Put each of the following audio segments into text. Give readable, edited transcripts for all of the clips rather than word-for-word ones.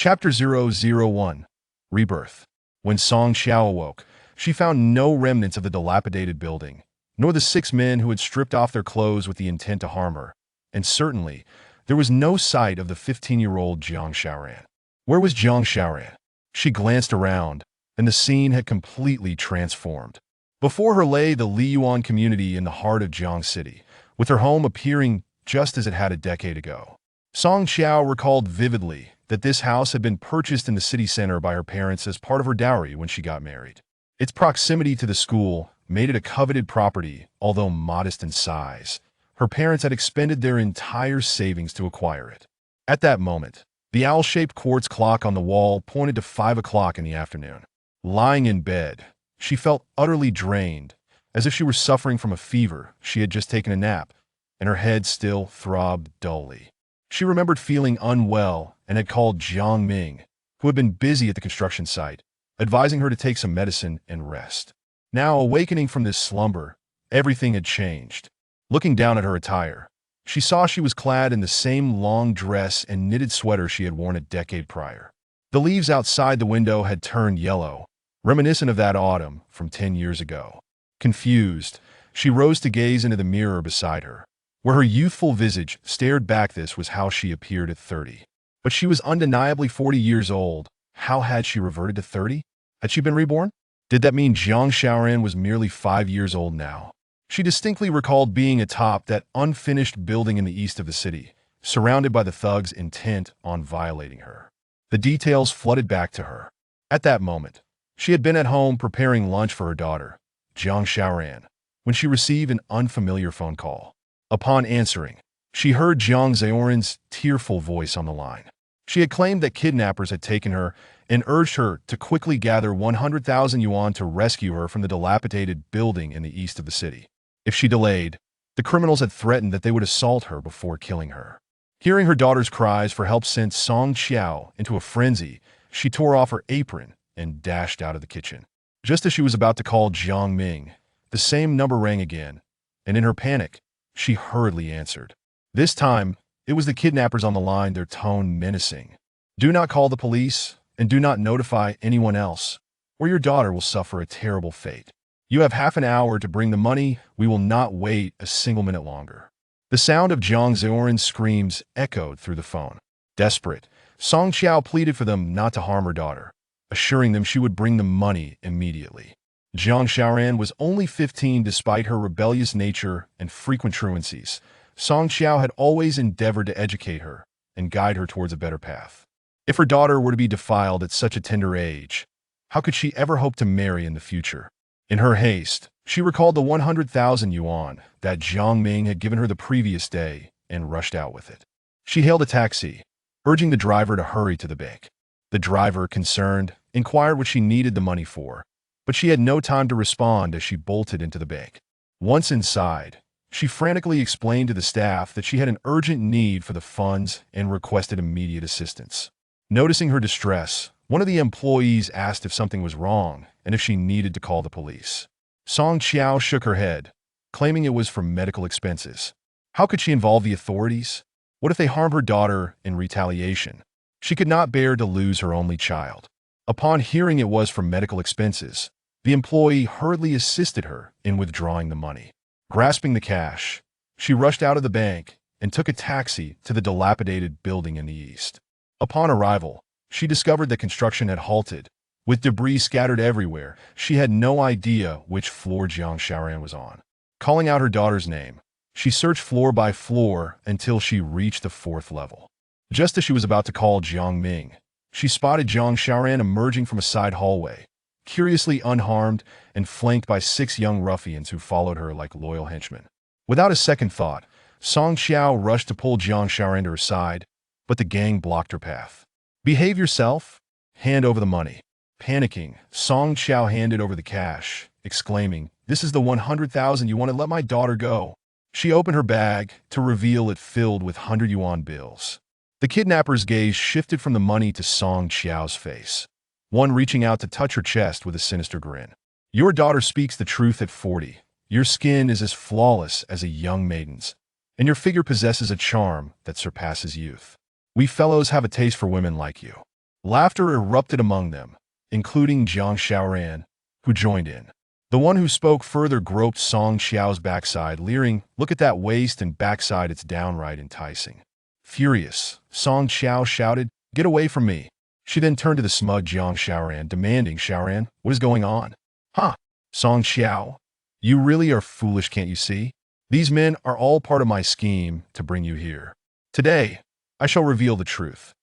Chapter 001 Rebirth. When Song Xiao awoke, she found no remnants of the dilapidated building, nor the 6 men who had stripped off their clothes with the intent to harm her, and certainly, there was no sight of the 15-year-old Jiang Xiaoran. Where was Jiang Xiaoran? She glanced around, and the scene had completely transformed. Before her lay the Liyuan community in the heart of Jiang City, with her home appearing just as it had a decade ago. Song Xiao recalled vividly that this house had been purchased in the city center by her parents as part of her dowry when she got married. Its proximity to the school made it a coveted property, although modest in size. Her parents had expended their entire savings to acquire it. At that moment, the owl-shaped quartz clock on the wall pointed to 5 o'clock in the afternoon. Lying in bed, she felt utterly drained, as if she were suffering from a fever. She had just taken a nap, and her head still throbbed dully. She remembered feeling unwell and had called Jiang Ming, who had been busy at the construction site, advising her to take some medicine and rest. Now, awakening from this slumber, everything had changed. Looking down at her attire, she saw she was clad in the same long dress and knitted sweater she had worn a decade prior. The leaves outside the window had turned yellow, reminiscent of that autumn from 10 years ago. Confused, she rose to gaze into the mirror beside her, where her youthful visage stared back. This was how she appeared at 30. But she was undeniably 40 years old. How had she reverted to 30? Had she been reborn? Did that mean Jiang Xiaoran was merely 5 years old now? She distinctly recalled being atop that unfinished building in the east of the city, surrounded by the thugs intent on violating her. The details flooded back to her. At that moment, she had been at home preparing lunch for her daughter, Jiang Xiaoran, when she received an unfamiliar phone call. Upon answering, she heard Jiang Xiaoran's tearful voice on the line. She had claimed that kidnappers had taken her and urged her to quickly gather 100,000 yuan to rescue her from the dilapidated building in the east of the city. If she delayed, the criminals had threatened that they would assault her before killing her. Hearing her daughter's cries for help sent Song Xiao into a frenzy. She tore off her apron and dashed out of the kitchen. Just as she was about to call Jiang Ming, the same number rang again, and in her panic, she hurriedly answered. This time, it was the kidnappers on the line, their tone menacing. "Do not call the police, and do not notify anyone else, or your daughter will suffer a terrible fate. You have half an hour to bring the money. We will not wait a single minute longer." The sound of Jiang Xiaoran's screams echoed through the phone. Desperate, Song Xiao pleaded for them not to harm her daughter, assuring them she would bring the money immediately. Jiang Xiaoran was only 15 despite her rebellious nature and frequent truancies. Song Xiao had always endeavored to educate her and guide her towards a better path. If her daughter were to be defiled at such a tender age, how could she ever hope to marry in the future? In her haste, she recalled the 100,000 yuan that Jiang Ming had given her the previous day and rushed out with it. She hailed a taxi, urging the driver to hurry to the bank. The driver, concerned, inquired what she needed the money for, but she had no time to respond as she bolted into the bank. Once inside, she frantically explained to the staff that she had an urgent need for the funds and requested immediate assistance. Noticing her distress, one of the employees asked if something was wrong and if she needed to call the police. Song Xiao shook her head, claiming it was for medical expenses. How could she involve the authorities? What if they harmed her daughter in retaliation? She could not bear to lose her only child. Upon hearing it was for medical expenses, the employee hurriedly assisted her in withdrawing the money. Grasping the cash, she rushed out of the bank and took a taxi to the dilapidated building in the east. Upon arrival, she discovered that construction had halted, with debris scattered everywhere. She had no idea which floor Jiang Xiaoran was on. Calling out her daughter's name, she searched floor by floor until she reached the 4th level. Just as she was about to call Jiang Ming, she spotted Jiang Xiaoran emerging from a side hallway, curiously unharmed and flanked by 6 young ruffians who followed her like loyal henchmen. Without a second thought, Song Xiao rushed to pull Jiang Xiaoran to her side, but the gang blocked her path. "Behave yourself. Hand over the money." Panicking, Song Xiao handed over the cash, exclaiming, "This is the 100,000 you want to let my daughter go." She opened her bag to reveal it filled with 100 yuan bills. The kidnapper's gaze shifted from the money to Song Xiao's face, one reaching out to touch her chest with a sinister grin. "Your daughter speaks the truth at 40. Your skin is as flawless as a young maiden's, and your figure possesses a charm that surpasses youth. We fellows have a taste for women like you." Laughter erupted among them, including Jiang Xiaoran, who joined in. The one who spoke further groped Song Xiao's backside, leering, "Look at that waist and backside, it's downright enticing." Furious, Song Xiao shouted, "Get away from me." She then turned to the smug Jiang Xiaoran, demanding, "Xiaoran, what is going on?" "Huh, Song Xiao, you really are foolish, can't you see? These men are all part of my scheme to bring you here. Today, I shall reveal the truth.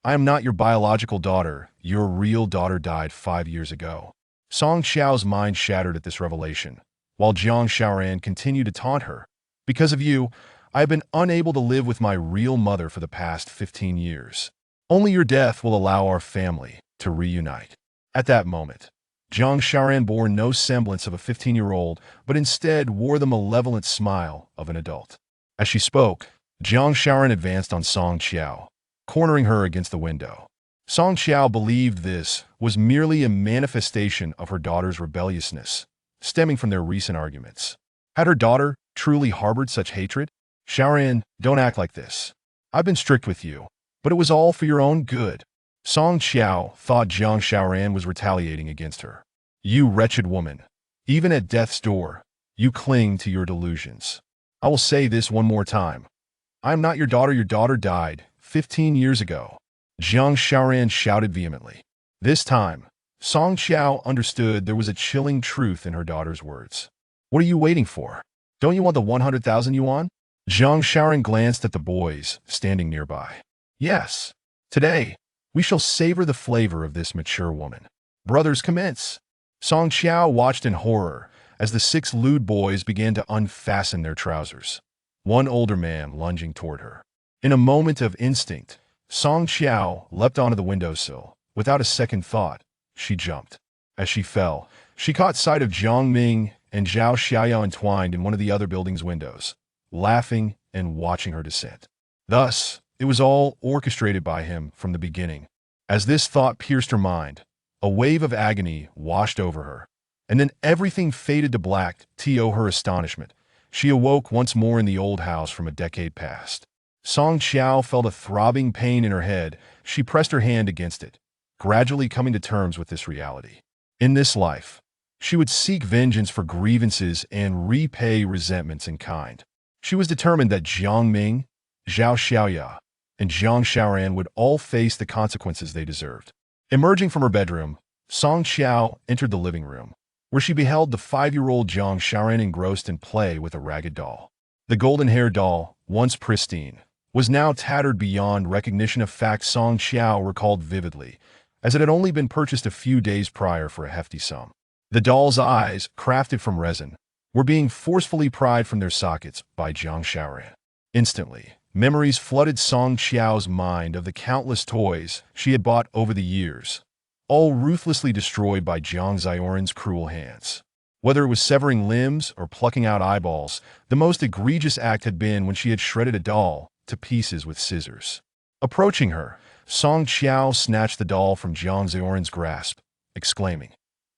I am not your biological daughter. Your real daughter died 5 years ago." Song Xiao's mind shattered at this revelation, while Jiang Xiaoran continued to taunt her. "Because of you, I have been unable to live with my real mother for the past 15 years. Only your death will allow our family to reunite." At that moment, Jiang Xiaoran bore no semblance of a 15-year-old, but instead wore the malevolent smile of an adult. As she spoke, Jiang Xiaoran advanced on Song Xiao, cornering her against the window. Song Xiao believed this was merely a manifestation of her daughter's rebelliousness, stemming from their recent arguments. Had her daughter truly harbored such hatred? "Xiaoran, don't act like this. I've been strict with you, but it was all for your own good." Song Xiao thought Jiang Xiaoran was retaliating against her. "You wretched woman, even at death's door, you cling to your delusions. I will say this one more time. I am not your daughter. Your daughter died 15 years ago." Jiang Xiaoran shouted vehemently. This time, Song Xiao understood there was a chilling truth in her daughter's words. "What are you waiting for? Don't you want the 100,000 yuan?" Jiang Xiaoran glanced at the boys standing nearby. "Yes. Today, we shall savor the flavor of this mature woman. Brothers, commence." Song Xiao watched in horror as the 6 lewd boys began to unfasten their trousers, one older man lunging toward her. In a moment of instinct, Song Xiao leapt onto the windowsill. Without a second thought, she jumped. As she fell, she caught sight of Jiang Ming and Zhao Xiaoyao entwined in one of the other building's windows, laughing and watching her descent. Thus, it was all orchestrated by him from the beginning. As this thought pierced her mind, a wave of agony washed over her, and then everything faded to black. To her astonishment, she awoke once more in the old house from a decade past. Song Xiao felt a throbbing pain in her head. She pressed her hand against it, gradually coming to terms with this reality. In this life, she would seek vengeance for grievances and repay resentments in kind. She was determined that Jiang Ming, Zhao Xiaoya, and Jiang Xiaoran would all face the consequences they deserved. Emerging from her bedroom, Song Xiao entered the living room, where she beheld the 5-year-old Jiang Xiaoran engrossed in play with a ragged doll. The golden-haired doll, once pristine, was now tattered beyond recognition, a fact Song Xiao recalled vividly, as it had only been purchased a few days prior for a hefty sum. The doll's eyes, crafted from resin, were being forcefully pried from their sockets by Jiang Xiaoran. Instantly, memories flooded Song Xiao's mind of the countless toys she had bought over the years, all ruthlessly destroyed by Jiang Xiaoran's cruel hands. Whether it was severing limbs or plucking out eyeballs, the most egregious act had been when she had shredded a doll to pieces with scissors. Approaching her, Song Xiao snatched the doll from Jiang Xiaoran's grasp, exclaiming,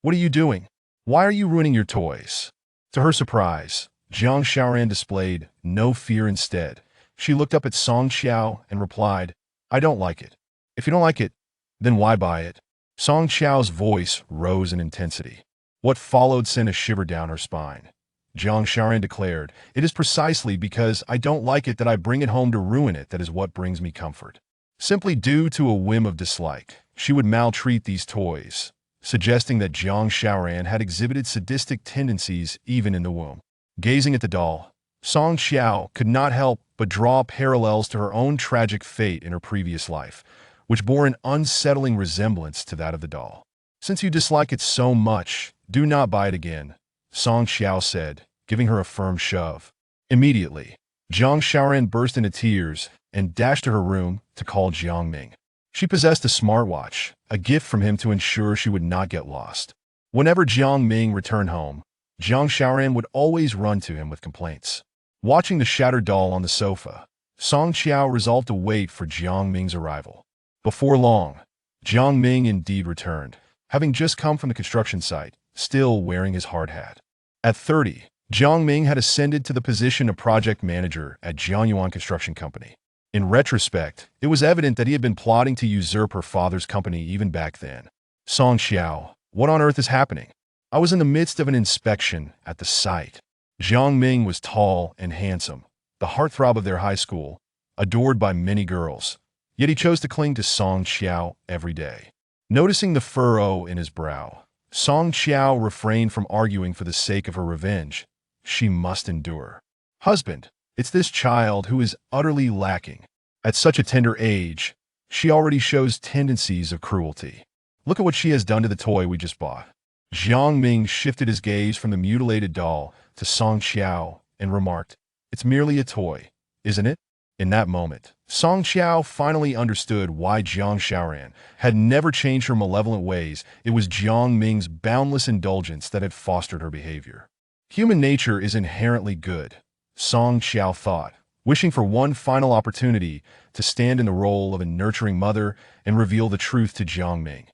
"What are you doing? Why are you ruining your toys?" To her surprise, Jiang Xiaoran displayed no fear. Instead, she looked up at Song Xiao and replied, "I don't like it. If you don't like it, then why buy it?" Song Xiao's voice rose in intensity. What followed sent a shiver down her spine. Jiang Xiaoran declared, "It is precisely because I don't like it that I bring it home to ruin it. That is what brings me comfort." Simply due to a whim of dislike, she would maltreat these toys, suggesting that Jiang Xiaoran had exhibited sadistic tendencies even in the womb. Gazing at the doll, Song Xiao could not help but draw parallels to her own tragic fate in her previous life, which bore an unsettling resemblance to that of the doll. "Since you dislike it so much, do not buy it again," Song Xiao said, giving her a firm shove. Immediately, Jiang Xiaoran burst into tears and dashed to her room to call Jiang Ming. She possessed a smartwatch, a gift from him to ensure she would not get lost. Whenever Jiang Ming returned home, Jiang Xiaoran would always run to him with complaints. Watching the shattered doll on the sofa, Song Xiao resolved to wait for Jiang Ming's arrival. Before long, Jiang Ming indeed returned, having just come from the construction site, still wearing his hard hat. At 30, Jiang Ming had ascended to the position of project manager at Jiangyuan Construction Company. In retrospect, it was evident that he had been plotting to usurp her father's company even back then. Song Xiao, what on earth is happening? I was in the midst of an inspection at the site. Jiang Ming was tall and handsome, the heartthrob of their high school, adored by many girls. Yet he chose to cling to Song Xiao every day. Noticing the furrow in his brow, Song Xiao refrained from arguing for the sake of her revenge. She must endure. Husband, it's this child who is utterly lacking. At such a tender age, she already shows tendencies of cruelty. Look at what she has done to the toy we just bought. Jiang Ming shifted his gaze from the mutilated doll to Song Xiao and remarked, "It's merely a toy, isn't it?" In that moment, Song Xiao finally understood why Jiang Xiaoran had never changed her malevolent ways. It was Jiang Ming's boundless indulgence that had fostered her behavior. Human nature is inherently good, Song Xiao thought, wishing for one final opportunity to stand in the role of a nurturing mother and reveal the truth to Jiang Ming.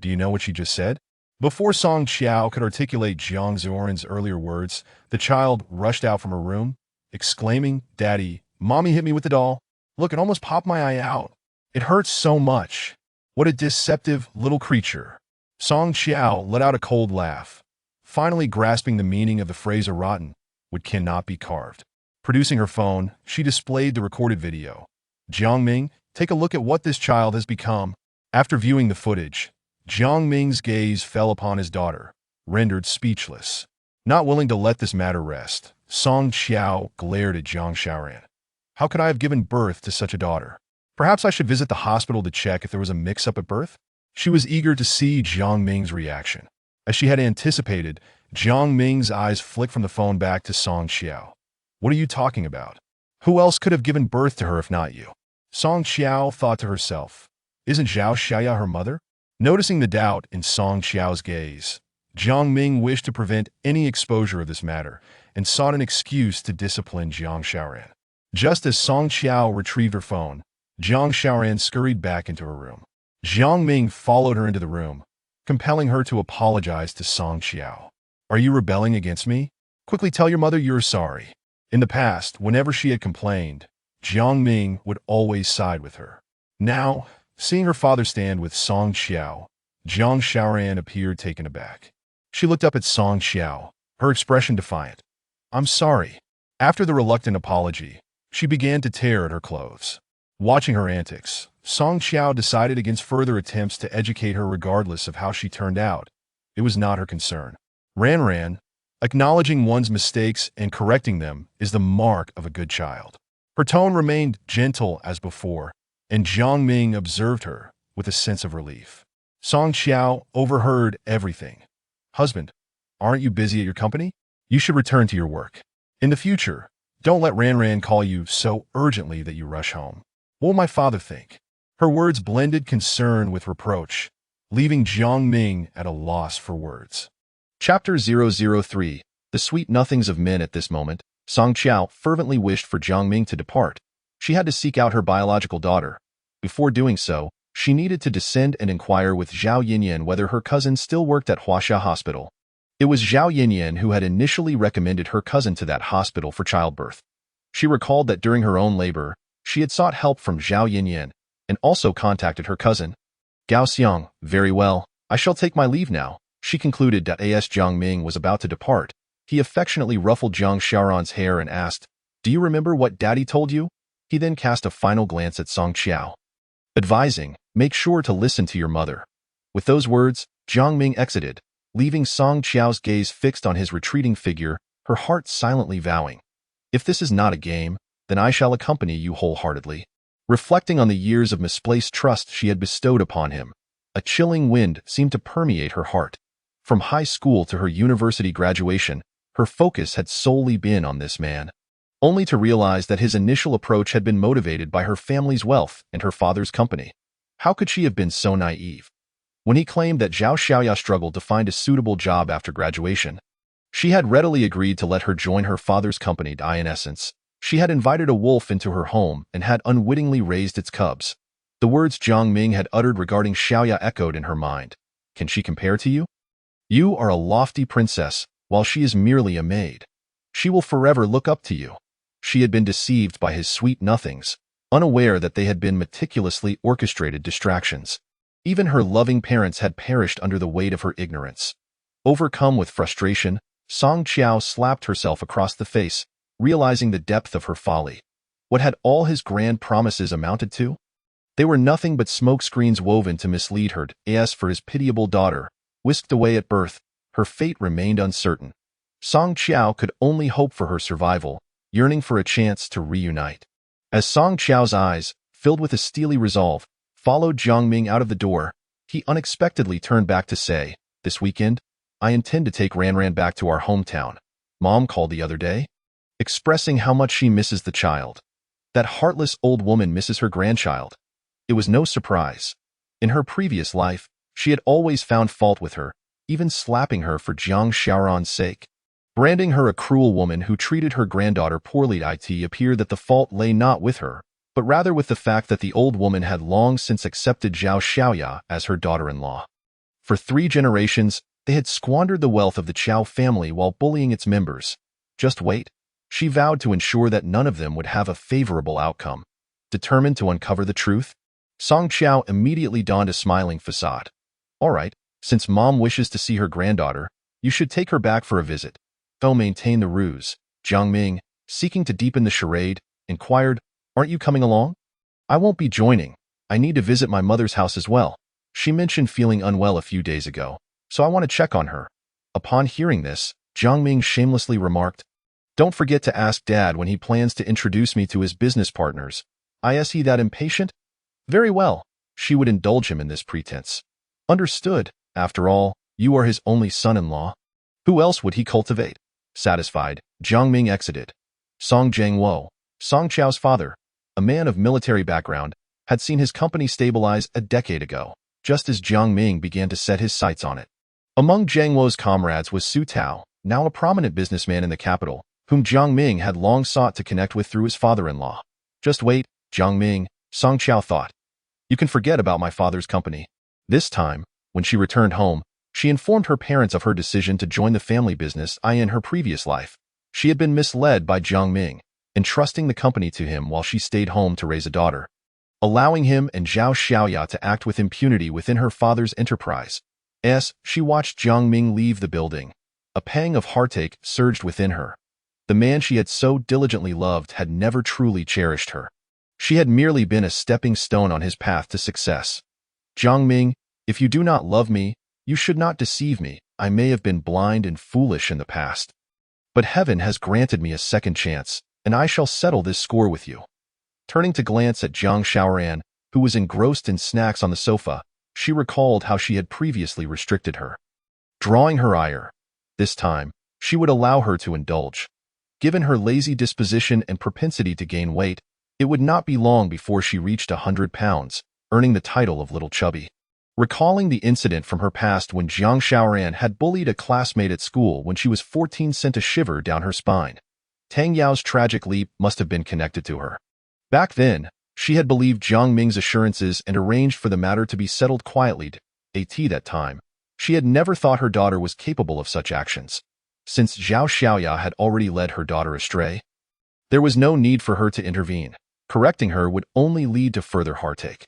Do you know what she just said? Before Song Xiao could articulate Jiang Zhuoran's earlier words, the child rushed out from her room, exclaiming, "Daddy, Mommy hit me with the doll. Look, it almost popped my eye out. It hurts so much. What a deceptive little creature." Song Xiao let out a cold laugh, finally grasping the meaning of the phrase "a rotten wood cannot be carved." Producing her phone, she displayed the recorded video. "Jiang Ming, take a look at what this child has become." After viewing the footage, Jiang Ming's gaze fell upon his daughter, rendered speechless. Not willing to let this matter rest, Song Xiao glared at Jiang Xiaoran. How could I have given birth to such a daughter? Perhaps I should visit the hospital to check if there was a mix-up at birth? She was eager to see Jiang Ming's reaction. As she had anticipated, Jiang Ming's eyes flicked from the phone back to Song Xiao. "What are you talking about? Who else could have given birth to her if not you?" Song Xiao thought to herself. Isn't Zhao Xiaya her mother? Noticing the doubt in Song Xiao's gaze, Jiang Ming wished to prevent any exposure of this matter and sought an excuse to discipline Jiang Xiaoran. Just as Song Xiao retrieved her phone, Jiang Xiaoran scurried back into her room. Jiang Ming followed her into the room, compelling her to apologize to Song Xiao. "Are you rebelling against me? Quickly tell your mother you're sorry." In the past, whenever she had complained, Jiang Ming would always side with her. Now, seeing her father stand with Song Xiao, Jiang Xiaoran appeared taken aback. She looked up at Song Xiao, her expression defiant. "I'm sorry." After the reluctant apology, she began to tear at her clothes. Watching her antics, Song Xiao decided against further attempts to educate her regardless of how she turned out. It was not her concern. Ran, acknowledging one's mistakes and correcting them is the mark of a good child. Her tone remained gentle as before, and Jiang Ming observed her with a sense of relief. Song Xiao overheard everything. "Husband, aren't you busy at your company? You should return to your work. In the future, don't let Ran call you so urgently that you rush home. What will my father think?" Her words blended concern with reproach, leaving Jiang Ming at a loss for words. Chapter 003. The Sweet Nothings of Men. At this moment, Song Xiao fervently wished for Jiang Ming to depart. She had to seek out her biological daughter. Before doing so, she needed to descend and inquire with Zhao Yinyan whether her cousin still worked at Huaxia Hospital. It was Zhao Yinyan who had initially recommended her cousin to that hospital for childbirth. She recalled that during her own labor, she had sought help from Zhao Yinyan and also contacted her cousin. "Gao Xiang, very well, I shall take my leave now," she concluded. As Jiang Ming was about to depart, he affectionately ruffled Jiang Xiaoran's hair and asked, "Do you remember what Daddy told you?" He then cast a final glance at Song Xiao, advising, "Make sure to listen to your mother." With those words, Jiang Ming exited, leaving Song Xiao's gaze fixed on his retreating figure, her heart silently vowing, "If this is not a game, then I shall accompany you wholeheartedly." Reflecting on the years of misplaced trust she had bestowed upon him, a chilling wind seemed to permeate her heart. From high school to her university graduation, her focus had solely been on this man, only to realize that his initial approach had been motivated by her family's wealth and her father's company. How could she have been so naive? When he claimed that Zhao Xiaoya struggled to find a suitable job after graduation, she had readily agreed to let her join her father's company. In essence, she had invited a wolf into her home and had unwittingly raised its cubs. The words Jiang Ming had uttered regarding Xiaoya echoed in her mind. "Can she compare to you? You are a lofty princess, while she is merely a maid. She will forever look up to you." She had been deceived by his sweet nothings, unaware that they had been meticulously orchestrated distractions. Even her loving parents had perished under the weight of her ignorance. Overcome with frustration, Song Qiao slapped herself across the face, realizing the depth of her folly. What had all his grand promises amounted to? They were nothing but smoke screens woven to mislead her. As for his pitiable daughter, whisked away at birth, her fate remained uncertain. Song Qiao could only hope for her survival, yearning for a chance to reunite. As Song Qiao's eyes, filled with a steely resolve, followed Jiang Ming out of the door, he unexpectedly turned back to say, "This weekend, I intend to take Ran back to our hometown. Mom called the other day, expressing how much she misses the child. That heartless old woman misses her grandchild." It was no surprise. In her previous life, she had always found fault with her, even slapping her for Jiang Xiaoran's sake. Branding her a cruel woman who treated her granddaughter poorly, it appeared that the fault lay not with her, but rather with the fact that the old woman had long since accepted Zhao Xiaoya as her daughter-in-law. For 3 generations, they had squandered the wealth of the Qiao family while bullying its members. Just wait. She vowed to ensure that none of them would have a favorable outcome. Determined to uncover the truth, Song Qiao immediately donned a smiling facade. "All right, since Mom wishes to see her granddaughter, you should take her back for a visit." Though maintain the ruse, Jiang Ming, seeking to deepen the charade, inquired, "Aren't you coming along?" "I won't be joining. I need to visit my mother's house as well. She mentioned feeling unwell a few days ago, so I want to check on her." Upon hearing this, Jiang Ming shamelessly remarked, "Don't forget to ask Dad when he plans to introduce me to his business partners. Is he that impatient?" "Very well." She would indulge him in this pretense. "Understood. After all, you are his only son-in-law. Who else would he cultivate?" Satisfied, Jiang Ming exited. Song Jiangwo, Song Qiao's father, a man of military background, had seen his company stabilize a decade ago, just as Jiang Ming began to set his sights on it. Among Jiangwo's comrades was Su Tao, now a prominent businessman in the capital, whom Jiang Ming had long sought to connect with through his father-in-law. "Just wait, Jiang Ming," Song Qiao thought. "You can forget about my father's company." This time, when she returned home, she informed her parents of her decision to join the family business in her previous life. She had been misled by Jiang Ming, entrusting the company to him while she stayed home to raise a daughter, allowing him and Zhao Xiaoya to act with impunity within her father's enterprise. As she watched Jiang Ming leave the building, a pang of heartache surged within her. The man she had so diligently loved had never truly cherished her. She had merely been a stepping stone on his path to success. "Jiang Ming, if you do not love me, you should not deceive me. I may have been blind and foolish in the past, but heaven has granted me a second chance, and I shall settle this score with you." Turning to glance at Jiang Xiaoran, who was engrossed in snacks on the sofa, she recalled how she had previously restricted her. Drawing her ire, this time, she would allow her to indulge. Given her lazy disposition and propensity to gain weight, it would not be long before she reached 100 pounds, earning the title of Little Chubby. Recalling the incident from her past when Jiang Xiaoran had bullied a classmate at school when she was 14 sent a shiver down her spine. Tang Yao's tragic leap must have been connected to her. Back then, she had believed Jiang Ming's assurances and arranged for the matter to be settled quietly. At that time, she had never thought her daughter was capable of such actions. Since Zhao Xiaoya had already led her daughter astray, there was no need for her to intervene. Correcting her would only lead to further heartache.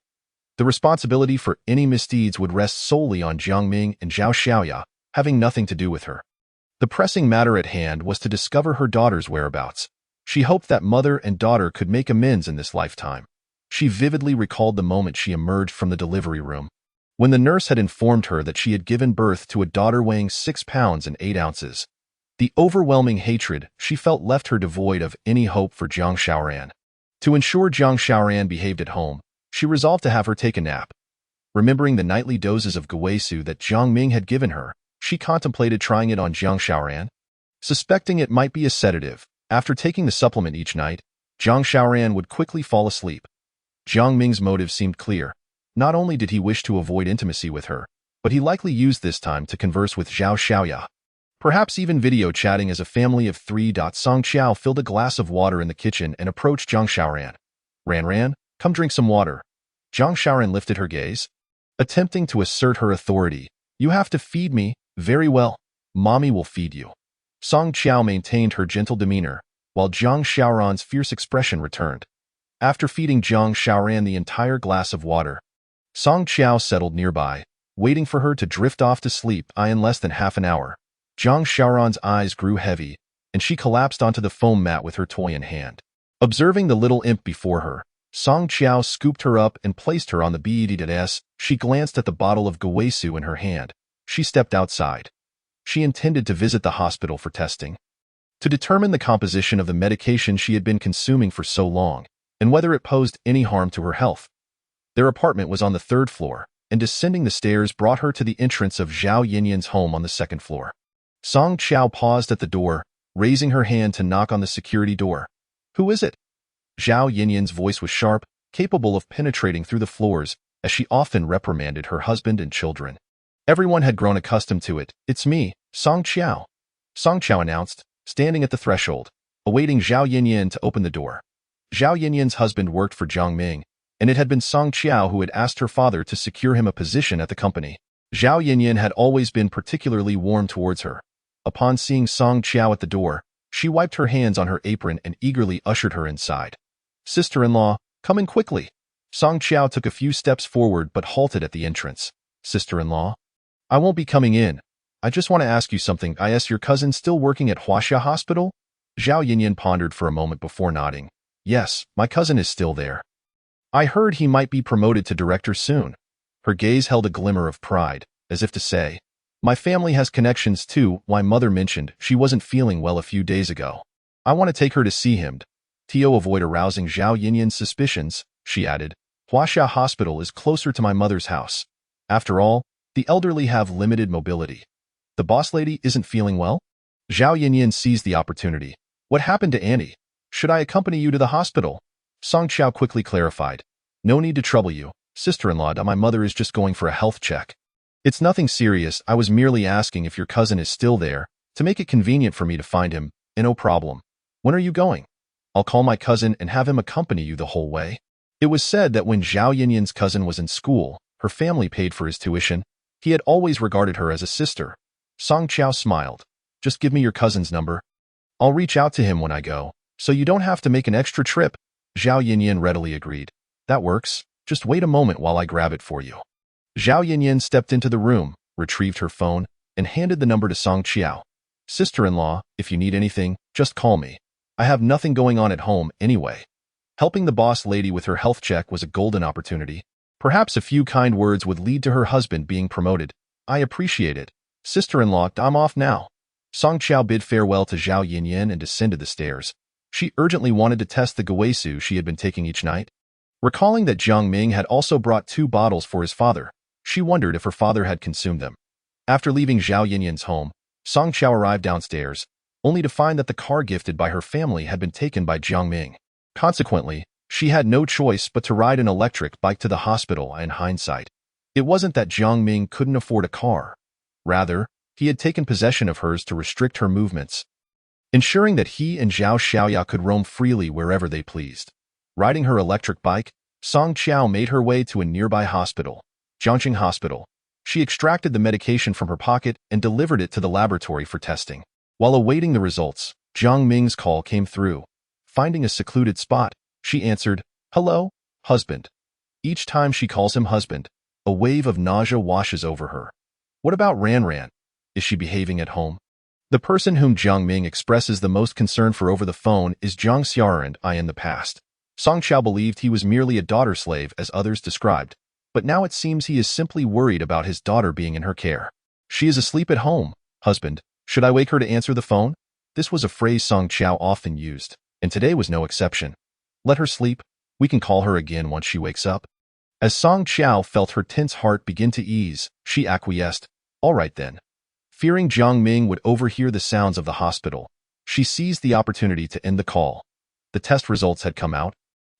The responsibility for any misdeeds would rest solely on Jiang Ming and Zhao Xiaoya, having nothing to do with her. The pressing matter at hand was to discover her daughter's whereabouts. She hoped that mother and daughter could make amends in this lifetime. She vividly recalled the moment she emerged from the delivery room, when the nurse had informed her that she had given birth to a daughter weighing 6 pounds and 8 ounces. The overwhelming hatred she felt left her devoid of any hope for Jiang Xiaoran. To ensure Jiang Xiaoran behaved at home, she resolved to have her take a nap. Remembering the nightly doses of Guisu that Jiang Ming had given her, she contemplated trying it on Jiang Xiaoran. Suspecting it might be a sedative, after taking the supplement each night, Jiang Xiaoran would quickly fall asleep. Jiang Ming's motive seemed clear. Not only did he wish to avoid intimacy with her, but he likely used this time to converse with Zhao Xiaoya. Perhaps even video chatting as a family of 3. Song Qiao filled a glass of water in the kitchen and approached Jiang Xiaoran. Ran, come drink some water." Jiang Xiaoran lifted her gaze, attempting to assert her authority. "You have to feed me." "Very well. Mommy will feed you." Song Qiao maintained her gentle demeanor, while Jiang Xiaoran's fierce expression returned. After feeding Zhang Xiaoran the entire glass of water, Song Qiao settled nearby, waiting for her to drift off to sleep. In less than half an hour, Zhang Xiaoran's eyes grew heavy, and she collapsed onto the foam mat with her toy in hand. Observing the little imp before her, Song Qiao scooped her up and placed her on the bed. She glanced at the bottle of Guisu in her hand. She stepped outside. She intended to visit the hospital for testing, to determine the composition of the medication she had been consuming for so long, and whether it posed any harm to her health. Their apartment was on the 3rd floor, and descending the stairs brought her to the entrance of Zhao Yinyan's home on the 2nd floor. Song Qiao paused at the door, raising her hand to knock on the security door. "Who is it?" Zhao Yinyan's voice was sharp, capable of penetrating through the floors, as she often reprimanded her husband and children. Everyone had grown accustomed to it. "It's me, Song Qiao," Song Qiao announced, standing at the threshold, awaiting Zhao Yinyan to open the door. Zhao Yinyan's husband worked for Jiang Ming, and it had been Song Qiao who had asked her father to secure him a position at the company. Zhao Yinyan had always been particularly warm towards her. Upon seeing Song Qiao at the door, she wiped her hands on her apron and eagerly ushered her inside. "Sister-in-law, come in quickly." Song Qiao took a few steps forward but halted at the entrance. "Sister-in-law? I won't be coming in. I just want to ask you something. Is your cousin still working at Huaxia Hospital?" Zhao Yinyan pondered for a moment before nodding. "Yes, my cousin is still there. I heard he might be promoted to director soon." Her gaze held a glimmer of pride, as if to say, "My family has connections too. My mother mentioned she wasn't feeling well a few days ago. I want to take her to see him." To avoid arousing Zhao Yinyan's suspicions, she added, "Huaxia Hospital is closer to my mother's house. After all, the elderly have limited mobility." "The boss lady isn't feeling well?" Zhao Yinyan seized the opportunity. "What happened to Annie? Should I accompany you to the hospital?" Song Qiao quickly clarified. "No need to trouble you, sister-in-law. My mother is just going for a health check. It's nothing serious. I was merely asking if your cousin is still there, to make it convenient for me to find him. No problem. When are you going?" "I'll call my cousin and have him accompany you the whole way." It was said that when Zhao Yinyan's cousin was in school, her family paid for his tuition. He had always regarded her as a sister. Song Qiao smiled. "Just give me your cousin's number. I'll reach out to him when I go, so you don't have to make an extra trip." Zhao Yinyan readily agreed. "That works. Just wait a moment while I grab it for you." Zhao Yinyan stepped into the room, retrieved her phone, and handed the number to Song Qiao. "Sister-in-law, if you need anything, just call me. I have nothing going on at home anyway." Helping the boss lady with her health check was a golden opportunity. Perhaps a few kind words would lead to her husband being promoted. "I appreciate it. Sister-in-law, I'm off now." Song Qiao bid farewell to Zhao Yinyan and descended the stairs. She urgently wanted to test the Guisu she had been taking each night. Recalling that Jiang Ming had also brought 2 bottles for his father, she wondered if her father had consumed them. After leaving Zhao Yinyan's home, Song Qiao arrived downstairs, only to find that the car gifted by her family had been taken by Jiang Ming. Consequently, she had no choice but to ride an electric bike to the hospital. In hindsight, it wasn't that Jiang Ming couldn't afford a car. Rather, he had taken possession of hers to restrict her movements, ensuring that he and Zhao Xiaoya could roam freely wherever they pleased. Riding her electric bike, Song Qiao made her way to a nearby hospital, Jiangxing Hospital. She extracted the medication from her pocket and delivered it to the laboratory for testing. While awaiting the results, Jiang Ming's call came through. Finding a secluded spot, she answered, "Hello, husband." Each time she calls him husband, a wave of nausea washes over her. What about Ran? Is she behaving at home? The person whom Jiang Ming expresses the most concern for over the phone is Zhang Xiaoran. In the past, Song Qiao believed he was merely a daughter slave as others described, but now it seems he is simply worried about his daughter being in her care. "She is asleep at home, husband. Should I wake her to answer the phone?" This was a phrase Song Qiao often used, and today was no exception. "Let her sleep. We can call her again once she wakes up." As Song Qiao felt her tense heart begin to ease, she acquiesced. "All right then." Fearing Jiang Ming would overhear the sounds of the hospital, she seized the opportunity to end the call. The test results had come out,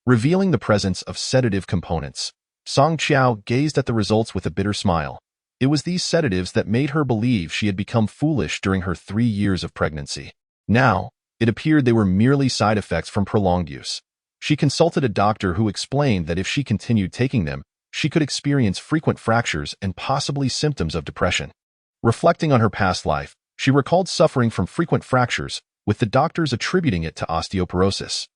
revealing the presence of sedative components. Song Qiao gazed at the results with a bitter smile. It was these sedatives that made her believe she had become foolish during her 3 years of pregnancy. Now, it appeared they were merely side effects from prolonged use. She consulted a doctor who explained that if she continued taking them, she could experience frequent fractures and possibly symptoms of depression. Reflecting on her past life, she recalled suffering from frequent fractures, with the doctors attributing it to osteoporosis.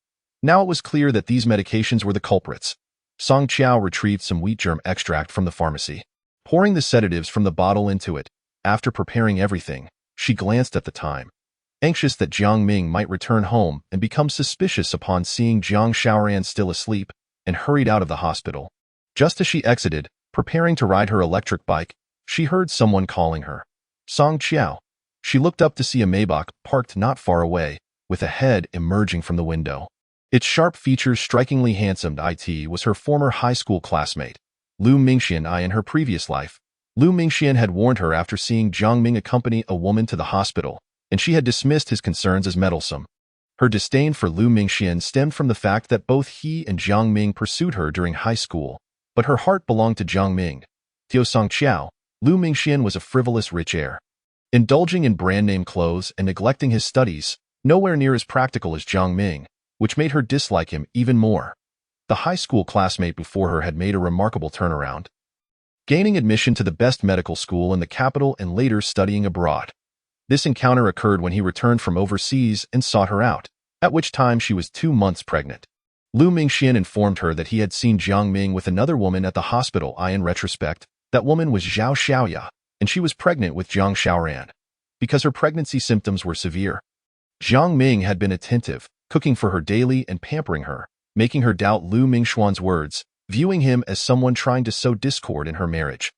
Now it was clear that these medications were the culprits. Song Qiao retrieved some wheat germ extract from the pharmacy. Pouring the sedatives from the bottle into it, after preparing everything, she glanced at the time. Anxious that Jiang Ming might return home and become suspicious upon seeing Jiang Xiaoran still asleep, and hurried out of the hospital. Just as she exited, preparing to ride her electric bike, she heard someone calling her. Song Qiao. She looked up to see a Maybach parked not far away, with a head emerging from the window. Its sharp features strikingly handsome. It was her former high school classmate, Lu Mingxian. In her previous life, Lu Mingxian had warned her after seeing Jiang Ming accompany a woman to the hospital, and she had dismissed his concerns as meddlesome. Her disdain for Lu Mingxian stemmed from the fact that both he and Jiang Ming pursued her during high school, but her heart belonged to Jiang Ming. Tio Song Qiao, Lu Mingxian was a frivolous rich heir. Indulging in brand-name clothes and neglecting his studies, nowhere near as practical as Jiang Ming, which made her dislike him even more. The high school classmate before her had made a remarkable turnaround, gaining admission to the best medical school in the capital and later studying abroad. This encounter occurred when he returned from overseas and sought her out, at which time she was 2 months pregnant. Lu Mingxian informed her that he had seen Jiang Ming with another woman at the hospital. In retrospect, that woman was Zhao Xiaoya, and she was pregnant with Jiang Xiaoran. Because her pregnancy symptoms were severe, Jiang Ming had been attentive, cooking for her daily and pampering her, making her doubt Lu Mingxuan's words, viewing him as someone trying to sow discord in her marriage.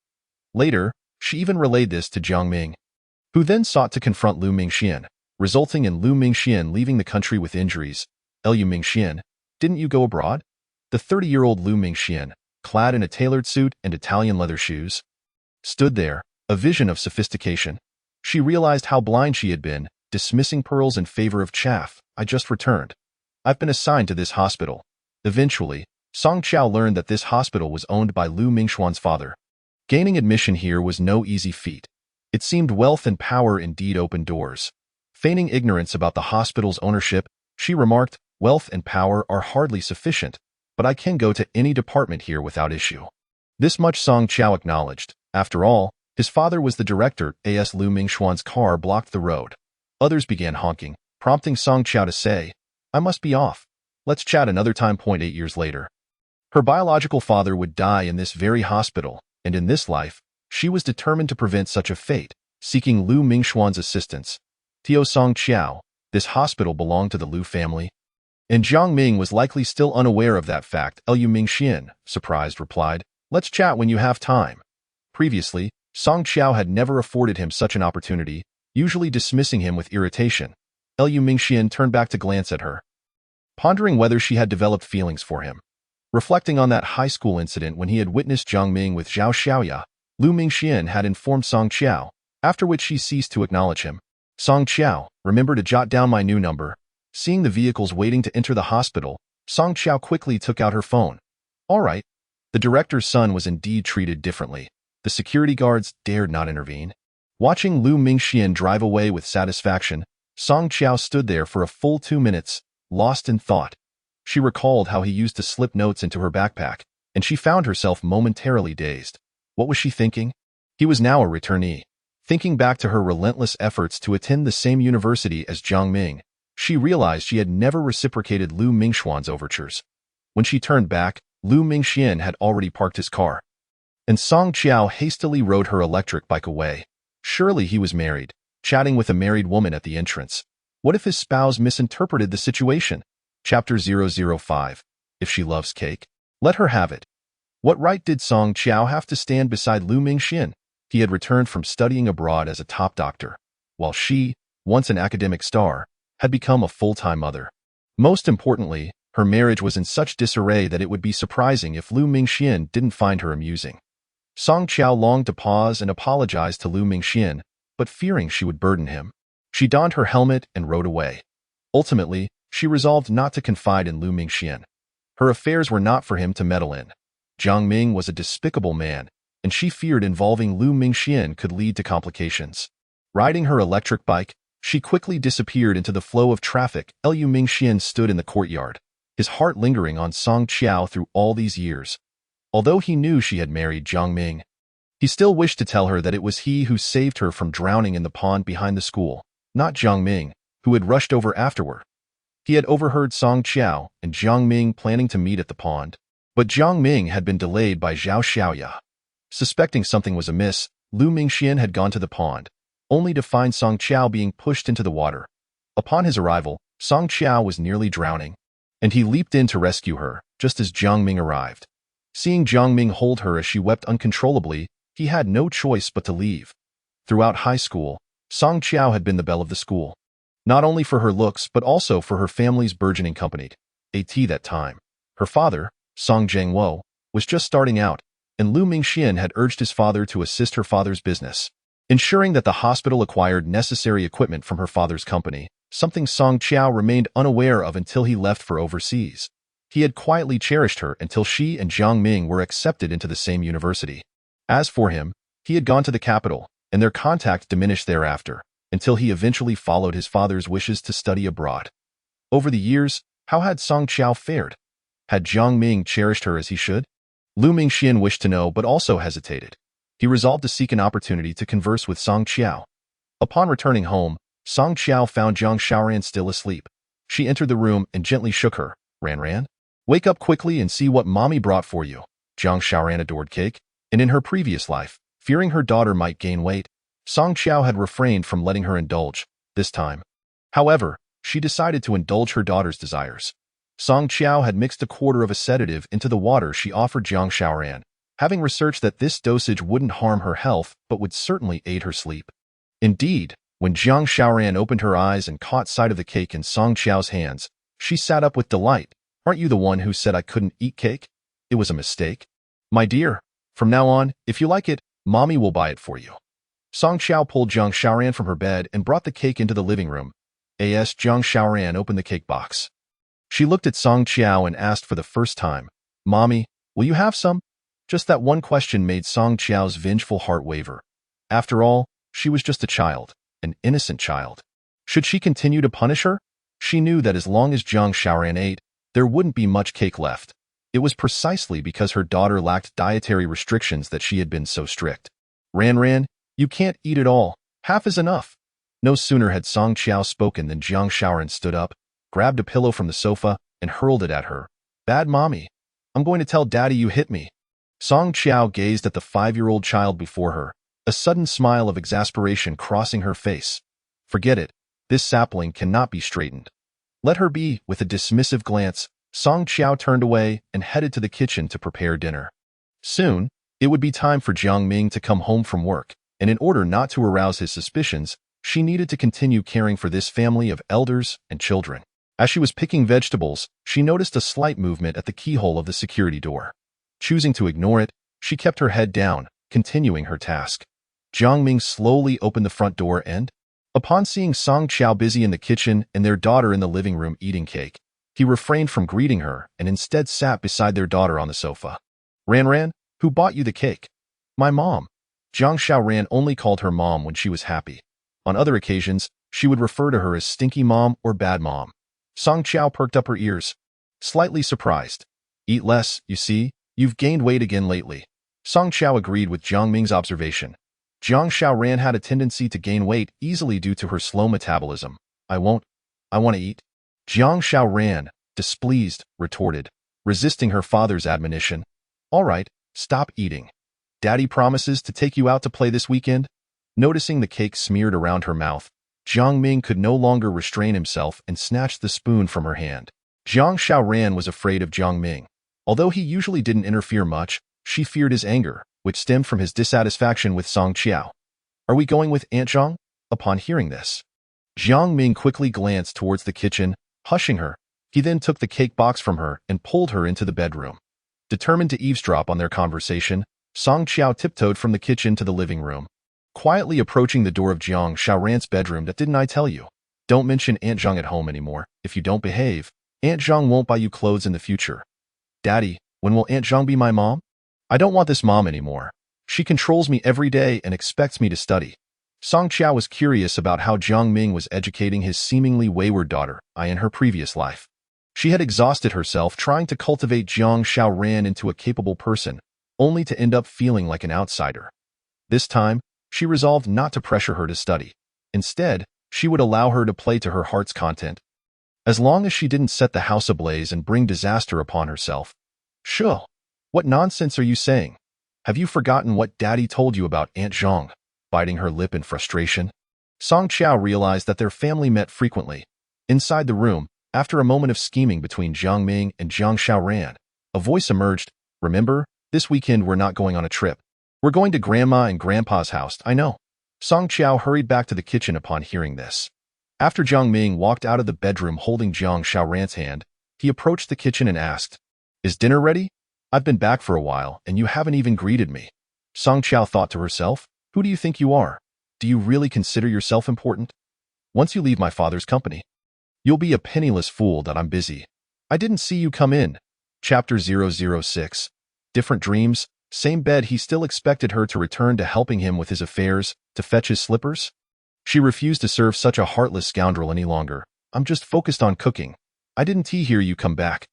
Later, she even relayed this to Jiang Ming, who then sought to confront Lu Mingxian, resulting in Lu Mingxian leaving the country with injuries. Lu Mingxian, didn't you go abroad? The 30-year-old Lu Mingxian, clad in a tailored suit and Italian leather shoes, stood there, a vision of sophistication. She realized how blind she had been, dismissing pearls in favor of chaff. I just returned. I've been assigned to this hospital. Eventually, Song Qiao learned that this hospital was owned by Lu Mingxuan's father. Gaining admission here was no easy feat. It seemed wealth and power indeed opened doors. Feigning ignorance about the hospital's ownership, she remarked, wealth and power are hardly sufficient, but I can go to any department here without issue. This much Song Qiao acknowledged. After all, his father was the director. As Lu Mingxuan's car blocked the road, others began honking, prompting Song Qiao to say, I must be off. Let's chat another time. 8 years later, her biological father would die in this very hospital, and in this life, she was determined to prevent such a fate, seeking Lu Mingxuan's assistance. Tio Song Qiao, this hospital belonged to the Lu family, and Jiang Ming was likely still unaware of that fact. Lu Mingxian, surprised, replied, let's chat when you have time. Previously, Song Qiao had never afforded him such an opportunity, usually dismissing him with irritation. Lu Mingxian turned back to glance at her, pondering whether she had developed feelings for him. Reflecting on that high school incident when he had witnessed Jiang Ming with Zhao Xiaoya, Lu Mingxian had informed Song Qiao, after which she ceased to acknowledge him. Song Qiao, remember to jot down my new number. Seeing the vehicles waiting to enter the hospital, Song Qiao quickly took out her phone. All right. The director's son was indeed treated differently. The security guards dared not intervene. Watching Lu Mingxian drive away with satisfaction, Song Qiao stood there for a full 2 minutes, lost in thought. She recalled how he used to slip notes into her backpack, and she found herself momentarily dazed. What was she thinking? He was now a returnee. Thinking back to her relentless efforts to attend the same university as Jiang Ming, she realized she had never reciprocated Lu Mingxuan's overtures. When she turned back, Lu Mingxian had already parked his car, and Song Qiao hastily rode her electric bike away. Surely he was married, chatting with a married woman at the entrance. What if his spouse misinterpreted the situation? Chapter 005. If she loves cake, let her have it. What right did Song Qiao have to stand beside Lu Mingxian? He had returned from studying abroad as a top doctor, while she, once an academic star, had become a full-time mother. Most importantly, her marriage was in such disarray that it would be surprising if Lu Mingxian didn't find her amusing. Song Qiao longed to pause and apologize to Lu Mingxian, but fearing she would burden him, she donned her helmet and rode away. Ultimately, she resolved not to confide in Lu Mingxian. Her affairs were not for him to meddle in. Jiang Ming was a despicable man, and she feared involving Lu Mingxian could lead to complications. Riding her electric bike, she quickly disappeared into the flow of traffic. Lu Mingxian stood in the courtyard, his heart lingering on Song Qiao through all these years. Although he knew she had married Jiang Ming, he still wished to tell her that it was he who saved her from drowning in the pond behind the school, not Jiang Ming, who had rushed over afterward. He had overheard Song Qiao and Jiang Ming planning to meet at the pond. But Jiang Ming had been delayed by Zhao Xiaoya. Suspecting something was amiss, Lu Mingxian had gone to the pond, only to find Song Qiao being pushed into the water. Upon his arrival, Song Qiao was nearly drowning, and he leaped in to rescue her, just as Jiang Ming arrived. Seeing Jiang Ming hold her as she wept uncontrollably, he had no choice but to leave. Throughout high school, Song Qiao had been the belle of the school, not only for her looks but also for her family's burgeoning company. At that time, her father, Song Zhengwo, was just starting out, and Lu Mingxian had urged his father to assist her father's business, ensuring that the hospital acquired necessary equipment from her father's company, something Song Qiao remained unaware of until he left for overseas. He had quietly cherished her until she and Jiang Ming were accepted into the same university. As for him, he had gone to the capital, and their contact diminished thereafter, until he eventually followed his father's wishes to study abroad. Over the years, how had Song Qiao fared? Had Jiang Ming cherished her as he should? Lu Mingxian wished to know but also hesitated. He resolved to seek an opportunity to converse with Song Qiao. Upon returning home, Song Qiao found Jiang Xiaoran still asleep. She entered the room and gently shook her. Ran, wake up quickly and see what mommy brought for you. Jiang Xiaoran adored cake, and in her previous life, fearing her daughter might gain weight, Song Qiao had refrained from letting her indulge. This time, however, she decided to indulge her daughter's desires. Song Qiao had mixed a quarter of a sedative into the water she offered Jiang Xiaoran, having researched that this dosage wouldn't harm her health but would certainly aid her sleep. Indeed, when Jiang Xiaoran opened her eyes and caught sight of the cake in Song Qiao's hands, she sat up with delight. Aren't you the one who said I couldn't eat cake? It was a mistake. My dear, from now on, if you like it, mommy will buy it for you. Song Qiao pulled Jiang Xiaoran from her bed and brought the cake into the living room. Jiang Xiaoran opened the cake box. She looked at Song Qiao and asked for the first time, Mommy, will you have some? Just that one question made Song Qiao's vengeful heart waver. After all, she was just a child, an innocent child. Should she continue to punish her? She knew that as long as Jiang Xiaoran ate, there wouldn't be much cake left. It was precisely because her daughter lacked dietary restrictions that she had been so strict. Ran, you can't eat it all. Half is enough. No sooner had Song Qiao spoken than Jiang Xiaoran stood up, grabbed a pillow from the sofa, and hurled it at her. Bad mommy. I'm going to tell daddy you hit me. Song Qiao gazed at the 5-year-old child before her, a sudden smile of exasperation crossing her face. Forget it. This sapling cannot be straightened. Let her be. With a dismissive glance, Song Qiao turned away and headed to the kitchen to prepare dinner. Soon, it would be time for Jiang Ming to come home from work, and in order not to arouse his suspicions, she needed to continue caring for this family of elders and children. As she was picking vegetables, she noticed a slight movement at the keyhole of the security door. Choosing to ignore it, she kept her head down, continuing her task. Jiang Ming slowly opened the front door and, upon seeing Song Qiao busy in the kitchen and their daughter in the living room eating cake, he refrained from greeting her and instead sat beside their daughter on the sofa. Ran, who bought you the cake? My mom. Jiang Xiaoran only called her mom when she was happy. On other occasions, she would refer to her as stinky mom or bad mom. Song Qiao perked up her ears, slightly surprised. Eat less, you see, you've gained weight again lately. Song Qiao agreed with Jiang Ming's observation. Jiang Xiaoran had a tendency to gain weight easily due to her slow metabolism. I want to eat. Jiang Xiaoran, displeased, retorted, resisting her father's admonition. All right, stop eating. Daddy promises to take you out to play this weekend. Noticing the cake smeared around her mouth, Jiang Ming could no longer restrain himself and snatched the spoon from her hand. Jiang Xiaoran was afraid of Jiang Ming. Although he usually didn't interfere much, she feared his anger, which stemmed from his dissatisfaction with Song Qiao. Are we going with Aunt Zhang? Upon hearing this, Jiang Ming quickly glanced towards the kitchen, hushing her. He then took the cake box from her and pulled her into the bedroom. Determined to eavesdrop on their conversation, Song Qiao tiptoed from the kitchen to the living room, quietly approaching the door of Jiang Xiaoran's bedroom. That didn't I tell you? Don't mention Aunt Zhang at home anymore. If you don't behave, Aunt Zhang won't buy you clothes in the future. Daddy, when will Aunt Zhang be my mom? I don't want this mom anymore. She controls me every day and expects me to study. Song Qiao was curious about how Jiang Ming was educating his seemingly wayward daughter, in her previous life. She had exhausted herself trying to cultivate Jiang Xiaoran into a capable person, only to end up feeling like an outsider. This time, she resolved not to pressure her to study. Instead, she would allow her to play to her heart's content. as long as she didn't set the house ablaze and bring disaster upon herself. Sure. What nonsense are you saying? Have you forgotten what Daddy told you about Aunt Zhang? Biting her lip in frustration. Song Qiao realized that their family met frequently. Inside the room, after a moment of scheming between Jiang Ming and Jiang Xiaoran, a voice emerged. Remember, this weekend we're not going on a trip. We're going to Grandma and Grandpa's house, I know. Song Qiao hurried back to the kitchen upon hearing this. After Jiang Ming walked out of the bedroom holding Jiang Xiaoran's hand, he approached the kitchen and asked, Is dinner ready? I've been back for a while, and you haven't even greeted me. Song Qiao thought to herself, Who do you think you are? Do you really consider yourself important? Once you leave my father's company, you'll be a penniless fool that I'm busy. I didn't see you come in. Chapter 006. Different dreams, same bed. He still expected her to return to helping him with his affairs, to fetch his slippers. She refused to serve such a heartless scoundrel any longer. I'm just focused on cooking. I didn't hear you come back.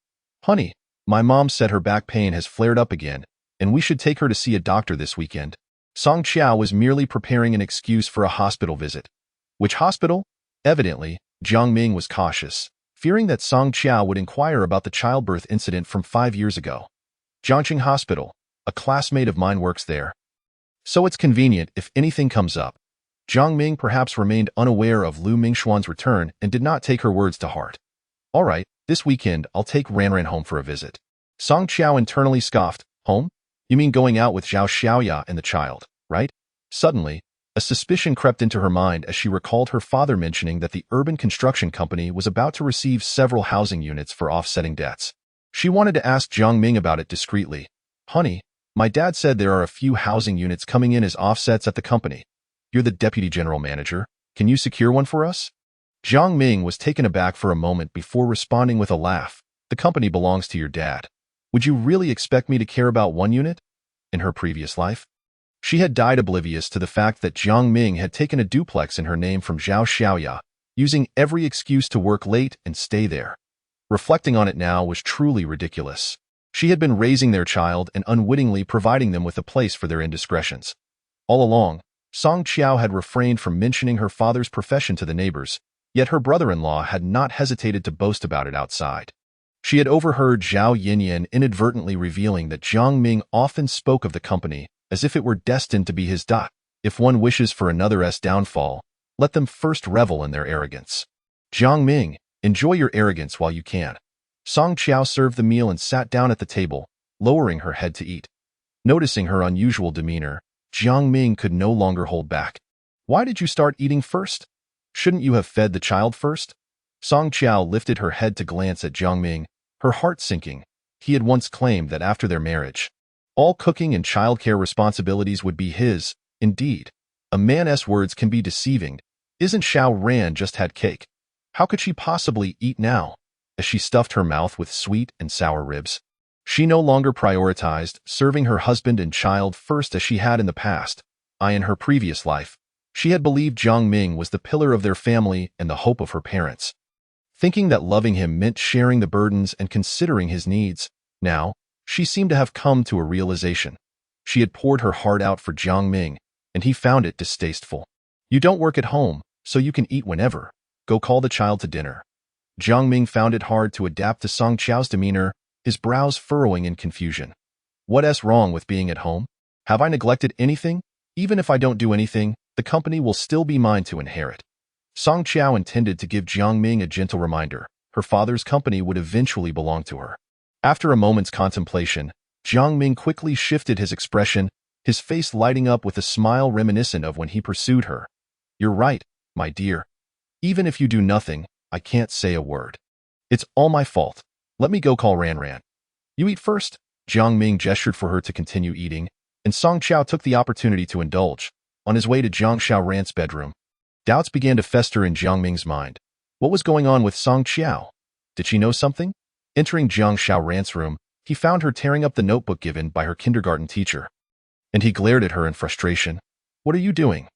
Honey, my mom said her back pain has flared up again, and we should take her to see a doctor this weekend. Song Qiao was merely preparing an excuse for a hospital visit. Which hospital? Evidently, Jiang Ming was cautious, fearing that Song Qiao would inquire about the childbirth incident from 5 years ago. Jiangqing Hospital. A classmate of mine works there. So it's convenient if anything comes up. Jiang Ming perhaps remained unaware of Lu Mingxuan's return and did not take her words to heart. All right, this weekend I'll take Ranran home for a visit. Song Qiao internally scoffed. Home? You mean going out with Zhao Xiaoya and the child, right? Suddenly, a suspicion crept into her mind as she recalled her father mentioning that the urban construction company was about to receive several housing units for offsetting debts. She wanted to ask Jiang Ming about it discreetly. Honey, my dad said there are a few housing units coming in as offsets at the company. You're the deputy general manager. Can you secure one for us? Jiang Ming was taken aback for a moment before responding with a laugh. The company belongs to your dad. Would you really expect me to care about one unit? In her previous life, she had died oblivious to the fact that Jiang Ming had taken a duplex in her name from Zhao Xiaoya, using every excuse to work late and stay there. Reflecting on it now was truly ridiculous. She had been raising their child and unwittingly providing them with a place for their indiscretions. All along, Song Qiao had refrained from mentioning her father's profession to the neighbors, yet her brother-in-law had not hesitated to boast about it outside. She had overheard Zhao Yinyan inadvertently revealing that Jiang Ming often spoke of the company as if it were destined to be his dot. If one wishes for another's downfall, let them first revel in their arrogance. Jiang Ming, enjoy your arrogance while you can. Song Qiao served the meal and sat down at the table, lowering her head to eat. Noticing her unusual demeanor, Jiang Ming could no longer hold back. Why did you start eating first? Shouldn't you have fed the child first? Song Qiao lifted her head to glance at Jiang Ming, her heart sinking. He had once claimed that after their marriage, all cooking and childcare responsibilities would be his. Indeed, a man's words can be deceiving. Isn't Xiao Ran just had cake? How could she possibly eat now? As she stuffed her mouth with sweet and sour ribs, she no longer prioritized serving her husband and child first as she had in the past. In her previous life, she had believed Jiang Ming was the pillar of their family and the hope of her parents. Thinking that loving him meant sharing the burdens and considering his needs, now, she seemed to have come to a realization. She had poured her heart out for Jiang Ming, and he found it distasteful. You don't work at home, so you can eat whenever. Go call the child to dinner. Jiang Ming found it hard to adapt to Song Qiao's demeanor, his brows furrowing in confusion. What's wrong with being at home? Have I neglected anything? Even if I don't do anything, the company will still be mine to inherit. Song Qiao intended to give Jiang Ming a gentle reminder. Her father's company would eventually belong to her. After a moment's contemplation, Jiang Ming quickly shifted his expression, his face lighting up with a smile reminiscent of when he pursued her. You're right, my dear. Even if you do nothing, I can't say a word. It's all my fault. Let me go call Ranran. You eat first. Jiang Ming gestured for her to continue eating, and Song Qiao took the opportunity to indulge. On his way to Jiang Xiaoran's bedroom, doubts began to fester in Jiang Ming's mind. What was going on with Song Qiao? Did she know something? Entering Jiang Xiaoran's room, he found her tearing up the notebook given by her kindergarten teacher. And he glared at her in frustration. What are you doing?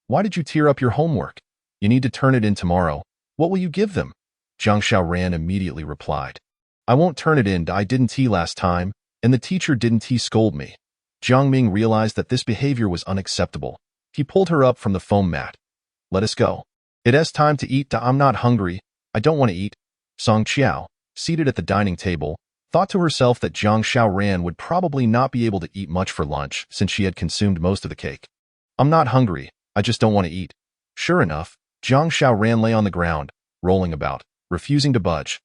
Why did you tear up your homework? You need to turn it in tomorrow. What will you give them? Jiang Xiaoran immediately replied. I won't turn it in. I didn't last time, and the teacher didn't scold me. Jiang Ming realized that this behavior was unacceptable. He pulled her up from the foam mat. Let us go. It is time to eat. I'm not hungry. I don't want to eat. Song Qiao, seated at the dining table, thought to herself that Zhang Xiaoran would probably not be able to eat much for lunch since she had consumed most of the cake. I'm not hungry, I just don't want to eat. Sure enough, Zhang Xiaoran lay on the ground, rolling about, refusing to budge.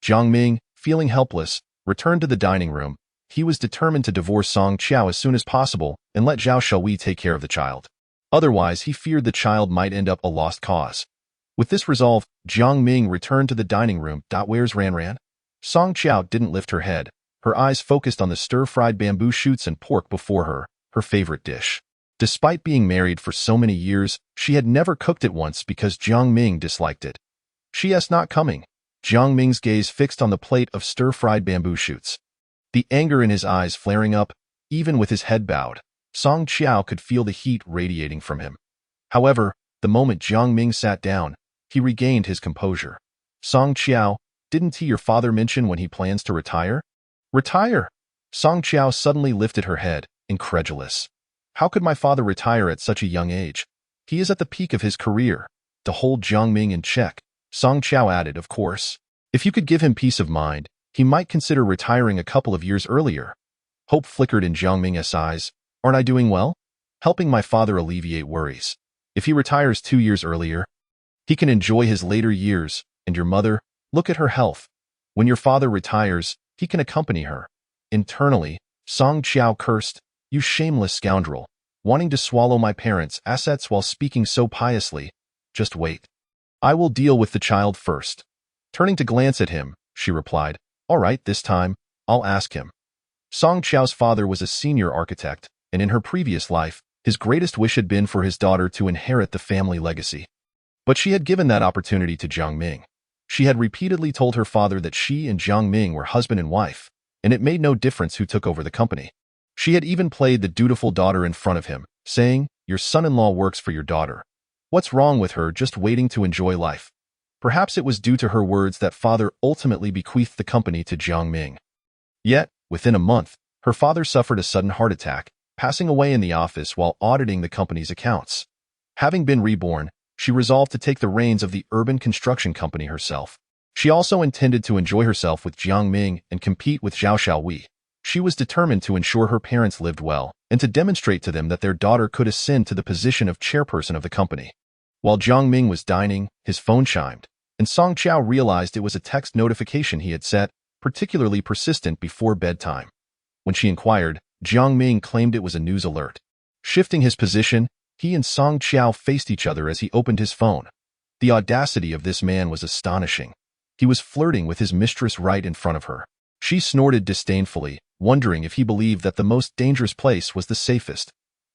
Jiang Ming, feeling helpless, returned to the dining room. He was determined to divorce Song Qiao as soon as possible and let Zhao Shuhui take care of the child. Otherwise, he feared the child might end up a lost cause. With this resolve, Jiang Ming returned to the dining room. Where's Ran Ran? Song Qiao didn't lift her head. Her eyes focused on the stir-fried bamboo shoots and pork before her, her favorite dish. Despite being married for so many years, she had never cooked it once because Jiang Ming disliked it. She's not coming. Jiang Ming's gaze fixed on the plate of stir-fried bamboo shoots. The anger in his eyes flaring up, even with his head bowed. Song Qiao could feel the heat radiating from him. However, the moment Jiang Ming sat down, he regained his composure. Song Qiao, didn't your father mention when he plans to retire? Retire? Song Qiao suddenly lifted her head, incredulous. How could my father retire at such a young age? He is at the peak of his career. To hold Jiang Ming in check, Song Qiao added, of course. If you could give him peace of mind, he might consider retiring a couple of years earlier. Hope flickered in Jiang Ming's eyes. Aren't I doing well? Helping my father alleviate worries. If he retires 2 years earlier, he can enjoy his later years, and your mother, look at her health. When your father retires, he can accompany her. Internally, Song Qiao cursed, you shameless scoundrel, wanting to swallow my parents' assets while speaking so piously. Just wait. I will deal with the child first. Turning to glance at him, she replied, all right, this time, I'll ask him. Song Qiao's father was a senior architect, and in her previous life, his greatest wish had been for his daughter to inherit the family legacy. But she had given that opportunity to Jiang Ming. She had repeatedly told her father that she and Jiang Ming were husband and wife, and it made no difference who took over the company. She had even played the dutiful daughter in front of him, saying, your son-in-law works for your daughter. What's wrong with her just waiting to enjoy life? Perhaps it was due to her words that father ultimately bequeathed the company to Jiang Ming. Yet, within a month, her father suffered a sudden heart attack, passing away in the office while auditing the company's accounts. Having been reborn, she resolved to take the reins of the urban construction company herself. She also intended to enjoy herself with Jiang Ming and compete with Zhao Shuhui. She was determined to ensure her parents lived well and to demonstrate to them that their daughter could ascend to the position of chairperson of the company. While Jiang Ming was dining, his phone chimed, and Song Qiao realized it was a text notification he had set, particularly persistent before bedtime. When she inquired, Jiang Ming claimed it was a news alert. Shifting his position, he and Song Qiao faced each other as he opened his phone. The audacity of this man was astonishing. He was flirting with his mistress right in front of her. She snorted disdainfully, wondering if he believed that the most dangerous place was the safest.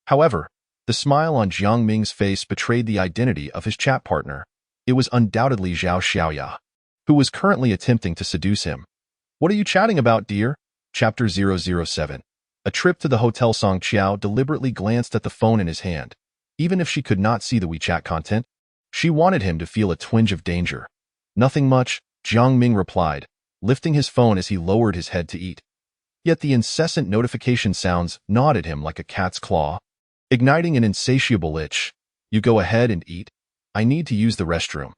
However, the smile on Jiang Ming's face betrayed the identity of his chat partner. It was undoubtedly Zhao Xiaoya, who was currently attempting to seduce him. What are you chatting about, dear? Chapter 007. A trip to the hotel. Song Qiao deliberately glanced at the phone in his hand. Even if she could not see the WeChat content, she wanted him to feel a twinge of danger. Nothing much, Jiang Ming replied, lifting his phone as he lowered his head to eat. Yet the incessant notification sounds gnawed at him like a cat's claw, igniting an insatiable itch. You go ahead and eat. I need to use the restroom.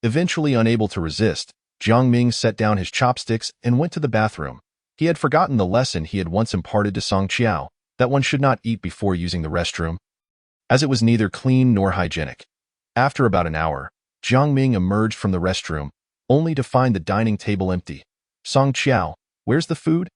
Eventually unable to resist, Jiang Ming set down his chopsticks and went to the bathroom. He had forgotten the lesson he had once imparted to Song Qiao, that one should not eat before using the restroom, as it was neither clean nor hygienic. After about an hour, Jiang Ming emerged from the restroom, only to find the dining table empty. Song Qiao, where's the food?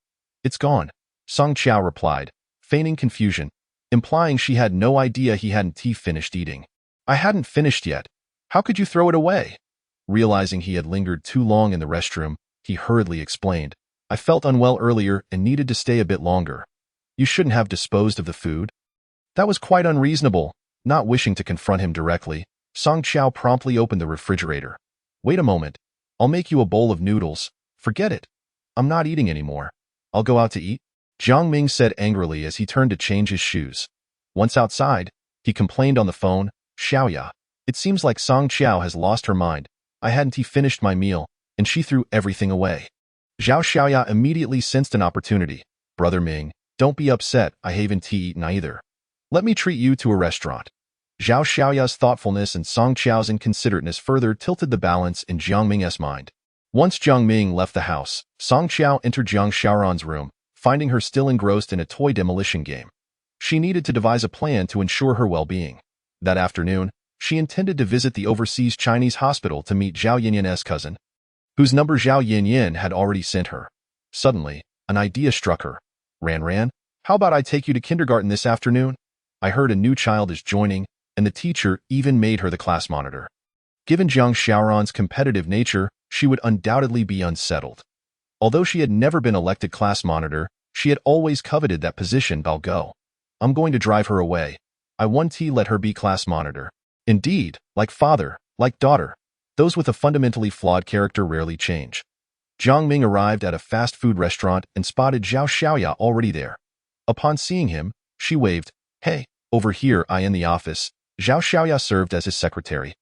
It's gone, Song Qiao replied, feigning confusion, implying she had no idea he hadn't finished eating. I hadn't finished yet. How could you throw it away? Realizing he had lingered too long in the restroom, he hurriedly explained, I felt unwell earlier and needed to stay a bit longer. You shouldn't have disposed of the food. That was quite unreasonable. Not wishing to confront him directly, Song Qiao promptly opened the refrigerator. Wait a moment. I'll make you a bowl of noodles. Forget it. I'm not eating anymore. I'll go out to eat, Jiang Ming said angrily as he turned to change his shoes. Once outside, he complained on the phone, Xiaoya, it seems like Song Qiao has lost her mind. I hadn't finished my meal, and she threw everything away. Zhao Xiaoya immediately sensed an opportunity. Brother Ming, don't be upset, I haven't eaten either. Let me treat you to a restaurant. Zhao Xiaoya's thoughtfulness and Song Qiao's inconsiderateness further tilted the balance in Jiang Ming's mind. Once Jiang Ming left the house, Song Qiao entered Jiang Xiaoran's room, finding her still engrossed in a toy demolition game. She needed to devise a plan to ensure her well-being. That afternoon, she intended to visit the overseas Chinese hospital to meet Zhao Yinyin's cousin, whose number Zhao Yinyin had already sent her. Suddenly, an idea struck her. Ran, how about I take you to kindergarten this afternoon? I heard a new child is joining, and the teacher even made her the class monitor. Given Jiang Xiaoran's competitive nature, she would undoubtedly be unsettled. Although she had never been elected class monitor, she had always coveted that position. I'll go. I'm going to drive her away. I won't let her be class monitor. Indeed, like father, like daughter, those with a fundamentally flawed character rarely change. Jiang Ming arrived at a fast food restaurant and spotted Zhao Xiaoya already there. Upon seeing him, she waved. Hey, over here I in the office. Zhao Xiaoya served as his secretary,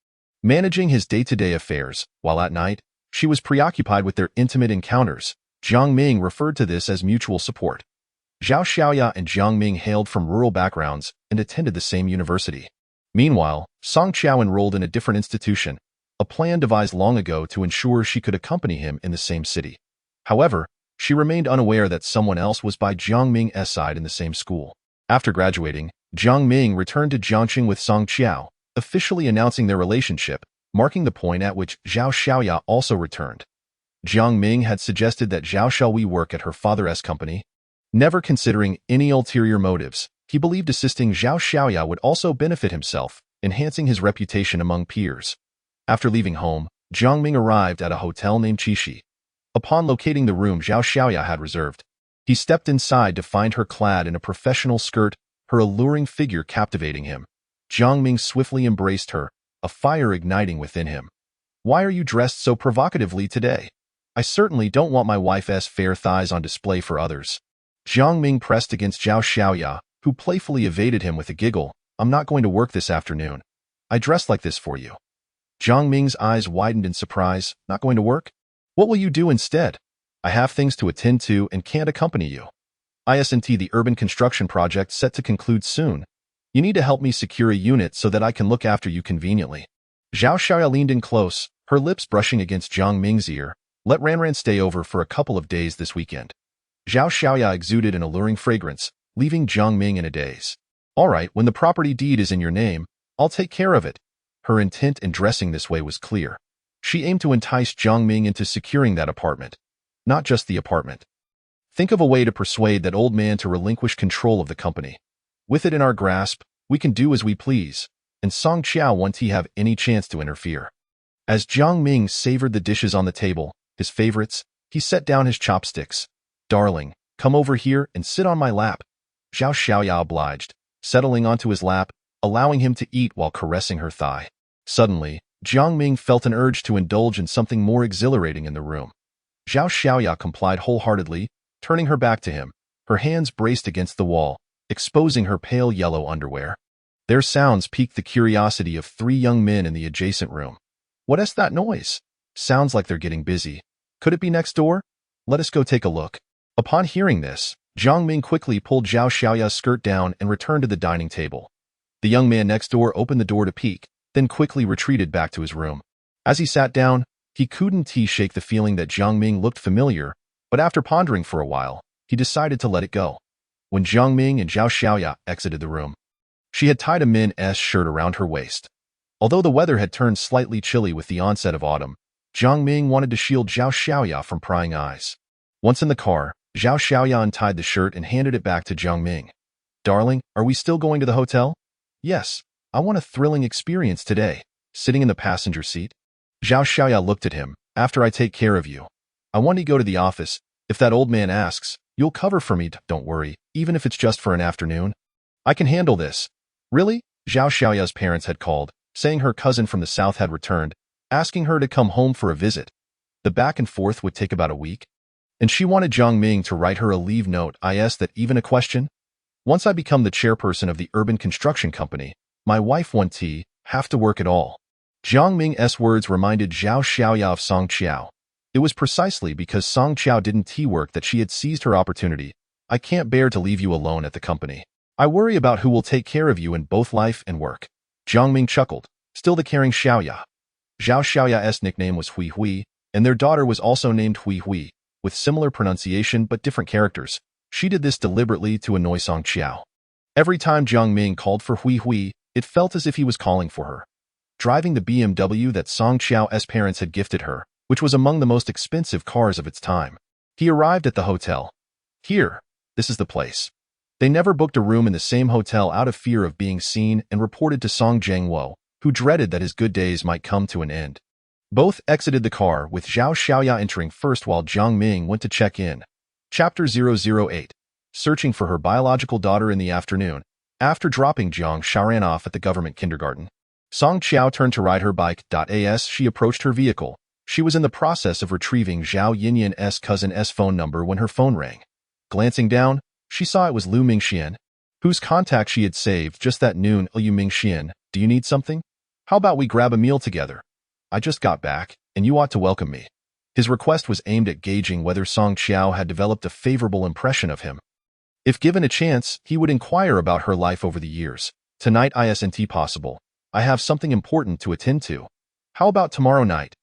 managing his day-to-day affairs, while at night, she was preoccupied with their intimate encounters. Jiang Ming referred to this as mutual support. Zhao Xiaoya and Jiang Ming hailed from rural backgrounds and attended the same university. Meanwhile, Song Qiao enrolled in a different institution, a plan devised long ago to ensure she could accompany him in the same city. However, she remained unaware that someone else was by Jiang Ming's side in the same school. After graduating, Jiang Ming returned to Jiangqing with Song Qiao, officially announcing their relationship, marking the point at which Zhao Xiaoya also returned. Jiang Ming had suggested that Zhao Xiaoyi work at her father's company. Never considering any ulterior motives, he believed assisting Zhao Xiaoya would also benefit himself, enhancing his reputation among peers. After leaving home, Jiang Ming arrived at a hotel named Qixi. Upon locating the room Zhao Xiaoya had reserved, he stepped inside to find her clad in a professional skirt, her alluring figure captivating him. Jiang Ming swiftly embraced her, a fire igniting within him. Why are you dressed so provocatively today? I certainly don't want my wife's fair thighs on display for others. Jiang Ming pressed against Zhao Xiaoya, who playfully evaded him with a giggle. I'm not going to work this afternoon. I dressed like this for you. Jiang Ming's eyes widened in surprise. Not going to work? What will you do instead? I have things to attend to and can't accompany you. ISNT the urban construction project set to conclude soon. You need to help me secure a unit so that I can look after you conveniently. Zhao Xiaoya leaned in close, her lips brushing against Jiang Ming's ear. Let Ran stay over for a couple of days this weekend. Zhao Xiaoya exuded an alluring fragrance, leaving Jiang Ming in a daze. All right, when the property deed is in your name, I'll take care of it. Her intent in dressing this way was clear. She aimed to entice Jiang Ming into securing that apartment. Not just the apartment. Think of a way to persuade that old man to relinquish control of the company. With it in our grasp, we can do as we please, and Song Qiao won't have any chance to interfere. As Jiang Ming savored the dishes on the table, his favorites, he set down his chopsticks. Darling, come over here and sit on my lap. Zhao Xiaoya obliged, settling onto his lap, allowing him to eat while caressing her thigh. Suddenly, Jiang Ming felt an urge to indulge in something more exhilarating in the room. Zhao Xiaoya complied wholeheartedly, turning her back to him, her hands braced against the wall, exposing her pale yellow underwear. Their sounds piqued the curiosity of three young men in the adjacent room. What's that noise? Sounds like they're getting busy. Could it be next door? Let us go take a look. Upon hearing this, Jiang Ming quickly pulled Zhao Xiaoya's skirt down and returned to the dining table. The young man next door opened the door to peek, then quickly retreated back to his room. As he sat down, he couldn't shake the feeling that Jiang Ming looked familiar, but after pondering for a while, he decided to let it go. When Jiang Ming and Zhao Xiaoya exited the room, she had tied a men's shirt around her waist. Although the weather had turned slightly chilly with the onset of autumn, Jiang Ming wanted to shield Zhao Xiaoya from prying eyes. Once in the car, Zhao Xiaoya untied the shirt and handed it back to Jiang Ming. Darling, are we still going to the hotel? Yes, I want a thrilling experience today. Sitting in the passenger seat? Zhao Xiaoya looked at him. After I take care of you. I want to go to the office. If that old man asks, you'll cover for me. Don't worry, even if it's just for an afternoon. I can handle this. Really? Zhao Xiaoya's parents had called, saying her cousin from the south had returned, asking her to come home for a visit. The back and forth would take about a week. And she wanted Jiang Ming to write her a leave note. Is that even a question? Once I become the chairperson of the urban construction company, my wife won't have to work at all. Jiang Ming's words reminded Zhao Xiaoya of Song Qiao. It was precisely because Song Qiao didn't work that she had seized her opportunity. I can't bear to leave you alone at the company. I worry about who will take care of you in both life and work. Jiang Ming chuckled, still the caring Xiaoya. Zhao Xiaoya's nickname was Hui Hui, and their daughter was also named Hui Hui, with similar pronunciation but different characters. She did this deliberately to annoy Song Qiao. Every time Jiang Ming called for Hui Hui, it felt as if he was calling for her. Driving the BMW that Song Qiao's parents had gifted her, which was among the most expensive cars of its time, he arrived at the hotel. Here, this is the place. They never booked a room in the same hotel out of fear of being seen and reported to Song Jiangwo, who dreaded that his good days might come to an end. Both exited the car, with Zhao Xiaoya entering first while Jiang Ming went to check in. Chapter 008. Searching for her biological daughter in the afternoon. After dropping Jiang Shaoran off at the government kindergarten, Song Qiao turned to ride her bike. As she approached her vehicle, she was in the process of retrieving Zhao Yinyan's cousin's phone number when her phone rang. Glancing down, she saw it was Lu Mingxian, whose contact she had saved just that noon. Lu Mingxian, do you need something? How about we grab a meal together? I just got back, and you ought to welcome me. His request was aimed at gauging whether Song Qiao had developed a favorable impression of him. If given a chance, he would inquire about her life over the years. Tonight isn't possible. I have something important to attend to. How about tomorrow night?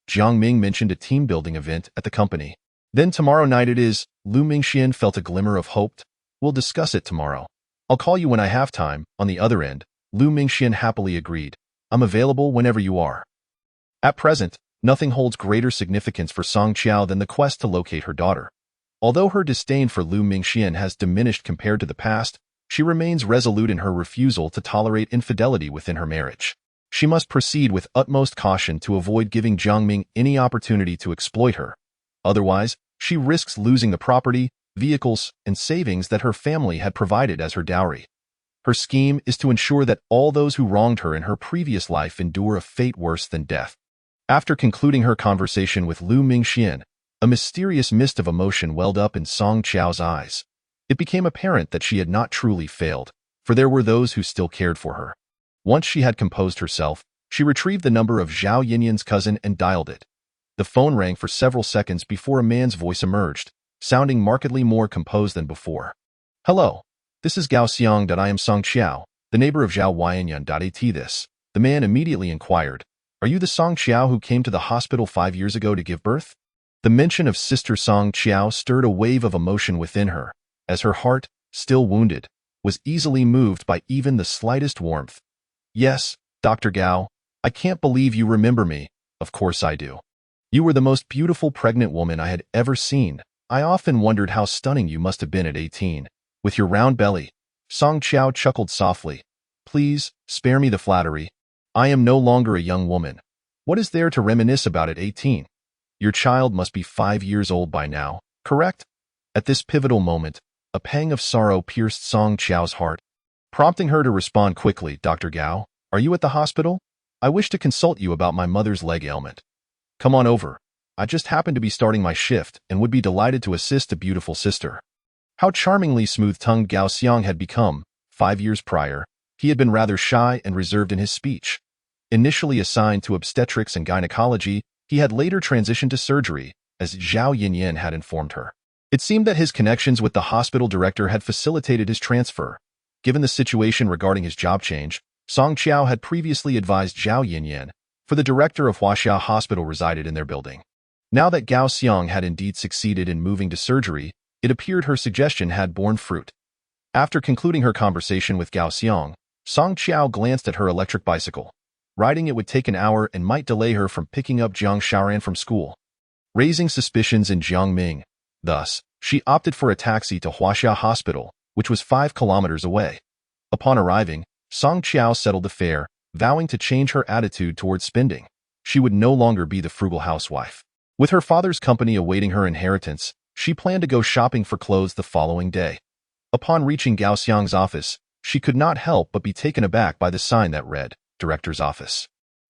Jiang Ming mentioned a team-building event at the company. Then tomorrow night it is. Lu Mingxian felt a glimmer of hope. We'll discuss it tomorrow. I'll call you when I have time. On the other end, Lu Mingxian happily agreed. I'm available whenever you are. At present, nothing holds greater significance for Song Qiao than the quest to locate her daughter. Although her disdain for Lu Mingxian has diminished compared to the past, she remains resolute in her refusal to tolerate infidelity within her marriage. She must proceed with utmost caution to avoid giving Jiang Ming any opportunity to exploit her. Otherwise, she risks losing the property, vehicles, and savings that her family had provided as her dowry. Her scheme is to ensure that all those who wronged her in her previous life endure a fate worse than death. After concluding her conversation with Lu Mingxian, a mysterious mist of emotion welled up in Song Qiao's eyes. It became apparent that she had not truly failed, for there were those who still cared for her. Once she had composed herself, she retrieved the number of Zhao Yinyan's cousin and dialed it. The phone rang for several seconds before a man's voice emerged, sounding markedly more composed than before. Hello, this is Gao Xiang. I am Song Qiao, the neighbor of Zhao Yanyan. This. The man immediately inquired, are you the Song Qiao who came to the hospital 5 years ago to give birth? The mention of Sister Song Qiao stirred a wave of emotion within her, as her heart, still wounded, was easily moved by even the slightest warmth. Yes, Dr. Gao, I can't believe you remember me. Of course I do. You were the most beautiful pregnant woman I had ever seen. I often wondered how stunning you must have been at 18. With your round belly. Song Qiao chuckled softly. Please, spare me the flattery. I am no longer a young woman. What is there to reminisce about at 18? Your child must be 5 years old by now, correct? At this pivotal moment, a pang of sorrow pierced Song Qiao's heart, prompting her to respond quickly. Dr. Gao, are you at the hospital? I wish to consult you about my mother's leg ailment. Come on over. I just happened to be starting my shift and would be delighted to assist a beautiful sister. How charmingly smooth-tongued Gao Xiang had become. 5 years prior, he had been rather shy and reserved in his speech. Initially assigned to obstetrics and gynecology, he had later transitioned to surgery, as Zhao Yinyan had informed her. It seemed that his connections with the hospital director had facilitated his transfer. Given the situation regarding his job change, Song Qiao had previously advised Zhao Yinyan, for the director of Huaxia Hospital resided in their building. Now that Gao Xiang had indeed succeeded in moving to surgery, it appeared her suggestion had borne fruit. After concluding her conversation with Gao Xiang, Song Qiao glanced at her electric bicycle. Riding it would take an hour and might delay her from picking up Jiang Shaoran from school, raising suspicions in Jiang Ming. Thus, she opted for a taxi to Huaxia Hospital, which was 5 kilometers away. Upon arriving, Song Qiao settled the fare, vowing to change her attitude towards spending. She would no longer be the frugal housewife. With her father's company awaiting her inheritance, she planned to go shopping for clothes the following day. Upon reaching Gao Xiang's office, she could not help but be taken aback by the sign that read, Director's Office.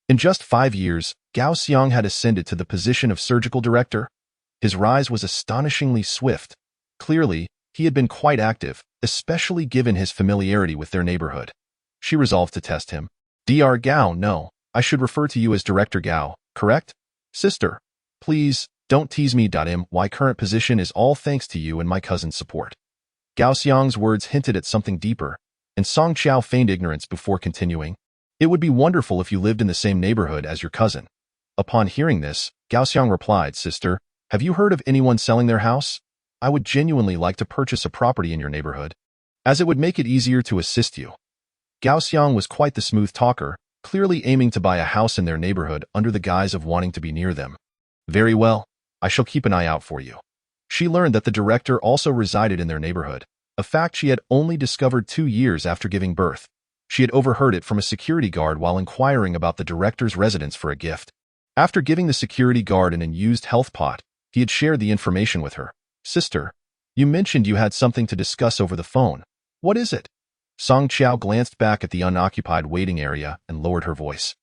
In just 5 years, Gao Xiang had ascended to the position of surgical director. His rise was astonishingly swift. Clearly, he had been quite active, especially given his familiarity with their neighborhood. She resolved to test him. Dr. Gao, no, I should refer to you as Director Gao, correct? Sister, please, don't tease me. My current position is all thanks to you and my cousin's support. Gao Xiang's words hinted at something deeper, and Song Qiao feigned ignorance before continuing. It would be wonderful if you lived in the same neighborhood as your cousin. Upon hearing this, Gaoxiang replied, "Sister, have you heard of anyone selling their house? I would genuinely like to purchase a property in your neighborhood, as it would make it easier to assist you." Gaoxiang was quite the smooth talker, clearly aiming to buy a house in their neighborhood under the guise of wanting to be near them. "Very well, I shall keep an eye out for you." She learned that the director also resided in their neighborhood, a fact she had only discovered 2 years after giving birth. She had overheard it from a security guard while inquiring about the director's residence for a gift. After giving the security guard an unused health pot, he had shared the information with her. "Sister, you mentioned you had something to discuss over the phone. What is it?" Song Qiao glanced back at the unoccupied waiting area and lowered her voice.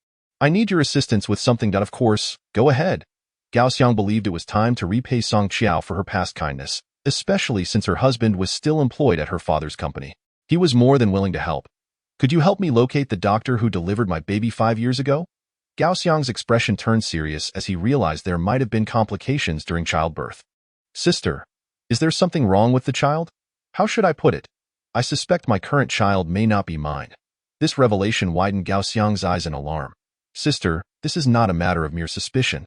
"I need your assistance with something. Of course, go ahead." Gaoxiang believed it was time to repay Song Qiao for her past kindness, especially since her husband was still employed at her father's company. He was more than willing to help. "Could you help me locate the doctor who delivered my baby 5 years ago?" Gaoxiang's expression turned serious as he realized there might have been complications during childbirth. "Sister, is there something wrong with the child? How should I put it? I suspect my current child may not be mine." This revelation widened Gaoxiang's eyes in alarm. "Sister, this is not a matter of mere suspicion.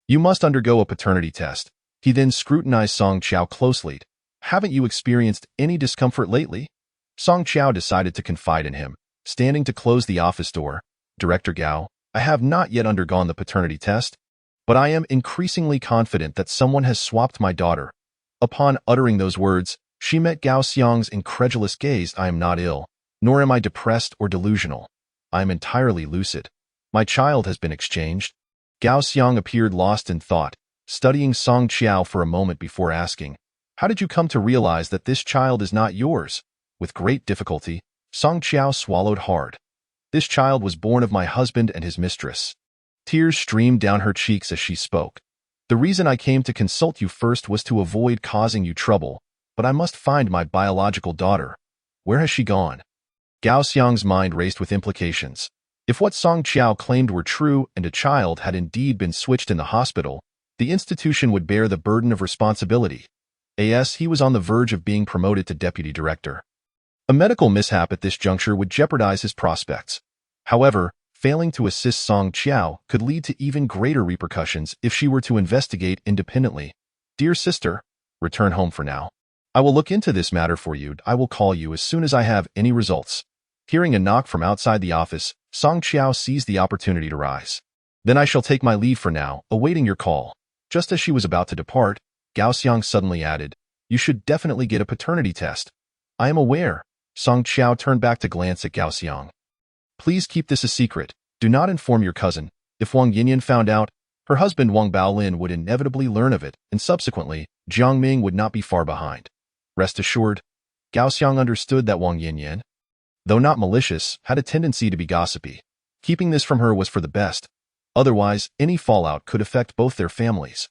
You must undergo a paternity test." He then scrutinized Song Qiao closely. "Haven't you experienced any discomfort lately?" Song Qiao decided to confide in him, standing to close the office door. "Director Gao, I have not yet undergone the paternity test, but I am increasingly confident that someone has swapped my daughter." Upon uttering those words, she met Gaoxiang's incredulous gaze. "I am not ill, nor am I depressed or delusional. I am entirely lucid. My child has been exchanged." Gaoxiang appeared lost in thought, studying Song Qiao for a moment before asking, "How did you come to realize that this child is not yours?" With great difficulty, Song Qiao swallowed hard. "This child was born of my husband and his mistress." Tears streamed down her cheeks as she spoke. "The reason I came to consult you first was to avoid causing you trouble, but I must find my biological daughter. Where has she gone?" Gaoxiang's mind raced with implications. If what Song Qiao claimed were true and a child had indeed been switched in the hospital, the institution would bear the burden of responsibility. As he was on the verge of being promoted to deputy director. A medical mishap at this juncture would jeopardize his prospects. However, failing to assist Song Qiao could lead to even greater repercussions if she were to investigate independently. "Dear sister, return home for now. I will look into this matter for you. I will call you as soon as I have any results." Hearing a knock from outside the office, Song Qiao seized the opportunity to rise. "Then I shall take my leave for now, awaiting your call." Just as she was about to depart, Gaoxiang suddenly added, "You should definitely get a paternity test." "I am aware." Song Qiao turned back to glance at Gaoxiang. "Please keep this a secret. Do not inform your cousin. If Wang Yinyan found out, her husband Wang Baolin would inevitably learn of it, and subsequently, Jiang Ming would not be far behind." Rest assured, Gaoxiang understood that Wang Yinyan, though not malicious, had a tendency to be gossipy. Keeping this from her was for the best. Otherwise, any fallout could affect both their families.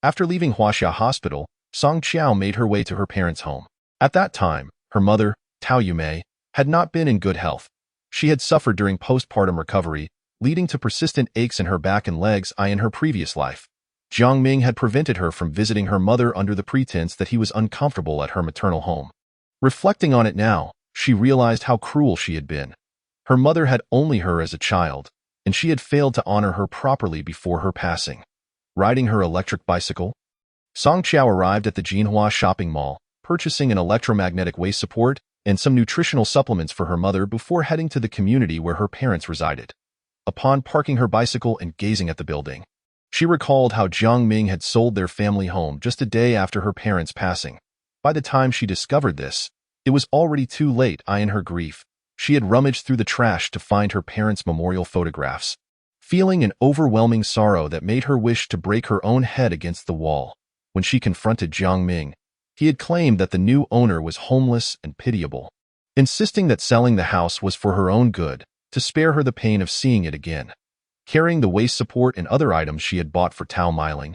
After leaving Huaxia Hospital, Song Qiao made her way to her parents' home. At that time, her mother, Tao Yumei, had not been in good health. She had suffered during postpartum recovery, leading to persistent aches in her back and legs in her previous life. Jiang Ming had prevented her from visiting her mother under the pretense that he was uncomfortable at her maternal home. Reflecting on it now, she realized how cruel she had been. Her mother had only her as a child, and she had failed to honor her properly before her passing. Riding her electric bicycle, Song Qiao arrived at the Jinhua shopping mall, purchasing an electromagnetic waist support and some nutritional supplements for her mother before heading to the community where her parents resided. Upon parking her bicycle and gazing at the building, she recalled how Jiang Ming had sold their family home just a day after her parents' passing. By the time she discovered this, it was already too late. In her grief, she had rummaged through the trash to find her parents' memorial photographs, feeling an overwhelming sorrow that made her wish to break her own head against the wall. When she confronted Jiang Ming, he had claimed that the new owner was homeless and pitiable, insisting that selling the house was for her own good, to spare her the pain of seeing it again. Carrying the waist support and other items she had bought for Tao Miling,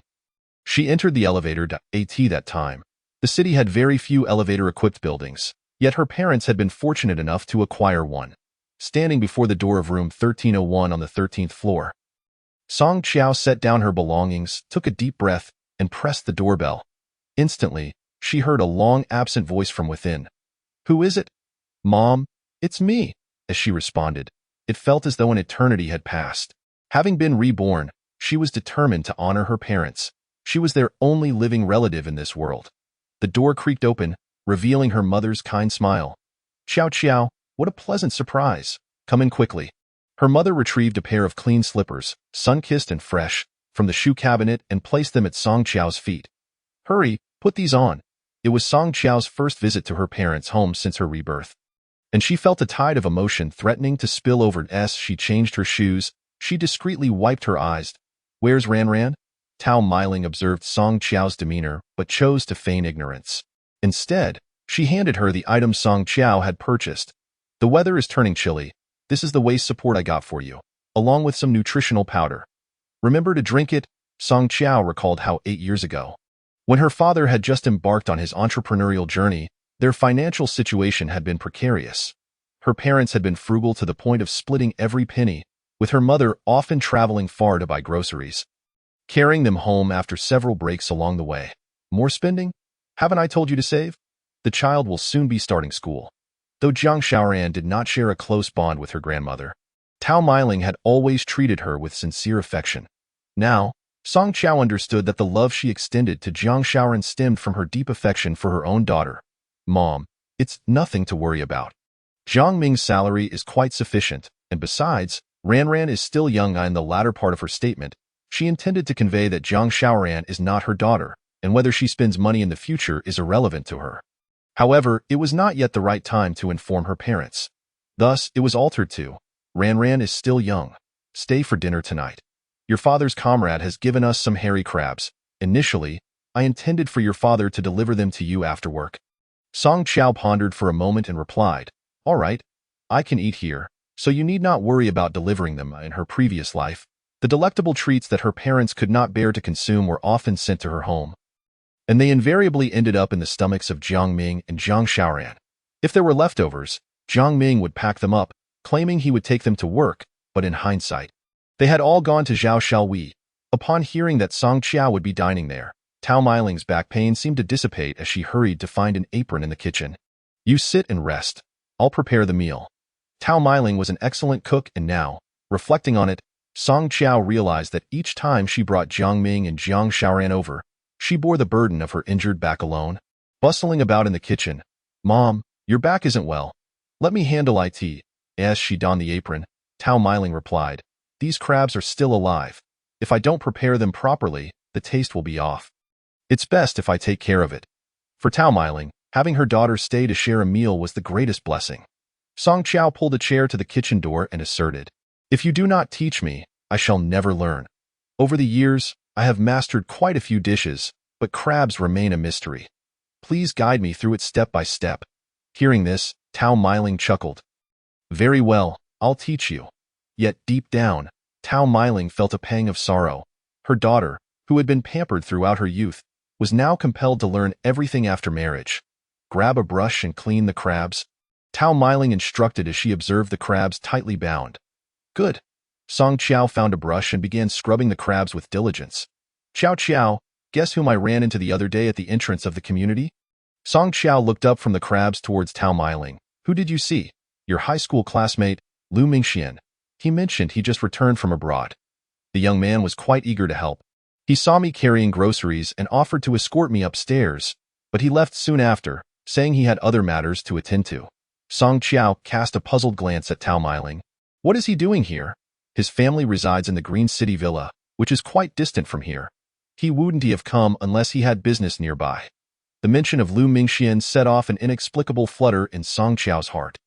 she entered the elevator. At that time, the city had very few elevator-equipped buildings, yet her parents had been fortunate enough to acquire one. Standing before the door of room 1301 on the 13th floor, Song Qiao set down her belongings, took a deep breath, and pressed the doorbell. Instantly, she heard a long-absent voice from within. "Who is it?" "Mom, it's me," as she responded. It felt as though an eternity had passed. Having been reborn, She was determined to honor her parents. She was their only living relative in this world. The door creaked open, revealing her mother's kind smile. "Xiao Xiao, what a pleasant surprise. Come in quickly." Her mother retrieved a pair of clean slippers, sun-kissed and fresh, from the shoe cabinet and placed them at Song Qiao's feet. "Hurry, put these on." It was Song Qiao's first visit to her parents' home since her rebirth, and she felt a tide of emotion threatening to spill over as she changed her shoes. She discreetly wiped her eyes. "Where's Ran? Tao Meiling observed Song Qiao's demeanor, but chose to feign ignorance. Instead, she handed her the item Song Qiao had purchased. "The weather is turning chilly. This is the waist support I got for you, along with some nutritional powder. Remember to drink it." Song Qiao recalled how 8 years ago, when her father had just embarked on his entrepreneurial journey, their financial situation had been precarious. Her parents had been frugal to the point of splitting every penny, with her mother often traveling far to buy groceries, carrying them home after several breaks along the way. "More spending? Haven't I told you to save? The child will soon be starting school." Though Jiang Xiaoran did not share a close bond with her grandmother, Tao Meiling had always treated her with sincere affection. Now, Song Qiao understood that the love she extended to Jiang Xiaoran stemmed from her deep affection for her own daughter. "Mom, it's nothing to worry about. Jiang Ming's salary is quite sufficient, and besides, Ran is still young." In the latter part of her statement, she intended to convey that Jiang Xiaoran is not her daughter, and whether she spends money in the future is irrelevant to her. However, it was not yet the right time to inform her parents. Thus, it was altered to, "Ran is still young. Stay for dinner tonight. Your father's comrade has given us some hairy crabs. Initially, I intended for your father to deliver them to you after work." Song Qiao pondered for a moment and replied, "All right, I can eat here, so you need not worry about delivering them." In her previous life, the delectable treats that her parents could not bear to consume were often sent to her home, and they invariably ended up in the stomachs of Jiang Ming and Jiang Xiaoran. If there were leftovers, Jiang Ming would pack them up, claiming he would take them to work, but in hindsight, they had all gone to Zhao Xiaowei. Upon hearing that Song Qiao would be dining there, Tao Meiling's back pain seemed to dissipate as she hurried to find an apron in the kitchen. "You sit and rest. I'll prepare the meal." Tao Meiling was an excellent cook, and now, reflecting on it, Song Qiao realized that each time she brought Jiang Ming and Jiang Xiaoran over, she bore the burden of her injured back alone. Bustling about in the kitchen, "Mom, your back isn't well. Let me handle it." As she donned the apron, Tao Meiling replied, "These crabs are still alive. If I don't prepare them properly, the taste will be off. It's best if I take care of it." For Tao Meiling, having her daughter stay to share a meal was the greatest blessing. Song Qiao pulled a chair to the kitchen door and asserted, "If you do not teach me, I shall never learn. Over the years, I have mastered quite a few dishes, but crabs remain a mystery. Please guide me through it step by step." Hearing this, Tao Meiling chuckled. "Very well, I'll teach you." Yet deep down, Tao Meiling felt a pang of sorrow. Her daughter, who had been pampered throughout her youth, was now compelled to learn everything after marriage. "Grab a brush and clean the crabs," Tao Meiling instructed as she observed the crabs tightly bound. "Good." Song Qiao found a brush and began scrubbing the crabs with diligence. "Qiao Qiao, guess whom I ran into the other day at the entrance of the community?" Song Qiao looked up from the crabs towards Tao Meiling. "Who did you see?" "Your high school classmate, Lu Mingxian. He mentioned he just returned from abroad." The young man was quite eager to help. "He saw me carrying groceries and offered to escort me upstairs, but he left soon after, saying he had other matters to attend to." Song Qiao cast a puzzled glance at Tao Meiling. "What is he doing here?" "His family resides in the Green City Villa, which is quite distant from here. He wouldn't have come unless he had business nearby." The mention of Lu Mingxian set off an inexplicable flutter in Song Qiao's heart.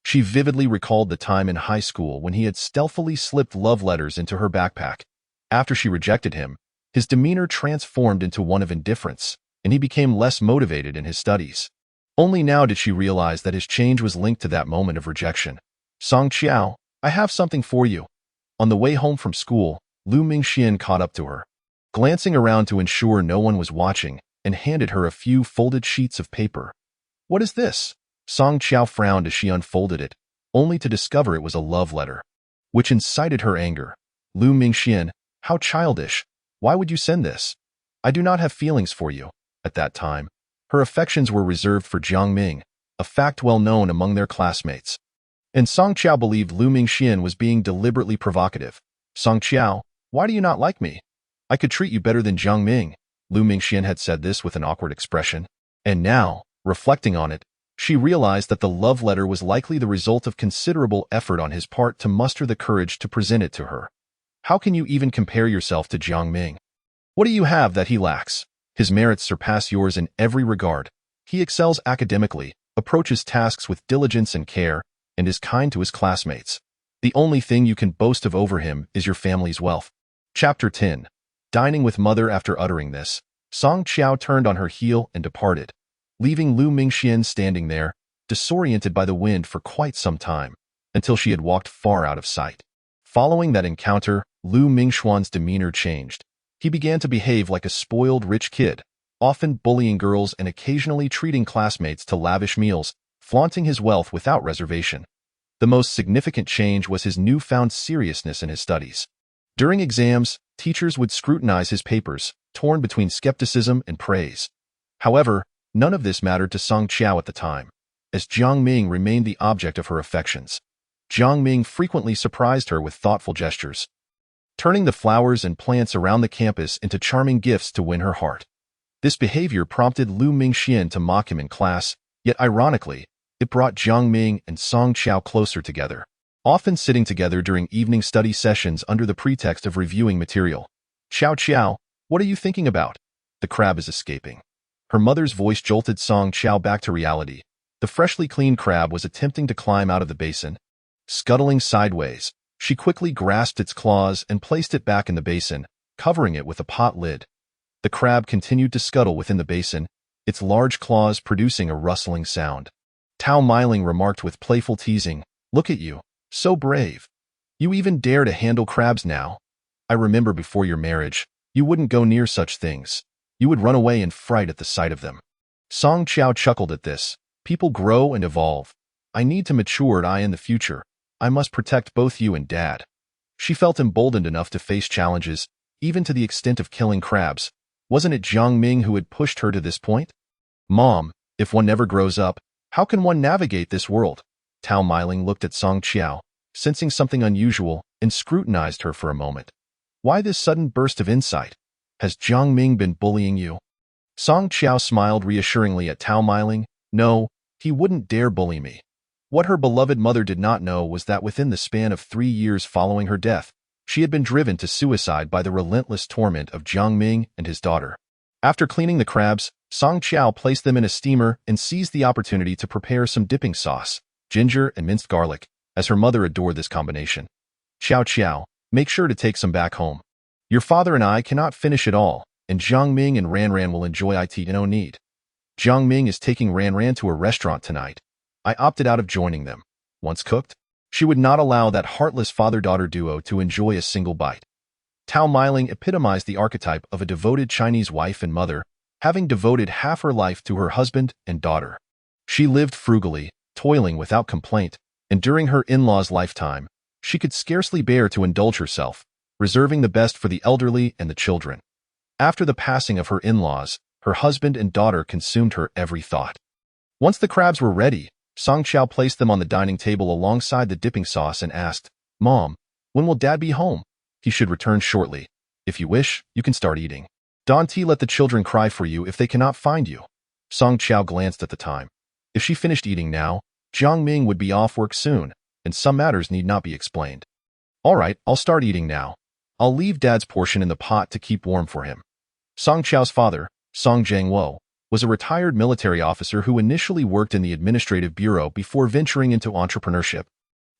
She vividly recalled the time in high school when he had stealthily slipped love letters into her backpack. After she rejected him, his demeanor transformed into one of indifference, and he became less motivated in his studies. Only now did she realize that his change was linked to that moment of rejection. "Song Qiao, I have something for you." On the way home from school, Lu Mingxian caught up to her, glancing around to ensure no one was watching, and handed her a few folded sheets of paper. "What is this?" Song Qiao frowned as she unfolded it, only to discover it was a love letter, which incited her anger. "Lu Mingxian, how childish. Why would you send this? I do not have feelings for you." At that time, her affections were reserved for Jiang Ming, a fact well known among their classmates. And Song Qiao believed Lu Mingxian was being deliberately provocative. "Song Qiao, Why do you not like me? I could treat you better than Jiang Ming. Lu Mingxian had said this with an awkward expression. And now, reflecting on it, she realized that the love letter was likely the result of considerable effort on his part to muster the courage to present it to her. How can you even compare yourself to Jiang Ming? What do you have that he lacks? His merits surpass yours in every regard. He excels academically, approaches tasks with diligence and care, and is kind to his classmates. The only thing you can boast of over him is your family's wealth. Chapter 10. Dining with Mother. After uttering this, Song Qiao turned on her heel and departed, leaving Lu Mingxian standing there, disoriented by the wind for quite some time, until she had walked far out of sight. Following that encounter, Lu Mingxuan's demeanor changed. He began to behave like a spoiled rich kid, often bullying girls and occasionally treating classmates to lavish meals, flaunting his wealth without reservation. The most significant change was his newfound seriousness in his studies. During exams, teachers would scrutinize his papers, torn between skepticism and praise. However, none of this mattered to Song Qiao at the time, as Jiang Ming remained the object of her affections. Jiang Ming frequently surprised her with thoughtful gestures, turning the flowers and plants around the campus into charming gifts to win her heart. This behavior prompted Lu Mingxian to mock him in class, yet ironically, it brought Jiang Ming and Song Qiao closer together, often sitting together during evening study sessions under the pretext of reviewing material. Qiao, what are you thinking about? The crab is escaping. Her mother's voice jolted Song Qiao back to reality. The freshly cleaned crab was attempting to climb out of the basin. Scuttling sideways, she quickly grasped its claws and placed it back in the basin, covering it with a pot lid. The crab continued to scuttle within the basin, its large claws producing a rustling sound. Tao Meiling remarked with playful teasing, "Look at you, so brave. You even dare to handle crabs now. I remember before your marriage, you wouldn't go near such things. You would run away in fright at the sight of them." Song Qiao chuckled at this. People grow and evolve. I need to mature in the future. I must protect both you and Dad. She felt emboldened enough to face challenges, even to the extent of killing crabs. Wasn't it Jiang Ming who had pushed her to this point? Mom, if one never grows up, how can one navigate this world? Tao Meiling looked at Song Qiao, sensing something unusual, and scrutinized her for a moment. Why this sudden burst of insight? Has Jiang Ming been bullying you? Song Qiao smiled reassuringly at Tao Meiling. No, he wouldn't dare bully me. What her beloved mother did not know was that within the span of 3 years following her death, she had been driven to suicide by the relentless torment of Jiang Ming and his daughter. After cleaning the crabs, Song Qiao placed them in a steamer and seized the opportunity to prepare some dipping sauce, ginger and minced garlic, as her mother adored this combination. Qiao, make sure to take some back home. Your father and I cannot finish it all, and Jiang Ming and Ran Ran will enjoy it. No need. Jiang Ming is taking Ran Ran to a restaurant tonight. I opted out of joining them. Once cooked, she would not allow that heartless father-daughter duo to enjoy a single bite. Tao Meiling epitomized the archetype of a devoted Chinese wife and mother, having devoted half her life to her husband and daughter. She lived frugally, toiling without complaint, and during her in-laws' lifetime, she could scarcely bear to indulge herself, reserving the best for the elderly and the children. After the passing of her in-laws, her husband and daughter consumed her every thought. Once the crabs were ready, Song Qiao placed them on the dining table alongside the dipping sauce and asked, Mom, when will Dad be home? He should return shortly. If you wish, you can start eating. Don't let the children cry for you if they cannot find you. Song Qiao glanced at the time. If she finished eating now, Jiang Ming would be off work soon, and some matters need not be explained. All right, I'll start eating now. I'll leave Dad's portion in the pot to keep warm for him. Song Qiao's father, Song Jiangwo, was a retired military officer who initially worked in the administrative bureau before venturing into entrepreneurship.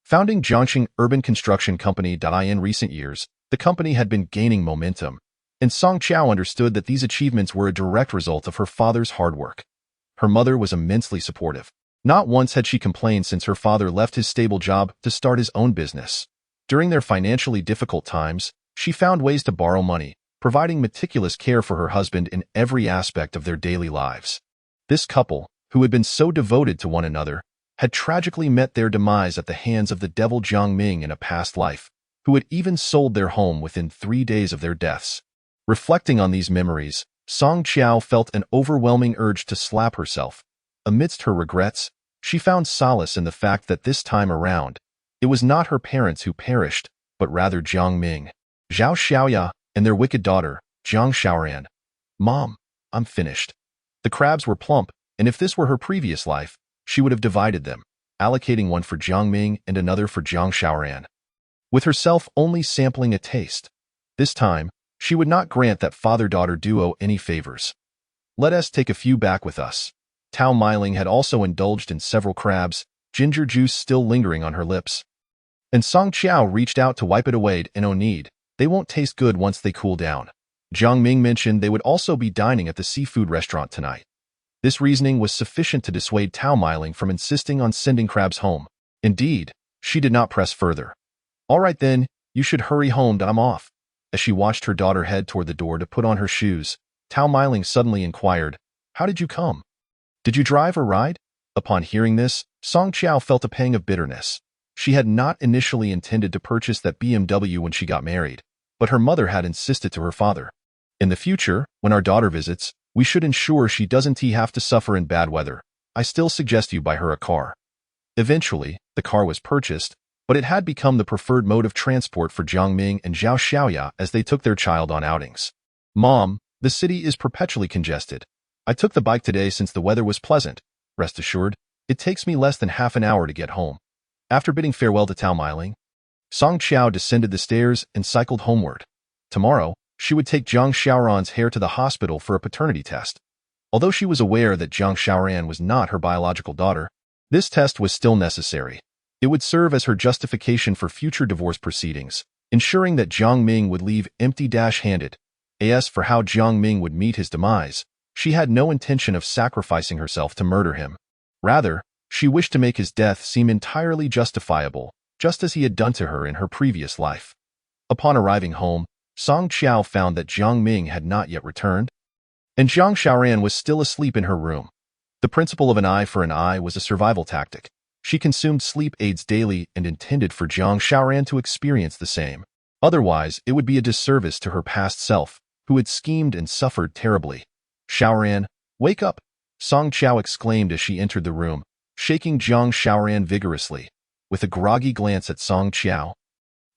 Founding Zhongqing Urban Construction Company. In recent years, the company had been gaining momentum, and Song Qiao understood that these achievements were a direct result of her father's hard work. Her mother was immensely supportive. Not once had she complained since her father left his stable job to start his own business. During their financially difficult times, she found ways to borrow money, providing meticulous care for her husband in every aspect of their daily lives. This couple, who had been so devoted to one another, had tragically met their demise at the hands of the devil Jiang Ming in a past life, who had even sold their home within 3 days of their deaths. Reflecting on these memories, Song Qiao felt an overwhelming urge to slap herself. Amidst her regrets, she found solace in the fact that this time around, it was not her parents who perished, but rather Jiang Ming. Zhao Xiaoya and their wicked daughter, Jiang Xiaoran. Mom, I'm finished. The crabs were plump, and if this were her previous life, she would have divided them, allocating one for Jiang Ming and another for Jiang Xiaoran, with herself only sampling a taste. This time, she would not grant that father-daughter duo any favors. Let us take a few back with us. Tao Meiling had also indulged in several crabs, ginger juice still lingering on her lips. And Song Qiao reached out to wipe it away. No need, they won't taste good once they cool down. Jiang Ming mentioned they would also be dining at the seafood restaurant tonight. This reasoning was sufficient to dissuade Tao Meiling from insisting on sending crabs home. Indeed, she did not press further. All right then, you should hurry home. I'm off. As she watched her daughter head toward the door to put on her shoes, Tao Meiling suddenly inquired, "How did you come? Did you drive or ride?" Upon hearing this, Song Qiao felt a pang of bitterness. She had not initially intended to purchase that BMW when she got married, but her mother had insisted to her father. In the future, when our daughter visits, we should ensure she doesn't have to suffer in bad weather. I still suggest you buy her a car. Eventually, the car was purchased, but it had become the preferred mode of transport for Jiang Ming and Zhao Xiaoya as they took their child on outings. Mom, the city is perpetually congested. I took the bike today since the weather was pleasant. Rest assured, it takes me less than half an hour to get home. After bidding farewell to Tao Meiling, Song Qiao descended the stairs and cycled homeward. Tomorrow, she would take Jiang Xiaoran's hair to the hospital for a paternity test. Although she was aware that Jiang Xiaoran was not her biological daughter, this test was still necessary. It would serve as her justification for future divorce proceedings, ensuring that Jiang Ming would leave empty-handed. As for how Jiang Ming would meet his demise, she had no intention of sacrificing herself to murder him. Rather, she wished to make his death seem entirely justifiable, just as he had done to her in her previous life. Upon arriving home, Song Qiao found that Jiang Ming had not yet returned, and Jiang Xiaoran was still asleep in her room. The principle of an eye for an eye was a survival tactic. She consumed sleep aids daily and intended for Jiang Xiaoran to experience the same. Otherwise, it would be a disservice to her past self, who had schemed and suffered terribly. "Xiaoran, wake up!" Song Qiao exclaimed as she entered the room, shaking Jiang Xiaoran vigorously. With a groggy glance at Song Qiao,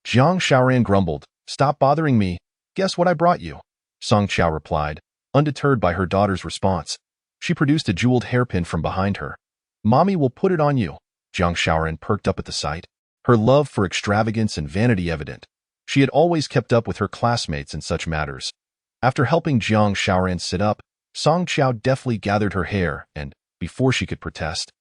Jiang Xiaoran grumbled, "Stop bothering me. Guess what I brought you?" Song Qiao replied, undeterred by her daughter's response. She produced a jeweled hairpin from behind her. "Mommy will put it on you." Jiang Xiaoran perked up at the sight, her love for extravagance and vanity evident. She had always kept up with her classmates in such matters. After helping Jiang Xiaoran sit up, Song Qiao deftly gathered her hair and, before she could protest,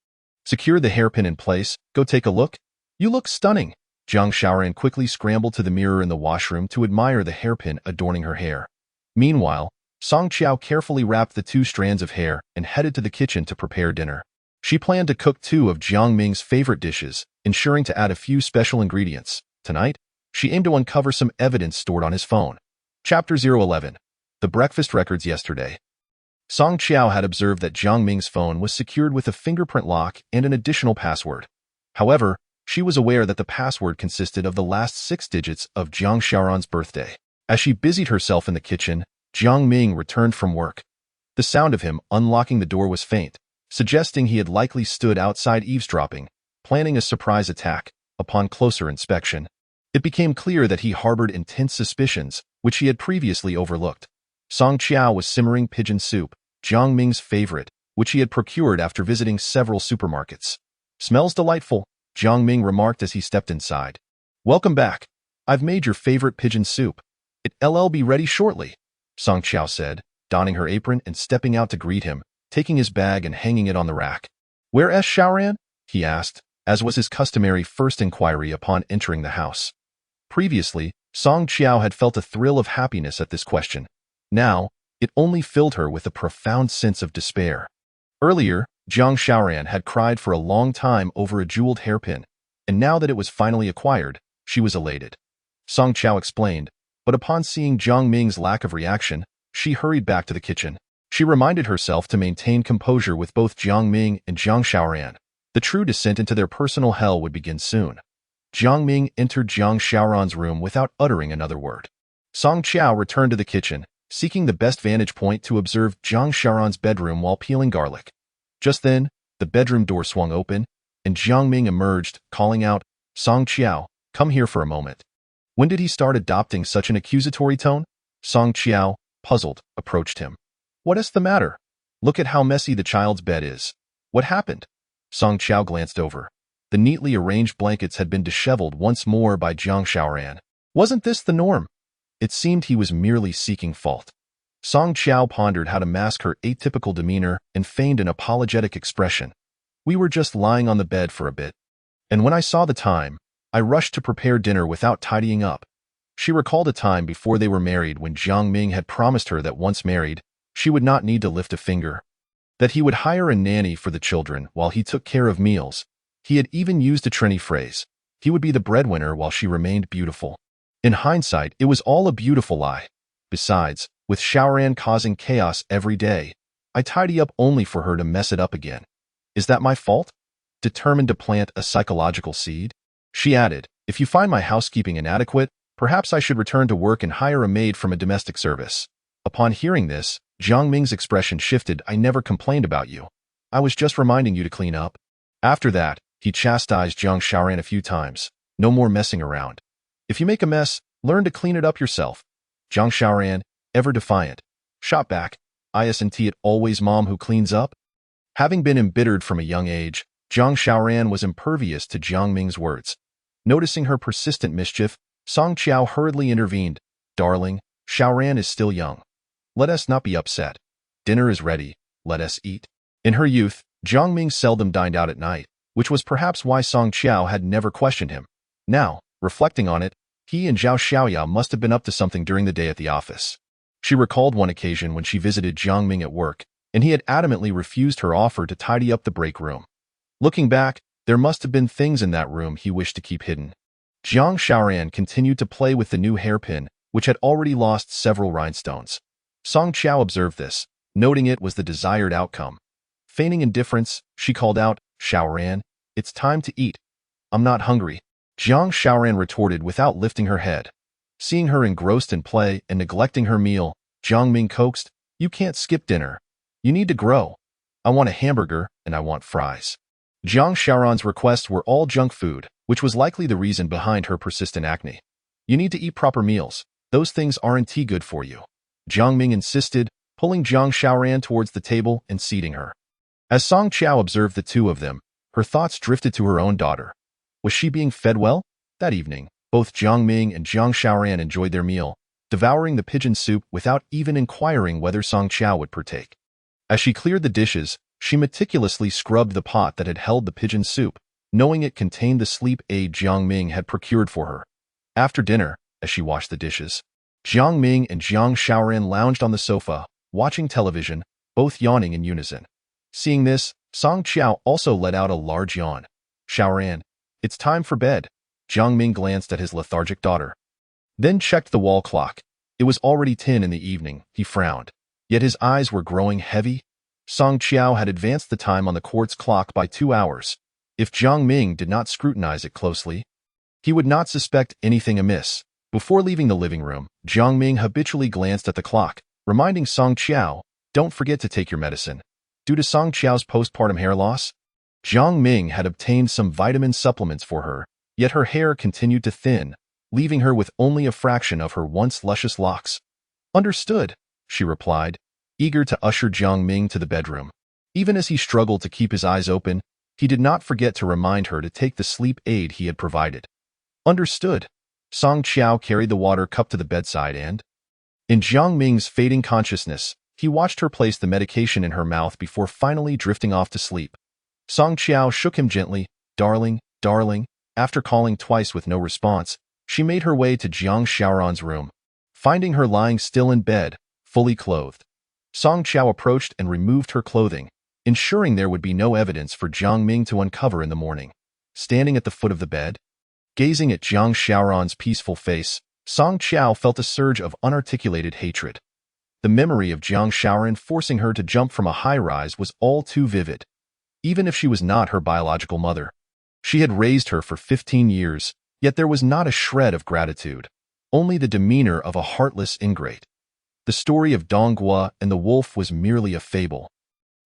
secured the hairpin in place. "Go take a look. You look stunning." Jiang Xiaoran quickly scrambled to the mirror in the washroom to admire the hairpin adorning her hair. Meanwhile, Song Qiao carefully wrapped the 2 strands of hair and headed to the kitchen to prepare dinner. She planned to cook 2 of Jiang Ming's favorite dishes, ensuring to add a few special ingredients. Tonight, she aimed to uncover some evidence stored on his phone. Chapter 011. The Breakfast Records Yesterday. Song Qiao had observed that Jiang Ming's phone was secured with a fingerprint lock and an additional password. However, she was aware that the password consisted of the last 6 digits of Jiang Xiaoran's birthday. As she busied herself in the kitchen, Jiang Ming returned from work. The sound of him unlocking the door was faint, suggesting he had likely stood outside eavesdropping, planning a surprise attack. Upon closer inspection, it became clear that he harbored intense suspicions, which he had previously overlooked. Song Qiao was simmering pigeon soup, Jiang Ming's favorite, which he had procured after visiting several supermarkets. "Smells delightful," Jiang Ming remarked as he stepped inside. "Welcome back. I've made your favorite pigeon soup. It'll be ready shortly," Song Qiao said, donning her apron and stepping out to greet him, taking his bag and hanging it on the rack. "Where's Xiaoran?" he asked, as was his customary first inquiry upon entering the house. Previously, Song Qiao had felt a thrill of happiness at this question. Now, it only filled her with a profound sense of despair. Earlier, Jiang Xiaoran had cried for a long time over a jeweled hairpin, and now that it was finally acquired, she was elated. Song Qiao explained, but upon seeing Jiang Ming's lack of reaction, she hurried back to the kitchen. She reminded herself to maintain composure with both Jiang Ming and Jiang Xiaoran. The true descent into their personal hell would begin soon. Jiang Ming entered Jiang Xiaoran's room without uttering another word. Song Qiao returned to the kitchen, seeking the best vantage point to observe Jiang Xiaoran's bedroom while peeling garlic. Just then, the bedroom door swung open, and Jiang Ming emerged, calling out, "Song Qiao, come here for a moment." When did he start adopting such an accusatory tone? Song Qiao, puzzled, approached him. What is the matter? Look at how messy the child's bed is. What happened? Song Qiao glanced over. The neatly arranged blankets had been disheveled once more by Jiang Xiaoran. Wasn't this the norm? It seemed he was merely seeking fault. Song Qiao pondered how to mask her atypical demeanor and feigned an apologetic expression. We were just lying on the bed for a bit. And when I saw the time, I rushed to prepare dinner without tidying up. She recalled a time before they were married when Jiang Ming had promised her that once married, she would not need to lift a finger, that he would hire a nanny for the children while he took care of meals. He had even used a trendy phrase. He would be the breadwinner while she remained beautiful. In hindsight, it was all a beautiful lie. Besides, with Xiaoran causing chaos every day, I tidy up only for her to mess it up again. Is that my fault? Determined to plant a psychological seed? She added, if you find my housekeeping inadequate, perhaps I should return to work and hire a maid from a domestic service. Upon hearing this, Jiang Ming's expression shifted. I never complained about you. I was just reminding you to clean up. After that, he chastised Jiang Xiaoran a few times. No more messing around. If you make a mess, learn to clean it up yourself. Jiang Xiaoran, ever defiant, shot back. Isn't it always mom who cleans up? Having been embittered from a young age, Jiang Xiaoran was impervious to Jiang Ming's words. Noticing her persistent mischief, Song Qiao hurriedly intervened. Darling, Xiaoran is still young. Let us not be upset. Dinner is ready. Let us eat. In her youth, Jiang Ming seldom dined out at night, which was perhaps why Song Qiao had never questioned him. Now, reflecting on it, he and Zhao Xiaoya must have been up to something during the day at the office. She recalled one occasion when she visited Jiang Ming at work, and he had adamantly refused her offer to tidy up the break room. Looking back, there must have been things in that room he wished to keep hidden. Jiang Xiaoran continued to play with the new hairpin, which had already lost several rhinestones. Song Qiao observed this, noting it was the desired outcome. Feigning indifference, she called out, Xiaoran, it's time to eat. I'm not hungry. Jiang Xiaoran retorted without lifting her head. Seeing her engrossed in play and neglecting her meal, Jiang Ming coaxed, you can't skip dinner. You need to grow. I want a hamburger and I want fries. Jiang Xiaoran's requests were all junk food, which was likely the reason behind her persistent acne. You need to eat proper meals. Those things aren't good for you. Jiang Ming insisted, pulling Jiang Xiaoran towards the table and seating her. As Song Qiao observed the two of them, her thoughts drifted to her own daughter. Was she being fed well? That evening, both Jiang Ming and Jiang Xiaoran enjoyed their meal, devouring the pigeon soup without even inquiring whether Song Qiao would partake. As she cleared the dishes, she meticulously scrubbed the pot that had held the pigeon soup, knowing it contained the sleep aid Jiang Ming had procured for her. After dinner, as she washed the dishes, Jiang Ming and Jiang Xiaoran lounged on the sofa, watching television, both yawning in unison. Seeing this, Song Qiao also let out a large yawn. Xiaoran, it's time for bed. Jiang Ming glanced at his lethargic daughter. Then checked the wall clock. It was already 10 in the evening. He frowned. Yet his eyes were growing heavy. Song Qiao had advanced the time on the quartz clock by 2 hours. If Jiang Ming did not scrutinize it closely, he would not suspect anything amiss. Before leaving the living room, Jiang Ming habitually glanced at the clock, reminding Song Qiao, don't forget to take your medicine. Due to Song Qiao's postpartum hair loss, Jiang Ming had obtained some vitamin supplements for her, yet her hair continued to thin, leaving her with only a fraction of her once luscious locks. Understood, she replied, eager to usher Jiang Ming to the bedroom. Even as he struggled to keep his eyes open, he did not forget to remind her to take the sleep aid he had provided. Understood. Song Qiao carried the water cup to the bedside and, in Jiang Ming's fading consciousness, he watched her place the medication in her mouth before finally drifting off to sleep. Song Qiao shook him gently. Darling, darling. After calling twice with no response, she made her way to Jiang Xiaoran's room. Finding her lying still in bed, fully clothed, Song Qiao approached and removed her clothing, ensuring there would be no evidence for Jiang Ming to uncover in the morning. Standing at the foot of the bed, gazing at Jiang Xiaoran's peaceful face, Song Qiao felt a surge of unarticulated hatred. The memory of Jiang Xiaoran forcing her to jump from a high-rise was all too vivid. Even if she was not her biological mother, she had raised her for 15 years, yet there was not a shred of gratitude, only the demeanor of a heartless ingrate. The story of Donghua and the wolf was merely a fable.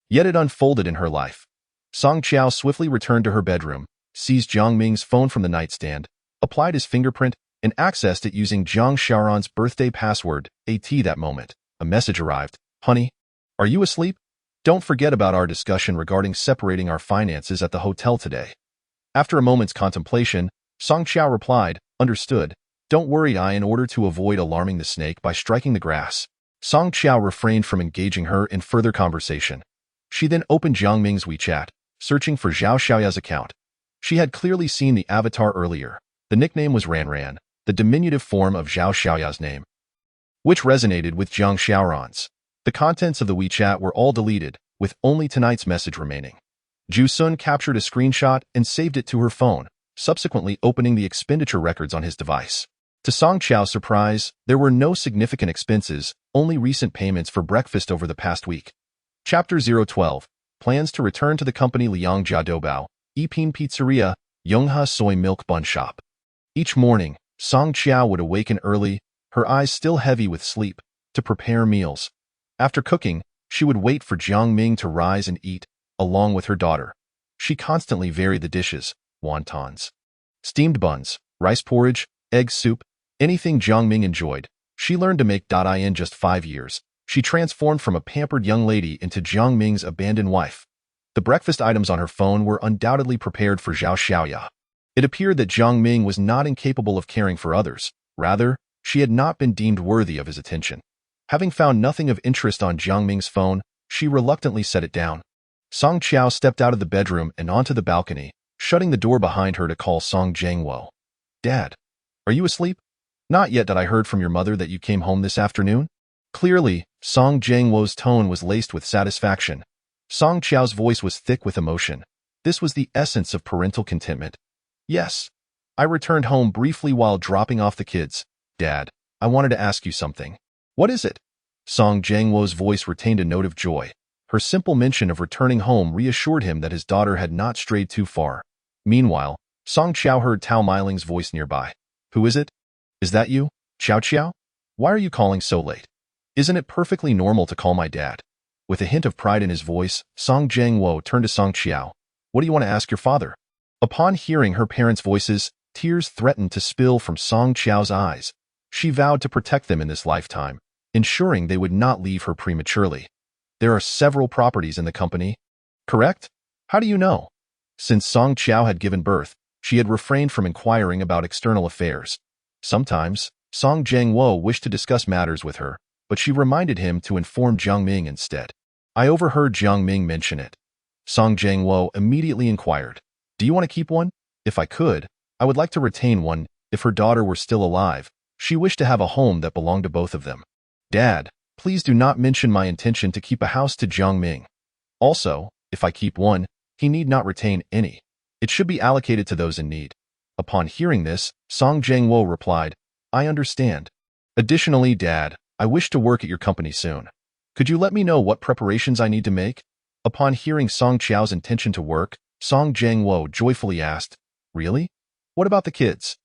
Yet it unfolded in her life. Song Qiao swiftly returned to her bedroom, seized Jiang Ming's phone from the nightstand, applied his fingerprint, and accessed it using Jiang Xiaoran's birthday password, AT. That moment, a message arrived. Honey, are you asleep? Don't forget about our discussion regarding separating our finances at the hotel today. After a moment's contemplation, Song Qiao replied, understood. Don't worry. In order to avoid alarming the snake by striking the grass, Song Qiao refrained from engaging her in further conversation. She then opened Jiang Ming's WeChat, searching for Zhao Xiaoya's account. She had clearly seen the avatar earlier. The nickname was Ranran, the diminutive form of Zhao Xiaoya's name, which resonated with Jiang Xiaoran's. The contents of the WeChat were all deleted, with only tonight's message remaining. Ju Sun captured a screenshot and saved it to her phone, subsequently opening the expenditure records on his device. To Song Qiao's surprise, there were no significant expenses, only recent payments for breakfast over the past week. Chapter 012. Plans to return to the company. Liang Jiadobao, Yiping Pizzeria, Yonghe Soy Milk Bun Shop. Each morning, Song Qiao would awaken early, her eyes still heavy with sleep, to prepare meals. After cooking, she would wait for Jiang Ming to rise and eat, along with her daughter. She constantly varied the dishes: wontons, steamed buns, rice porridge, egg soup, anything Jiang Ming enjoyed. She learned to make. In just 5 years, she transformed from a pampered young lady into Jiang Ming's abandoned wife. The breakfast items on her phone were undoubtedly prepared for Zhao Xiaoya. It appeared that Jiang Ming was not incapable of caring for others. Rather, she had not been deemed worthy of his attention. Having found nothing of interest on Jiang Ming's phone, she reluctantly set it down. Song Qiao stepped out of the bedroom and onto the balcony, shutting the door behind her to call Song Jiangwo. Dad, are you asleep? Not yet. Did I heard from your mother that you came home this afternoon? Clearly, Song Jiangwo's tone was laced with satisfaction. Song Qiao's voice was thick with emotion. This was the essence of parental contentment. Yes. I returned home briefly while dropping off the kids. Dad, I wanted to ask you something. What is it? Song Jiangwo's voice retained a note of joy. Her simple mention of returning home reassured him that his daughter had not strayed too far. Meanwhile, Song Qiao heard Tao Meiling's voice nearby. Who is it? Is that you, Qiao Qiao? Why are you calling so late? Isn't it perfectly normal to call my dad? With a hint of pride in his voice, Song Jiangwo turned to Song Qiao. What do you want to ask your father? Upon hearing her parents' voices, tears threatened to spill from Song Qiao's eyes. She vowed to protect them in this lifetime, ensuring they would not leave her prematurely. There are several properties in the company, correct? How do you know? Since Song Qiao had given birth, she had refrained from inquiring about external affairs. Sometimes, Song Jiangwo wished to discuss matters with her, but she reminded him to inform Jiang Ming instead. I overheard Jiang Ming mention it. Song Jiangwo immediately inquired, do you want to keep one? If I could, I would like to retain one. If her daughter were still alive, she wished to have a home that belonged to both of them. Dad, please do not mention my intention to keep a house to Jiang Ming. Also, if I keep one, he need not retain any. It should be allocated to those in need. Upon hearing this, Song Jiangwo replied, I understand. Additionally, Dad, I wish to work at your company soon. Could you let me know what preparations I need to make? Upon hearing Song Qiao's intention to work, Song Jiangwo joyfully asked, really? What about the kids?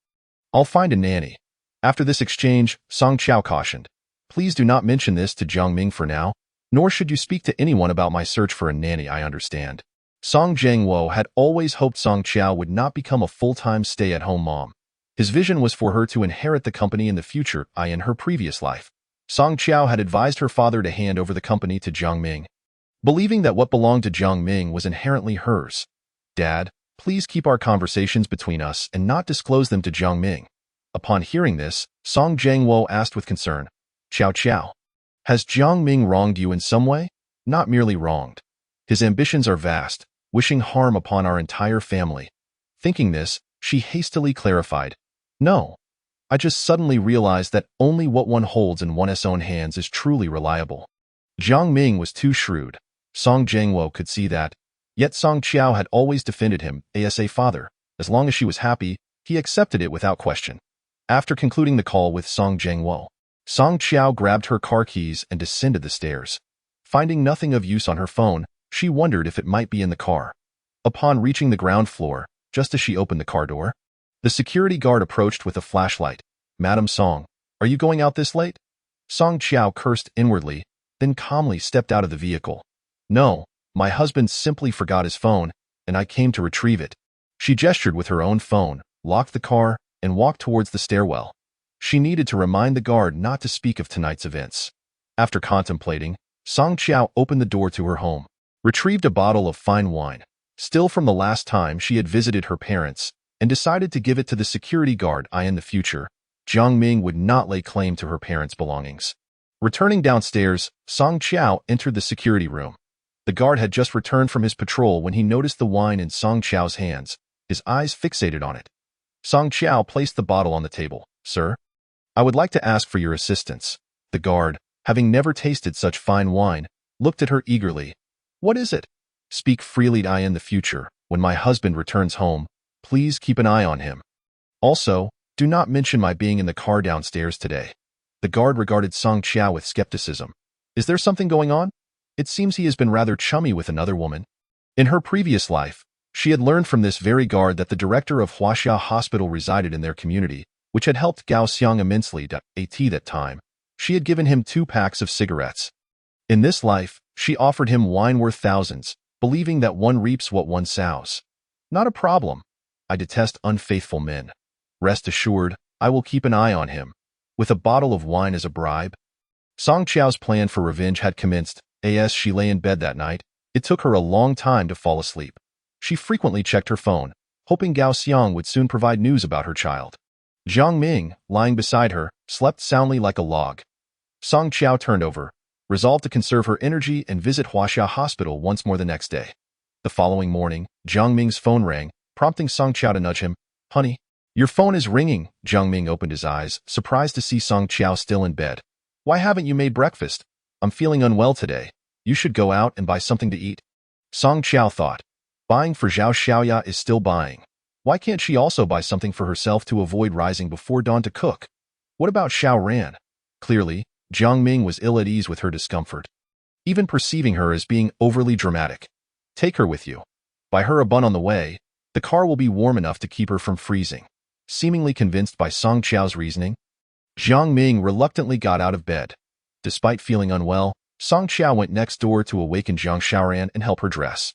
I'll find a nanny. After this exchange, Song Qiao cautioned, please do not mention this to Jiang Ming for now, nor should you speak to anyone about my search for a nanny. I understand. Song Jiangwo had always hoped Song Qiao would not become a full-time stay-at-home mom. His vision was for her to inherit the company in the future, in her previous life. Song Qiao had advised her father to hand over the company to Jiang Ming, believing that what belonged to Jiang Ming was inherently hers. Dad, please keep our conversations between us and not disclose them to Jiang Ming. Upon hearing this, Song Jiangwo asked with concern, Qiao Qiao, has Jiang Ming wronged you in some way? Not merely wronged. His ambitions are vast, wishing harm upon our entire family. Thinking this, she hastily clarified, no. I just suddenly realized that only what one holds in one's own hands is truly reliable. Jiang Ming was too shrewd. Song Jiangwo could see that. Yet Song Qiao had always defended him as a father. As long as she was happy, he accepted it without question. After concluding the call with Song Jiangwo, Song Qiao grabbed her car keys and descended the stairs. Finding nothing of use on her phone, she wondered if it might be in the car. Upon reaching the ground floor, just as she opened the car door, the security guard approached with a flashlight. Madam Song, are you going out this late? Song Qiao cursed inwardly, then calmly stepped out of the vehicle. No, my husband simply forgot his phone, and I came to retrieve it. She gestured with her own phone, locked the car, and walked towards the stairwell. She needed to remind the guard not to speak of tonight's events. After contemplating, Song Qiao opened the door to her home, retrieved a bottle of fine wine, still from the last time she had visited her parents, and decided to give it to the security guard. In the future, Jiang Ming would not lay claim to her parents' belongings. Returning downstairs, Song Qiao entered the security room. The guard had just returned from his patrol when he noticed the wine in Song Qiao's hands, his eyes fixated on it. Song Qiao placed the bottle on the table. "Sir, I would like to ask for your assistance." The guard, having never tasted such fine wine, looked at her eagerly. "What is it?" "Speak freely. In the future, when my husband returns home, please keep an eye on him. Also, do not mention my being in the car downstairs today." The guard regarded Song Qiao with skepticism. "Is there something going on? It seems he has been rather chummy with another woman." In her previous life, she had learned from this very guard that the director of Huaxia Hospital resided in their community, which had helped Gao Xiang immensely. At that time, she had given him 2 packs of cigarettes. In this life, she offered him wine worth thousands, believing that one reaps what one sows. "Not a problem. I detest unfaithful men. Rest assured, I will keep an eye on him." With a bottle of wine as a bribe, Song Qiao's plan for revenge had commenced. As she lay in bed that night, it took her a long time to fall asleep. She frequently checked her phone, hoping Gao Xiang would soon provide news about her child. Jiang Ming, lying beside her, slept soundly like a log. Song Qiao turned over, resolved to conserve her energy and visit Huaxia Hospital once more the next day. The following morning, Jiang Ming's phone rang, prompting Song Qiao to nudge him. "Honey, your phone is ringing." Jiang Ming opened his eyes, surprised to see Song Qiao still in bed. "Why haven't you made breakfast? I'm feeling unwell today. You should go out and buy something to eat." Song Qiao thought. Buying for Zhao Xiaoya is still buying. Why can't she also buy something for herself to avoid rising before dawn to cook? What about Xiao Ran? Clearly, Jiang Ming was ill at ease with her discomfort, even perceiving her as being overly dramatic. "Take her with you. Buy her a bun on the way. The car will be warm enough to keep her from freezing." Seemingly convinced by Song Qiao's reasoning, Jiang Ming reluctantly got out of bed. Despite feeling unwell, Song Qiao went next door to awaken Jiang Xiaoran and help her dress.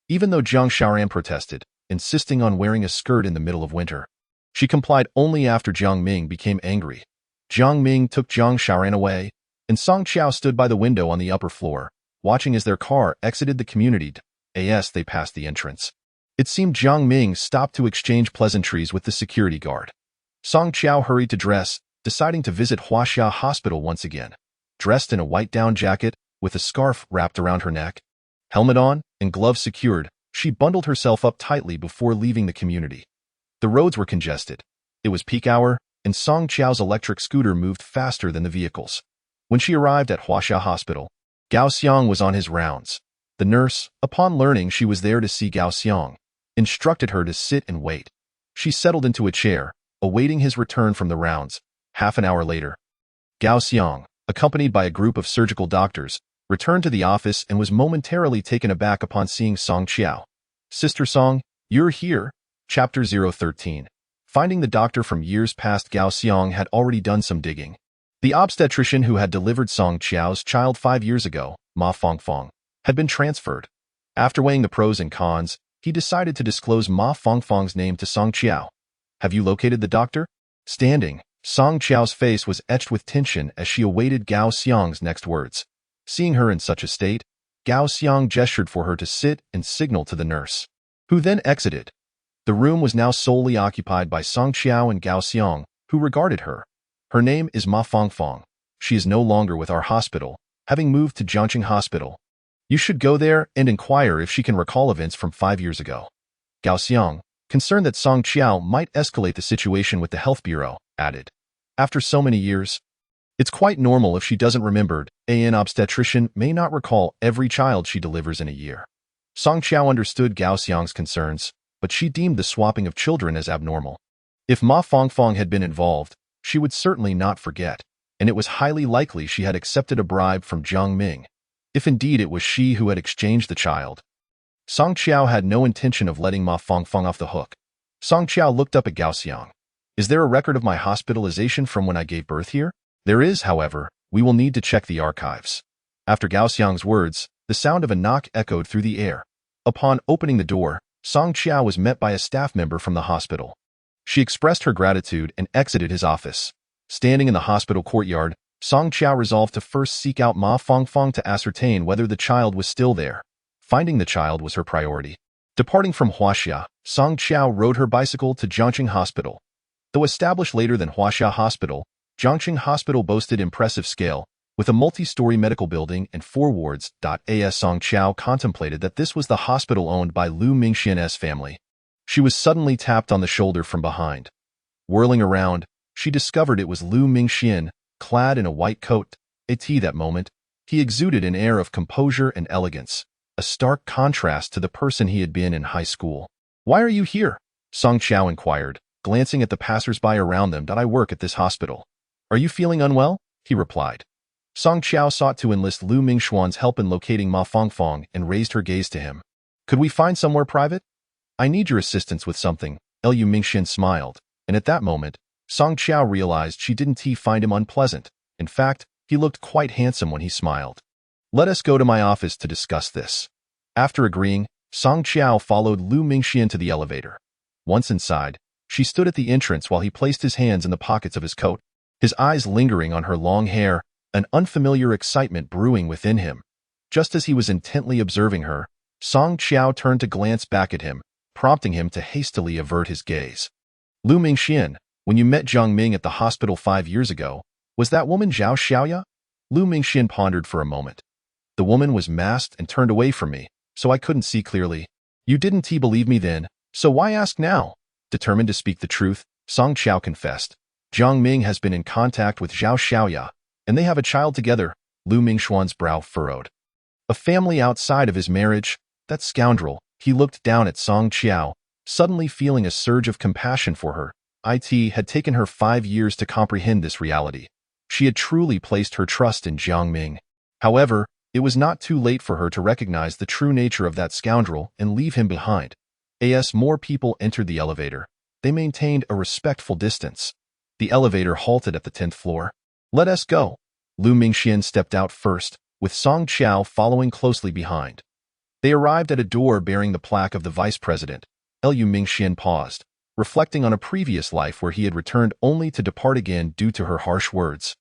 Even though Jiang Xiaoran protested, insisting on wearing a skirt in the middle of winter, she complied only after Jiang Ming became angry. Jiang Ming took Jiang Xiaoran away, and Song Qiao stood by the window on the upper floor, watching as their car exited the community. As they passed the entrance, it seemed Jiang Ming stopped to exchange pleasantries with the security guard. Song Qiao hurried to dress, deciding to visit Huaxia Hospital once again. Dressed in a white down jacket, with a scarf wrapped around her neck, helmet on, and gloves secured, she bundled herself up tightly before leaving the community. The roads were congested. It was peak hour, and Song Qiao's electric scooter moved faster than the vehicles. When she arrived at Huaxia Hospital, Gao Xiang was on his rounds. The nurse, upon learning she was there to see Gao Xiang, instructed her to sit and wait. She settled into a chair, awaiting his return from the rounds. Half an hour later, Gao Xiang, accompanied by a group of surgical doctors, returned to the office and was momentarily taken aback upon seeing Song Qiao. "Sister Song, you're here?" Chapter 013. Finding the doctor from years past, Gao Xiang had already done some digging. The obstetrician who had delivered Song Qiao's child 5 years ago, Ma Fongfong, had been transferred. After weighing the pros and cons, he decided to disclose Ma Fongfong's name to Song Qiao. "Have you located the doctor?" Standing, Song Qiao's face was etched with tension as she awaited Gao Xiang's next words. Seeing her in such a state, Gao Xiang gestured for her to sit and signaled to the nurse, who then exited. The room was now solely occupied by Song Qiao and Gao Xiang, who regarded her. "Her name is Ma Fongfong. She is no longer with our hospital, having moved to Jiangqing Hospital. You should go there and inquire if she can recall events from 5 years ago." Gao Xiang, concerned that Song Qiao might escalate the situation with the health bureau, added, "After so many years, it's quite normal if she doesn't remember. An obstetrician may not recall every child she delivers in a year." Song Qiao understood Gao Xiang's concerns, but she deemed the swapping of children as abnormal. If Ma Fongfong had been involved, she would certainly not forget, and it was highly likely she had accepted a bribe from Jiang Ming, if indeed it was she who had exchanged the child. Song Qiao had no intention of letting Ma Fongfong off the hook. Song Qiao looked up at Gao Xiang. "Is there a record of my hospitalization from when I gave birth here?" "There is, however. We will need to check the archives." After Gao Xiang's words, the sound of a knock echoed through the air. Upon opening the door, Song Qiao was met by a staff member from the hospital. She expressed her gratitude and exited his office. Standing in the hospital courtyard, Song Qiao resolved to first seek out Ma Fongfong to ascertain whether the child was still there. Finding the child was her priority. Departing from Huaxia, Song Qiao rode her bicycle to Jiangqing Hospital. Though established later than Huaxia Hospital, Jiangqing Hospital boasted impressive scale, with a multi-story medical building and 4 wards. As Song Qiao contemplated that this was the hospital owned by Lu Mingxian's family, she was suddenly tapped on the shoulder from behind. Whirling around, she discovered it was Lu Mingxian, clad in a white coat. That moment, he exuded an air of composure and elegance, a stark contrast to the person he had been in high school. "Why are you here?" Song Qiao inquired, glancing at the passers-by around them. "I work at this hospital." "Are you feeling unwell?" he replied. Song Qiao sought to enlist Lu Mingxuan's help in locating Ma Fongfong and raised her gaze to him. "Could we find somewhere private?" "I need your assistance with something." Lu Mingxian smiled, and at that moment, Song Qiao realized she didn't find him unpleasant. In fact, he looked quite handsome when he smiled. "Let us go to my office to discuss this." After agreeing, Song Qiao followed Lu Mingxian to the elevator. Once inside, she stood at the entrance while he placed his hands in the pockets of his coat, his eyes lingering on her long hair, an unfamiliar excitement brewing within him. Just as he was intently observing her, Song Qiao turned to glance back at him, prompting him to hastily avert his gaze. "Lu Mingxian, when you met Jiang Ming at the hospital 5 years ago, was that woman Zhao Xiaoya?" Lu Mingxian pondered for a moment. "The woman was masked and turned away from me, so I couldn't see clearly." "You didn't believe me then, so why ask now?" Determined to speak the truth, Song Qiao confessed. "Jiang Ming has been in contact with Zhao Xiaoya, and they have a child together." Lu Mingxuan's brow furrowed. "A family outside of his marriage? That scoundrel." He looked down at Song Qiao, suddenly feeling a surge of compassion for her. It had taken her 5 years to comprehend this reality. She had truly placed her trust in Jiang Ming. However, it was not too late for her to recognize the true nature of that scoundrel and leave him behind. As more people entered the elevator, they maintained a respectful distance. The elevator halted at the 10th floor. "Let us go." Lu Mingxian stepped out first, with Song Qiao following closely behind. They arrived at a door bearing the plaque of the vice president. Lu Mingxian paused, reflecting on a previous life where he had returned only to depart again due to her harsh words.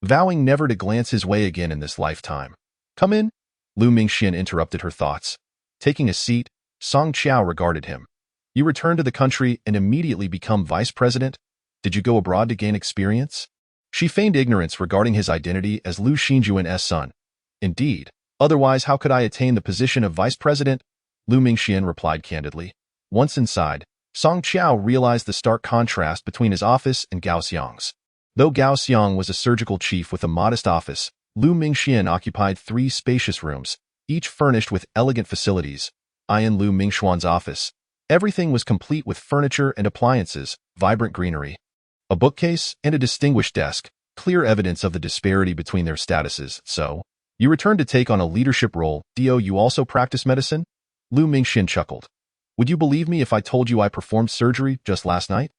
Vowing never to glance his way again in this lifetime. "Come in." Lu Mingxian interrupted her thoughts. Taking a seat, Song Qiao regarded him. "You returned to the country and immediately become vice president? Did you go abroad to gain experience?" She feigned ignorance regarding his identity as Lu Xinjuan's son. "Indeed. Otherwise, how could I attain the position of vice president?" Lu Mingxian replied candidly. Once inside, Song Qiao realized the stark contrast between his office and Gao Xiang's. Though Gao Xiang was a surgical chief with a modest office, Lu Mingxian occupied 3 spacious rooms, each furnished with elegant facilities. In Lu Mingxuan's office, everything was complete with furniture and appliances, vibrant greenery, a bookcase, and a distinguished desk, clear evidence of the disparity between their statuses. "So, you returned to take on a leadership role. Do you also practice medicine?" Lu Mingxian chuckled. "Would you believe me if I told you I performed surgery just last night?"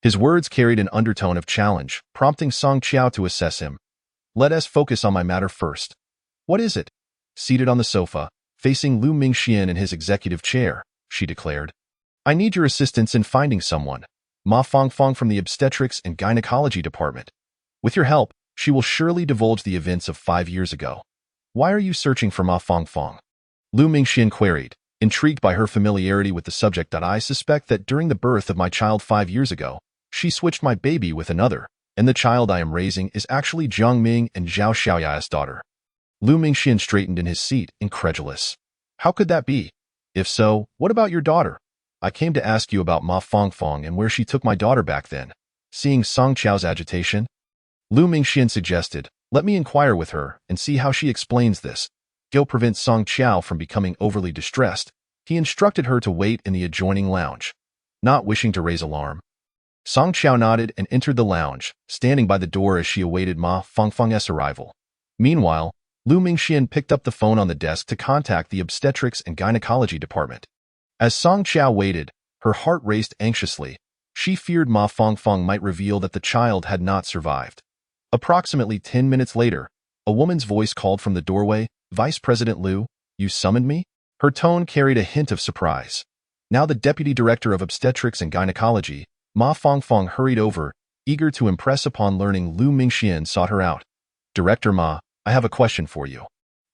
His words carried an undertone of challenge, prompting Song Qiao to assess him. "Let us focus on my matter first." "What is it?" Seated on the sofa, facing Lu Mingxian in his executive chair, she declared. "I need your assistance in finding someone. Ma Fongfong from the obstetrics and gynecology department. With your help, she will surely divulge the events of 5 years ago." "Why are you searching for Ma Fongfong?" Lu Mingxian queried, intrigued by her familiarity with the subject. "I suspect that during the birth of my child 5 years ago, she switched my baby with another, and the child I am raising is actually Jiang Ming and Zhao Xiaoya's daughter." Lu Mingxian straightened in his seat, incredulous. "How could that be? If so, what about your daughter?" "I came to ask you about Ma Fongfong and where she took my daughter back then." Seeing Song Qiao's agitation, Lu Mingxian suggested, "Let me inquire with her and see how she explains this." To prevent Song Qiao from becoming overly distressed, he instructed her to wait in the adjoining lounge. Not wishing to raise alarm, Song Qiao nodded and entered the lounge, standing by the door as she awaited Ma Fongfong's arrival. Meanwhile, Lu Mingxian picked up the phone on the desk to contact the obstetrics and gynecology department. As Song Qiao waited, her heart raced anxiously. She feared Ma Fongfong might reveal that the child had not survived. Approximately 10 minutes later, a woman's voice called from the doorway, "Vice President Lu, you summoned me?" Her tone carried a hint of surprise. Now the Deputy Director of Obstetrics and Gynecology, Ma Fongfong hurried over, eager to impress upon learning Lu Mingxian sought her out. Director Ma, I have a question for you.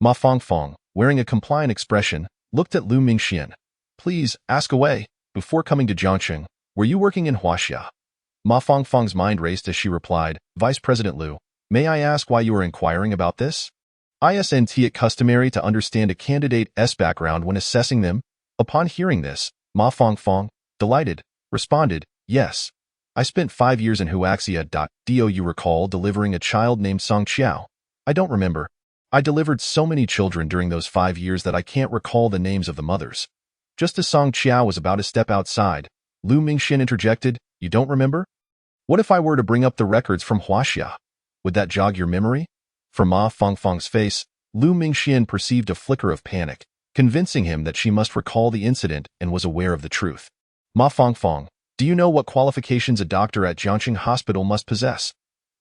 Ma Fongfong, wearing a compliant expression, looked at Lu Mingxian. Please, ask away. Before coming to Jiangxing, were you working in Huaxia? Ma Fongfong's mind raced as she replied, Vice President Lu, may I ask why you are inquiring about this? Isn't it customary to understand a candidate's background when assessing them? Upon hearing this, Ma Fongfong, delighted, responded, yes. I spent 5 years in Huaxia. Do you recall delivering a child named Song Qiao? I don't remember. I delivered so many children during those 5 years that I can't recall the names of the mothers. Just as Song Qiao was about to step outside, Lu Mingxian interjected, you don't remember? What if I were to bring up the records from Huaxia? Would that jog your memory? From Ma Fongfong's face, Lu Mingxian perceived a flicker of panic, convincing him that she must recall the incident and was aware of the truth. Ma Fongfong, do you know what qualifications a doctor at Jiangxing Hospital must possess?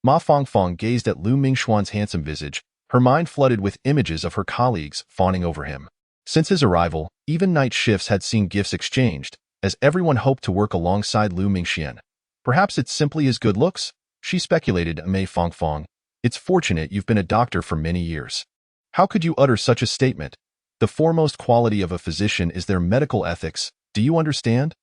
Ma Fongfong gazed at Lu Mingxuan's handsome visage, her mind flooded with images of her colleagues fawning over him. Since his arrival, even night shifts had seen gifts exchanged, as everyone hoped to work alongside Lu Mingxian. Perhaps it's simply his good looks? She speculated. Ma Fongfong, it's fortunate you've been a doctor for many years. How could you utter such a statement? The foremost quality of a physician is their medical ethics. Do you understand?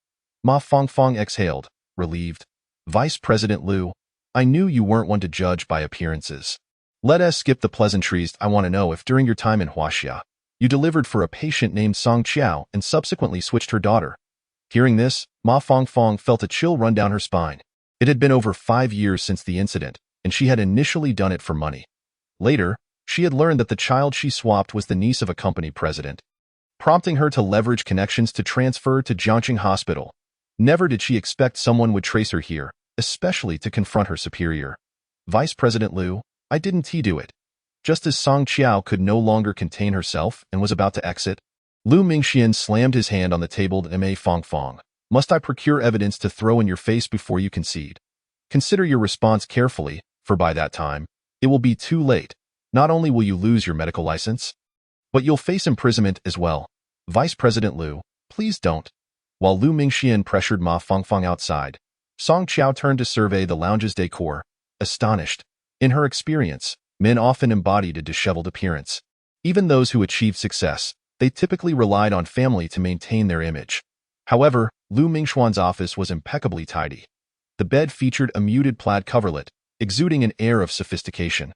Ma Fongfong exhaled, relieved. Vice President Lu, I knew you weren't one to judge by appearances. Let us skip the pleasantries. I want to know if during your time in Huaxia, you delivered for a patient named Song Qiao and subsequently switched her daughter. Hearing this, Ma Fongfong felt a chill run down her spine. It had been over 5 years since the incident, and she had initially done it for money. Later, she had learned that the child she swapped was the niece of a company president, prompting her to leverage connections to transfer to Jiangxing Hospital. Never did she expect someone would trace her here, especially to confront her superior. Vice President Lu, I didn't do it. Just as Song Qiao could no longer contain herself and was about to exit, Lu Mingxian slammed his hand on the table. Ma Fongfong, must I procure evidence to throw in your face before you concede? Consider your response carefully, for by that time, it will be too late. Not only will you lose your medical license, but you'll face imprisonment as well. Vice President Lu, please don't. While Lu Mingxian pressured Ma Fongfong outside, Song Qiao turned to survey the lounge's decor, astonished. In her experience, men often embodied a disheveled appearance. Even those who achieved success, they typically relied on family to maintain their image. However, Lu Mingxuan's office was impeccably tidy. The bed featured a muted plaid coverlet, exuding an air of sophistication.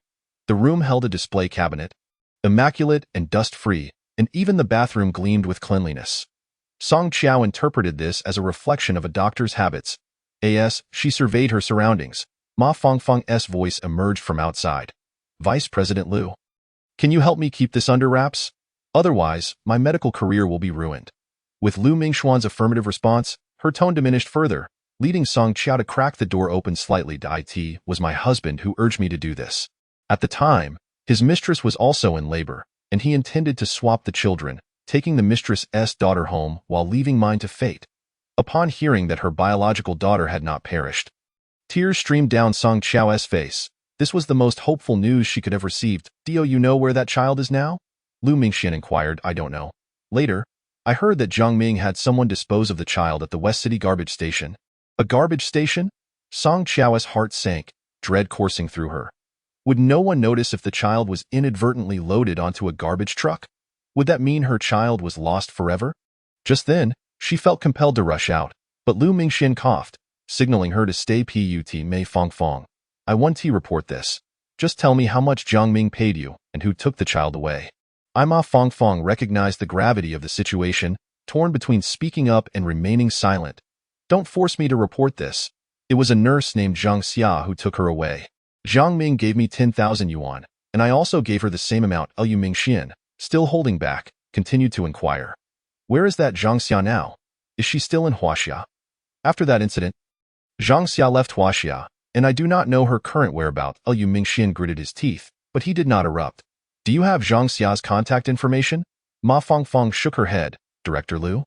The room held a display cabinet, immaculate and dust-free, and even the bathroom gleamed with cleanliness. Song Qiao interpreted this as a reflection of a doctor's habits. As she surveyed her surroundings, Ma Fongfong's voice emerged from outside. Vice President Lu, can you help me keep this under wraps? Otherwise, my medical career will be ruined. With Lu Mingxuan's affirmative response, her tone diminished further, leading Song Qiao to crack the door open slightly. It was my husband who urged me to do this. At the time, his mistress was also in labor, and he intended to swap the children, taking the mistress's daughter home while leaving mine to fate. Upon hearing that her biological daughter had not perished, tears streamed down Song Qiao's face. This was the most hopeful news she could have received. Do you know where that child is now? Lu Mingxian inquired. I don't know. Later, I heard that Zhang Ming had someone dispose of the child at the West City garbage station. A garbage station? Song Qiao's heart sank, dread coursing through her. Would no one notice if the child was inadvertently loaded onto a garbage truck? Would that mean her child was lost forever? Just then, she felt compelled to rush out, but Lu Mingxian coughed, signaling her to stay put. Ma Fongfong, I want to report this. Just tell me how much Zhang Ming paid you and who took the child away. Ma Fongfong recognized the gravity of the situation, torn between speaking up and remaining silent. Don't force me to report this. It was a nurse named Zhang Xia who took her away. Zhang Ming gave me 10,000 yuan, and I also gave her the same amount. Lu Mingxian, still holding back, continued to inquire. Where is that Zhang Xia now? Is she still in Huaxia? After that incident, Zhang Xia left Huaxia, and I do not know her current whereabouts. Lu Mingxian gritted his teeth, but he did not erupt. Do you have Zhang Xia's contact information? Ma Fongfong shook her head. Director Lu?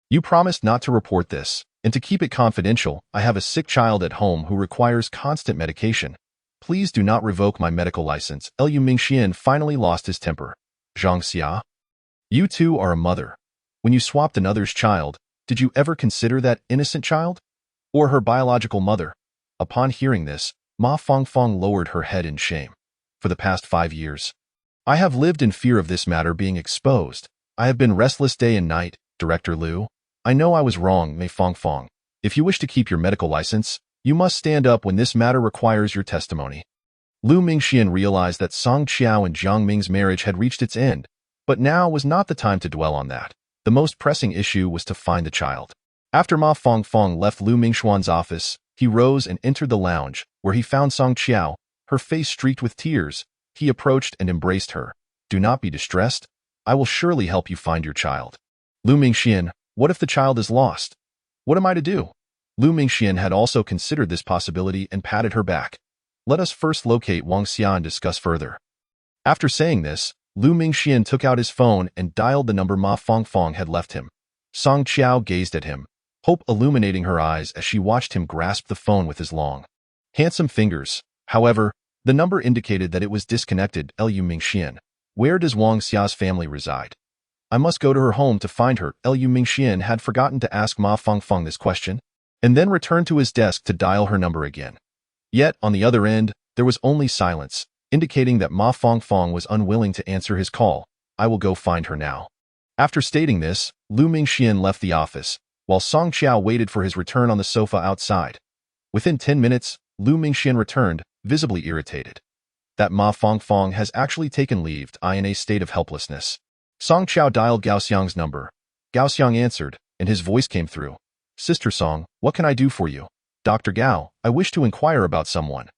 You promised not to report this, and to keep it confidential. I have a sick child at home who requires constant medication. Please do not revoke my medical license. Lu Mingxian finally lost his temper. Zhang Xia? You too are a mother. When you swapped another's child, did you ever consider that innocent child? or her biological mother. Upon hearing this, Ma Fongfong lowered her head in shame. For the past 5 years, I have lived in fear of this matter being exposed. I have been restless day and night, Director Liu. I know I was wrong, Mei Fongfong. If you wish to keep your medical license, you must stand up when this matter requires your testimony. Lu Mingxian realized that Song Qiao and Jiang Ming's marriage had reached its end, but now was not the time to dwell on that. The most pressing issue was to find the child. After Ma Fongfong left Lu Mingxuan's office, he rose and entered the lounge, where he found Song Qiao, her face streaked with tears. He approached and embraced her. Do not be distressed. I will surely help you find your child. Lu Mingxian, what if the child is lost? What am I to do? Lu Mingxian had also considered this possibility and patted her back. Let us first locate Wang Xia and discuss further. After saying this, Lu Mingxian took out his phone and dialed the number Ma Fongfong had left him. Song Qiao gazed at him, hope illuminating her eyes as she watched him grasp the phone with his long, handsome fingers. However, the number indicated that it was disconnected. Lu Mingxian, where does Wang Xia's family reside? I must go to her home to find her. Lu Mingxian had forgotten to ask Ma Fongfong this question, and then returned to his desk to dial her number again. Yet, on the other end, there was only silence, indicating that Ma Fongfong was unwilling to answer his call. I will go find her now. After stating this, Lu Mingxian left the office, while Song Qiao waited for his return on the sofa outside. Within 10 minutes, Lu Mingxian returned, visibly irritated. That Ma Fongfong has actually taken leave. I in a state of helplessness. Song Qiao dialed Gao Xiang's number. Gao Xiang answered, and his voice came through. Sister Song, what can I do for you? Dr. Gao, I wish to inquire about someone.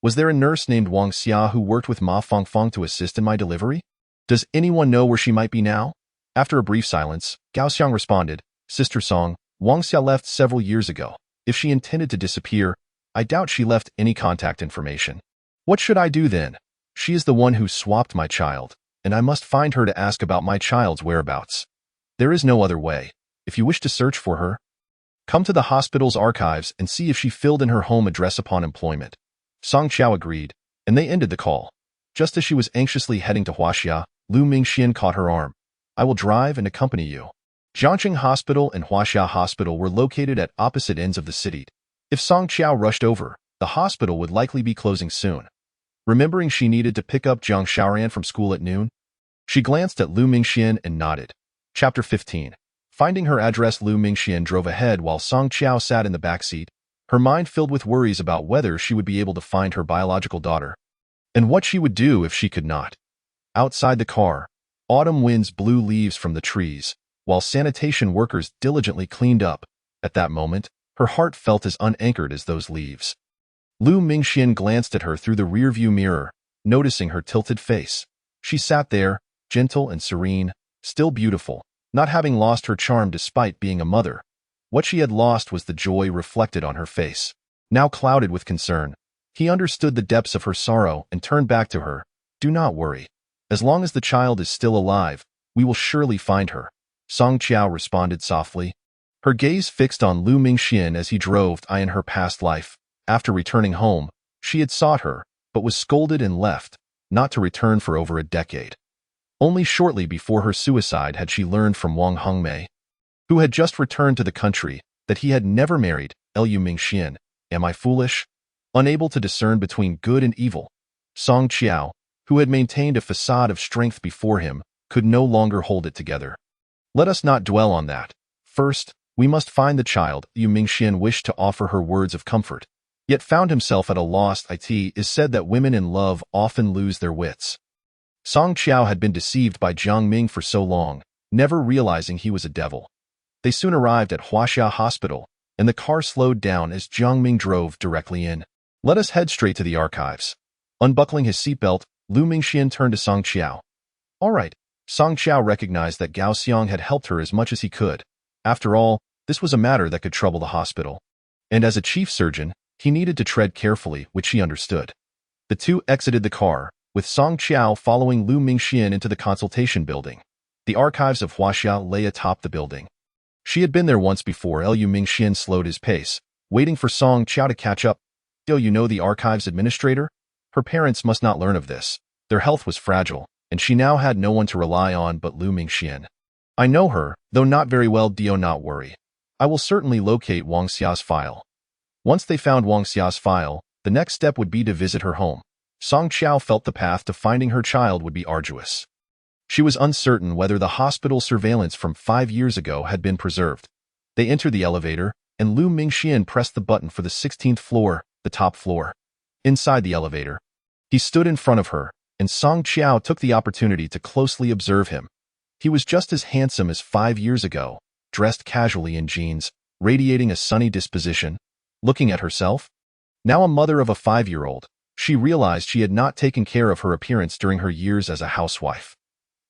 Was there a nurse named Wang Xia who worked with Ma Fongfong to assist in my delivery? Does anyone know where she might be now? After a brief silence, Gao Xiang responded, Sister Song, Wang Xia left several years ago. If she intended to disappear, I doubt she left any contact information. What should I do then? She is the one who swapped my child, and I must find her to ask about my child's whereabouts. There is no other way. If you wish to search for her, come to the hospital's archives and see if she filled in her home address upon employment. Song Qiao agreed, and they ended the call. Just as she was anxiously heading to Huaxia, Lu Mingxian caught her arm. I will drive and accompany you. Jiangqing Hospital and Huaxia Hospital were located at opposite ends of the city. If Song Qiao rushed over, the hospital would likely be closing soon. Remembering she needed to pick up Jiang Xiaoran from school at noon, she glanced at Lu Mingxian and nodded. Chapter 15. Finding her address, Lu Mingxian drove ahead while Song Qiao sat in the back seat, her mind filled with worries about whether she would be able to find her biological daughter, and what she would do if she could not. Outside the car, autumn winds blew leaves from the trees, while sanitation workers diligently cleaned up. At that moment, her heart felt as unanchored as those leaves. Lu Mingxian glanced at her through the rearview mirror, noticing her tilted face. She sat there, gentle and serene, still beautiful, not having lost her charm despite being a mother. What she had lost was the joy reflected on her face. Now clouded with concern, he understood the depths of her sorrow and turned back to her. Do not worry. As long as the child is still alive, we will surely find her. Song Qiao responded softly, her gaze fixed on Lu Mingxian as he drove in her past life. After returning home, she had sought her, but was scolded and left, not to return for over a decade. Only shortly before her suicide had she learned from Wang Hongmei, who had just returned to the country, that he had never married. Lu Mingxian, am I foolish? Unable to discern between good and evil, Song Qiao, who had maintained a facade of strength before him, could no longer hold it together. Let us not dwell on that. First, we must find the child. Lu Mingxian wished to offer her words of comfort, yet found himself at a loss. It is said that women in love often lose their wits. Song Qiao had been deceived by Jiang Ming for so long, never realizing he was a devil. They soon arrived at Huaxia Hospital, and the car slowed down as Jiang Ming drove directly in. Let us head straight to the archives. Unbuckling his seatbelt, Lu Mingxian turned to Song Qiao. All right. Song Qiao recognized that Gao Xiang had helped her as much as he could. After all, this was a matter that could trouble the hospital. And as a chief surgeon, he needed to tread carefully, which he understood. The two exited the car, with Song Qiao following Lu Mingxian into the consultation building. The archives of Huaxia lay atop the building. She had been there once before. Lu Mingxian slowed his pace, waiting for Song Qiao to catch up. Do you know the archives administrator? Her parents must not learn of this. Their health was fragile, and she now had no one to rely on but Lu Mingxian. I know her, though not very well. Do not worry. I will certainly locate Wang Xia's file. Once they found Wang Xia's file, the next step would be to visit her home. Song Qiao felt the path to finding her child would be arduous. She was uncertain whether the hospital surveillance from 5 years ago had been preserved. They entered the elevator, and Lu Mingxian pressed the button for the 16th floor, the top floor. Inside the elevator, he stood in front of her, and Song Qiao took the opportunity to closely observe him. He was just as handsome as 5 years ago, dressed casually in jeans, radiating a sunny disposition. Looking at herself, now a mother of a 5-year-old, she realized she had not taken care of her appearance during her years as a housewife.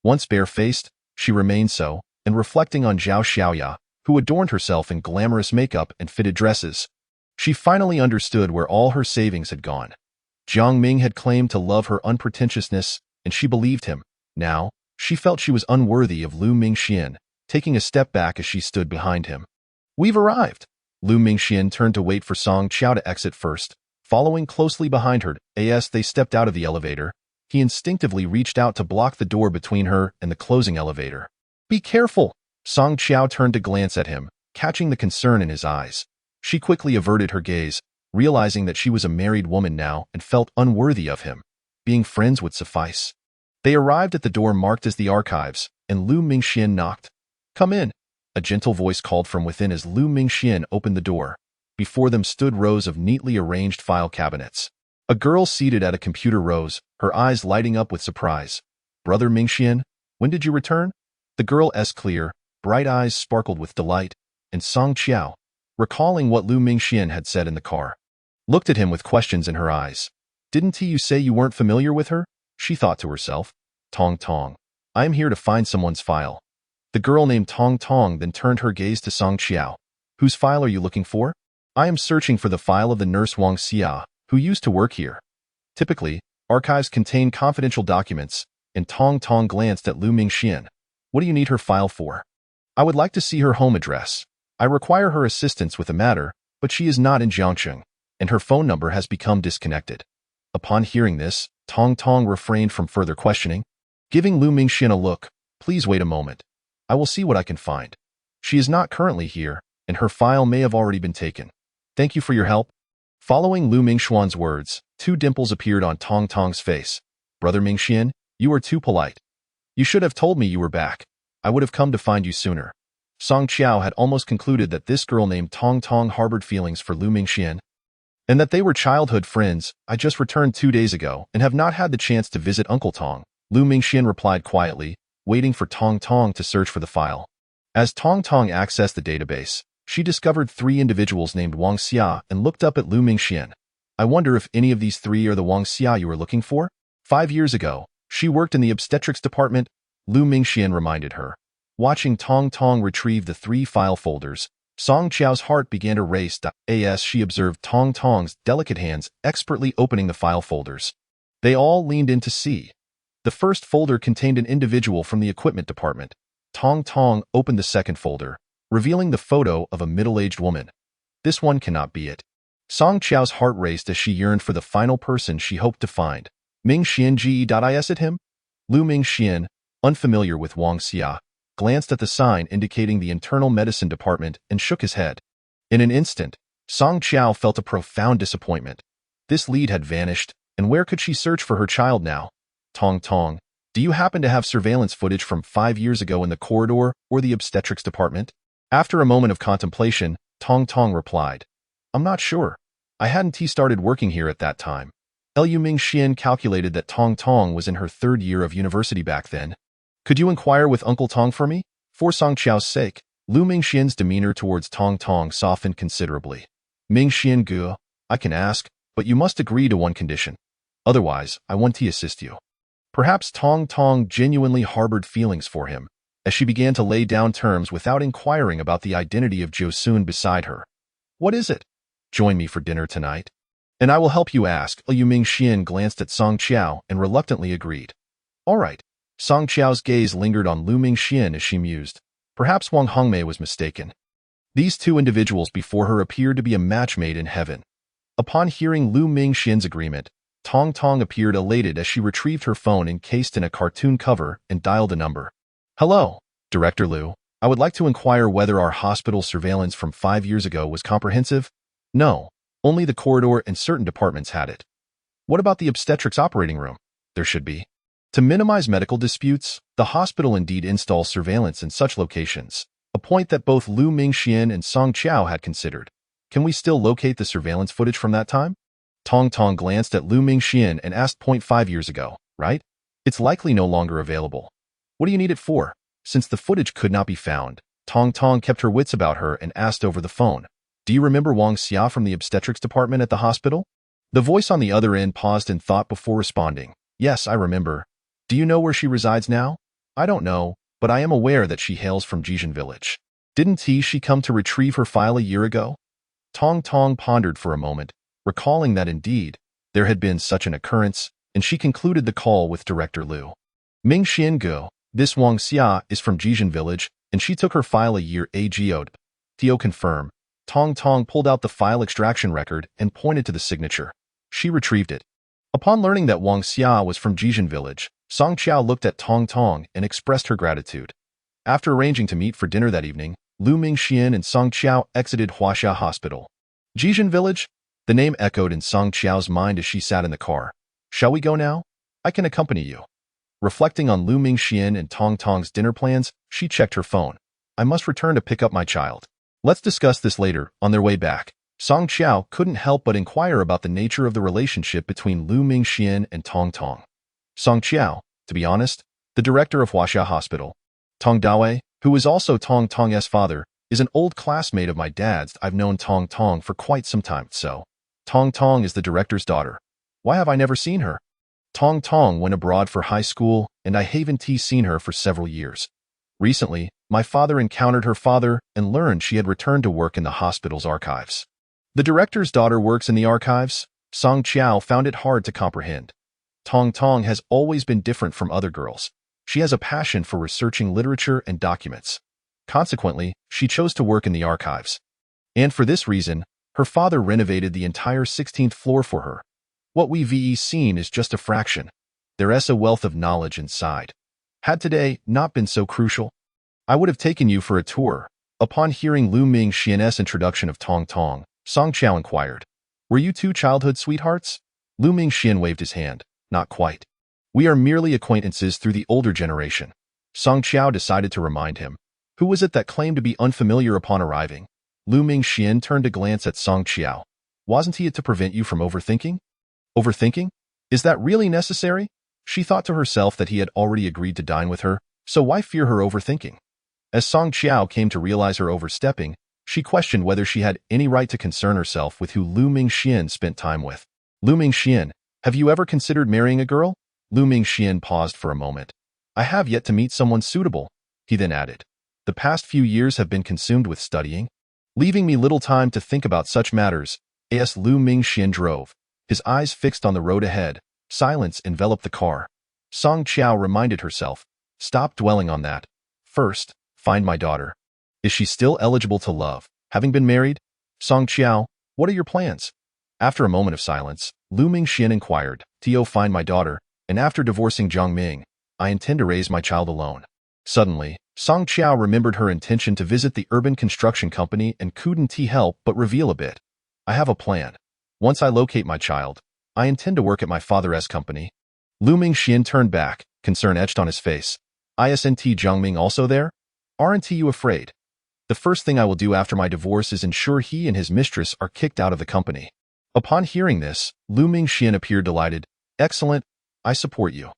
Once bare-faced, she remained so, and reflecting on Zhao Xiaoya, who adorned herself in glamorous makeup and fitted dresses, she finally understood where all her savings had gone. Jiang Ming had claimed to love her unpretentiousness, and she believed him. Now, she felt she was unworthy of Lu Mingxian, taking a step back as she stood behind him. "We've arrived." Lu Mingxian turned to wait for Song Qiao to exit first. Following closely behind her, as they stepped out of the elevator, he instinctively reached out to block the door between her and the closing elevator. "Be careful!" Song Qiao turned to glance at him, catching the concern in his eyes. She quickly averted her gaze, realizing that she was a married woman now and felt unworthy of him. Being friends would suffice. They arrived at the door marked as the archives, and Lu Mingxian knocked. "Come in," a gentle voice called from within as Lu Mingxian opened the door. Before them stood rows of neatly arranged file cabinets. A girl seated at a computer rose, her eyes lighting up with surprise. "Brother Mingxian, when did you return?" The girl's clear, bright eyes sparkled with delight, and Song Qiao, recalling what Lu Mingxian had said in the car, looked at him with questions in her eyes. "Didn't you say you weren't familiar with her?" she thought to herself. "Tong Tong, I am here to find someone's file." The girl named Tong Tong then turned her gaze to Song Qiao. "Whose file are you looking for?" "I am searching for the file of the nurse Wang Xia, who used to work here. Typically, archives contain confidential documents," and Tong Tong glanced at Lu Mingxian. "What do you need her file for?" "I would like to see her home address. I require her assistance with a matter, but she is not in Jiangcheng, and her phone number has become disconnected." Upon hearing this, Tong Tong refrained from further questioning. Giving Lu Mingxian a look, "Please wait a moment. I will see what I can find. She is not currently here, and her file may have already been taken. Thank you for your help." Following Lu Mingxuan's words, 2 dimples appeared on Tong Tong's face. "Brother Mingxian, you are too polite. You should have told me you were back. I would have come to find you sooner." Song Qiao had almost concluded that this girl named Tong Tong harbored feelings for Lu Mingxian, and that they were childhood friends. "I just returned 2 days ago and have not had the chance to visit Uncle Tong," Lu Mingxian replied quietly, waiting for Tong Tong to search for the file. As Tong Tong accessed the database, she discovered 3 individuals named Wang Xia and looked up at Lu Mingxian. "I wonder if any of these 3 are the Wang Xia you are looking for?" 5 years ago, she worked in the obstetrics department, Lu Mingxian reminded her. Watching Tong Tong retrieve the 3 file folders, Song Qiao's heart began to race as she observed Tong Tong's delicate hands expertly opening the file folders. They all leaned in to see. The first folder contained an individual from the equipment department. Tong Tong opened the second folder, revealing the photo of a middle-aged woman. "This one cannot be it." Song Qiao's heart raced as she yearned for the final person she hoped to find. "Mingxian ge.is at him?" Lu Mingxian, unfamiliar with Wang Xia, glanced at the sign indicating the internal medicine department and shook his head. In an instant, Song Qiao felt a profound disappointment. This lead had vanished, and where could she search for her child now? "Tong Tong, do you happen to have surveillance footage from 5 years ago in the corridor or the obstetrics department?" After a moment of contemplation, Tong Tong replied, "I'm not sure. I hadn't started working here at that time." Lu Mingxian calculated that Tong Tong was in her 3rd year of university back then. "Could you inquire with Uncle Tong for me?" For Song Qiao's sake, Lu Mingxian's demeanor towards Tong Tong softened considerably. "Mingxian Gu, I can ask, but you must agree to one condition. Otherwise, I won't assist you." Perhaps Tong Tong genuinely harbored feelings for him, as she began to lay down terms without inquiring about the identity of Jo Sun beside her. "What is it?" "Join me for dinner tonight, and I will help you ask." Lu Mingxian glanced at Song Qiao and reluctantly agreed. "All right." Song Qiao's gaze lingered on Lu Mingxian as she mused. Perhaps Wang Hongmei was mistaken. These 2 individuals before her appeared to be a match made in heaven. Upon hearing Lu Mingxian's agreement, Tong Tong appeared elated as she retrieved her phone encased in a cartoon cover and dialed a number. "Hello, Director Lu. I would like to inquire whether our hospital surveillance from 5 years ago was comprehensive." "No, Only the corridor and certain departments had it. What about the obstetrics operating room? There should be. To minimize medical disputes, the hospital indeed installs surveillance in such locations, a point that both Lu Mingxian and Song Qiao had considered. Can we still locate the surveillance footage from that time? Tong Tong glanced at Lu Mingxian and asked, "0.5 years ago, right? It's likely no longer available. What do you need it for?" Since the footage could not be found, Tong Tong kept her wits about her and asked over the phone, "Do you remember Wang Xia from the obstetrics department at the hospital?" The voice on the other end paused in thought before responding, "Yes, I remember. Do you know where she resides now?" "I don't know, but I am aware that she hails from Jijin village. Didn't she come to retrieve her file a year ago?" Tong Tong pondered for a moment, recalling that indeed, there had been such an occurrence, and she concluded the call with Director Liu. "Ming Xiangu, this Wang Xia is from Jijin village, and she took her file a year ago. Tio confirm." Tong Tong pulled out the file extraction record and pointed to the signature. She retrieved it. Upon learning that Wang Xia was from Jijin village, Song Qiao looked at Tong Tong and expressed her gratitude. After arranging to meet for dinner that evening, Lu Mingxian and Song Qiao exited Huaxia Hospital. Jijin village? The name echoed in Song Qiao's mind as she sat in the car. "Shall we go now? I can accompany you." Reflecting on Lu Mingxian and Tong Tong's dinner plans, she checked her phone. "I must return to pick up my child. Let's discuss this later." On their way back, Song Qiao couldn't help but inquire about the nature of the relationship between Lu Mingxian and Tong Tong. Song Qiao, to be honest, the director of Huaxia Hospital. Tong Dawei, who is also Tong Tong's father, is an old classmate of my dad's. I've known Tong Tong for quite some time, so. Tong Tong is the director's daughter. Why have I never seen her? Tong Tong went abroad for high school, and I haven't seen her for several years. Recently, my father encountered her father and learned she had returned to work in the hospital's archives. The director's daughter works in the archives? Song Qiao found it hard to comprehend. Tong Tong has always been different from other girls. She has a passion for researching literature and documents. Consequently, she chose to work in the archives. And for this reason, her father renovated the entire 16th floor for her. What we've seen is just a fraction. There's a wealth of knowledge inside. Had today not been so crucial, I would have taken you for a tour. Upon hearing Lu Mingxian's introduction of Tong Tong, Song Qiao inquired, "Were you two childhood sweethearts?" Lu Mingxian waved his hand. "Not quite. We are merely acquaintances through the older generation." Song Qiao decided to remind him. Who was it that claimed to be unfamiliar upon arriving? Lu Mingxian turned to glance at Song Qiao. "Wasn't he it to prevent you from overthinking?" "Overthinking? Is that really necessary?" She thought to herself that he had already agreed to dine with her, so why fear her overthinking? As Song Qiao came to realize her overstepping, she questioned whether she had any right to concern herself with who Lu Mingxian spent time with. "Lu Mingxian, have you ever considered marrying a girl?" Lu Mingxian paused for a moment. "I have yet to meet someone suitable," he then added. "The past few years have been consumed with studying, leaving me little time to think about such matters." As Lu Mingxian drove, his eyes fixed on the road ahead, silence enveloped the car. Song Qiao reminded herself, "Stop dwelling on that. First, find my daughter. Is she still eligible to love, having been married?" "Song Qiao, what are your plans?" After a moment of silence, Lu Mingxian inquired, "Tio, find my daughter, and after divorcing Zhang Ming, I intend to raise my child alone." Suddenly, Song Qiao remembered her intention to visit the urban construction company and couldn't help but reveal a bit. "I have a plan. Once I locate my child, I intend to work at my father's company." Lu Mingxian turned back, concern etched on his face. "Isn't Zhang Ming also there? Aren't you afraid?" "The first thing I will do after my divorce is ensure he and his mistress are kicked out of the company." Upon hearing this, Lu Mingxian appeared delighted. "Excellent. I support you."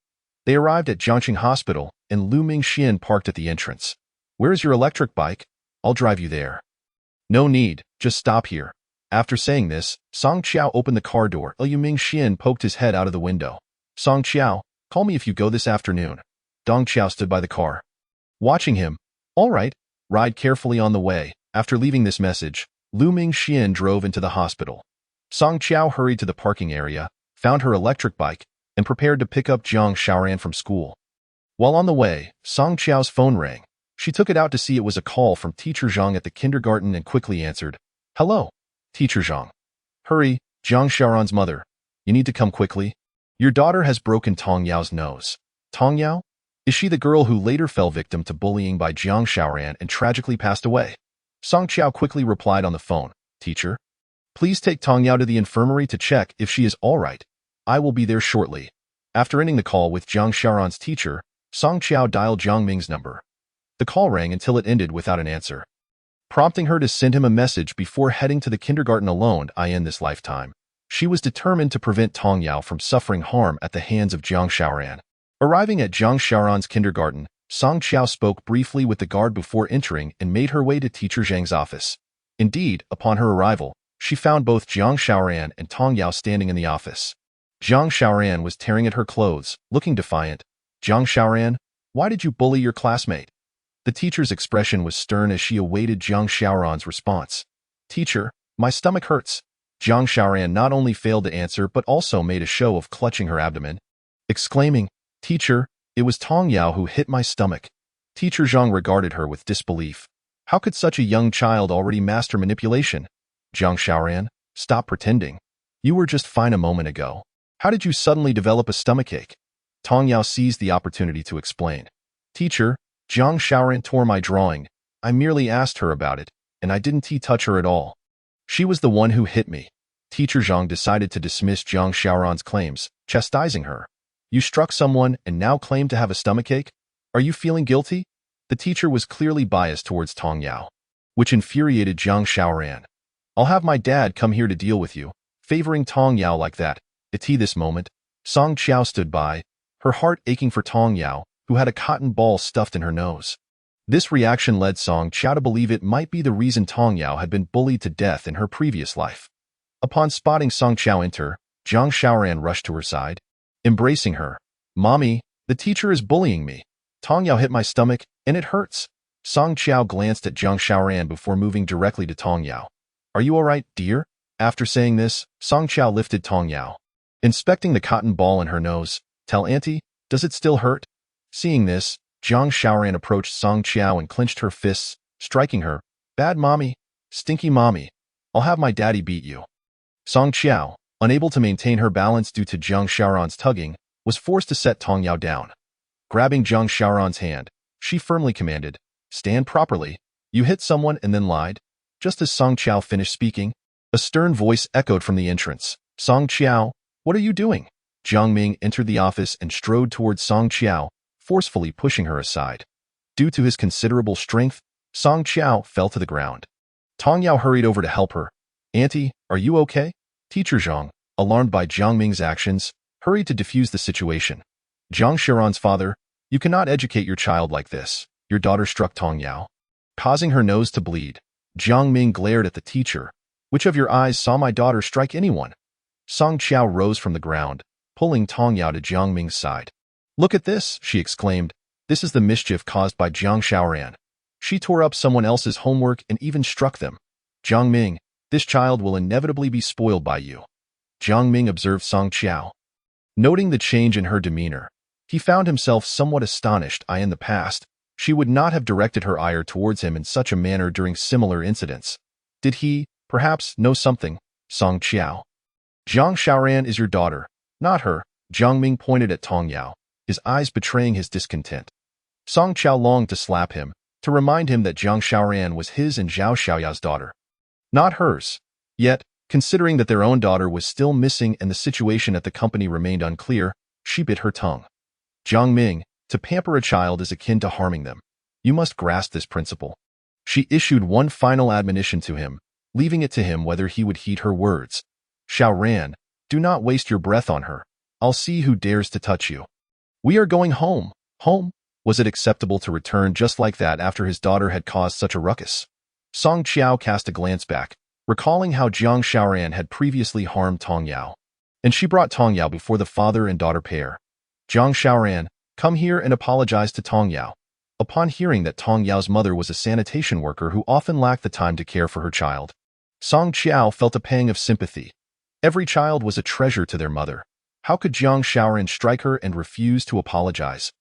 They arrived at Jiangxing Hospital, and Lu Mingxian parked at the entrance. "Where is your electric bike? I'll drive you there." "No need, just stop here." After saying this, Song Qiao opened the car door. Lu Mingxian poked his head out of the window. "Song Qiao, call me if you go this afternoon." Dong Qiao stood by the car, watching him. "All right, ride carefully on the way." After leaving this message, Lu Mingxian drove into the hospital. Song Qiao hurried to the parking area, found her electric bike, and prepared to pick up Jiang Xiaoran from school. While on the way, Song Qiao's phone rang. She took it out to see it was a call from Teacher Zhang at the kindergarten and quickly answered. "Hello, Teacher Zhang." "Hurry, Jiang Xiaoran's mother. You need to come quickly. Your daughter has broken Tong Yao's nose." "Tong Yao? Is she the girl who later fell victim to bullying by Jiang Xiaoran and tragically passed away?" Song Qiao quickly replied on the phone. "Teacher, Please take Tong Yao to the infirmary to check if she is all right. I will be there shortly. After ending the call with Jiang Xiaoran's teacher, Song Qiao dialed Jiang Ming's number. The call rang until it ended without an answer, prompting her to send him a message before heading to the kindergarten alone. In this lifetime, she was determined to prevent Tong Yao from suffering harm at the hands of Jiang Xiaoran. Arriving at Jiang Xiaoran's kindergarten, Song Qiao spoke briefly with the guard before entering and made her way to Teacher Zhang's office. Indeed, upon her arrival, she found both Jiang Xiaoran and Tong Yao standing in the office. Jiang Xiaoran was tearing at her clothes, looking defiant. Jiang Xiaoran, why did you bully your classmate? The teacher's expression was stern as she awaited Jiang Xiaoran's response. Teacher, my stomach hurts. Jiang Xiaoran not only failed to answer but also made a show of clutching her abdomen, exclaiming, Teacher, it was Tong Yao who hit my stomach. Teacher Zhang regarded her with disbelief. How could such a young child already master manipulation? Jiang Xiaoran, stop pretending. You were just fine a moment ago. How did you suddenly develop a stomachache? Tong Yao seized the opportunity to explain. Teacher, Jiang Xiaoran tore my drawing. I merely asked her about it, and I didn't touch her at all. She was the one who hit me. Teacher Zhang decided to dismiss Jiang Xiaoran's claims, chastising her. You struck someone and now claim to have a stomachache? Are you feeling guilty? The teacher was clearly biased towards Tong Yao, which infuriated Jiang Xiaoran. I'll have my dad come here to deal with you, favoring Tong Yao like that. At this moment, Song Qiao stood by, her heart aching for Tong Yao, who had a cotton ball stuffed in her nose. This reaction led Song Qiao to believe it might be the reason Tong Yao had been bullied to death in her previous life. Upon spotting Song Qiao enter, Jiang Xiaoran rushed to her side, embracing her. Mommy, the teacher is bullying me. Tong Yao hit my stomach, and it hurts. Song Qiao glanced at Jiang Xiaoran before moving directly to Tong Yao. Are you all right, dear? After saying this, Song Qiao lifted Tong Yao, inspecting the cotton ball in her nose. Tell Auntie, does it still hurt? Seeing this, Jiang Xiaoran approached Song Qiao and clenched her fists, striking her. Bad mommy, stinky mommy. I'll have my daddy beat you. Song Qiao, unable to maintain her balance due to Jiang Xiaoran's tugging, was forced to set Tong Yao down. Grabbing Jiang Xiaoran's hand, she firmly commanded, Stand properly. You hit someone and then lied? Just as Song Qiao finished speaking, a stern voice echoed from the entrance. Song Qiao, what are you doing? Jiang Ming entered the office and strode towards Song Qiao, forcefully pushing her aside. Due to his considerable strength, Song Qiao fell to the ground. Tong Yao hurried over to help her. Auntie, are you okay? Teacher Zhang, alarmed by Jiang Ming's actions, hurried to defuse the situation. Jiang Xiaoran's father, you cannot educate your child like this. Your daughter struck Tong Yao, causing her nose to bleed. Jiang Ming glared at the teacher. Which of your eyes saw my daughter strike anyone? Song Qiao rose from the ground, pulling Tong Yao to Jiang Ming's side. Look at this, she exclaimed. This is the mischief caused by Jiang Xiaoran. She tore up someone else's homework and even struck them. Jiang Ming, this child will inevitably be spoiled by you. Jiang Ming observed Song Qiao. Noting the change in her demeanor, he found himself somewhat astonished. In the past, she would not have directed her ire towards him in such a manner during similar incidents. Did he, perhaps, know something? Song Qiao. Jiang Xiaoran is your daughter, not her. Jiang Ming pointed at Tong Yao, his eyes betraying his discontent. Song Qiao longed to slap him, to remind him that Jiang Xiaoran was his and Zhao Xiaoya's daughter, not hers. Yet, considering that their own daughter was still missing and the situation at the company remained unclear, she bit her tongue. Jiang Ming, to pamper a child is akin to harming them. You must grasp this principle. She issued one final admonition to him, leaving it to him whether he would heed her words. Xiaoran, do not waste your breath on her. I'll see who dares to touch you. We are going home. Home? Was it acceptable to return just like that after his daughter had caused such a ruckus? Song Qiao cast a glance back, recalling how Jiang Xiaoran had previously harmed Tong Yao. And she brought Tong Yao before the father and daughter pair. Jiang Xiaoran, come here and apologize to Tong Yao. Upon hearing that Tong Yao's mother was a sanitation worker who often lacked the time to care for her child, Song Qiao felt a pang of sympathy. Every child was a treasure to their mother. How could Jiang Xiaoran strike her and refuse to apologize?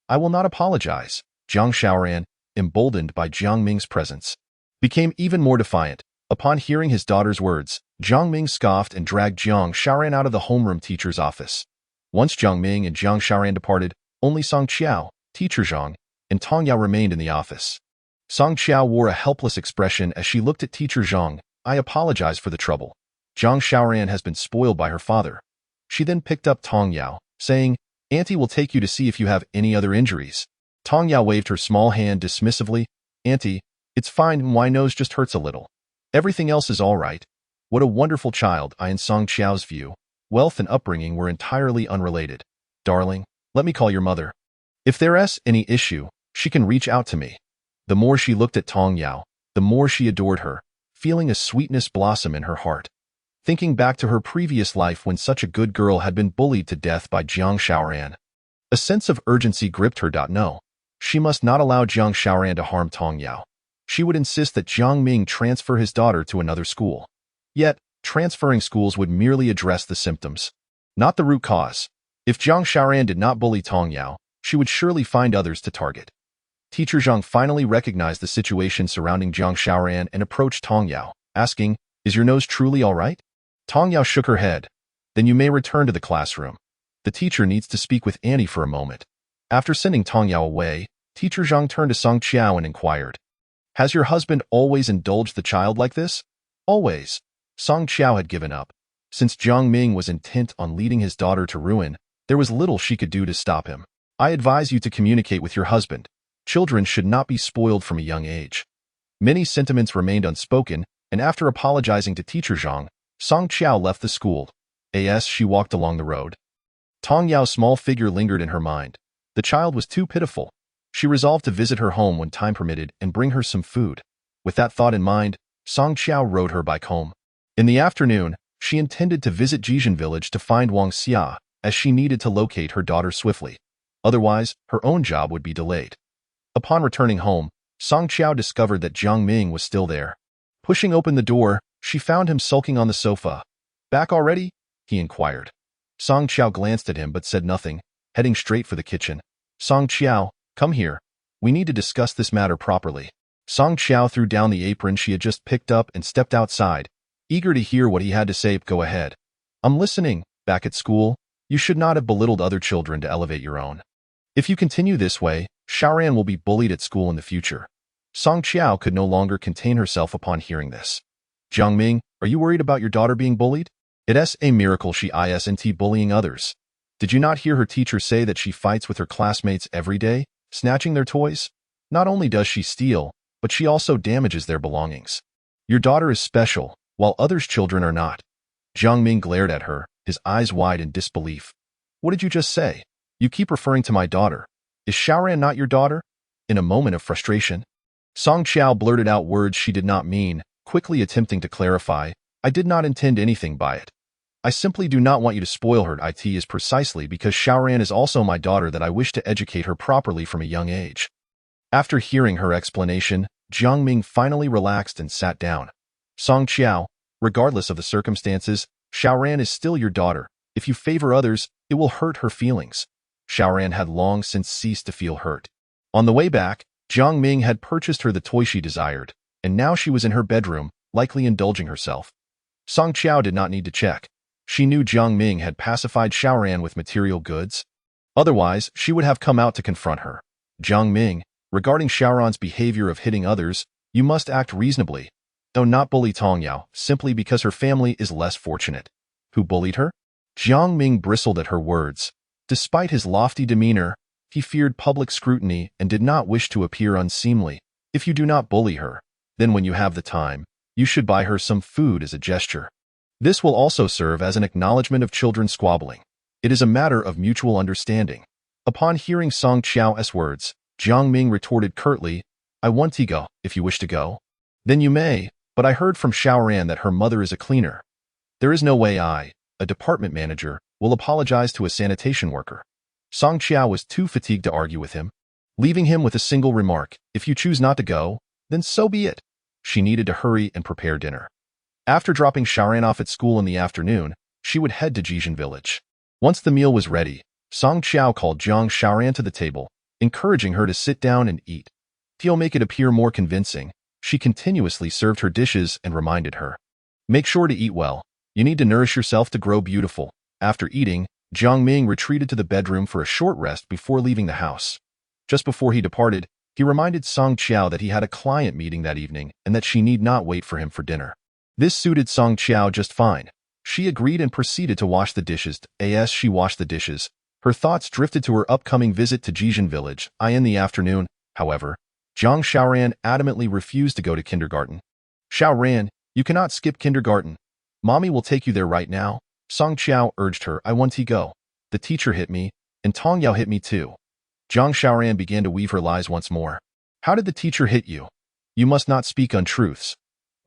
I will not apologize. Jiang Xiaoran, emboldened by Jiang Ming's presence, became even more defiant. Upon hearing his daughter's words, Jiang Ming scoffed and dragged Jiang Xiaoran out of the homeroom teacher's office. Once Jiang Ming and Jiang Xiaoran departed, only Song Qiao, Teacher Zhang, and Tong Yao remained in the office. Song Qiao wore a helpless expression as she looked at Teacher Zhang. I apologize for the trouble. Zhang Xiaoran has been spoiled by her father. She then picked up Tong Yao, saying, Auntie will take you to see if you have any other injuries. Tong Yao waved her small hand dismissively. Auntie, it's fine, my nose just hurts a little. Everything else is all right. What a wonderful child. In Song Qiao's view, wealth and upbringing were entirely unrelated. Darling, let me call your mother. If there's any issue, she can reach out to me. The more she looked at Tong Yao, the more she adored her, feeling a sweetness blossom in her heart. Thinking back to her previous life when such a good girl had been bullied to death by Zhang Xiaoran, a sense of urgency gripped her. No, she must not allow Zhang Xiaoran to harm Tong Yao. She would insist that Jiang Ming transfer his daughter to another school. Yet, transferring schools would merely address the symptoms, not the root cause. If Zhang Xiaoran did not bully Tong Yao, she would surely find others to target. Teacher Zhang finally recognized the situation surrounding Zhang Xiaoran and approached Tong Yao, asking, Is your nose truly all right? Tong Yao shook her head. Then you may return to the classroom. The teacher needs to speak with Annie for a moment. After sending Tong Yao away, Teacher Zhang turned to Song Qiao and inquired, Has your husband always indulged the child like this? Always. Song Qiao had given up. Since Jiang Ming was intent on leading his daughter to ruin, there was little she could do to stop him. I advise you to communicate with your husband. Children should not be spoiled from a young age. Many sentiments remained unspoken, and after apologizing to Teacher Zhang, Song Qiao left the school. As she walked along the road, Tong Yao's small figure lingered in her mind. The child was too pitiful. She resolved to visit her home when time permitted and bring her some food. With that thought in mind, Song Qiao rode her bike home. In the afternoon, she intended to visit Jijin village to find Wang Xia, as she needed to locate her daughter swiftly. Otherwise, her own job would be delayed. Upon returning home, Song Qiao discovered that Jiang Ming was still there. Pushing open the door, she found him sulking on the sofa. Back already? He inquired. Song Qiao glanced at him but said nothing, heading straight for the kitchen. Song Qiao, come here. We need to discuss this matter properly. Song Qiao threw down the apron she had just picked up and stepped outside, eager to hear what he had to say. Go ahead. I'm listening. Back at school, you should not have belittled other children to elevate your own. If you continue this way, Xiaoran will be bullied at school in the future. Song Qiao could no longer contain herself upon hearing this. Jiang Ming, are you worried about your daughter being bullied? It's a miracle she isn't bullying others. Did you not hear her teacher say that she fights with her classmates every day, snatching their toys? Not only does she steal, but she also damages their belongings. Your daughter is special, while others' children are not. Jiang Ming glared at her, his eyes wide in disbelief. What did you just say? You keep referring to my daughter. Is Xiaoran not your daughter? In a moment of frustration, Song Qiao blurted out words she did not mean, quickly attempting to clarify, I did not intend anything by it. I simply do not want you to spoil her. It is precisely because Xiaoran is also my daughter that I wish to educate her properly from a young age. After hearing her explanation, Jiang Ming finally relaxed and sat down. Song Qiao, regardless of the circumstances, Xiaoran is still your daughter. If you favor others, it will hurt her feelings. Xiaoran had long since ceased to feel hurt. On the way back, Jiang Ming had purchased her the toy she desired, and now she was in her bedroom, likely indulging herself. Song Qiao did not need to check. She knew Jiang Ming had pacified Xiaoran with material goods. Otherwise, she would have come out to confront her. Jiang Ming, regarding Xiaoran's behavior of hitting others, you must act reasonably. Though not bully Tong Yao, simply because her family is less fortunate. Who bullied her? Jiang Ming bristled at her words. Despite his lofty demeanor, he feared public scrutiny and did not wish to appear unseemly. If you do not bully her, then when you have the time, you should buy her some food as a gesture. This will also serve as an acknowledgement of children squabbling. It is a matter of mutual understanding. Upon hearing Song Qiao's words, Jiang Ming retorted curtly, I want to go. If you wish to go, then you may, but I heard from Xiaoran that her mother is a cleaner. There is no way I, a department manager, will apologize to a sanitation worker. Song Qiao was too fatigued to argue with him, leaving him with a single remark, if you choose not to go, then so be it. She needed to hurry and prepare dinner. After dropping Xiaoran off at school in the afternoon, she would head to Jijin village. Once the meal was ready, Song Qiao called Zhang Xiaoran to the table, encouraging her to sit down and eat. To make it appear more convincing, she continuously served her dishes and reminded her, make sure to eat well. You need to nourish yourself to grow beautiful. After eating, Jiang Ming retreated to the bedroom for a short rest before leaving the house. Just before he departed, he reminded Song Qiao that he had a client meeting that evening and that she need not wait for him for dinner. This suited Song Qiao just fine. She agreed and proceeded to wash the dishes. As she washed the dishes, her thoughts drifted to her upcoming visit to Jijin village. In the afternoon, however, Zhang Xiaoran adamantly refused to go to kindergarten. Xiaoran, you cannot skip kindergarten. Mommy will take you there right now. Song Qiao urged her. I want to go. The teacher hit me, and Tong Yao hit me too. Zhang Xiaoran began to weave her lies once more. How did the teacher hit you? You must not speak untruths.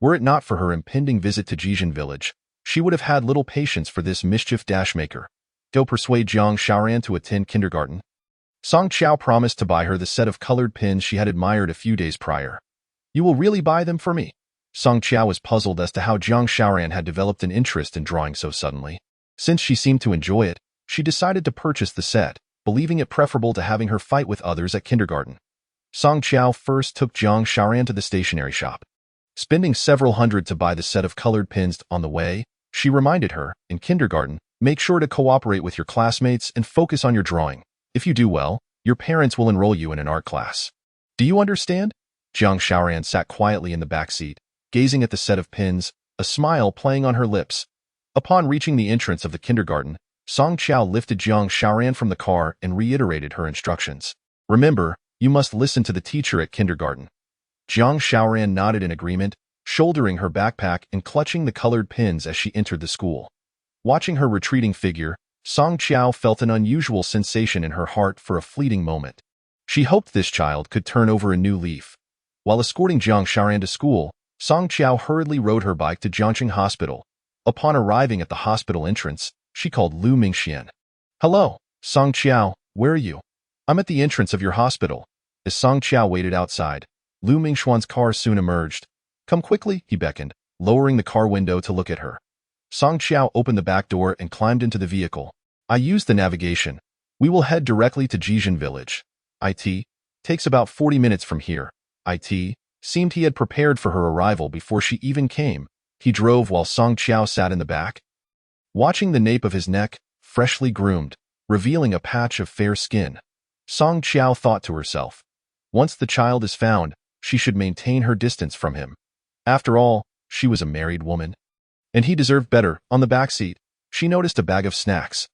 Were it not for her impending visit to Jijin village, she would have had little patience for this mischief-maker. Go persuade Zhang Xiaoran to attend kindergarten. Song Qiao promised to buy her the set of colored pins she had admired a few days prior. You will really buy them for me? Song Qiao was puzzled as to how Zhang Xiaoran had developed an interest in drawing so suddenly. Since she seemed to enjoy it, she decided to purchase the set, believing it preferable to having her fight with others at kindergarten. Song Qiao first took Zhang Xiaoran to the stationery shop. Spending several hundred to buy the set of colored pins on the way, she reminded her, in kindergarten, make sure to cooperate with your classmates and focus on your drawing. If you do well, your parents will enroll you in an art class. Do you understand? Zhang Xiaoran sat quietly in the back seat, gazing at the set of pins, a smile playing on her lips. Upon reaching the entrance of the kindergarten, Song Qiao lifted Zhang Xiaoran from the car and reiterated her instructions. Remember, you must listen to the teacher at kindergarten. Zhang Xiaoran nodded in agreement, shouldering her backpack and clutching the colored pins as she entered the school. Watching her retreating figure, Song Qiao felt an unusual sensation in her heart for a fleeting moment. She hoped this child could turn over a new leaf. While escorting Zhang Xiaoran to school, Song Qiao hurriedly rode her bike to Jiangqing Hospital. Upon arriving at the hospital entrance, she called Lu Mingxian. Hello, Song Qiao, where are you? I'm at the entrance of your hospital. As Song Qiao waited outside, Lu Mingxian's car soon emerged. Come quickly, he beckoned, lowering the car window to look at her. Song Qiao opened the back door and climbed into the vehicle. I used the navigation. We will head directly to Jijin village. It takes about 40 minutes from here. It seemed he had prepared for her arrival before she even came. He drove while Song Qiao sat in the back, watching the nape of his neck, freshly groomed, revealing a patch of fair skin. Song Qiao thought to herself, once the child is found, she should maintain her distance from him. After all, she was a married woman, and he deserved better. On the back seat, she noticed a bag of snacks.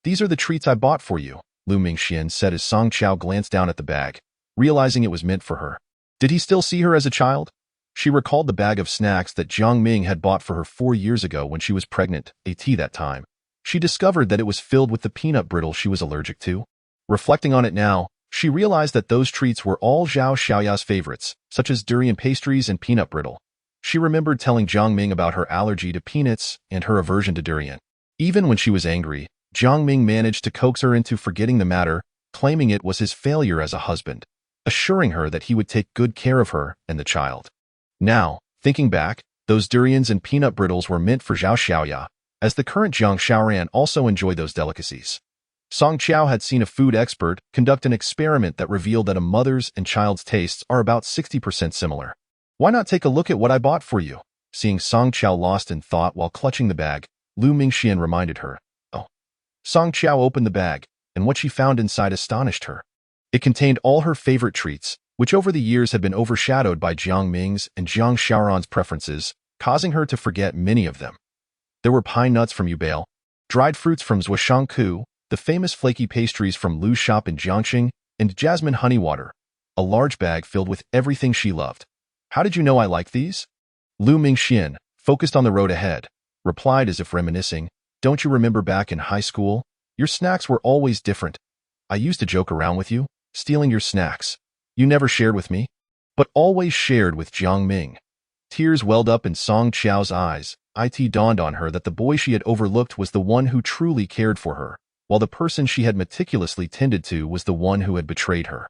These are the treats I bought for you, Lu Mingxian said as Song Qiao glanced down at the bag, realizing it was meant for her. Did he still see her as a child? She recalled the bag of snacks that Jiang Ming had bought for her 4 years ago when she was pregnant, that time. She discovered that it was filled with the peanut brittle she was allergic to. Reflecting on it now, she realized that those treats were all Zhao Xiaoya's favorites, such as durian pastries and peanut brittle. She remembered telling Jiang Ming about her allergy to peanuts and her aversion to durian. Even when she was angry, Jiang Ming managed to coax her into forgetting the matter, claiming it was his failure as a husband, assuring her that he would take good care of her and the child. Now, thinking back, those durians and peanut brittles were meant for Zhao Xiaoya, as the current Zhang Xiaoran also enjoyed those delicacies. Song Qiao had seen a food expert conduct an experiment that revealed that a mother's and child's tastes are about 60% similar. Why not take a look at what I bought for you? Seeing Song Qiao lost in thought while clutching the bag, Lu Mingxian reminded her. Oh. Song Qiao opened the bag, and what she found inside astonished her. It contained all her favorite treats, which over the years had been overshadowed by Jiang Ming's and Zhang Xiaoran's preferences, causing her to forget many of them. There were pine nuts from Yubale, dried fruits from Zhuashangku, the famous flaky pastries from Lu's shop in Jiangqing, and jasmine honey water, a large bag filled with everything she loved. How did you know I like these? Lu Mingxian, focused on the road ahead, replied as if reminiscing, don't you remember back in high school? Your snacks were always different. I used to joke around with you, stealing your snacks. You never shared with me, but always shared with Jiang Ming. Tears welled up in Song Qiao's eyes. It dawned on her that the boy she had overlooked was the one who truly cared for her, while the person she had meticulously tended to was the one who had betrayed her.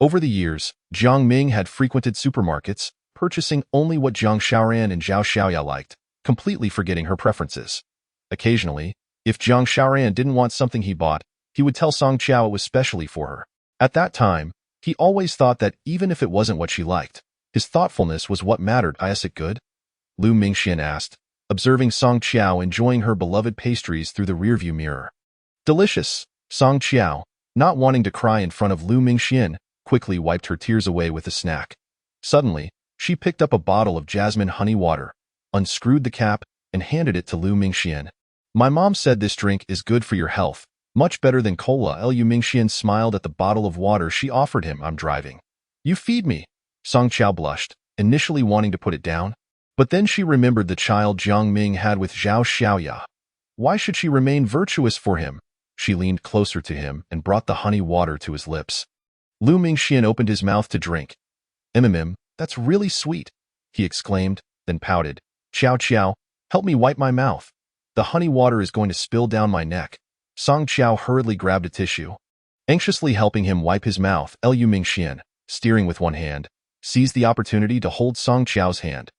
Over the years, Jiang Ming had frequented supermarkets, purchasing only what Zhang Xiaoran and Zhao Xiaoya liked, completely forgetting her preferences. Occasionally, if Zhang Xiaoran didn't want something he bought, he would tell Song Qiao it was specially for her. At that time, he always thought that even if it wasn't what she liked, his thoughtfulness was what mattered. Is it good? Lu Mingxian asked, observing Song Qiao enjoying her beloved pastries through the rearview mirror. Delicious, Song Qiao, not wanting to cry in front of Lu Mingxian, quickly wiped her tears away with a snack. Suddenly, she picked up a bottle of jasmine honey water. unscrewed the cap, and handed it to Lu Mingxian. My mom said this drink is good for your health, much better than cola. Lu Mingxian smiled at the bottle of water she offered him. I'm driving. You feed me. Song Qiao blushed, initially wanting to put it down. But then she remembered the child Jiang Ming had with Zhao Xiaoya. Why should she remain virtuous for him? She leaned closer to him and brought the honey water to his lips. Lu Mingxian opened his mouth to drink. That's really sweet, he exclaimed, then pouted. Qiao Qiao, help me wipe my mouth. The honey water is going to spill down my neck. Song Qiao hurriedly grabbed a tissue. Anxiously helping him wipe his mouth, Lu Mingxian, steering with one hand, seized the opportunity to hold Song Qiao's hand.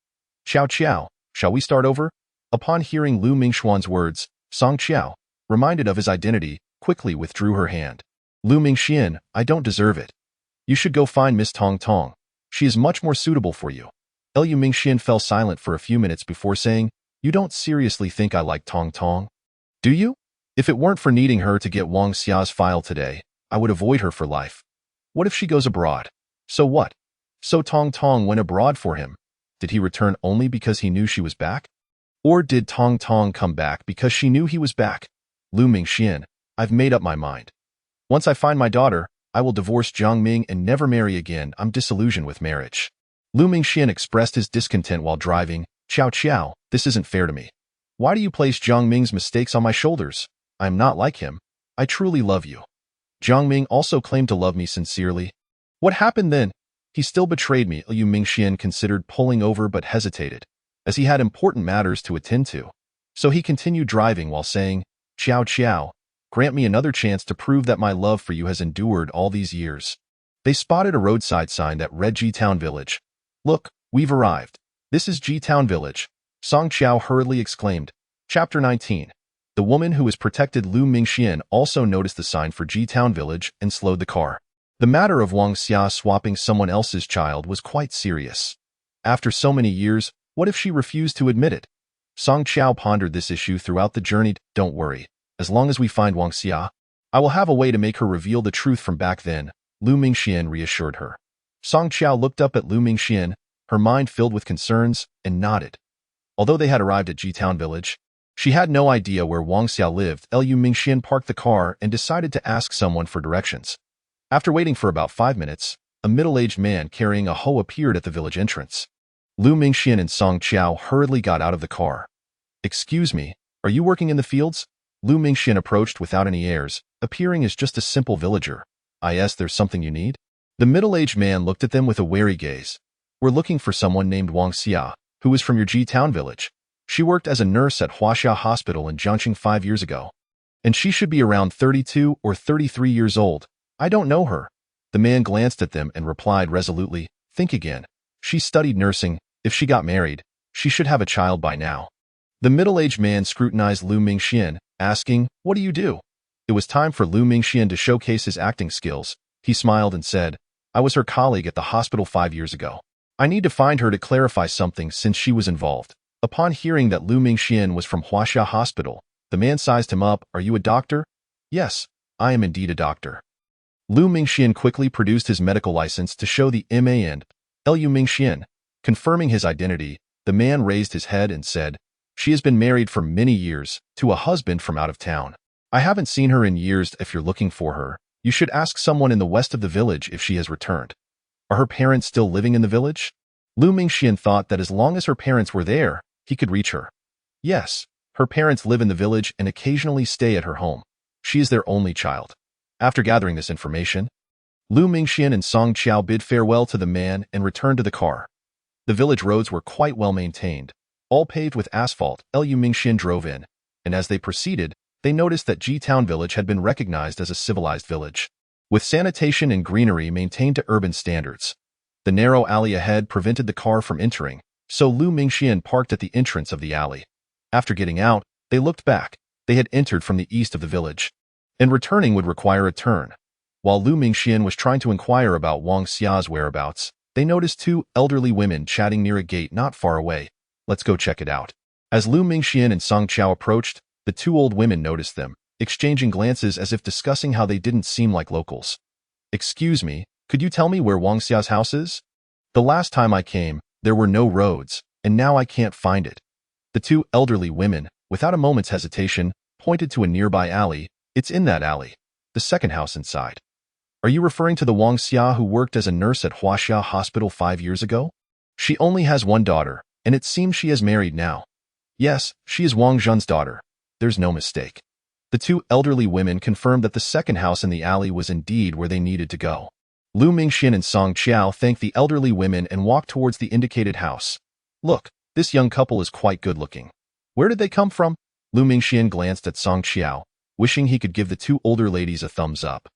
Qiao Qiao, shall we start over? Upon hearing Lu Mingxuan's words, Song Qiao, reminded of his identity, quickly withdrew her hand. Lu Mingxian, I don't deserve it. You should go find Miss Tong Tong. She is much more suitable for you. Lu Mingxian fell silent for a few minutes before saying, You don't seriously think I like Tong Tong? Do you? If it weren't for needing her to get Wang Xia's file today, I would avoid her for life. What if she goes abroad? So what? So Tong Tong went abroad for him. Did he return only because he knew she was back? Or did Tong Tong come back because she knew he was back? Lu Mingxian, I've made up my mind. Once I find my daughter, I will divorce Jiang Ming and never marry again. I'm disillusioned with marriage. Lu Mingxian expressed his discontent while driving. Qiao Qiao, this isn't fair to me. Why do you place Jiang Ming's mistakes on my shoulders? I am not like him. I truly love you. Jiang Ming also claimed to love me sincerely. What happened then? He still betrayed me. Lu Mingxian considered pulling over but hesitated, as he had important matters to attend to. So he continued driving while saying, Qiao Qiao, grant me another chance to prove that my love for you has endured all these years. They spotted a roadside sign that read G-Town Village. Look, we've arrived. This is G-Town Village. Song Qiao hurriedly exclaimed. Chapter 19. The woman who has protected Lu Mingxian also noticed the sign for G-Town Village and slowed the car. The matter of Wang Xia swapping someone else's child was quite serious. After so many years, what if she refused to admit it? Song Qiao pondered this issue throughout the journey. Don't worry. As long as we find Wang Xia, I will have a way to make her reveal the truth from back then, Lu Mingxian reassured her. Song Qiao looked up at Lu Mingxian, her mind filled with concerns, and nodded. Although they had arrived at G-Town Village, she had no idea where Wang Xia lived. Lu Mingxian parked the car and decided to ask someone for directions. After waiting for about 5 minutes, a middle-aged man carrying a hoe appeared at the village entrance. Lu Mingxian and Song Qiao hurriedly got out of the car. Excuse me, are you working in the fields? Lu Mingxian approached without any airs, appearing as just a simple villager. Yes, there's something you need? The middle-aged man looked at them with a wary gaze. We're looking for someone named Wang Xia, who is from your G-Town Village. She worked as a nurse at Huaxia Hospital in Jiangxing 5 years ago. And she should be around 32 or 33 years old. I don't know her. The man glanced at them and replied resolutely, Think again. She studied nursing. If she got married, she should have a child by now. The middle-aged man scrutinized Lu Mingxian, asking, What do you do? It was time for Lu Mingxian to showcase his acting skills. He smiled and said, I was her colleague at the hospital 5 years ago. I need to find her to clarify something since she was involved. Upon hearing that Lu Mingxian was from Huaxia Hospital, the man sized him up. Are you a doctor? Yes, I am indeed a doctor. Lu Mingxian quickly produced his medical license to show the MA and Lu Mingxian. Confirming his identity, the man raised his head and said, She has been married for many years to a husband from out of town. I haven't seen her in years. If you're looking for her, you should ask someone in the west of the village if she has returned. Are her parents still living in the village? Lu Mingxian thought that as long as her parents were there, he could reach her. Yes, her parents live in the village and occasionally stay at her home. She is their only child. After gathering this information, Lu Mingxian and Song Qiao bid farewell to the man and returned to the car. The village roads were quite well maintained, all paved with asphalt. Lu Mingxian drove in, and as they proceeded, they noticed that G-Town Village had been recognized as a civilized village, with sanitation and greenery maintained to urban standards. The narrow alley ahead prevented the car from entering, so Lu Mingxian parked at the entrance of the alley. After getting out, they looked back. They had entered from the east of the village, and returning would require a turn. While Lu Mingxian was trying to inquire about Wang Xia's whereabouts, they noticed 2 elderly women chatting near a gate not far away. Let's go check it out. As Lu Mingxian and Song Qiao approached, the 2 old women noticed them, exchanging glances as if discussing how they didn't seem like locals. Excuse me, could you tell me where Wang Xia's house is? The last time I came, there were no roads, and now I can't find it. The two elderly women, without a moment's hesitation, pointed to a nearby alley. It's in that alley. The second house inside. Are you referring to the Wang Xia who worked as a nurse at Huaxia Hospital 5 years ago? She only has one daughter, and it seems she is married now. Yes, she is Wang Zhen's daughter. There's no mistake. The two elderly women confirmed that the second house in the alley was indeed where they needed to go. Lu Mingxian and Song Qiao thanked the elderly women and walked towards the indicated house. Look, this young couple is quite good-looking. Where did they come from? Lu Mingxian glanced at Song Qiao, wishing he could give the two older ladies a thumbs up.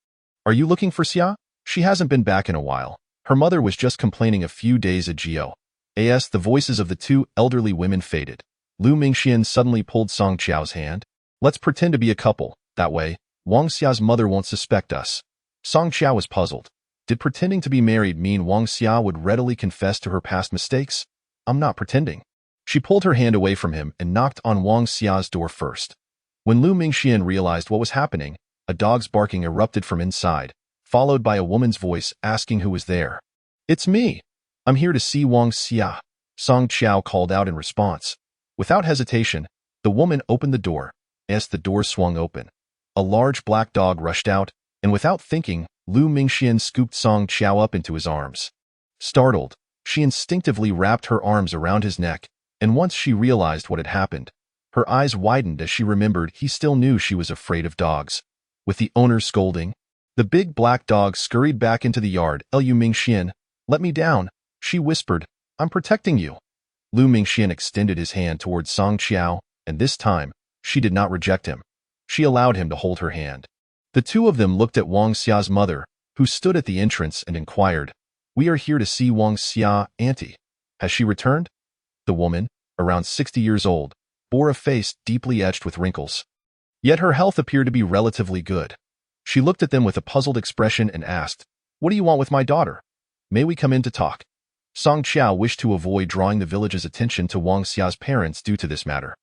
Are you looking for Xia? She hasn't been back in a while. Her mother was just complaining a few days ago. As the voices of the two elderly women faded, Lu Mingxian suddenly pulled Song Qiao's hand. Let's pretend to be a couple. That way, Wang Xia's mother won't suspect us. Song Qiao was puzzled. Did pretending to be married mean Wang Xia would readily confess to her past mistakes? I'm not pretending. She pulled her hand away from him and knocked on Wang Xia's door first. When Lu Mingxian realized what was happening, a dog's barking erupted from inside, followed by a woman's voice asking who was there. It's me. I'm here to see Wang Xia, Song Qiao called out in response. Without hesitation, the woman opened the door. As the door swung open, a large black dog rushed out, and without thinking, Lu Mingxian scooped Song Qiao up into his arms. Startled, she instinctively wrapped her arms around his neck, and once she realized what had happened, her eyes widened as she remembered he still knew she was afraid of dogs. With the owner scolding, the big black dog scurried back into the yard. Lu Mingxian, let me down, she whispered. I'm protecting you. Lu Mingxian extended his hand towards Song Qiao, and this time, she did not reject him. She allowed him to hold her hand. The two of them looked at Wang Xia's mother, who stood at the entrance and inquired, We are here to see Wang Xia, auntie. Has she returned? The woman, around 60 years old, bore a face deeply etched with wrinkles. Yet her health appeared to be relatively good. She looked at them with a puzzled expression and asked, What do you want with my daughter? May we come in to talk? Song Qiao wished to avoid drawing the village's attention to Wang Xia's parents due to this matter.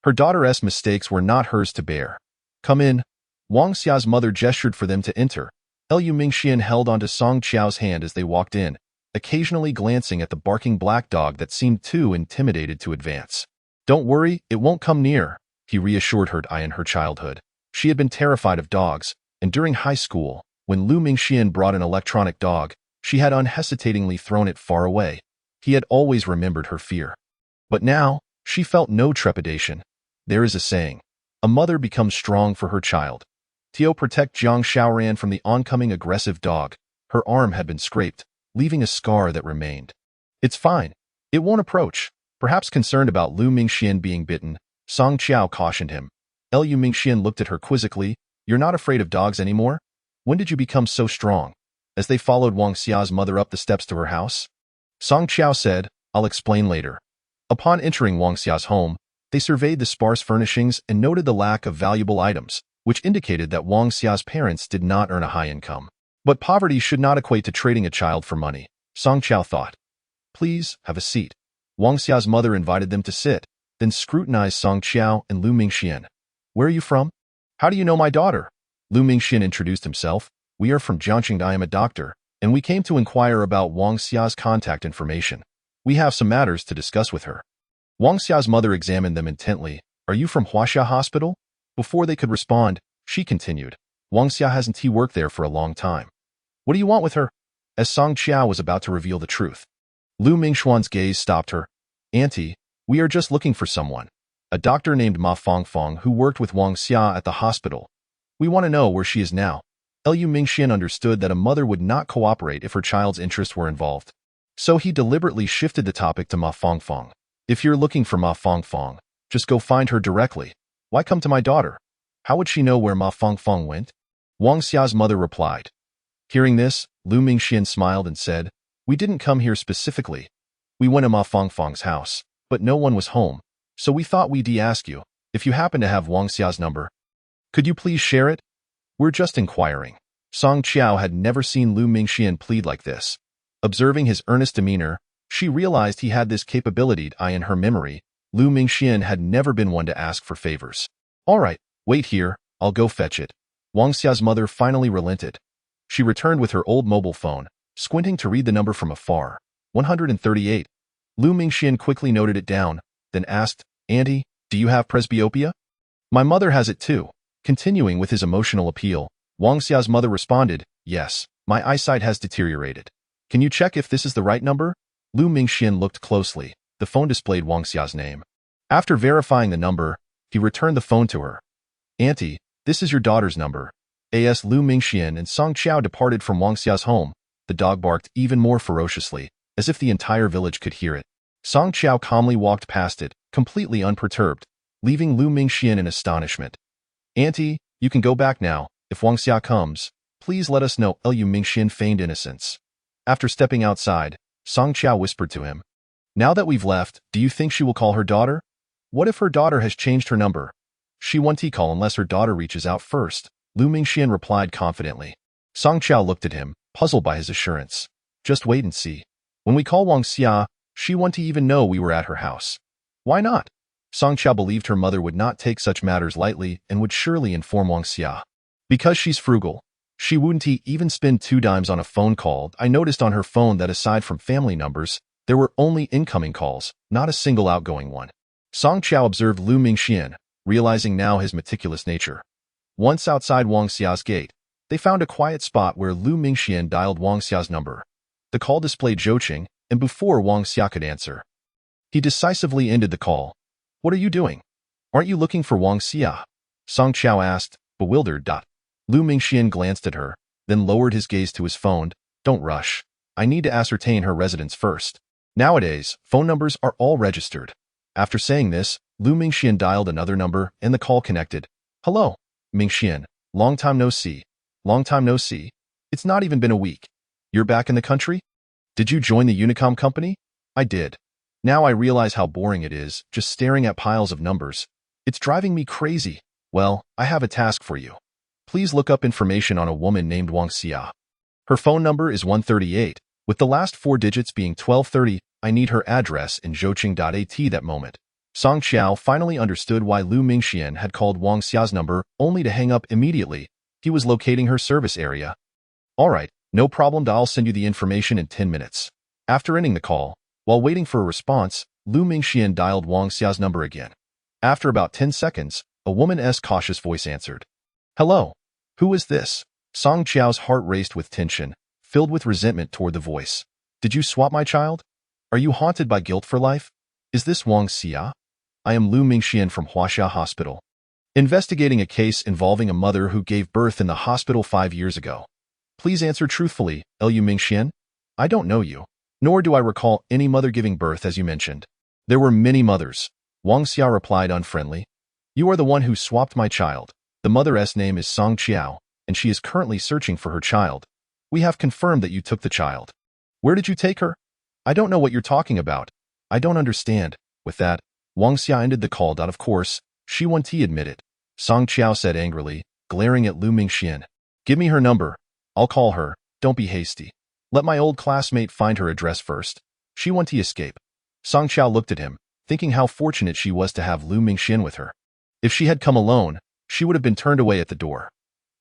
Her daughter's mistakes were not hers to bear. Come in. Wang Xia's mother gestured for them to enter. Lu Mingxian held onto Song Qiao's hand as they walked in, occasionally glancing at the barking black dog that seemed too intimidated to advance. Don't worry, it won't come near, he reassured her. In her childhood, she had been terrified of dogs, and during high school, when Lu Mingxian brought an electronic dog, she had unhesitatingly thrown it far away. He had always remembered her fear. But now, she felt no trepidation. There is a saying, a mother becomes strong for her child. To protect Jiang Xiaoran from the oncoming aggressive dog, her arm had been scraped, leaving a scar that remained. It's fine. It won't approach. Perhaps concerned about Lu Mingxian being bitten, Song Qiao cautioned him. Lu Mingxian looked at her quizzically. You're not afraid of dogs anymore? When did you become so strong? As they followed Wang Xia's mother up the steps to her house, Song Qiao said, I'll explain later. Upon entering Wang Xia's home, they surveyed the sparse furnishings and noted the lack of valuable items, which indicated that Wang Xia's parents did not earn a high income. But poverty should not equate to trading a child for money, Song Qiao thought. Please, have a seat. Wang Xia's mother invited them to sit, then scrutinized Song Qiao and Lu Mingxian. Where are you from? How do you know my daughter? Lu Mingxian introduced himself. We are from Jiangxing. I am a doctor, and we came to inquire about Wang Xia's contact information. We have some matters to discuss with her. Wang Xia's mother examined them intently. Are you from Huaxia Hospital? Before they could respond, she continued. Wang Xia hasn't worked there for a long time. What do you want with her? As Song Qiao was about to reveal the truth, Lu Mingxuan's gaze stopped her. Auntie, we are just looking for someone. A doctor named Ma Fongfong who worked with Wang Xia at the hospital. We want to know where she is now. Lu Mingxian understood that a mother would not cooperate if her child's interests were involved. So he deliberately shifted the topic to Ma Fongfong. If you're looking for Ma Fongfong, just go find her directly. Why come to my daughter? How would she know where Ma Fongfong went? Wang Xia's mother replied. Hearing this, Lu Mingxian smiled and said, We didn't come here specifically. We went to Ma Fongfong's house, but no one was home, so we thought we'd ask you, if you happen to have Wang Xia's number. Could you please share it? We're just inquiring. Song Qiao had never seen Lu Mingxian plead like this. Observing his earnest demeanor, she realized he had this capability. In her memory, Lu Mingxian had never been one to ask for favors. All right, wait here, I'll go fetch it. Wang Xia's mother finally relented. She returned with her old mobile phone, squinting to read the number from afar. 138. Lu Mingxian quickly noted it down, then asked, Auntie, do you have presbyopia? My mother has it too. Continuing with his emotional appeal, Wang Xia's mother responded, yes, my eyesight has deteriorated. Can you check if this is the right number? Lu Mingxian looked closely. The phone displayed Wang Xia's name. After verifying the number, he returned the phone to her. Auntie, this is your daughter's number. As Lu Mingxian and Song Qiao departed from Wang Xia's home, the dog barked even more ferociously, as if the entire village could hear it. Song Qiao calmly walked past it, completely unperturbed, leaving Lu Mingxian in astonishment. Auntie, you can go back now. If Wang Xia comes, please let us know. Lu Mingxian feigned innocence. After stepping outside, Song Qiao whispered to him. Now that we've left, do you think she will call her daughter? What if her daughter has changed her number? She won't call unless her daughter reaches out first, Lu Mingxian replied confidently. Song Qiao looked at him, puzzled by his assurance. Just wait and see. When we call Wang Xia, she won't even know we were at her house. Why not? Song Qiao believed her mother would not take such matters lightly and would surely inform Wang Xia. Because she's frugal, she wouldn't even spend 2 dimes on a phone call. I noticed on her phone that aside from family numbers, there were only incoming calls, not a single outgoing one. Song Qiao observed Lu Mingxian, realizing now his meticulous nature. Once outside Wang Xia's gate, they found a quiet spot where Lu Mingxian dialed Wang Xia's number. The call displayed Zhouqing, and before Wang Xia could answer, he decisively ended the call. What are you doing? Aren't you looking for Wang Xia? Song Qiao asked, bewildered. Lu Mingxian glanced at her, then lowered his gaze to his phone. Don't rush. I need to ascertain her residence first. Nowadays, phone numbers are all registered. After saying this, Lu Mingxian dialed another number and the call connected. Hello, Mingxian. Long time no see. Long time no see. It's not even been a week. You're back in the country? Did you join the Unicom company? I did. Now I realize how boring it is, just staring at piles of numbers. It's driving me crazy. Well, I have a task for you. Please look up information on a woman named Wang Xia. Her phone number is 138, with the last 4 digits being 1230. I need her address in Zhouqing.at that moment. Song Qiao finally understood why Lu Mingxian had called Wang Xia's number only to hang up immediately. He was locating her service area. All right, no problem. I'll send you the information in 10 minutes. After ending the call, while waiting for a response, Lu Mingxian dialed Wang Xia's number again. After about 10 seconds, a woman's cautious voice answered. Hello. Who is this? Song Qiao's heart raced with tension, filled with resentment toward the voice. Did you swap my child? Are you haunted by guilt for life? Is this Wang Xia? I am Lu Mingxian from Huaxia Hospital, investigating a case involving a mother who gave birth in the hospital 5 years ago. Please answer truthfully, Lu Mingxian. I don't know you, nor do I recall any mother giving birth as you mentioned. There were many mothers. Wang Xia replied unfriendly. You are the one who swapped my child. The mother's name is Song Qiao, and she is currently searching for her child. We have confirmed that you took the child. Where did you take her? I don't know what you're talking about. I don't understand. With that, Wang Xia ended the call. Of course, she won't admit it. Song Qiao said angrily, glaring at Lu Mingxian. Give me her number. I'll call her. Don't be hasty. Let my old classmate find her address first. She won't escape. Song Qiao looked at him, thinking how fortunate she was to have Lu Mingxian with her. If she had come alone, she would have been turned away at the door.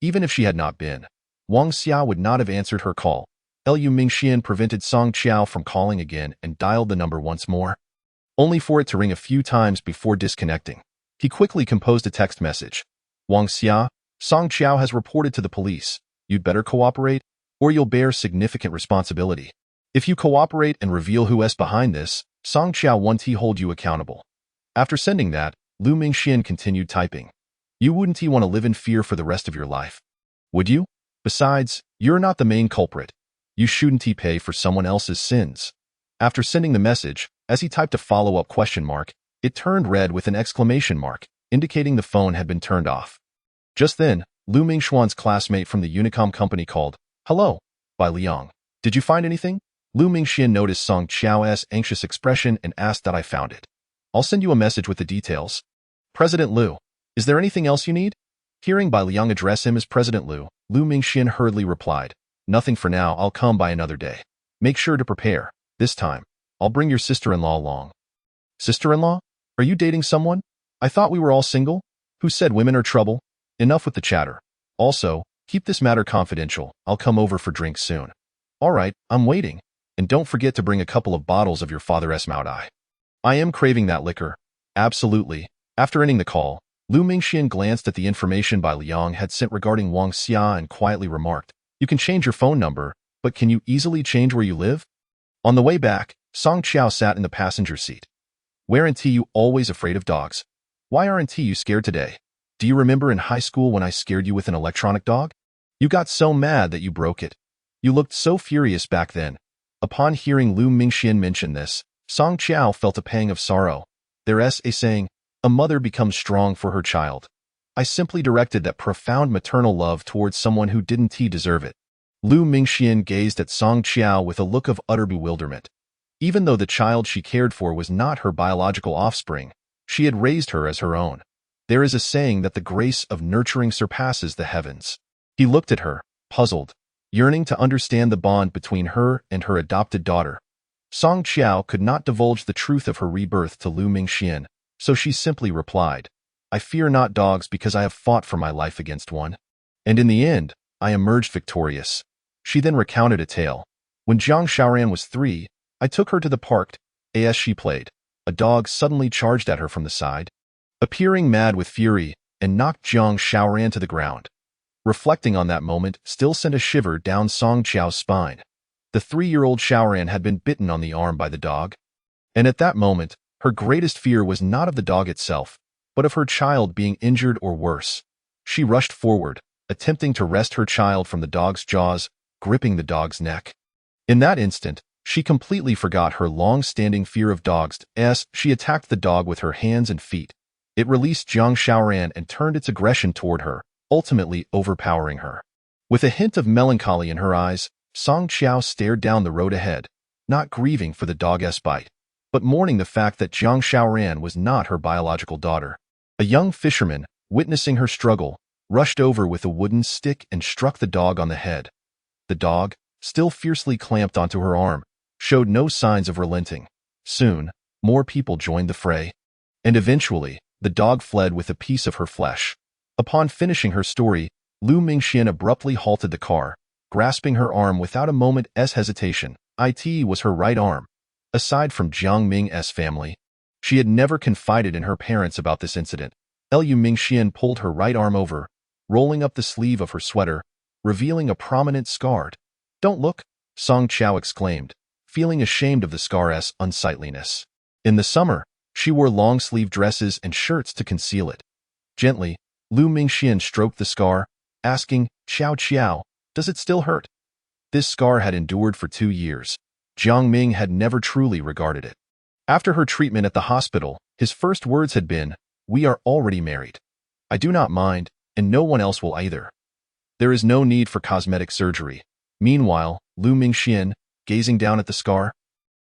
Even if she had not been, Wang Xia would not have answered her call. Lu Mingxian prevented Song Qiao from calling again and dialed the number once more, only for it to ring a few times before disconnecting. He quickly composed a text message. Wang Xia, Song Qiao has reported to the police. You'd better cooperate, or you'll bear significant responsibility. If you cooperate and reveal who's behind this, Song Qiao won't hold you accountable. After sending that, Lu Mingxian continued typing. You wouldn't want to live in fear for the rest of your life, would you? Besides, you're not the main culprit. You shouldn't pay for someone else's sins. After sending the message, as he typed a follow-up question mark, it turned red with an exclamation mark, indicating the phone had been turned off. Just then, Lu Mingxian's classmate from the Unicom company called. Hello, by Liang. Did you find anything? Lu Mingxian noticed Song Qiao's anxious expression and asked that I found it. I'll send you a message with the details. President Lu. Is there anything else you need? Hearing Bai Liang address him as President Lu, Lu Mingxian hurriedly replied, Nothing for now. I'll come by another day. Make sure to prepare. This time, I'll bring your sister-in-law along. Sister-in-law? Are you dating someone? I thought we were all single. Who said women are trouble? Enough with the chatter. Also, keep this matter confidential. I'll come over for drinks soon. All right, I'm waiting. And don't forget to bring a couple of bottles of your father's Maodai. I am craving that liquor. Absolutely. After ending the call, Lu Mingxian glanced at the information Bai Liang had sent regarding Wang Xia and quietly remarked, "You can change your phone number, but can you easily change where you live?" On the way back, Song Qiao sat in the passenger seat. "Weren't you always afraid of dogs? Why aren't you scared today? Do you remember in high school when I scared you with an electronic dog? You got so mad that you broke it. You looked so furious back then." Upon hearing Lu Mingxian mention this, Song Qiao felt a pang of sorrow. There's a saying, "A mother becomes strong for her child." I simply directed that profound maternal love towards someone who didn't deserve it. Lu Mingxian gazed at Song Qiao with a look of utter bewilderment. Even though the child she cared for was not her biological offspring, she had raised her as her own. There is a saying that the grace of nurturing surpasses the heavens. He looked at her, puzzled, yearning to understand the bond between her and her adopted daughter. Song Qiao could not divulge the truth of her rebirth to Lu Mingxian, so she simply replied, "I fear not dogs because I have fought for my life against one. And in the end, I emerged victorious." She then recounted a tale. "When Jiang Xiaoran was 3, I took her to the park. As she played, a dog suddenly charged at her from the side, appearing mad with fury, and knocked Jiang Xiaoran to the ground. Reflecting on that moment still sent a shiver down Song Qiao's spine. The 3-year-old Xiaoran had been bitten on the arm by the dog. And at that moment, her greatest fear was not of the dog itself, but of her child being injured or worse. She rushed forward, attempting to wrest her child from the dog's jaws, gripping the dog's neck. In that instant, she completely forgot her long-standing fear of dogs as she attacked the dog with her hands and feet. It released Jiang Xiaoran and turned its aggression toward her, ultimately overpowering her. With a hint of melancholy in her eyes, Song Qiao stared down the road ahead, not grieving for the dog's bite, but mourning the fact that Jiang Xiaoran was not her biological daughter. A young fisherman, witnessing her struggle, rushed over with a wooden stick and struck the dog on the head. The dog, still fiercely clamped onto her arm, showed no signs of relenting. Soon, more people joined the fray, and eventually, the dog fled with a piece of her flesh. Upon finishing her story, Lu Mingxian abruptly halted the car, grasping her arm without a moment's hesitation. It was her right arm. Aside from Jiang Ming's family, she had never confided in her parents about this incident. Lu Mingxian pulled her right arm over, rolling up the sleeve of her sweater, revealing a prominent scar. "Don't look," Song Qiao exclaimed, feeling ashamed of the scar's unsightliness. In the summer, she wore long-sleeve dresses and shirts to conceal it. Gently, Lu Mingxian stroked the scar, asking, "Qiao, does it still hurt?" This scar had endured for 2 years. Jiang Ming had never truly regarded it. After her treatment at the hospital, his first words had been, "We are already married. I do not mind, and no one else will either. There is no need for cosmetic surgery." Meanwhile, Lu Mingxian, gazing down at the scar,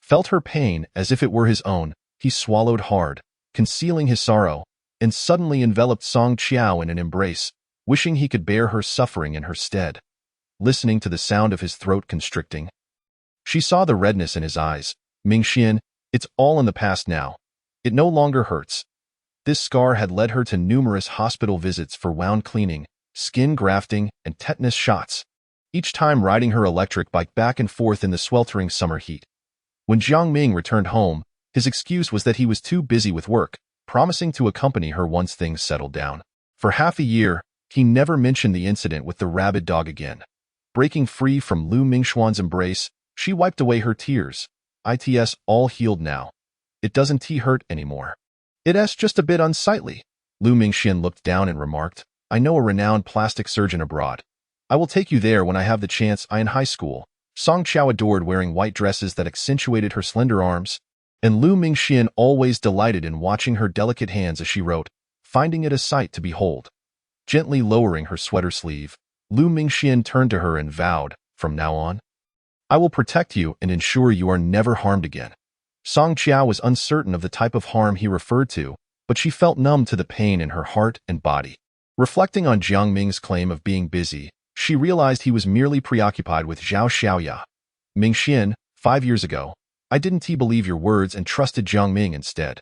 felt her pain as if it were his own. He swallowed hard, concealing his sorrow, and suddenly enveloped Song Qiao in an embrace, wishing he could bear her suffering in her stead. Listening to the sound of his throat constricting, she saw the redness in his eyes. "Mingxian, it's all in the past now. It no longer hurts." This scar had led her to numerous hospital visits for wound cleaning, skin grafting, and tetanus shots, each time riding her electric bike back and forth in the sweltering summer heat. When Jiang Ming returned home, his excuse was that he was too busy with work, promising to accompany her once things settled down. For half a year, he never mentioned the incident with the rabid dog again. Breaking free from Lu Mingxian's embrace, she wiped away her tears. "It's all healed now. It doesn't hurt anymore. It's just a bit unsightly." Lu Mingxian looked down and remarked, "I know a renowned plastic surgeon abroad. I will take you there when I have the chance. In high school, Song Qiao adored wearing white dresses that accentuated her slender arms, and Lu Mingxian always delighted in watching her delicate hands as she wrote, finding it a sight to behold." Gently lowering her sweater sleeve, Lu Mingxian turned to her and vowed, "From now on, I will protect you and ensure you are never harmed again." Song Qiao was uncertain of the type of harm he referred to, but she felt numb to the pain in her heart and body. Reflecting on Jiang Ming's claim of being busy, she realized he was merely preoccupied with Zhao Xiaoya. "Mingxian, 5 years ago, I didn't believe your words and trusted Jiang Ming instead.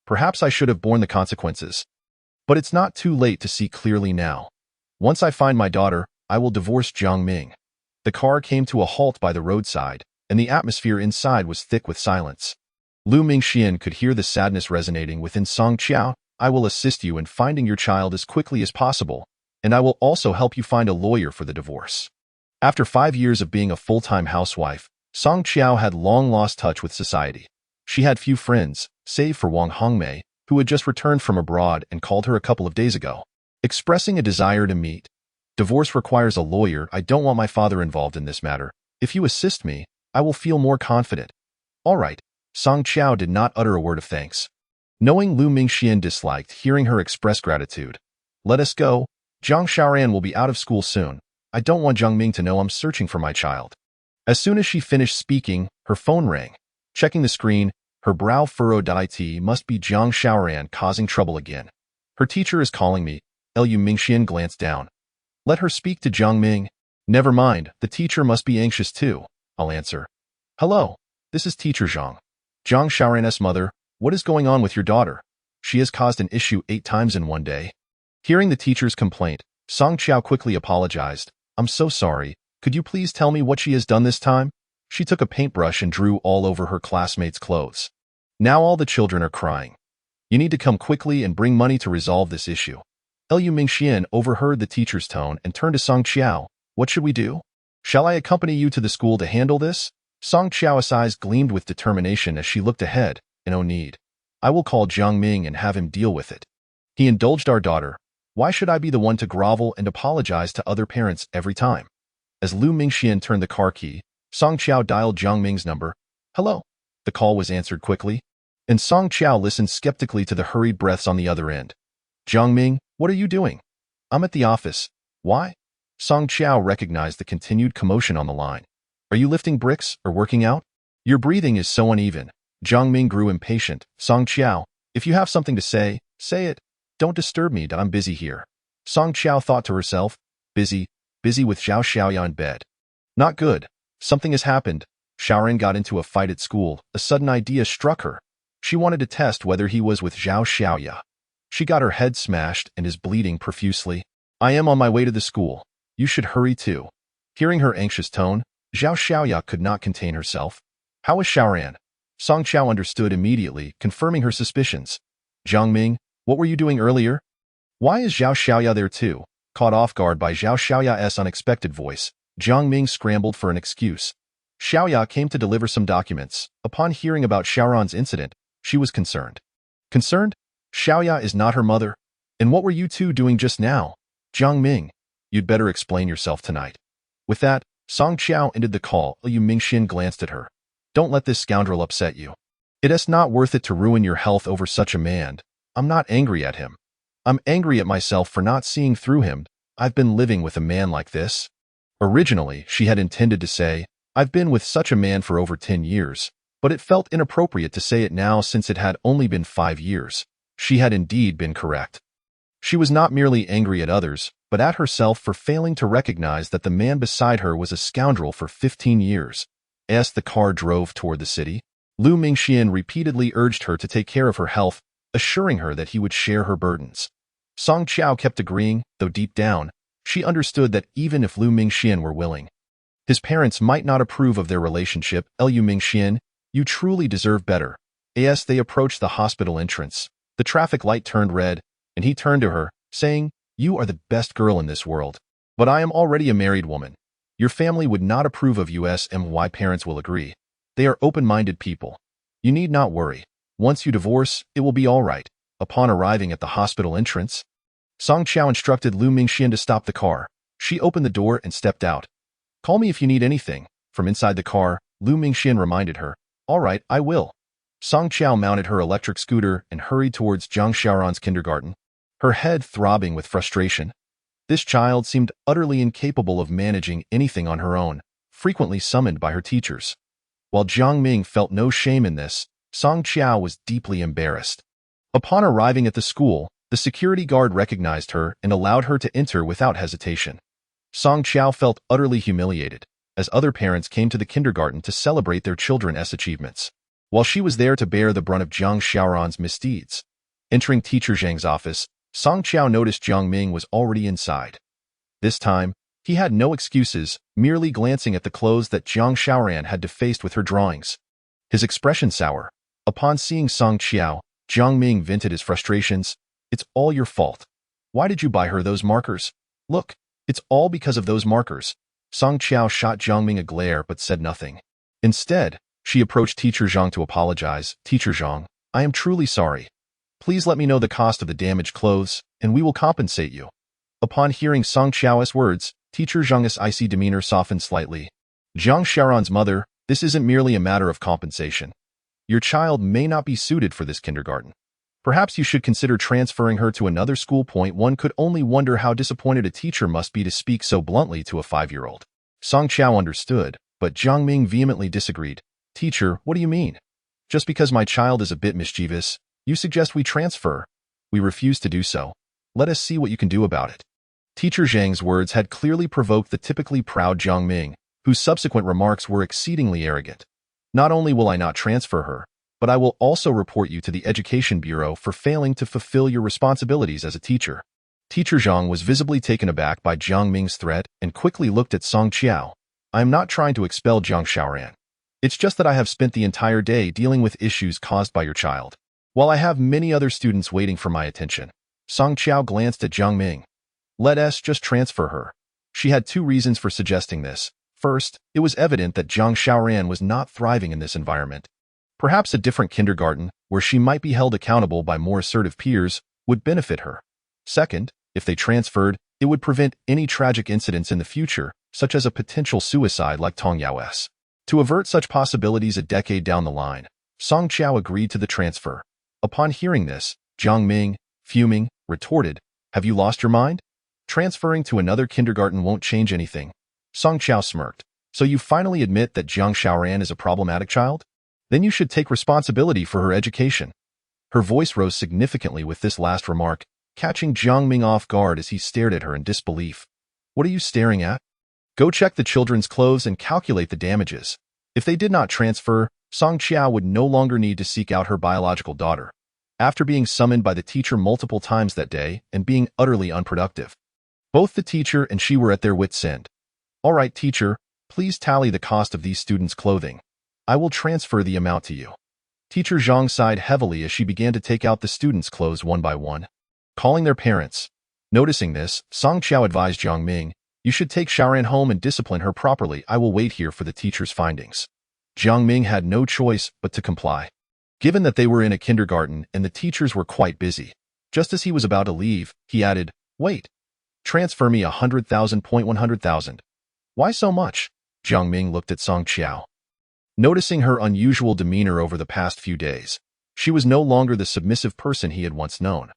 Perhaps I should have borne the consequences. But it's not too late to see clearly now. Once I find my daughter, I will divorce Jiang Ming." The car came to a halt by the roadside, and the atmosphere inside was thick with silence. Lu Mingxian could hear the sadness resonating within Song Qiao. I will assist you in finding your child as quickly as possible, and I will also help you find a lawyer for the divorce. After 5 years of being a full-time housewife, Song Qiao had long lost touch with society. She had few friends, save for Wang Hongmei, who had just returned from abroad and called her a couple of days ago, expressing a desire to meet. Divorce requires a lawyer. I don't want my father involved in this matter. If you assist me, I will feel more confident. All right. Song Qiao did not utter a word of thanks. Knowing Lu Mingxian disliked hearing her express gratitude. Let us go. Zhang Xiaoran will be out of school soon. I don't want Zhang Ming to know I'm searching for my child. As soon as she finished speaking, her phone rang. Checking the screen, her brow furrowed. It must be Zhang Xiaoran causing trouble again. Her teacher is calling me. Lu Mingxian glanced down. Let her speak to Zhang Ming. Never mind, the teacher must be anxious too. I'll answer. Hello, this is Teacher Zhang. Zhang Xiaoran's mother, what is going on with your daughter? She has caused an issue 8 times in one day. Hearing the teacher's complaint, Song Qiao quickly apologized. I'm so sorry. Could you please tell me what she has done this time? She took a paintbrush and drew all over her classmates' clothes. Now all the children are crying. You need to come quickly and bring money to resolve this issue. Lu Mingxian overheard the teacher's tone and turned to Song Qiao. What should we do? Shall I accompany you to the school to handle this? Song Qiao's eyes gleamed with determination as she looked ahead. No need. I will call Zhang Ming and have him deal with it. He indulged our daughter. Why should I be the one to grovel and apologize to other parents every time? As Lu Mingxian turned the car key, Song Qiao dialed Zhang Ming's number. Hello. The call was answered quickly, and Song Qiao listened skeptically to the hurried breaths on the other end. Zhang Ming, what are you doing? I'm at the office. Why? Song Qiao recognized the continued commotion on the line. Are you lifting bricks or working out? Your breathing is so uneven. Zhang Ming grew impatient. Song Qiao, if you have something to say, say it. Don't disturb me. I'm busy here. Song Qiao thought to herself. Busy with Zhao Xiaoya in bed. Not good. Something has happened. Xiaoran got into a fight at school. A sudden idea struck her. She wanted to test whether he was with Zhao Xiaoya. She got her head smashed and is bleeding profusely. I am on my way to the school. You should hurry too. Hearing her anxious tone, Zhao Xiaoya could not contain herself. How is Xiaoran? Song Qiao understood immediately, confirming her suspicions. Zhang Ming, what were you doing earlier? Why is Zhao Xiaoya there too? Caught off guard by Zhao Xiaoya's unexpected voice, Zhang Ming scrambled for an excuse. Xiaoya came to deliver some documents. Upon hearing about Xiaoran's incident, she was concerned. Concerned? Xiaoya is not her mother. And what were you two doing just now? Zhang Ming, you'd better explain yourself tonight. With that, Song Qiao ended the call. Lu Mingxian glanced at her. Don't let this scoundrel upset you. It is not worth it to ruin your health over such a man. I'm not angry at him. I'm angry at myself for not seeing through him. I've been living with a man like this. Originally, she had intended to say, I've been with such a man for over 10 years, but it felt inappropriate to say it now since it had only been 5 years. She had indeed been correct. She was not merely angry at others, but at herself for failing to recognize that the man beside her was a scoundrel for 15 years. As the car drove toward the city, Lu Mingxian repeatedly urged her to take care of her health, assuring her that he would share her burdens. Song Qiao kept agreeing, though deep down, she understood that even if Lu Mingxian were willing, his parents might not approve of their relationship. Lu Mingxian, you truly deserve better. As they approached the hospital entrance, the traffic light turned red, and he turned to her, saying, You are the best girl in this world. But I am already a married woman. Your family would not approve of us, and my parents will agree. They are open-minded people. You need not worry. Once you divorce, it will be all right. Upon arriving at the hospital entrance, Song Qiao instructed Lu Mingxian to stop the car. She opened the door and stepped out. Call me if you need anything. From inside the car, Lu Mingxian reminded her. All right, I will. Song Qiao mounted her electric scooter and hurried towards Zhang Xiaoran's kindergarten, her head throbbing with frustration. This child seemed utterly incapable of managing anything on her own, frequently summoned by her teachers. While Zhang Ming felt no shame in this, Song Qiao was deeply embarrassed. Upon arriving at the school, the security guard recognized her and allowed her to enter without hesitation. Song Qiao felt utterly humiliated, as other parents came to the kindergarten to celebrate their children's achievements, while she was there to bear the brunt of Zhang Xiaoran's misdeeds. Entering Teacher Zhang's office, Song Qiao noticed Zhang Ming was already inside. This time, he had no excuses, merely glancing at the clothes that Zhang Xiaoran had defaced with her drawings. His expression sour. Upon seeing Song Qiao, Jiang Ming vented his frustrations. It's all your fault. Why did you buy her those markers? Look, it's all because of those markers. Song Qiao shot Jiang Ming a glare but said nothing. Instead, she approached Teacher Zhang to apologize. Teacher Zhang, I am truly sorry. Please let me know the cost of the damaged clothes, and we will compensate you. Upon hearing Song Qiao's words, Teacher Zhang's icy demeanor softened slightly. Zhang Xiaoran's mother, this isn't merely a matter of compensation. Your child may not be suited for this kindergarten. Perhaps you should consider transferring her to another school. One could only wonder how disappointed a teacher must be to speak so bluntly to a 5-year-old. Song Qiao understood, but Jiang Ming vehemently disagreed. Teacher, what do you mean? Just because my child is a bit mischievous, you suggest we transfer? We refuse to do so. Let us see what you can do about it. Teacher Zhang's words had clearly provoked the typically proud Jiang Ming, whose subsequent remarks were exceedingly arrogant. Not only will I not transfer her, but I will also report you to the Education Bureau for failing to fulfill your responsibilities as a teacher. Teacher Zhang was visibly taken aback by Jiang Ming's threat and quickly looked at Song Qiao. I am not trying to expel Zhang Xiaoran. It's just that I have spent the entire day dealing with issues caused by your child, while I have many other students waiting for my attention. Song Qiao glanced at Jiang Ming. Let us just transfer her. She had 2 reasons for suggesting this. First, it was evident that Zhang Xiaoran was not thriving in this environment. Perhaps a different kindergarten, where she might be held accountable by more assertive peers, would benefit her. Second, if they transferred, it would prevent any tragic incidents in the future, such as a potential suicide like Tong Yao's. To avert such possibilities a decade down the line, Song Qiao agreed to the transfer. Upon hearing this, Jiang Ming, fuming, retorted, Have you lost your mind? Transferring to another kindergarten won't change anything. Song Qiao smirked. So you finally admit that Zhang Xiaoran is a problematic child? Then you should take responsibility for her education. Her voice rose significantly with this last remark, catching Jiang Ming off guard as he stared at her in disbelief. What are you staring at? Go check the children's clothes and calculate the damages. If they did not transfer, Song Qiao would no longer need to seek out her biological daughter. After being summoned by the teacher multiple times that day and being utterly unproductive, both the teacher and she were at their wits' end. All right, teacher, please tally the cost of these students' clothing. I will transfer the amount to you. Teacher Zhang sighed heavily as she began to take out the students' clothes one by one, calling their parents. Noticing this, Song Qiao advised Jiang Ming, You should take Xiaoran home and discipline her properly. I will wait here for the teacher's findings. Jiang Ming had no choice but to comply. Given that they were in a kindergarten and the teachers were quite busy, just as he was about to leave, he added, Wait. Transfer me 100,000. Why so much? Jiang Ming looked at Song Qiao. Noticing her unusual demeanor over the past few days, she was no longer the submissive person he had once known.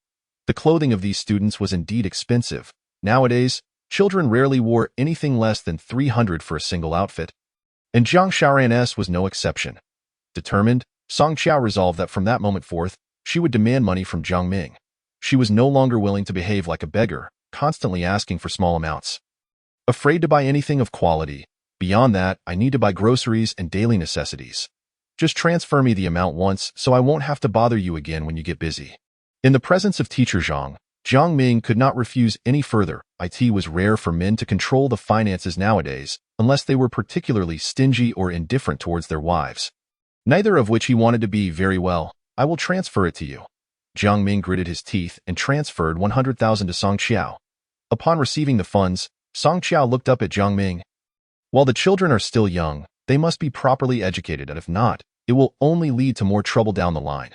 The clothing of these students was indeed expensive. Nowadays, children rarely wore anything less than 300 for a single outfit. And Zhang Xiaoran's was no exception. Determined, Song Qiao resolved that from that moment forth, she would demand money from Jiang Ming. She was no longer willing to behave like a beggar, constantly asking for small amounts. Afraid to buy anything of quality. Beyond that, I need to buy groceries and daily necessities. Just transfer me the amount once so I won't have to bother you again when you get busy. In the presence of Teacher Zhang, Jiang Ming could not refuse any further. It was rare for men to control the finances nowadays, unless they were particularly stingy or indifferent towards their wives. Neither of which he wanted to be. Very well, I will transfer it to you. Jiang Ming gritted his teeth and transferred 100,000 to Song Qiao. Upon receiving the funds, Song Qiao looked up at Jiang Ming. While the children are still young, they must be properly educated, and if not, it will only lead to more trouble down the line.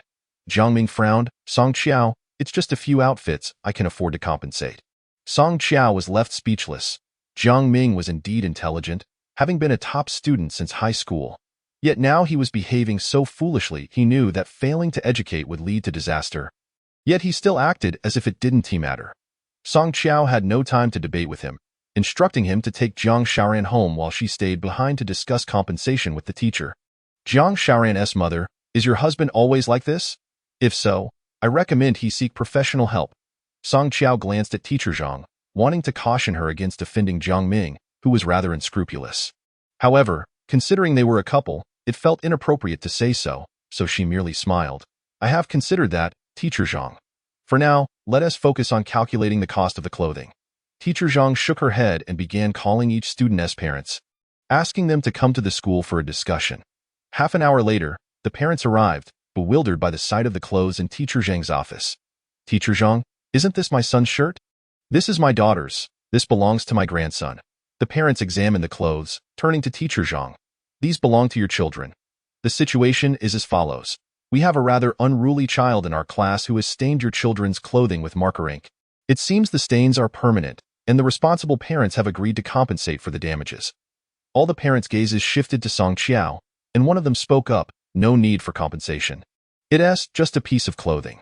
Jiang Ming frowned. Song Qiao, it's just a few outfits. I can afford to compensate. Song Qiao was left speechless. Jiang Ming was indeed intelligent, having been a top student since high school. Yet now he was behaving so foolishly. He knew that failing to educate would lead to disaster. Yet he still acted as if it didn't matter. Song Qiao had no time to debate with him, instructing him to take Zhang Xiaoran home while she stayed behind to discuss compensation with the teacher. Zhang Xiaoran's mother, is your husband always like this? If so, I recommend he seek professional help. Song Qiao glanced at Teacher Zhang, wanting to caution her against offending Jiang Ming, who was rather unscrupulous. However, considering they were a couple, it felt inappropriate to say so, so she merely smiled. I have considered that, Teacher Zhang. For now, let us focus on calculating the cost of the clothing. Teacher Zhang shook her head and began calling each student's parents, asking them to come to the school for a discussion. Half an hour later, the parents arrived. bewildered by the sight of the clothes in Teacher Zhang's office. Teacher Zhang, isn't this my son's shirt? This is my daughter's. This belongs to my grandson. The parents examined the clothes, turning to Teacher Zhang. These belong to your children. The situation is as follows. We have a rather unruly child in our class who has stained your children's clothing with marker ink. It seems the stains are permanent, and the responsible parents have agreed to compensate for the damages. All the parents' gazes shifted to Song Qiao, and one of them spoke up, no need for compensation. It's just a piece of clothing.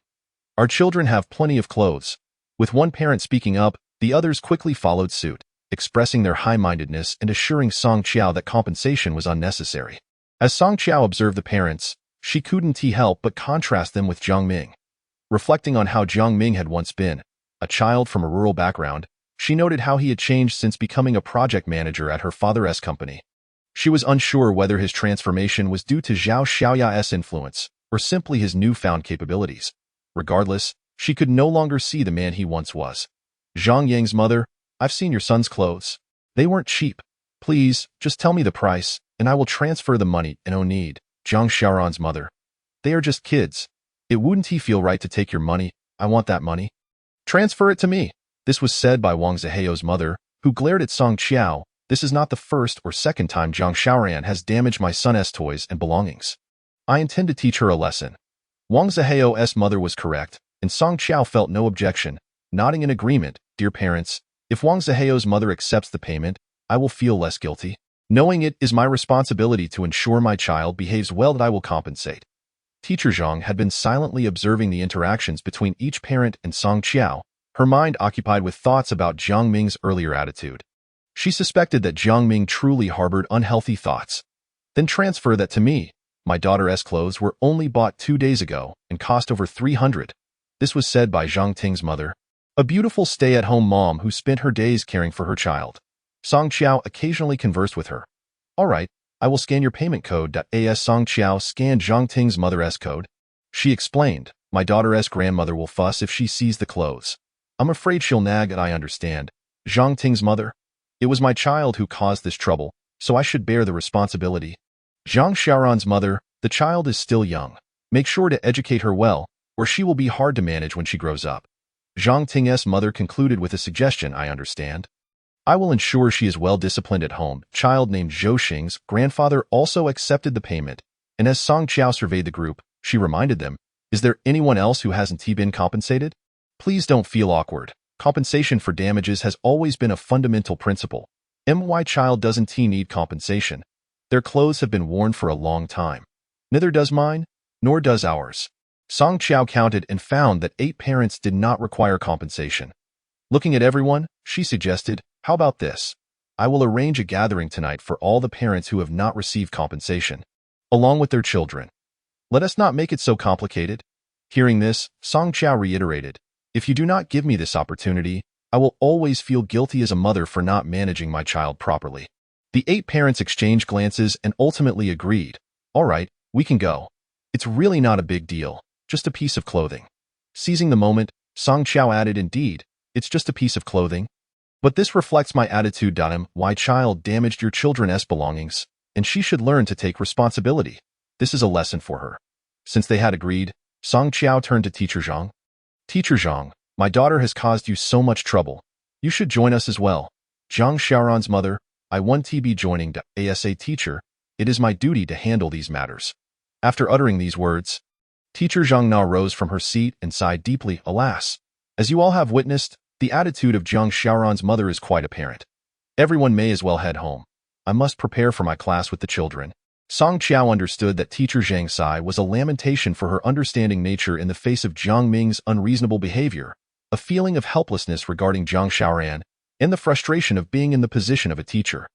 Our children have plenty of clothes. With one parent speaking up, the others quickly followed suit, expressing their high-mindedness and assuring Song Qiao that compensation was unnecessary. As Song Qiao observed the parents, she couldn't help but contrast them with Jiang Ming. Reflecting on how Jiang Ming had once been, a child from a rural background, she noted how he had changed since becoming a project manager at her father's company. She was unsure whether his transformation was due to Zhao Xiaoya's influence or simply his newfound capabilities. Regardless, she could no longer see the man he once was. Zhang Yang's mother, I've seen your son's clothes. They weren't cheap. Please, just tell me the price, and I will transfer the money. No need. Zhang Xiaoran's mother. They are just kids. It wouldn't feel right to take your money. I want that money. Transfer it to me. This was said by Wang Ziheo's mother, who glared at Song Qiao. This is not the first or second time Zhang Xiaoran has damaged my son's toys and belongings. I intend to teach her a lesson. Wang Ziheo's mother was correct, and Song Qiao felt no objection, nodding in agreement. Dear parents, if Wang Ziheo's mother accepts the payment, I will feel less guilty. Knowing it is my responsibility to ensure my child behaves well, that I will compensate. Teacher Zhang had been silently observing the interactions between each parent and Song Qiao, her mind occupied with thoughts about Jiang Ming's earlier attitude. She suspected that Jiang Ming truly harbored unhealthy thoughts. Then transfer that to me. My daughter's clothes were only bought 2 days ago and cost over 300. This was said by Zhang Ting's mother, a beautiful stay-at-home mom who spent her days caring for her child. Song Qiao occasionally conversed with her. All right, I will scan your payment code. As Song Qiao scanned Zhang Ting's mother's code, she explained, my daughter's grandmother will fuss if she sees the clothes. I'm afraid she'll nag, and I understand. Zhang Ting's mother. It was my child who caused this trouble, so I should bear the responsibility. Zhang Xiaoran's mother, the child is still young. Make sure to educate her well, or she will be hard to manage when she grows up. Zhang Ting's mother concluded with a suggestion, I understand. I will ensure she is well disciplined at home. Child named Zhou Xing's grandfather also accepted the payment, and as Song Qiao surveyed the group, she reminded them, is there anyone else who hasn't been compensated? Please don't feel awkward. Compensation for damages has always been a fundamental principle. My child doesn't need compensation. Their clothes have been worn for a long time. Neither does mine, nor does ours. Song Qiao counted and found that 8 parents did not require compensation. Looking at everyone, she suggested, how about this? I will arrange a gathering tonight for all the parents who have not received compensation, along with their children. Let us not make it so complicated. Hearing this, Song Qiao reiterated, if you do not give me this opportunity, I will always feel guilty as a mother for not managing my child properly. The 8 parents exchanged glances and ultimately agreed. All right, we can go. It's really not a big deal, just a piece of clothing. Seizing the moment, Song Qiao added, indeed, it's just a piece of clothing. But this reflects my attitude. My child damaged your children's belongings, and she should learn to take responsibility. This is a lesson for her. Since they had agreed, Song Qiao turned to Teacher Zhang. Teacher Zhang, my daughter has caused you so much trouble. You should join us as well. Zhang Xiaoran's mother, I want to be joining as a teacher. It is my duty to handle these matters. After uttering these words, Teacher Zhang now rose from her seat and sighed deeply. Alas, as you all have witnessed, the attitude of Zhang Xiaoran's mother is quite apparent. Everyone may as well head home. I must prepare for my class with the children. Song Qiao understood that Teacher Zhang's sigh was a lamentation for her understanding nature in the face of Jiang Ming's unreasonable behavior, a feeling of helplessness regarding Zhang Xiaoran, and the frustration of being in the position of a teacher.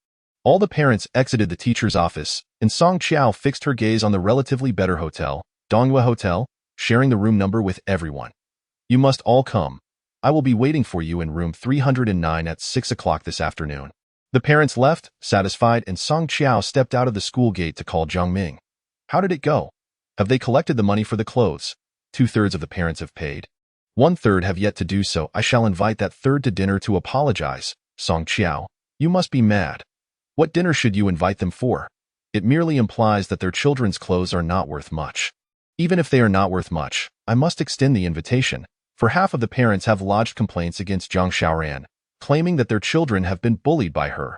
All the parents exited the teacher's office, and Song Qiao fixed her gaze on the relatively better hotel, Donghua Hotel, sharing the room number with everyone. You must all come. I will be waiting for you in room 309 at 6 o'clock this afternoon. The parents left, satisfied, and Song Qiao stepped out of the school gate to call Jiang Ming. How did it go? Have they collected the money for the clothes? 2/3 of the parents have paid. 1/3 have yet to do so. I shall invite that third to dinner to apologize. Song Qiao, you must be mad. What dinner should you invite them for? It merely implies that their children's clothes are not worth much. Even if they are not worth much, I must extend the invitation, for half of the parents have lodged complaints against Zhang Xiaoran, claiming that their children have been bullied by her.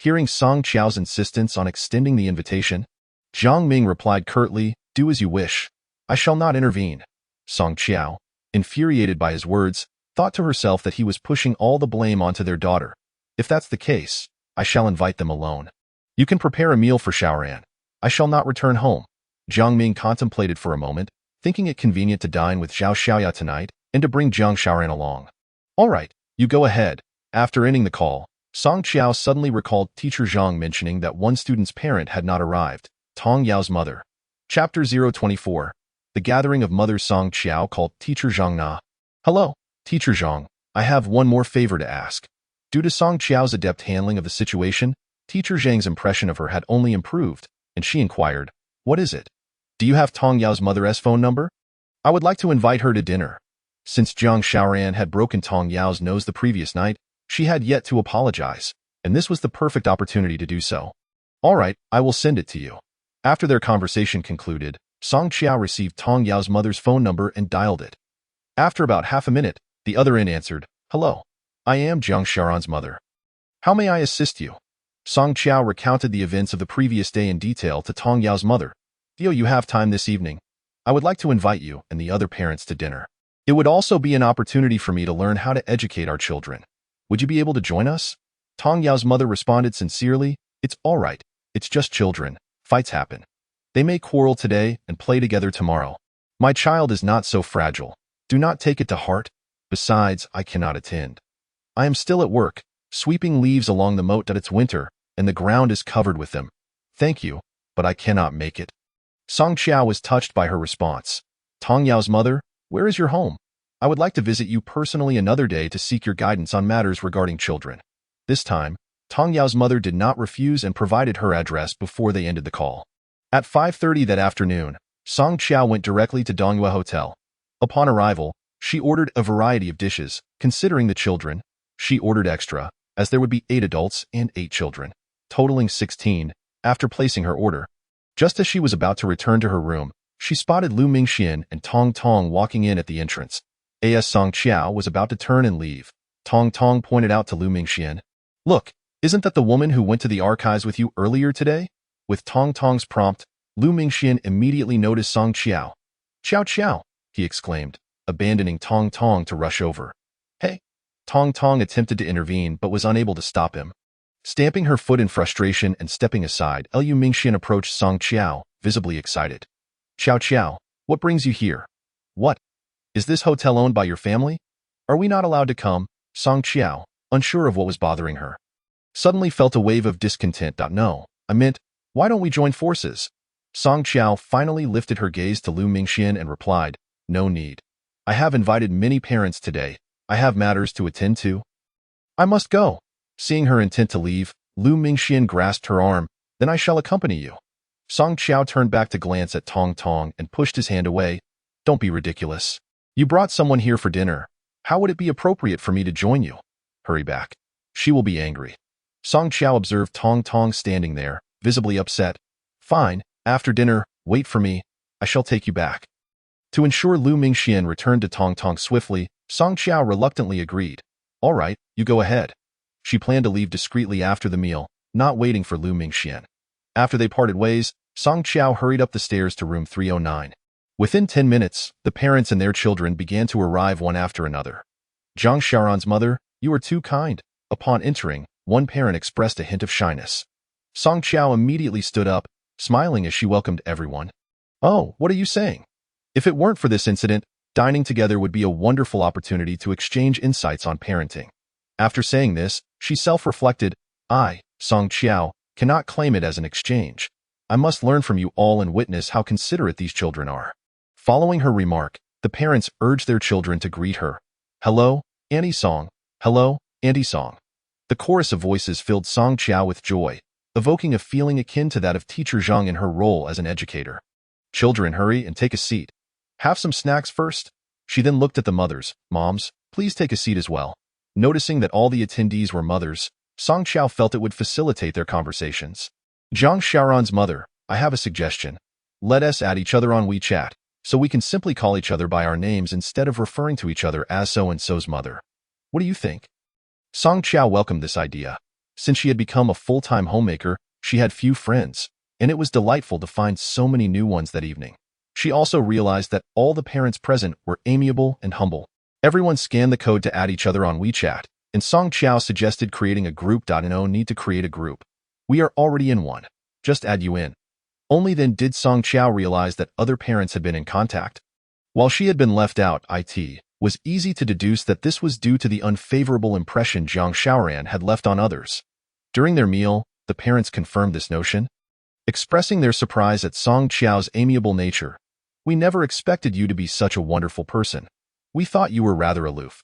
Hearing Song Qiao's insistence on extending the invitation, Zhang Ming replied curtly, "Do as you wish. I shall not intervene." Song Qiao, infuriated by his words, thought to herself that he was pushing all the blame onto their daughter. If that's the case, I shall invite them alone. You can prepare a meal for Xiaoran. I shall not return home. Zhang Ming contemplated for a moment, thinking it convenient to dine with Zhao Xiaoya tonight and to bring Zhang Xiaoran along. All right, you go ahead. After ending the call, Song Qiao suddenly recalled teacher Zhang mentioning that one student's parent had not arrived, Tong Yao's mother. Chapter 024. The Gathering of Mothers. Song Qiao called teacher Zhang na. "Hello, teacher Zhang. I have one more favor to ask." Due to Song Qiao's adept handling of the situation, teacher Zhang's impression of her had only improved, and she inquired, "What is it? Do you have Tong Yao's mother's phone number? I would like to invite her to dinner." Since Zhang Xiaoran had broken Tong Yao's nose the previous night, she had yet to apologize, and this was the perfect opportunity to do so. "All right, I will send it to you." After their conversation concluded, Song Qiao received Tong Yao's mother's phone number and dialed it. After about half a minute, the other end answered, "Hello, I am Zhang Xiaoran's mother. How may I assist you?" Song Qiao recounted the events of the previous day in detail to Tong Yao's mother. "Do you have time this evening? I would like to invite you and the other parents to dinner. It would also be an opportunity for me to learn how to educate our children. Would you be able to join us?" Tong Yao's mother responded sincerely, "It's all right. It's just children. Fights happen. They may quarrel today and play together tomorrow. My child is not so fragile. Do not take it to heart. Besides, I cannot attend. I am still at work, sweeping leaves along the moat that it's winter, and the ground is covered with them. Thank you, but I cannot make it." Song Qiao was touched by her response. "Tong Yao's mother, where is your home? I would like to visit you personally another day to seek your guidance on matters regarding children." This time, Tong Yao's mother did not refuse and provided her address before they ended the call. At 5:30 that afternoon, Song Qiao went directly to Dongyue Hotel. Upon arrival, she ordered a variety of dishes. Considering the children, she ordered extra, as there would be 8 adults and 8 children, totaling 16. After placing her order, just as she was about to return to her room, she spotted Lu Mingxian and Tong Tong walking in at the entrance. As Song Qiao was about to turn and leave, Tong Tong pointed out to Lu Mingxian, "Look, isn't that the woman who went to the archives with you earlier today?" With Tong Tong's prompt, Lu Mingxian immediately noticed Song Qiao. "Qiao Qiao," he exclaimed, abandoning Tong Tong to rush over. "Hey!" Tong Tong attempted to intervene but was unable to stop him. Stamping her foot in frustration and stepping aside, Lu Mingxian approached Song Qiao, visibly excited. "Qiao Qiao, what brings you here? What? Is this hotel owned by your family? Are we not allowed to come?" Song Qiao, unsure of what was bothering her, suddenly felt a wave of discontent. "No, I meant, why don't we join forces?" Song Qiao finally lifted her gaze to Lu Mingxian and replied, "No need. I have invited many parents today. I have matters to attend to. I must go." Seeing her intent to leave, Lu Mingxian grasped her arm. "Then I shall accompany you." Song Qiao turned back to glance at Tong Tong and pushed his hand away. "Don't be ridiculous. You brought someone here for dinner. How would it be appropriate for me to join you? Hurry back. She will be angry." Song Qiao observed Tong Tong standing there, visibly upset. "Fine, after dinner, wait for me. I shall take you back." To ensure Lu Mingxian returned to Tong Tong swiftly, Song Qiao reluctantly agreed. "All right, you go ahead." She planned to leave discreetly after the meal, not waiting for Lu Mingxian. After they parted ways, Song Qiao hurried up the stairs to room 309. Within 10 minutes, the parents and their children began to arrive one after another. "Zhang Xiaoran's mother, you are too kind." Upon entering, one parent expressed a hint of shyness. Song Qiao immediately stood up, smiling as she welcomed everyone. "Oh, what are you saying? If it weren't for this incident, dining together would be a wonderful opportunity to exchange insights on parenting." After saying this, she self-reflected, "I, Song Qiao, cannot claim it as an exchange. I must learn from you all and witness how considerate these children are." Following her remark, the parents urged their children to greet her. "Hello, Auntie Song. Hello, Auntie Song." The chorus of voices filled Song Qiao with joy, evoking a feeling akin to that of teacher Zhang in her role as an educator. "Children, hurry and take a seat. Have some snacks first." She then looked at the mothers. "Moms, please take a seat as well." Noticing that all the attendees were mothers, Song Qiao felt it would facilitate their conversations. "Zhang Xiaoran's mother, I have a suggestion. Let us add each other on WeChat. so we can simply call each other by our names instead of referring to each other as so-and-so's mother. What do you think? Song Qiao welcomed this idea. Since she had become a full-time homemaker, she had few friends, and it was delightful to find so many new ones that evening. She also realized that all the parents present were amiable and humble. Everyone scanned the code to add each other on WeChat, and Song Qiao suggested creating a group. No need to create a group. We are already in one. Just add you in. Only then did Song Qiao realize that other parents had been in contact. While she had been left out, it was easy to deduce that this was due to the unfavorable impression Jiang Xiaoran had left on others. During their meal, the parents confirmed this notion, expressing their surprise at Song Qiao's amiable nature. We never expected you to be such a wonderful person. We thought you were rather aloof.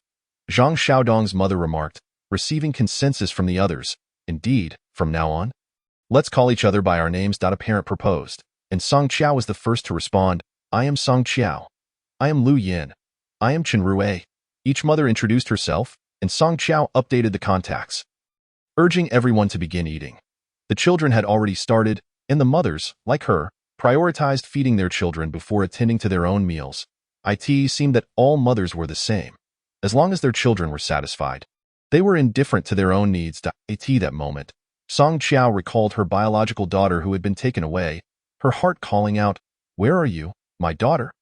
Zhang Xiaodong's mother remarked, receiving consensus from the others. Indeed, from now on, let's call each other by our names. A parent proposed, and Song Qiao was the first to respond. I am Song Qiao. I am Lu Yin. I am Chen Rui. Each mother introduced herself, and Song Qiao updated the contacts, urging everyone to begin eating. The children had already started, and the mothers, like her, prioritized feeding their children before attending to their own meals. It seemed that all mothers were the same. As long as their children were satisfied, they were indifferent to their own needs. That moment, Song Qiao recalled her biological daughter who had been taken away, her heart calling out, "Where are you, my daughter?"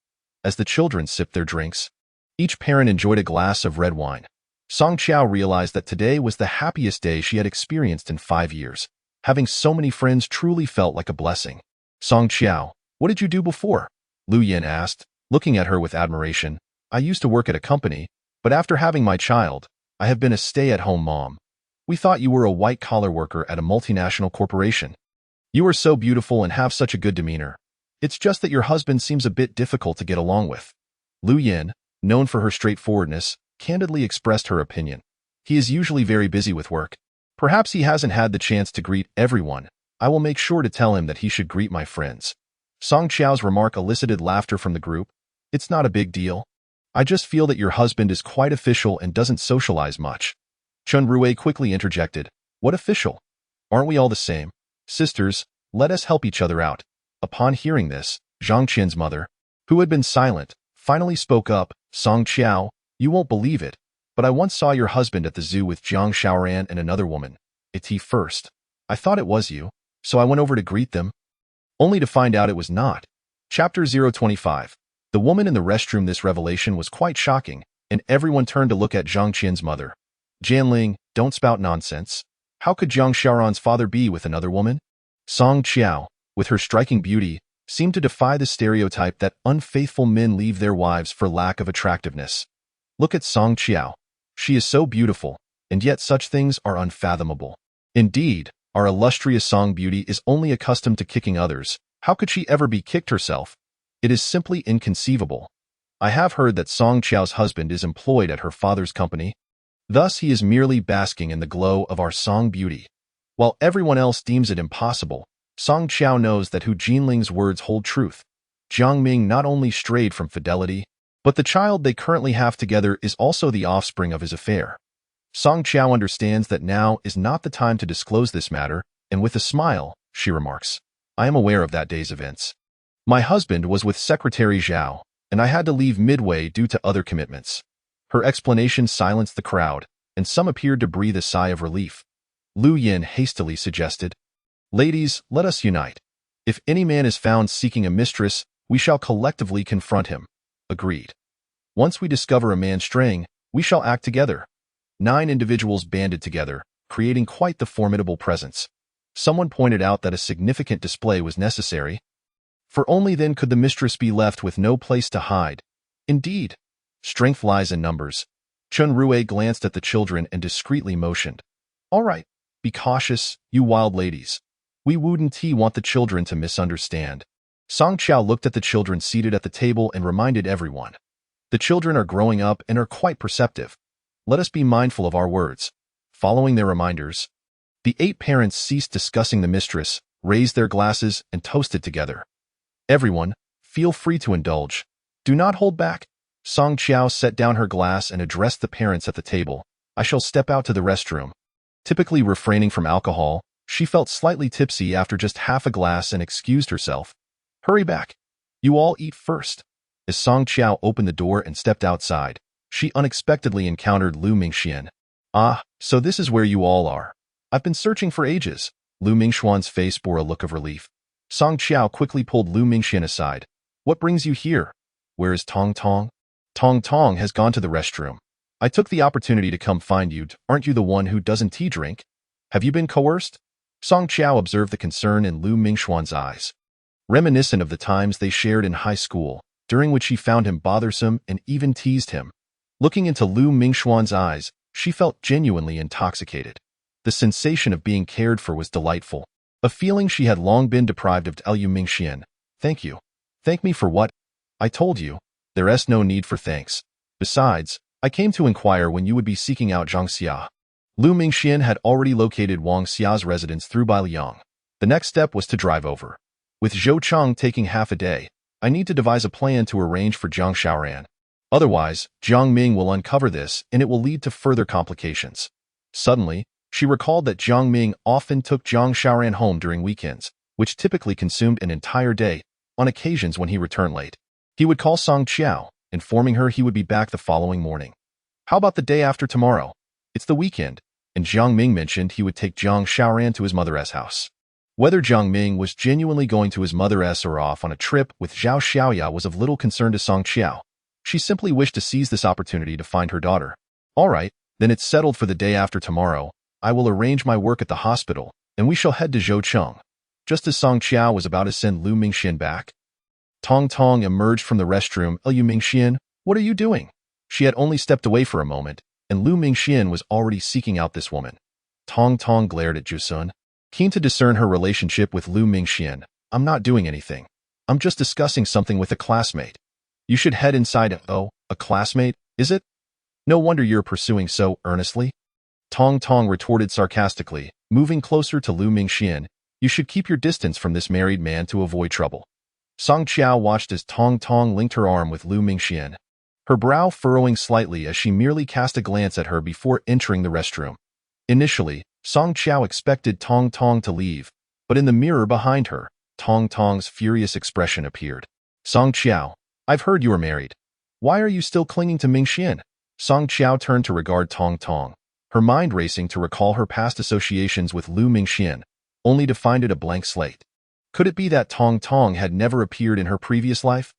As the children sipped their drinks, each parent enjoyed a glass of red wine. Song Qiao realized that today was the happiest day she had experienced in 5 years. Having so many friends truly felt like a blessing. Song Qiao, what did you do before? Lu Yin asked, looking at her with admiration. I used to work at a company, but after having my child, I have been a stay-at-home mom. We thought you were a white-collar worker at a multinational corporation. You are so beautiful and have such a good demeanor. It's just that your husband seems a bit difficult to get along with. Lu Yin, known for her straightforwardness, candidly expressed her opinion. He is usually very busy with work. Perhaps he hasn't had the chance to greet everyone. I will make sure to tell him that he should greet my friends. Song Qiao's remark elicited laughter from the group. It's not a big deal. I just feel that your husband is quite official and doesn't socialize much. Chen Rui quickly interjected. What official? Aren't we all the same? Sisters, let us help each other out. Upon hearing this, Zhang Qin's mother, who had been silent, finally spoke up. Song Qiao, you won't believe it, but I once saw your husband at the zoo with Jiang Xiaoran and another woman. It's he first. I thought it was you, so I went over to greet them, only to find out it was not. Chapter 025. The woman in the restroom. This revelation was quite shocking, and everyone turned to look at Zhang Qin's mother. Jianling, don't spout nonsense. How could Jiang Xiaoran's father be with another woman? Song Qiao, with her striking beauty, seemed to defy the stereotype that unfaithful men leave their wives for lack of attractiveness. Look at Song Qiao. She is so beautiful, and yet such things are unfathomable. Indeed, our illustrious Song Beauty is only accustomed to kicking others. How could she ever be kicked herself? It is simply inconceivable. I have heard that Song Qiao's husband is employed at her father's company. Thus he is merely basking in the glow of our Song Beauty. While everyone else deems it impossible, Song Qiao knows that Hu Jinling's words hold truth. Jiang Ming not only strayed from fidelity, but the child they currently have together is also the offspring of his affair. Song Qiao understands that now is not the time to disclose this matter, and with a smile, she remarks, I am aware of that day's events. My husband was with Secretary Zhao, and I had to leave midway due to other commitments. Her explanation silenced the crowd, and some appeared to breathe a sigh of relief. Lu Yin hastily suggested, Ladies, let us unite. If any man is found seeking a mistress, we shall collectively confront him. Agreed. Once we discover a man straying, we shall act together. 9 individuals banded together, creating quite the formidable presence. Someone pointed out that a significant display was necessary, for only then could the mistress be left with no place to hide. Indeed, strength lies in numbers. Chen Rui glanced at the children and discreetly motioned. All right, be cautious, you wild ladies. We wouldn't want the children to misunderstand. Song Qiao looked at the children seated at the table and reminded everyone. The children are growing up and are quite perceptive. Let us be mindful of our words. Following their reminders, the 8 parents ceased discussing the mistress, raised their glasses, and toasted together. Everyone, feel free to indulge. Do not hold back. Song Qiao set down her glass and addressed the parents at the table. I shall step out to the restroom. Typically refraining from alcohol, she felt slightly tipsy after just half a glass and excused herself. Hurry back. You all eat first. As Song Qiao opened the door and stepped outside, she unexpectedly encountered Lu Mingxian. "Ah, so this is where you all are. I've been searching for ages." Lu Mingxuan's face bore a look of relief. Song Qiao quickly pulled Lu Mingxian aside. "What brings you here? Where is Tong Tong?" "Tong Tong has gone to the restroom. I took the opportunity to come find you. Aren't you the one who doesn't tea drink? Have you been coerced?" Song Qiao observed the concern in Lu Mingxuan's eyes, reminiscent of the times they shared in high school, during which she found him bothersome and even teased him. Looking into Lu Mingxuan's eyes, she felt genuinely intoxicated. The sensation of being cared for was delightful, a feeling she had long been deprived of. Lu Mingxian, "Thank you." "Thank me for what?" "I told you. There's no need for thanks. Besides, I came to inquire when you would be seeking out Zhang Xia." Lu Mingxian had already located Wang Xia's residence through Bailiang. The next step was to drive over. With Zhou Cheng taking half a day, I need to devise a plan to arrange for Jiang Xiaoran. Otherwise, Jiang Ming will uncover this and it will lead to further complications. Suddenly, she recalled that Jiang Ming often took Jiang Xiaoran home during weekends, which typically consumed an entire day. On occasions when he returned late, he would call Song Qiao, informing her he would be back the following morning. "How about the day after tomorrow? It's the weekend," and Jiang Ming mentioned he would take Jiang Xiaoran to his mother's house. Whether Jiang Ming was genuinely going to his mother's or off on a trip with Zhao Xiaoya was of little concern to Song Qiao. She simply wished to seize this opportunity to find her daughter. "All right, then it's settled for the day after tomorrow. I will arrange my work at the hospital, and we shall head to Zhoucheng." Just as Song Qiao was about to send Lu Mingxian back, Tong Tong emerged from the restroom. "Lu Mingxian, what are you doing?" She had only stepped away for a moment, and Lu Mingxian was already seeking out this woman. Tong Tong glared at Jusun, keen to discern her relationship with Lu Mingxian. "I'm not doing anything. I'm just discussing something with a classmate." "You should head inside." "Oh, a classmate, is it? No wonder you're pursuing so earnestly." Tong Tong retorted sarcastically, moving closer to Lu Mingxian. "You should keep your distance from this married man to avoid trouble." Song Qiao watched as Tong Tong linked her arm with Lu Mingxian, her brow furrowing slightly as she merely cast a glance at her before entering the restroom. Initially, Song Qiao expected Tong Tong to leave, but in the mirror behind her, Tong Tong's furious expression appeared. "Song Qiao, I've heard you are married. Why are you still clinging to Mingxian?" Song Qiao turned to regard Tong Tong, her mind racing to recall her past associations with Lu Mingxian, only to find it a blank slate. Could it be that Tong Tong had never appeared in her previous life?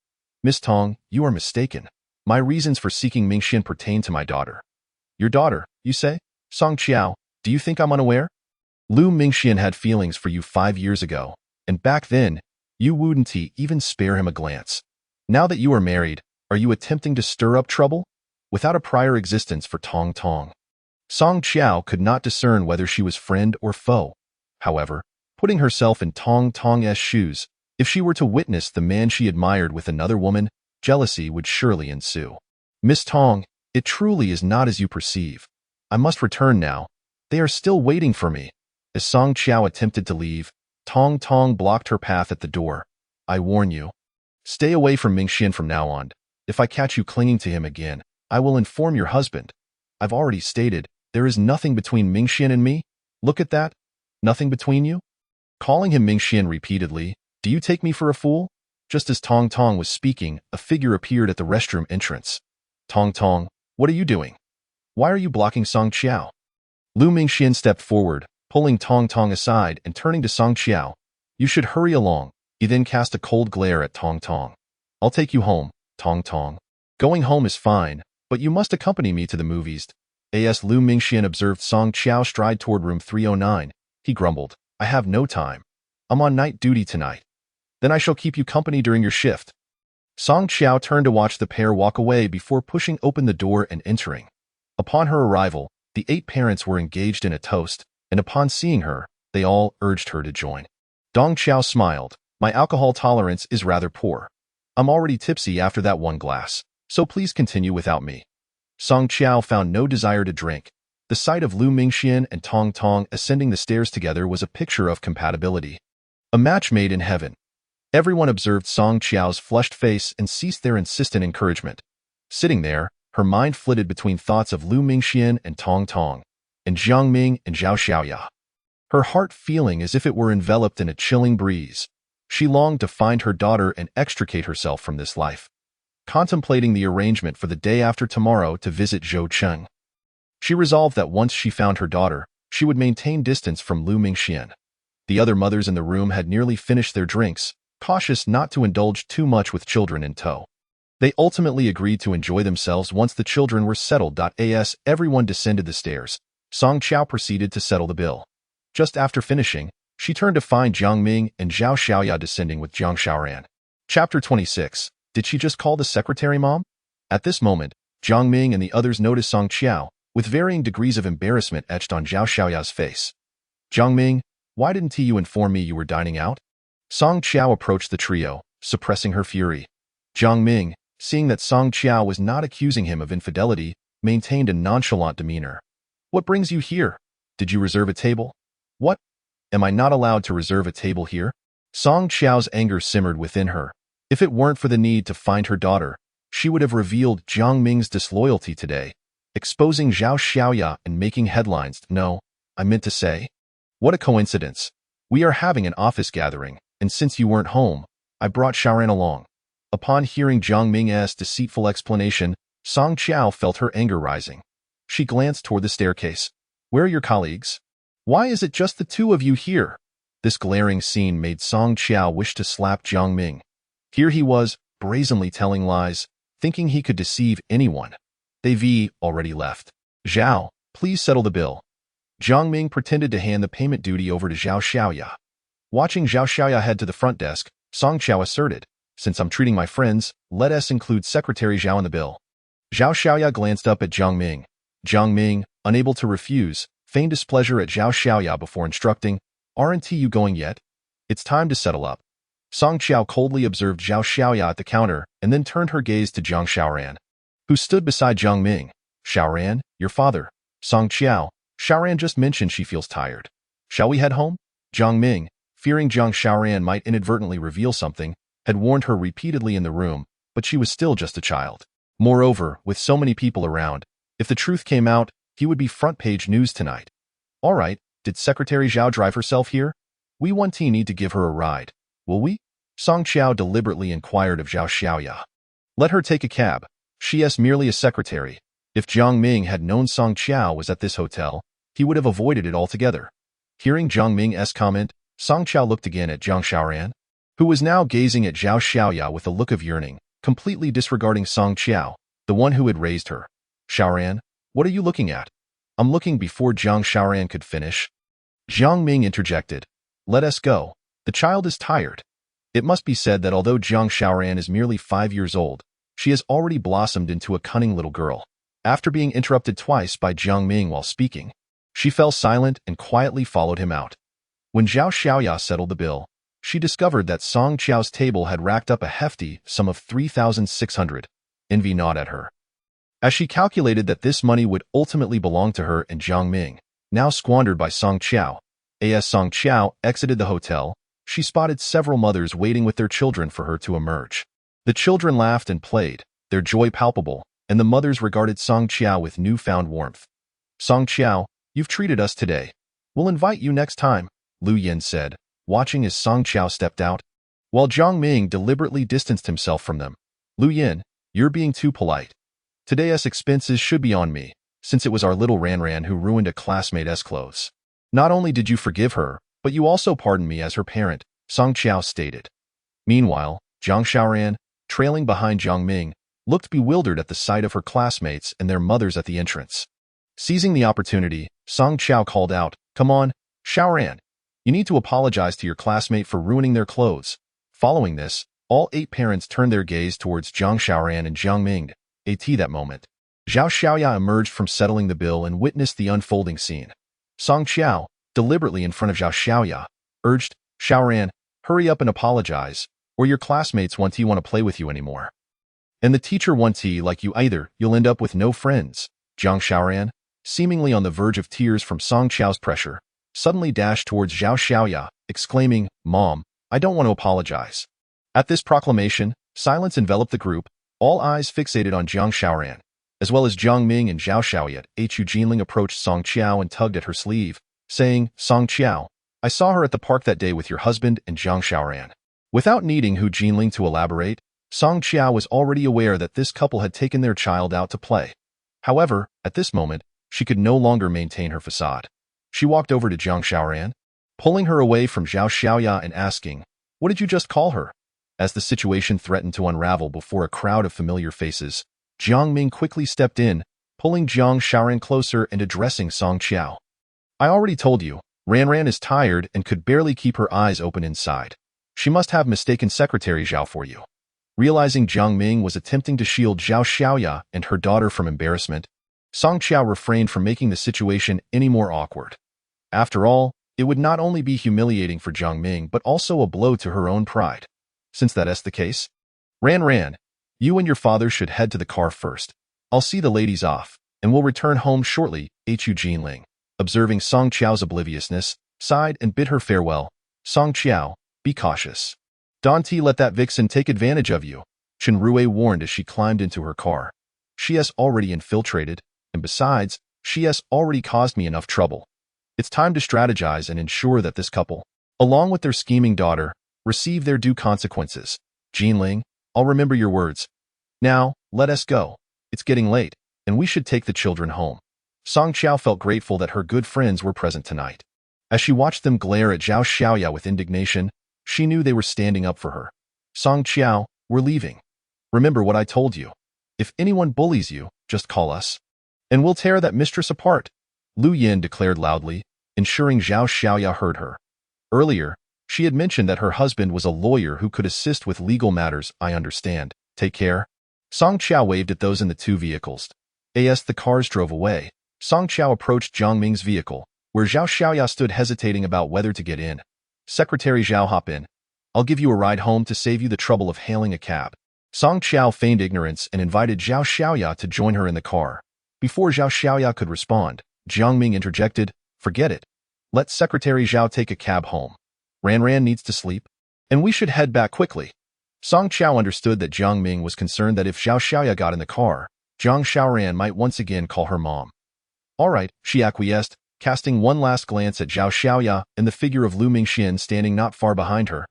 "Miss Tong, you are mistaken. My reasons for seeking Mingxian pertain to my daughter." "Your daughter, you say? Song Qiao, do you think I'm unaware? Lu Mingxian had feelings for you 5 years ago, and back then, you wouldn't even spare him a glance. Now that you are married, are you attempting to stir up trouble?" Without a prior existence for Tong Tong, Song Qiao could not discern whether she was friend or foe. However, putting herself in Tong Tong's shoes, if she were to witness the man she admired with another woman, jealousy would surely ensue. "Miss Tong, it truly is not as you perceive. I must return now. They are still waiting for me." As Song Qiao attempted to leave, Tong Tong blocked her path at the door. "I warn you. Stay away from Mingxian from now on. If I catch you clinging to him again, I will inform your husband. I've already stated, there is nothing between Mingxian and me. Look at that. Nothing between you?" Calling him Mingxian repeatedly, "Do you take me for a fool?" Just as Tong Tong was speaking, a figure appeared at the restroom entrance. "Tong Tong, what are you doing? Why are you blocking Song Qiao?" Lu Mingxian stepped forward, pulling Tong Tong aside and turning to Song Qiao. "You should hurry along." He then cast a cold glare at Tong Tong. "I'll take you home, Tong Tong. Going home is fine, but you must accompany me to the movies." As Lu Mingxian observed Song Qiao stride toward room 309, he grumbled, "I have no time. I'm on night duty tonight. Then I shall keep you company during your shift." Song Qiao turned to watch the pair walk away before pushing open the door and entering. Upon her arrival, the 8 parents were engaged in a toast, and upon seeing her, they all urged her to join. Dong Qiao smiled. "My alcohol tolerance is rather poor. I'm already tipsy after that one glass, so please continue without me." Song Qiao found no desire to drink. The sight of Lu Mingxian and Tong Tong ascending the stairs together was a picture of compatibility. A match made in heaven. Everyone observed Song Qiao's flushed face and ceased their insistent encouragement. Sitting there, her mind flitted between thoughts of Lu Mingxian and Tong Tong, and Jiang Ming and Zhao Xiaoya. Her heart feeling as if it were enveloped in a chilling breeze. She longed to find her daughter and extricate herself from this life. contemplating the arrangement for the day after tomorrow to visit Zhou Cheng. She resolved that once she found her daughter, she would maintain distance from Lu Mingxian. The other mothers in the room had nearly finished their drinks, cautious not to indulge too much with children in tow. They ultimately agreed to enjoy themselves once the children were settled. As everyone descended the stairs, Song Qiao proceeded to settle the bill. Just after finishing, she turned to find Jiang Ming and Zhao Xiaoya descending with Jiang Xiaoran. Chapter 26. Did she just call the secretary, Mom? At this moment, Jiang Ming and the others noticed Song Qiao, with varying degrees of embarrassment etched on Zhao Xiaoya's face. Jiang Ming, why didn't you inform me you were dining out? Song Qiao approached the trio, suppressing her fury. Jiang Ming, seeing that Song Qiao was not accusing him of infidelity, maintained a nonchalant demeanor. What brings you here? Did you reserve a table? What? Am I not allowed to reserve a table here? Song Qiao's anger simmered within her. If it weren't for the need to find her daughter, she would have revealed Jiang Ming's disloyalty today, exposing Zhao Xiaoya and making headlines. No, I meant to say. What a coincidence. We are having an office gathering, and since you weren't home, I brought Xiaoran along. Upon hearing Jiang Ming's deceitful explanation, Song Qiao felt her anger rising. She glanced toward the staircase. Where are your colleagues? Why is it just the two of you here? This glaring scene made Song Qiao wish to slap Jiang Ming. Here he was, brazenly telling lies, thinking he could deceive anyone. They've already left. Zhao, please settle the bill. Jiang Ming pretended to hand the payment duty over to Zhao Xiaoya. Watching Zhao Xiaoya head to the front desk, Song Qiao asserted, since I'm treating my friends, let us include Secretary Zhao in the bill. Zhao Xiaoya glanced up at Jiang Ming. Jiang Ming, unable to refuse, feigned displeasure at Zhao Xiaoya before instructing, aren't you going yet? It's time to settle up. Song Qiao coldly observed Zhao Xiaoya at the counter and then turned her gaze to Jiang Xiaoran, who stood beside Jiang Ming. Xiaoran, your father. Song Qiao, Xiaoran just mentioned she feels tired. Shall we head home? Jiang Ming, fearing Jiang Xiaoran might inadvertently reveal something, had warned her repeatedly in the room, but she was still just a child. Moreover, with so many people around, if the truth came out, he would be front-page news tonight. All right, did Secretary Zhao drive herself here? We need to give her a ride. Will we? Song Qiao deliberately inquired of Zhao Xiaoya. Let her take a cab. She is merely a secretary. If Jiang Ming had known Song Qiao was at this hotel, he would have avoided it altogether. Hearing Jiang Ming's comment, Song Qiao looked again at Jiang Xiaoran, who was now gazing at Zhao Xiaoya with a look of yearning, completely disregarding Song Qiao, the one who had raised her. Xiaoran, what are you looking at? I'm looking. Before Jiang Xiaoran could finish, Jiang Ming interjected. Let us go. The child is tired. It must be said that although Jiang Xiaoran is merely 5 years old, she has already blossomed into a cunning little girl. After being interrupted twice by Jiang Ming while speaking, she fell silent and quietly followed him out. When Zhao Xiaoya settled the bill, she discovered that Song Qiao's table had racked up a hefty sum of 3,600. Envy gnawed at her, as she calculated that this money would ultimately belong to her and Jiang Ming, now squandered by Song Qiao. As Song Qiao exited the hotel, she spotted several mothers waiting with their children for her to emerge. The children laughed and played, their joy palpable, and the mothers regarded Song Qiao with newfound warmth. Song Qiao, you've treated us today. We'll invite you next time, Lu Yin said, watching as Song Qiao stepped out. While Jiang Ming deliberately distanced himself from them. Lu Yin, you're being too polite. Today's expenses should be on me, since it was our little Ranran who ruined a classmate's clothes. Not only did you forgive her, but you also pardoned me as her parent, Song Qiao stated. Meanwhile, Jiang Xiaoran, trailing behind Jiang Ming, looked bewildered at the sight of her classmates and their mothers at the entrance. Seizing the opportunity, Song Qiao called out, Come on, Xiaoran. You need to apologize to your classmate for ruining their clothes. Following this, all 8 parents turned their gaze towards Jiang Xiaoran and Jiang Ming. At that moment, Zhao Xiaoya emerged from settling the bill and witnessed the unfolding scene. Song Qiao, deliberately in front of Zhao Xiaoya, urged, Xiaoran, hurry up and apologize, or your classmates won't want to play with you anymore. And the teacher won't like you either, you'll end up with no friends. Jiang Xiaoran, seemingly on the verge of tears from Song Qiao's pressure, suddenly dashed towards Zhao Xiaoya, exclaiming, Mom, I don't want to apologize. At this proclamation, silence enveloped the group, all eyes fixated on Jiang Xiaoran, as well as Jiang Ming and Zhao Xiaoya. Hu Jinling approached Song Qiao and tugged at her sleeve, saying, Song Qiao, I saw her at the park that day with your husband and Jiang Xiaoran. Without needing Hu Jinling to elaborate, Song Qiao was already aware that this couple had taken their child out to play. However, at this moment, she could no longer maintain her facade. She walked over to Jiang Xiaoran, pulling her away from Zhao Xiaoya and asking, "What did you just call her?" As the situation threatened to unravel before a crowd of familiar faces, Jiang Ming quickly stepped in, pulling Jiang Xiaoran closer and addressing Song Qiao. "I already told you, Ran is tired and could barely keep her eyes open inside. She must have mistaken Secretary Zhao for you." Realizing Jiang Ming was attempting to shield Zhao Xiaoya and her daughter from embarrassment, Song Qiao refrained from making the situation any more awkward. After all, it would not only be humiliating for Jiang Ming but also a blow to her own pride. Since that is the case, Ran, you and your father should head to the car first. I'll see the ladies off, and we'll return home shortly. Hu Jinling, observing Song Qiao's obliviousness, sighed and bid her farewell. "Song Qiao, be cautious. Don't let that vixen take advantage of you," Chen Rui warned as she climbed into her car. "She has already infiltrated, and besides, she has already caused me enough trouble. It's time to strategize and ensure that this couple, along with their scheming daughter, receive their due consequences. Jinling, I'll remember your words. Now, let us go. It's getting late, and we should take the children home." Song Qiao felt grateful that her good friends were present tonight. As she watched them glare at Zhao Xiaoya with indignation, she knew they were standing up for her. "Song Qiao, we're leaving. Remember what I told you. If anyone bullies you, just call us, and we'll tear that mistress apart," Lu Yin declared loudly, ensuring Zhao Xiaoya heard her. Earlier, she had mentioned that her husband was a lawyer who could assist with legal matters. "I understand. Take care." Song Qiao waved at those in the two vehicles. As the cars drove away, Song Qiao approached Jiang Ming's vehicle, where Zhao Xiaoya stood hesitating about whether to get in. "Secretary Zhao, hop in. I'll give you a ride home to save you the trouble of hailing a cab." Song Qiao feigned ignorance and invited Zhao Xiaoya to join her in the car. Before Zhao Xiaoya could respond, Jiang Ming interjected, "Forget it. Let Secretary Zhao take a cab home. Ran needs to sleep, and we should head back quickly." Song Qiao understood that Jiang Ming was concerned that if Zhao Xiaoya got in the car, Jiang Xiaoran might once again call her mom. "All right," she acquiesced, casting one last glance at Zhao Xiaoya and the figure of Lu Mingxian standing not far behind her.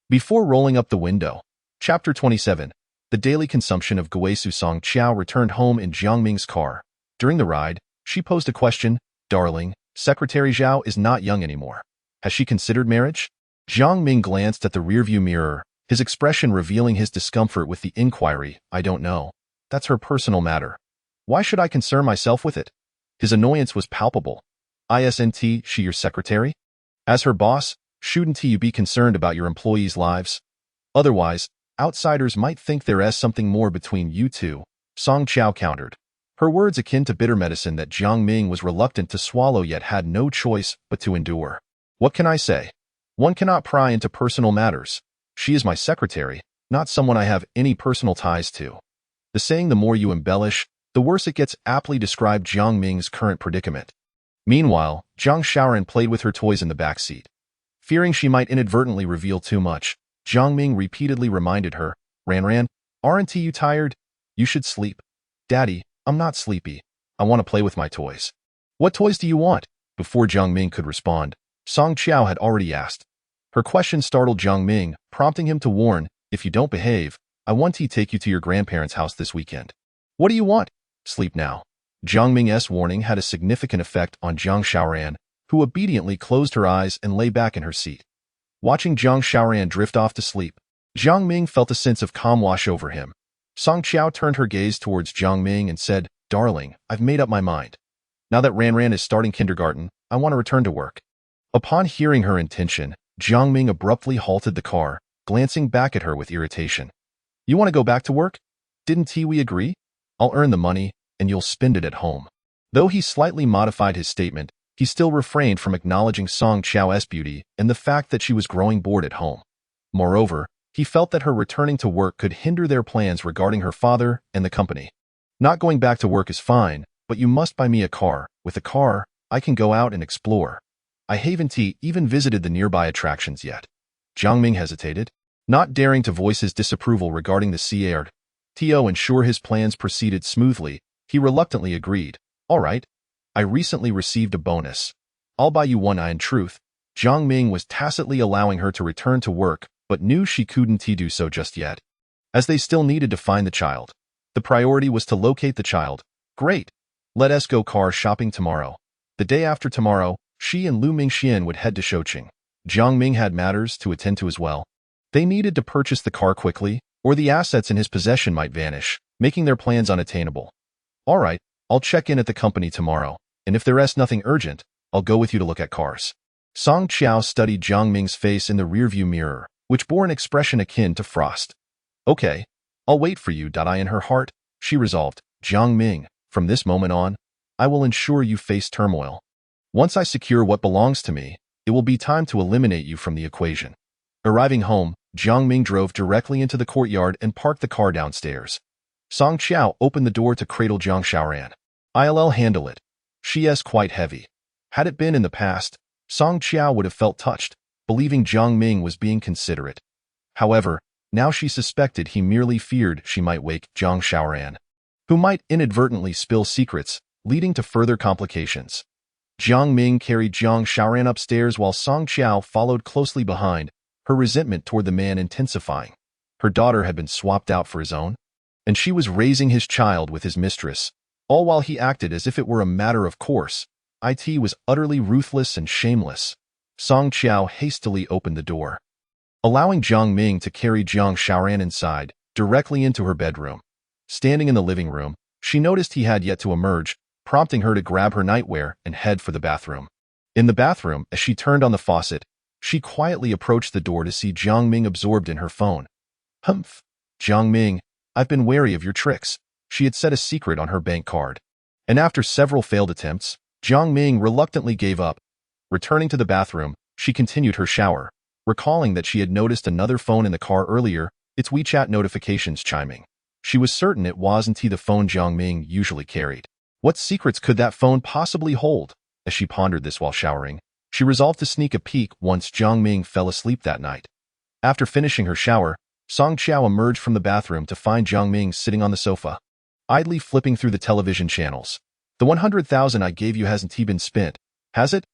Before rolling up the window, Chapter 27, the daily consumption of Guisu. Song Qiao returned home in Jiang Ming's car. During the ride, she posed a question. "Darling, Secretary Zhao is not young anymore. Has she considered marriage?" Jiang Ming glanced at the rearview mirror, his expression revealing his discomfort with the inquiry. "I don't know. That's her personal matter. Why should I concern myself with it?" His annoyance was palpable. "Isn't she your secretary? As her boss, shouldn't you be concerned about your employees' lives? Otherwise, outsiders might think there is something more between you two," Song Qiao countered. Her words akin to bitter medicine that Jiang Ming was reluctant to swallow yet had no choice but to endure. "What can I say? One cannot pry into personal matters. She is my secretary, not someone I have any personal ties to." The saying "the more you embellish, the worse it gets" aptly described Jiang Ming's current predicament. Meanwhile, Zhang Xiaoran played with her toys in the back seat. Fearing she might inadvertently reveal too much, Jiang Ming repeatedly reminded her, Ran, aren't you tired? You should sleep." "Daddy, I'm not sleepy. I want to play with my toys." "What toys do you want?" Before Jiang Ming could respond, Song Qiao had already asked. Her question startled Jiang Ming, prompting him to warn, "If you don't behave, I want to take you to your grandparents' house this weekend." "What do you want?" "Sleep now." Jiang Ming's warning had a significant effect on Zhang Xiaoran, who obediently closed her eyes and lay back in her seat. Watching Zhang Xiaoran drift off to sleep, Jiang Ming felt a sense of calm wash over him. Song Qiao turned her gaze towards Jiang Ming and said, "Darling, I've made up my mind. Now that Ran is starting kindergarten, I want to return to work." Upon hearing her intention, Jiang Ming abruptly halted the car, glancing back at her with irritation. "You want to go back to work? Didn't we agree? I'll earn the money, and you'll spend it at home." Though he slightly modified his statement, he still refrained from acknowledging Song Qiao's beauty and the fact that she was growing bored at home. Moreover, he felt that her returning to work could hinder their plans regarding her father and the company. "Not going back to work is fine, but you must buy me a car. With a car, I can go out and explore. I haven't even visited the nearby attractions yet." Jiang Ming hesitated, not daring to voice his disapproval regarding the CAR. To ensure his plans proceeded smoothly, he reluctantly agreed. "All right. I recently received a bonus. I'll buy you one." In truth, Jiang Ming was tacitly allowing her to return to work, but knew she couldn't do so just yet. as they still needed to find the child. The priority was to locate the child. Great. Let us go car shopping tomorrow. The day after tomorrow, she and Lu Mingxian would head to Shouqing. Jiang Ming had matters to attend to as well. They needed to purchase the car quickly, or the assets in his possession might vanish, making their plans unattainable. All right, I'll check in at the company tomorrow, and if there is nothing urgent, I'll go with you to look at cars. Song Qiao studied Jiang Ming's face in the rearview mirror, which bore an expression akin to frost. Okay, I'll wait for you. In her heart, she resolved, Jiang Ming, from this moment on, I will ensure you face turmoil. Once I secure what belongs to me, it will be time to eliminate you from the equation. Arriving home, Jiang Ming drove directly into the courtyard and parked the car downstairs. Song Qiao opened the door to cradle Jiang Xiaoran. I'll handle it. She is quite heavy. Had it been in the past, Song Qiao would have felt touched, believing Jiang Ming was being considerate. However, now she suspected he merely feared she might wake Jiang Xiaoran, who might inadvertently spill secrets, leading to further complications. Jiang Ming carried Jiang Xiaoran upstairs while Song Qiao followed closely behind, her resentment toward the man intensifying. Her daughter had been swapped out for his own, and she was raising his child with his mistress, all while he acted as if it were a matter of course. It was utterly ruthless and shameless. Song Qiao hastily opened the door, allowing Jiang Ming to carry Jiang Xiaoran inside, directly into her bedroom. Standing in the living room, she noticed he had yet to emerge, prompting her to grab her nightwear and head for the bathroom. In the bathroom, as she turned on the faucet, she quietly approached the door to see Jiang Ming absorbed in her phone. Humph. Jiang Ming, I've been wary of your tricks. She had set a secret on her bank card. And after several failed attempts, Jiang Ming reluctantly gave up. Returning to the bathroom, she continued her shower, recalling that she had noticed another phone in the car earlier, its WeChat notifications chiming. She was certain it wasn't the phone Jiang Ming usually carried. What secrets could that phone possibly hold? As she pondered this while showering, she resolved to sneak a peek once Jiang Ming fell asleep that night. After finishing her shower, Song Qiao emerged from the bathroom to find Jiang Ming sitting on the sofa, idly flipping through the television channels. The 100,000 I gave you hasn't been spent, has it?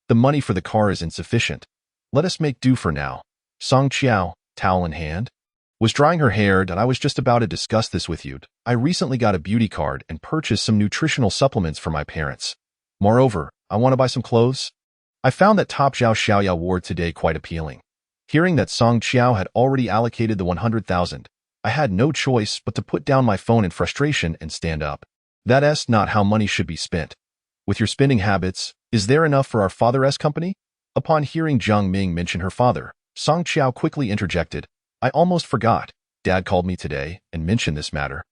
The money for the car is insufficient. Let us make do for now. Song Qiao, towel in hand, was drying her hair. I was just about to discuss this with you. I recently got a beauty card and purchased some nutritional supplements for my parents. Moreover, I want to buy some clothes. I found that top Zhao Xiaoya wore today quite appealing. Hearing that Song Qiao had already allocated the 100,000, I had no choice but to put down my phone in frustration and stand up. That is not how money should be spent. With your spending habits, is there enough for our father's company? Upon hearing Jiang Ming mention her father, Song Qiao quickly interjected, I almost forgot. Dad called me today and mentioned this matter,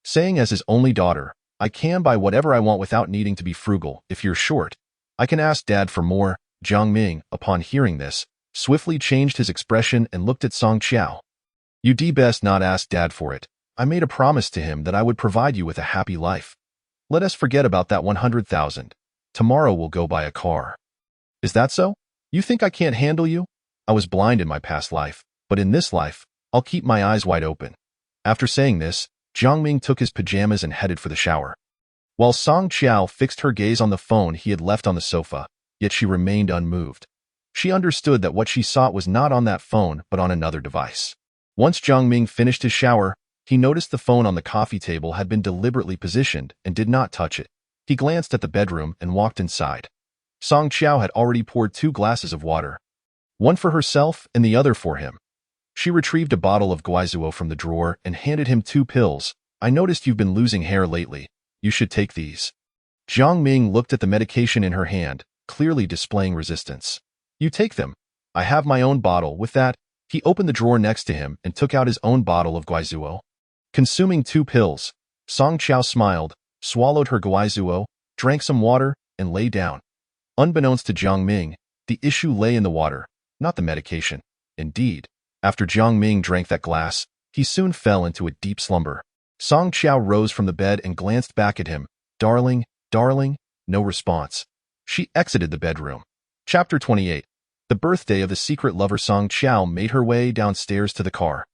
saying as his only daughter, I can buy whatever I want without needing to be frugal. If you're short, I can ask Dad for more. Jiang Ming, upon hearing this, swiftly changed his expression and looked at Song Qiao. You'd best not ask Dad for it. I made a promise to him that I would provide you with a happy life. Let us forget about that 100,000. Tomorrow we'll go buy a car. Is that so? You think I can't handle you? I was blind in my past life, but in this life, I'll keep my eyes wide open. After saying this, Jiang Ming took his pajamas and headed for the shower. While Song Qiao fixed her gaze on the phone he had left on the sofa, yet she remained unmoved. She understood that what she sought was not on that phone but on another device. Once Jiang Ming finished his shower, he noticed the phone on the coffee table had been deliberately positioned and did not touch it. He glanced at the bedroom and walked inside. Song Qiao had already poured 2 glasses of water, one for herself and the other for him. She retrieved a bottle of guaizuo from the drawer and handed him 2 pills. I noticed you've been losing hair lately. You should take these. Jiang Ming looked at the medication in her hand, clearly displaying resistance. You take them. I have my own bottle. With that, he opened the drawer next to him and took out his own bottle of guaizuo. Consuming 2 pills, Song Qiao smiled, swallowed her guaizuo, drank some water, and lay down. Unbeknownst to Jiang Ming, the issue lay in the water, not the medication. Indeed, after Jiang Ming drank that glass, he soon fell into a deep slumber. Song Qiao rose from the bed and glanced back at him. Darling, darling, no response. She exited the bedroom. Chapter 28. The birthday of the secret lover. Song Qiao made her way downstairs to the car,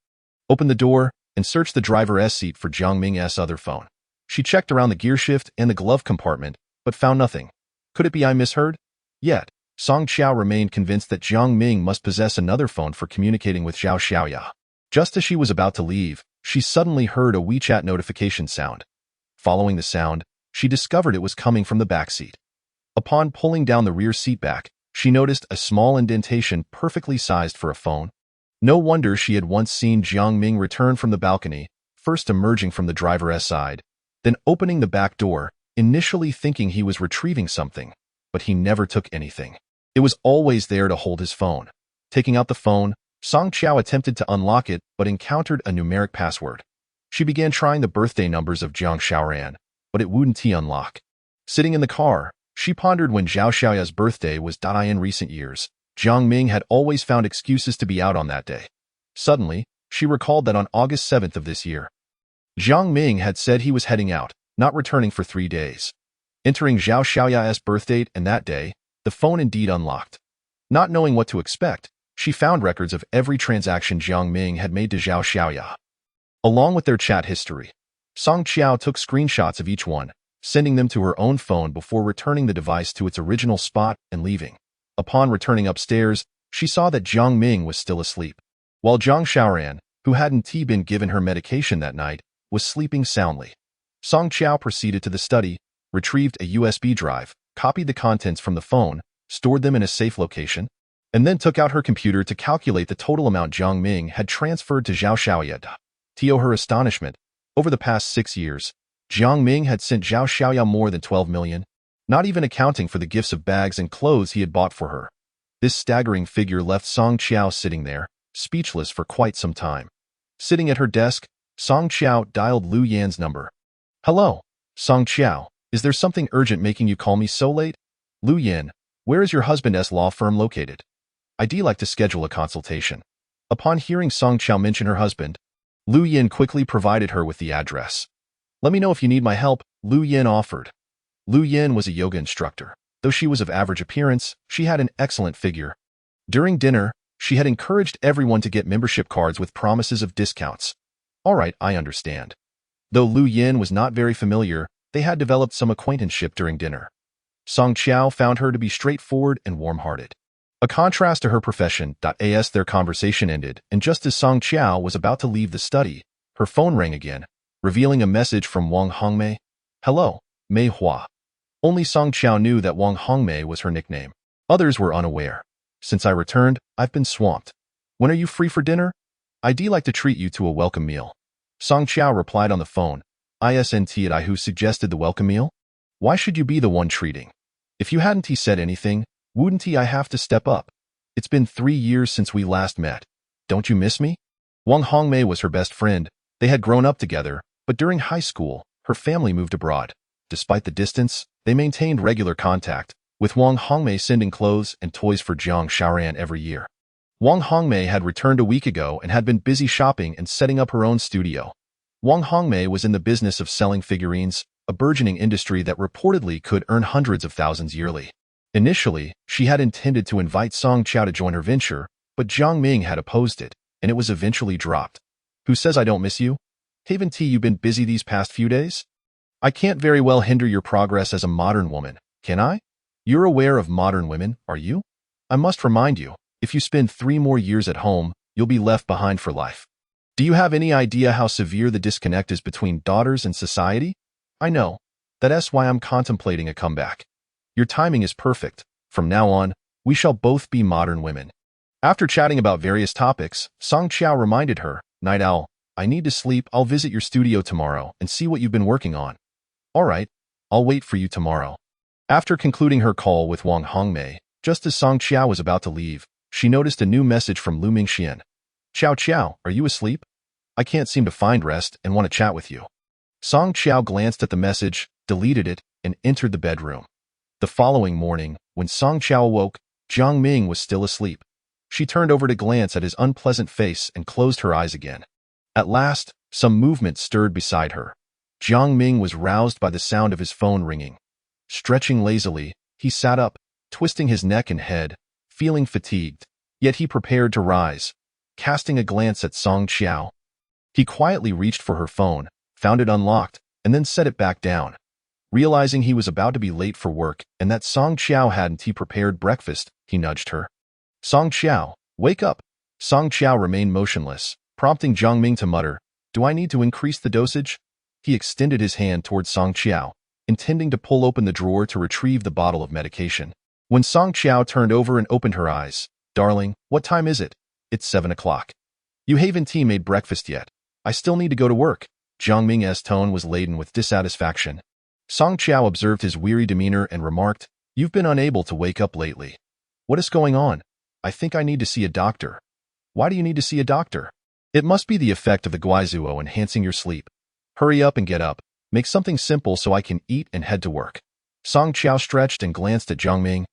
opened the door, and searched the driver's seat for Jiang Ming's other phone. She checked around the gearshift and the glove compartment, but found nothing. Could it be I misheard? Yet, Song Qiao remained convinced that Jiang Ming must possess another phone for communicating with Zhao Xiaoya. Just as she was about to leave, she suddenly heard a WeChat notification sound. Following the sound, she discovered it was coming from the backseat. Upon pulling down the rear seat back, she noticed a small indentation perfectly sized for a phone. No wonder she had once seen Jiang Ming return from the balcony, first emerging from the driver's side, then opening the back door, initially thinking he was retrieving something, but he never took anything. It was always there to hold his phone. Taking out the phone, Song Qiao attempted to unlock it but encountered a numeric password. She began trying the birthday numbers of Jiang Xiaoran, but it wouldn't unlock. Sitting in the car, she pondered when Zhao Xiaoya's birthday was. In recent years, Jiang Ming had always found excuses to be out on that day. Suddenly, she recalled that on August 7th of this year, Jiang Ming had said he was heading out, not returning for 3 days. Entering Zhao Xiaoya's birthday and that day, the phone indeed unlocked. Not knowing what to expect, she found records of every transaction Jiang Ming had made to Zhao Xiaoya, along with their chat history. Song Qiao took screenshots of each one, sending them to her own phone before returning the device to its original spot and leaving. Upon returning upstairs, she saw that Jiang Ming was still asleep, while Jiang Xiaoran, who hadn't been given her medication that night, was sleeping soundly. Song Qiao proceeded to the study, retrieved a USB drive, copied the contents from the phone, stored them in a safe location, and then took out her computer to calculate the total amount Jiang Ming had transferred to Zhao Xiaoya. To her astonishment, over the past 6 years, Jiang Ming had sent Zhao Xiaoya more than 12 million, not even accounting for the gifts of bags and clothes he had bought for her. This staggering figure left Song Qiao sitting there, speechless for quite some time. Sitting at her desk, Song Qiao dialed Lu Yan's number. "Hello, Song Qiao, is there something urgent making you call me so late? Lu Yan, where is your husband's law firm located? I'd like to schedule a consultation." Upon hearing Song Qiao mention her husband, Lu Yan quickly provided her with the address. "Let me know if you need my help," Lu Yan offered. Lu Yan was a yoga instructor. Though she was of average appearance, she had an excellent figure. During dinner, she had encouraged everyone to get membership cards with promises of discounts. "All right, I understand." Though Lu Yan was not very familiar, they had developed some acquaintanceship during dinner. Song Qiao found her to be straightforward and warm-hearted. A contrast to her profession. As their conversation ended, and just as Song Qiao was about to leave the study, her phone rang again, revealing a message from Wang Hongmei. "Hello, Mei Hua." Only Song Qiao knew that Wang Hongmei was her nickname. Others were unaware. "Since I returned, I've been swamped. When are you free for dinner? I'd like to treat you to a welcome meal." Song Qiao replied on the phone. "Isn't it I who suggested the welcome meal? Why should you be the one treating? If you hadn't said anything, wouldn't I have to step up? It's been 3 years since we last met. Don't you miss me?" Wang Hongmei was her best friend. They had grown up together, but during high school, her family moved abroad. Despite the distance, they maintained regular contact, with Wang Hongmei sending clothes and toys for Jiang Xiaoran every year. Wang Hongmei had returned a week ago and had been busy shopping and setting up her own studio. Wang Hongmei was in the business of selling figurines, a burgeoning industry that reportedly could earn hundreds of thousands yearly. Initially, she had intended to invite Song Qiao to join her venture, but Jiang Ming had opposed it, and it was eventually dropped. "Who says I don't miss you? Haven't you been busy these past few days? I can't very well hinder your progress as a modern woman, can I? You're aware of modern women, are you? I must remind you, if you spend 3 more years at home, you'll be left behind for life. Do you have any idea how severe the disconnect is between daughters and society? I know. That's why I'm contemplating a comeback. Your timing is perfect. From now on, we shall both be modern women." After chatting about various topics, Song Qiao reminded her, "Night owl, I need to sleep. I'll visit your studio tomorrow and see what you've been working on." "All right, I'll wait for you tomorrow." After concluding her call with Wang Hongmei, just as Song Qiao was about to leave, she noticed a new message from Lu Mingxian. "Qiao Qiao, are you asleep? I can't seem to find rest and want to chat with you." Song Qiao glanced at the message, deleted it, and entered the bedroom. The following morning, when Song Qiao awoke, Jiang Ming was still asleep. She turned over to glance at his unpleasant face and closed her eyes again. At last, some movement stirred beside her. Jiang Ming was roused by the sound of his phone ringing. Stretching lazily, he sat up, twisting his neck and head, feeling fatigued, yet he prepared to rise. Casting a glance at Song Qiao, he quietly reached for her phone, found it unlocked, and then set it back down. Realizing he was about to be late for work and that Song Qiao hadn't prepared breakfast, he nudged her. "Song Qiao, wake up!" Song Qiao remained motionless, prompting Jiang Ming to mutter, Do I need to increase the dosage? He extended his hand towards Song Qiao, intending to pull open the drawer to retrieve the bottle of medication. When Song Qiao turned over and opened her eyes, "Darling, what time is it?" "It's 7 o'clock. You haven't made breakfast yet. I still need to go to work." Jiang Ming's tone was laden with dissatisfaction. Song Qiao observed his weary demeanor and remarked, "You've been unable to wake up lately. What is going on? I think I need to see a doctor." "Why do you need to see a doctor?" "It must be the effect of the guaizuo enhancing your sleep. Hurry up and get up. Make something simple so I can eat and head to work." Song Qiao stretched and glanced at Jiang Ming.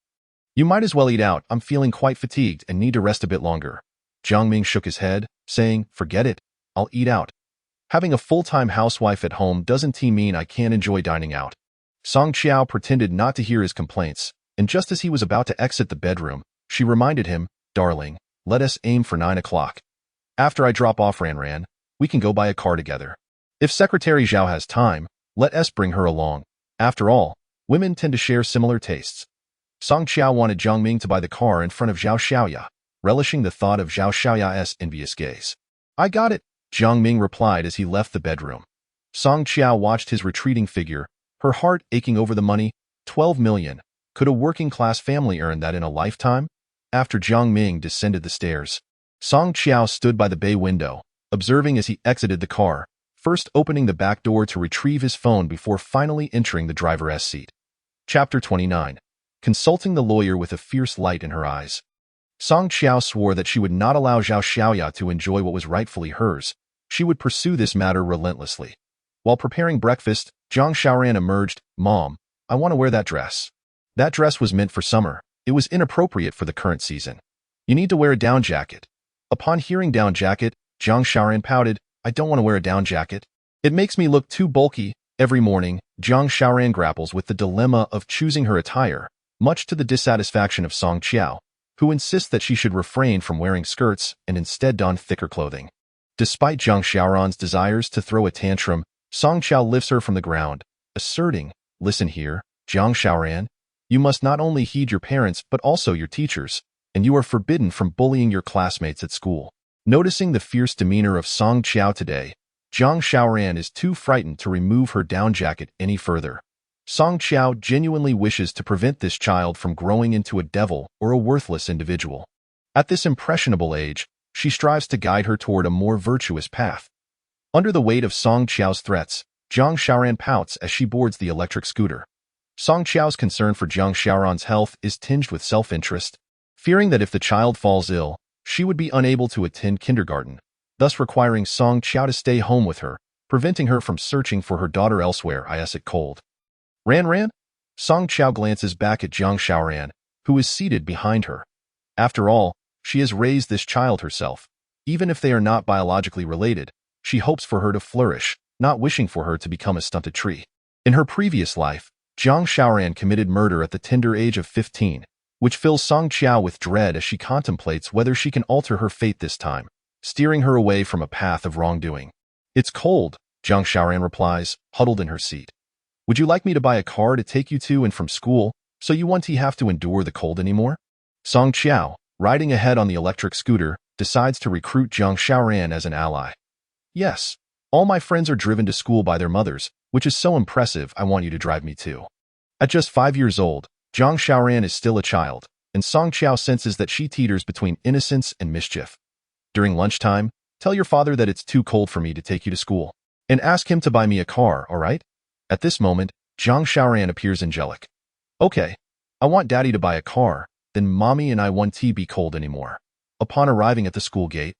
"You might as well eat out. I'm feeling quite fatigued and need to rest a bit longer." Jiang Ming shook his head, saying, "Forget it. I'll eat out. Having a full-time housewife at home doesn't mean I can't enjoy dining out." Song Qiao pretended not to hear his complaints, and just as he was about to exit the bedroom, she reminded him, "Darling, let us aim for 9 o'clock. After I drop off Ran, we can go buy a car together. If Secretary Zhao has time, let us bring her along. After all, women tend to share similar tastes." Song Qiao wanted Jiang Ming to buy the car in front of Zhao Xiaoya, relishing the thought of Zhao Xiaoya's envious gaze. "I got it," Jiang Ming replied as he left the bedroom. Song Qiao watched his retreating figure, her heart aching over the money. 12 million. Could a working-class family earn that in a lifetime? After Jiang Ming descended the stairs, Song Qiao stood by the bay window, observing as he exited the car, first opening the back door to retrieve his phone before finally entering the driver's seat. Chapter 29. Consulting the lawyer with a fierce light in her eyes. Song Qiao swore that she would not allow Zhao Xiaoya to enjoy what was rightfully hers. She would pursue this matter relentlessly. While preparing breakfast, Zhang Xiaoran emerged. "Mom, I want to wear that dress." "That dress was meant for summer. It was inappropriate for the current season. You need to wear a down jacket." Upon hearing down jacket, Zhang Xiaoran pouted, "I don't want to wear a down jacket. It makes me look too bulky." Every morning, Zhang Xiaoran grapples with the dilemma of choosing her attire, much to the dissatisfaction of Song Qiao, who insists that she should refrain from wearing skirts and instead don thicker clothing. Despite Zhang Xiaoran's desires to throw a tantrum, Song Qiao lifts her from the ground, asserting, "Listen here, Zhang Xiaoran, you must not only heed your parents but also your teachers, and you are forbidden from bullying your classmates at school." Noticing the fierce demeanor of Song Qiao today, Zhang Xiaoran is too frightened to remove her down jacket any further. Song Qiao genuinely wishes to prevent this child from growing into a devil or a worthless individual. At this impressionable age, she strives to guide her toward a more virtuous path. Under the weight of Song Qiao's threats, Zhang Xiaoran pouts as she boards the electric scooter. Song Qiao's concern for Zhang Xiaoran's health is tinged with self-interest, fearing that if the child falls ill, she would be unable to attend kindergarten, thus requiring Song Qiao to stay home with her, preventing her from searching for her daughter elsewhere. Is it cold? Ran? Song Qiao glances back at Zhang Xiaoran, who is seated behind her. After all, she has raised this child herself. Even if they are not biologically related, she hopes for her to flourish, not wishing for her to become a stunted tree. In her previous life, Zhang Xiaoran committed murder at the tender age of 15, which fills Song Qiao with dread as she contemplates whether she can alter her fate this time, steering her away from a path of wrongdoing. "It's cold," Zhang Xiaoran replies, huddled in her seat. "Would you like me to buy a car to take you to and from school, so you won't have to endure the cold anymore?" Song Qiao, riding ahead on the electric scooter, decides to recruit Zhang Xiaoran as an ally. "Yes, all my friends are driven to school by their mothers, which is so impressive. I want you to drive me too." At just 5 years old, Zhang Xiaoran is still a child, and Song Qiao senses that she teeters between innocence and mischief. "During lunchtime, tell your father that it's too cold for me to take you to school, and ask him to buy me a car, all right?" At this moment, Zhang Xiaoran appears angelic. "Okay, I want Daddy to buy a car, then Mommy and I won't be cold anymore." Upon arriving at the school gate,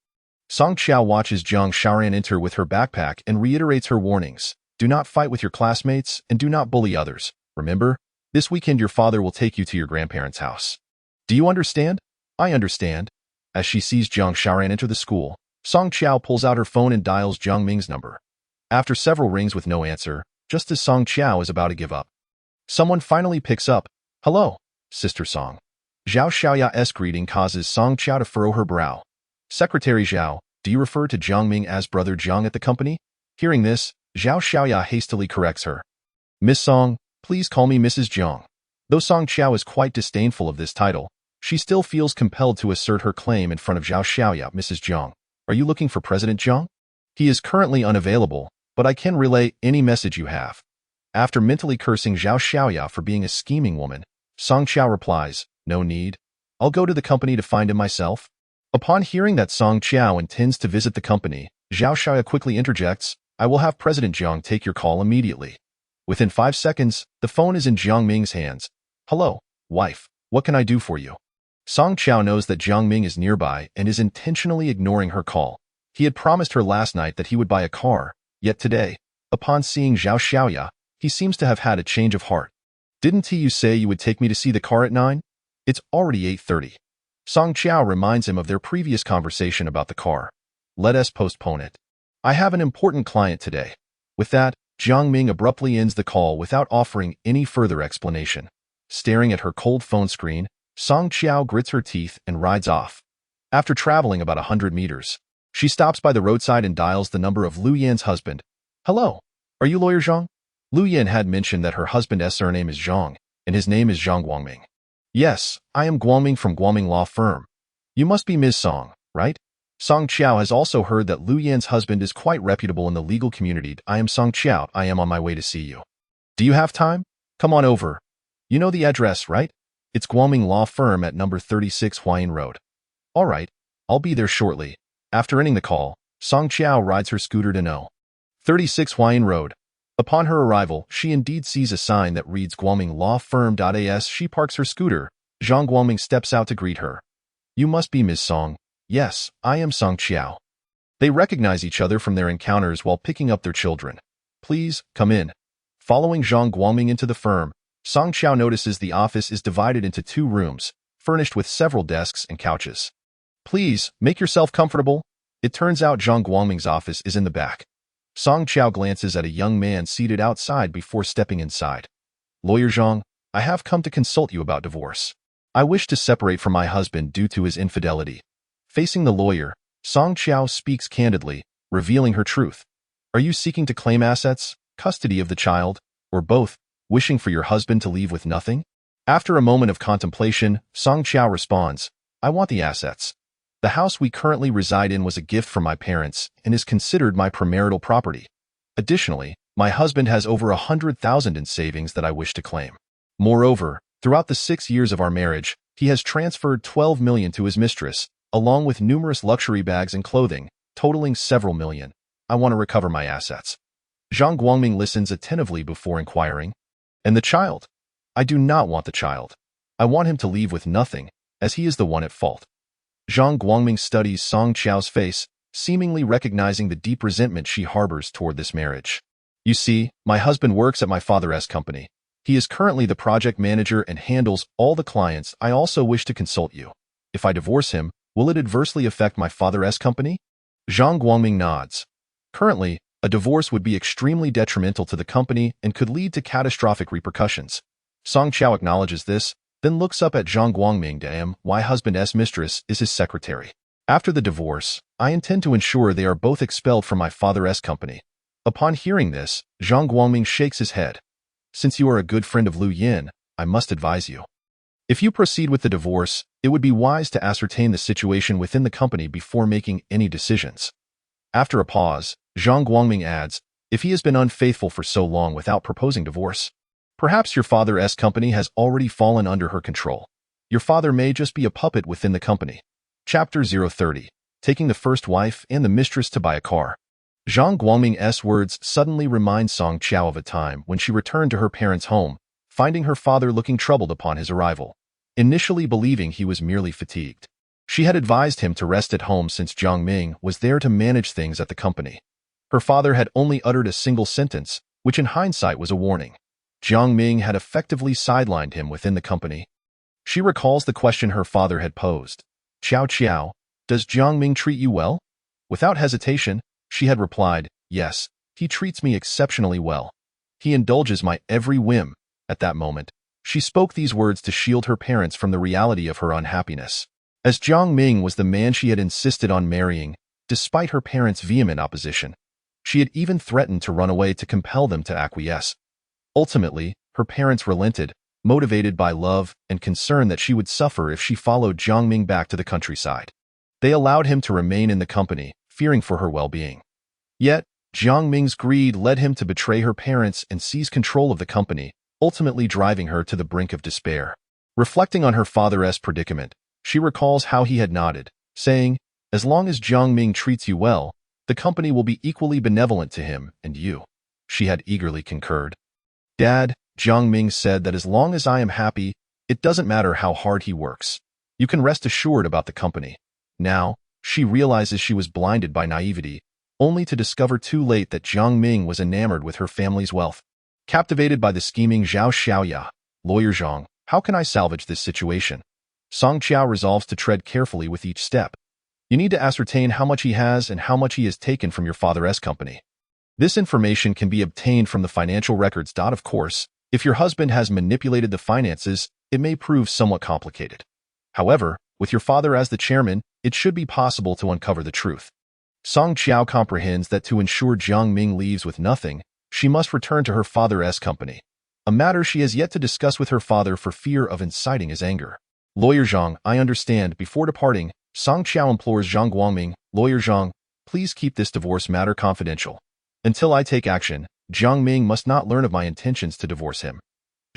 Song Qiao watches Zhang Xiaoran enter with her backpack and reiterates her warnings. "Do not fight with your classmates and do not bully others. Remember, this weekend your father will take you to your grandparents' house. Do you understand?" "I understand." As she sees Zhang Xiaoran enter the school, Song Qiao pulls out her phone and dials Jiang Ming's number. After several rings with no answer, just as Song Qiao is about to give up, someone finally picks up. "Hello, Sister Song." Zhao Xiaoya's greeting causes Song Qiao to furrow her brow. "Secretary Zhao, do you refer to Jiang Ming as Brother Jiang at the company?" Hearing this, Zhao Xiaoya hastily corrects her. "Miss Song, please call me Mrs. Jiang." Though Song Qiao is quite disdainful of this title, she still feels compelled to assert her claim in front of Zhao Xiaoya. "Mrs. Jiang, are you looking for President Jiang?" He is currently unavailable, but I can relay any message you have. After mentally cursing Zhao Xiaoya for being a scheming woman, Song Qiao replies, no need. I'll go to the company to find him myself. Upon hearing that Song Qiao intends to visit the company, Zhao Xiaoya quickly interjects, I will have President Jiang take your call immediately. Within 5 seconds, the phone is in Jiang Ming's hands. Hello, wife, what can I do for you? Song Qiao knows that Jiang Ming is nearby and is intentionally ignoring her call. He had promised her last night that he would buy a car, yet today, upon seeing Zhao Xiaoya, he seems to have had a change of heart. Didn't you say you would take me to see the car at 9? It's already 8:30. Song Qiao reminds him of their previous conversation about the car. Let us postpone it. I have an important client today. With that, Jiang Ming abruptly ends the call without offering any further explanation. Staring at her cold phone screen, Song Qiao grits her teeth and rides off. After traveling about 100 meters, she stops by the roadside and dials the number of Lu Yan's husband. Hello, are you Lawyer Zhang? Lu Yan had mentioned that her husband's surname is Zhang, and his name is Zhang Guangming. Yes, I am Guangming from Guangming Law Firm. You must be Ms. Song, right? Song Qiao has also heard that Lu Yan's husband is quite reputable in the legal community. I am Song Qiao. I am on my way to see you. Do you have time? Come on over. You know the address, right? It's Guangming Law Firm at number 36 Huayin Road. All right, I'll be there shortly. After ending the call, Song Qiao rides her scooter to No. 36 Huayin Road. Upon her arrival, she indeed sees a sign that reads Guangming Law Firm. As she parks her scooter, Zhang Guangming steps out to greet her. You must be Ms. Song. Yes, I am Song Qiao. They recognize each other from their encounters while picking up their children. Please, come in. Following Zhang Guangming into the firm, Song Qiao notices the office is divided into 2 rooms, furnished with several desks and couches. Please, make yourself comfortable. It turns out Zhang Guangming's office is in the back. Song Qiao glances at a young man seated outside before stepping inside. Lawyer Zhang, I have come to consult you about divorce. I wish to separate from my husband due to his infidelity. Facing the lawyer, Song Qiao speaks candidly, revealing her truth. Are you seeking to claim assets, custody of the child, or both, wishing for your husband to leave with nothing? After a moment of contemplation, Song Qiao responds, I want the assets. The house we currently reside in was a gift from my parents and is considered my premarital property. Additionally, my husband has over 100,000 in savings that I wish to claim. Moreover, throughout the 6 years of our marriage, he has transferred 12 million to his mistress, along with numerous luxury bags and clothing, totaling several million. I want to recover my assets. Zhang Guangming listens attentively before inquiring. And the child? I do not want the child. I want him to leave with nothing, as he is the one at fault. Zhang Guangming studies Song Qiao's face, seemingly recognizing the deep resentment she harbors toward this marriage. You see, my husband works at my father's company. He is currently the project manager and handles all the clients. I also wish to consult you. If I divorce him, will it adversely affect my father's company? Zhang Guangming nods. Currently, a divorce would be extremely detrimental to the company and could lead to catastrophic repercussions. Song Qiao acknowledges this, then looks up at Zhang Guangming. My husband's mistress is his secretary. After the divorce, I intend to ensure they are both expelled from my father's company. Upon hearing this, Zhang Guangming shakes his head. Since you are a good friend of Lu Yan, I must advise you. If you proceed with the divorce, it would be wise to ascertain the situation within the company before making any decisions. After a pause, Zhang Guangming adds, if he has been unfaithful for so long without proposing divorce, perhaps your father's company has already fallen under her control. Your father may just be a puppet within the company. Chapter 030. Taking the first wife and the mistress to buy a car. Zhang Guangming's words suddenly remind Song Qiao of a time when she returned to her parents' home, finding her father looking troubled upon his arrival. Initially believing he was merely fatigued, she had advised him to rest at home since Jiang Ming was there to manage things at the company. Her father had only uttered a single sentence, which in hindsight was a warning. Jiang Ming had effectively sidelined him within the company. She recalls the question her father had posed. Qiao Qiao, does Jiang Ming treat you well? Without hesitation, she had replied, yes, he treats me exceptionally well. He indulges my every whim. At that moment, she spoke these words to shield her parents from the reality of her unhappiness. As Jiang Ming was the man she had insisted on marrying, despite her parents' vehement opposition, she had even threatened to run away to compel them to acquiesce. Ultimately, her parents relented, motivated by love and concern that she would suffer if she followed Jiang Ming back to the countryside. They allowed him to remain in the company, fearing for her well-being. Yet, Jiang Ming's greed led him to betray her parents and seize control of the company, ultimately driving her to the brink of despair. Reflecting on her father's predicament, she recalls how he had nodded, saying, "As long as Jiang Ming treats you well, the company will be equally benevolent to him and you." She had eagerly concurred. "Dad," Jiang Ming said, "that as long as I am happy, it doesn't matter how hard he works. You can rest assured about the company." Now, she realizes she was blinded by naivety, only to discover too late that Jiang Ming was enamored with her family's wealth. Captivated by the scheming Zhao Xiaoya, "Lawyer Zhang, how can I salvage this situation?" Song Qiao resolves to tread carefully with each step. "You need to ascertain how much he has and how much he has taken from your father's company. This information can be obtained from the financial records. Of course, if your husband has manipulated the finances, it may prove somewhat complicated. However, with your father as the chairman, it should be possible to uncover the truth." Song Qiao comprehends that to ensure Jiang Ming leaves with nothing, she must return to her father's company, a matter she has yet to discuss with her father for fear of inciting his anger. "Lawyer Zhang, I understand." Before departing, Song Qiao implores Zhang Guangming, "Lawyer Zhang, please keep this divorce matter confidential. Until I take action, Jiang Ming must not learn of my intentions to divorce him."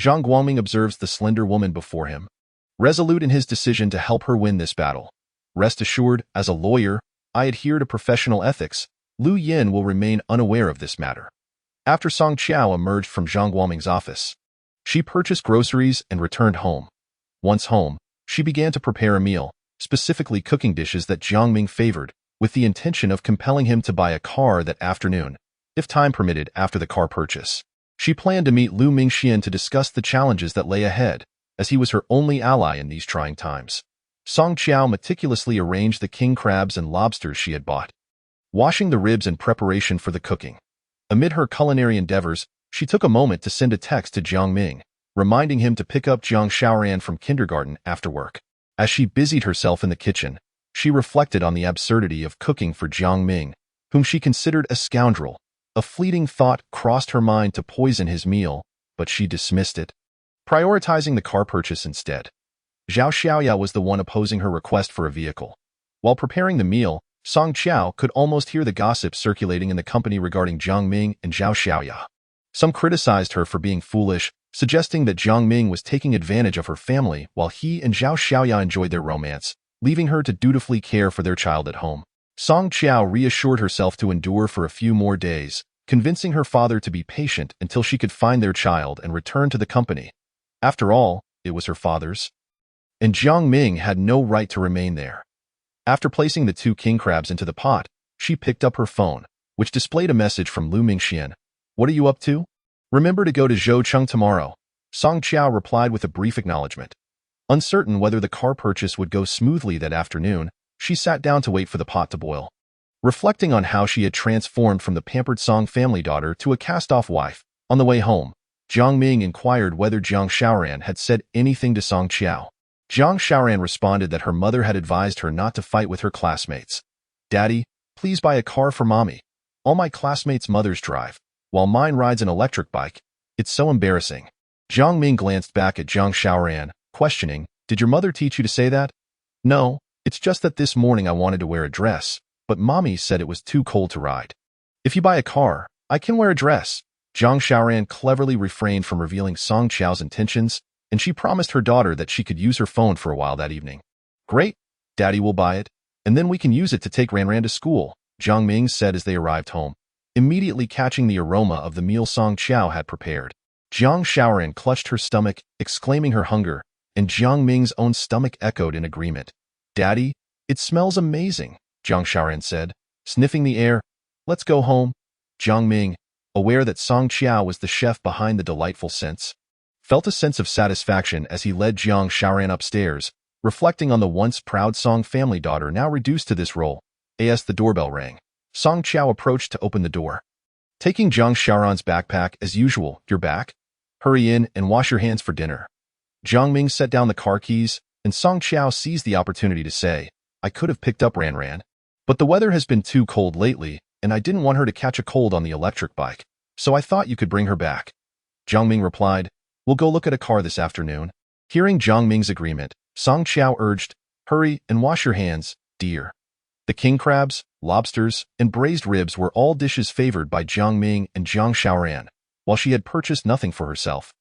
Zhang Guangming observes the slender woman before him, resolute in his decision to help her win this battle. "Rest assured, as a lawyer, I adhere to professional ethics. Lu Yin will remain unaware of this matter." After Song Qiao emerged from Zhang Guangming's office, she purchased groceries and returned home. Once home, she began to prepare a meal, specifically cooking dishes that Jiang Ming favored, with the intention of compelling him to buy a car that afternoon, if time permitted after the car purchase. She planned to meet Lu Mingxian to discuss the challenges that lay ahead, as he was her only ally in these trying times. Song Qiao meticulously arranged the king crabs and lobsters she had bought, washing the ribs in preparation for the cooking. Amid her culinary endeavors, she took a moment to send a text to Jiang Ming, reminding him to pick up Jiang Xiaoran from kindergarten after work. As she busied herself in the kitchen, she reflected on the absurdity of cooking for Jiang Ming, whom she considered a scoundrel. A fleeting thought crossed her mind to poison his meal, but she dismissed it, prioritizing the car purchase instead. Zhao Xiaoya was the one opposing her request for a vehicle. While preparing the meal, Song Qiao could almost hear the gossip circulating in the company regarding Jiang Ming and Zhao Xiaoya. Some criticized her for being foolish, suggesting that Jiang Ming was taking advantage of her family while he and Zhao Xiaoya enjoyed their romance, leaving her to dutifully care for their child at home. Song Qiao reassured herself to endure for a few more days, convincing her father to be patient until she could find their child and return to the company. After all, it was her father's, and Jiang Ming had no right to remain there. After placing the 2 king crabs into the pot, she picked up her phone, which displayed a message from Lu Mingxian. "What are you up to? Remember to go to Zhoucheng tomorrow." Song Qiao replied with a brief acknowledgement. Uncertain whether the car purchase would go smoothly that afternoon, she sat down to wait for the pot to boil. Reflecting on how she had transformed from the pampered Song family daughter to a cast-off wife, on the way home, Jiang Ming inquired whether Jiang Xiaoran had said anything to Song Qiao. Jiang Xiaoran responded that her mother had advised her not to fight with her classmates. "Daddy, please buy a car for mommy. All my classmates' mothers drive, while mine rides an electric bike. It's so embarrassing." Jiang Ming glanced back at Jiang Xiaoran, questioning, "Did your mother teach you to say that?" "No, it's just that this morning I wanted to wear a dress, but mommy said it was too cold to ride." "If you buy a car, I can wear a dress." Jiang Xiaoran cleverly refrained from revealing Song Qiao's intentions, and she promised her daughter that she could use her phone for a while that evening. "Great, Daddy will buy it, and then we can use it to take Ranran to school," Jiang Ming said as they arrived home, immediately catching the aroma of the meal Song Qiao had prepared. Jiang Xiaoran clutched her stomach, exclaiming her hunger, and Jiang Ming's own stomach echoed in agreement. "Daddy, it smells amazing," Jiang Xiaoran said, sniffing the air. "Let's go home." Jiang Ming, aware that Song Qiao was the chef behind the delightful scents, felt a sense of satisfaction as he led Jiang Xiaoran upstairs, reflecting on the once proud Song family daughter now reduced to this role. As the doorbell rang, Song Qiao approached to open the door. Taking Jiang Xiaoran's backpack as usual, "You're back? Hurry in and wash your hands for dinner." Jiang Ming set down the car keys, and Song Qiao seized the opportunity to say, "I could have picked up Ranran, but the weather has been too cold lately, and I didn't want her to catch a cold on the electric bike, so I thought you could bring her back." Jiang Ming replied, "We'll go look at a car this afternoon." Hearing Jiang Ming's agreement, Song Qiao urged, "Hurry and wash your hands, dear." The king crabs, lobsters, and braised ribs were all dishes favored by Jiang Ming and Jiang Xiaoran, while she had purchased nothing for herself.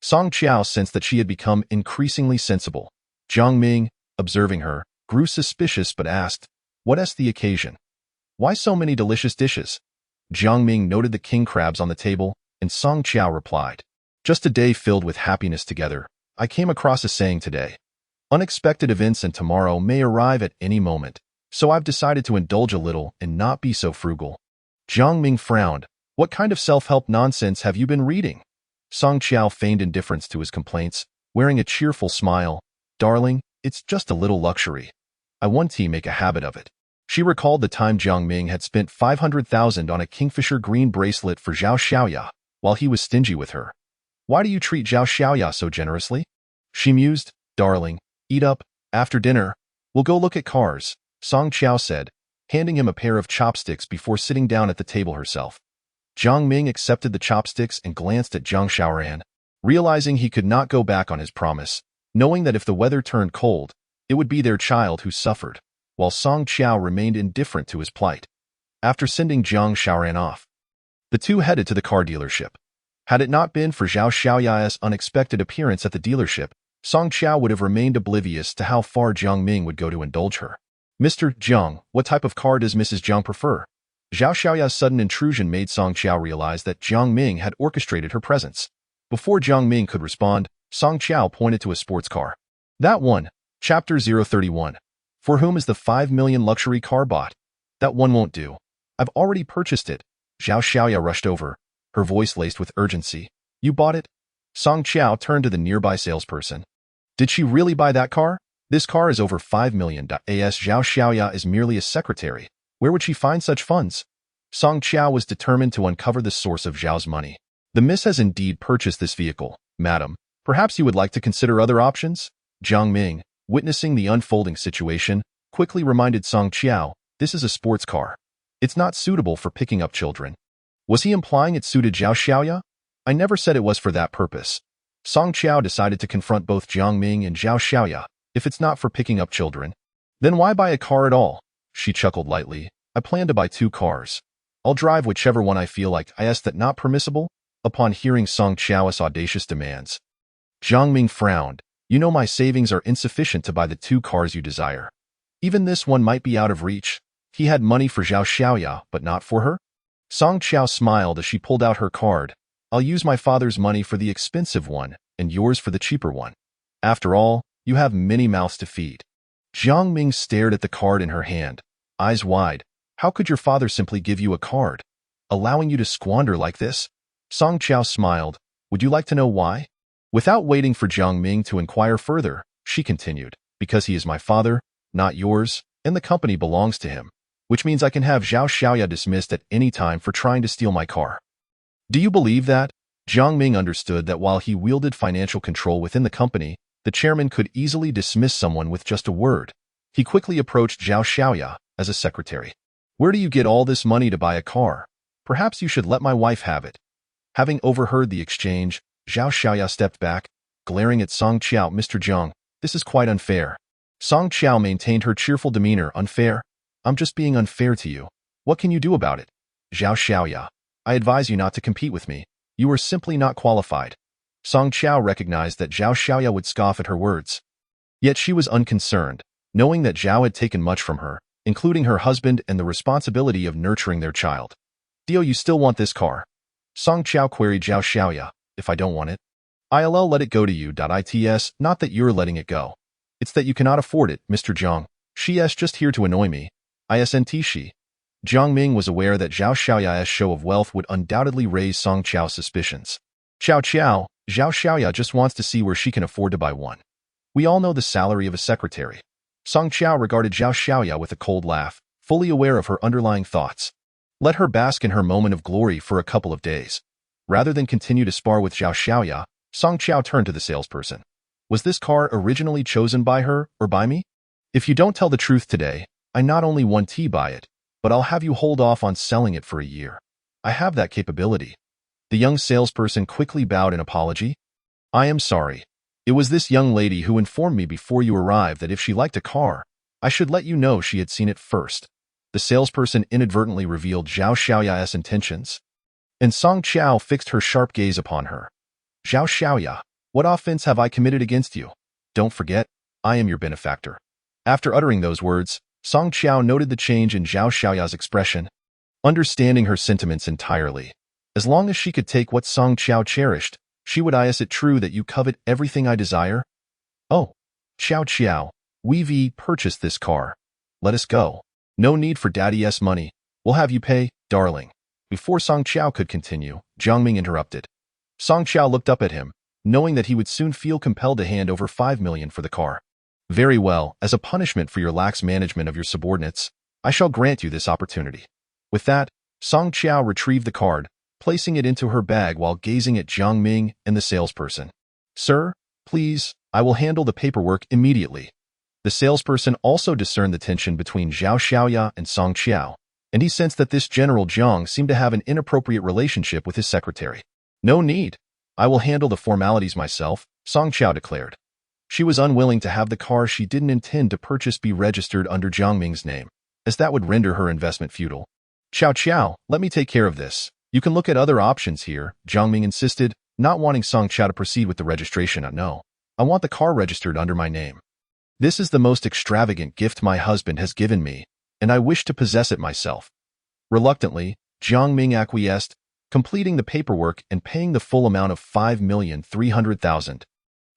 Song Qiao sensed that she had become increasingly sensible. Jiang Ming, observing her, grew suspicious but asked, "What's the occasion? Why so many delicious dishes?" Jiang Ming noted the king crabs on the table, and Song Qiao replied, "Just a day filled with happiness together. I came across a saying today. Unexpected events and tomorrow may arrive at any moment, so I've decided to indulge a little and not be so frugal." Jiang Ming frowned. "What kind of self-help nonsense have you been reading?" Song Qiao feigned indifference to his complaints, wearing a cheerful smile. "Darling, it's just a little luxury. I want to make a habit of it." She recalled the time Jiang Ming had spent 500,000 on a kingfisher green bracelet for Zhao Xiaoya, while he was stingy with her. "Why do you treat Zhao Xiaoya so generously?" She mused. "Darling, eat up. After dinner, we'll go look at cars," Song Qiao said, handing him a pair of chopsticks before sitting down at the table herself. Jiang Ming accepted the chopsticks and glanced at Jiang Xiaoran, realizing he could not go back on his promise, knowing that if the weather turned cold, it would be their child who suffered, while Song Qiao remained indifferent to his plight. After sending Jiang Xiaoran off, the two headed to the car dealership. Had it not been for Zhao Xiaoya's unexpected appearance at the dealership, Song Qiao would have remained oblivious to how far Jiang Ming would go to indulge her. "Mr. Jiang, what type of car does Mrs. Jiang prefer?" Zhao Xiaoya's sudden intrusion made Song Qiao realize that Jiang Ming had orchestrated her presence. Before Jiang Ming could respond, Song Qiao pointed to a sports car. "That one." Chapter 031. "For whom is the 5 million luxury car bought?" "That one won't do. I've already purchased it." Zhao Xiaoya rushed over, her voice laced with urgency. "You bought it?" Song Qiao turned to the nearby salesperson. "Did she really buy that car? This car is over 5 million. As Zhao Xiaoya is merely a secretary. Where would she find such funds?" Song Qiao was determined to uncover the source of Zhao's money. "The miss has indeed purchased this vehicle, madam. Perhaps you would like to consider other options?" Jiang Ming, witnessing the unfolding situation, quickly reminded Song Qiao, "This is a sports car. It's not suitable for picking up children." Was he implying it suited Zhao Xiaoya? "I never said it was for that purpose." Song Qiao decided to confront both Jiang Ming and Zhao Xiaoya. "If it's not for picking up children, then why buy a car at all?" She chuckled lightly. "I plan to buy 2 cars. I'll drive whichever one I feel like." Is that not permissible? Upon hearing Song Qiao's audacious demands, Jiang Ming frowned. "You know my savings are insufficient to buy the 2 cars you desire. Even this one might be out of reach." He had money for Zhao Xiaoya, but not for her? Song Qiao smiled as she pulled out her card. "I'll use my father's money for the expensive one, and yours for the cheaper one. After all, you have many mouths to feed." Jiang Ming stared at the card in her hand, eyes wide. "How could your father simply give you a card, allowing you to squander like this?" Song Qiao smiled. "Would you like to know why?" Without waiting for Jiang Ming to inquire further, she continued, "Because he is my father, not yours, and the company belongs to him, which means I can have Zhao Xiaoya dismissed at any time for trying to steal my car." "Do you believe that?" Jiang Ming understood that while he wielded financial control within the company, the chairman could easily dismiss someone with just a word. He quickly approached Zhao Xiaoya as a secretary. "Where do you get all this money to buy a car? Perhaps you should let my wife have it." Having overheard the exchange, Zhao Xiaoya stepped back, glaring at Song Qiao. "Mr. Jiang, this is quite unfair." Song Qiao maintained her cheerful demeanor. "Unfair? I'm just being unfair to you. What can you do about it?" "Zhao Xiaoya, I advise you not to compete with me. You are simply not qualified." Song Qiao recognized that Zhao Xiaoya would scoff at her words. Yet she was unconcerned, knowing that Zhao had taken much from her, including her husband and the responsibility of nurturing their child. "Do you still want this car?" Song Qiao queried Zhao Xiaoya. "If I don't want it, I'll let it go to you. It's not that you're letting it go. It's that you cannot afford it, Mr. Jiang. She's just here to annoy me. Isn't she?" Jiang Ming was aware that Zhao Xiaoya's show of wealth would undoubtedly raise Song Qiao's suspicions. "Zhao Qiao Xiaoya just wants to see where she can afford to buy one. We all know the salary of a secretary." Song Qiao regarded Zhao Xiaoya with a cold laugh, fully aware of her underlying thoughts. Let her bask in her moment of glory for a couple of days. Rather than continue to spar with Zhao Xiaoya, Song Qiao turned to the salesperson. "Was this car originally chosen by her or by me? If you don't tell the truth today, I not only want to buy it, but I'll have you hold off on selling it for a year. I have that capability." The young salesperson quickly bowed in apology. "I am sorry. It was this young lady who informed me before you arrived that if she liked a car, I should let you know she had seen it first." The salesperson inadvertently revealed Zhao Xiaoya's intentions, and Song Qiao fixed her sharp gaze upon her. Zhao Xiaoya, what offense have I committed against you? Don't forget, I am your benefactor. After uttering those words, Song Qiao noted the change in Zhao Xiaoya's expression, understanding her sentiments entirely. As long as she could take what Song Qiao cherished, she would is it true that you covet everything I desire? Oh, Qiao, we've purchased this car. Let us go. No need for daddy's money. We'll have you pay, darling. Before Song Qiao could continue, Jiang Ming interrupted. Song Qiao looked up at him, knowing that he would soon feel compelled to hand over 5 million for the car. Very well, as a punishment for your lax management of your subordinates, I shall grant you this opportunity. With that, Song Qiao retrieved the card, placing it into her bag while gazing at Jiang Ming and the salesperson. Sir, please, I will handle the paperwork immediately. The salesperson also discerned the tension between Zhao Xiaoya and Song Qiao, and he sensed that this General Jiang seemed to have an inappropriate relationship with his secretary. No need. I will handle the formalities myself, Song Qiao declared. She was unwilling to have the car she didn't intend to purchase be registered under Jiang Ming's name, as that would render her investment futile. Qiao, let me take care of this. You can look at other options here, Jiang Ming insisted, not wanting Song Qiao to proceed with the registration. No, I want the car registered under my name. This is the most extravagant gift my husband has given me, and I wish to possess it myself. Reluctantly, Jiang Ming acquiesced, completing the paperwork and paying the full amount of 5,300,000.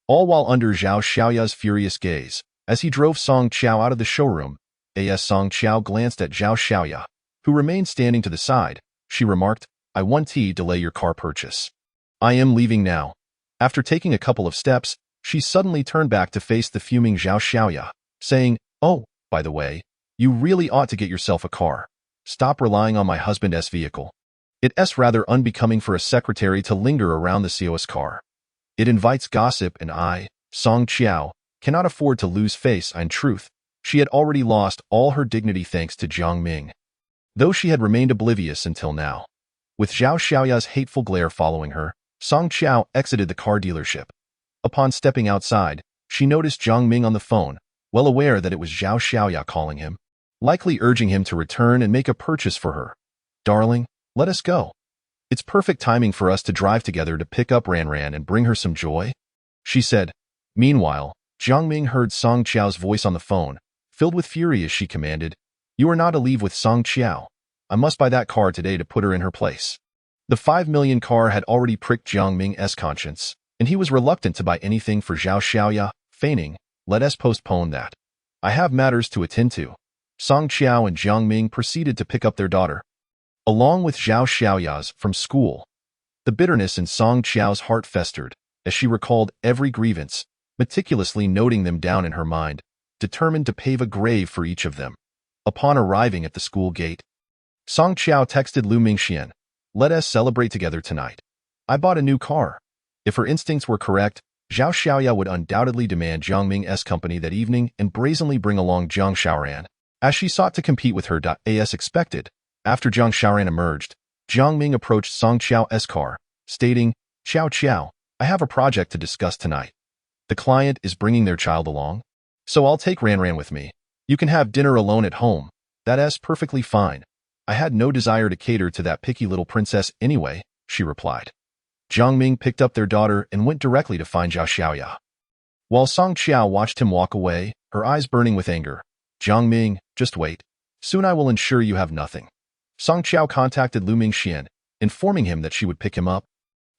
All while under Zhao Xiaoya's furious gaze, as he drove Song Qiao out of the showroom, Song Qiao glanced at Zhao Xiaoya, who remained standing to the side. She remarked, I want to delay your car purchase. I am leaving now. After taking a couple of steps, she suddenly turned back to face the fuming Zhao Xiaoya, saying, Oh, by the way, you really ought to get yourself a car. Stop relying on my husband's vehicle. It's rather unbecoming for a secretary to linger around the COS car. It invites gossip and I, Song Qiao, cannot afford to lose face. In truth, she had already lost all her dignity thanks to Jiang Ming, though she had remained oblivious until now. With Zhao Xiaoya's hateful glare following her, Song Qiao exited the car dealership. Upon stepping outside, she noticed Jiang Ming on the phone, well aware that it was Zhao Xiaoya calling him, likely urging him to return and make a purchase for her. Darling, let us go. It's perfect timing for us to drive together to pick up Ran and bring her some joy, she said. Meanwhile, Jiang Ming heard Song Qiao's voice on the phone, filled with fury as she commanded, You are not to leave with Song Qiao. I must buy that car today to put her in her place. The 5 million car had already pricked Jiang Ming's conscience, and he was reluctant to buy anything for Zhao Xiaoya, feigning, Let us postpone that. I have matters to attend to. Song Qiao and Jiang Ming proceeded to pick up their daughter, along with Zhao Xiaoya's, from school. The bitterness in Song Qiao's heart festered, as she recalled every grievance, meticulously noting them down in her mind, determined to pave a grave for each of them. Upon arriving at the school gate, Song Qiao texted Lu Mingxian, Let us celebrate together tonight. I bought a new car. If her instincts were correct, Zhao Xiaoya would undoubtedly demand Jiang Ming's company that evening and brazenly bring along Jiang Xiaoran, as she sought to compete with her. As expected, after Jiang Xiaoran emerged, Jiang Ming approached Song Qiao's car, stating, Qiao, I have a project to discuss tonight. The client is bringing their child along, so I'll take Ran with me. You can have dinner alone at home. That's perfectly fine. I had no desire to cater to that picky little princess anyway, she replied. Jiang Ming picked up their daughter and went directly to find Zhao Xiaoya. While Song Qiao watched him walk away, her eyes burning with anger, Jiang Ming, just wait. Soon I will ensure you have nothing. Song Qiao contacted Lu Mingxian, informing him that she would pick him up,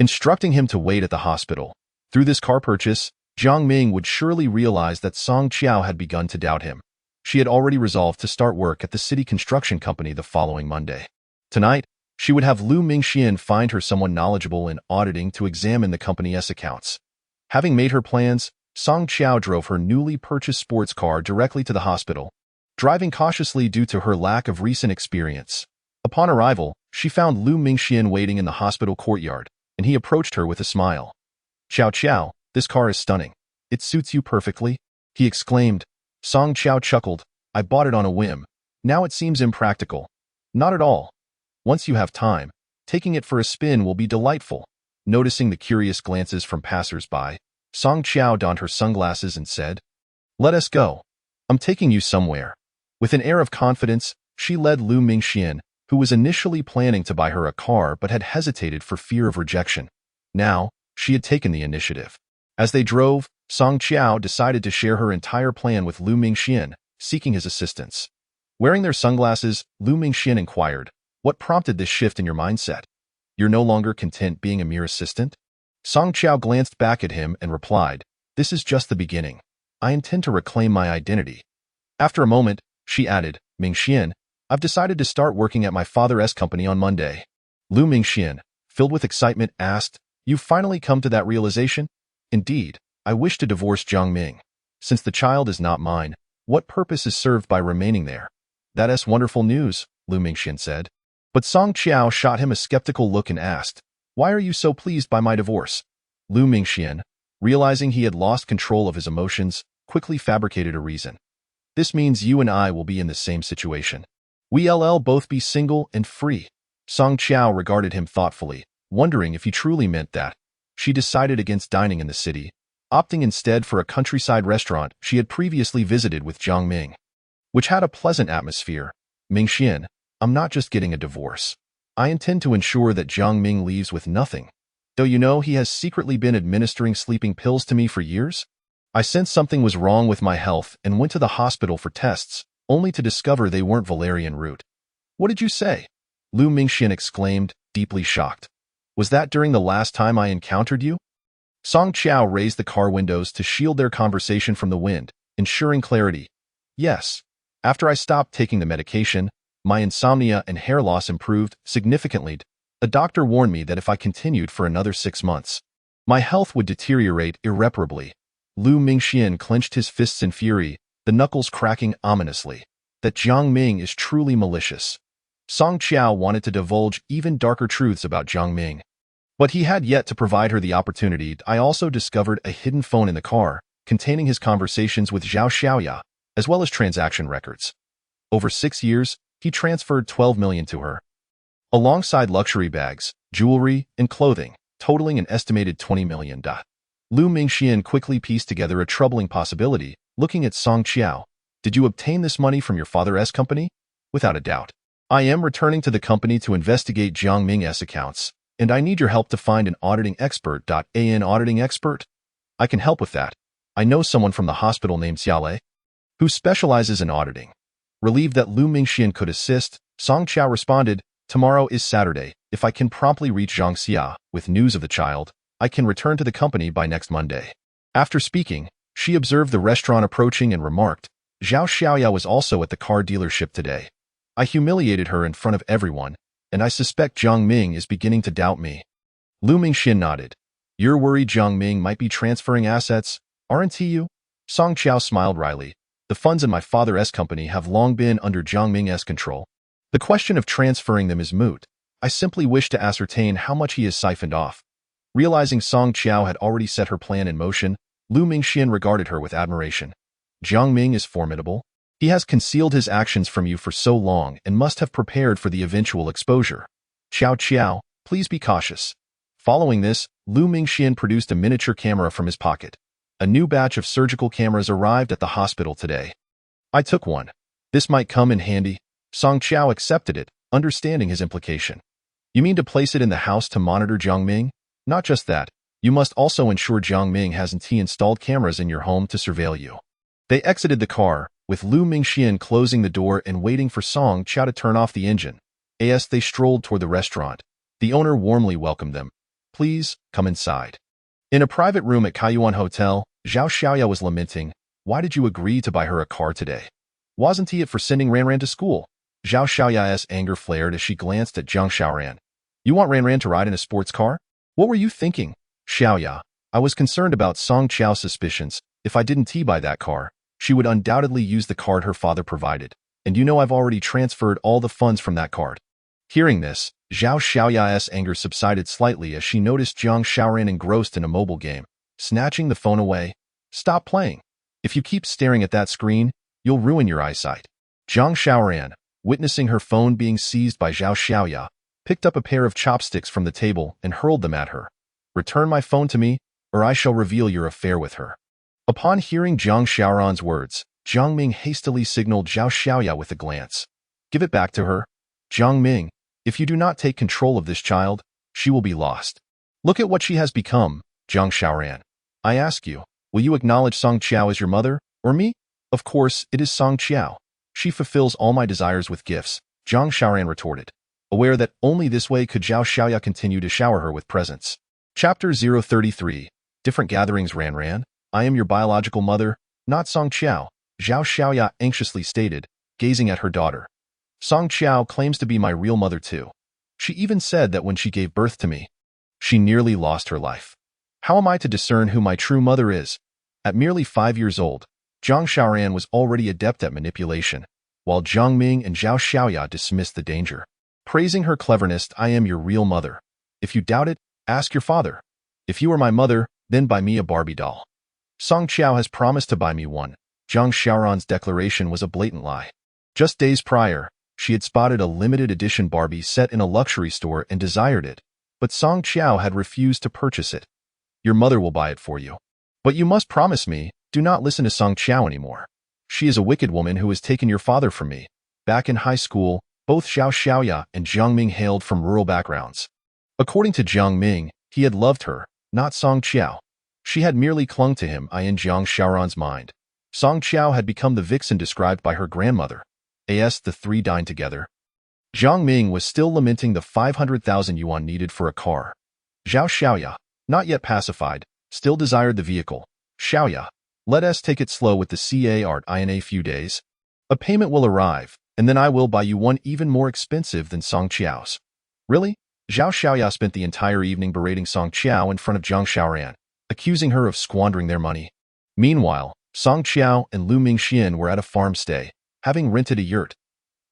instructing him to wait at the hospital. Through this car purchase, Jiang Ming would surely realize that Song Qiao had begun to doubt him. She had already resolved to start work at the city construction company the following Monday. Tonight, she would have Lu Mingxian find her someone knowledgeable in auditing to examine the company's accounts. Having made her plans, Song Qiao drove her newly purchased sports car directly to the hospital, driving cautiously due to her lack of recent experience. Upon arrival, she found Lu Mingxian waiting in the hospital courtyard, and he approached her with a smile. Qiao, this car is stunning. It suits you perfectly, he exclaimed. Song Qiao chuckled. I bought it on a whim. Now it seems impractical. Not at all. Once you have time, taking it for a spin will be delightful. Noticing the curious glances from passers-by, Song Qiao donned her sunglasses and said, Let us go. I'm taking you somewhere. With an air of confidence, She led Lu Mingxian, who was initially planning to buy her a car but had hesitated for fear of rejection. Now, she had taken the initiative. As they drove, Song Qiao decided to share her entire plan with Lu Mingxian, seeking his assistance. Wearing their sunglasses, Lu Mingxian inquired, "What prompted this shift in your mindset? You're no longer content being a mere assistant?" Song Qiao glanced back at him and replied, "This is just the beginning. I intend to reclaim my identity." After a moment, she added, "Mingxian, I've decided to start working at my father's company on Monday." Lu Mingxian, filled with excitement, asked, "You've finally come to that realization?" "Indeed, I wish to divorce Jiang Ming. Since the child is not mine, what purpose is served by remaining there?" "That's wonderful news," Lu Mingxian said. But Song Qiao shot him a skeptical look and asked, "Why are you so pleased by my divorce?" Lu Mingxian, realizing he had lost control of his emotions, quickly fabricated a reason. "This means you and I will be in the same situation. We'll both be single and free." Song Qiao regarded him thoughtfully, wondering if he truly meant that. She decided against dining in the city, opting instead for a countryside restaurant she had previously visited with Jiang Ming, which had a pleasant atmosphere. "Mingxian, I'm not just getting a divorce. I intend to ensure that Jiang Ming leaves with nothing. Though you know he has secretly been administering sleeping pills to me for years? I sensed something was wrong with my health and went to the hospital for tests, only to discover they weren't valerian root." "What did you say?" Lu Mingxian exclaimed, deeply shocked. "Was that during the last time I encountered you?" Song Qiao raised the car windows to shield their conversation from the wind, ensuring clarity. "Yes. After I stopped taking the medication, my insomnia and hair loss improved significantly. The doctor warned me that if I continued for another 6 months, my health would deteriorate irreparably." Lu Mingxian clenched his fists in fury, the knuckles cracking ominously. That Jiang Ming is truly malicious. Song Qiao wanted to divulge even darker truths about Jiang Ming, but he had yet to provide her the opportunity. "I also discovered a hidden phone in the car, containing his conversations with Zhao Xiaoya, as well as transaction records. Over 6 years, he transferred 12 million to her, alongside luxury bags, jewelry, and clothing, totaling an estimated 20 million. Lu Mingxian quickly pieced together a troubling possibility, looking at Song Qiao. "Did you obtain this money from your father's company?" "Without a doubt. I am returning to the company to investigate Jiang Ming's accounts, and I need your help to find an auditing expert. An auditing expert? I can help with that. I know someone from the hospital named Xiaolei, who specializes in auditing." Relieved that Lu Mingxian could assist, Song Qiao responded, "Tomorrow is Saturday. If I can promptly reach Zhang Xia with news of the child, I can return to the company by next Monday." After speaking, she observed the restaurant approaching and remarked, "Zhao Xiaoya was also at the car dealership today. I humiliated her in front of everyone, and I suspect Jiang Ming is beginning to doubt me." Lu Mingxian nodded. "You're worried Jiang Ming might be transferring assets, aren't you?" Song Qiao smiled wryly. "The funds in my father's company have long been under Jiang Ming's control. The question of transferring them is moot. I simply wish to ascertain how much he has siphoned off." Realizing Song Qiao had already set her plan in motion, Lu Mingxian regarded her with admiration. "Jiang Ming is formidable. He has concealed his actions from you for so long and must have prepared for the eventual exposure. Qiao, please be cautious." Following this, Lu Mingxian produced a miniature camera from his pocket. "A new batch of surgical cameras arrived at the hospital today. I took one. This might come in handy." Song Qiao accepted it, understanding his implication. "You mean to place it in the house to monitor Jiang Ming? Not just that, you must also ensure Jiang Ming hasn't installed cameras in your home to surveil you." They exited the car, with Lu Mingxian closing the door and waiting for Song Qiao to turn off the engine. As they strolled toward the restaurant, the owner warmly welcomed them. "Please, come inside." In a private room at Kaiyuan Hotel, Zhao Xiaoya was lamenting, "Why did you agree to buy her a car today? Wasn't it for sending Ranran to school?" Zhao Xiaoya's anger flared as she glanced at Zhang Xiaoran. "You want Ranran to ride in a sports car? What were you thinking?" "Xiaoya, I was concerned about Song Qiao's suspicions. If I didn't buy that car, she would undoubtedly use the card her father provided. And you know I've already transferred all the funds from that card." Hearing this, Zhao Xiaoya's anger subsided slightly as she noticed Zhang Xiaoran engrossed in a mobile game. Snatching the phone away, "Stop playing. If you keep staring at that screen, you'll ruin your eyesight." Zhang Xiaoran, witnessing her phone being seized by Zhao Xiaoya, picked up a pair of chopsticks from the table and hurled them at her. "Return my phone to me, or I shall reveal your affair with her." Upon hearing Zhang Xiaoran's words, Jiang Ming hastily signaled Zhao Xiaoya with a glance. Give it back to her. Jiang Ming, if you do not take control of this child, she will be lost. Look at what she has become, Jiang Xiaoran. I ask you, will you acknowledge Song Qiao as your mother, or me? Of course, it is Song Qiao. She fulfills all my desires with gifts, Jiang Xiaoran retorted, aware that only this way could Zhao Xiaoya continue to shower her with presents. Chapter 033. Different Gatherings. Ran. I am your biological mother, not Song Qiao, Zhao Xiaoya anxiously stated, gazing at her daughter. Song Qiao claims to be my real mother too. She even said that when she gave birth to me, she nearly lost her life. How am I to discern who my true mother is? At merely 5 years old, Jiang Xiaoran was already adept at manipulation, while Jiang Ming and Zhao Xiaoya dismissed the danger. Praising her cleverness, I am your real mother. If you doubt it, ask your father. If you are my mother, then buy me a Barbie doll. Song Qiao has promised to buy me one. Jiang Xiaoran's declaration was a blatant lie. Just days prior, she had spotted a limited edition Barbie set in a luxury store and desired it, but Song Qiao had refused to purchase it. Your mother will buy it for you. But you must promise me, do not listen to Song Qiao anymore. She is a wicked woman who has taken your father from me. Back in high school, both Zhao Xiaoya and Jiang Ming hailed from rural backgrounds. According to Jiang Ming, he had loved her, not Song Qiao. She had merely clung to him in Jiang Xiaoran's mind. Song Qiao had become the vixen described by her grandmother. As the three dined together, Jiang Ming was still lamenting the 500,000 yuan needed for a car. Zhao Xiaoya, not yet pacified, still desired the vehicle. Xiaoya, let us take it slow with the car in a few days. A payment will arrive, and then I will buy you one even more expensive than Song Qiao's. Really? Zhao Xiaoya spent the entire evening berating Song Qiao in front of Jiang Xiaoran, accusing her of squandering their money. Meanwhile, Song Qiao and Lu Mingxian were at a farm stay, having rented a yurt.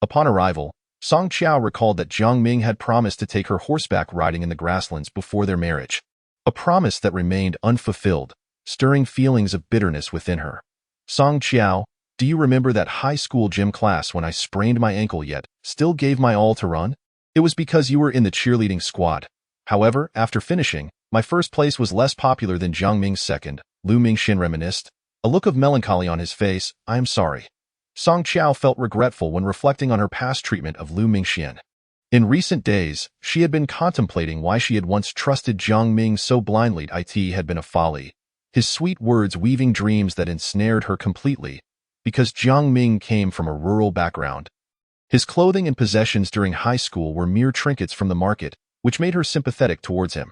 Upon arrival, Song Qiao recalled that Jiang Ming had promised to take her horseback riding in the grasslands before their marriage. A promise that remained unfulfilled, stirring feelings of bitterness within her. Song Qiao, do you remember that high school gym class when I sprained my ankle yet still gave my all to run? It was because you were in the cheerleading squad. However, after finishing, my first place was less popular than Jiang Ming's second, Lu Mingxian reminisced, a look of melancholy on his face. I am sorry. Song Qiao felt regretful when reflecting on her past treatment of Lu Mingxian. In recent days, she had been contemplating why she had once trusted Jiang Ming so blindly. It had been a folly, his sweet words weaving dreams that ensnared her completely, because Jiang Ming came from a rural background. His clothing and possessions during high school were mere trinkets from the market, which made her sympathetic towards him.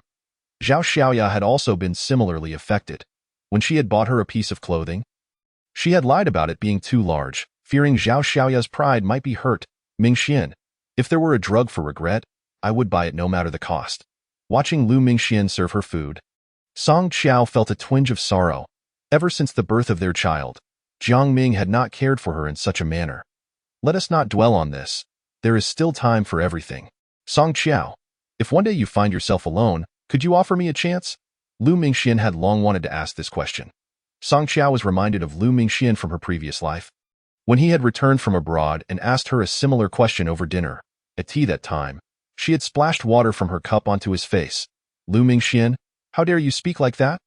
Zhao Xiaoya had also been similarly affected. When she had bought her a piece of clothing, she had lied about it being too large, fearing Zhao Xiaoya's pride might be hurt. Mingxian, if there were a drug for regret, I would buy it no matter the cost. Watching Lu Mingxian serve her food, Song Qiao felt a twinge of sorrow. Ever since the birth of their child, Jiang Ming had not cared for her in such a manner. Let us not dwell on this. There is still time for everything. Song Qiao, if one day you find yourself alone, could you offer me a chance? Lu Mingxian had long wanted to ask this question. Song Qiao was reminded of Lu Mingxian from her previous life, when he had returned from abroad and asked her a similar question over dinner. At tea that time, she had splashed water from her cup onto his face. Lu Mingxian, how dare you speak like that?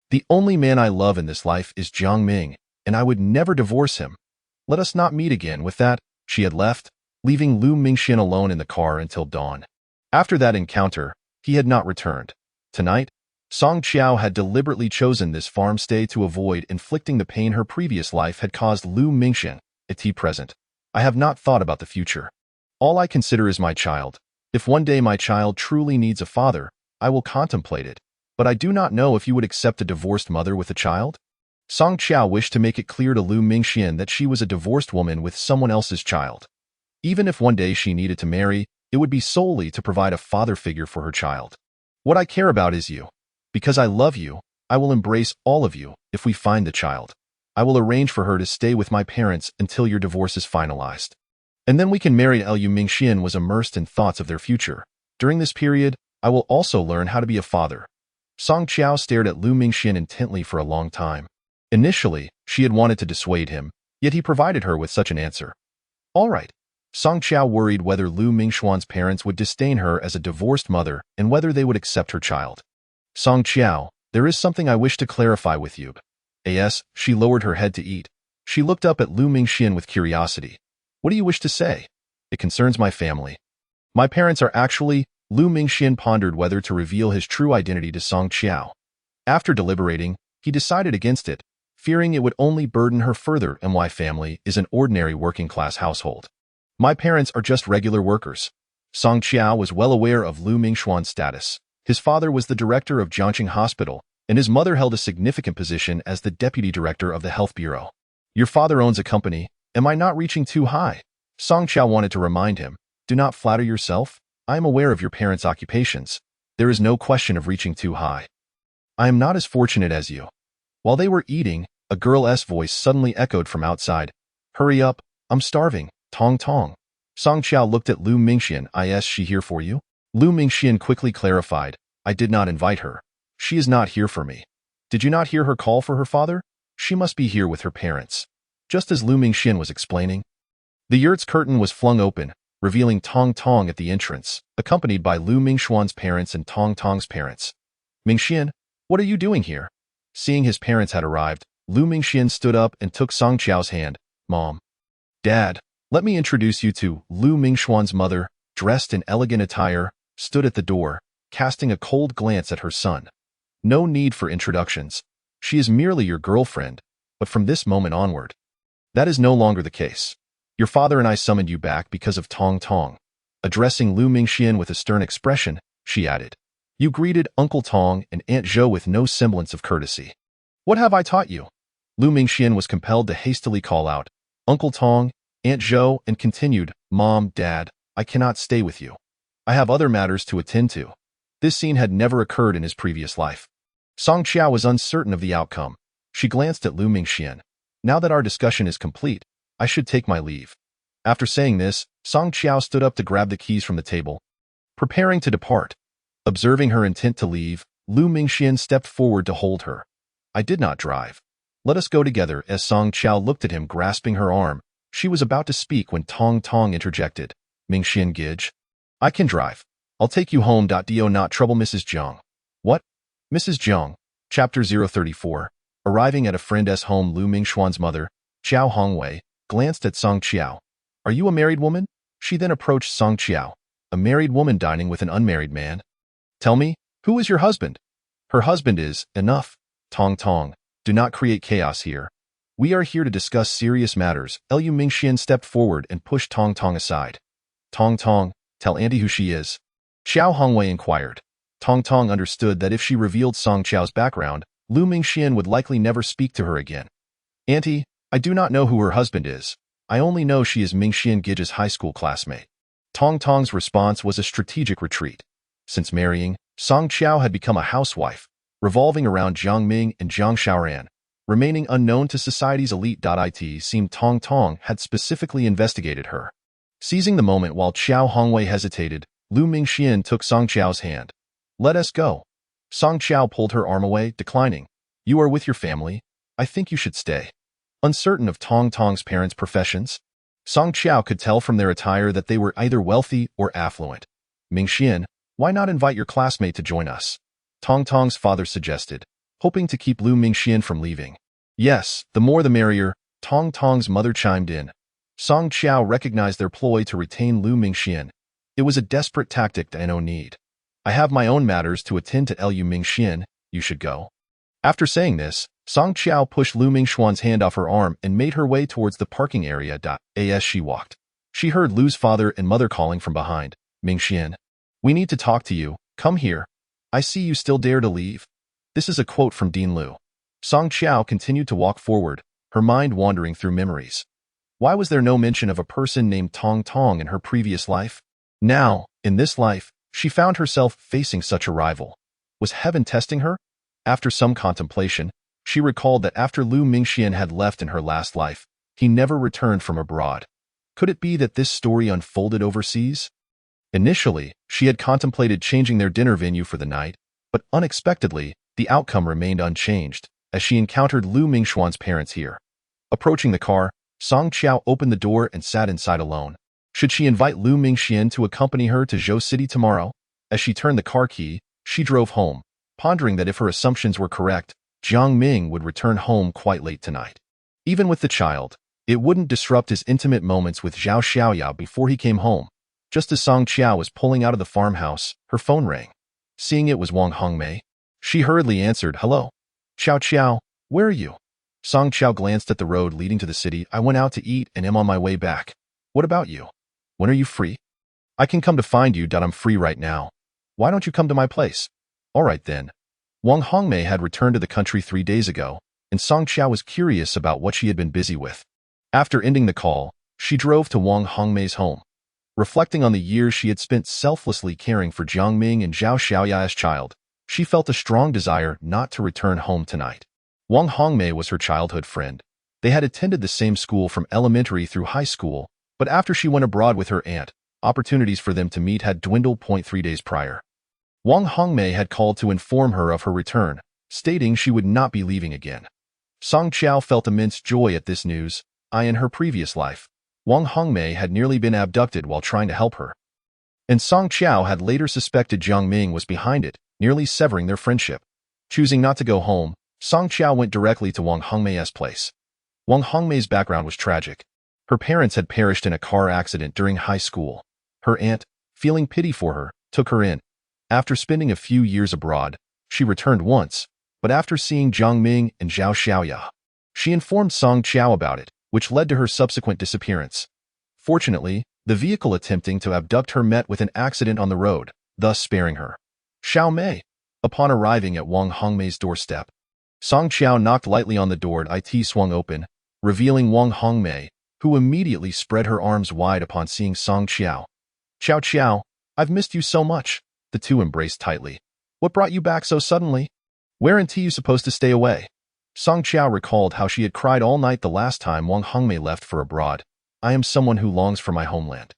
The only man I love in this life is Jiang Ming, and I would never divorce him. Let us not meet again. With that, she had left, leaving Lu Mingxian alone in the car until dawn. After that encounter, he had not returned. Tonight, Song Qiao had deliberately chosen this farm stay to avoid inflicting the pain her previous life had caused Lu Mingxian. At present, I have not thought about the future. All I consider is my child. If one day my child truly needs a father, I will contemplate it. But I do not know if you would accept a divorced mother with a child? Song Qiao wished to make it clear to Lu Mingxian that she was a divorced woman with someone else's child. Even if one day she needed to marry, it would be solely to provide a father figure for her child. What I care about is you. Because I love you, I will embrace all of you if we find the child. I will arrange for her to stay with my parents until your divorce is finalized. And then we can marry. Lu Mingxian was immersed in thoughts of their future. During this period, I will also learn how to be a father. Song Qiao stared at Lu Mingxian intently for a long time. Initially, she had wanted to dissuade him, yet he provided her with such an answer. All right. Song Qiao worried whether Lu Mingxian's parents would disdain her as a divorced mother and whether they would accept her child. Song Qiao, there is something I wish to clarify with you. She lowered her head to eat. She looked up at Lu Mingxian with curiosity. What do you wish to say? It concerns my family. My parents are actually— Lu Mingxian pondered whether to reveal his true identity to Song Qiao. After deliberating, he decided against it, fearing it would only burden her further. My family is an ordinary working-class household. My parents are just regular workers. Song Qiao was well aware of Lu Mingxuan's status. His father was the director of Jiangqing Hospital, and his mother held a significant position as the deputy director of the health bureau. Your father owns a company. Am I not reaching too high? Song Qiao wanted to remind him. Do not flatter yourself. I am aware of your parents' occupations. There is no question of reaching too high. I am not as fortunate as you. While they were eating, a girl's voice suddenly echoed from outside. Hurry up, I'm starving, Tong Tong. Song Qiao looked at Lu Mingxian. Is she here for you? Lu Mingxian quickly clarified. I did not invite her. She is not here for me. Did you not hear her call for her father? She must be here with her parents. Just as Lu Mingxian was explaining, the yurt's curtain was flung open, revealing Tong Tong at the entrance, accompanied by Lu Mingxuan's parents and Tong Tong's parents. Mingxian, what are you doing here? Seeing his parents had arrived, Lu Mingxian stood up and took Song Qiao's hand. Mom. Dad, let me introduce you to— Lu Mingxuan's mother, dressed in elegant attire, stood at the door, casting a cold glance at her son. No need for introductions. She is merely your girlfriend, but from this moment onward, that is no longer the case. Your father and I summoned you back because of Tong Tong. Addressing Lu Mingxian with a stern expression, she added, You greeted Uncle Tong and Aunt Zhou with no semblance of courtesy. What have I taught you? Lu Mingxian was compelled to hastily call out, Uncle Tong, Aunt Zhou, and continued, Mom, Dad, I cannot stay with you. I have other matters to attend to. This scene had never occurred in his previous life. Song Qiao was uncertain of the outcome. She glanced at Lu Mingxian. Now that our discussion is complete, I should take my leave. After saying this, Song Qiao stood up to grab the keys from the table, preparing to depart. Observing her intent to leave, Lu Mingxian stepped forward to hold her. I did not drive. Let us go together. As Song Qiao looked at him, grasping her arm, she was about to speak when Tong Tong interjected. Mingxian Gij. I can drive. I'll take you home. Do not trouble Mrs. Zhang. What? Mrs. Zhang. Chapter 034. Arriving at a friend's home, Lu Mingxuan's mother, Qiao Hongwei, glanced at Song Qiao. Are you a married woman? She then approached Song Qiao. A married woman dining with an unmarried man? Tell me, who is your husband? Her husband is— Enough. Tong Tong, do not create chaos here. We are here to discuss serious matters. Lu Mingxian stepped forward and pushed Tong Tong aside. Tong Tong, tell Auntie who she is. Qiao Hongwei inquired. Tong Tong understood that if she revealed Song Qiao's background, Lu Mingxian would likely never speak to her again. Auntie, I do not know who her husband is. I only know she is Mingxian Gij's high school classmate. Tong Tong's response was a strategic retreat. Since marrying, Song Qiao had become a housewife, revolving around Jiang Ming and Jiang Shaoran. Remaining unknown to society's elite. It seemed Tong Tong had specifically investigated her. Seizing the moment while Qiao Hongwei hesitated, Lu Mingxian took Song Qiao's hand. Let us go. Song Qiao pulled her arm away, declining. You are with your family. I think you should stay. Uncertain of Tong Tong's parents' professions, Song Qiao could tell from their attire that they were either wealthy or affluent. Mingxian, why not invite your classmate to join us? Tong Tong's father suggested, hoping to keep Lu Mingxian from leaving. Yes, the more the merrier, Tong Tong's mother chimed in. Song Qiao recognized their ploy to retain Lu Mingxian. It was a desperate tactic and no need. I have my own matters to attend to. Lu Mingxian, you should go. After saying this, Song Qiao pushed Lu Mingxuan's hand off her arm and made her way towards the parking area. As she walked, she heard Lu's father and mother calling from behind. Mingxian, we need to talk to you. Come here. I see you still dare to leave. This is a quote from Dean Lu. Song Qiao continued to walk forward, her mind wandering through memories. Why was there no mention of a person named Tong Tong in her previous life? Now, in this life, she found herself facing such a rival. Was heaven testing her? After some contemplation, she recalled that after Lu Mingxian had left in her last life, he never returned from abroad. Could it be that this story unfolded overseas? Initially, she had contemplated changing their dinner venue for the night, but unexpectedly, the outcome remained unchanged, as she encountered Lu Mingxuan's parents here. Approaching the car, Song Qiao opened the door and sat inside alone. Should she invite Lu Mingxian to accompany her to Zhou City tomorrow? As she turned the car key, she drove home, pondering that if her assumptions were correct, Jiang Ming would return home quite late tonight. Even with the child, It wouldn't disrupt his intimate moments with Zhao Xiaoya before he came home. Just as Song Qiao was pulling out of the farmhouse, her phone rang. Seeing it was Wang Hongmei, she hurriedly answered, "Hello. Xiao Qiao, where are you?" Song Qiao glanced at the road leading to the city. "I went out to eat and am on my way back. What about you? When are you free?" "I can come to find you. I'm free right now. Why don't you come to my place?" "All right then." Wang Hongmei had returned to the country 3 days ago, and Song Qiao was curious about what she had been busy with. After ending the call, she drove to Wang Hongmei's home. Reflecting on the years she had spent selflessly caring for Jiang Ming and Zhao Xiaoya's child, she felt a strong desire not to return home tonight. Wang Hongmei was her childhood friend. They had attended the same school from elementary through high school, but after she went abroad with her aunt, opportunities for them to meet had dwindled. 3 days prior, Wang Hongmei had called to inform her of her return, stating she would not be leaving again. Song Qiao felt immense joy at this news. In her previous life, Wang Hongmei had nearly been abducted while trying to help her, and Song Qiao had later suspected Jiang Ming was behind it, nearly severing their friendship. Choosing not to go home, Song Qiao went directly to Wang Hongmei's place. Wang Hongmei's background was tragic. Her parents had perished in a car accident during high school. Her aunt, feeling pity for her, took her in. After spending a few years abroad, she returned once, but after seeing Jiang Ming and Zhao Xiaoya, she informed Song Qiao about it, which led to her subsequent disappearance. Fortunately, the vehicle attempting to abduct her met with an accident on the road, thus sparing her. Xiao Mei. Upon arriving at Wang Hongmei's doorstep, Song Qiao knocked lightly on the door. It swung open, revealing Wang Hongmei, who immediately spread her arms wide upon seeing Song Qiao. "Qiao Qiao, I've missed you so much." The two embraced tightly. "What brought you back so suddenly? Weren't you supposed to stay away?" Song Qiao recalled how she had cried all night the last time Wang Hongmei left for abroad. "I am someone who longs for my homeland.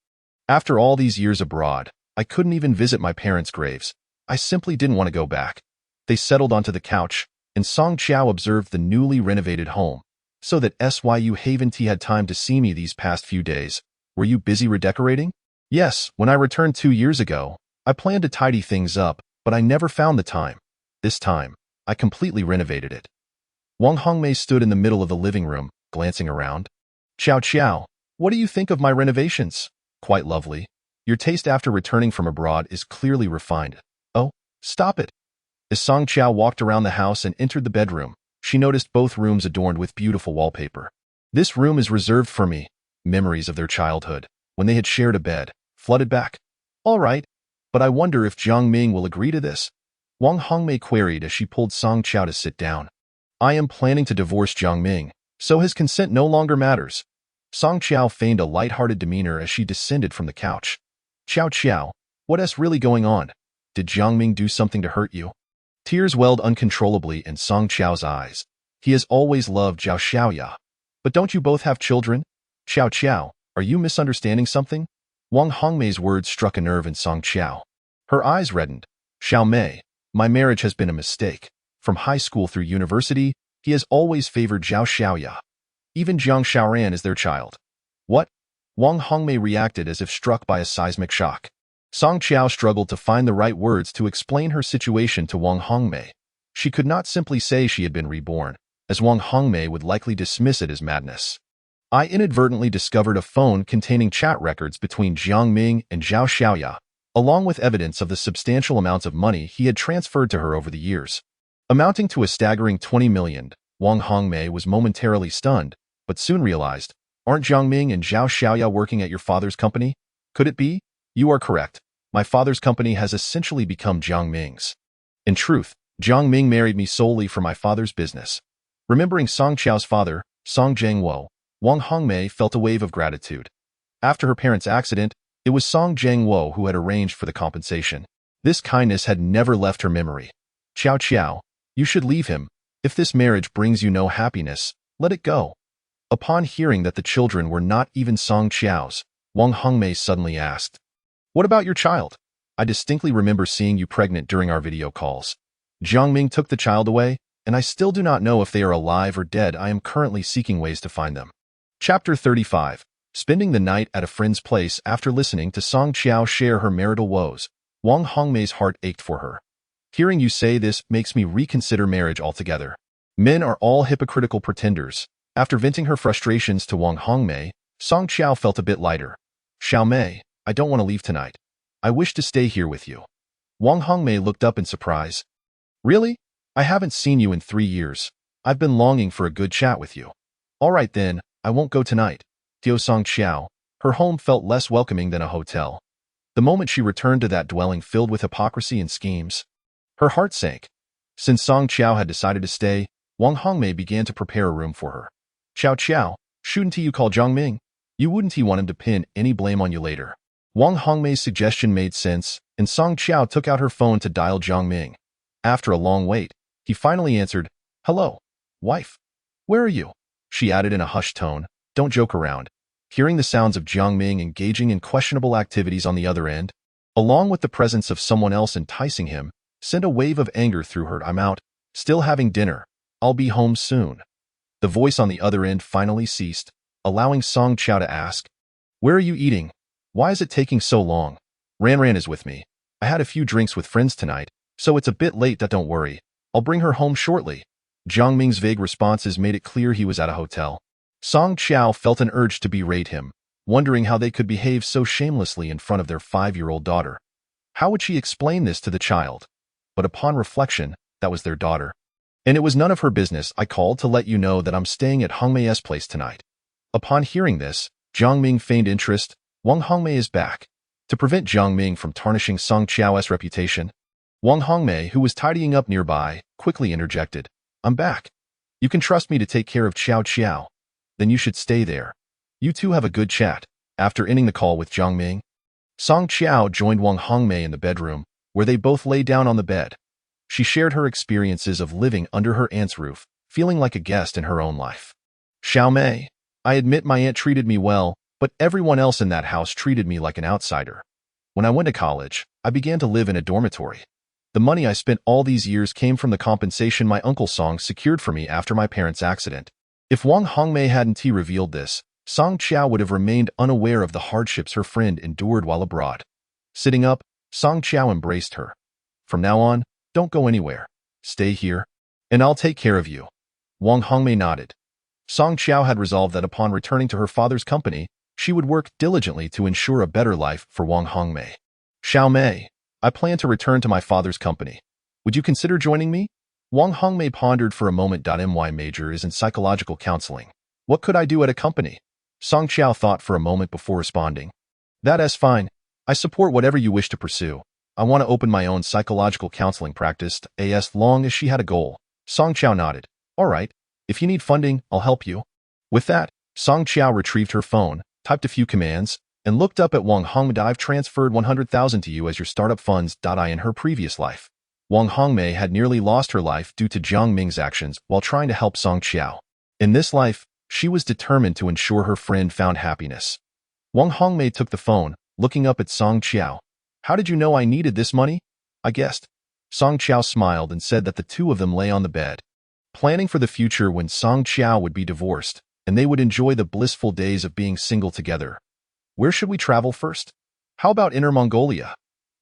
After all these years abroad, I couldn't even visit my parents' graves. I simply didn't want to go back." They settled onto the couch, and Song Qiao observed the newly renovated home. "So that you haven't had time to see me these past few days. Were you busy redecorating?" "Yes, when I returned 2 years ago, I planned to tidy things up, but I never found the time. This time, I completely renovated it." Wang Hongmei stood in the middle of the living room, glancing around. "Qiao Qiao, what do you think of my renovations?" "Quite lovely. Your taste after returning from abroad is clearly refined." "Oh, stop it." As Song Qiao walked around the house and entered the bedroom, she noticed both rooms adorned with beautiful wallpaper. "This room is reserved for me." Memories of their childhood, when they had shared a bed, flooded back. "All right, but I wonder if Jiang Ming will agree to this?" Wang Hongmei queried as she pulled Song Qiao to sit down. "I am planning to divorce Jiang Ming, so his consent no longer matters." Song Qiao feigned a light-hearted demeanor as she descended from the couch. "Qiao Qiao, what's really going on? Did Jiang Ming do something to hurt you?" Tears welled uncontrollably in Song Qiao's eyes. "He has always loved Zhao Xiaoya. But don't you both have children? Qiao Qiao, are you misunderstanding something?" Wang Hongmei's words struck a nerve in Song Qiao. Her eyes reddened. "Xiao Mei, my marriage has been a mistake. From high school through university, he has always favored Zhao Xiaoya. Even Jiang Xiaoran is their child." "What?" Wang Hongmei reacted as if struck by a seismic shock. Song Qiao struggled to find the right words to explain her situation to Wang Hongmei. She could not simply say she had been reborn, as Wang Hongmei would likely dismiss it as madness. "I inadvertently discovered a phone containing chat records between Jiang Ming and Zhao Xiaoya, along with evidence of the substantial amounts of money he had transferred to her over the years, amounting to a staggering 20 million. Wang Hongmei was momentarily stunned, but soon realized, "Aren't Jiang Ming and Zhao Xiaoya working at your father's company? Could it be?" "You are correct. My father's company has essentially become Jiang Ming's. In truth, Jiang Ming married me solely for my father's business." Remembering Song Qiao's father, Song Jiangwo, Wang Hongmei felt a wave of gratitude. After her parents' accident, it was Song Jiangwo who had arranged for the compensation. This kindness had never left her memory. "Qiao Qiao, you should leave him. If this marriage brings you no happiness, let it go." Upon hearing that the children were not even Song Qiao's, Wang Hongmei suddenly asked, "What about your child? I distinctly remember seeing you pregnant during our video calls." "Jiang Ming took the child away, and I still do not know if they are alive or dead. I am currently seeking ways to find them." Chapter 35. Spending the night at a friend's place after listening to Song Qiao share her marital woes, Wang Hongmei's heart ached for her. "Hearing you say this makes me reconsider marriage altogether. Men are all hypocritical pretenders. After venting her frustrations to Wang Hongmei, Song Qiao felt a bit lighter. Xiao Mei, I don't want to leave tonight. I wish to stay here with you. Wang Hongmei looked up in surprise. Really? I haven't seen you in 3 years. I've been longing for a good chat with you. All right then, I won't go tonight. Tio Song Qiao. Her home felt less welcoming than a hotel. The moment she returned to that dwelling filled with hypocrisy and schemes, her heart sank. Since Song Qiao had decided to stay, Wang Hongmei began to prepare a room for her. Qiao Qiao, shouldn't you call Zhang Ming? You wouldn't want him to pin any blame on you later. Wang Hongmei's suggestion made sense, and Song Qiao took out her phone to dial Zhang Ming. After a long wait, he finally answered, Hello, wife. Where are you? She added in a hushed tone, Don't joke around. Hearing the sounds of Zhang Ming engaging in questionable activities on the other end, along with the presence of someone else enticing him, sent a wave of anger through her. I'm out, still having dinner. I'll be home soon. The voice on the other end finally ceased, allowing Song Qiao to ask, Where are you eating? Why is it taking so long? Ran is with me. I had a few drinks with friends tonight, so it's a bit late. Don't worry. I'll bring her home shortly. Zhang Ming's vague responses made it clear he was at a hotel. Song Qiao felt an urge to berate him, wondering how they could behave so shamelessly in front of their 5-year-old daughter. How would she explain this to the child? But upon reflection, that was their daughter. And it was none of her business. I called to let you know that I'm staying at Hongmei's place tonight. Upon hearing this, Zhang Ming feigned interest. Wang Hongmei is back. To prevent Zhang Ming from tarnishing Song Qiao's reputation, Wang Hongmei, who was tidying up nearby, quickly interjected. I'm back. You can trust me to take care of Qiao Qiao. Then you should stay there. You two have a good chat. After ending the call with Zhang Ming, Song Qiao joined Wang Hongmei in the bedroom, where they both lay down on the bed. She shared her experiences of living under her aunt's roof, feeling like a guest in her own life. Xiao Mei, I admit my aunt treated me well, but everyone else in that house treated me like an outsider. When I went to college, I began to live in a dormitory. The money I spent all these years came from the compensation my Uncle Song secured for me after my parents' accident. If Wang Hongmei hadn't revealed this, Song Qiao would have remained unaware of the hardships her friend endured while abroad. Sitting up, Song Qiao embraced her. From now on, don't go anywhere. Stay here, and I'll take care of you. Wang Hongmei nodded. Song Qiao had resolved that upon returning to her father's company, she would work diligently to ensure a better life for Wang Hongmei. Xiao Mei, I plan to return to my father's company. Would you consider joining me? Wang Hongmei pondered for a moment. My major is in psychological counseling. What could I do at a company? Song Qiao thought for a moment before responding. That's fine. I support whatever you wish to pursue. I want to open my own psychological counseling practice as long as she had a goal. Song Qiao nodded. All right. If you need funding, I'll help you. With that, Song Qiao retrieved her phone, typed a few commands, and looked up at Wang Hongmei. I've transferred 100,000 to you as your startup funds. In her previous life, Wang Hongmei had nearly lost her life due to Zhang Ming's actions while trying to help Song Qiao. In this life, she was determined to ensure her friend found happiness. Wang Hongmei took the phone, looking up at Song Qiao. How did you know I needed this money? I guessed. Song Qiao smiled and said that the two of them lay on the bed, planning for the future when Song Qiao would be divorced, and they would enjoy the blissful days of being single together. Where should we travel first? How about Inner Mongolia?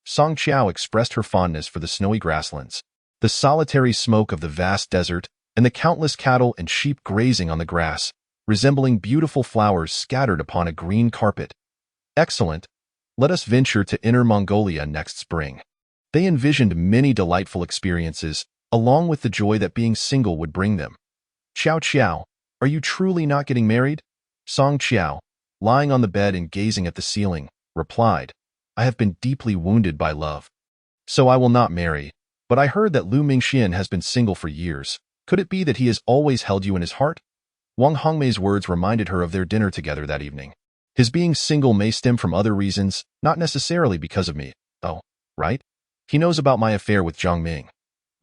Song Qiao expressed her fondness for the snowy grasslands, the solitary smoke of the vast desert, and the countless cattle and sheep grazing on the grass, resembling beautiful flowers scattered upon a green carpet. Excellent. Let us venture to Inner Mongolia next spring. They envisioned many delightful experiences, along with the joy that being single would bring them. Qiao Qiao, are you truly not getting married? Song Qiao, lying on the bed and gazing at the ceiling, replied, I have been deeply wounded by love. So I will not marry, but I heard that Lu Mingxian has been single for years. Could it be that he has always held you in his heart? Wang Hongmei's words reminded her of their dinner together that evening. His being single may stem from other reasons, not necessarily because of me. Oh, right? He knows about my affair with Zhang Ming.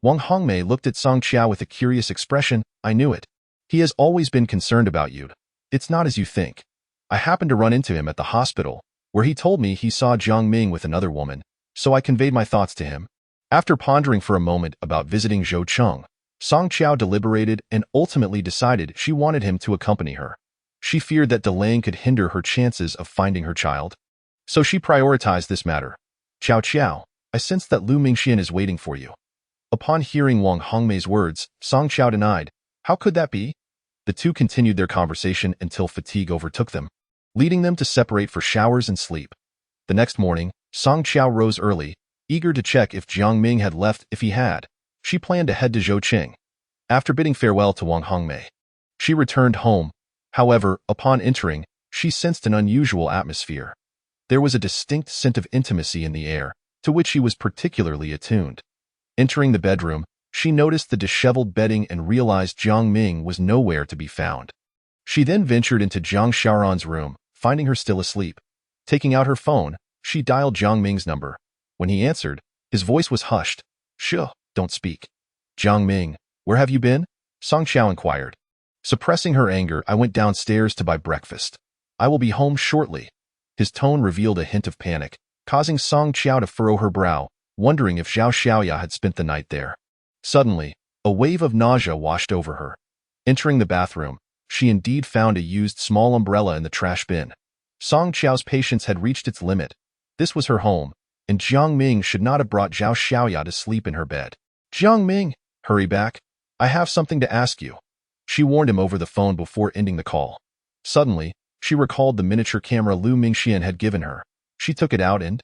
Wang Hongmei looked at Song Qiao with a curious expression. I knew it. He has always been concerned about you. It's not as you think. I happened to run into him at the hospital, where he told me he saw Zhang Ming with another woman, so I conveyed my thoughts to him. After pondering for a moment about visiting Zhou Cheng, Song Qiao deliberated and ultimately decided she wanted him to accompany her. She feared that delaying could hinder her chances of finding her child, so she prioritized this matter. Qiao Qiao, I sense that Lu Mingxian is waiting for you. Upon hearing Wang Hongmei's words, Song Qiao denied. How could that be? The two continued their conversation until fatigue overtook them, leading them to separate for showers and sleep. The next morning, Song Qiao rose early, eager to check if Jiang Ming had left. If he had, she planned to head to Zhouqing. After bidding farewell to Wang Hongmei, she returned home. However, upon entering, she sensed an unusual atmosphere. There was a distinct scent of intimacy in the air, to which she was particularly attuned. Entering the bedroom, she noticed the disheveled bedding and realized Jiang Ming was nowhere to be found. She then ventured into Jiang Xiaoran's room, finding her still asleep. Taking out her phone, she dialed Jiang Ming's number. When he answered, his voice was hushed. "Shh, don't speak." "Jiang Ming, where have you been?" Song Qiao inquired. Suppressing her anger, "I went downstairs to buy breakfast. I will be home shortly." His tone revealed a hint of panic, causing Song Qiao to furrow her brow, wondering if Zhao Xiaoya had spent the night there. Suddenly, a wave of nausea washed over her. Entering the bathroom, she indeed found a used small umbrella in the trash bin. Song Qiao's patience had reached its limit. This was her home, and Jiang Ming should not have brought Zhao Xiaoya to sleep in her bed. "Jiang Ming, hurry back. I have something to ask you," she warned him over the phone before ending the call. Suddenly, she recalled the miniature camera Lu Mingxian had given her. She took it out and,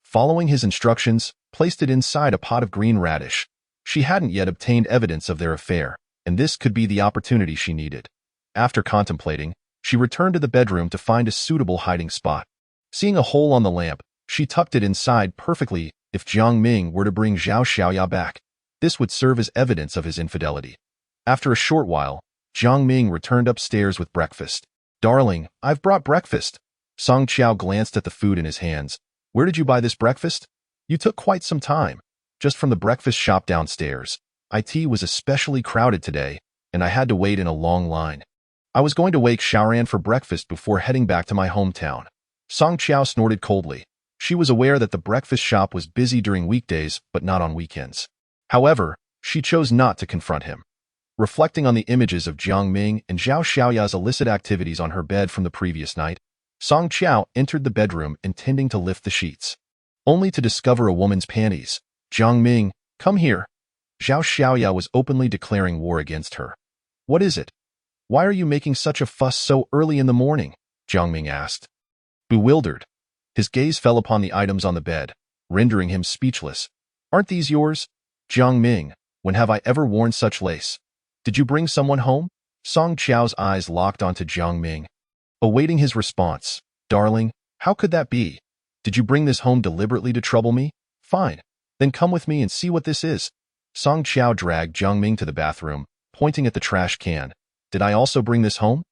following his instructions, placed it inside a pot of green radish. She hadn't yet obtained evidence of their affair, and this could be the opportunity she needed. After contemplating, she returned to the bedroom to find a suitable hiding spot. Seeing a hole on the lamp, she tucked it inside perfectly. If Jiang Ming were to bring Zhao Xiaoya back, this would serve as evidence of his infidelity. After a short while, Jiang Ming returned upstairs with breakfast. "Darling, I've brought breakfast." Song Qiao glanced at the food in his hands. "Where did you buy this breakfast?" "You took quite some time. Just from the breakfast shop downstairs. It was especially crowded today, and I had to wait in a long line. I was going to wake Xiaoran for breakfast before heading back to my hometown." Song Qiao snorted coldly. She was aware that the breakfast shop was busy during weekdays, but not on weekends. However, she chose not to confront him. Reflecting on the images of Jiang Ming and Zhao Xiaoya's illicit activities on her bed from the previous night, Song Qiao entered the bedroom intending to lift the sheets, only to discover a woman's panties. "Jiang Ming, come here." Zhao Xiaoya was openly declaring war against her. "What is it? Why are you making such a fuss so early in the morning?" Jiang Ming asked. Bewildered, his gaze fell upon the items on the bed, rendering him speechless. "Aren't these yours?" "Jiang Ming, when have I ever worn such lace? Did you bring someone home?" Song Qiao's eyes locked onto Jiang Ming, awaiting his response. "Darling, how could that be? Did you bring this home deliberately to trouble me? Fine, then come with me and see what this is." Song Qiao dragged Jiang Ming to the bathroom, pointing at the trash can. "Did I also bring this home?"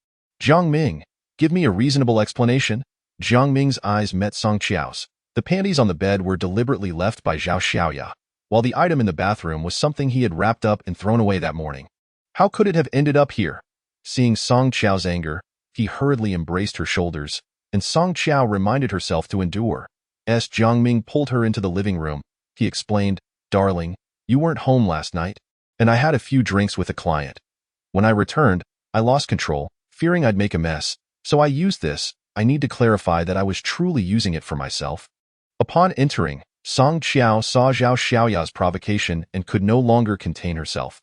"Jiang Ming, give me a reasonable explanation." Jiang Ming's eyes met Song Qiao's. The panties on the bed were deliberately left by Zhao Xiaoya, while the item in the bathroom was something he had wrapped up and thrown away that morning. How could it have ended up here? Seeing Song Qiao's anger, he hurriedly embraced her shoulders, and Song Qiao reminded herself to endure. As Jiang Ming pulled her into the living room, he explained, "Darling, you weren't home last night, and I had a few drinks with a client. When I returned, I lost control, fearing I'd make a mess, so I used this. I need to clarify that I was truly using it for myself." Upon entering, Song Qiao saw Zhao Xiaoya's provocation and could no longer contain herself.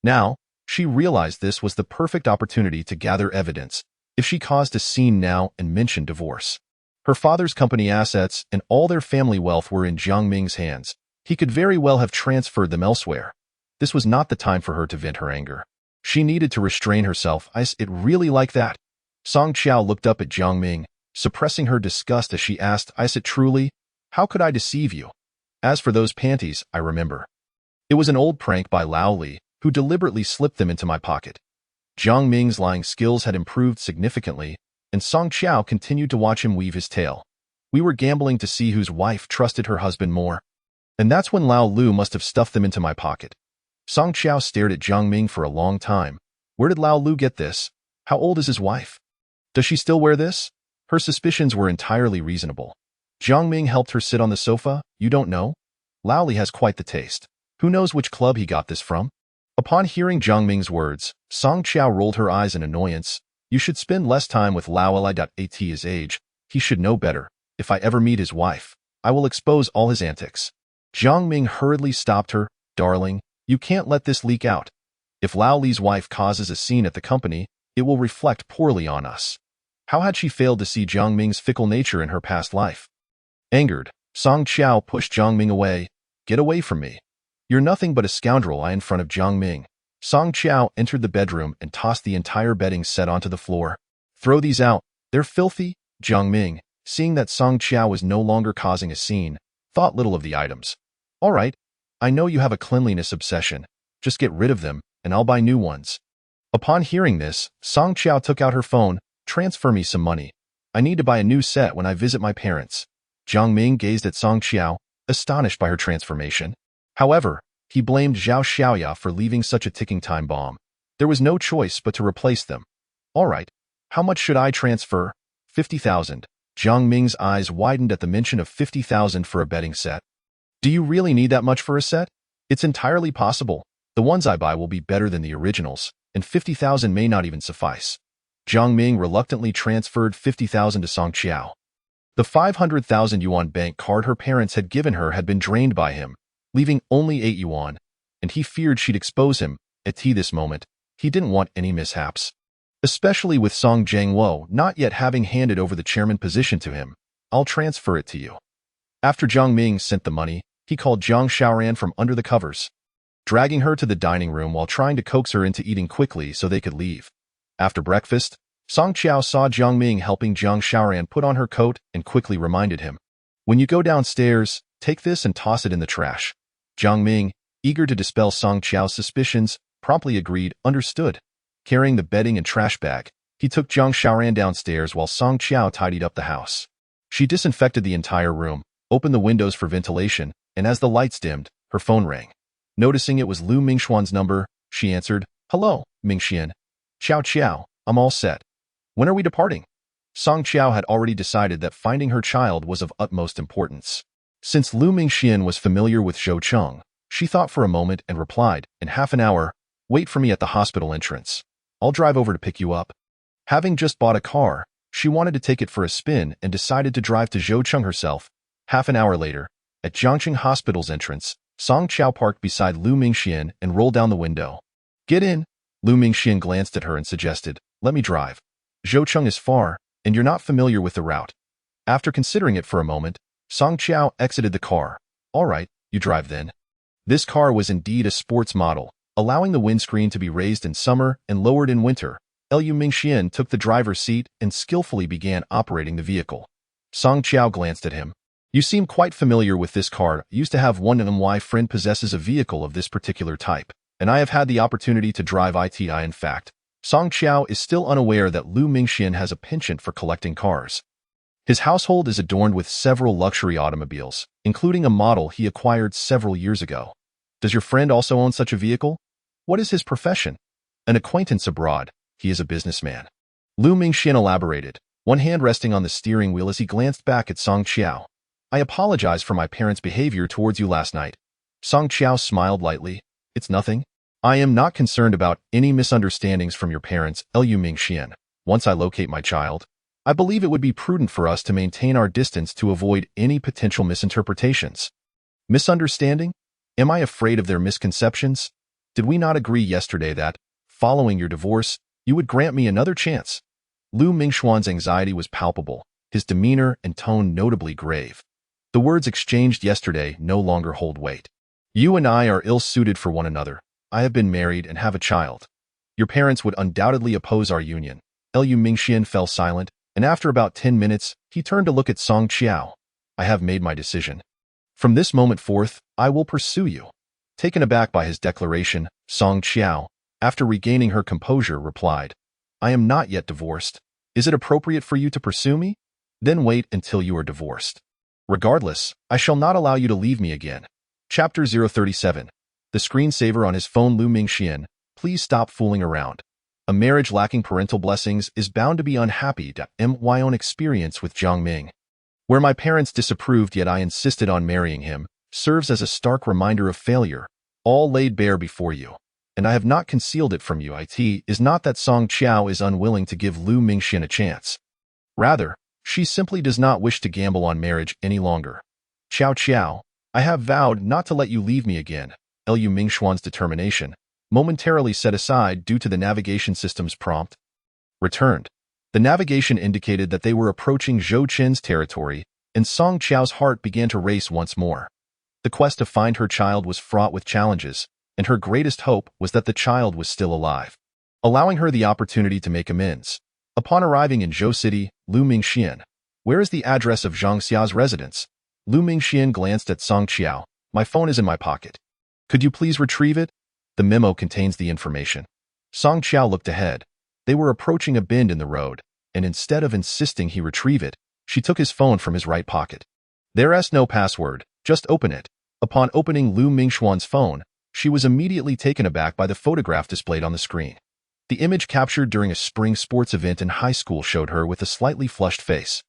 Now, she realized this was the perfect opportunity to gather evidence. If she caused a scene now and mentioned divorce, her father's company assets and all their family wealth were in Jiang Ming's hands. He could very well have transferred them elsewhere. This was not the time for her to vent her anger. She needed to restrain herself. "Is it really like that?" Song Qiao looked up at Jiang Ming, suppressing her disgust as she asked, "Is it truly? How could I deceive you? As for those panties, I remember. It was an old prank by Lao Li, who deliberately slipped them into my pocket." Jiang Ming's lying skills had improved significantly, and Song Qiao continued to watch him weave his tale. "We were gambling to see whose wife trusted her husband more, and that's when Lao Lu must have stuffed them into my pocket." Song Qiao stared at Jiang Ming for a long time. Where did Lao Lu get this? How old is his wife? Does she still wear this? Her suspicions were entirely reasonable. Jiang Ming helped her sit on the sofa. "You don't know? Lao Li has quite the taste. Who knows which club he got this from?" Upon hearing Jiang Ming's words, Song Qiao rolled her eyes in annoyance. "You should spend less time with Lao Li. At his age, he should know better. If I ever meet his wife, I will expose all his antics." Jiang Ming hurriedly stopped her. "Darling, you can't let this leak out. If Lao Li's wife causes a scene at the company, it will reflect poorly on us. How had she failed to see Jiang Ming's fickle nature in her past life? Angered, Song Qiao pushed Jiang Ming away. Get away from me. You're nothing but a scoundrel. In front of Jiang Ming, Song Qiao entered the bedroom and tossed the entire bedding set onto the floor. Throw these out. They're filthy. Jiang Ming, seeing that Song Qiao was no longer causing a scene, thought little of the items. All right, I know you have a cleanliness obsession. Just get rid of them, and I'll buy new ones. Upon hearing this, Song Qiao took out her phone. Transfer me some money. I need to buy a new set when I visit my parents. Jiang Ming gazed at Song Qiao, astonished by her transformation. However, he blamed Zhao Xiaoya for leaving such a ticking time bomb. There was no choice but to replace them. All right, how much should I transfer? 50,000. Jiang Ming's eyes widened at the mention of 50,000 for a bedding set. Do you really need that much for a set? It's entirely possible. The ones I buy will be better than the originals, and 50,000 may not even suffice. Jiang Ming reluctantly transferred 50,000 to Song Qiao. The 500,000 yuan bank card her parents had given her had been drained by him, leaving only 8 yuan, and he feared she'd expose him. At this moment, he didn't want any mishaps. Especially with Song Jiangwo not yet having handed over the chairman position to him. I'll transfer it to you. After Jiang Ming sent the money, he called Zhang Xiaoran from under the covers, dragging her to the dining room while trying to coax her into eating quickly so they could leave. After breakfast, Song Qiao saw Jiang Ming helping Zhang Xiaoran put on her coat and quickly reminded him, when you go downstairs, take this and toss it in the trash. Jiang Ming, eager to dispel Song Qiao's suspicions, promptly agreed. Understood. Carrying the bedding and trash bag, he took Zhang Xiaoran downstairs while Song Qiao tidied up the house. She disinfected the entire room, opened the windows for ventilation, and as the lights dimmed, her phone rang. Noticing it was Lu Mingxuan's number, she answered. Hello, Mingxian. Qiao, I'm all set. When are we departing? Song Qiao had already decided that finding her child was of utmost importance. Since Lu Mingxian was familiar with Zhou Cheng, she thought for a moment and replied, in half an hour, wait for me at the hospital entrance. I'll drive over to pick you up. Having just bought a car, she wanted to take it for a spin and decided to drive to Zhou Cheng herself. Half an hour later, at Jiangqing Hospital's entrance, Song Qiao parked beside Lu Mingxian and rolled down the window. Get in. Lu Mingxian glanced at her and suggested, let me drive. Zhou Cheng is far, and you're not familiar with the route. After considering it for a moment, Song Qiao exited the car. All right, you drive then. This car was indeed a sports model, allowing the windscreen to be raised in summer and lowered in winter. Lu Mingxian took the driver's seat and skillfully began operating the vehicle. Song Qiao glanced at him. You seem quite familiar with this car. I used to have one, and my friend possesses a vehicle of this particular type, and I have had the opportunity to drive it. In fact, Song Qiao is still unaware that Lu Mingxian has a penchant for collecting cars. His household is adorned with several luxury automobiles, including a model he acquired several years ago. Does your friend also own such a vehicle? What is his profession? An acquaintance abroad. He is a businessman. Lu Mingxian elaborated, one hand resting on the steering wheel as he glanced back at Song Qiao. I apologize for my parents' behavior towards you last night. Song Qiao smiled lightly. It's nothing. I am not concerned about any misunderstandings from your parents, Lu Mingxian. Once I locate my child, I believe it would be prudent for us to maintain our distance to avoid any potential misinterpretations. Misunderstanding? Am I afraid of their misconceptions? Did we not agree yesterday that, following your divorce, you would grant me another chance? Lu Mingxuan's anxiety was palpable, his demeanor and tone notably grave. The words exchanged yesterday no longer hold weight. You and I are ill-suited for one another. I have been married and have a child. Your parents would undoubtedly oppose our union. Lu Mingxian fell silent, and after about 10 minutes, he turned to look at Song Qiao. I have made my decision. From this moment forth, I will pursue you. Taken aback by his declaration, Song Qiao, after regaining her composure, replied, I am not yet divorced. Is it appropriate for you to pursue me? Then wait until you are divorced. Regardless, I shall not allow you to leave me again. Chapter 037. The screensaver on his phone. Lu Mingxian, please stop fooling around. A marriage lacking parental blessings is bound to be unhappy. My own experience with Jiang Ming, where my parents disapproved yet I insisted on marrying him, serves as a stark reminder of failure, all laid bare before you. And I have not concealed it from you. It is not that Song Qiao is unwilling to give Lu Mingxian a chance. Rather, she simply does not wish to gamble on marriage any longer. Qiao, I have vowed not to let you leave me again. Lu Mingxuan's determination, momentarily set aside due to the navigation system's prompt, returned. The navigation indicated that they were approaching Zhou Qin's territory, and Song Qiao's heart began to race once more. The quest to find her child was fraught with challenges, and her greatest hope was that the child was still alive, allowing her the opportunity to make amends. Upon arriving in Zhou City, Lu Mingxian, "Where is the address of Zhang Xia's residence?" Lu Mingxian glanced at Song Qiao. "My phone is in my pocket. Could you please retrieve it? The memo contains the information." Song Qiao looked ahead. They were approaching a bend in the road, and instead of insisting he retrieve it, she took his phone from his right pocket. "There's no password, just open it." Upon opening Lu Mingxuan's phone, she was immediately taken aback by the photograph displayed on the screen. The image captured during a spring sports event in high school showed her with a slightly flushed face,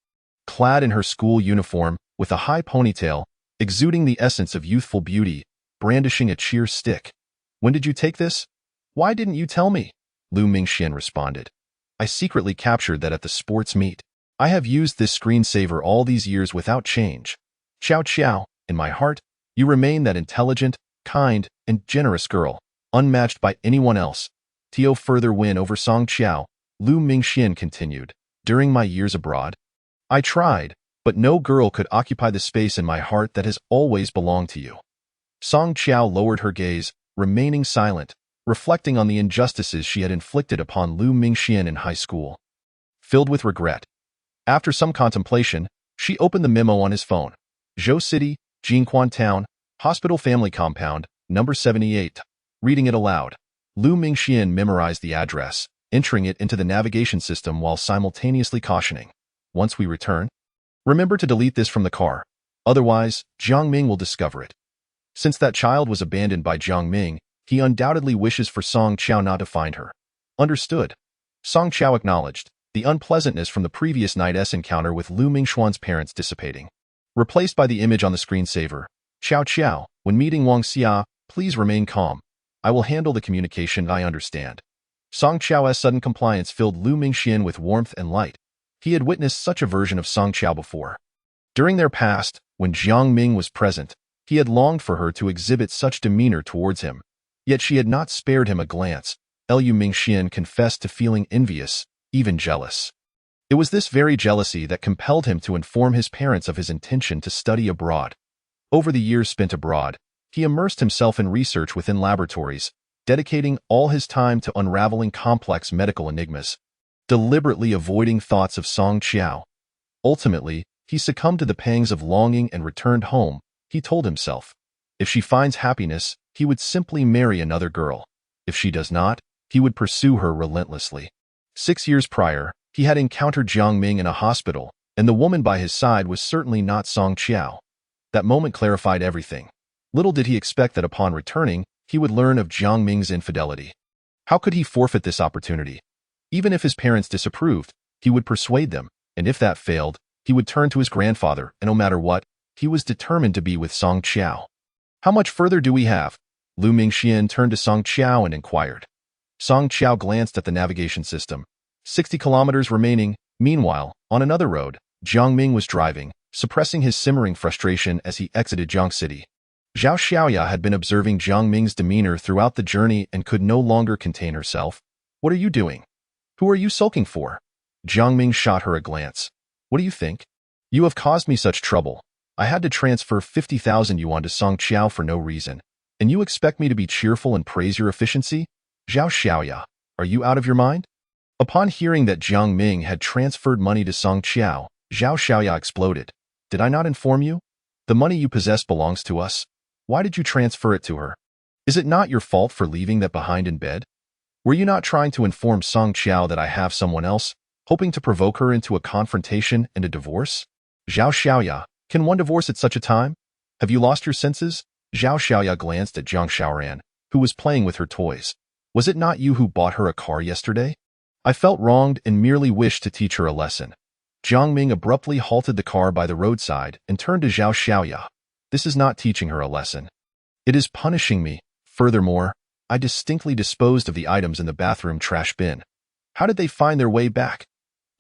clad in her school uniform, with a high ponytail, exuding the essence of youthful beauty, brandishing a cheer stick. "When did you take this? Why didn't you tell me?" Lu Mingxian responded. "I secretly captured that at the sports meet. I have used this screensaver all these years without change. Xiao Qiao, in my heart, you remain that intelligent, kind, and generous girl, unmatched by anyone else." To further win over Song Qiao, Lu Mingxian continued, "During my years abroad, I tried, but no girl could occupy the space in my heart that has always belonged to you." Song Qiao lowered her gaze, remaining silent, reflecting on the injustices she had inflicted upon Lu Mingxian in high school. Filled with regret, after some contemplation, she opened the memo on his phone. Zhou City, Jinquan Town, Hospital Family Compound, number 78. Reading it aloud, Lu Mingxian memorized the address, entering it into the navigation system while simultaneously cautioning, "Once we return, remember to delete this from the car. Otherwise, Jiang Ming will discover it." Since that child was abandoned by Jiang Ming, he undoubtedly wishes for Song Qiao not to find her. Understood. Song Qiao acknowledged, the unpleasantness from the previous night's encounter with Lu Mingxuan's parents dissipating. Replaced by the image on the screensaver, "Xiao Qiao, when meeting Wang Xia, please remain calm. I will handle the communication, I understand." Song Qiao's sudden compliance filled Lu Mingxian with warmth and light. He had witnessed such a version of Song Qiao before. During their past, when Jiang Ming was present, he had longed for her to exhibit such demeanor towards him. Yet she had not spared him a glance. Lu Mingxian confessed to feeling envious, even jealous. It was this very jealousy that compelled him to inform his parents of his intention to study abroad. Over the years spent abroad, he immersed himself in research within laboratories, dedicating all his time to unraveling complex medical enigmas, deliberately avoiding thoughts of Song Qiao. Ultimately, he succumbed to the pangs of longing and returned home. He told himself, if she finds happiness, he would simply marry another girl. If she does not, he would pursue her relentlessly. 6 years prior, he had encountered Jiang Ming in a hospital, and the woman by his side was certainly not Song Qiao. That moment clarified everything. Little did he expect that upon returning, he would learn of Jiang Ming's infidelity. How could he forfeit this opportunity? Even if his parents disapproved, he would persuade them, and if that failed, he would turn to his grandfather, and no matter what, he was determined to be with Song Qiao. "How much further do we have?" Lu Mingxian turned to Song Qiao and inquired. Song Qiao glanced at the navigation system. 60 kilometers remaining. Meanwhile, on another road, Jiang Ming was driving, suppressing his simmering frustration as he exited Jiang City. Zhao Xiaoya had been observing Jiang Ming's demeanor throughout the journey and could no longer contain herself. "What are you doing? Who are you sulking for?" Jiang Ming shot her a glance. "What do you think? You have caused me such trouble. I had to transfer 50,000 yuan to Song Qiao for no reason, and you expect me to be cheerful and praise your efficiency? Zhao Xiaoya, are you out of your mind?" Upon hearing that Jiang Ming had transferred money to Song Qiao, Zhao Xiaoya exploded. "Did I not inform you? The money you possess belongs to us. Why did you transfer it to her? Is it not your fault for leaving that behind in bed? Were you not trying to inform Song Qiao that I have someone else, hoping to provoke her into a confrontation and a divorce? Zhao Xiaoya, can one divorce at such a time? Have you lost your senses?" Zhao Xiaoya glanced at Zhang Xiaoran, who was playing with her toys. "Was it not you who bought her a car yesterday? I felt wronged and merely wished to teach her a lesson." Jiang Ming abruptly halted the car by the roadside and turned to Zhao Xiaoya. "This is not teaching her a lesson. It is punishing me. Furthermore, I distinctly disposed of the items in the bathroom trash bin. How did they find their way back?"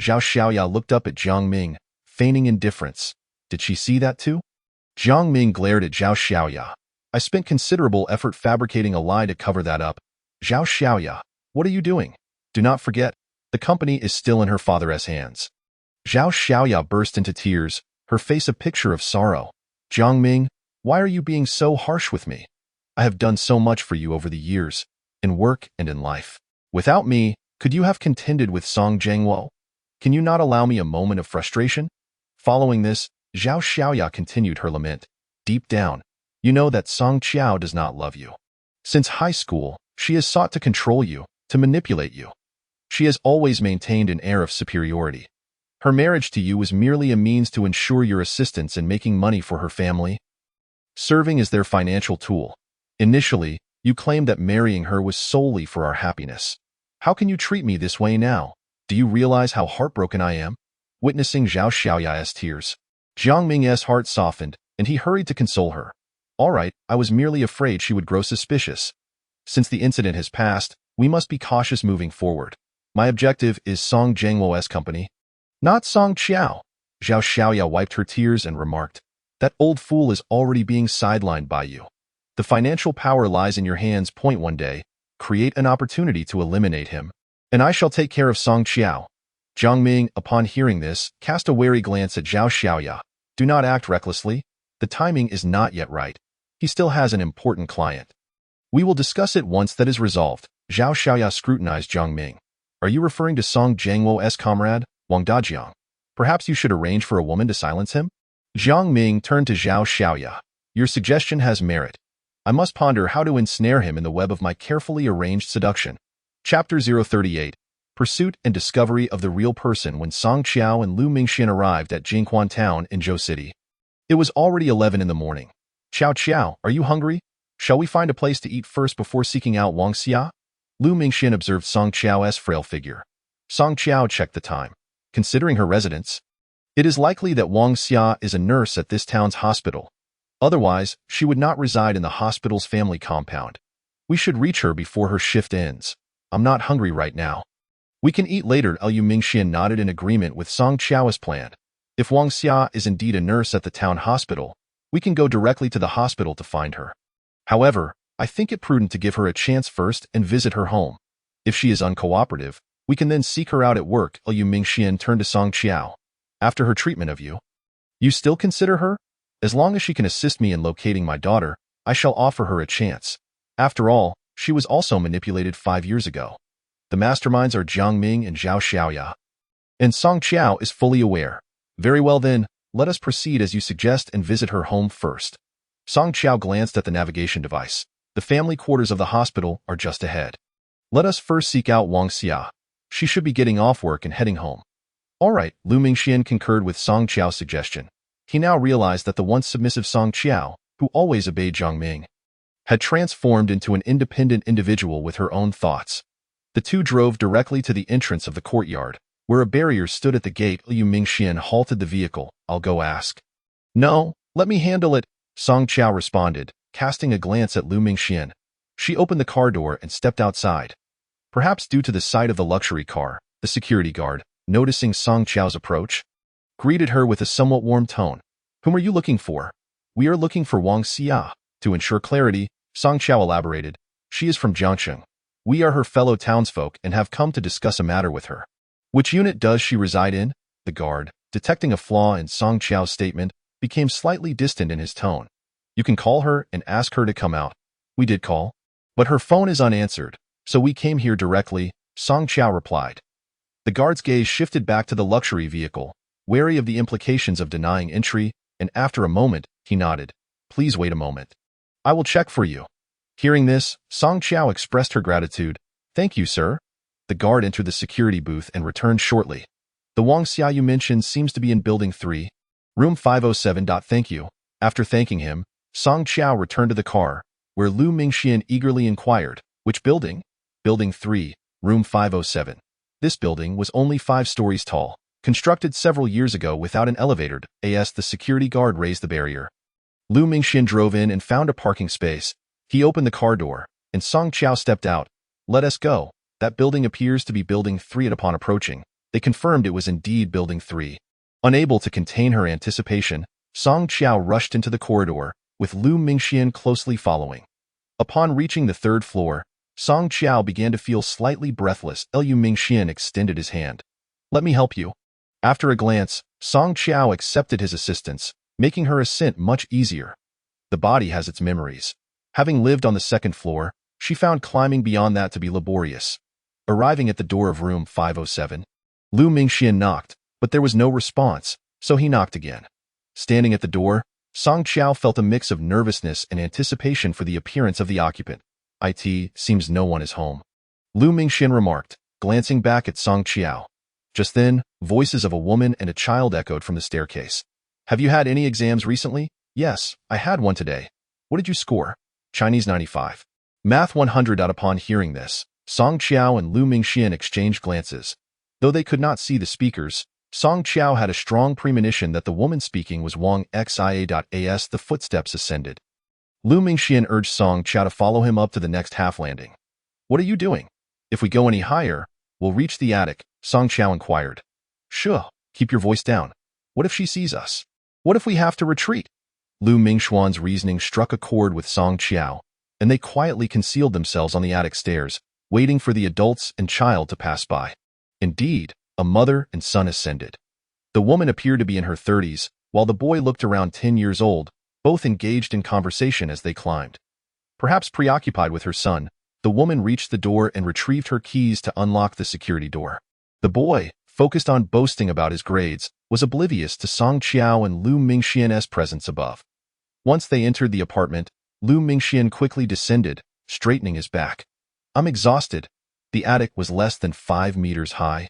Zhao Xiaoya looked up at Jiang Ming, feigning indifference. Did she see that too? Jiang Ming glared at Zhao Xiaoya. "I spent considerable effort fabricating a lie to cover that up." Zhao Xiaoya, what are you doing? Do not forget, the company is still in her father's hands. Zhao Xiaoya burst into tears, her face a picture of sorrow. Jiangming, why are you being so harsh with me? I have done so much for you over the years, in work and in life. Without me, could you have contended with Song Jiangwo? Can you not allow me a moment of frustration? Following this, Zhao Xiaoya continued her lament. Deep down, you know that Song Qiao does not love you. Since high school, she has sought to control you, to manipulate you. She has always maintained an air of superiority. Her marriage to you was merely a means to ensure your assistance in making money for her family, serving as their financial tool. Initially, you claimed that marrying her was solely for our happiness. How can you treat me this way now? Do you realize how heartbroken I am? Witnessing Zhao Xiaoya's tears, Jiang Ming's heart softened, and he hurried to console her. All right, I was merely afraid she would grow suspicious. Since the incident has passed, we must be cautious moving forward. My objective is Song Jiangwo's company, not Song Qiao. Zhao Xiaoya wiped her tears and remarked, that old fool is already being sidelined by you. The financial power lies in your hands. One day, create an opportunity to eliminate him, and I shall take care of Song Qiao. Jiang Ming, upon hearing this, cast a wary glance at Zhao Xiaoya. Do not act recklessly. The timing is not yet right. He still has an important client. We will discuss it once that is resolved. Zhao Xiaoya scrutinized Jiang Ming. Are you referring to Song Jiangwo's comrade, Wang Dajiang? Perhaps you should arrange for a woman to silence him? Jiang Ming turned to Zhao Xiaoya. Your suggestion has merit. I must ponder how to ensnare him in the web of my carefully arranged seduction. Chapter 038. Pursuit and Discovery of the Real Person. When Song Qiao and Lu Mingxian arrived at Jingquan Town in Zhou City, it was already 11 in the morning. Qiao, are you hungry? Shall we find a place to eat first before seeking out Wang Xia? Lu Mingxian observed Song Qiao's frail figure. Song Qiao checked the time. Considering her residence, it is likely that Wang Xia is a nurse at this town's hospital. Otherwise, she would not reside in the hospital's family compound. We should reach her before her shift ends. I'm not hungry right now. We can eat later. Lu Mingxian nodded in agreement with Song Qiao's plan. If Wang Xia is indeed a nurse at the town hospital, we can go directly to the hospital to find her. However, I think it prudent to give her a chance first and visit her home. If she is uncooperative, we can then seek her out at work. Lu Mingxian turned to Song Qiao. After her treatment of you, you still consider her? As long as she can assist me in locating my daughter, I shall offer her a chance. After all, she was also manipulated 5 years ago. The masterminds are Jiang Ming and Zhao Xiaoya. And Song Qiao is fully aware. Very well then, let us proceed as you suggest and visit her home first. Song Qiao glanced at the navigation device. The family quarters of the hospital are just ahead. Let us first seek out Wang Xia. She should be getting off work and heading home. All right, Lu Mingxian concurred with Song Qiao's suggestion. He now realized that the once submissive Song Qiao, who always obeyed Jiang Ming, had transformed into an independent individual with her own thoughts. The two drove directly to the entrance of the courtyard, where a barrier stood at the gate. Lu Mingxian halted the vehicle. I'll go ask. No, let me handle it, Song Qiao responded, casting a glance at Lu Mingxian. She opened the car door and stepped outside. Perhaps due to the sight of the luxury car, the security guard, noticing Song Qiao's approach, greeted her with a somewhat warm tone. Whom are you looking for? We are looking for Wang Xia. To ensure clarity, Song Qiao elaborated. She is from Jiangsheng. We are her fellow townsfolk and have come to discuss a matter with her. Which unit does she reside in? The guard, detecting a flaw in Song Qiao's statement, became slightly distant in his tone. You can call her and ask her to come out. We did call, but her phone is unanswered, so we came here directly, Song Qiao replied. The guard's gaze shifted back to the luxury vehicle, wary of the implications of denying entry, and after a moment, he nodded. Please wait a moment. I will check for you. Hearing this, Song Qiao expressed her gratitude. Thank you, sir. The guard entered the security booth and returned shortly. The Wang Xia you mentioned seems to be in Building 3, Room 507. Thank you. After thanking him, Song Qiao returned to the car, where Lu Mingxian eagerly inquired, which building? Building 3, Room 507. This building was only 5 stories tall, constructed several years ago without an elevator. As the security guard raised the barrier, Lu Mingxian drove in and found a parking space. He opened the car door, and Song Qiao stepped out. Let us go. That building appears to be Building 3. Upon approaching, they confirmed it was indeed Building 3. Unable to contain her anticipation, Song Qiao rushed into the corridor, with Lu Mingxian closely following. Upon reaching the 3rd floor, Song Qiao began to feel slightly breathless. Liu Mingxian extended his hand. Let me help you. After a glance, Song Qiao accepted his assistance, making her ascent much easier. The body has its memories. Having lived on the second floor, she found climbing beyond that to be laborious. Arriving at the door of room 507, Liu Mingxian knocked, but there was no response, so he knocked again. Standing at the door, Song Qiao felt a mix of nervousness and anticipation for the appearance of the occupant. It seems no one is home, Liu Mingxian remarked, glancing back at Song Qiao. Just then, voices of a woman and a child echoed from the staircase. Have you had any exams recently? Yes, I had one today. What did you score? Chinese 95. Math 100. Upon hearing this, Song Qiao and Liu Mingxian exchanged glances. Though they could not see the speakers, Song Qiao had a strong premonition that the woman speaking was Wang Xia.as. The footsteps ascended. Liu Mingxian urged Song Qiao to follow him up to the next half landing. What are you doing? If we go any higher, we'll reach the attic, Song Qiao inquired. Sure, keep your voice down. What if she sees us? What if we have to retreat? Liu Mingxuan's reasoning struck a chord with Song Qiao, and they quietly concealed themselves on the attic stairs, waiting for the adults and child to pass by. Indeed, a mother and son ascended. The woman appeared to be in her 30s, while the boy looked around 10 years old, both engaged in conversation as they climbed. Perhaps preoccupied with her son, the woman reached the door and retrieved her keys to unlock the security door. The boy, focused on boasting about his grades, was oblivious to Song Qiao and Liu Mingxian's presence above. Once they entered the apartment, Liu Mingxian quickly descended, straightening his back. I'm exhausted. The attic was less than 5 meters high,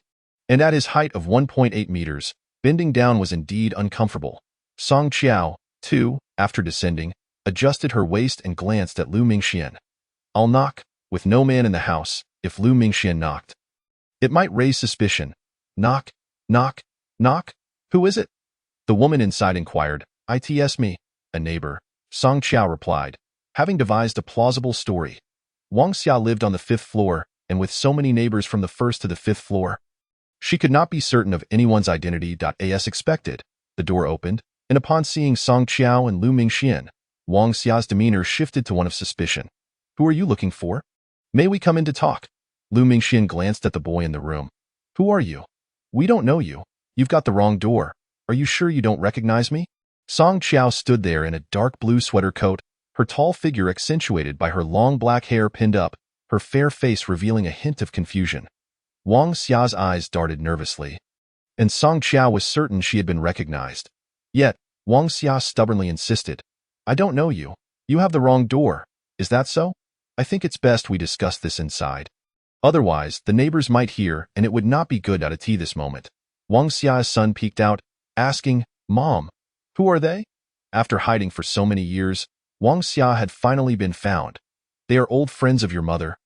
and at his height of 1.8 meters, bending down was indeed uncomfortable. Song Qiao, too, after descending, adjusted her waist and glanced at Liu Mingxian. I'll knock, with no man in the house, if Liu Mingxian knocked. It might raise suspicion. Knock, knock, knock. Who is it? The woman inside inquired. It's me, a neighbor, Song Qiao replied, having devised a plausible story. Wang Xia lived on the 5th floor, and with so many neighbors from the 1st to the 5th floor, she could not be certain of anyone's identity. As expected, the door opened, and upon seeing Song Qiao and Liu Mingxian, Wang Xia's demeanor shifted to one of suspicion. Who are you looking for? May we come in to talk? Liu Mingxian glanced at the boy in the room. Who are you? We don't know you. You've got the wrong door. Are you sure you don't recognize me? Song Qiao stood there in a dark blue sweater coat, her tall figure accentuated by her long black hair pinned up, her fair face revealing a hint of confusion. Wang Xia's eyes darted nervously, and Song Qiao was certain she had been recognized. Yet, Wang Xia stubbornly insisted. I don't know you. You have the wrong door. Is that so? I think it's best we discuss this inside. Otherwise, the neighbors might hear, and it would not be good at tea this moment. Wang Xia's son peeked out, asking, Mom, who are they? After hiding for so many years, Wang Xia had finally been found. They are old friends of your mother.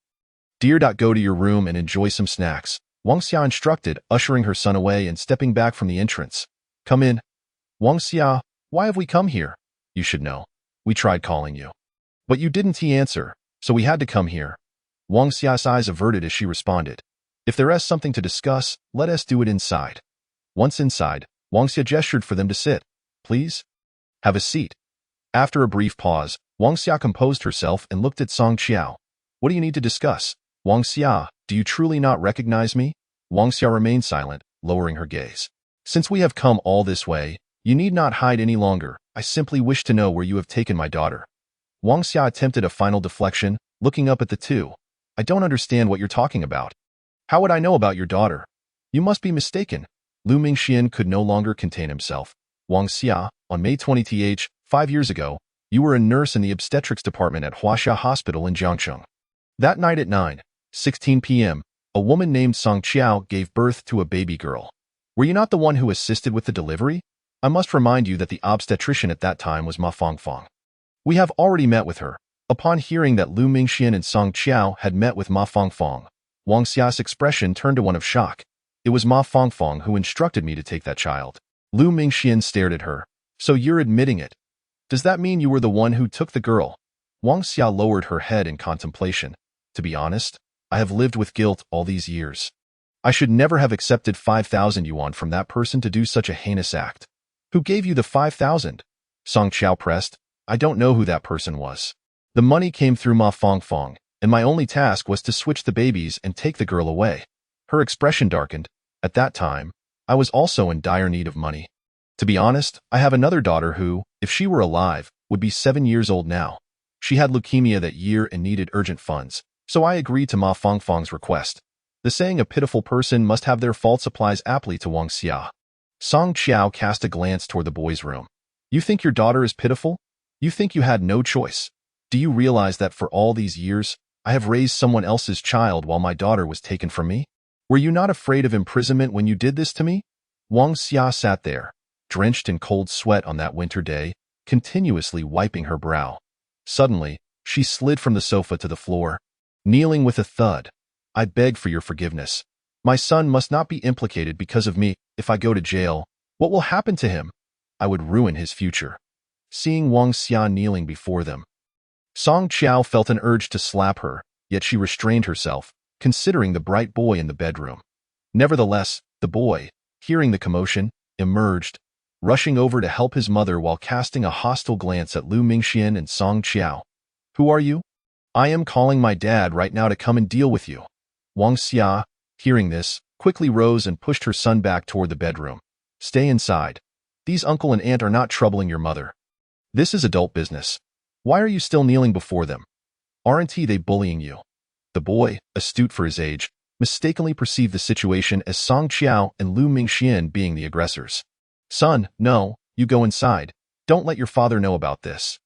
Dear, go to your room and enjoy some snacks, Wang Xia instructed, ushering her son away and stepping back from the entrance. Come in. Wang Xia, why have we come here? You should know. We tried calling you. But you didn't answer, so we had to come here. Wang Xia's eyes averted as she responded. If there is something to discuss, let us do it inside. Once inside, Wang Xia gestured for them to sit. Please? Have a seat. After a brief pause, Wang Xia composed herself and looked at Song Qiao. What do you need to discuss? Wang Xia, do you truly not recognize me? Wang Xia remained silent, lowering her gaze. Since we have come all this way, you need not hide any longer. I simply wish to know where you have taken my daughter. Wang Xia attempted a final deflection, looking up at the two. I don't understand what you're talking about. How would I know about your daughter? You must be mistaken. Liu Mingxian could no longer contain himself. Wang Xia, on May 20th, 5 years ago, you were a nurse in the obstetrics department at Huaxia Hospital in Jiangcheng. That night at 9:16 p.m., a woman named Song Qiao gave birth to a baby girl. Were you not the one who assisted with the delivery? I must remind you that the obstetrician at that time was Ma Fangfang. We have already met with her. Upon hearing that Liu Mingxian and Song Qiao had met with Ma Fangfang, Wang Xia's expression turned to one of shock. It was Ma Fangfang who instructed me to take that child. Liu Mingxian stared at her. So you're admitting it? Does that mean you were the one who took the girl? Wang Xia lowered her head in contemplation. To be honest, I have lived with guilt all these years. I should never have accepted 5,000 yuan from that person to do such a heinous act. Who gave you the 5,000? Song Qiao pressed. I don't know who that person was. The money came through Ma Fangfang, and my only task was to switch the babies and take the girl away. Her expression darkened. At that time, I was also in dire need of money. To be honest, I have another daughter who, if she were alive, would be 7 years old now. She had leukemia that year and needed urgent funds, so I agreed to Ma Fangfang's request. The saying a pitiful person must have their faults applies aptly to Wang Xia. Song Qiao cast a glance toward the boy's room. You think your daughter is pitiful? You think you had no choice? Do you realize that for all these years, I have raised someone else's child while my daughter was taken from me? Were you not afraid of imprisonment when you did this to me? Wang Xia sat there, drenched in cold sweat on that winter day, continuously wiping her brow. Suddenly, she slid from the sofa to the floor, kneeling with a thud. I beg for your forgiveness. My son must not be implicated because of me. If I go to jail, what will happen to him? I would ruin his future. Seeing Wang Xia kneeling before them, Song Qiao felt an urge to slap her, yet she restrained herself, considering the bright boy in the bedroom. Nevertheless, the boy, hearing the commotion, emerged, rushing over to help his mother while casting a hostile glance at Lu Mingxian and Song Qiao. Who are you? I am calling my dad right now to come and deal with you. Wang Xia, hearing this, quickly rose and pushed her son back toward the bedroom. Stay inside. These uncle and aunt are not troubling your mother. This is adult business. Why are you still kneeling before them? Aren't they bullying you? The boy, astute for his age, mistakenly perceived the situation as Song Qiao and Lu Mingxian being the aggressors. Son, no, you go inside. Don't let your father know about this.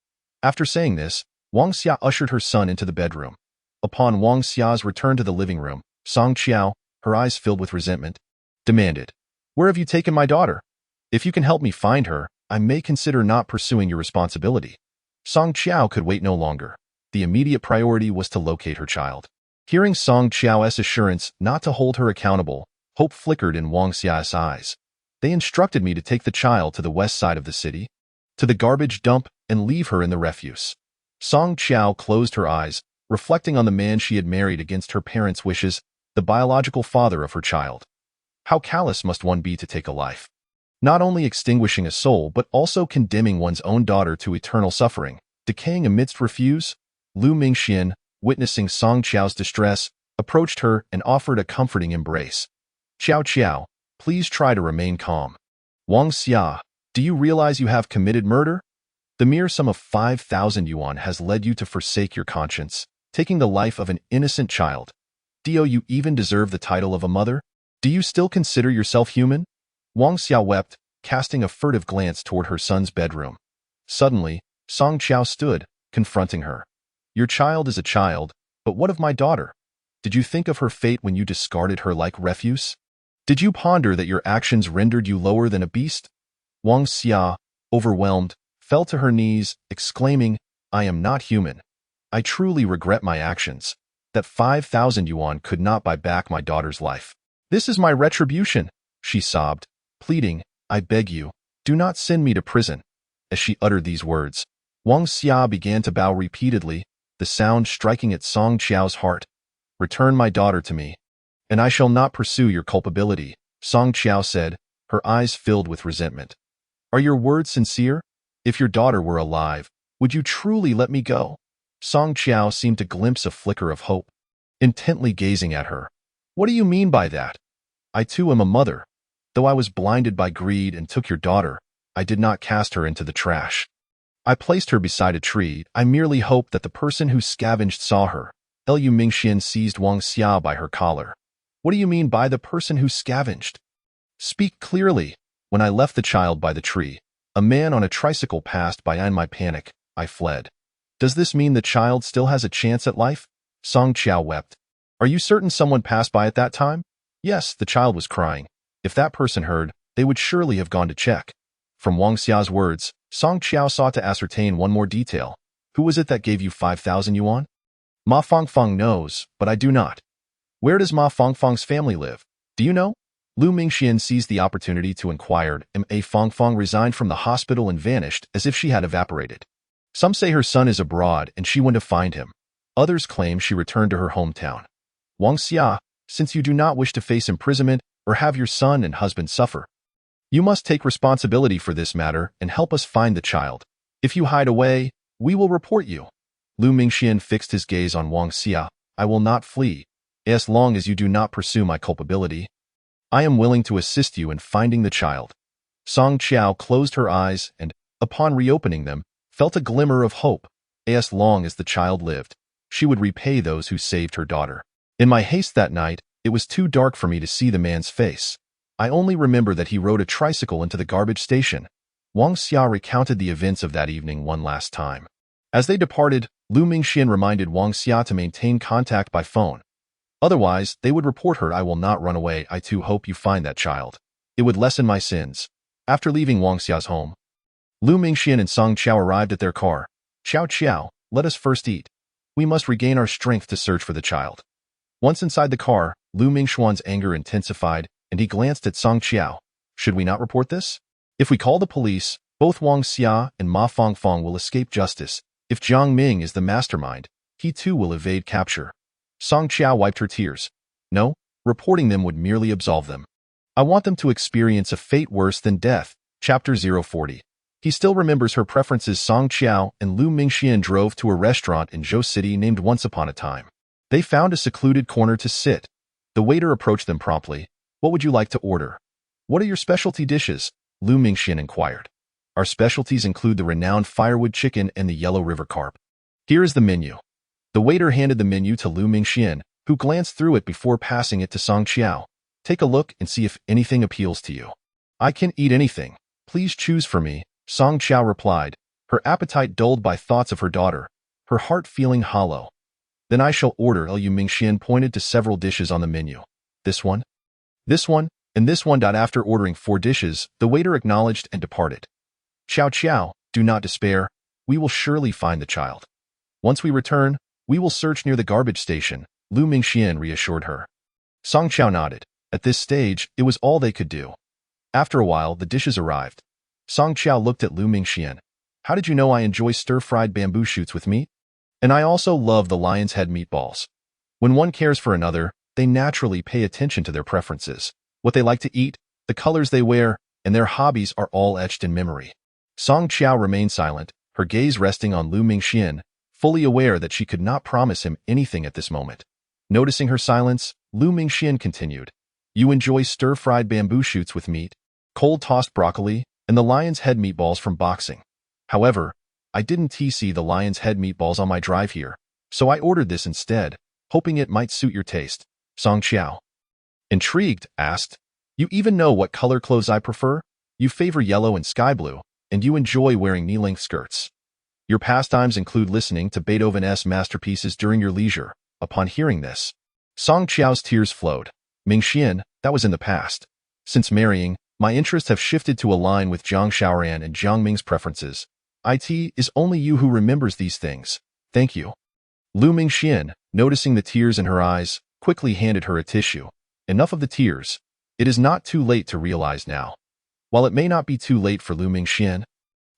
After saying this, Wang Xia ushered her son into the bedroom. Upon Wang Xia's return to the living room, Song Qiao, her eyes filled with resentment, demanded, Where have you taken my daughter? If you can help me find her, I may consider not pursuing your responsibility. Song Qiao could wait no longer. The immediate priority was to locate her child. Hearing Song Qiao's assurance not to hold her accountable, hope flickered in Wang Xia's eyes. They instructed me to take the child to the west side of the city, to the garbage dump, and leave her in the refuse. Song Qiao closed her eyes, reflecting on the man she had married against her parents' wishes, the biological father of her child. How callous must one be to take a life? Not only extinguishing a soul but also condemning one's own daughter to eternal suffering, decaying amidst refuse? Lu Mingxian, witnessing Song Qiao's distress, approached her and offered a comforting embrace. Qiao Qiao, please try to remain calm. Wang Xia, do you realize you have committed murder? The mere sum of 5,000 yuan has led you to forsake your conscience, taking the life of an innocent child. Do you even deserve the title of a mother? Do you still consider yourself human? Wang Xia wept, casting a furtive glance toward her son's bedroom. Suddenly, Song Qiao stood, confronting her. Your child is a child, but what of my daughter? Did you think of her fate when you discarded her like refuse? Did you ponder that your actions rendered you lower than a beast? Wang Xia, overwhelmed, fell to her knees, exclaiming, I am not human. I truly regret my actions. That 5,000 yuan could not buy back my daughter's life. This is my retribution, she sobbed, pleading, I beg you, do not send me to prison. As she uttered these words, Wang Xia began to bow repeatedly, the sound striking at Song Qiao's heart. Return my daughter to me, and I shall not pursue your culpability, Song Qiao said, her eyes filled with resentment. Are your words sincere? If your daughter were alive, would you truly let me go? Song Qiao seemed to glimpse a flicker of hope, intently gazing at her. What do you mean by that? I too am a mother. Though I was blinded by greed and took your daughter, I did not cast her into the trash. I placed her beside a tree. I merely hoped that the person who scavenged saw her. Lu Mingxian seized Wang Xia by her collar. What do you mean by the person who scavenged? Speak clearly. When I left the child by the tree, a man on a tricycle passed by. In my panic, I fled. Does this mean the child still has a chance at life? Song Qiao wept. Are you certain someone passed by at that time? Yes, the child was crying. If that person heard, they would surely have gone to check. From Wang Xia's words, Song Qiao sought to ascertain one more detail. Who was it that gave you 5,000 yuan? Ma Fangfang knows, but I do not. Where does Ma Fangfang's family live? Do you know? Lu Mingxian seized the opportunity to inquire. Ma Fangfang resigned from the hospital and vanished as if she had evaporated. Some say her son is abroad and she went to find him. Others claim she returned to her hometown. Wang Xia, since you do not wish to face imprisonment or have your son and husband suffer, you must take responsibility for this matter and help us find the child. If you hide away, we will report you. Lu Mingxian fixed his gaze on Wang Xia. I will not flee, as long as you do not pursue my culpability. I am willing to assist you in finding the child. Song Qiao closed her eyes and, upon reopening them, felt a glimmer of hope. As long as the child lived, she would repay those who saved her daughter. In my haste that night, it was too dark for me to see the man's face. I only remember that he rode a tricycle into the garbage station. Wang Xia recounted the events of that evening one last time. As they departed, Lu Mingxian reminded Wang Xia to maintain contact by phone. Otherwise, they would report her. I will not run away. I too hope you find that child. It would lessen my sins. After leaving Wang Xia's home, Lu Mingxian and Song Qiao arrived at their car. Qiao Qiao, let us first eat. We must regain our strength to search for the child. Once inside the car, Lu Mingxuan's anger intensified, and he glanced at Song Qiao. Should we not report this? If we call the police, both Wang Xia and Ma Fangfang will escape justice. If Jiang Ming is the mastermind, he too will evade capture. Song Qiao wiped her tears. No, reporting them would merely absolve them. I want them to experience a fate worse than death. Chapter 040. He still remembers her preferences. Song Qiao and Lu Mingxian drove to a restaurant in Zhou City named Once Upon a Time. They found a secluded corner to sit. The waiter approached them promptly. What would you like to order? What are your specialty dishes? Lu Mingxian inquired. Our specialties include the renowned firewood chicken and the yellow river carp. Here is the menu. The waiter handed the menu to Lu Mingxian, who glanced through it before passing it to Song Qiao. Take a look and see if anything appeals to you. I can eat anything. Please choose for me, Song Qiao replied, her appetite dulled by thoughts of her daughter, her heart feeling hollow. Then I shall order. Lu Mingxian pointed to several dishes on the menu. This one, and this one. After ordering 4 dishes, the waiter acknowledged and departed. Qiao Qiao, do not despair. We will surely find the child. Once we return, we will search near the garbage station, Lu Mingxian reassured her. Song Qiao nodded. At this stage, it was all they could do. After a while, the dishes arrived. Song Qiao looked at Lu Mingxian. How did you know I enjoy stir-fried bamboo shoots with meat? And I also love the lion's head meatballs. When one cares for another, they naturally pay attention to their preferences, what they like to eat, the colors they wear, and their hobbies are all etched in memory. Song Qiao remained silent, her gaze resting on Lu Mingxian, fully aware that she could not promise him anything at this moment. Noticing her silence, Lu Mingxian continued. You enjoy stir-fried bamboo shoots with meat, cold-tossed broccoli, and the lion's head meatballs from boxing. However, I didn't see the lion's head meatballs on my drive here, so I ordered this instead, hoping it might suit your taste. Song Qiao, intrigued, asked, You even know what color clothes I prefer? You favor yellow and sky blue, and you enjoy wearing knee-length skirts. Your pastimes include listening to Beethoven's masterpieces during your leisure. Upon hearing this, Song Qiao's tears flowed. Mingxian, that was in the past. Since marrying, my interests have shifted to align with Zhang Xiaoran and Jiang Ming's preferences. It is only you who remembers these things. Thank you. Lu Mingxian, noticing the tears in her eyes, quickly handed her a tissue. Enough of the tears. It is not too late to realize now. While it may not be too late for Lu Mingxian,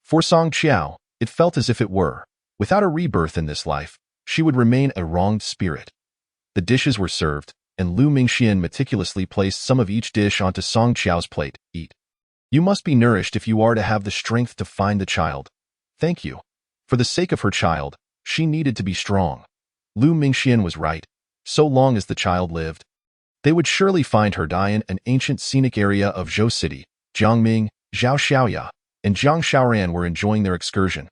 for Song Qiao, it felt as if it were. Without a rebirth in this life, she would remain a wronged spirit. The dishes were served, and Lu Mingxian meticulously placed some of each dish onto Song Qiao's plate. Eat. You must be nourished if you are to have the strength to find the child. Thank you. For the sake of her child, she needed to be strong. Lu Mingxian was right. So long as the child lived, they would surely find her. In an ancient scenic area of Zhou City, Jiang Ming, Zhao Xiaoya, and Zhang Xiaoran were enjoying their excursion.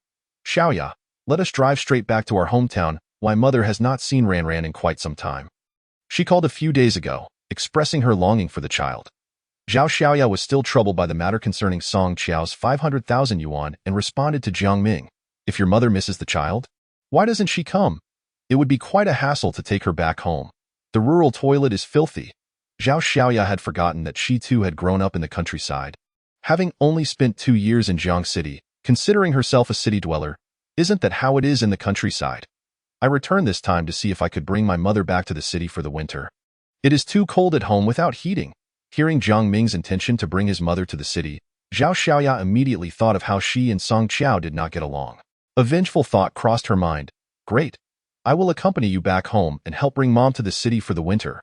Xiaoya, let us drive straight back to our hometown. My mother has not seen Ranran in quite some time. She called a few days ago, expressing her longing for the child. Zhao Xiaoya was still troubled by the matter concerning Song Qiao's 500,000 yuan and responded to Jiang Ming. If your mother misses the child, why doesn't she come? It would be quite a hassle to take her back home. The rural toilet is filthy. Zhao Xiaoya had forgotten that she too had grown up in the countryside. Having only spent 2 years in Jiang City, considering herself a city dweller, isn't that how it is in the countryside? I returned this time to see if I could bring my mother back to the city for the winter. It is too cold at home without heating. Hearing Jiang Ming's intention to bring his mother to the city, Zhao Xiaoya immediately thought of how she and Song Qiao did not get along. A vengeful thought crossed her mind. Great. I will accompany you back home and help bring mom to the city for the winter.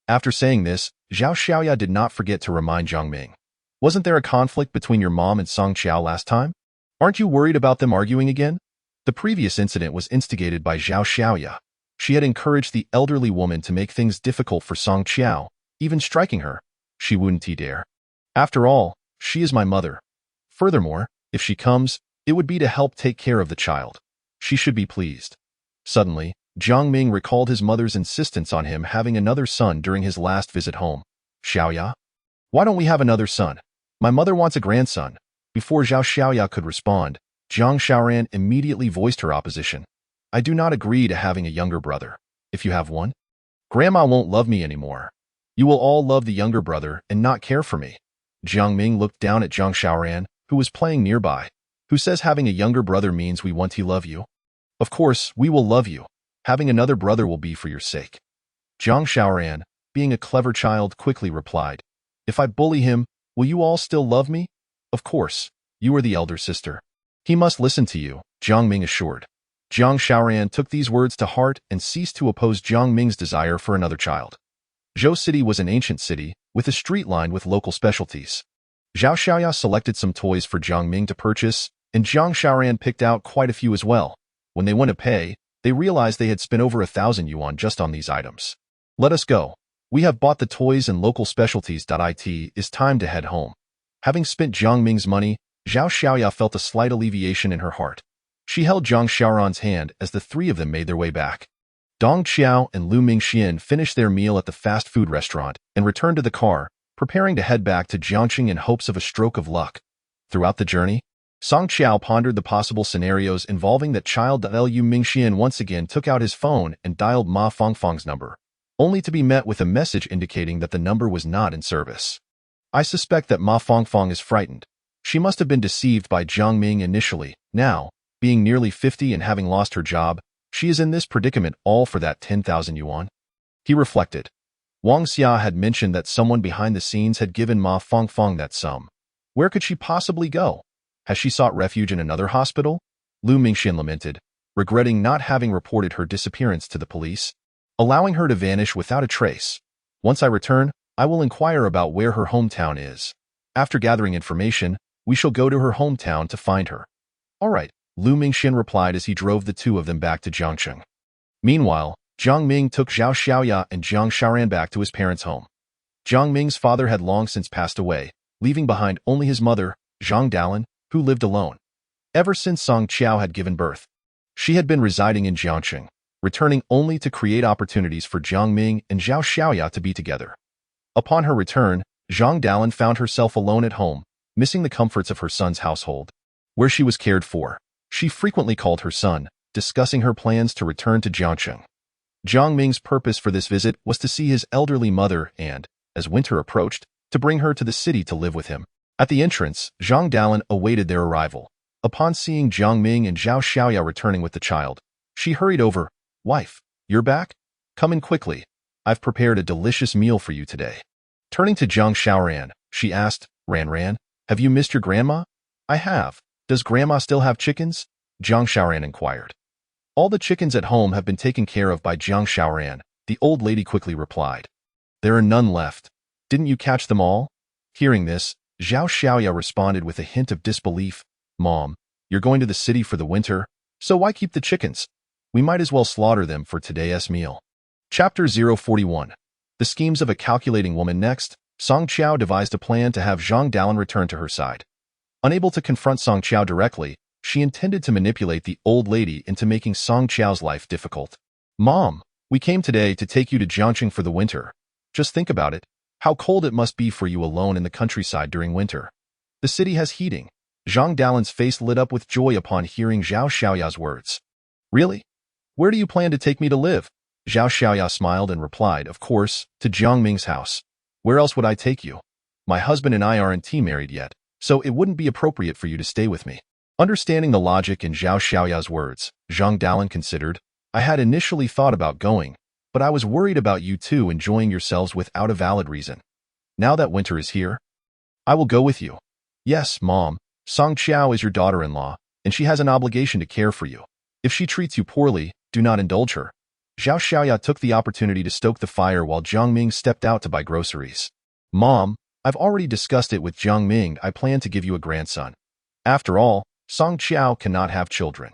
After saying this, Zhao Xiaoya did not forget to remind Jiang Ming. Wasn't there a conflict between your mom and Song Qiao last time? Aren't you worried about them arguing again? The previous incident was instigated by Zhao Xiaoya. She had encouraged the elderly woman to make things difficult for Song Qiao, even striking her. She wouldn't dare. After all, she is my mother. Furthermore, if she comes, it would be to help take care of the child. She should be pleased. Suddenly, Jiang Ming recalled his mother's insistence on him having another son during his last visit home. Xiaoya? Why don't we have another son? My mother wants a grandson. Before Zhao Xiaoya could respond, Jiang Xiaoran immediately voiced her opposition. I do not agree to having a younger brother. If you have one, Grandma won't love me anymore. You will all love the younger brother and not care for me. Jiang Ming looked down at Jiang Xiaoran, who was playing nearby. Who says having a younger brother means we want to love you? Of course, we will love you. Having another brother will be for your sake. Jiang Xiaoran, being a clever child, quickly replied, If I bully him, will you all still love me? Of course, you are the elder sister. He must listen to you, Jiang Ming assured. Jiang Xiaoran took these words to heart and ceased to oppose Jiang Ming's desire for another child. Zhou City was an ancient city, with a street lined with local specialties. Zhao Xiaoya selected some toys for Jiang Ming to purchase, and Jiang Xiaoran picked out quite a few as well. When they went to pay, they realized they had spent over 1,000 yuan just on these items. Let us go. We have bought the toys and local specialties. It is time to head home. Having spent Jiang Ming's money, Zhao Xiaoya felt a slight alleviation in her heart. She held Jiang Xiaoran's hand as the three of them made their way back. Dong Qiao and Lu Mingxian finished their meal at the fast food restaurant and returned to the car, preparing to head back to Jiangxing in hopes of a stroke of luck. Throughout the journey, Song Qiao pondered the possible scenarios involving that child. Lu Mingxian once again took out his phone and dialed Ma Fangfang's number, only to be met with a message indicating that the number was not in service. I suspect that Ma Fangfang is frightened. She must have been deceived by Jiang Ming initially. Now, being nearly 50 and having lost her job, she is in this predicament all for that 10,000 yuan. He reflected. Wang Xia had mentioned that someone behind the scenes had given Ma Fangfang that sum. Where could she possibly go? Has she sought refuge in another hospital? Lu Mingxian lamented, regretting not having reported her disappearance to the police, allowing her to vanish without a trace. Once I return, I will inquire about where her hometown is. After gathering information, we shall go to her hometown to find her. All right, Lu Mingxian replied as he drove the two of them back to Jiangxing. Meanwhile, Jiang Ming took Zhao Xiaoya and Jiang Xiaoran back to his parents' home. Jiang Ming's father had long since passed away, leaving behind only his mother, Zhang Dalan, who lived alone. Ever since Song Qiao had given birth, she had been residing in Jiangxing, returning only to create opportunities for Jiang Ming and Zhao Xiaoya to be together. Upon her return, Zhang Dalan found herself alone at home, missing the comforts of her son's household, where she was cared for. She frequently called her son, discussing her plans to return to Jiangxing. Jiang Ming's purpose for this visit was to see his elderly mother and, as winter approached, to bring her to the city to live with him. At the entrance, Zhang Dalan awaited their arrival. Upon seeing Jiang Ming and Zhao Xiaoya returning with the child, she hurried over. Wife, you're back? Come in quickly. I've prepared a delicious meal for you today. Turning to Jiang Xiaoran, she asked, Ran, have you missed your grandma? I have. Does grandma still have chickens? Jiang Xiaoran inquired. All the chickens at home have been taken care of by Jiang Xiaoran, the old lady quickly replied. There are none left. Didn't you catch them all? Hearing this, Zhao Xiaoya responded with a hint of disbelief. Mom, you're going to the city for the winter, so why keep the chickens? We might as well slaughter them for today's meal. Chapter 041. The schemes of a calculating woman. Next, Song Qiao devised a plan to have Zhang Dalan return to her side. Unable to confront Song Qiao directly, she intended to manipulate the old lady into making Song Qiao's life difficult. Mom, we came today to take you to Jiangxing for the winter. Just think about it. How cold it must be for you alone in the countryside during winter. The city has heating. Zhang Dalan's face lit up with joy upon hearing Zhao Xiaoya's words. Really? Where do you plan to take me to live? Zhao Xiaoya smiled and replied, of course, to Jiang Ming's house. Where else would I take you? My husband and I aren't married yet, so it wouldn't be appropriate for you to stay with me. Understanding the logic in Zhao Xiaoya's words, Zhang Dalan considered, I had initially thought about going, but I was worried about you two enjoying yourselves without a valid reason. Now that winter is here, I will go with you. Yes, Mom, Song Qiao is your daughter-in-law, and she has an obligation to care for you. If she treats you poorly, do not indulge her. Zhao Xiaoya took the opportunity to stoke the fire while Jiang Ming stepped out to buy groceries. Mom, I've already discussed it with Jiang Ming. I plan to give you a grandson. After all, Song Qiao cannot have children.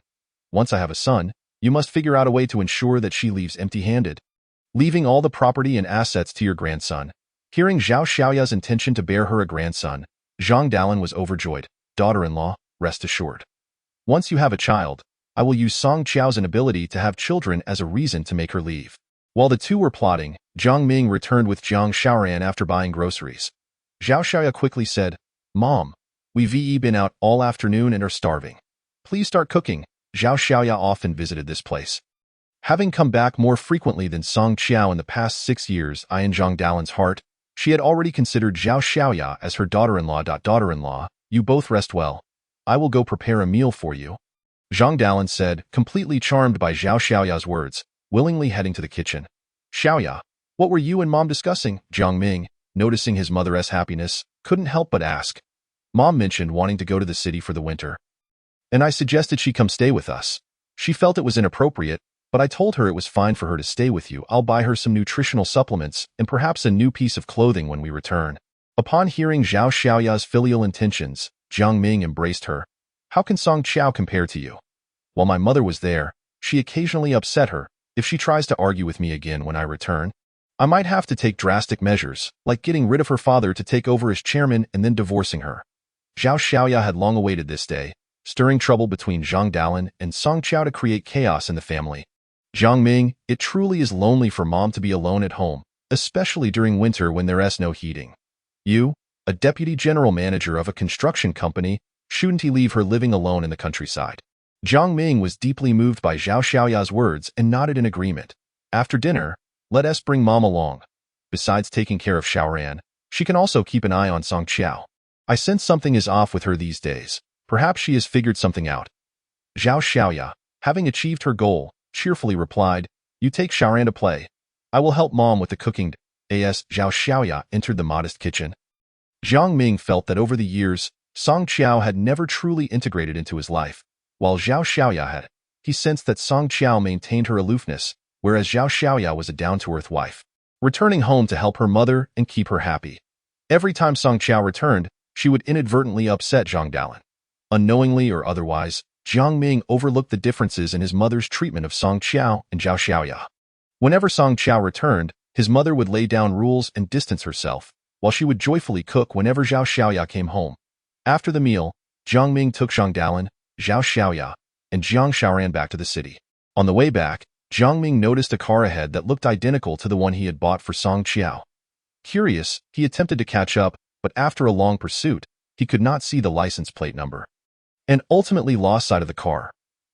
Once I have a son, you must figure out a way to ensure that she leaves empty-handed, leaving all the property and assets to your grandson. Hearing Zhao Xiaoya's intention to bear her a grandson, Zhang Dalan was overjoyed. Daughter-in-law, rest assured. Once you have a child, I will use Song Qiao's inability to have children as a reason to make her leave. While the two were plotting, Jiang Ming returned with Jiang Xiaoran after buying groceries. Zhao Xiaoya quickly said, "Mom, we've been out all afternoon and are starving. Please start cooking." Zhao Xiaoya often visited this place, having come back more frequently than Song Qiao in the past 6 years. In Zhang Dalan's heart, she had already considered Zhao Xiaoya as her daughter-in-law. Daughter-in-law, you both rest well. I will go prepare a meal for you, Zhang Dalan said, completely charmed by Zhao Xiaoya's words, willingly heading to the kitchen. Xiaoya, what were you and Mom discussing? Jiang Ming, noticing his mother's happiness, couldn't help but ask. Mom mentioned wanting to go to the city for the winter, and I suggested she come stay with us. She felt it was inappropriate, but I told her it was fine for her to stay with you. I'll buy her some nutritional supplements and perhaps a new piece of clothing when we return. Upon hearing Zhao Xiaoya's filial intentions, Jiang Ming embraced her. How can Song Qiao compare to you? While my mother was there, she occasionally upset her. If she tries to argue with me again when I return, I might have to take drastic measures, like getting rid of her father to take over as chairman and then divorcing her. Zhao Xiaoya had long awaited this day, stirring trouble between Zhang Dalan and Song Qiao to create chaos in the family. Jiang Ming, it truly is lonely for Mom to be alone at home, especially during winter when there's no heating. You, a deputy general manager of a construction company, shouldn't he leave her living alone in the countryside? Jiang Ming was deeply moved by Zhao Xiaoya's words and nodded in agreement. After dinner, let us bring Mom along. Besides taking care of Xiaoran, she can also keep an eye on Song Qiao. I sense something is off with her these days. Perhaps she has figured something out. Zhao Xiaoya, having achieved her goal, cheerfully replied, you take Xiaoran to play. I will help Mom with the cooking. As Zhao Xiaoya entered the modest kitchen, Jiang Ming felt that over the years, Song Qiao had never truly integrated into his life. While Zhao Xiaoya had, he sensed that Song Qiao maintained her aloofness, whereas Zhao Xiaoya was a down-to-earth wife, returning home to help her mother and keep her happy. Every time Song Qiao returned, she would inadvertently upset Zhang Dalan. Unknowingly or otherwise, Jiang Ming overlooked the differences in his mother's treatment of Song Qiao and Zhao Xiaoya. Whenever Song Qiao returned, his mother would lay down rules and distance herself, while she would joyfully cook whenever Zhao Xiaoya came home. After the meal, Jiang Ming took Zhang Dalan, Zhao Xiaoya, and Jiang Xiaoran back to the city. On the way back, Jiang Ming noticed a car ahead that looked identical to the one he had bought for Song Qiao. Curious, he attempted to catch up, but after a long pursuit, he could not see the license plate number, and ultimately lost sight of the car.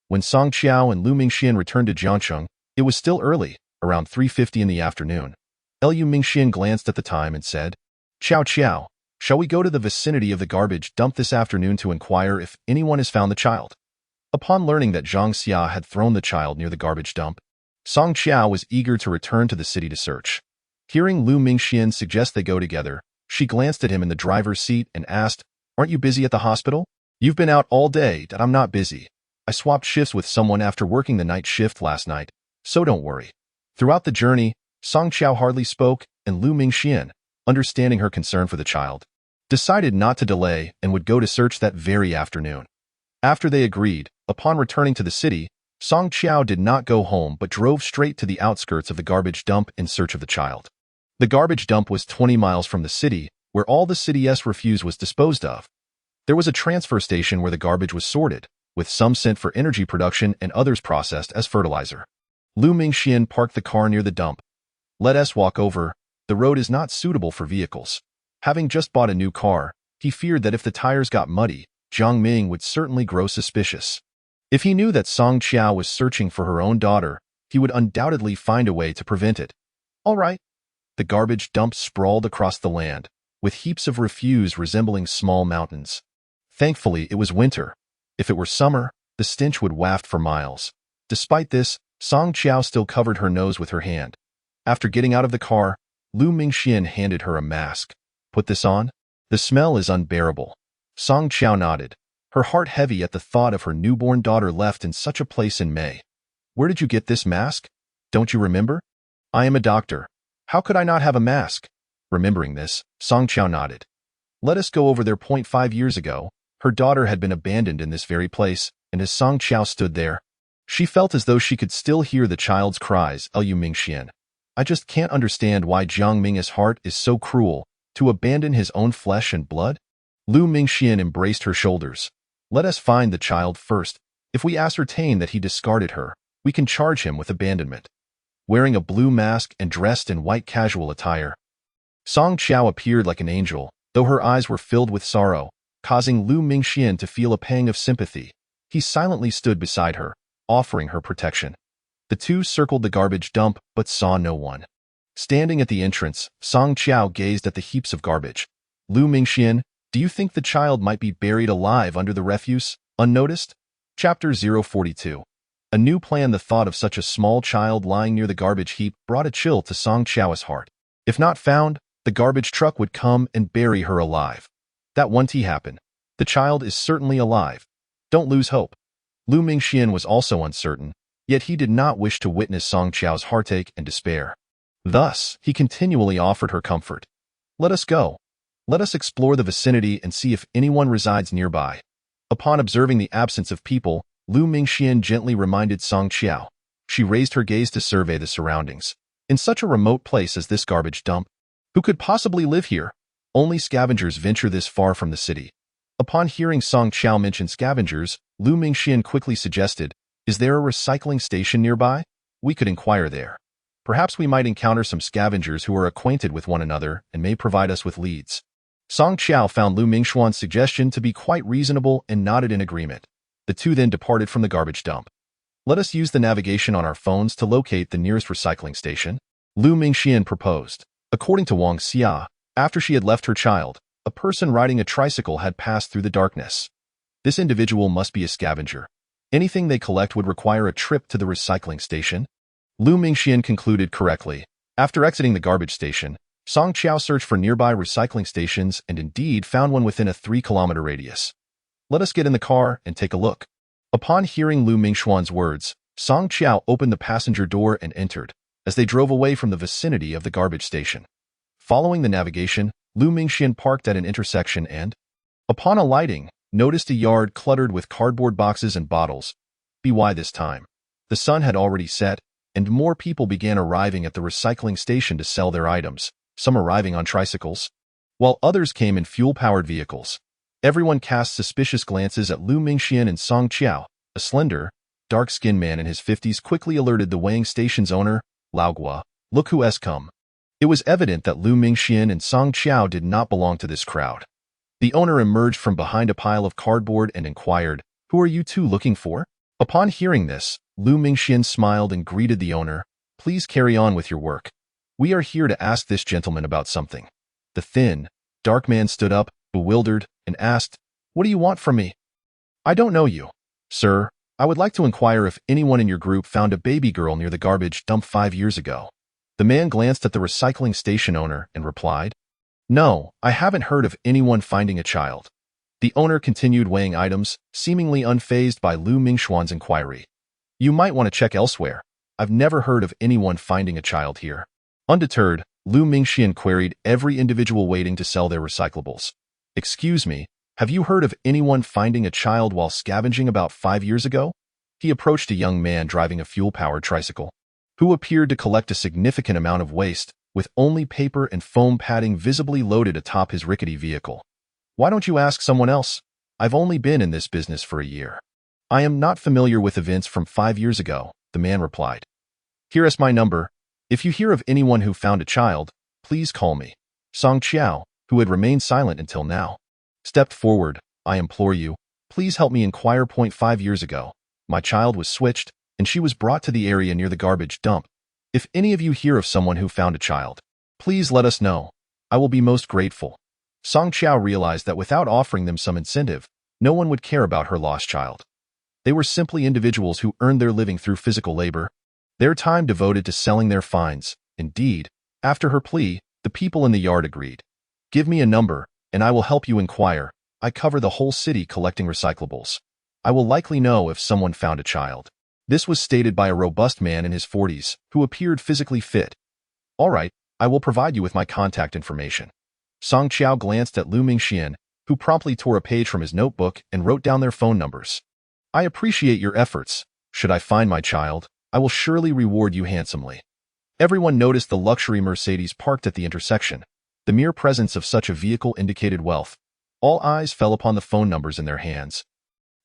When Song Qiao and Lu Mingxian returned to Jiangcheng, it was still early, around 3:50 in the afternoon. Lu Mingxian glanced at the time and said, Qiao Qiao, shall we go to the vicinity of the garbage dump this afternoon to inquire if anyone has found the child? Upon learning that Zhang Xia had thrown the child near the garbage dump, Song Qiao was eager to return to the city to search. Hearing Lu Mingxian suggest they go together, she glanced at him in the driver's seat and asked, aren't you busy at the hospital? You've been out all day. I'm not busy. I swapped shifts with someone after working the night shift last night, so don't worry. Throughout the journey, Song Qiao hardly spoke, and Lu Mingxian, understanding her concern for the child, decided not to delay and would go to search that very afternoon. After they agreed, upon returning to the city, Song Qiao did not go home but drove straight to the outskirts of the garbage dump in search of the child. The garbage dump was 20 miles from the city, where all the city's refuse was disposed of. There was a transfer station where the garbage was sorted, with some sent for energy production and others processed as fertilizer. Lu Mingxian parked the car near the dump. Let us walk over. The road is not suitable for vehicles. Having just bought a new car, he feared that if the tires got muddy, Jiang Ming would certainly grow suspicious. If he knew that Song Qiao was searching for her own daughter, he would undoubtedly find a way to prevent it. All right. The garbage dump sprawled across the land, with heaps of refuse resembling small mountains. Thankfully, it was winter. If it were summer, the stench would waft for miles. Despite this, Song Qiao still covered her nose with her hand. After getting out of the car, Lu Mingxian handed her a mask. Put this on? The smell is unbearable. Song Qiao nodded, her heart heavy at the thought of her newborn daughter left in such a place in May. Where did you get this mask? Don't you remember? I am a doctor. How could I not have a mask? Remembering this, Song Qiao nodded. Let us go over there. 5 years ago, her daughter had been abandoned in this very place, and as Song Qiao stood there, She felt as though she could still hear the child's cries, Lu Mingxian. I just can't understand why Jiang Ming's heart is so cruel, to abandon his own flesh and blood? Lu Mingxian embraced her shoulders. Let us find the child first. If we ascertain that he discarded her, we can charge him with abandonment. Wearing a blue mask and dressed in white casual attire, Song Qiao appeared like an angel, though her eyes were filled with sorrow, causing Lu Mingxian to feel a pang of sympathy. He silently stood beside her, offering her protection. The two circled the garbage dump but saw no one. Standing at the entrance, Song Qiao gazed at the heaps of garbage. Lu Mingxian, do you think the child might be buried alive under the refuse, unnoticed? Chapter 042. A new plan. The thought of such a small child lying near the garbage heap brought a chill to Song Qiao's heart. If not found, the garbage truck would come and bury her alive. That won't happen. The child is certainly alive. Don't lose hope. Lu Mingxian was also uncertain, yet he did not wish to witness Song Qiao's heartache and despair. Thus, he continually offered her comfort. Let us go. Let us explore the vicinity and see if anyone resides nearby. Upon observing the absence of people, Lu Mingxian gently reminded Song Qiao. She raised her gaze to survey the surroundings. In such a remote place as this garbage dump, who could possibly live here? Only scavengers venture this far from the city. Upon hearing Song Qiao mention scavengers, Lu Mingxian quickly suggested, is there a recycling station nearby? We could inquire there. Perhaps we might encounter some scavengers who are acquainted with one another and may provide us with leads. Song Qiao found Lu Mingxian's suggestion to be quite reasonable and nodded in agreement. The two then departed from the garbage dump. Let us use the navigation on our phones to locate the nearest recycling station, Lu Mingxian proposed. According to Wang Xia, after she had left her child, a person riding a tricycle had passed through the darkness. This individual must be a scavenger. Anything they collect would require a trip to the recycling station. Lu Mingxian concluded correctly. After exiting the garbage station, Song Qiao searched for nearby recycling stations and indeed found one within a 3-kilometer radius. Let us get in the car and take a look. Upon hearing Lu Mingxian's words, Song Qiao opened the passenger door and entered, as they drove away from the vicinity of the garbage station. Following the navigation, Lu Mingxian parked at an intersection and, upon alighting, noticed a yard cluttered with cardboard boxes and bottles. By this time, the sun had already set, and more people began arriving at the recycling station to sell their items, some arriving on tricycles, while others came in fuel-powered vehicles. Everyone cast suspicious glances at Lu Mingxian and Song Qiao. A slender, dark-skinned man in his 50s quickly alerted the weighing station's owner, Lao Gua, look who has come. It was evident that Lu Mingxian and Song Qiao did not belong to this crowd. The owner emerged from behind a pile of cardboard and inquired, who are you two looking for? Upon hearing this, Lu Mingxian smiled and greeted the owner. Please carry on with your work. We are here to ask this gentleman about something. The thin, dark man stood up, bewildered, and asked, what do you want from me? I don't know you. Sir, I would like to inquire if anyone in your group found a baby girl near the garbage dump 5 years ago. The man glanced at the recycling station owner and replied, no, I haven't heard of anyone finding a child. The owner continued weighing items, seemingly unfazed by Lu Mingxian's inquiry. You might want to check elsewhere. I've never heard of anyone finding a child here. Undeterred, Lu Mingxian queried every individual waiting to sell their recyclables. Excuse me, have you heard of anyone finding a child while scavenging about 5 years ago? He approached a young man driving a fuel-powered tricycle, who appeared to collect a significant amount of waste, with only paper and foam padding visibly loaded atop his rickety vehicle. Why don't you ask someone else? I've only been in this business for a year. I am not familiar with events from 5 years ago, the man replied. Here is my number. If you hear of anyone who found a child, please call me. Song Qiao, who had remained silent until now, stepped forward. I implore you, please help me inquire. 5 years ago, my child was switched, and she was brought to the area near the garbage dump. If any of you hear of someone who found a child, please let us know. I will be most grateful. Song Qiao realized that without offering them some incentive, no one would care about her lost child. They were simply individuals who earned their living through physical labor, their time devoted to selling their finds. Indeed, after her plea, the people in the yard agreed. Give me a number, and I will help you inquire. I cover the whole city collecting recyclables. I will likely know if someone found a child. This was stated by a robust man in his 40s, who appeared physically fit. All right, I will provide you with my contact information. Song Qiao glanced at Lu Mingxian, who promptly tore a page from his notebook and wrote down their phone numbers. I appreciate your efforts. Should I find my child, I will surely reward you handsomely. Everyone noticed the luxury Mercedes parked at the intersection. The mere presence of such a vehicle indicated wealth. All eyes fell upon the phone numbers in their hands,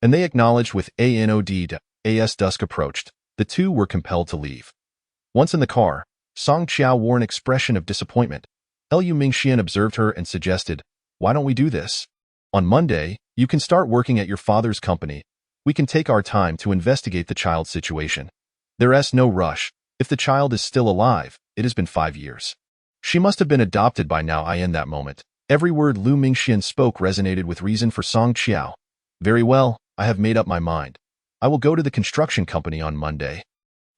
and they acknowledged with a nod as dusk approached. The two were compelled to leave. Once in the car, Song Qiao wore an expression of disappointment. Liu Mingxian observed her and suggested, "Why don't we do this? On Monday, you can start working at your father's company. We can take our time to investigate the child's situation. There's no rush. If the child is still alive, it has been 5 years. She must have been adopted by now." In that moment, every word Liu Mingxian spoke resonated with reason for Song Qiao. "Very well, I have made up my mind. I will go to the construction company on Monday."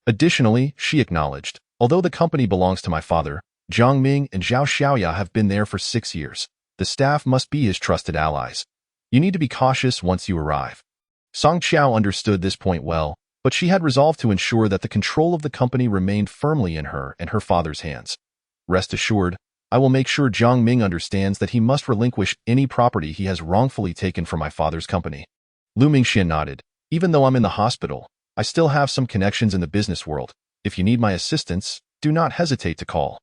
Additionally, she acknowledged, "Although the company belongs to my father, Jiang Ming and Zhao Xiaoya have been there for 6 years. The staff must be his trusted allies. You need to be cautious once you arrive." Song Qiao understood this point well, but she had resolved to ensure that the control of the company remained firmly in her and her father's hands. "Rest assured, I will make sure Jiang Ming understands that he must relinquish any property he has wrongfully taken from my father's company." Liu Mingxian nodded. "Even though I'm in the hospital, I still have some connections in the business world. If you need my assistance, do not hesitate to call."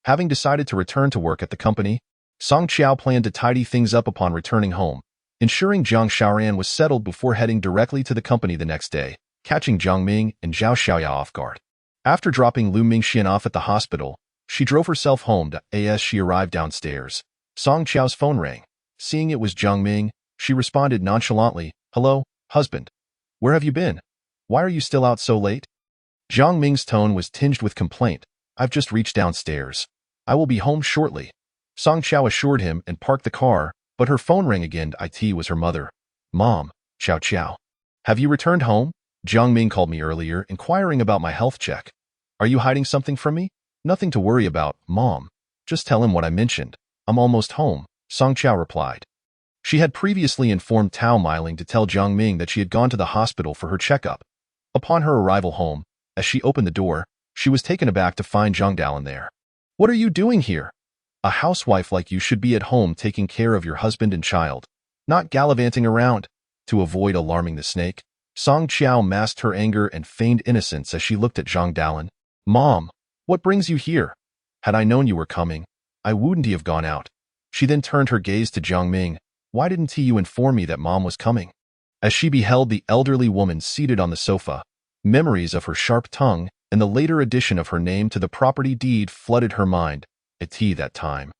Having decided to return to work at the company, Song Qiao planned to tidy things up upon returning home, ensuring Zhang Xiaoran was settled before heading directly to the company the next day, catching Jiang Ming and Zhao Xiaoya off guard. After dropping Liu Mingxian off at the hospital, she drove herself home. As she arrived downstairs, Song Qiao's phone rang. Seeing it was Jiang Ming, she responded nonchalantly, "Hello, husband. Where have you been? Why are you still out so late?" Jiang Ming's tone was tinged with complaint. "I've just reached downstairs. I will be home shortly." Song Qiao assured him and parked the car, but her phone rang again. It was her mother. "Mom, Qiao Qiao. Have you returned home? Jiang Ming called me earlier, inquiring about my health check. Are you hiding something from me?" "Nothing to worry about, Mom. Just tell him what I mentioned. I'm almost home," Song Qiao replied. She had previously informed Tao Meiling to tell Jiang Ming that she had gone to the hospital for her checkup. Upon her arrival home, as she opened the door, she was taken aback to find Zhang Dalin there. "What are you doing here? A housewife like you should be at home taking care of your husband and child, not gallivanting around." To avoid alarming the snake, Song Qiao masked her anger and feigned innocence as she looked at Zhang Dalin. "Mom, what brings you here? Had I known you were coming, I wouldn't have gone out." She then turned her gaze to Jiang Ming. "Why didn't you inform me that Mom was coming?" As she beheld the elderly woman seated on the sofa, memories of her sharp tongue and the later addition of her name to the property deed flooded her mind. At that time,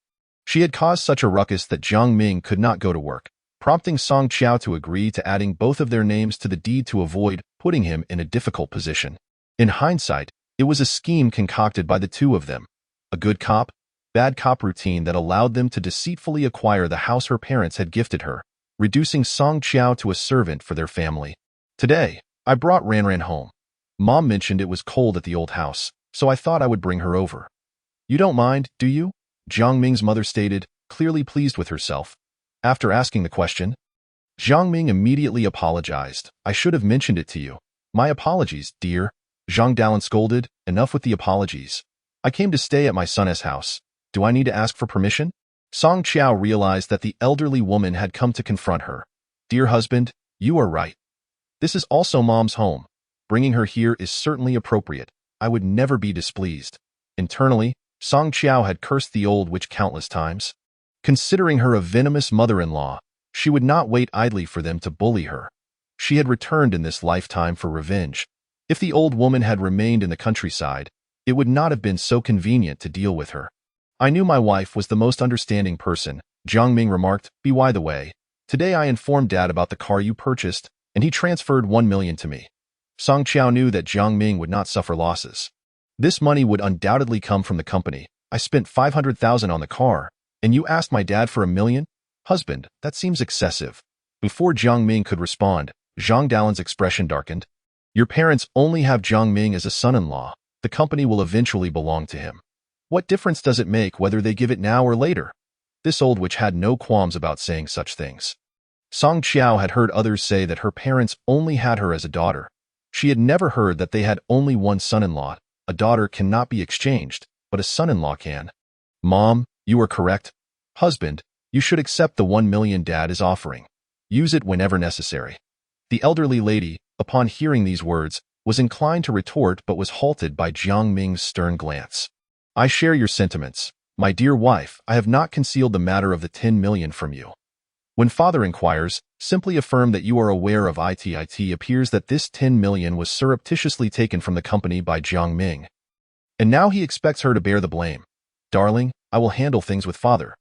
she had caused such a ruckus that Jiang Ming could not go to work, prompting Song Qiao to agree to adding both of their names to the deed to avoid putting him in a difficult position. In hindsight, it was a scheme concocted by the two of them, a good cop, bad cop routine that allowed them to deceitfully acquire the house her parents had gifted her, reducing Song Qiao to a servant for their family. "Today, I brought Ranran home. Mom mentioned it was cold at the old house, so I thought I would bring her over. You don't mind, do you?" Jiang Ming's mother stated, clearly pleased with herself. After asking the question, Jiang Ming immediately apologized. "I should have mentioned it to you. My apologies, dear." Zhang Dalin scolded, "Enough with the apologies. I came to stay at my son's house. Do I need to ask for permission?" Song Qiao realized that the elderly woman had come to confront her. "Dear husband, you are right. This is also Mom's home. Bringing her here is certainly appropriate. I would never be displeased." Internally, Song Qiao had cursed the old witch countless times. Considering her a venomous mother-in-law, she would not wait idly for them to bully her. She had returned in this lifetime for revenge. If the old woman had remained in the countryside, it would not have been so convenient to deal with her. "I knew my wife was the most understanding person," Jiang Ming remarked. By the way, today I informed Dad about the car you purchased, and he transferred 1 million to me." Song Qiao knew that Jiang Ming would not suffer losses. This money would undoubtedly come from the company. "I spent 500,000 on the car, and you asked my dad for 1 million? Husband, that seems excessive." Before Jiang Ming could respond, Zhang Dalin's expression darkened. "Your parents only have Jiang Ming as a son-in-law. The company will eventually belong to him. What difference does it make whether they give it now or later?" This old witch had no qualms about saying such things. Song Qiao had heard others say that her parents only had her as a daughter. She had never heard that they had only one son-in-law. A daughter cannot be exchanged, but a son-in-law can. "Mom, you are correct. Husband, you should accept the 1 million Dad is offering. Use it whenever necessary." The elderly lady, upon hearing these words, was inclined to retort but was halted by Jiang Ming's stern glance. I share your sentiments. My dear wife, I have not concealed the matter of the 10 million from you. When father inquires, simply affirm that you are aware of it. It appears that this 10 million was surreptitiously taken from the company by Jiang Ming. And now he expects her to bear the blame. Darling, I will handle things with father.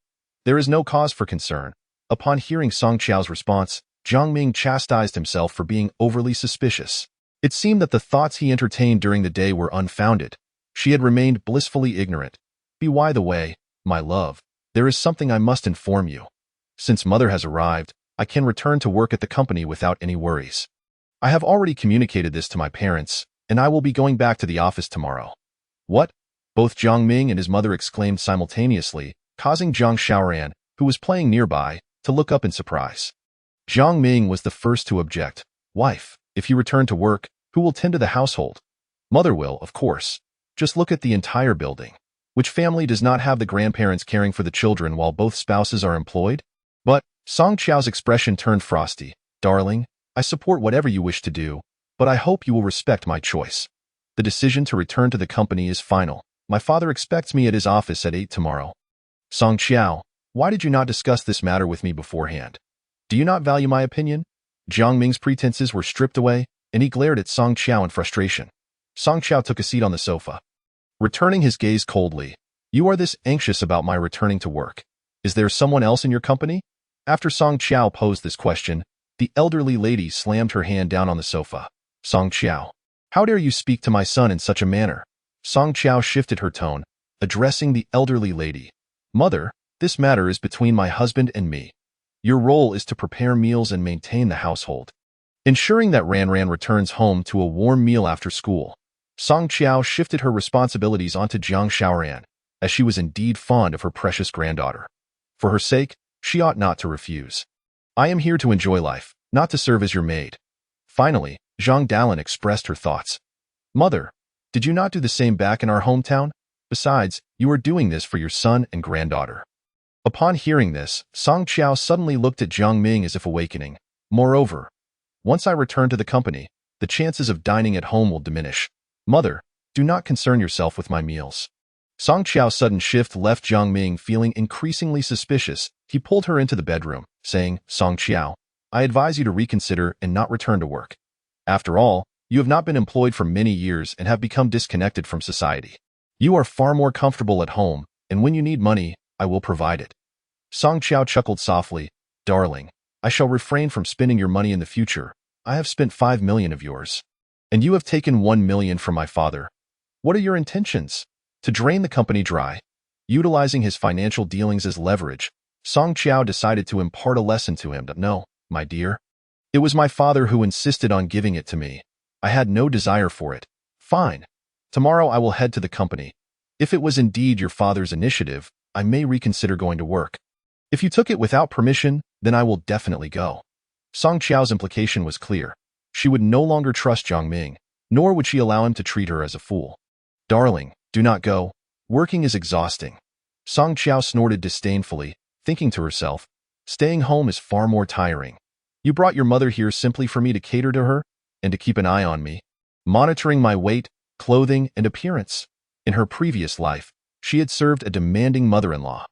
There is no cause for concern. Upon hearing Song Qiao's response, Jiang Ming chastised himself for being overly suspicious. It seemed that the thoughts he entertained during the day were unfounded. She had remained blissfully ignorant. By the way, my love, there is something I must inform you. Since mother has arrived, I can return to work at the company without any worries. I have already communicated this to my parents, and I will be going back to the office tomorrow. What? Both Jiang Ming and his mother exclaimed simultaneously, causing Zhang Xiaoran, who was playing nearby, to look up in surprise. Jiang Ming was the first to object. Wife, if you return to work, who will tend to the household? Mother will, of course. Just look at the entire building. Which family does not have the grandparents caring for the children while both spouses are employed? But, Song Qiao's expression turned frosty. Darling, I support whatever you wish to do, but I hope you will respect my choice. The decision to return to the company is final. My father expects me at his office at 8 tomorrow. Song Qiao, why did you not discuss this matter with me beforehand? Do you not value my opinion? Jiang Ming's pretenses were stripped away, and he glared at Song Qiao in frustration. Song Qiao took a seat on the sofa. Returning his gaze coldly, you are this anxious about my returning to work. Is there someone else in your company? After Song Qiao posed this question, the elderly lady slammed her hand down on the sofa. Song Qiao, how dare you speak to my son in such a manner? Song Qiao shifted her tone, addressing the elderly lady. Mother, this matter is between my husband and me. Your role is to prepare meals and maintain the household, ensuring that Ranran returns home to a warm meal after school. Song Qiao shifted her responsibilities onto Zhang Xiaoran, as she was indeed fond of her precious granddaughter. For her sake, she ought not to refuse. I am here to enjoy life, not to serve as your maid. Finally, Zhang Dalin expressed her thoughts. Mother, did you not do the same back in our hometown? Besides, you are doing this for your son and granddaughter. Upon hearing this, Song Qiao suddenly looked at Jiang Ming as if awakening. Moreover, once I return to the company, the chances of dining at home will diminish. Mother, do not concern yourself with my meals. Song Qiao's sudden shift left Jiang Ming feeling increasingly suspicious. He pulled her into the bedroom, saying, Song Qiao, I advise you to reconsider and not return to work. After all, you have not been employed for many years and have become disconnected from society. You are far more comfortable at home, and when you need money, I will provide it. Song Qiao chuckled softly. Darling, I shall refrain from spending your money in the future. I have spent 5 million of yours. And you have taken 1 million from my father. What are your intentions? To drain the company dry. Utilizing his financial dealings as leverage, Song Qiao decided to impart a lesson to him. No, my dear. It was my father who insisted on giving it to me. I had no desire for it. Fine. Tomorrow I will head to the company. If it was indeed your father's initiative, I may reconsider going to work. If you took it without permission, then I will definitely go. Song Qiao's implication was clear. She would no longer trust Jiang Ming, nor would she allow him to treat her as a fool. Darling, do not go. Working is exhausting. Song Qiao snorted disdainfully, thinking to herself, staying home is far more tiring. You brought your mother here simply for me to cater to her and to keep an eye on me, monitoring my weight, clothing, and appearance. In her previous life, she had served a demanding mother-in-law.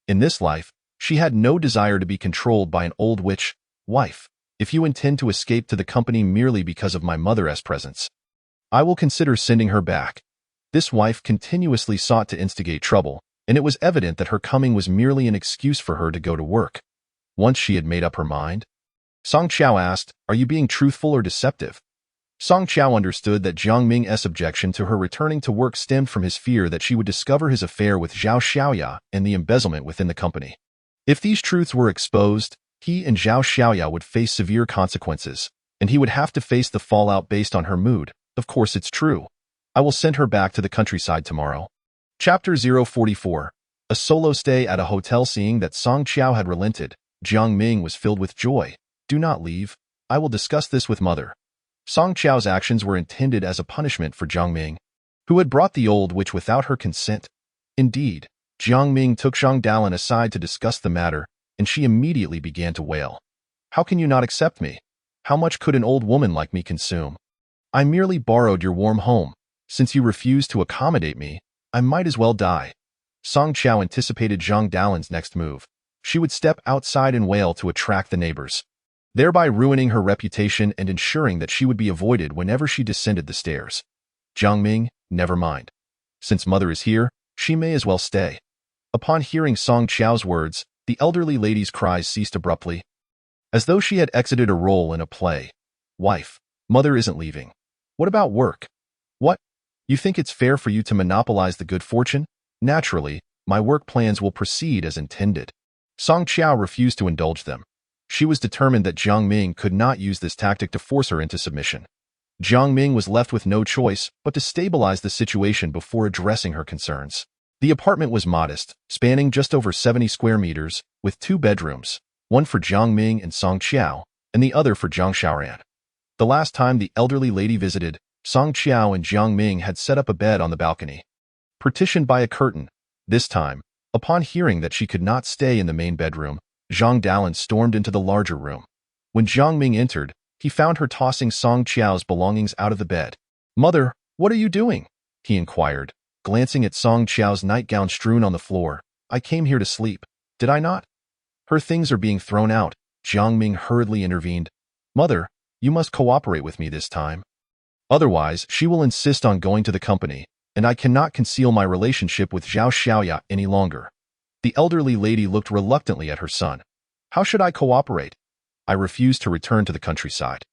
In this life, she had no desire to be controlled by an old witch. Wife, if you intend to escape to the company merely because of my mother's presence, I will consider sending her back. This wife continuously sought to instigate trouble, and it was evident that her coming was merely an excuse for her to go to work. Once she had made up her mind, Song Qiao asked, are you being truthful or deceptive? Song Qiao understood that Jiang Ming's objection to her returning to work stemmed from his fear that she would discover his affair with Zhao Xiaoya and the embezzlement within the company. If these truths were exposed, he and Zhao Xiaoya would face severe consequences, and he would have to face the fallout based on her mood. Of course it's true. I will send her back to the countryside tomorrow. Chapter 044. A solo stay at a hotel. Seeing that Song Qiao had relented, Jiang Ming was filled with joy. Do not leave. I will discuss this with mother. Song Qiao's actions were intended as a punishment for Jiang Ming, who had brought the old witch without her consent. Indeed, Jiang Ming took Zhang Dalin aside to discuss the matter, and she immediately began to wail. How can you not accept me? How much could an old woman like me consume? I merely borrowed your warm home. Since you refuse to accommodate me, I might as well die. Song Qiao anticipated Zhang Dalin's next move. She would step outside and wail to attract the neighbors, thereby ruining her reputation and ensuring that she would be avoided whenever she descended the stairs. Jiang Ming, never mind. Since mother is here, she may as well stay. Upon hearing Song Qiao's words, the elderly lady's cries ceased abruptly, as though she had exited a role in a play. Wife, mother isn't leaving. What about work? What? You think it's fair for you to monopolize the good fortune? Naturally, my work plans will proceed as intended. Song Qiao refused to indulge them. She was determined that Jiang Ming could not use this tactic to force her into submission. Jiang Ming was left with no choice but to stabilize the situation before addressing her concerns. The apartment was modest, spanning just over 70 square meters, with 2 bedrooms, one for Jiang Ming and Song Qiao, and the other for Zhang Xiaoran. The last time the elderly lady visited, Song Qiao and Jiang Ming had set up a bed on the balcony, partitioned by a curtain. This time, upon hearing that she could not stay in the main bedroom, Zhang Dalin stormed into the larger room. When Jiang Ming entered, he found her tossing Song Qiao's belongings out of the bed. "Mother, what are you doing?" he inquired, glancing at Song Qiao's nightgown strewn on the floor. "I came here to sleep, did I not?" "Her things are being thrown out," Jiang Ming hurriedly intervened. "Mother, you must cooperate with me this time. Otherwise, she will insist on going to the company, and I cannot conceal my relationship with Zhao Xiaoya any longer." The elderly lady looked reluctantly at her son. "How should I cooperate? I refuse to return to the countryside.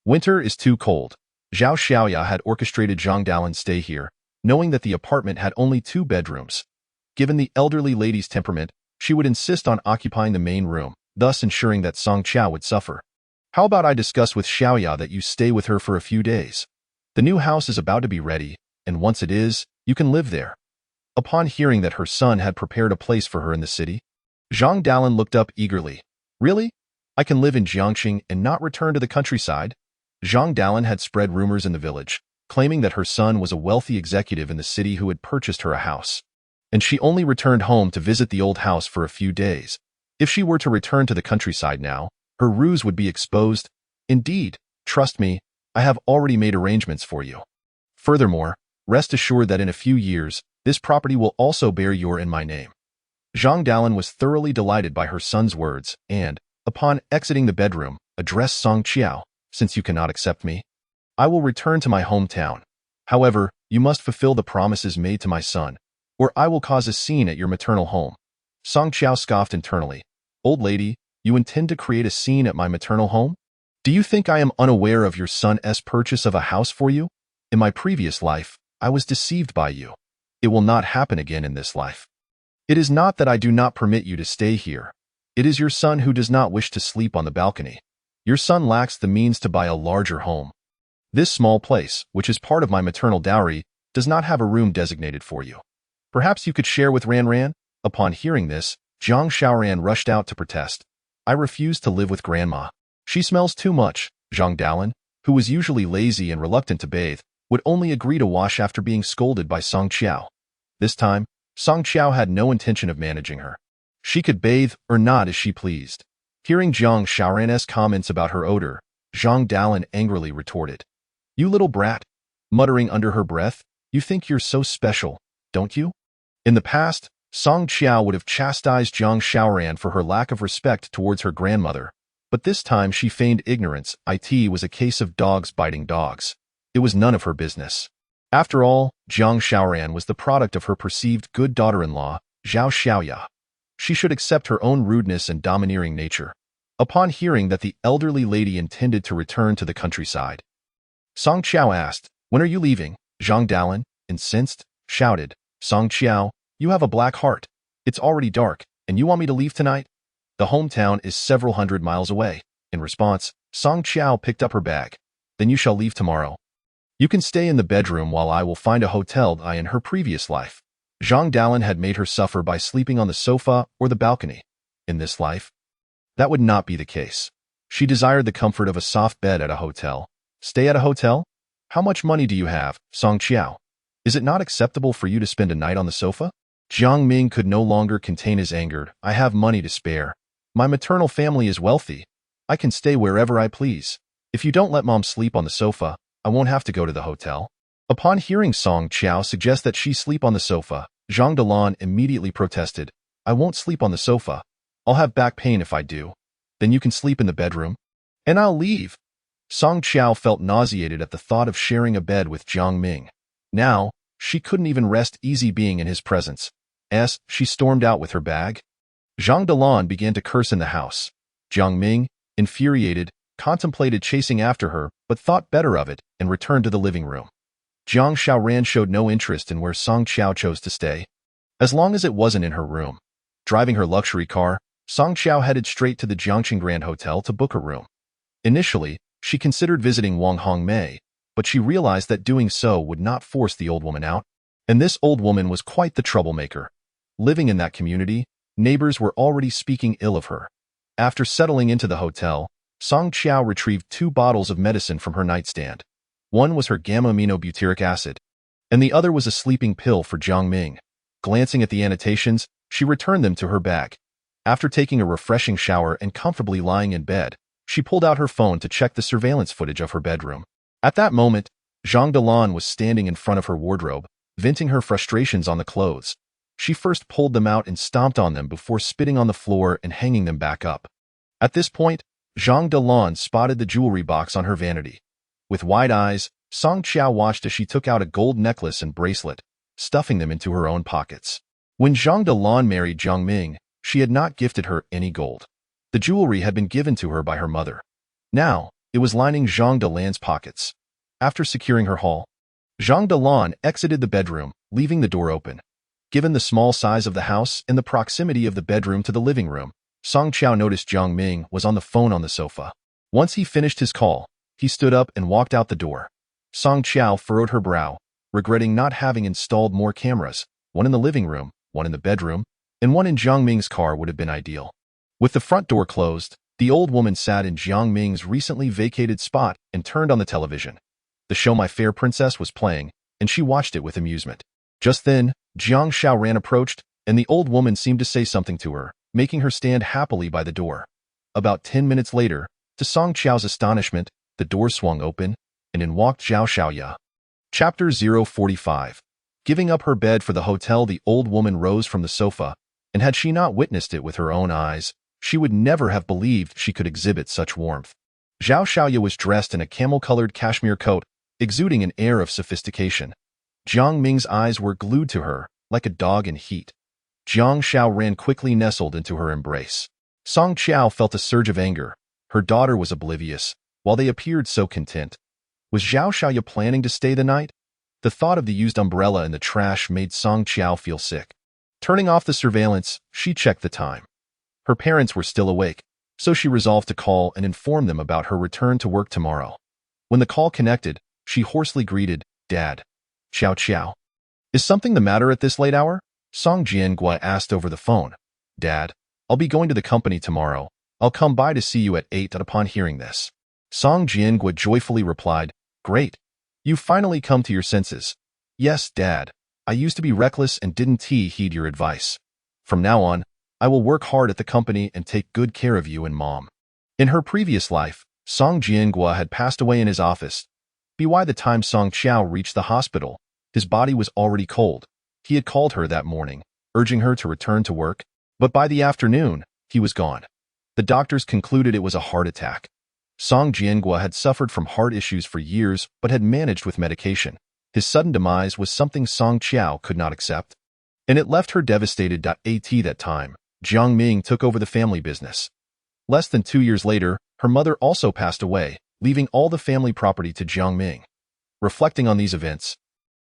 Winter is too cold." Zhao Xiaoya had orchestrated Zhang Dalin stay here, knowing that the apartment had only 2 bedrooms. Given the elderly lady's temperament, she would insist on occupying the main room, thus ensuring that Song Qiao would suffer. "How about I discuss with Xiaoya that you stay with her for a few days? The new house is about to be ready, and once it is, you can live there." Upon hearing that her son had prepared a place for her in the city, Zhang Dalin looked up eagerly. "Really? I can live in Jiangxing and not return to the countryside?" Zhang Dalin had spread rumors in the village, claiming that her son was a wealthy executive in the city who had purchased her a house, and she only returned home to visit the old house for a few days. If she were to return to the countryside now, her ruse would be exposed. "Indeed, trust me, I have already made arrangements for you. Furthermore, rest assured that in a few years, this property will also bear your and my name." Zhang Dalin was thoroughly delighted by her son's words and, upon exiting the bedroom, addressed Song Qiao. "Since you cannot accept me, I will return to my hometown. However, you must fulfill the promises made to my son, or I will cause a scene at your maternal home." Song Qiao scoffed internally. "Old lady, you intend to create a scene at my maternal home? Do you think I am unaware of your son's purchase of a house for you? In my previous life, I was deceived by you. It will not happen again in this life. It is not that I do not permit you to stay here. It is your son who does not wish to sleep on the balcony. Your son lacks the means to buy a larger home. This small place, which is part of my maternal dowry, does not have a room designated for you. Perhaps you could share with Ran Ran?" Upon hearing this, Zhang Xiaoran rushed out to protest. "I refuse to live with Grandma. She smells too much." Zhang Dalin, who was usually lazy and reluctant to bathe, would only agree to wash after being scolded by Song Qiao. This time, Song Qiao had no intention of managing her. She could bathe or not as she pleased. Hearing Zhang Xiaoran's comments about her odor, Zhang Dalin angrily retorted, "You little brat." Muttering under her breath, "You think you're so special, don't you?" In the past, Song Qiao would have chastised Zhang Xiaoran for her lack of respect towards her grandmother, but this time she feigned ignorance. It was a case of dogs biting dogs. It was none of her business. After all, Zhang Xiaoran was the product of her perceived good daughter-in-law, Zhao Xiaoya. She should accept her own rudeness and domineering nature. Upon hearing that the elderly lady intended to return to the countryside, Song Qiao asked, "When are you leaving?" Zhang Dalin, incensed, shouted, "Song Qiao, you have a black heart. It's already dark, and you want me to leave tonight? The hometown is several hundred miles away." In response, Song Qiao picked up her bag. "Then you shall leave tomorrow. You can stay in the bedroom while I will find a hotel in her previous life." Zhang Dalin had made her suffer by sleeping on the sofa or the balcony. In this life, that would not be the case. She desired the comfort of a soft bed at a hotel. Stay at a hotel? How much money do you have, Song Qiao? Is it not acceptable for you to spend a night on the sofa? Jiang Ming could no longer contain his anger. "I have money to spare. My maternal family is wealthy. I can stay wherever I please. If you don't let Mom sleep on the sofa, I won't have to go to the hotel. Upon hearing Song Qiao suggest that she sleep on the sofa, Zhang Dalan immediately protested. I won't sleep on the sofa. I'll have back pain if I do. Then you can sleep in the bedroom. And I'll leave. Song Qiao felt nauseated at the thought of sharing a bed with Jiang Ming. Now, she couldn't even rest easy being in his presence. She stormed out with her bag. Zhang Dalan began to curse in the house. Jiang Ming, infuriated, contemplated chasing after her, but thought better of it and returned to the living room. Jiang Xiaoran showed no interest in where Song Qiao chose to stay, as long as it wasn't in her room. Driving her luxury car, Song Qiao headed straight to the Jiangqing Grand Hotel to book a room. Initially, she considered visiting Wang Hongmei, but she realized that doing so would not force the old woman out, and this old woman was quite the troublemaker. Living in that community, neighbors were already speaking ill of her. After settling into the hotel, Song Qiao retrieved 2 bottles of medicine from her nightstand. One was her gamma-aminobutyric acid, and the other was a sleeping pill for Jiang Ming. Glancing at the annotations, she returned them to her bag. After taking a refreshing shower and comfortably lying in bed, she pulled out her phone to check the surveillance footage of her bedroom. At that moment, Zhang Dalan was standing in front of her wardrobe, venting her frustrations on the clothes. She first pulled them out and stomped on them before spitting on the floor and hanging them back up. At this point, Zhang Dalan spotted the jewelry box on her vanity. With wide eyes, Song Qiao watched as she took out a gold necklace and bracelet, stuffing them into her own pockets. When Zhang Dalan married Jiang Ming, she had not gifted her any gold. The jewelry had been given to her by her mother. Now, it was lining Zhang Dalan's pockets. After securing her haul, Zhang Dalan exited the bedroom, leaving the door open. Given the small size of the house and the proximity of the bedroom to the living room, Song Qiao noticed Jiang Ming was on the phone on the sofa. Once he finished his call, he stood up and walked out the door. Song Qiao furrowed her brow, regretting not having installed more cameras. One in the living room, one in the bedroom, and one in Jiang Ming's car would have been ideal. With the front door closed, the old woman sat in Jiang Ming's recently vacated spot and turned on the television. The show My Fair Princess was playing, and she watched it with amusement. Just then, Jiang Xiaoran approached, and the old woman seemed to say something to her, making her stand happily by the door. About 10 minutes later, to Song Qiao's astonishment, the door swung open, and in walked Zhao Xiaoya. Chapter 045. Giving up her bed for the hotel, the old woman rose from the sofa, and had she not witnessed it with her own eyes, she would never have believed she could exhibit such warmth. Zhao Xiaoya was dressed in a camel-colored cashmere coat, exuding an air of sophistication. Jiang Ming's eyes were glued to her, like a dog in heat. Jiang Xiaoran quickly nestled into her embrace. Song Qiao felt a surge of anger. Her daughter was oblivious, while they appeared so content. Was Zhao Xiaoya planning to stay the night? The thought of the used umbrella in the trash made Song Qiao feel sick. Turning off the surveillance, she checked the time. Her parents were still awake, so she resolved to call and inform them about her return to work tomorrow. When the call connected, she hoarsely greeted, "Dad." "Qiao Qiao. Is something the matter at this late hour?" Song Jiangua asked over the phone. "Dad, I'll be going to the company tomorrow. I'll come by to see you at 8. Upon hearing this, Song Jiangua joyfully replied, "Great. You've finally come to your senses." "Yes, Dad. I used to be reckless and didn't heed your advice. From now on, I will work hard at the company and take good care of you and Mom." In her previous life, Song Jiangua had passed away in his office. By the time Song Qiao reached the hospital, his body was already cold. He had called her that morning, urging her to return to work, but by the afternoon, he was gone. The doctors concluded it was a heart attack. Song Jiangua had suffered from heart issues for years but had managed with medication. His sudden demise was something Song Qiao could not accept, and it left her devastated. At that time, Jiang Ming took over the family business. Less than 2 years later, her mother also passed away, leaving all the family property to Jiang Ming. Reflecting on these events,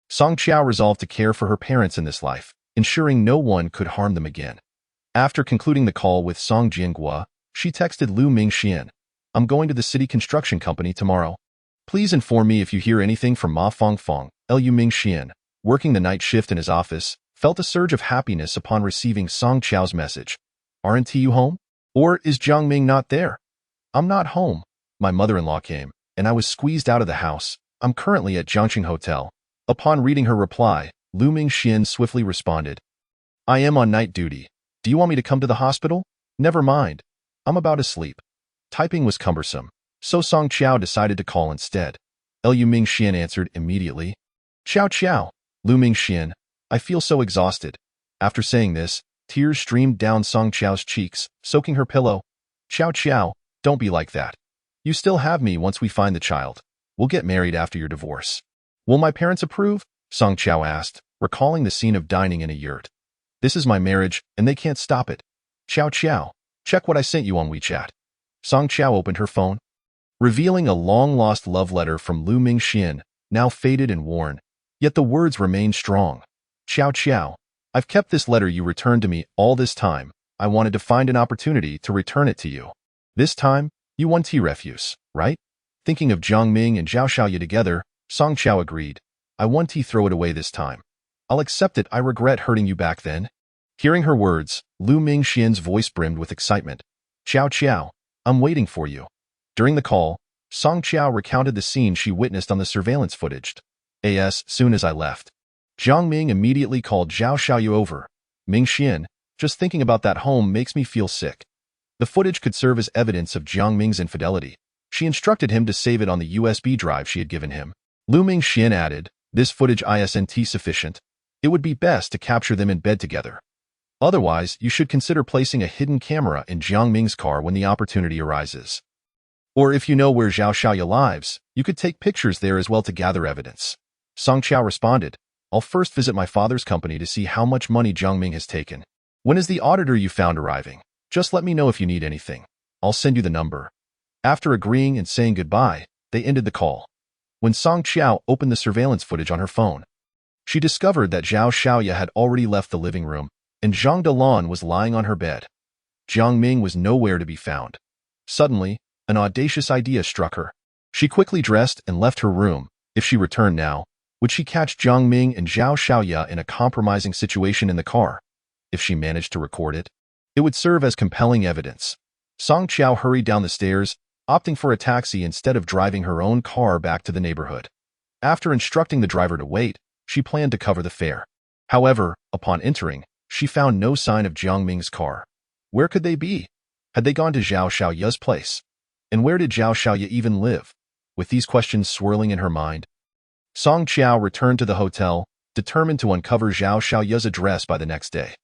Song Qiao resolved to care for her parents in this life, ensuring no one could harm them again. After concluding the call with Song Jiangua, she texted Lu Mingxian, "I'm going to the city construction company tomorrow. Please inform me if you hear anything from Ma Fongfong." Lu Mingxian, working the night shift in his office, felt a surge of happiness upon receiving Song Qiao's message. "Aren't you home? Or is Jiang Ming not there?" "I'm not home. My mother-in-law came, and I was squeezed out of the house. I'm currently at Jiangqing Hotel." Upon reading her reply, Lu Mingxian swiftly responded, "I am on night duty. Do you want me to come to the hospital?" "Never mind. I'm about to sleep." Typing was cumbersome, so Song Qiao decided to call instead. Lu Mingxian answered immediately. Ciao ciao, Lu Mingxian. I feel so exhausted. After saying this, tears streamed down Song Qiao's cheeks, soaking her pillow. Ciao ciao, don't be like that. You still have me once we find the child. We'll get married after your divorce. Will my parents approve? Song Qiao asked, recalling the scene of dining in a yurt. This is my marriage, and they can't stop it. Ciao ciao, check what I sent you on WeChat. Song Qiao opened her phone, revealing a long-lost love letter from Lu Mingxian, now faded and worn. Yet the words remained strong. Ciao ciao, I've kept this letter you returned to me all this time. I wanted to find an opportunity to return it to you. This time, you won T-refuse, right? Thinking of Jiang Ming and Zhao Xiaoye together, Song Qiao agreed. I won T, throw it away this time. I'll accept it. I regret hurting you back then. Hearing her words, Lu Mingxian's voice brimmed with excitement. Ciao ciao, I'm waiting for you. During the call, Song Qiao recounted the scene she witnessed on the surveillance footage. As soon as I left, Jiang Ming immediately called Zhao Xiaoye over. Mingxian, just thinking about that home makes me feel sick. The footage could serve as evidence of Jiang Ming's infidelity. She instructed him to save it on the USB drive she had given him. Lu Mingxian added, this footage isn't sufficient. It would be best to capture them in bed together. Otherwise, you should consider placing a hidden camera in Jiang Ming's car when the opportunity arises. Or if you know where Zhao Xiaoye lives, you could take pictures there as well to gather evidence. Song Qiao responded, I'll first visit my father's company to see how much money Jiang Ming has taken. When is the auditor you found arriving? Just let me know if you need anything. I'll send you the number. After agreeing and saying goodbye, they ended the call. When Song Qiao opened the surveillance footage on her phone, she discovered that Zhao Xiaoye had already left the living room, and Zhang Dalan was lying on her bed. Jiang Ming was nowhere to be found. Suddenly, an audacious idea struck her. She quickly dressed and left her room. If she returned now, would she catch Jiang Ming and Zhao Xiaoye in a compromising situation in the car? If she managed to record it, it would serve as compelling evidence. Song Qiao hurried down the stairs, opting for a taxi instead of driving her own car back to the neighborhood. After instructing the driver to wait, she planned to cover the fare. However, upon entering, she found no sign of Jiang Ming's car. Where could they be? Had they gone to Zhao Xiaoye's place? And where did Zhao Xiaoye even live? With these questions swirling in her mind, Song Qiao returned to the hotel, determined to uncover Zhao Xiaoye's address by the next day.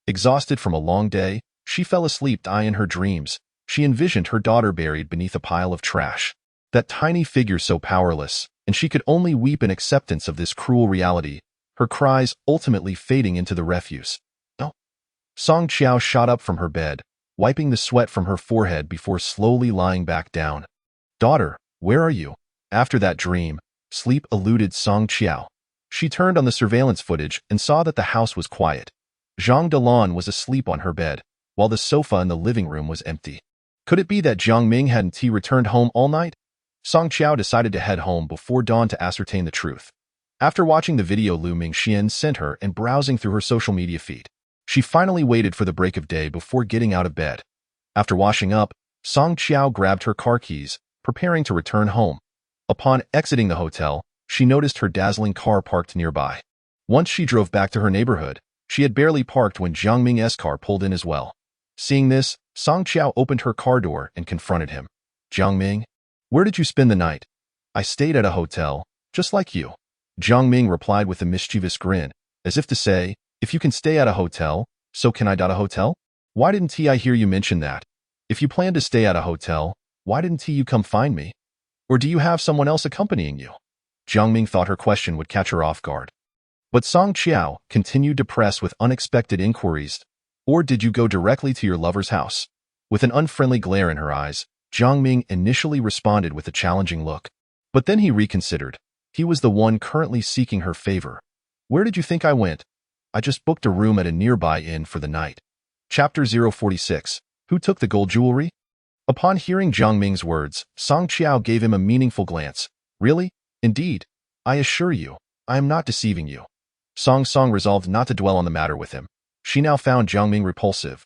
Exhausted from a long day, she fell asleep. In her dreams, she envisioned her daughter buried beneath a pile of trash. That tiny figure so powerless, and she could only weep in acceptance of this cruel reality, her cries ultimately fading into the refuse. No. Song Qiao shot up from her bed, wiping the sweat from her forehead before slowly lying back down. Daughter, where are you? After that dream, sleep eluded Song Qiao. She turned on the surveillance footage and saw that the house was quiet. Zhang Dalan was asleep on her bed, while the sofa in the living room was empty. Could it be that Jiang Ming hadn't returned home all night? Song Qiao decided to head home before dawn to ascertain the truth. After watching the video Lu Mingxian sent her and browsing through her social media feed, she finally waited for the break of day before getting out of bed. After washing up, Song Qiao grabbed her car keys, preparing to return home. Upon exiting the hotel, she noticed her dazzling car parked nearby. Once she drove back to her neighborhood, she had barely parked when Jiang Ming's car pulled in as well. Seeing this, Song Qiao opened her car door and confronted him. Jiang Ming, where did you spend the night? I stayed at a hotel, just like you. Jiang Ming replied with a mischievous grin, as if to say, if you can stay at a hotel, so can I. A hotel? Why didn't I hear you mention that? If you plan to stay at a hotel, why didn't you come find me? Or do you have someone else accompanying you? Jiang Ming thought her question would catch her off guard. But Song Qiao continued to press with unexpected inquiries. Or did you go directly to your lover's house? With an unfriendly glare in her eyes, Jiang Ming initially responded with a challenging look. But then he reconsidered. He was the one currently seeking her favor. Where did you think I went? I just booked a room at a nearby inn for the night. Chapter 046. Who took the gold jewelry? Upon hearing Jiang Ming's words, Song Qiao gave him a meaningful glance. Really? Indeed. I assure you, I am not deceiving you. Song resolved not to dwell on the matter with him. She now found Jiang Ming repulsive.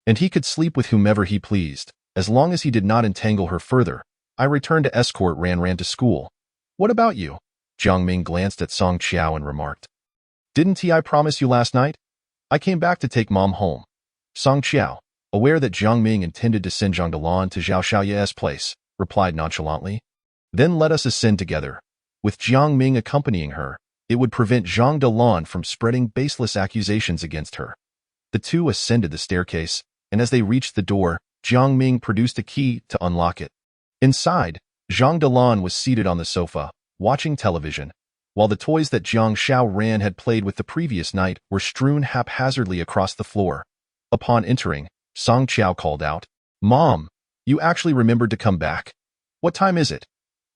And he could sleep with whomever he pleased, as long as he did not entangle her further. I returned to escort ran to school. What about you? Jiang Ming glanced at Song Qiao and remarked. Didn't I promise you last night? I came back to take Mom home. Song Qiao, aware that Jiang Ming intended to send Zhang Dalan to Zhao Xiaoye's place, replied nonchalantly. Then let us ascend together. With Jiang Ming accompanying her, it would prevent Zhang Dalan from spreading baseless accusations against her. The two ascended the staircase, and as they reached the door, Jiang Ming produced a key to unlock it. Inside, Zhang Dalan was seated on the sofa, watching television, while the toys that Jiang Xiaoran had played with the previous night were strewn haphazardly across the floor. Upon entering, Song Qiao called out, "Mom, you actually remembered to come back. What time is it?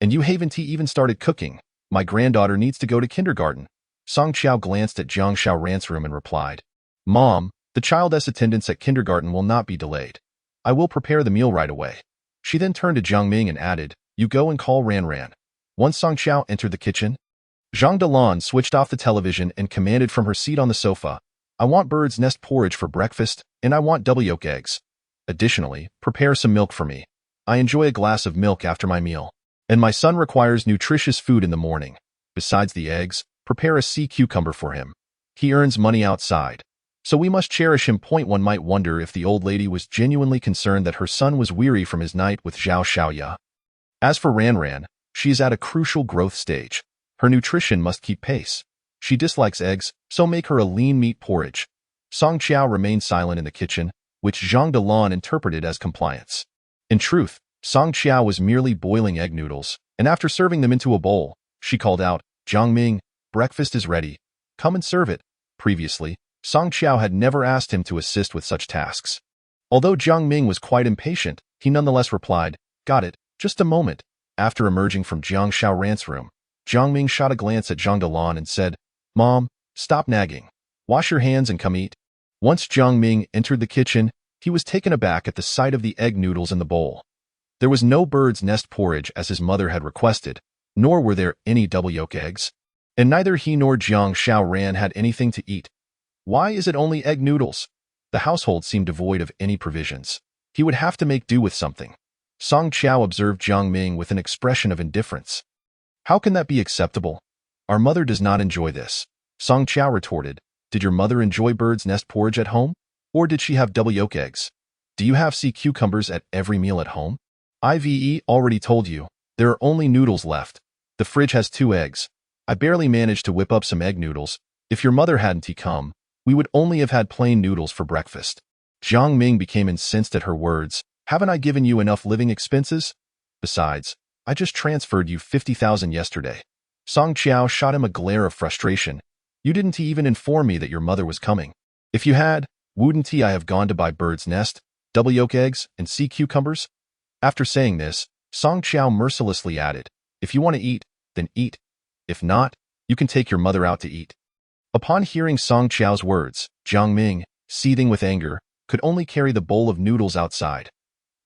And you haven't even started cooking. My granddaughter needs to go to kindergarten." Song Qiao glanced at Jiang Xiaoran's room and replied, "Mom, the child's attendance at kindergarten will not be delayed. I will prepare the meal right away." She then turned to Jiang Ming and added, "You go and call Ran Ran." Once Song Qiao entered the kitchen, Zhang Dalan switched off the television and commanded from her seat on the sofa, "I want bird's nest porridge for breakfast, and I want double yolk eggs. Additionally, prepare some milk for me. I enjoy a glass of milk after my meal. And my son requires nutritious food in the morning. Besides the eggs, prepare a sea cucumber for him. He earns money outside, so we must cherish him." One might wonder if the old lady was genuinely concerned that her son was weary from his night with Zhao Xiaoya. As for Ran Ran, she is at a crucial growth stage. Her nutrition must keep pace. She dislikes eggs, so make her a lean meat porridge. Song Qiao remained silent in the kitchen, which Zhang Dalan interpreted as compliance. In truth, Song Qiao was merely boiling egg noodles, and after serving them into a bowl, she called out, "Jiang Ming, breakfast is ready. Come and serve it." Previously, Song Qiao had never asked him to assist with such tasks. Although Jiang Ming was quite impatient, he nonetheless replied, "Got it, just a moment." After emerging from Jiang Xiaoran's room, Jiang Ming shot a glance at Zhang Dalan and said, "Mom, stop nagging. Wash your hands and come eat." Once Jiang Ming entered the kitchen, he was taken aback at the sight of the egg noodles in the bowl. There was no bird's nest porridge as his mother had requested, nor were there any double yolk eggs, and neither he nor Jiang Xiaoran had anything to eat. Why is it only egg noodles? The household seemed devoid of any provisions. He would have to make do with something. Song Qiao observed Jiang Ming with an expression of indifference. "How can that be acceptable? Our mother does not enjoy this." Song Qiao retorted, "Did your mother enjoy bird's nest porridge at home? Or did she have double yolk eggs? Do you have sea cucumbers at every meal at home? I've already told you, there are only noodles left. The fridge has 2 eggs. I barely managed to whip up some egg noodles. If your mother hadn't come, we would only have had plain noodles for breakfast." Jiang Ming became incensed at her words. "Haven't I given you enough living expenses? Besides, I just transferred you 50,000 yesterday." Song Qiao shot him a glare of frustration. "You didn't even inform me that your mother was coming. If you had, wouldn't I have gone to buy bird's nest, double yolk eggs, and sea cucumbers?" After saying this, Song Qiao mercilessly added, "If you want to eat, then eat. If not, you can take your mother out to eat." Upon hearing Song Qiao's words, Jiang Ming, seething with anger, could only carry the bowl of noodles outside.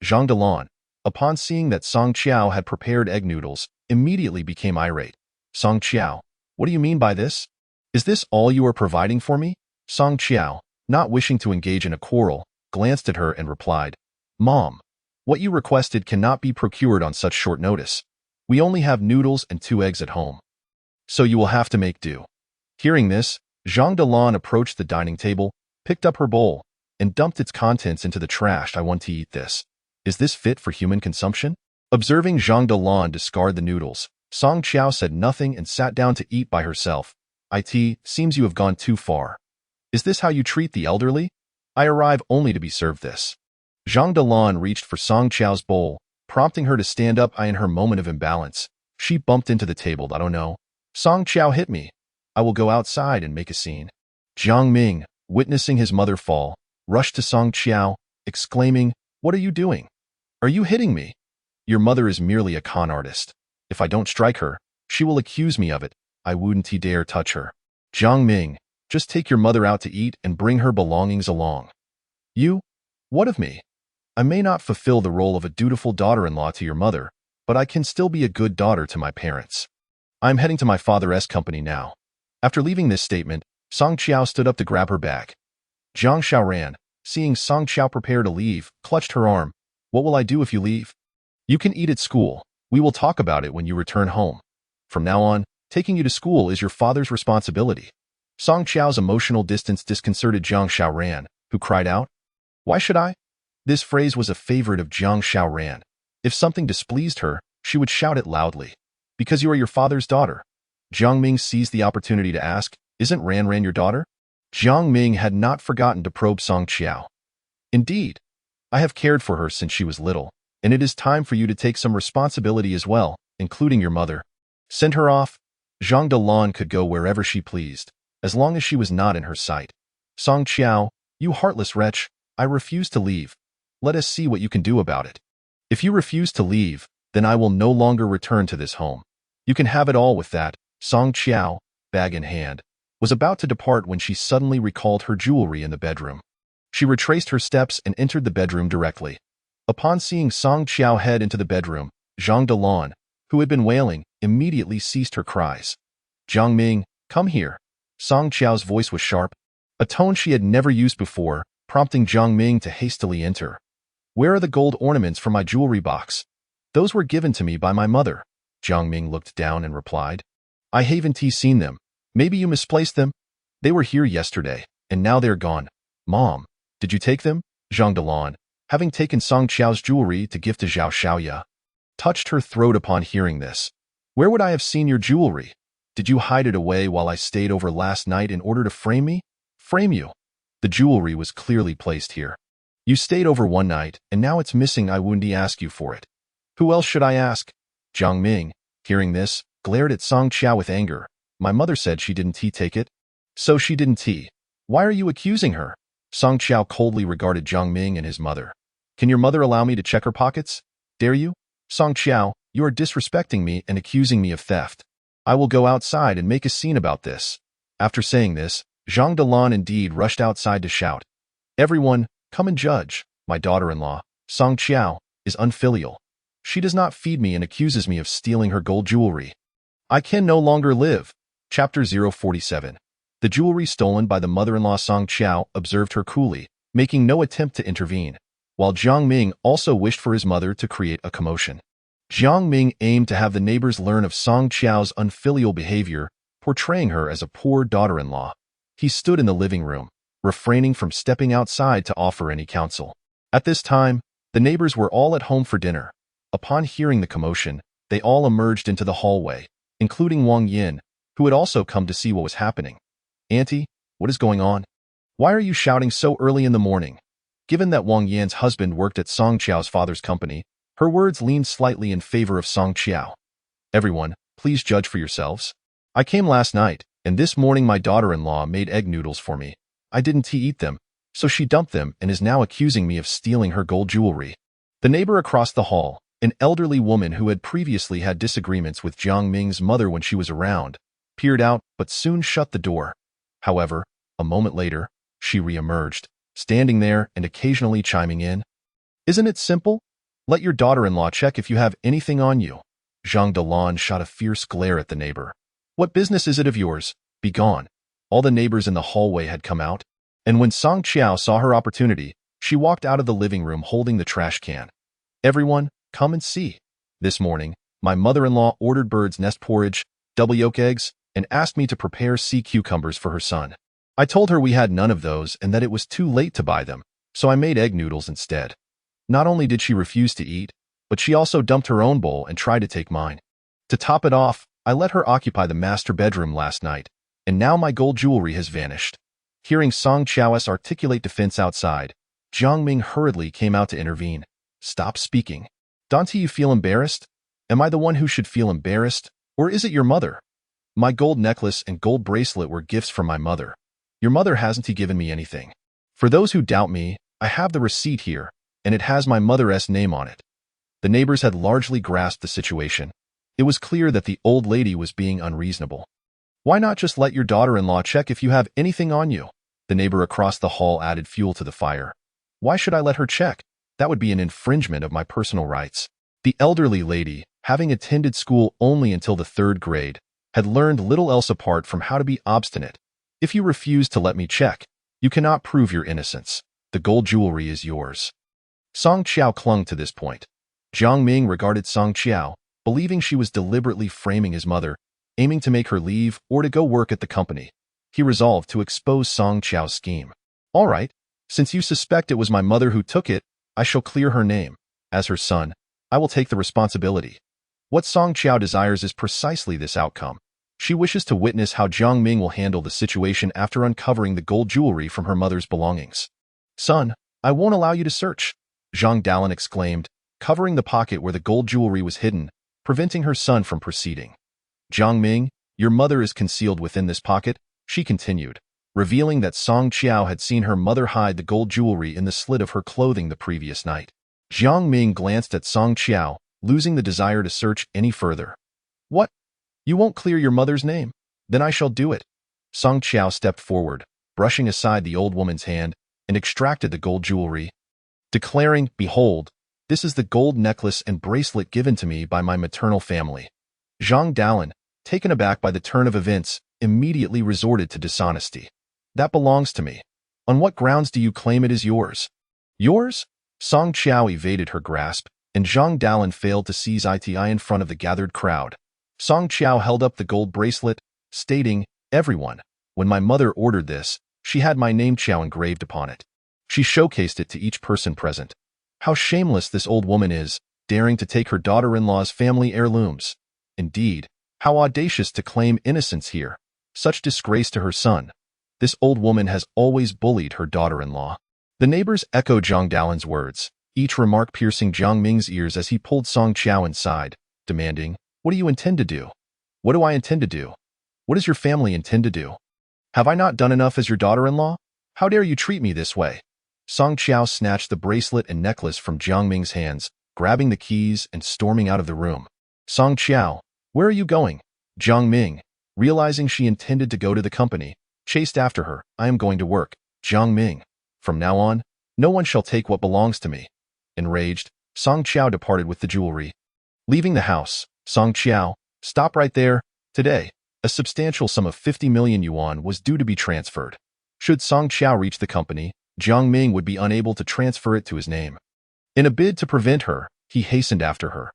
Zhang Dalan, upon seeing that Song Qiao had prepared egg noodles, immediately became irate. "Song Qiao, what do you mean by this? Is this all you are providing for me?" Song Qiao, not wishing to engage in a quarrel, glanced at her and replied, "Mom, what you requested cannot be procured on such short notice. We only have noodles and 2 eggs at home. So you will have to make do." Hearing this, Zhang Dalan approached the dining table, picked up her bowl, and dumped its contents into the trash. "I want to eat this. Is this fit for human consumption?" Observing Zhang Dalan discard the noodles, Song Qiao said nothing and sat down to eat by herself. "It seems you have gone too far. Is this how you treat the elderly? I arrive only to be served this." Zhang Dalan reached for Song Qiao's bowl, prompting her to stand up. In her moment of imbalance, she bumped into the table. "I don't know. Song Qiao hit me. I will go outside and make a scene." Jiang Ming, witnessing his mother fall, rushed to Song Qiao, exclaiming, "What are you doing? Are you hitting me? Your mother is merely a con artist. If I don't strike her, she will accuse me of it. I wouldn't dare touch her." "Jiang Ming, just take your mother out to eat and bring her belongings along." "You? What of me? I may not fulfill the role of a dutiful daughter-in-law to your mother, but I can still be a good daughter to my parents. I'm heading to my father's company now." After leaving this statement, Song Qiao stood up to grab her bag. Jiang Xiaoran, seeing Song Qiao prepare to leave, clutched her arm. "What will I do if you leave?" "You can eat at school. We will talk about it when you return home. From now on, taking you to school is your father's responsibility." Song Qiao's emotional distance disconcerted Jiang Xiaoran, who cried out, "Why should I?" This phrase was a favorite of Jiang Xiaoran. If something displeased her, she would shout it loudly. Because you are your father's daughter. Jiang Ming seized the opportunity to ask, isn't Ran Ran your daughter? Jiang Ming had not forgotten to probe Song Qiao. Indeed, I have cared for her since she was little, and it is time for you to take some responsibility as well, including your mother. Send her off. Zhang Dalan could go wherever she pleased, as long as she was not in her sight. Song Qiao, you heartless wretch, I refuse to leave. Let us see what you can do about it. If you refuse to leave, then I will no longer return to this home. You can have it all with that. Song Qiao, bag in hand, was about to depart when she suddenly recalled her jewelry in the bedroom. She retraced her steps and entered the bedroom directly. Upon seeing Song Qiao head into the bedroom, Zhang Dalan, who had been wailing, immediately ceased her cries. Jiang Ming, come here. Song Qiao's voice was sharp, a tone she had never used before, prompting Jiang Ming to hastily enter. Where are the gold ornaments from my jewelry box? Those were given to me by my mother. Jiang Ming looked down and replied. I haven't seen them. Maybe you misplaced them? They were here yesterday, and now they're gone. Mom, did you take them? Zhang Dalan, having taken Song Qiao's jewelry to gift to Zhao Xiaoya, touched her throat upon hearing this. Where would I have seen your jewelry? Did you hide it away while I stayed over last night in order to frame me? Frame you? The jewelry was clearly placed here. You stayed over one night, and now it's missing. I wouldn't ask you for it. Who else should I ask? Jiang Ming, hearing this, glared at Song Qiao with anger. My mother said she didn't take it. So she didn't. Why are you accusing her? Song Qiao coldly regarded Jiang Ming and his mother. Can your mother allow me to check her pockets? Dare you? Song Qiao, you are disrespecting me and accusing me of theft. I will go outside and make a scene about this. After saying this, Zhang Dalan indeed rushed outside to shout. Everyone, come and judge. My daughter-in-law, Song Qiao, is unfilial. She does not feed me and accuses me of stealing her gold jewelry. I can no longer live. Chapter 047. The jewelry stolen by the mother-in-law Song Qiao observed her coolly, making no attempt to intervene, while Jiang Ming also wished for his mother to create a commotion. Jiang Ming aimed to have the neighbors learn of Song Qiao's unfilial behavior, portraying her as a poor daughter-in-law. He stood in the living room, refraining from stepping outside to offer any counsel. At this time, the neighbors were all at home for dinner. Upon hearing the commotion, they all emerged into the hallway, including Wang Yin, who had also come to see what was happening. Auntie, what is going on? Why are you shouting so early in the morning? Given that Wang Yan's husband worked at Song Qiao's father's company, her words leaned slightly in favor of Song Qiao. Everyone, please judge for yourselves. I came last night, and this morning my daughter-in-law made egg noodles for me. I didn't eat them, so she dumped them and is now accusing me of stealing her gold jewelry. The neighbor across the hall, an elderly woman who had previously had disagreements with Jiang Ming's mother when she was around, peered out but soon shut the door. However, a moment later, she re-emerged, standing there and occasionally chiming in. Isn't it simple? Let your daughter-in-law check if you have anything on you. Zhang Dalan shot a fierce glare at the neighbor. What business is it of yours? Be gone. All the neighbors in the hallway had come out, and when Song Qiao saw her opportunity, she walked out of the living room holding the trash can. Everyone, come and see. This morning, my mother-in-law ordered bird's nest porridge, double yolk eggs, and asked me to prepare sea cucumbers for her son. I told her we had none of those and that it was too late to buy them, so I made egg noodles instead. Not only did she refuse to eat, but she also dumped her own bowl and tried to take mine. To top it off, I let her occupy the master bedroom last night, and now my gold jewelry has vanished. Hearing Song Qiao's articulate defense outside, Jiang Ming hurriedly came out to intervene. Stop speaking. Don't you feel embarrassed? Am I the one who should feel embarrassed, or is it your mother? My gold necklace and gold bracelet were gifts from my mother. Your mother hasn't given me anything. For those who doubt me, I have the receipt here, and it has my mother's name on it. The neighbors had largely grasped the situation. It was clear that the old lady was being unreasonable. Why not just let your daughter-in-law check if you have anything on you? The neighbor across the hall added fuel to the fire. Why should I let her check? That would be an infringement of my personal rights. The elderly lady, having attended school only until the 3rd grade, had learned little else apart from how to be obstinate. If you refuse to let me check, you cannot prove your innocence. The gold jewelry is yours. Song Qiao clung to this point. Jiang Ming regarded Song Qiao, believing she was deliberately framing his mother, aiming to make her leave or to go work at the company. He resolved to expose Song Qiao's scheme. All right, since you suspect it was my mother who took it, I shall clear her name. As her son, I will take the responsibility. What Song Qiao desires is precisely this outcome. She wishes to witness how Jiang Ming will handle the situation after uncovering the gold jewelry from her mother's belongings. Son, I won't allow you to search, Zhang Dalin exclaimed, covering the pocket where the gold jewelry was hidden, preventing her son from proceeding. Jiang Ming, your mother is concealed within this pocket, she continued, revealing that Song Qiao had seen her mother hide the gold jewelry in the slit of her clothing the previous night. Jiang Ming glanced at Song Qiao, losing the desire to search any further. What? You won't clear your mother's name? Then I shall do it. Song Qiao stepped forward, brushing aside the old woman's hand, and extracted the gold jewelry, declaring, Behold, this is the gold necklace and bracelet given to me by my maternal family. Zhang Dalin, taken aback by the turn of events, immediately resorted to dishonesty. That belongs to me. On what grounds do you claim it is yours? Yours? Song Qiao evaded her grasp, and Zhang Dalin failed to seize iti in front of the gathered crowd. Song Qiao held up the gold bracelet, stating, Everyone, when my mother ordered this, she had my name Qiao engraved upon it. She showcased it to each person present. How shameless this old woman is, daring to take her daughter-in-law's family heirlooms. Indeed, how audacious to claim innocence here. Such disgrace to her son. This old woman has always bullied her daughter-in-law. The neighbors echoed Zhang Dalin's words, each remark piercing Jiang Ming's ears as he pulled Song Qiao inside, demanding, What do you intend to do? What do I intend to do? What does your family intend to do? Have I not done enough as your daughter-in-law? How dare you treat me this way? Song Qiao snatched the bracelet and necklace from Jiang Ming's hands, grabbing the keys and storming out of the room. Song Qiao, where are you going? Jiang Ming, realizing she intended to go to the company, chased after her. I am going to work. Jiang Ming, from now on, no one shall take what belongs to me. Enraged, Song Qiao departed with the jewelry. Leaving the house, Song Qiao, stop right there. Today, a substantial sum of 50 million yuan was due to be transferred. Should Song Qiao reach the company, Jiang Ming would be unable to transfer it to his name. In a bid to prevent her, he hastened after her.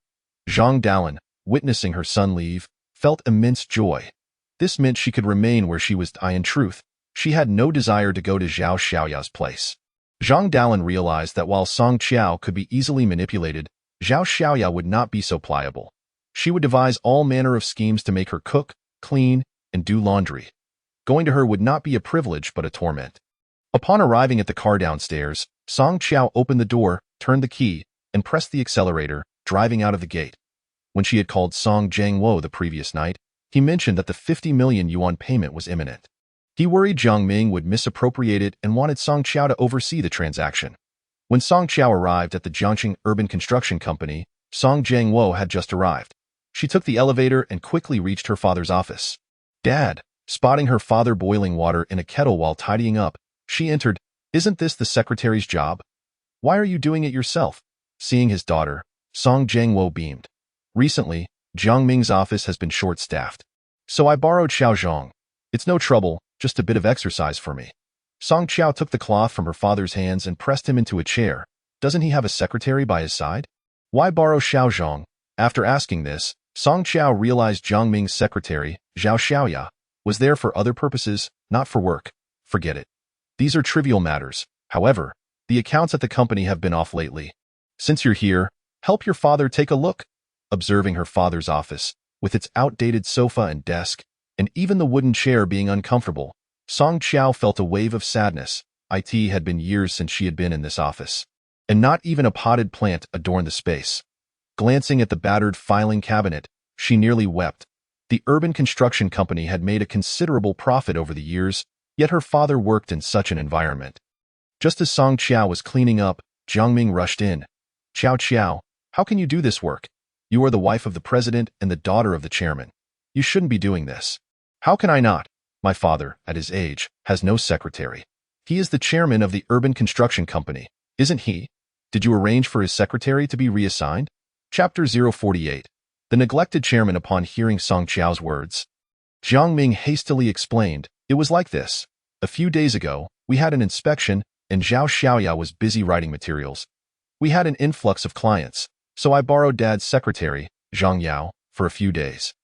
Zhang Dalin, witnessing her son leave, felt immense joy. This meant she could remain where she was. In truth, she had no desire to go to Zhao Xiaoya's place. Zhang Dalin realized that while Song Qiao could be easily manipulated, Zhao Xiaoya would not be so pliable. She would devise all manner of schemes to make her cook, clean, and do laundry. Going to her would not be a privilege but a torment. Upon arriving at the car downstairs, Song Qiao opened the door, turned the key, and pressed the accelerator, driving out of the gate. When she had called Song Jiangwo the previous night, he mentioned that the 50 million yuan payment was imminent. He worried Jiang Ming would misappropriate it and wanted Song Qiao to oversee the transaction. When Song Qiao arrived at the Jiangqing Urban Construction Company, Song Jiangwo had just arrived. She took the elevator and quickly reached her father's office. Dad, spotting her father boiling water in a kettle while tidying up, she entered. Isn't this the secretary's job? Why are you doing it yourself? Seeing his daughter, Song Jiangwo beamed. Recently, Jiang Ming's office has been short-staffed. So I borrowed Xiao Zhong. It's no trouble, just a bit of exercise for me. Song Qiao took the cloth from her father's hands and pressed him into a chair. Doesn't he have a secretary by his side? Why borrow Xiao Zhong? After asking this, Song Qiao realized Jiang Ming's secretary, Zhao Xiaoya, was there for other purposes, not for work. Forget it. These are trivial matters. However, the accounts at the company have been off lately. Since you're here, help your father take a look. Observing her father's office, with its outdated sofa and desk, and even the wooden chair being uncomfortable, Song Qiao felt a wave of sadness. It had been years since she had been in this office, and not even a potted plant adorned the space. Glancing at the battered filing cabinet, she nearly wept. The urban construction company had made a considerable profit over the years, yet her father worked in such an environment. Just as Song Qiao was cleaning up, Jiang Ming rushed in. Qiao, how can you do this work? You are the wife of the president and the daughter of the chairman. You shouldn't be doing this. How can I not? My father, at his age, has no secretary. He is the chairman of the urban construction company, isn't he? Did you arrange for his secretary to be reassigned? Chapter 048. The neglected chairman. Upon hearing Song Qiao's words, Jiang Ming hastily explained, it was like this. A few days ago, we had an inspection, and Zhao Xiaoya was busy writing materials. We had an influx of clients, so I borrowed Dad's secretary, Zhang Yao, for a few days.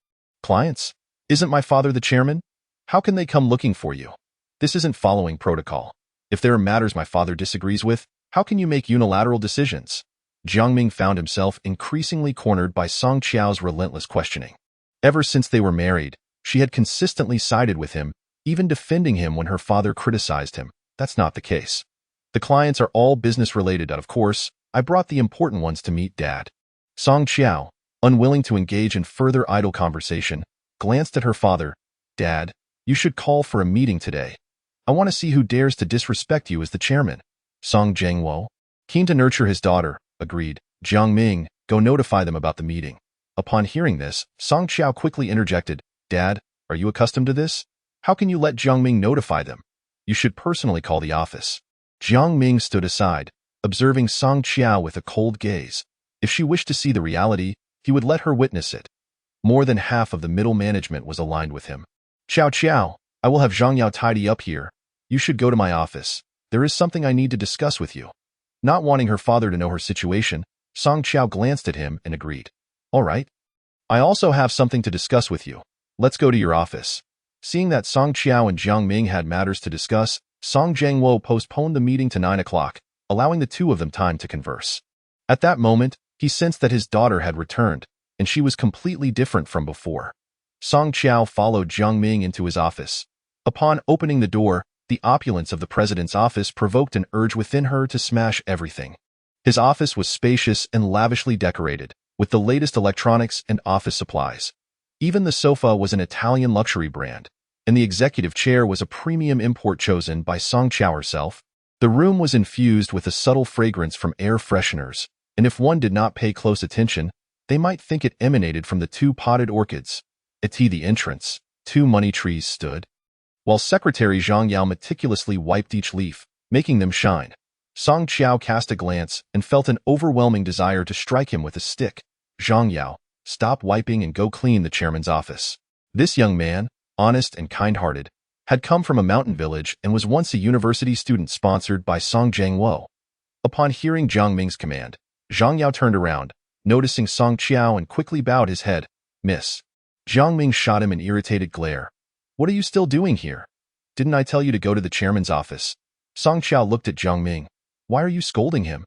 Clients? Isn't my father the chairman? How can they come looking for you? This isn't following protocol. If there are matters my father disagrees with, how can you make unilateral decisions? Jiang Ming found himself increasingly cornered by Song Qiao's relentless questioning. Ever since they were married, she had consistently sided with him, even defending him when her father criticized him. That's not the case. The clients are all business-related, of course. I brought the important ones to meet Dad. Song Qiao, unwilling to engage in further idle conversation, glanced at her father. Dad, you should call for a meeting today. I want to see who dares to disrespect you as the chairman. Song Jiangwo, keen to nurture his daughter, agreed. Jiang Ming, go notify them about the meeting. Upon hearing this, Song Qiao quickly interjected, Dad, are you accustomed to this? How can you let Jiang Ming notify them? You should personally call the office. Jiang Ming stood aside, observing Song Qiao with a cold gaze. If she wished to see the reality, he would let her witness it. More than half of the middle management was aligned with him. Qiao, I will have Zhang Yao tidy up here. You should go to my office. There is something I need to discuss with you. Not wanting her father to know her situation, Song Qiao glanced at him and agreed. All right. I also have something to discuss with you. Let's go to your office. Seeing that Song Qiao and Jiang Ming had matters to discuss, Song Jiangwo postponed the meeting to 9 o'clock, allowing the two of them time to converse. At that moment, he sensed that his daughter had returned, and she was completely different from before. Song Qiao followed Jiang Ming into his office. Upon opening the door, the opulence of the president's office provoked an urge within her to smash everything. His office was spacious and lavishly decorated, with the latest electronics and office supplies. Even the sofa was an Italian luxury brand, and the executive chair was a premium import chosen by Song Qiao herself. The room was infused with a subtle fragrance from air fresheners, and if one did not pay close attention, they might think it emanated from the two potted orchids. At the entrance, 2 money trees stood, while Secretary Zhang Yao meticulously wiped each leaf, making them shine. Song Qiao cast a glance and felt an overwhelming desire to strike him with a stick. Zhang Yao, stop wiping and go clean the chairman's office. This young man, honest and kind-hearted, had come from a mountain village and was once a university student sponsored by Song Jiangwo. Upon hearing Jiang Ming's command, Zhang Yao turned around, noticing Song Qiao, and quickly bowed his head. Miss. Jiang Ming shot him an irritated glare. What are you still doing here? Didn't I tell you to go to the chairman's office? Song Qiao looked at Jiang Ming. Why are you scolding him?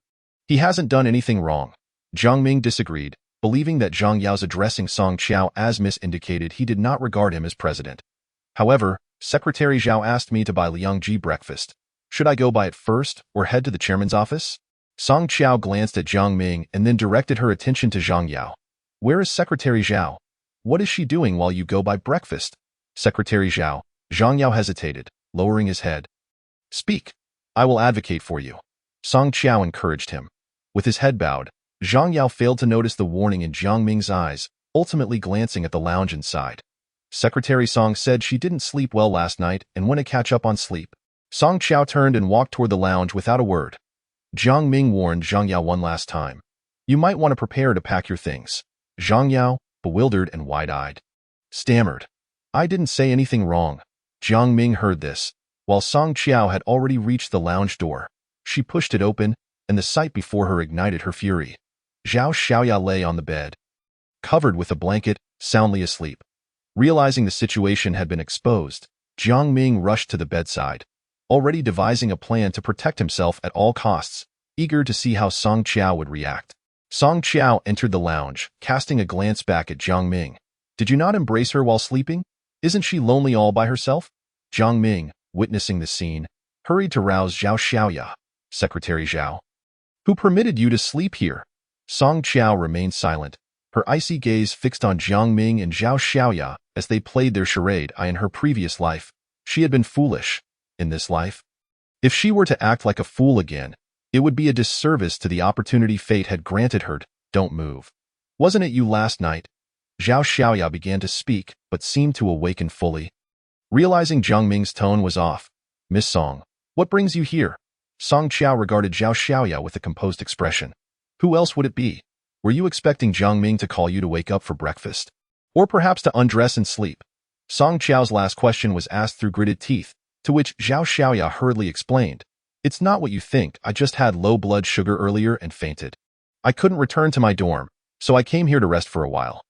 He hasn't done anything wrong. Jiang Ming disagreed, believing that Zhang Yao's addressing Song Qiao as Miss indicated he did not regard him as president. However, Secretary Zhao asked me to buy Liang Ji breakfast. Should I go buy it first or head to the chairman's office? Song Qiao glanced at Jiang Ming and then directed her attention to Zhang Yao. Where is Secretary Zhao? What is she doing while you go buy breakfast? Secretary Zhao. Zhang Yao hesitated, lowering his head. Speak. I will advocate for you. Song Qiao encouraged him. With his head bowed, Zhang Yao failed to notice the warning in Jiang Ming's eyes, ultimately glancing at the lounge inside. Secretary Song said she didn't sleep well last night and want to catch up on sleep. Song Qiao turned and walked toward the lounge without a word. Jiang Ming warned Zhang Yao one last time. You might want to prepare to pack your things. Zhang Yao, bewildered and wide-eyed, stammered. I didn't say anything wrong. Jiang Ming heard this. While Song Qiao had already reached the lounge door, she pushed it open, and the sight before her ignited her fury. Zhao Xiaoya lay on the bed, covered with a blanket, soundly asleep. Realizing the situation had been exposed, Jiang Ming rushed to the bedside, already devising a plan to protect himself at all costs, eager to see how Song Qiao would react. Song Qiao entered the lounge, casting a glance back at Jiang Ming. Did you not embrace her while sleeping? Isn't she lonely all by herself? Jiang Ming, witnessing the scene, hurried to rouse Zhao Xiaoya. Secretary Zhao. Who permitted you to sleep here? Song Qiao remained silent, her icy gaze fixed on Jiang Ming and Zhao Xiaoya as they played their charade. In her previous life, she had been foolish. In this life, if she were to act like a fool again, it would be a disservice to the opportunity fate had granted her. Don't move. Wasn't it you last night? Zhao Xiaoya began to speak, but seemed to awaken fully. Realizing Jiang Ming's tone was off. Miss Song, what brings you here? Song Qiao regarded Zhao Xiaoya with a composed expression. Who else would it be? Were you expecting Jiang Ming to call you to wake up for breakfast? Or perhaps to undress and sleep? Song Qiao's last question was asked through gritted teeth, to which Zhao Xiaoya hurriedly explained. It's not what you think. I just had low blood sugar earlier and fainted. I couldn't return to my dorm, so I came here to rest for a while.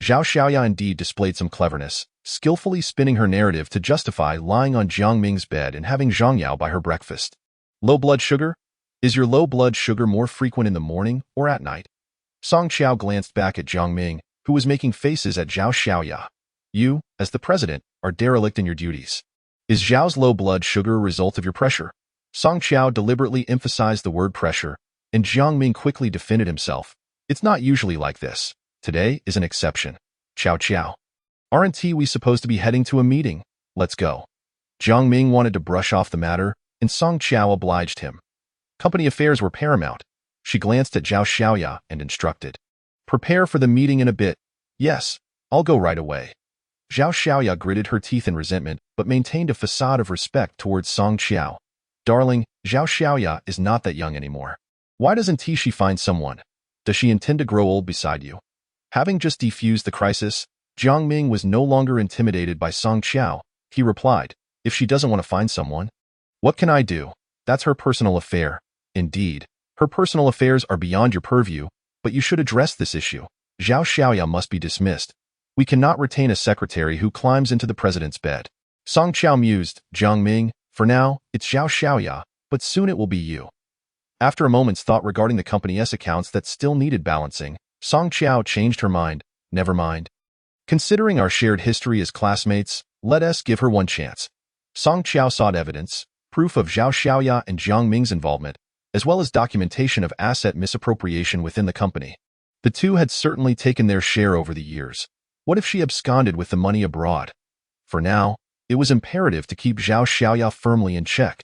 Zhao Xiaoya indeed displayed some cleverness, skillfully spinning her narrative to justify lying on Jiang Ming's bed and having Zhang Yao buy her breakfast. Low blood sugar? Is your low blood sugar more frequent in the morning or at night? Song Qiao glanced back at Jiang Ming, who was making faces at Zhao Xiaoya. You, as the president, are derelict in your duties. Is Zhao's low blood sugar a result of your pressure? Song Qiao deliberately emphasized the word pressure, and Jiang Ming quickly defended himself. It's not usually like this. Today is an exception. Qiao. Aren't we supposed to be heading to a meeting? Let's go. Jiang Ming wanted to brush off the matter, and Song Qiao obliged him. Company affairs were paramount. She glanced at Zhao Xiaoya and instructed. Prepare for the meeting in a bit. Yes, I'll go right away. Zhao Xiaoya gritted her teeth in resentment, but maintained a facade of respect towards Song Qiao. Darling, Zhao Xiaoya is not that young anymore. Why doesn't she find someone? Does she intend to grow old beside you? Having just defused the crisis, Jiang Ming was no longer intimidated by Song Qiao. He replied, if she doesn't want to find someone, what can I do? That's her personal affair. Indeed, her personal affairs are beyond your purview, but you should address this issue. Zhao Xiaoya must be dismissed. We cannot retain a secretary who climbs into the president's bed. Song Qiao mused, Jiang Ming, for now, it's Zhao Xiaoya, but soon it will be you. After a moment's thought regarding the company's accounts that still needed balancing, Song Qiao changed her mind. Never mind. Considering our shared history as classmates, let us give her one chance. Song Qiao sought evidence, proof of Zhao Xiaoya and Jiang Ming's involvement, as well as documentation of asset misappropriation within the company. The two had certainly taken their share over the years. What if she absconded with the money abroad? For now, it was imperative to keep Zhao Xiaoya firmly in check.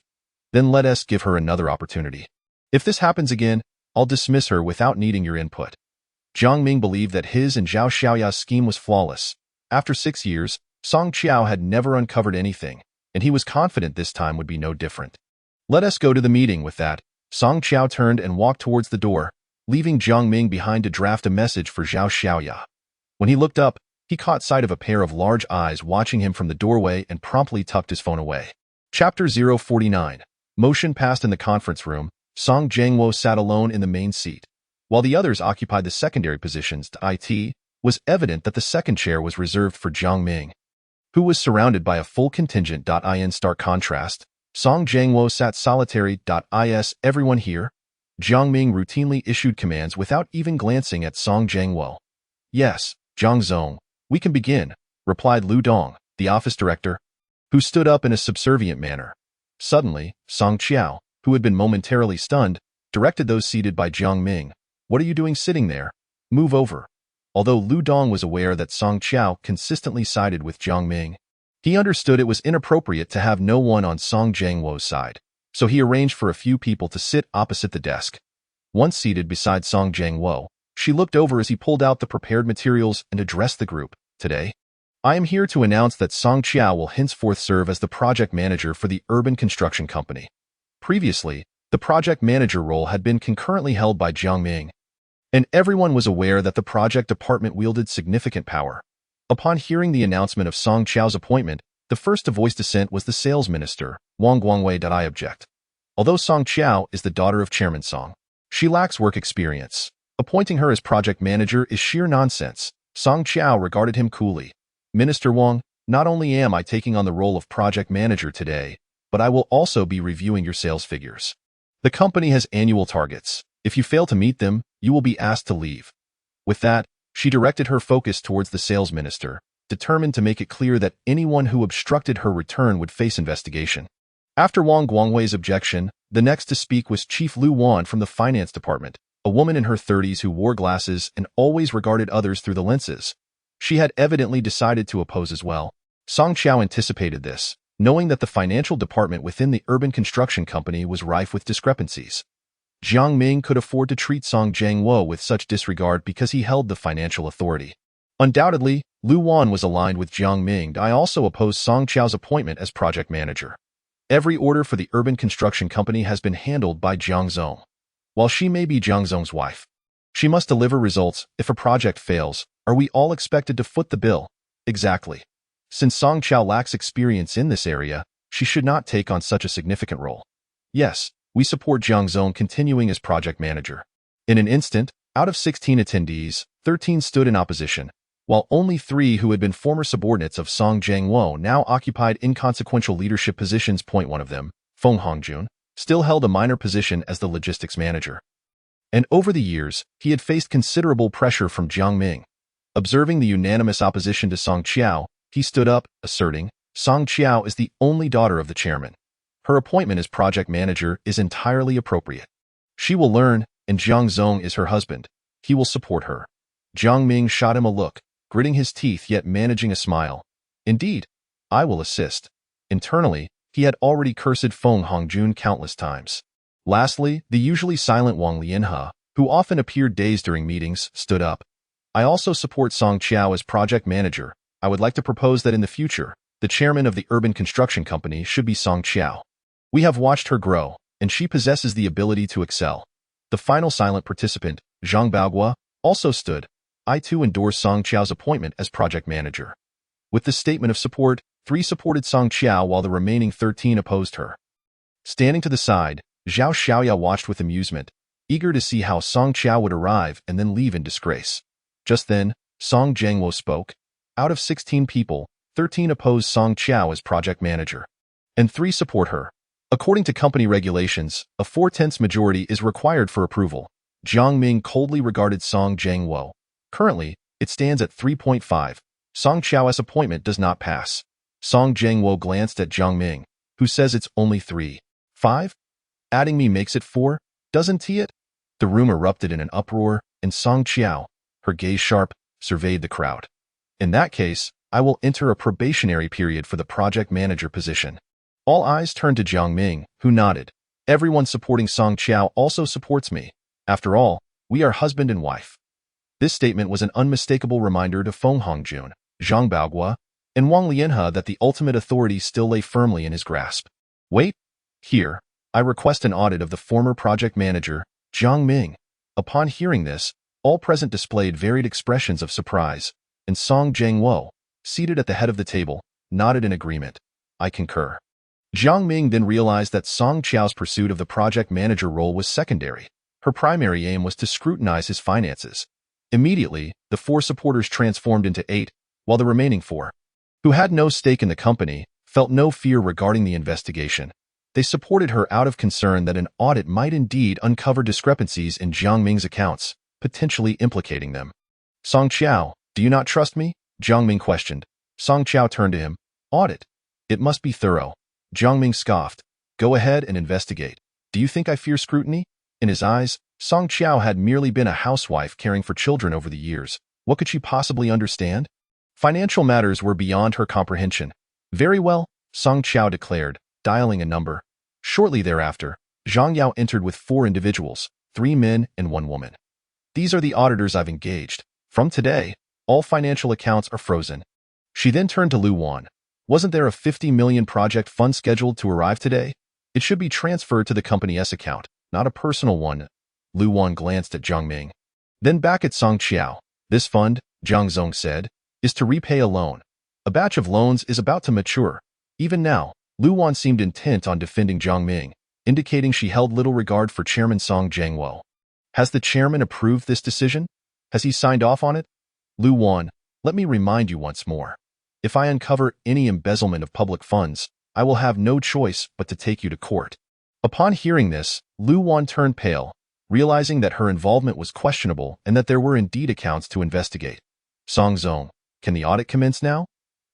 Then let us give her another opportunity. If this happens again, I'll dismiss her without needing your input. Jiang Ming believed that his and Zhao Xiaoya's scheme was flawless. After 6 years, Song Qiao had never uncovered anything, and he was confident this time would be no different. Let us go to the meeting. With that, Song Qiao turned and walked towards the door, leaving Jiang Ming behind to draft a message for Zhao Xiaoya. When he looked up, he caught sight of a pair of large eyes watching him from the doorway and promptly tucked his phone away. Chapter 049. Motion passed in the conference room. Song Jiangwo sat alone in the main seat. While the others occupied the secondary positions, it was evident that the second chair was reserved for Jiang Ming, who was surrounded by a full contingent. In stark contrast, Song Jiangwo sat solitary. Is everyone here? Jiang Ming routinely issued commands without even glancing at Song Jiangwo. Yes, Zhang Zong, we can begin, replied Lu Dong, the office director, who stood up in a subservient manner. Suddenly, Song Qiao, who had been momentarily stunned, directed those seated by Jiang Ming. What are you doing sitting there? Move over. Although Lu Dong was aware that Song Qiao consistently sided with Jiang Ming, he understood it was inappropriate to have no one on Song Jiangwo's side, so he arranged for a few people to sit opposite the desk. Once seated beside Song Jiangwo, she looked over as he pulled out the prepared materials and addressed the group. Today, I am here to announce that Song Qiao will henceforth serve as the project manager for the urban construction company. Previously, the project manager role had been concurrently held by Jiang Ming, and everyone was aware that the project department wielded significant power. Upon hearing the announcement of Song Qiao's appointment, the first to voice dissent was the sales minister, Wang Guangwei. I object. Although Song Qiao is the daughter of Chairman Song, she lacks work experience. Appointing her as project manager is sheer nonsense. Song Qiao regarded him coolly. Minister Wang, not only am I taking on the role of project manager today, but I will also be reviewing your sales figures. The company has annual targets. If you fail to meet them, you will be asked to leave. With that, she directed her focus towards the sales minister, determined to make it clear that anyone who obstructed her return would face investigation. After Wang Guangwei's objection, the next to speak was Chief Lu Wan from the finance department, a woman in her 30s who wore glasses and always regarded others through the lenses. She had evidently decided to oppose as well. Song Qiao anticipated this, knowing that the financial department within the urban construction company was rife with discrepancies. Jiang Ming could afford to treat Song Jiangwo with such disregard because he held the financial authority. Undoubtedly, Lu Wan was aligned with Jiang Ming. I also opposed Song Qiao's appointment as project manager. Every order for the urban construction company has been handled by Zhang Zong. While she may be Zhang Zong's wife, she must deliver results. If a project fails, are we all expected to foot the bill? Exactly. Since Song Qiao lacks experience in this area, she should not take on such a significant role. Yes, we support Zhang Zong continuing as project manager. In an instant, out of 16 attendees, 13 stood in opposition, while only 3 who had been former subordinates of Song Jiangwo now occupied inconsequential leadership positions. One of them, Feng Hongjun, still held a minor position as the logistics manager. And over the years, he had faced considerable pressure from Jiang Ming. Observing the unanimous opposition to Song Qiao, he stood up, asserting, Song Qiao is the only daughter of the chairman. Her appointment as project manager is entirely appropriate. She will learn, and Jiang Zong is her husband. He will support her. Jiang Ming shot him a look, gritting his teeth yet managing a smile. Indeed, I will assist. Internally, he had already cursed Feng Hongjun countless times. Lastly, the usually silent Wang Lianhe, who often appeared dazed during meetings, stood up. I also support Song Qiao as project manager. I would like to propose that in the future, the chairman of the urban construction company should be Song Qiao. We have watched her grow, and she possesses the ability to excel. The final silent participant, Zhang Baogua, also stood. I too endorse Song Qiao's appointment as project manager. With the statement of support, 3 supported Song Qiao while the remaining 13 opposed her. Standing to the side, Zhao Xiaoya watched with amusement, eager to see how Song Qiao would arrive and then leave in disgrace. Just then, Song Zhengwo spoke. Out of 16 people, 13 oppose Song Qiao as project manager, and 3 support her. According to company regulations, a 4/10 majority is required for approval. Jiang Ming coldly regarded Song Zhengwo. Currently, it stands at 3.5. Song Qiao's appointment does not pass. Song Zhengwo glanced at Jiang Ming, who says it's only 3.5? Adding me makes it 4, doesn't it? The room erupted in an uproar, and Song Qiao, her gaze sharp, surveyed the crowd. In that case, I will enter a probationary period for the project manager position. All eyes turned to Jiang Ming, who nodded. Everyone supporting Song Qiao also supports me. After all, we are husband and wife. This statement was an unmistakable reminder to Feng Hongjun, Zhang Baogua, and Wang Lianhe that the ultimate authority still lay firmly in his grasp. Wait, here, I request an audit of the former project manager, Jiang Ming. Upon hearing this, all present displayed varied expressions of surprise, and Song Zhengwo, seated at the head of the table, nodded in agreement. I concur. Jiang Ming then realized that Song Qiao's pursuit of the project manager role was secondary. Her primary aim was to scrutinize his finances. Immediately, the 4 supporters transformed into 8, while the remaining 4, who had no stake in the company, felt no fear regarding the investigation. They supported her out of concern that an audit might indeed uncover discrepancies in Jiang Ming's accounts, potentially implicating them. Song Qiao, do you not trust me? Jiang Ming questioned. Song Qiao turned to him. Audit. It must be thorough. Jiang Ming scoffed. Go ahead and investigate. Do you think I fear scrutiny? In his eyes, Song Qiao had merely been a housewife caring for children over the years. What could she possibly understand? Financial matters were beyond her comprehension. Very well, Song Qiao declared, dialing a number. Shortly thereafter, Zhang Yao entered with 4 individuals, 3 men and 1 woman. These are the auditors I've engaged. From today, all financial accounts are frozen. She then turned to Lu Wan. Wasn't there a 50 million project fund scheduled to arrive today? It should be transferred to the company's account, not a personal one. Lu Wan glanced at Jiang Ming. Then back at Song Qiao. This fund, Jiang Zong said, is to repay a loan. A batch of loans is about to mature. Even now, Lu Wan seemed intent on defending Jiang Ming, indicating she held little regard for Chairman Song Zhengwo. Has the chairman approved this decision? Has he signed off on it? Lu Wan, let me remind you once more. If I uncover any embezzlement of public funds, I will have no choice but to take you to court. Upon hearing this, Lu Wan turned pale, realizing that her involvement was questionable and that there were indeed accounts to investigate. Song Zong, can the audit commence now?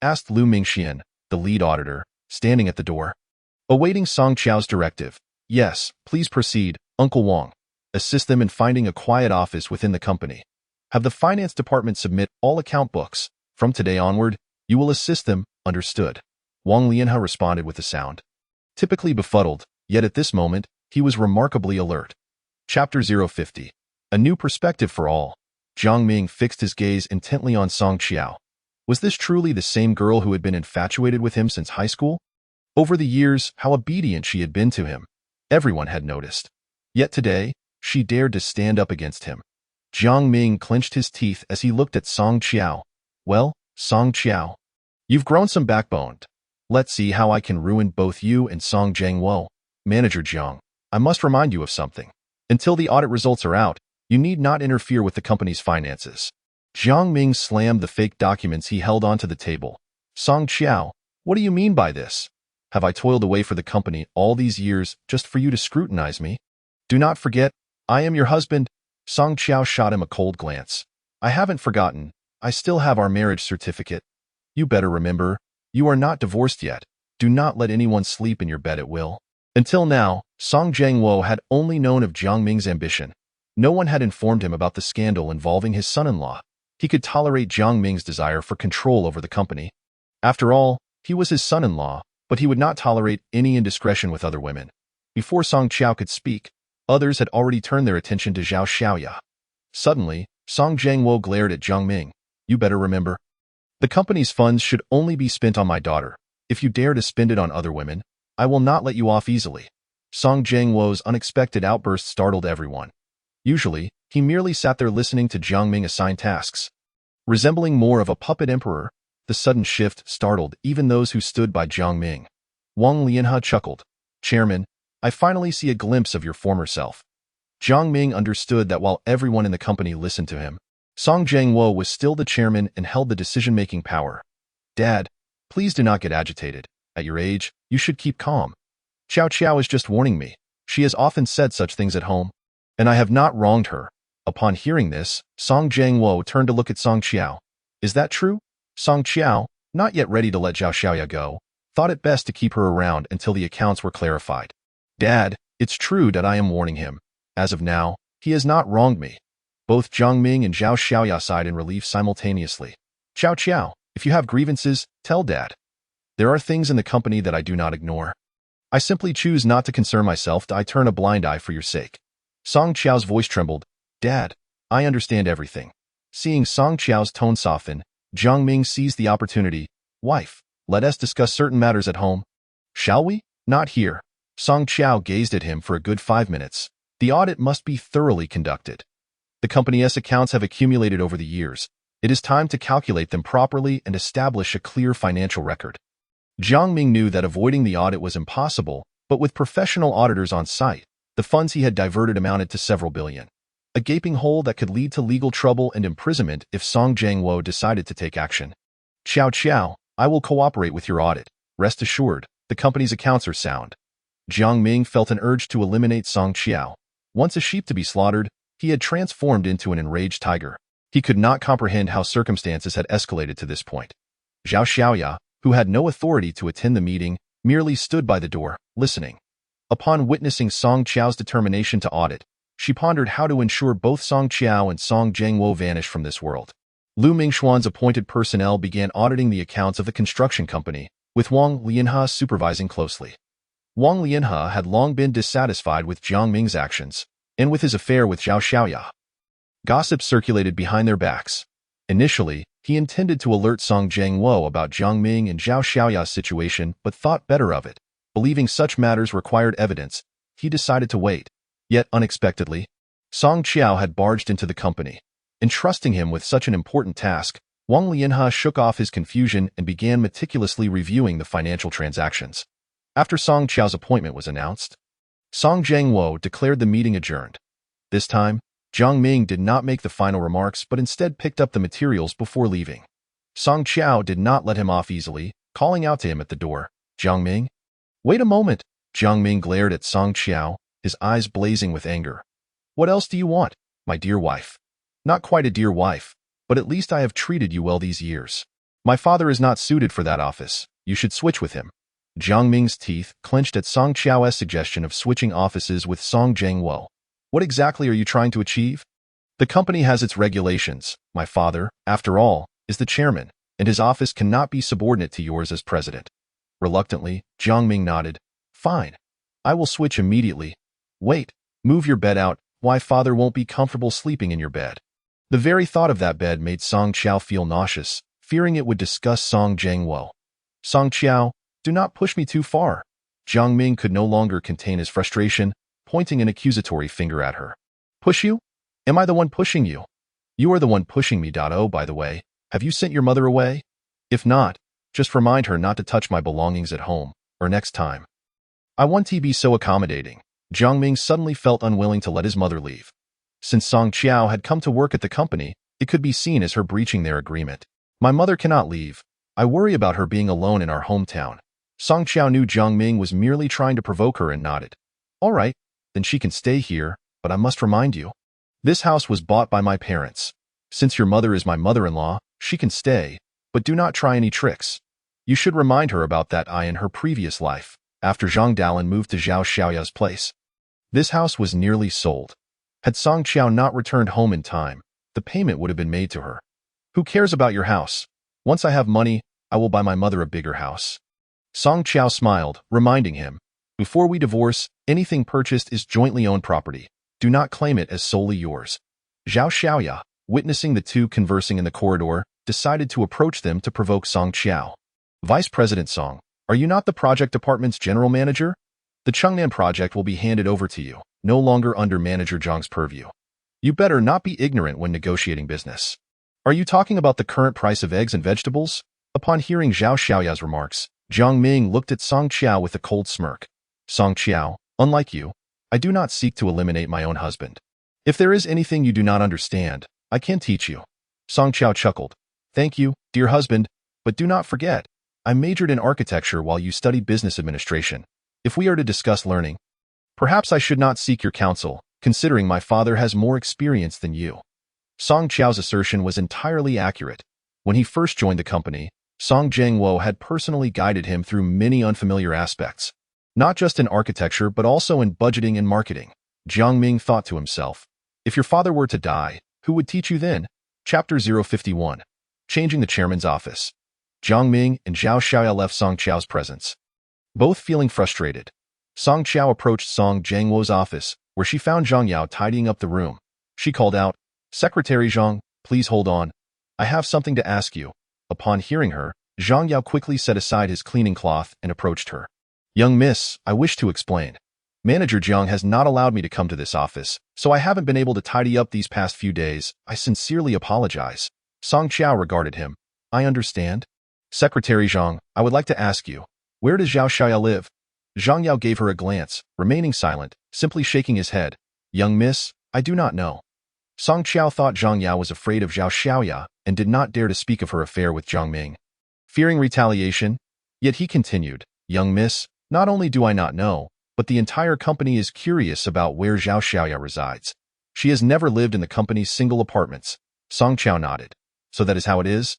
Asked Lu Mingxian, the lead auditor, standing at the door. Awaiting Song Qiao's directive. Yes, please proceed, Uncle Wang. Assist them in finding a quiet office within the company. Have the finance department submit all account books. From today onward, you will assist them, understood. Wang Lianhe responded with a sound. Typically befuddled, yet at this moment, he was remarkably alert. Chapter 050. A new perspective for all. Jiang Ming fixed his gaze intently on Song Qiao. Was this truly the same girl who had been infatuated with him since high school? Over the years, how obedient she had been to him. Everyone had noticed. Yet today, she dared to stand up against him. Jiang Ming clenched his teeth as he looked at Song Qiao. Well, Song Qiao, you've grown some backbone. Let's see how I can ruin both you and Song Zhengwo. Manager Jiang, I must remind you of something. Until the audit results are out, you need not interfere with the company's finances. Jiang Ming slammed the fake documents he held onto the table. Song Qiao, what do you mean by this? Have I toiled away for the company all these years just for you to scrutinize me? Do not forget, I am your husband. Song Qiao shot him a cold glance. I haven't forgotten. I still have our marriage certificate. You better remember, you are not divorced yet. Do not let anyone sleep in your bed at will. Until now, Song Jiangwo had only known of Jiang Ming's ambition. No one had informed him about the scandal involving his son-in-law. He could tolerate Jiang Ming's desire for control over the company. After all, he was his son-in-law, but he would not tolerate any indiscretion with other women. Before Song Qiao could speak, others had already turned their attention to Zhao Xiaoya. Suddenly, Song Jiangwo glared at Jiang Ming. You better remember. The company's funds should only be spent on my daughter. If you dare to spend it on other women, I will not let you off easily. Song Jiangwo's unexpected outburst startled everyone. Usually, he merely sat there listening to Jiang Ming assign tasks. Resembling more of a puppet emperor, the sudden shift startled even those who stood by Jiang Ming. Wang Lianhe chuckled. Chairman, I finally see a glimpse of your former self. Jiang Ming understood that while everyone in the company listened to him, Song Jiangwo was still the chairman and held the decision-making power. Dad, please do not get agitated. At your age, you should keep calm. Xiao Qiao is just warning me. She has often said such things at home, and I have not wronged her. Upon hearing this, Song Jiangwo turned to look at Song Qiao. Is that true? Song Qiao, not yet ready to let Zhao Xiaoya go, thought it best to keep her around until the accounts were clarified. Dad, it's true that I am warning him. As of now, he has not wronged me. Both Jiang Ming and Zhao Xiaoya sighed in relief simultaneously. Xiao Qiao, if you have grievances, tell Dad. There are things in the company that I do not ignore. I simply choose not to concern myself. I turn a blind eye for your sake. Song Qiao's voice trembled. Dad, I understand everything. Seeing Song Qiao's tone soften, Jiang Ming seized the opportunity. Wife, let us discuss certain matters at home. Shall we? Not here. Song Qiao gazed at him for a good 5 minutes. The audit must be thoroughly conducted. The company's accounts have accumulated over the years. It is time to calculate them properly and establish a clear financial record. Jiang Ming knew that avoiding the audit was impossible, but with professional auditors on site, the funds he had diverted amounted to several billion. A gaping hole that could lead to legal trouble and imprisonment if Song Jiangwo decided to take action. Xiao Qiao, I will cooperate with your audit. Rest assured, the company's accounts are sound. Jiang Ming felt an urge to eliminate Song Qiao. Once a sheep to be slaughtered, he had transformed into an enraged tiger. He could not comprehend how circumstances had escalated to this point. Zhao Xiaoya, who had no authority to attend the meeting, merely stood by the door, listening. Upon witnessing Song Qiao's determination to audit, she pondered how to ensure both Song Qiao and Song Jiangwo vanish from this world. Lu Mingxuan's appointed personnel began auditing the accounts of the construction company, with Wang Lianhe supervising closely. Wang Lianhe had long been dissatisfied with Jiang Ming's actions, and with his affair with Zhao Xiaoya. Gossip circulated behind their backs. Initially, he intended to alert Song Jiangwo about Jiang Ming and Zhao Xiaoya's situation, but thought better of it. Believing such matters required evidence, he decided to wait. Yet, unexpectedly, Song Qiao had barged into the company. Entrusting him with such an important task, Wang Lianhe shook off his confusion and began meticulously reviewing the financial transactions. After Song Qiao's appointment was announced, Song Jiangwo declared the meeting adjourned. This time, Jiang Ming did not make the final remarks but instead picked up the materials before leaving. Song Qiao did not let him off easily, calling out to him at the door, Jiang Ming? Wait a moment. Jiang Ming glared at Song Qiao, his eyes blazing with anger. What else do you want, my dear wife? Not quite a dear wife, but at least I have treated you well these years. My father is not suited for that office. You should switch with him. Jiang Ming's teeth clenched at Song Qiao's suggestion of switching offices with Song Jiangwo. What exactly are you trying to achieve? The company has its regulations. My father, after all, is the chairman, and his office cannot be subordinate to yours as president. Reluctantly, Jiang Ming nodded. Fine. I will switch immediately. Wait, move your bed out. Why father won't be comfortable sleeping in your bed? The very thought of that bed made Song Qiao feel nauseous, fearing it would disgust Song Jiangwo. Song Qiao, do not push me too far. Jiang Ming could no longer contain his frustration, pointing an accusatory finger at her. Push you? Am I the one pushing you? You are the one pushing me. Oh, by the way, have you sent your mother away? If not, just remind her not to touch my belongings at home, or next time. I want to be so accommodating. Jiang Ming suddenly felt unwilling to let his mother leave. Since Song Qiao had come to work at the company, it could be seen as her breaching their agreement. My mother cannot leave. I worry about her being alone in our hometown. Song Qiao knew Jiang Ming was merely trying to provoke her and nodded. All right, then she can stay here, but I must remind you. This house was bought by my parents. Since your mother is my mother-in-law, she can stay, but do not try any tricks. You should remind her about that in her previous life, after Zhang Dalin moved to Zhao Xiaoya's place. This house was nearly sold. Had Song Qiao not returned home in time, the payment would have been made to her. Who cares about your house? Once I have money, I will buy my mother a bigger house. Song Qiao smiled, reminding him, before we divorce, anything purchased is jointly owned property. Do not claim it as solely yours. Zhao Xiaoya, witnessing the two conversing in the corridor, decided to approach them to provoke Song Qiao. Vice President Song, are you not the project department's general manager? The Chengnan project will be handed over to you, no longer under Manager Zhang's purview. You better not be ignorant when negotiating business. Are you talking about the current price of eggs and vegetables? Upon hearing Zhao Xiaoya's remarks, Jiang Ming looked at Song Qiao with a cold smirk. Song Qiao, unlike you, I do not seek to eliminate my own husband. If there is anything you do not understand, I can teach you. Song Qiao chuckled. Thank you, dear husband, but do not forget, I majored in architecture while you studied business administration. If we are to discuss learning, perhaps I should not seek your counsel, considering my father has more experience than you. Song Qiao's assertion was entirely accurate. When he first joined the company, Song Jiangwo had personally guided him through many unfamiliar aspects, not just in architecture but also in budgeting and marketing. Jiang Ming thought to himself, if your father were to die, who would teach you then? Chapter 051. Changing the chairman's office. Jiang Ming and Zhao Xiaoya left Song Qiao's presence, both feeling frustrated. Song Qiao approached Song Jiangwo's office, where she found Zhang Yao tidying up the room. She called out, Secretary Zhang, please hold on. I have something to ask you. Upon hearing her, Zhang Yao quickly set aside his cleaning cloth and approached her. Young miss, I wish to explain. Manager Jiang has not allowed me to come to this office, so I haven't been able to tidy up these past few days. I sincerely apologize. Song Qiao regarded him. I understand. Secretary Zhang, I would like to ask you, where does Zhao Xiaoya live? Zhang Yao gave her a glance, remaining silent, simply shaking his head. Young miss, I do not know. Song Qiao thought Zhang Yao was afraid of Zhao Xiaoya and did not dare to speak of her affair with Jiang Ming, fearing retaliation. Yet he continued, Young miss, not only do I not know, but the entire company is curious about where Zhao Xiaoya resides. She has never lived in the company's single apartments. Song Qiao nodded. So that is how it is?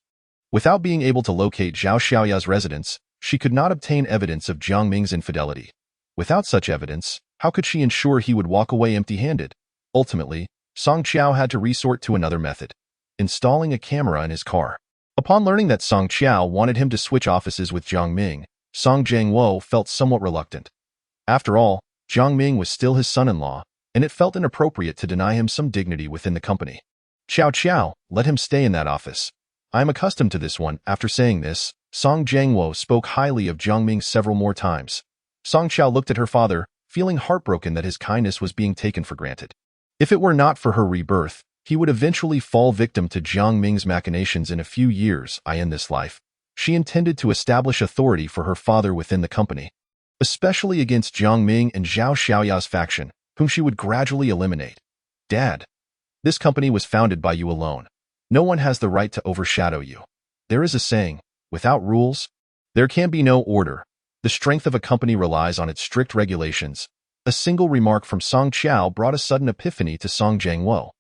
Without being able to locate Zhao Xiaoya's residence, she could not obtain evidence of Jiang Ming's infidelity. Without such evidence, how could she ensure he would walk away empty-handed? Ultimately, Song Qiao had to resort to another method, installing a camera in his car. Upon learning that Song Qiao wanted him to switch offices with Jiang Ming, Song Jiangwo felt somewhat reluctant. After all, Jiang Ming was still his son-in-law, and it felt inappropriate to deny him some dignity within the company. Qiao, let him stay in that office. I am accustomed to this one. After saying this, Song Jiangwo spoke highly of Jiang Ming several more times. Song Qiao looked at her father, feeling heartbroken that his kindness was being taken for granted. If it were not for her rebirth, he would eventually fall victim to Jiang Ming's machinations in a few years. In this life, she intended to establish authority for her father within the company, especially against Jiang Ming and Zhao Xiaoya's faction, whom she would gradually eliminate. Dad, this company was founded by you alone. No one has the right to overshadow you. There is a saying, without rules, there can be no order. The strength of a company relies on its strict regulations. A single remark from Song Qiao brought a sudden epiphany to Song Jiangwo.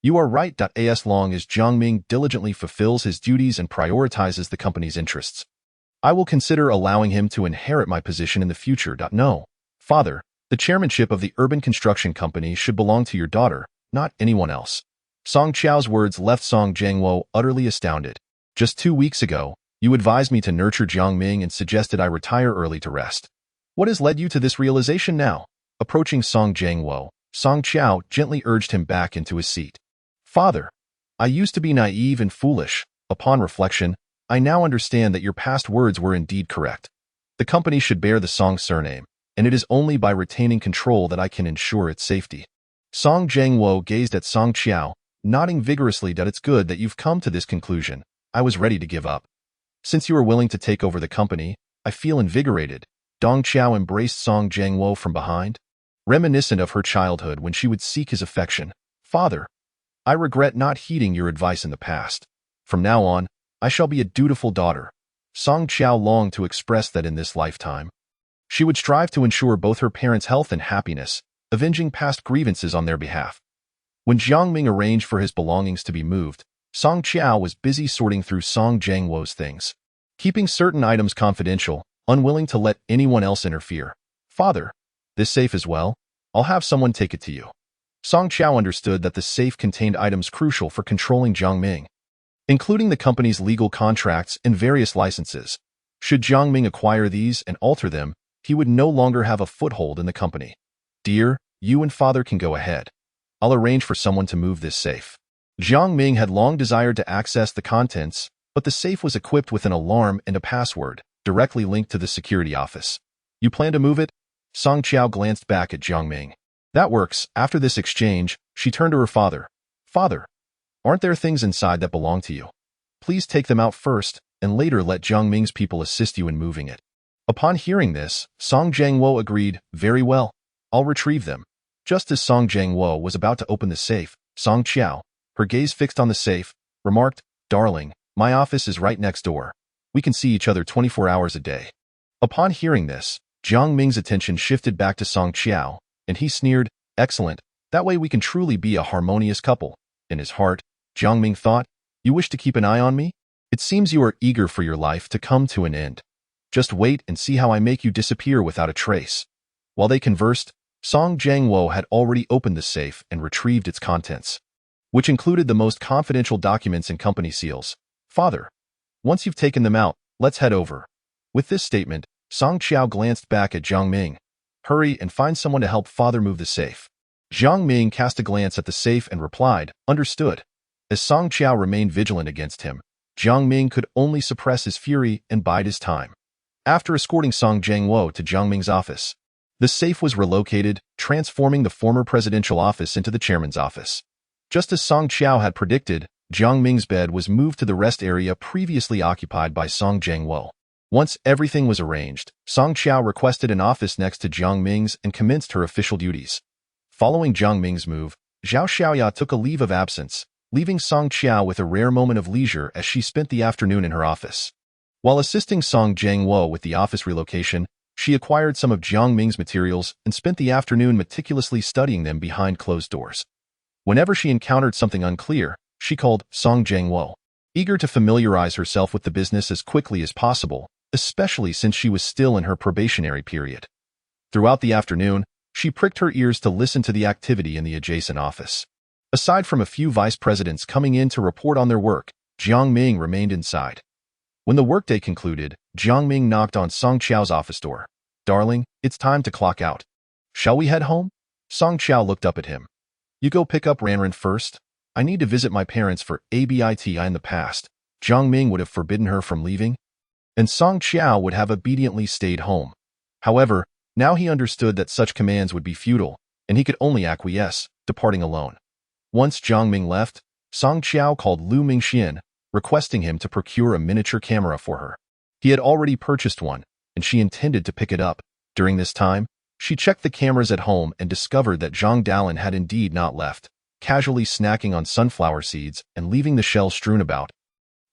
You are right. As long as Jiang Ming diligently fulfills his duties and prioritizes the company's interests, I will consider allowing him to inherit my position in the future. No, father, the chairmanship of the urban construction company should belong to your daughter, not anyone else. Song Qiao's words left Song Jiangwo utterly astounded. Just 2 weeks ago, you advised me to nurture Jiang Ming and suggested I retire early to rest. What has led you to this realization now? Approaching Song Jiangwo, Song Qiao gently urged him back into his seat. Father, I used to be naive and foolish. Upon reflection, I now understand that your past words were indeed correct. The company should bear the Song surname, and it is only by retaining control that I can ensure its safety. Song Jiangwo gazed at Song Qiao, nodding vigorously. It's good that you've come to this conclusion. I was ready to give up. Since you are willing to take over the company, I feel invigorated. Dong Qiao embraced Song Jiangwo from behind, reminiscent of her childhood when she would seek his affection. Father, I regret not heeding your advice in the past. From now on, I shall be a dutiful daughter. Song Qiao longed to express that in this lifetime, she would strive to ensure both her parents' health and happiness, avenging past grievances on their behalf. When Jiang Ming arranged for his belongings to be moved, Song Qiao was busy sorting through Song Jiangwo's things, keeping certain items confidential, unwilling to let anyone else interfere. "Father, this safe as well? I'll have someone take it to you." Song Qiao understood that the safe contained items crucial for controlling Jiang Ming, including the company's legal contracts and various licenses. Should Jiang Ming acquire these and alter them, he would no longer have a foothold in the company. "Dear, you and father can go ahead. I'll arrange for someone to move this safe." Jiang Ming had long desired to access the contents, but the safe was equipped with an alarm and a password, directly linked to the security office. "You plan to move it?" Song Qiao glanced back at Jiang Ming. "That works." After this exchange, she turned to her father. "Father, aren't there things inside that belong to you? Please take them out first, and later let Jiang Ming's people assist you in moving it." Upon hearing this, Song Jiangwo agreed, "Very well. I'll retrieve them." Just as Song Jiangwo was about to open the safe, Song Qiao, her gaze fixed on the safe, remarked, "Darling, my office is right next door. We can see each other 24 hours a day." Upon hearing this, Jiang Ming's attention shifted back to Song Qiao, and he sneered, "Excellent. That way we can truly be a harmonious couple." In his heart, Jiang Ming thought, "You wish to keep an eye on me? It seems you are eager for your life to come to an end. Just wait and see how I make you disappear without a trace." While they conversed, Song Jiangwo had already opened the safe and retrieved its contents, which included the most confidential documents and company seals. "Father, once you've taken them out, let's head over." With this statement, Song Qiao glanced back at Jiang Ming. "Hurry and find someone to help father move the safe." Jiang Ming cast a glance at the safe and replied, "Understood." As Song Qiao remained vigilant against him, Jiang Ming could only suppress his fury and bide his time. After escorting Song Jiangwo to Jiang Ming's office, the safe was relocated, transforming the former presidential office into the chairman's office. Just as Song Qiao had predicted, Jiang Ming's bed was moved to the rest area previously occupied by Song Jiangwo. Once everything was arranged, Song Qiao requested an office next to Jiang Ming's and commenced her official duties. Following Jiang Ming's move, Zhao Xiaoya took a leave of absence, leaving Song Qiao with a rare moment of leisure as she spent the afternoon in her office. While assisting Song Jiangwo with the office relocation, she acquired some of Jiang Ming's materials and spent the afternoon meticulously studying them behind closed doors. Whenever she encountered something unclear, she called Song Jiangwo, eager to familiarize herself with the business as quickly as possible, especially since she was still in her probationary period. Throughout the afternoon, she pricked her ears to listen to the activity in the adjacent office. Aside from a few vice presidents coming in to report on their work, Jiang Ming remained inside. When the workday concluded, Jiang Ming knocked on Song Qiao's office door. "Darling, it's time to clock out. Shall we head home?" Song Qiao looked up at him. "You go pick up Ranran first. I need to visit my parents for a bit. In the past, Jiang Ming would have forbidden her from leaving, and Song Qiao would have obediently stayed home. However, now he understood that such commands would be futile, and he could only acquiesce, departing alone. Once Jiang Ming left, Song Qiao called Lu Mingxian, requesting him to procure a miniature camera for her. He had already purchased one, and she intended to pick it up. During this time, she checked the cameras at home and discovered that Zhang Dalin had indeed not left, casually snacking on sunflower seeds and leaving the shells strewn about.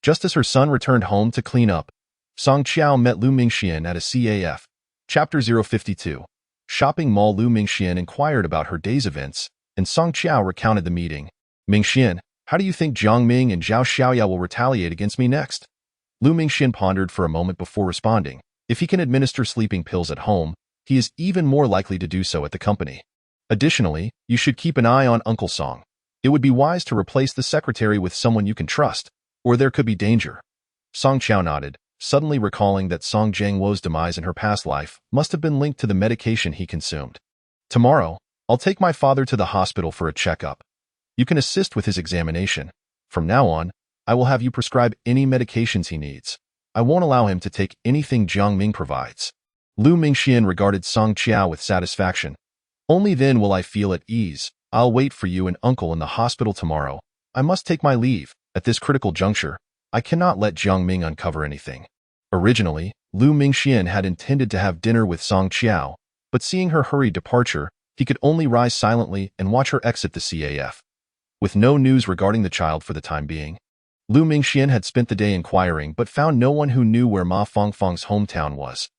Just as her son returned home to clean up, Song Qiao met Lu Mingxian at a CAF. Chapter 052. Shopping Mall. Lu Mingxian inquired about her day's events, and Song Qiao recounted the meeting. "Mingxian, how do you think Jiang Ming and Zhao Xiaoya will retaliate against me next?" Lu Mingxian pondered for a moment before responding. "If he can administer sleeping pills at home, he is even more likely to do so at the company. Additionally, you should keep an eye on Uncle Song. It would be wise to replace the secretary with someone you can trust, or there could be danger." Song Qiao nodded, suddenly recalling that Song Jiangwo's demise in her past life must have been linked to the medication he consumed. "Tomorrow, I'll take my father to the hospital for a checkup. You can assist with his examination. From now on, I will have you prescribe any medications he needs. I won't allow him to take anything Jiang Ming provides." Lu Mingxian regarded Song Qiao with satisfaction. "Only then will I feel at ease. I'll wait for you and uncle in the hospital tomorrow. I must take my leave. At this critical juncture, I cannot let Jiang Ming uncover anything." Originally, Lu Mingxian had intended to have dinner with Song Qiao, but seeing her hurried departure, he could only rise silently and watch her exit the CAF. With no news regarding the child for the time being, Lu Mingxian had spent the day inquiring but found no one who knew where Ma Fongfeng's hometown was.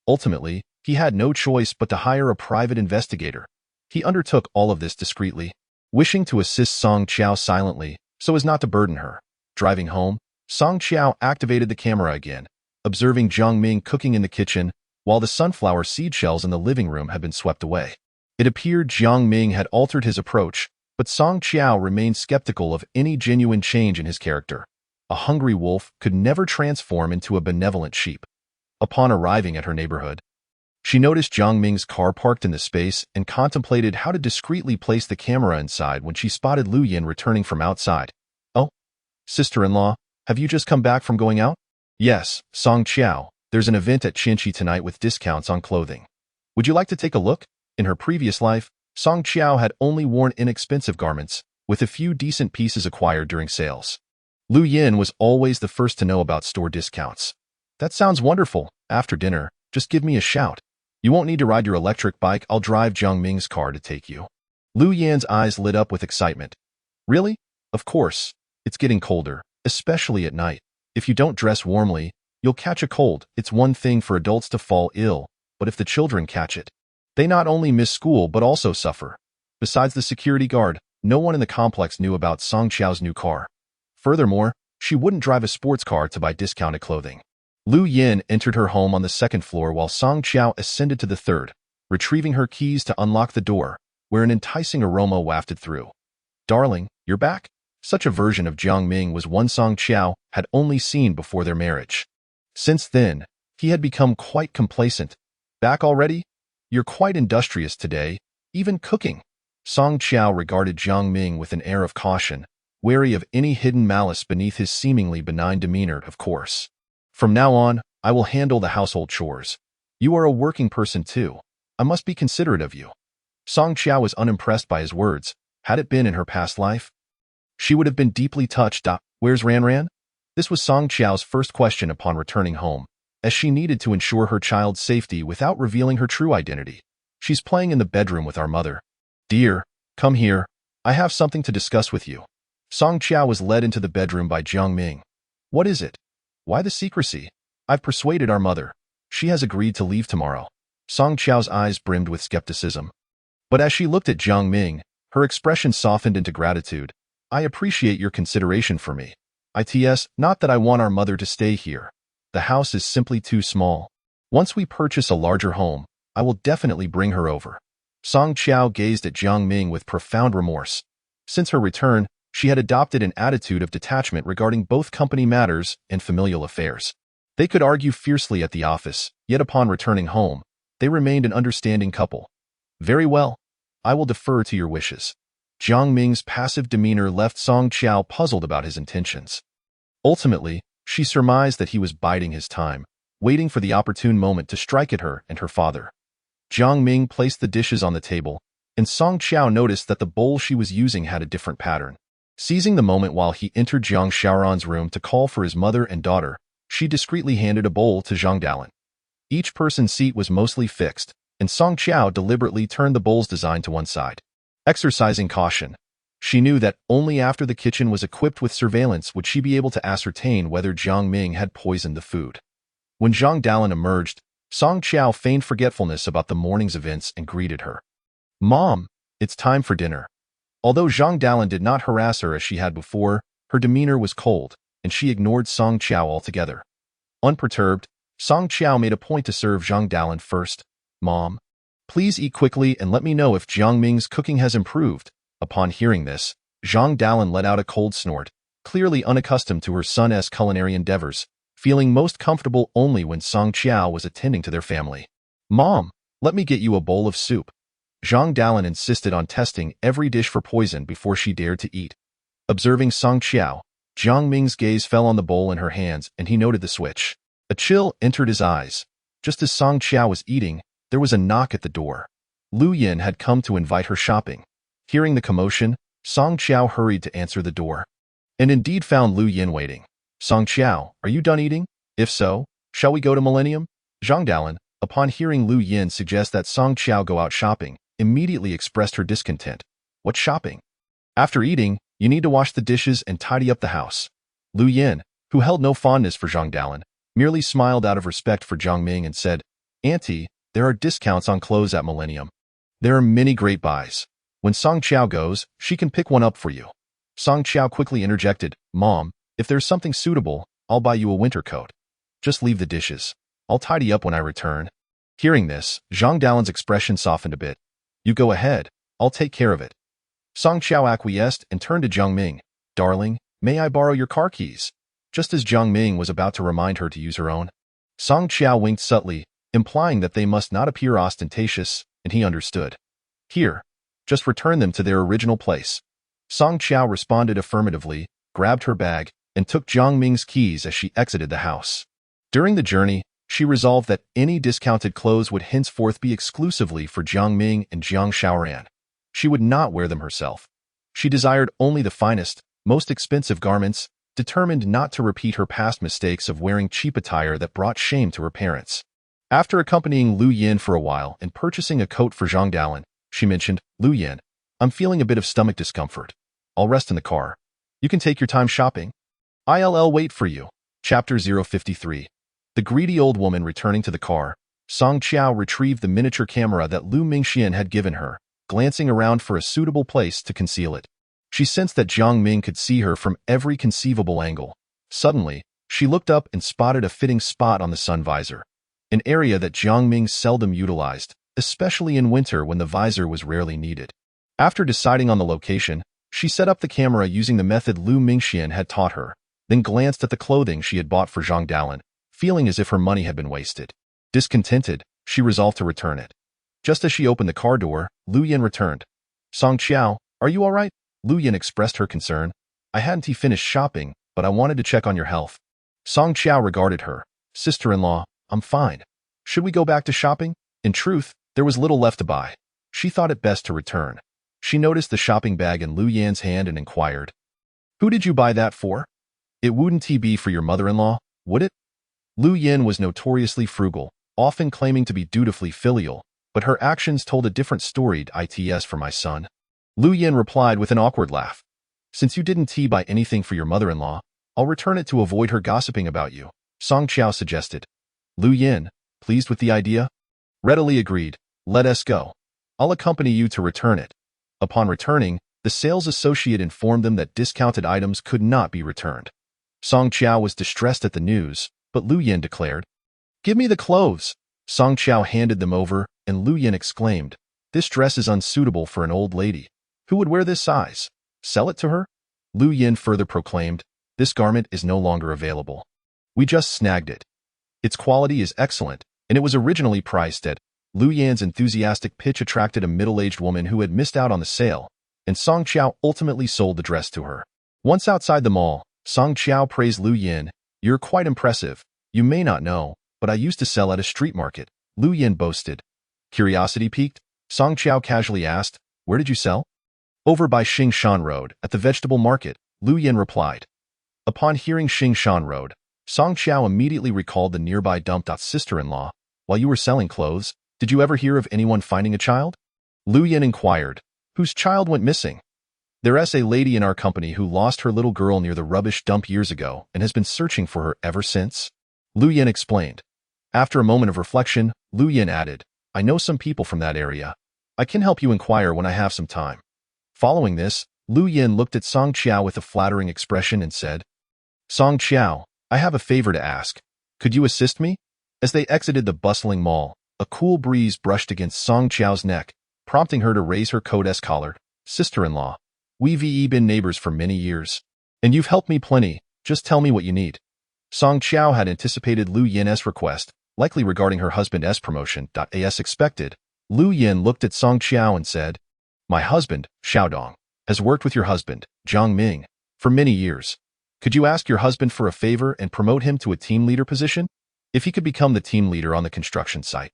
Ultimately, he had no choice but to hire a private investigator. He undertook all of this discreetly, wishing to assist Song Qiao silently so as not to burden her. Driving home, Song Qiao activated the camera again, observing Jiang Ming cooking in the kitchen while the sunflower seed shells in the living room had been swept away. It appeared Jiang Ming had altered his approach, but Song Qiao remained skeptical of any genuine change in his character. A hungry wolf could never transform into a benevolent sheep. Upon arriving at her neighborhood, she noticed Jiang Ming's car parked in the space and contemplated how to discreetly place the camera inside when she spotted Lu Yin returning from outside. "Oh, sister-in-law, have you just come back from going out?" "Yes, Song Qiao, there's an event at Qinchi tonight with discounts on clothing. Would you like to take a look?" In her previous life, Song Qiao had only worn inexpensive garments, with a few decent pieces acquired during sales. Lu Yin was always the first to know about store discounts. "That sounds wonderful. After dinner, just give me a shout. You won't need to ride your electric bike. I'll drive Jiang Ming's car to take you." Lu Yan's eyes lit up with excitement. "Really? Of course. It's getting colder, especially at night. If you don't dress warmly, you'll catch a cold. It's one thing for adults to fall ill, but if the children catch it, they not only miss school but also suffer." Besides the security guard, no one in the complex knew about Song Qiao's new car. Furthermore, she wouldn't drive a sports car to buy discounted clothing. Lu Yin entered her home on the second floor while Song Qiao ascended to the third, retrieving her keys to unlock the door, where an enticing aroma wafted through. "Darling, you're back." Such a version of Jiang Ming was one Song Qiao had only seen before their marriage. Since then, he had become quite complacent. "Back already? You're quite industrious today, even cooking." Song Qiao regarded Jiang Ming with an air of caution, wary of any hidden malice beneath his seemingly benign demeanor, of course. "From now on, I will handle the household chores. You are a working person too. I must be considerate of you." Song Qiao was unimpressed by his words. Had it been in her past life, she would have been deeply touched. "Where's Ran Ran?" This was Song Qiao's first question upon returning home, as she needed to ensure her child's safety without revealing her true identity. "She's playing in the bedroom with our mother." "Dear, come here. I have something to discuss with you." Song Qiao was led into the bedroom by Jiang Ming. "What is it? Why the secrecy?" "I've persuaded our mother. She has agreed to leave tomorrow." Song Qiao's eyes brimmed with skepticism. But as she looked at Jiang Ming, her expression softened into gratitude. "I appreciate your consideration for me. It's not that I want our mother to stay here. The house is simply too small. Once we purchase a larger home, I will definitely bring her over." Song Qiao gazed at Jiang Ming with profound remorse. Since her return, she had adopted an attitude of detachment regarding both company matters and familial affairs. They could argue fiercely at the office, yet upon returning home, they remained an understanding couple. "Very well. I will defer to your wishes." Jiang Ming's passive demeanor left Song Qiao puzzled about his intentions. Ultimately, she surmised that he was biding his time, waiting for the opportune moment to strike at her and her father. Jiang Ming placed the dishes on the table, and Song Qiao noticed that the bowl she was using had a different pattern. Seizing the moment while he entered Jiang Xiaoran's room to call for his mother and daughter, she discreetly handed a bowl to Zhang Dalin. Each person's seat was mostly fixed, and Song Qiao deliberately turned the bowl's design to one side. Exercising caution, she knew that only after the kitchen was equipped with surveillance would she be able to ascertain whether Jiang Ming had poisoned the food. When Zhang Dalin emerged, Song Qiao feigned forgetfulness about the morning's events and greeted her. "Mom, it's time for dinner." Although Zhang Dalin did not harass her as she had before, her demeanor was cold, and she ignored Song Qiao altogether. Unperturbed, Song Qiao made a point to serve Zhang Dalin first. "Mom, please eat quickly and let me know if Jiang Ming's cooking has improved." Upon hearing this, Zhang Dalin let out a cold snort, clearly unaccustomed to her son's culinary endeavors, feeling most comfortable only when Song Qiao was attending to their family. "Mom, let me get you a bowl of soup." Zhang Dalin insisted on testing every dish for poison before she dared to eat. Observing Song Qiao, Jiang Ming's gaze fell on the bowl in her hands and he noted the switch. A chill entered his eyes. Just as Song Qiao was eating, there was a knock at the door. Lu Yin had come to invite her shopping. Hearing the commotion, Song Qiao hurried to answer the door, and indeed found Lu Yin waiting. "Song Qiao, are you done eating? If so, shall we go to Millennium?" Zhang Dalin, upon hearing Lu Yin suggest that Song Qiao go out shopping, immediately expressed her discontent. "What shopping? After eating, you need to wash the dishes and tidy up the house." Lu Yin, who held no fondness for Zhang Dalan, merely smiled out of respect for Jiang Ming and said, "Auntie, there are discounts on clothes at Millennium. There are many great buys. When Song Qiao goes, she can pick one up for you." Song Qiao quickly interjected, "Mom, if there's something suitable, I'll buy you a winter coat. Just leave the dishes. I'll tidy up when I return." Hearing this, Zhang Dalan's expression softened a bit. "You go ahead, I'll take care of it." Song Qiao acquiesced and turned to Jiang Ming. "Darling, may I borrow your car keys?" Just as Jiang Ming was about to remind her to use her own, Song Qiao winked subtly, implying that they must not appear ostentatious, and he understood. "Here, just return them to their original place." Song Qiao responded affirmatively, grabbed her bag, and took Jiang Ming's keys as she exited the house. During the journey, she resolved that any discounted clothes would henceforth be exclusively for Jiang Ming and Jiang Shaoran. She would not wear them herself. She desired only the finest, most expensive garments, determined not to repeat her past mistakes of wearing cheap attire that brought shame to her parents. After accompanying Lu Yin for a while and purchasing a coat for Zhang Dalan, she mentioned, "Lu Yin, I'm feeling a bit of stomach discomfort. I'll rest in the car. You can take your time shopping. I'll wait for you." Chapter 053. The greedy old woman returning to the car, Song Qiao retrieved the miniature camera that Lu Mingxian had given her, glancing around for a suitable place to conceal it. She sensed that Jiang Ming could see her from every conceivable angle. Suddenly, she looked up and spotted a fitting spot on the sun visor, an area that Jiang Ming seldom utilized, especially in winter when the visor was rarely needed. After deciding on the location, she set up the camera using the method Lu Mingxian had taught her, then glanced at the clothing she had bought for Zhang Dalan, feeling as if her money had been wasted. Discontented, she resolved to return it. Just as she opened the car door, Lu Yin returned. "Song Qiao, are you all right?" Lu Yin expressed her concern. "I hadn't finished shopping, but I wanted to check on your health." Song Qiao regarded her. "Sister-in-law, I'm fine. Should we go back to shopping?" In truth, there was little left to buy. She thought it best to return. She noticed the shopping bag in Lu Yan's hand and inquired, "Who did you buy that for?" "It wouldn't be for your mother-in-law, would it?" Lu Yin was notoriously frugal, often claiming to be dutifully filial, but her actions told a different story. "It's for my son." Lu Yin replied with an awkward laugh. "Since you didn't buy anything for your mother-in-law, I'll return it to avoid her gossiping about you," Song Qiao suggested. Lu Yin, pleased with the idea, readily agreed. "Let us go. I'll accompany you to return it." Upon returning, the sales associate informed them that discounted items could not be returned. Song Qiao was distressed at the news, but Lu Yin declared, "Give me the clothes." Song Qiao handed them over, and Lu Yin exclaimed, "This dress is unsuitable for an old lady. Who would wear this size? Sell it to her?" Lu Yin further proclaimed, "This garment is no longer available. We just snagged it. Its quality is excellent, and it was originally priced at." Lu Yan's enthusiastic pitch attracted a middle-aged woman who had missed out on the sale, and Song Qiao ultimately sold the dress to her. Once outside the mall, Song Qiao praised Lu Yin. "You're quite impressive. You may not know, but I used to sell at a street market," Lu Yin boasted. Curiosity piqued, Song Qiao casually asked, "Where did you sell?" "Over by Xingshan Road, at the vegetable market," Lu Yin replied. Upon hearing Xingshan Road, Song Qiao immediately recalled the nearby dump. "Sister-in-law, while you were selling clothes, did you ever hear of anyone finding a child?" Lu Yin inquired. "Whose child went missing?" "There's a lady in our company who lost her little girl near the rubbish dump years ago and has been searching for her ever since," Lu Yin explained. After a moment of reflection, Lu Yin added, "I know some people from that area. I can help you inquire when I have some time." Following this, Lu Yin looked at Song Qiao with a flattering expression and said, "Song Qiao, I have a favor to ask. Could you assist me?" As they exited the bustling mall, a cool breeze brushed against Song Qiao's neck, prompting her to raise her coat's collar. "Sister-in-law, we've been neighbors for many years, and you've helped me plenty. Just tell me what you need." Song Qiao had anticipated Lu Yin's request, likely regarding her husband's promotion. As expected, Lu Yin looked at Song Qiao and said, "My husband, Xiaodong, has worked with your husband, Jiang Ming, for many years. Could you ask your husband for a favor and promote him to a team leader position? If he could become the team leader on the construction site,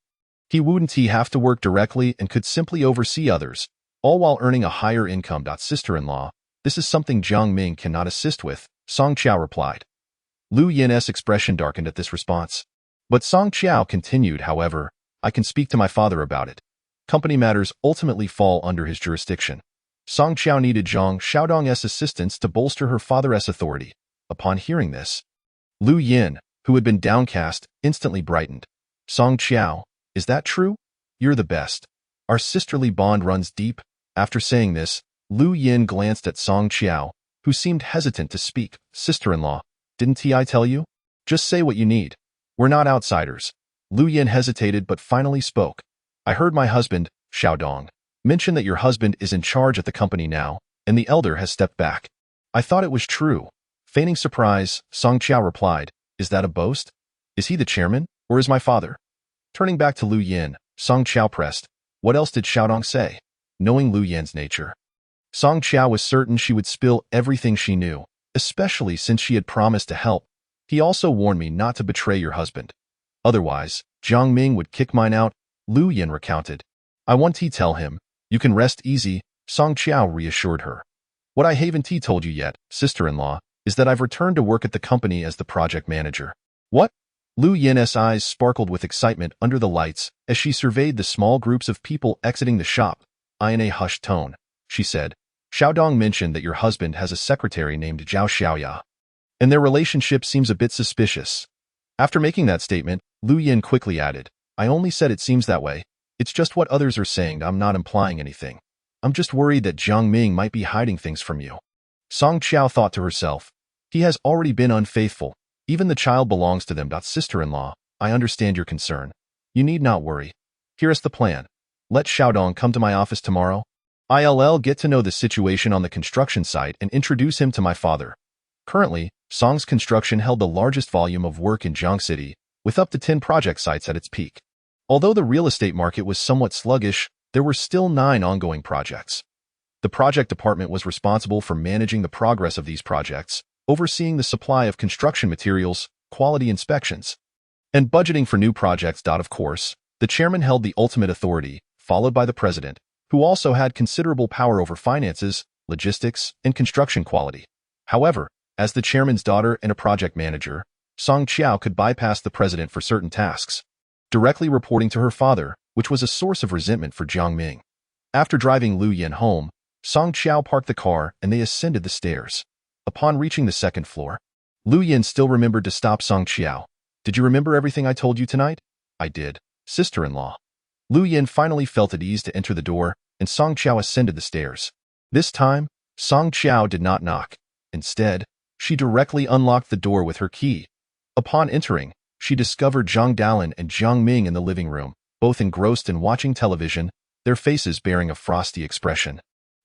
he wouldn't have to work directly and could simply oversee others, all while earning a higher income." "Sister-in-law, this is something Jiang Ming cannot assist with," Song Qiao replied. Lu Yin's expression darkened at this response. But Song Qiao continued, "However, I can speak to my father about it. Company matters ultimately fall under his jurisdiction." Song Qiao needed Zhang Xiaodong's assistance to bolster her father's authority. Upon hearing this, Lu Yin, who had been downcast, instantly brightened. Song Qiao, is that true? You're the best. Our sisterly bond runs deep. After saying this, Lu Yin glanced at Song Qiao, who seemed hesitant to speak. Sister-in-law, didn't I tell you? Just say what you need. We're not outsiders. Lu Yin hesitated but finally spoke. I heard my husband, Xiaodong, mention that your husband is in charge at the company now, and the elder has stepped back. I thought it was true. Feigning surprise, Song Qiao replied, is that a boast? Is he the chairman, or is my father? Turning back to Lu Yin, Song Qiao pressed, what else did Xiaodong say? Knowing Lu Yin's nature, Song Qiao was certain she would spill everything she knew, especially since she had promised to help. He also warned me not to betray your husband. Otherwise, Jiang Ming would kick mine out, Lu Yin recounted. I want to tell him. You can rest easy, Song Qiao reassured her. What I haven't told you yet, sister-in-law, is that I've returned to work at the company as the project manager. What? Lu Yin's eyes sparkled with excitement under the lights as she surveyed the small groups of people exiting the shop. In a hushed tone, she said, Xiaodong mentioned that your husband has a secretary named Zhao Xiaoya, and their relationship seems a bit suspicious. After making that statement, Lu Yin quickly added, I only said it seems that way. It's just what others are saying. I'm not implying anything. I'm just worried that Jiang Ming might be hiding things from you. Song Qiao thought to herself, he has already been unfaithful. Even the child belongs to them. Sister-in-law, I understand your concern. You need not worry. Here is the plan. Let Xiaodong come to my office tomorrow. I'll get to know the situation on the construction site and introduce him to my father. Currently, Song's construction held the largest volume of work in Jiang City, with up to 10 project sites at its peak. Although the real estate market was somewhat sluggish, there were still 9 ongoing projects. The project department was responsible for managing the progress of these projects, overseeing the supply of construction materials, quality inspections, and budgeting for new projects. Of course, the chairman held the ultimate authority, followed by the president, who also had considerable power over finances, logistics, and construction quality. However, as the chairman's daughter and a project manager, Song Qiao could bypass the president for certain tasks, directly reporting to her father, which was a source of resentment for Jiang Ming. After driving Lu Yin home, Song Qiao parked the car and they ascended the stairs. Upon reaching the second floor, Lu Yin still remembered to stop Song Qiao. Did you remember everything I told you tonight? I did, sister-in-law. Lu Yin finally felt at ease to enter the door, and Song Qiao ascended the stairs. This time, Song Qiao did not knock. Instead, she directly unlocked the door with her key. Upon entering, she discovered Zhang Dalin and Jiang Ming in the living room, both engrossed in watching television, their faces bearing a frosty expression.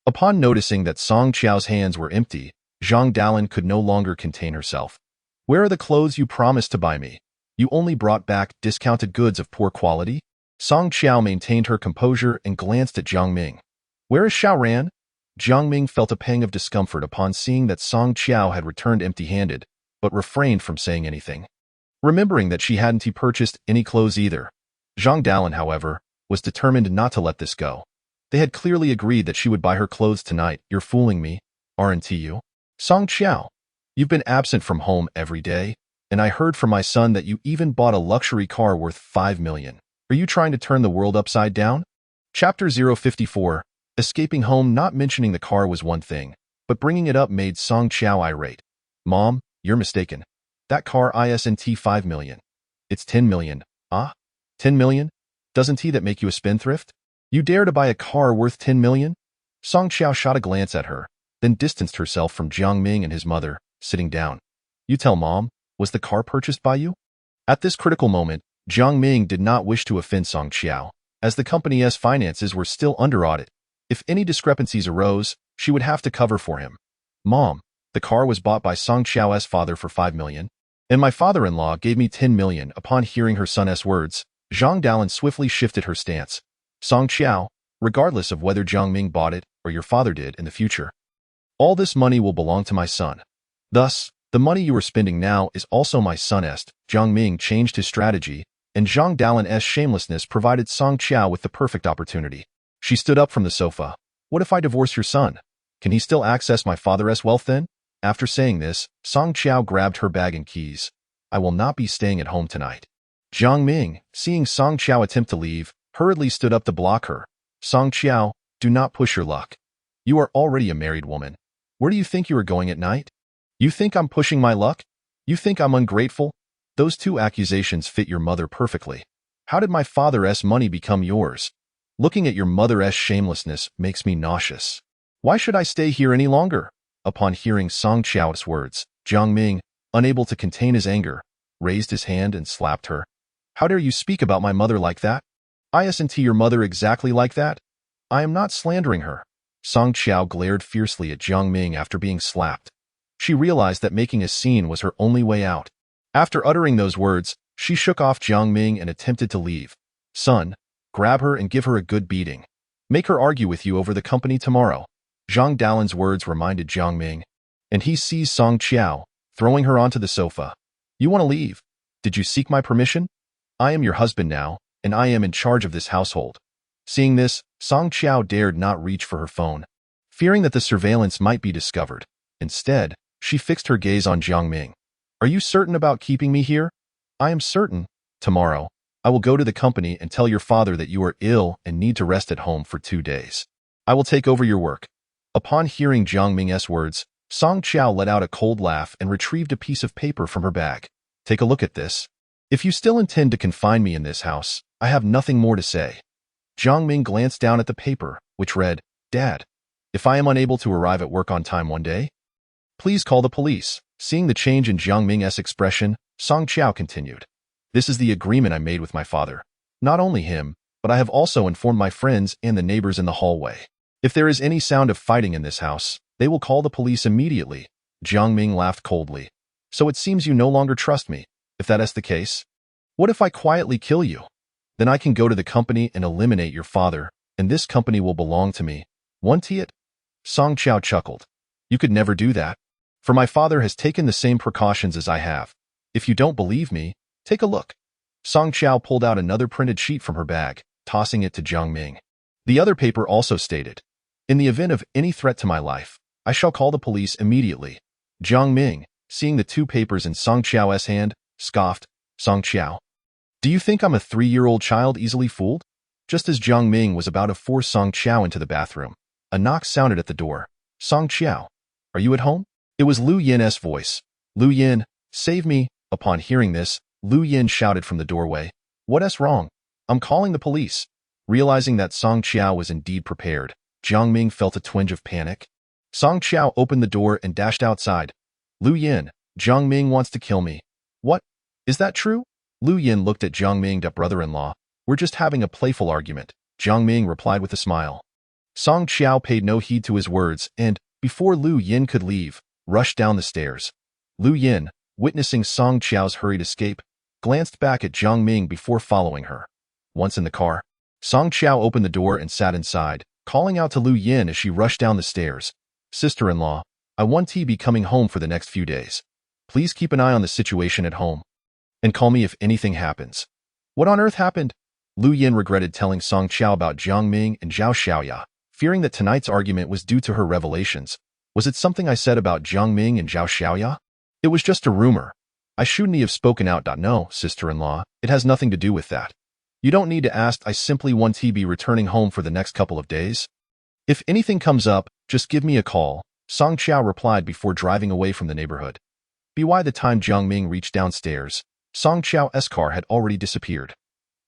Upon noticing that Song Qiao's hands were empty, Zhang Dalin could no longer contain herself. Where are the clothes you promised to buy me? You only brought back discounted goods of poor quality? Song Qiao maintained her composure and glanced at Jiang Ming. Where is Xiaoran? Jiang Ming felt a pang of discomfort upon seeing that Song Qiao had returned empty-handed, but refrained from saying anything, remembering that she hadn't purchased any clothes either. Zhang Dalin, however, was determined not to let this go. They had clearly agreed that she would buy her clothes tonight. You're fooling me, aren't you? Song Qiao, you've been absent from home every day, and I heard from my son that you even bought a luxury car worth 5 million. Are you trying to turn the world upside down? Chapter 054. Escaping home. Not mentioning the car was one thing, but bringing it up made Song Qiao irate. Mom, you're mistaken. That car isn't 5 million. It's 10 million. 10 million? Doesn't that make you a spendthrift? You dare to buy a car worth 10 million? Song Qiao shot a glance at her, then distanced herself from Jiang Ming and his mother, sitting down. You tell Mom, was the car purchased by you? At this critical moment, Jiang Ming did not wish to offend Song Qiao, as the company's finances were still under audit. If any discrepancies arose, she would have to cover for him. Mom, the car was bought by Song Qiao's father for 5 million, and my father-in-law gave me 10 million. Upon hearing her son's words, Zhang Dalin swiftly shifted her stance. Song Qiao, regardless of whether Jiang Ming bought it or your father did in the future, all this money will belong to my son. Thus, the money you are spending now is also my son's. Jiang Ming changed his strategy, and Zhang Dalin's shamelessness provided Song Qiao with the perfect opportunity. She stood up from the sofa. What if I divorce your son? Can he still access my father's wealth then? After saying this, Song Qiao grabbed her bag and keys. I will not be staying at home tonight. Jiang Ming, seeing Song Qiao attempt to leave, hurriedly stood up to block her. Song Qiao, do not push your luck. You are already a married woman. Where do you think you are going at night? You think I'm pushing my luck? You think I'm ungrateful? Those two accusations fit your mother perfectly. How did my father's money become yours? Looking at your mother's shamelessness makes me nauseous. Why should I stay here any longer? Upon hearing Song Qiao's words, Jiang Ming, unable to contain his anger, raised his hand and slapped her. How dare you speak about my mother like that? Isn't your mother exactly like that? I am not slandering her. Song Qiao glared fiercely at Jiang Ming after being slapped. She realized that making a scene was her only way out. After uttering those words, she shook off Jiang Ming and attempted to leave. Son, grab her and give her a good beating. Make her argue with you over the company tomorrow. Zhang Dalin's words reminded Jiang Ming, and he seized Song Qiao, throwing her onto the sofa. You want to leave? Did you seek my permission? I am your husband now, and I am in charge of this household. Seeing this, Song Qiao dared not reach for her phone, fearing that the surveillance might be discovered. Instead, she fixed her gaze on Jiang Ming. Are you certain about keeping me here? I am certain. Tomorrow, I will go to the company and tell your father that you are ill and need to rest at home for 2 days. I will take over your work. Upon hearing Jiang Ming's words, Song Qiao let out a cold laugh and retrieved a piece of paper from her bag. Take a look at this. If you still intend to confine me in this house, I have nothing more to say. Jiang Ming glanced down at the paper, which read, Dad, if I am unable to arrive at work on time one day, please call the police. Seeing the change in Jiang Ming's expression, Song Qiao continued. This is the agreement I made with my father. Not only him, but I have also informed my friends and the neighbors in the hallway. If there is any sound of fighting in this house, they will call the police immediately. Jiang Ming laughed coldly. So it seems you no longer trust me. If that is the case, what if I quietly kill you? Then I can go to the company and eliminate your father, and this company will belong to me. Won't it? Song Qiao chuckled. You could never do that. For my father has taken the same precautions as I have. If you don't believe me, take a look. Song Qiao pulled out another printed sheet from her bag, tossing it to Jiang Ming. The other paper also stated, in the event of any threat to my life, I shall call the police immediately. Jiang Ming, seeing the 2 papers in Song Qiao's hand, scoffed. Song Qiao, do you think I'm a 3-year-old child easily fooled? Just as Jiang Ming was about to force Song Qiao into the bathroom, a knock sounded at the door. Song Qiao, are you at home? It was Lu Yin's voice. Lu Yin, save me. Upon hearing this, Lu Yin shouted from the doorway. What's wrong? I'm calling the police. Realizing that Song Qiao was indeed prepared, Jiang Ming felt a twinge of panic. Song Qiao opened the door and dashed outside. Lu Yin, Jiang Ming wants to kill me. What? Is that true? Lu Yin looked at Jiang Ming, brother-in-law. We're just having a playful argument. Jiang Ming replied with a smile. Song Qiao paid no heed to his words and, before Lu Yin could leave, rushed down the stairs. Lu Yin, witnessing Song Qiao's hurried escape, glanced back at Jiang Ming before following her. Once in the car, Song Qiao opened the door and sat inside, calling out to Lu Yin as she rushed down the stairs. Sister-in-law, I want to be coming home for the next few days. Please keep an eye on the situation at home. And call me if anything happens. What on earth happened? Lu Yin regretted telling Song Qiao about Jiang Ming and Zhao Xiaoya, fearing that tonight's argument was due to her revelations. Was it something I said about Jiang Ming and Zhao Xiaoya? It was just a rumor. I shouldn't have spoken out. No, sister-in-law, it has nothing to do with that. You don't need to ask. I simply want to be returning home for the next couple of days. If anything comes up, just give me a call, Song Qiao replied before driving away from the neighborhood. By the time Jiang Ming reached downstairs, Song Qiao's car had already disappeared.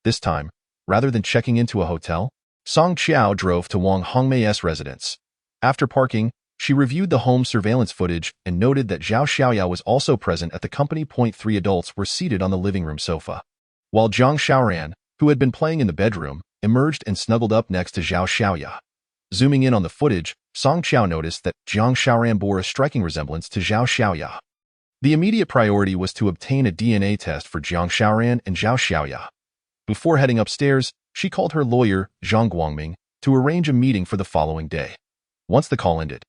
This time, rather than checking into a hotel, Song Qiao drove to Wang Hongmei's residence. After parking, she reviewed the home surveillance footage and noted that Zhao Xiaoya was also present at the company. 3 adults were seated on the living room sofa, while Zhang Xiaoran, who had been playing in the bedroom, emerged and snuggled up next to Zhao Xiaoya. Zooming in on the footage, Song Qiao noticed that Zhang Xiaoran bore a striking resemblance to Zhao Xiaoya. The immediate priority was to obtain a DNA test for Zhang Xiaoran and Zhao Xiaoya. Before heading upstairs, she called her lawyer, Zhang Guangming, to arrange a meeting for the following day. Once the call ended,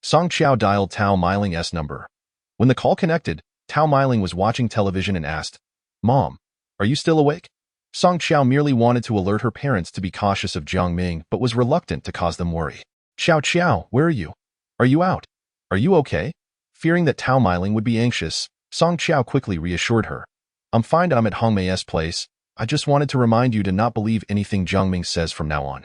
Song Qiao dialed Tao Meiling's number. When the call connected, Tao Meiling was watching television and asked, Mom, are you still awake? Song Qiao merely wanted to alert her parents to be cautious of Jiang Ming but was reluctant to cause them worry. Qiao, where are you? Are you out? Are you okay? Fearing that Tao Meiling would be anxious, Song Qiao quickly reassured her. I'm fine. I'm at Hongmei's place. I just wanted to remind you to not believe anything Jiang Ming says from now on.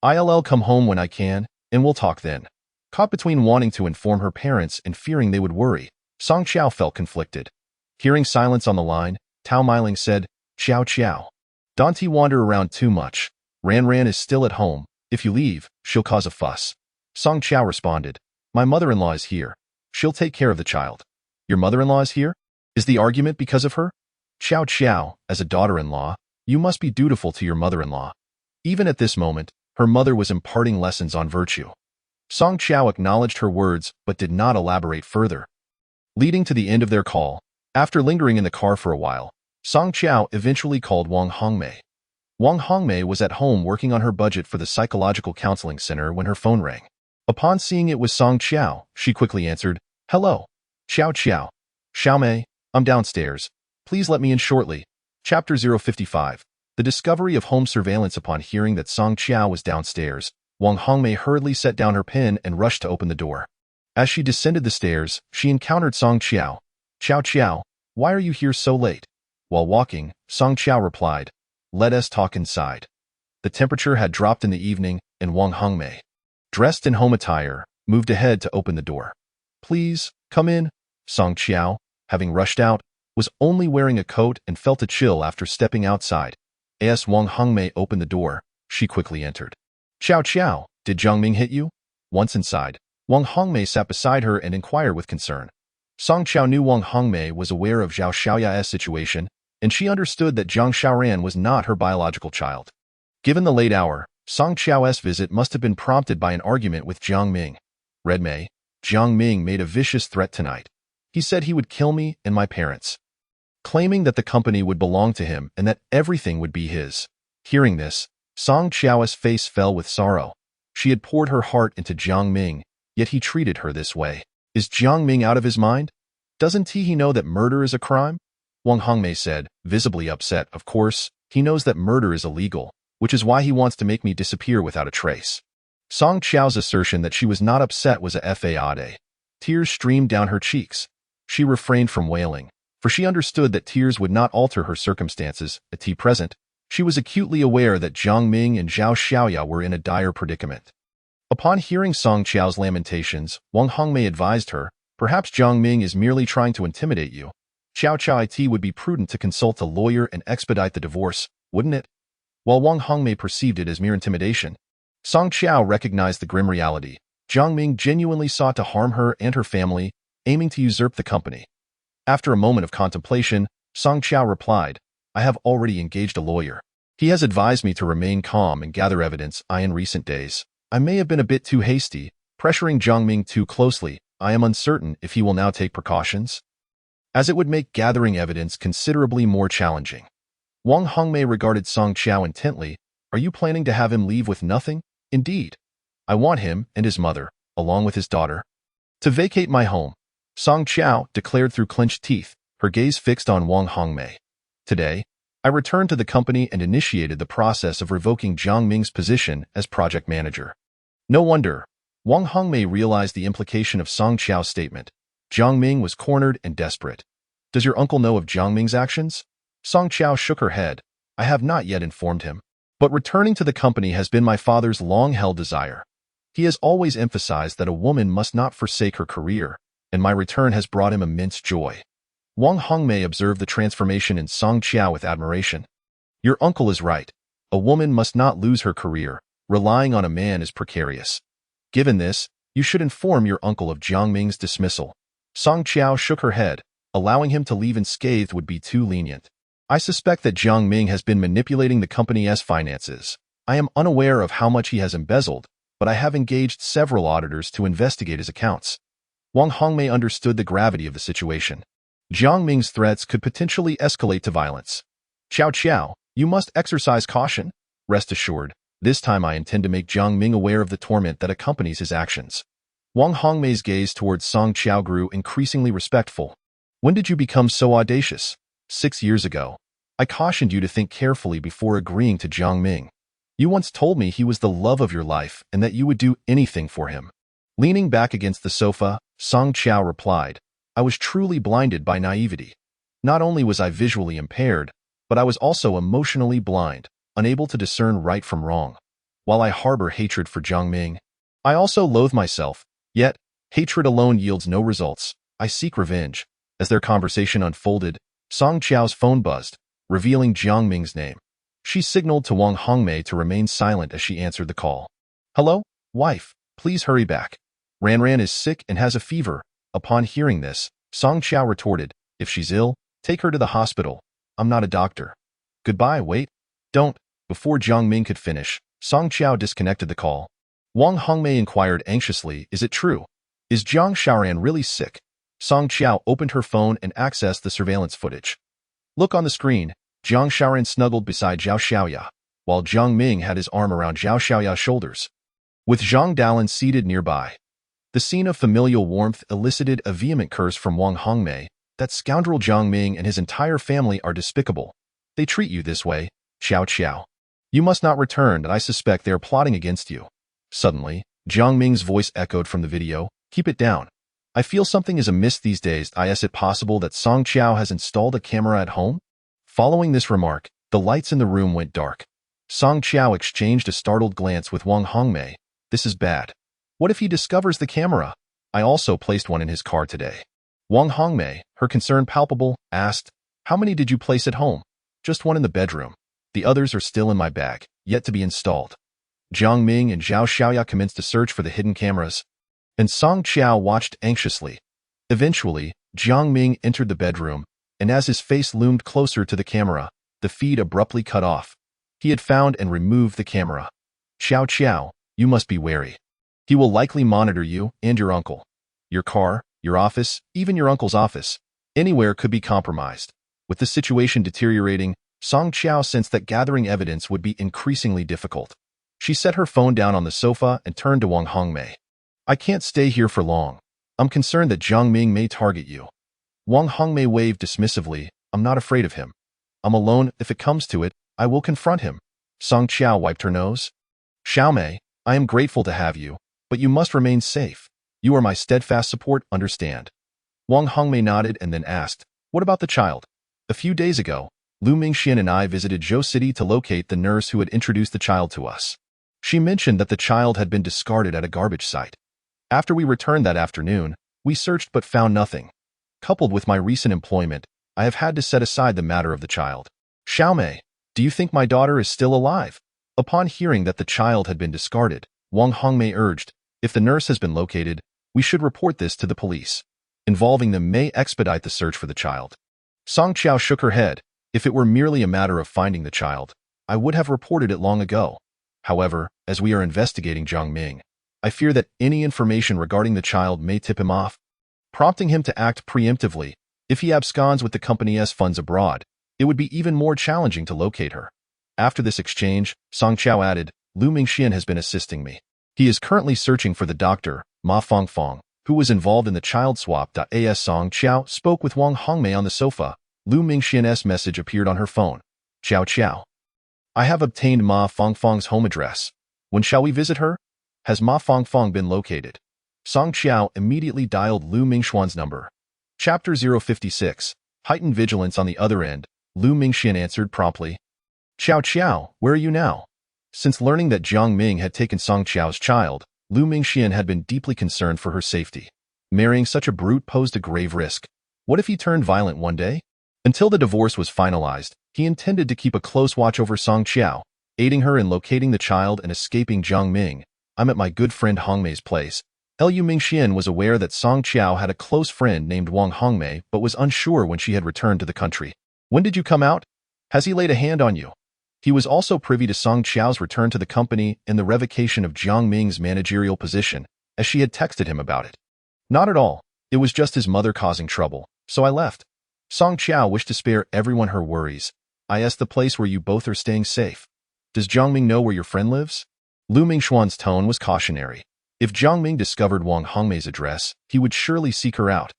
I'll come home when I can, and we'll talk then. Caught between wanting to inform her parents and fearing they would worry, Song Qiao felt conflicted. Hearing silence on the line, Tao Meiling said, "Xiao Qiao. Don't wander around too much. Ran Ran is still at home. If you leave, she'll cause a fuss." Song Qiao responded, "My mother-in-law is here. She'll take care of the child." "Your mother-in-law is here? Is the argument because of her?" "Xiao Qiao, as a daughter-in-law, you must be dutiful to your mother-in-law." Even at this moment, her mother was imparting lessons on virtue. Song Qiao acknowledged her words but did not elaborate further. Leading to the end of their call, after lingering in the car for a while, Song Qiao eventually called Wang Hongmei. Wang Hongmei was at home working on her budget for the psychological counseling center when her phone rang. Upon seeing it was Song Qiao, she quickly answered, "Hello. Xiao Qiao. Xiaomei, I'm downstairs. Please let me in shortly." Chapter 055. The discovery of home surveillance. Upon hearing that Song Qiao was downstairs, Wang Hongmei hurriedly set down her pen and rushed to open the door. As she descended the stairs, she encountered Song Qiao. "Xiao Qiao, why are you here so late?" While walking, Song Qiao replied, "Let us talk inside." The temperature had dropped in the evening, and Wang Hongmei, dressed in home attire, moved ahead to open the door. "Please, come in." Song Qiao, having rushed out, was only wearing a coat and felt a chill after stepping outside. As Wang Hongmei opened the door, she quickly entered. "Xiao Qiao, did Jiangming hit you?" Once inside, Wang Hongmei sat beside her and inquired with concern. Song Qiao knew Wang Hongmei was aware of Zhao Xiaoya's situation, and she understood that Zhang Xiaoran was not her biological child. Given the late hour, Song Qiao's visit must have been prompted by an argument with Jiang Ming. "Red Mei, Jiang Ming made a vicious threat tonight. He said he would kill me and my parents, claiming that the company would belong to him and that everything would be his." Hearing this, Song Qiao's face fell with sorrow. She had poured her heart into Jiang Ming, yet he treated her this way. Is Jiang Ming out of his mind? Doesn't he know that murder is a crime? Wang Hongmei said, visibly upset. "Of course, he knows that murder is illegal, which is why he wants to make me disappear without a trace." Song Qiao's assertion that she was not upset was a fade. Tears streamed down her cheeks. She refrained from wailing, for she understood that tears would not alter her circumstances. At present, she was acutely aware that Jiang Ming and Zhao Xiaoya were in a dire predicament. Upon hearing Song Qiao's lamentations, Wang Hongmei advised her, "Perhaps Jiang Ming is merely trying to intimidate you. Xiao Qiao, it would be prudent to consult a lawyer and expedite the divorce, wouldn't it?" While Wang Hongmei perceived it as mere intimidation, Song Qiao recognized the grim reality. Jiang Ming genuinely sought to harm her and her family, aiming to usurp the company. After a moment of contemplation, Song Qiao replied, "I have already engaged a lawyer. He has advised me to remain calm and gather evidence. In recent days, I may have been a bit too hasty, pressuring Jiang Ming too closely. I am uncertain if he will now take precautions, as it would make gathering evidence considerably more challenging." Wang Hongmei regarded Song Qiao intently. "Are you planning to have him leave with nothing?" "Indeed. I want him and his mother, along with his daughter, to vacate my home," Song Qiao declared through clenched teeth, her gaze fixed on Wang Hongmei. "Today, I returned to the company and initiated the process of revoking Jiang Ming's position as project manager." No wonder. Wang Hongmei realized the implication of Song Qiao's statement. Jiang Ming was cornered and desperate. "Does your uncle know of Jiang Ming's actions?" Song Qiao shook her head. "I have not yet informed him. But returning to the company has been my father's long-held desire. He has always emphasized that a woman must not forsake her career, and my return has brought him immense joy." Wang Hongmei observed the transformation in Song Qiao with admiration. "Your uncle is right. A woman must not lose her career. Relying on a man is precarious. Given this, you should inform your uncle of Jiang Ming's dismissal." Song Qiao shook her head. "Allowing him to leave unscathed would be too lenient. I suspect that Jiang Ming has been manipulating the company's finances. I am unaware of how much he has embezzled, but I have engaged several auditors to investigate his accounts." Wang Hongmei understood the gravity of the situation. Jiang Ming's threats could potentially escalate to violence. "Xiao Qiao, you must exercise caution. Rest assured, this time I intend to make Jiang Ming aware of the torment that accompanies his actions." Wang Hongmei's gaze towards Song Qiao grew increasingly respectful. "When did you become so audacious?" 6 years ago. I cautioned you to think carefully before agreeing to Jiang Ming. You once told me he was the love of your life and that you would do anything for him." Leaning back against the sofa, Song Qiao replied, "I was truly blinded by naivety. Not only was I visually impaired, but I was also emotionally blind, unable to discern right from wrong. While I harbor hatred for Jiang Ming, I also loathe myself. Yet, hatred alone yields no results. I seek revenge. As their conversation unfolded, Song Qiao's phone buzzed, revealing Jiang Ming's name. She signaled to Wang Hongmei to remain silent as she answered the call. Hello, wife, please hurry back. Ran is sick and has a fever. Upon hearing this, Song Qiao retorted, if she's ill, take her to the hospital. I'm not a doctor. Goodbye, wait. Don't. Before Jiang Ming could finish, Song Qiao disconnected the call. Wang Hongmei inquired anxiously, is it true? Is Jiang Xiaoran really sick? Song Qiao opened her phone and accessed the surveillance footage. Look on the screen. Jiang Xiaoran snuggled beside Zhao Xiaoya, while Jiang Ming had his arm around Zhao Xiaoya's shoulders, with Zhang Dalan seated nearby. The scene of familial warmth elicited a vehement curse from Wang Hongmei. That scoundrel Jiang Ming and his entire family are despicable. They treat you this way, Xiao Qiao. You must not return, and I suspect they are plotting against you. Suddenly, Jiang Ming's voice echoed from the video, keep it down. I feel something is amiss these days. Is it possible that Song Qiao has installed a camera at home? Following this remark, the lights in the room went dark. Song Qiao exchanged a startled glance with Wang Hongmei. This is bad. What if he discovers the camera? I also placed one in his car today. Wang Hongmei, her concern palpable, asked, how many did you place at home? Just one in the bedroom. The others are still in my bag, yet to be installed. Jiang Ming and Zhao Xiaoya commenced a search for the hidden cameras, and Song Qiao watched anxiously. Eventually, Jiang Ming entered the bedroom, and as his face loomed closer to the camera, the feed abruptly cut off. He had found and removed the camera. Xiao Qiao, you must be wary. He will likely monitor you and your uncle. Your car, your office, even your uncle's office. Anywhere could be compromised. With the situation deteriorating, Song Qiao sensed that gathering evidence would be increasingly difficult. She set her phone down on the sofa and turned to Wang Hongmei. I can't stay here for long. I'm concerned that Jiang Ming may target you. Wang Hongmei waved dismissively. I'm not afraid of him. I'm alone. If it comes to it, I will confront him. Song Qiao wiped her nose. Xiaomei, I am grateful to have you, but you must remain safe. You are my steadfast support, understand? Wang Hongmei nodded and then asked, what about the child? A few days ago, Lu Mingxian and I visited Zhou City to locate the nurse who had introduced the child to us. She mentioned that the child had been discarded at a garbage site. After we returned that afternoon, we searched but found nothing. Coupled with my recent employment, I have had to set aside the matter of the child. Xiaomei, do you think my daughter is still alive? Upon hearing that the child had been discarded, Wang Hongmei urged, if the nurse has been located, we should report this to the police. Involving them may expedite the search for the child. Song Qiao shook her head. If it were merely a matter of finding the child, I would have reported it long ago. However, as we are investigating Jiang Ming, I fear that any information regarding the child may tip him off, prompting him to act preemptively. If he absconds with the company's funds abroad, it would be even more challenging to locate her. After this exchange, Song Qiao added, Lu Mingxian has been assisting me. He is currently searching for the doctor, Ma Fongfong, who was involved in the child swap. As Song Qiao spoke with Wang Hongmei on the sofa, Lu Mingxian's message appeared on her phone. Xiao Qiao. I have obtained Ma Fongfong's home address. When shall we visit her? Has Ma Fongfong been located? Song Qiao immediately dialed Lu Mingxian's number. Chapter 056. Heightened vigilance on the other end. Lu Mingxian answered promptly. Xiao Qiao, where are you now? Since learning that Jiang Ming had taken Song Qiao's child, Lu Mingxian had been deeply concerned for her safety. Marrying such a brute posed a grave risk. What if he turned violent one day? Until the divorce was finalized, he intended to keep a close watch over Song Qiao, aiding her in locating the child and escaping Jiang Ming. I'm at my good friend Hongmei's place. Lu Mingxian was aware that Song Qiao had a close friend named Wang Hongmei but was unsure when she had returned to the country. When did you come out? Has he laid a hand on you? He was also privy to Song Qiao's return to the company and the revocation of Jiang Ming's managerial position, as she had texted him about it. Not at all. It was just his mother causing trouble, so I left. Song Qiao wished to spare everyone her worries. I asked the place where you both are staying safe. Does Jiang Ming know where your friend lives? Lu Mingxian's tone was cautionary. If Jiang Ming discovered Wang Hongmei's address, he would surely seek her out.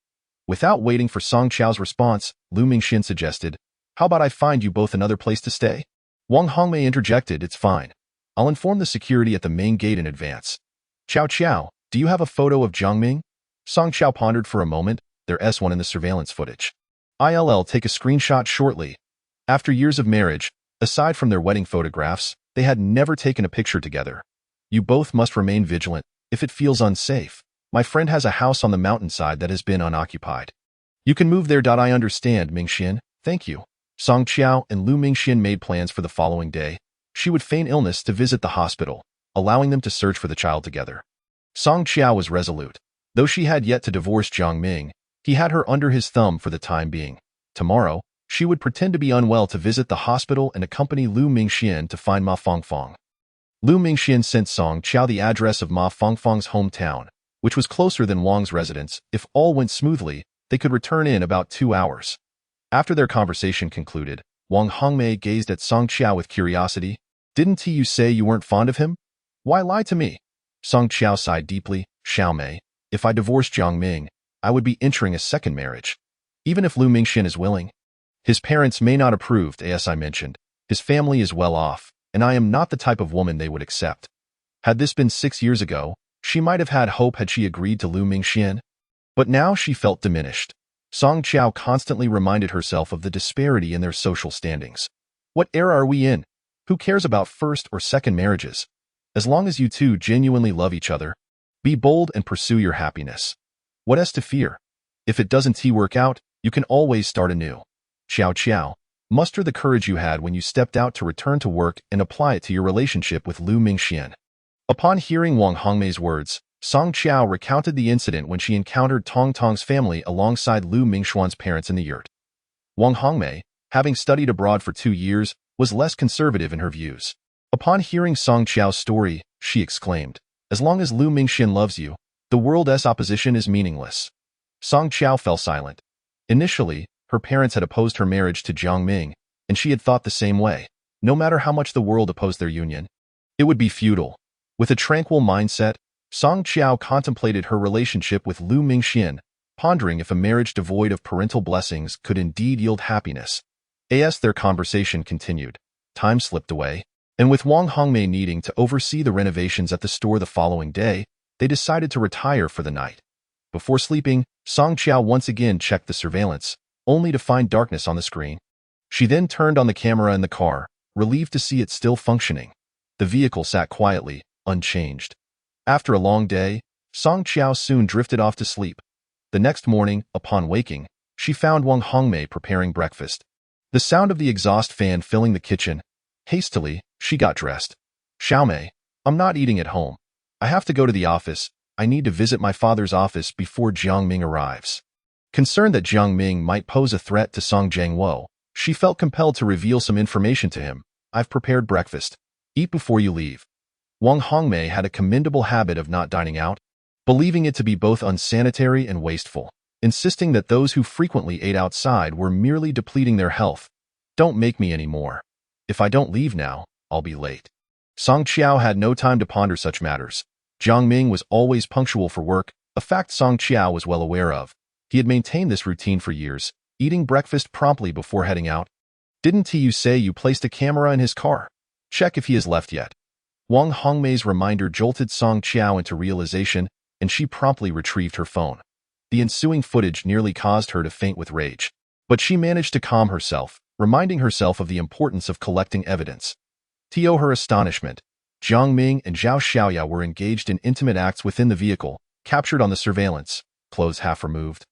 Without waiting for Song Qiao's response, Lu Mingxian suggested, how about I find you both another place to stay? Wang Hongmei interjected, it's fine. I'll inform the security at the main gate in advance. Xiao Qiao, do you have a photo of Jiang Ming? Song Qiao pondered for a moment. There's one in the surveillance footage. I'll take a screenshot shortly. After years of marriage, aside from their wedding photographs, they had never taken a picture together. You both must remain vigilant. If it feels unsafe, My friend has a house on the mountainside that has been unoccupied. You can move there. I understand, Mingxian. Thank you. Song Qiao and Lu Mingxian made plans for the following day. She would feign illness to visit the hospital, allowing them to search for the child together. Song Qiao was resolute. Though she had yet to divorce Jiang Ming, he had her under his thumb for the time being. Tomorrow, she would pretend to be unwell to visit the hospital and accompany Lu Mingxian to find Ma Fangfang. Lu Mingxian sent Song Qiao the address of Ma Fangfang's hometown, which was closer than Wang's residence. If all went smoothly, they could return in about 2 hours. After their conversation concluded, Wang Hongmei gazed at Song Qiao with curiosity. Didn't you say you weren't fond of him? Why lie to me? Song Qiao sighed deeply. Xiaomei, if I divorced Jiang Ming, I would be entering a second marriage. Even if Lu Mingxian is willing. His parents may not approve, as I mentioned. His family is well off, and I am not the type of woman they would accept. Had this been 6 years ago, she might have had hope had she agreed to Lu Mingxian. But now she felt diminished. Song Qiao constantly reminded herself of the disparity in their social standings. What era are we in? Who cares about first or second marriages? As long as you two genuinely love each other, be bold and pursue your happiness. What is to fear? If it doesn't work out, you can always start anew. Xiao Qiao, muster the courage you had when you stepped out to return to work and apply it to your relationship with Lu Mingxian. Upon hearing Wang Hongmei's words, Song Qiao recounted the incident when she encountered Tong Tong's family alongside Lu Mingxuan's parents in the yurt. Wang Hongmei, having studied abroad for 2 years, was less conservative in her views. Upon hearing Song Qiao's story, she exclaimed, "As long as Lu Mingxian loves you, the world's opposition is meaningless." Song Qiao fell silent. Initially, her parents had opposed her marriage to Jiang Ming, and she had thought the same way. No matter how much the world opposed their union, it would be futile. With a tranquil mindset, Song Qiao contemplated her relationship with Lu Mingxian, pondering if a marriage devoid of parental blessings could indeed yield happiness. As their conversation continued, time slipped away, and with Wang Hongmei needing to oversee the renovations at the store the following day, they decided to retire for the night. Before sleeping, Song Qiao once again checked the surveillance, only to find darkness on the screen. She then turned on the camera in the car, relieved to see it still functioning. The vehicle sat quietly, unchanged. After a long day, Song Qiao soon drifted off to sleep. The next morning, upon waking, she found Wang Hongmei preparing breakfast. The sound of the exhaust fan filling the kitchen. Hastily, she got dressed. Xiaomei, I'm not eating at home. I have to go to the office. I need to visit my father's office before Jiang Ming arrives. Concerned that Jiang Ming might pose a threat to Song Jiangwo, she felt compelled to reveal some information to him. I've prepared breakfast. Eat before you leave. Wang Hongmei had a commendable habit of not dining out, believing it to be both unsanitary and wasteful, insisting that those who frequently ate outside were merely depleting their health. Don't make me any more. If I don't leave now, I'll be late. Song Qiao had no time to ponder such matters. Jiang Ming was always punctual for work, a fact Song Qiao was well aware of. He had maintained this routine for years, eating breakfast promptly before heading out. Didn't you say you placed a camera in his car? Check if he has left yet. Wang Hongmei's reminder jolted Song Qiao into realization, and she promptly retrieved her phone. The ensuing footage nearly caused her to faint with rage, but she managed to calm herself, reminding herself of the importance of collecting evidence. To her astonishment, Jiang Ming and Zhao Xiaoya were engaged in intimate acts within the vehicle, captured on the surveillance, clothes half removed.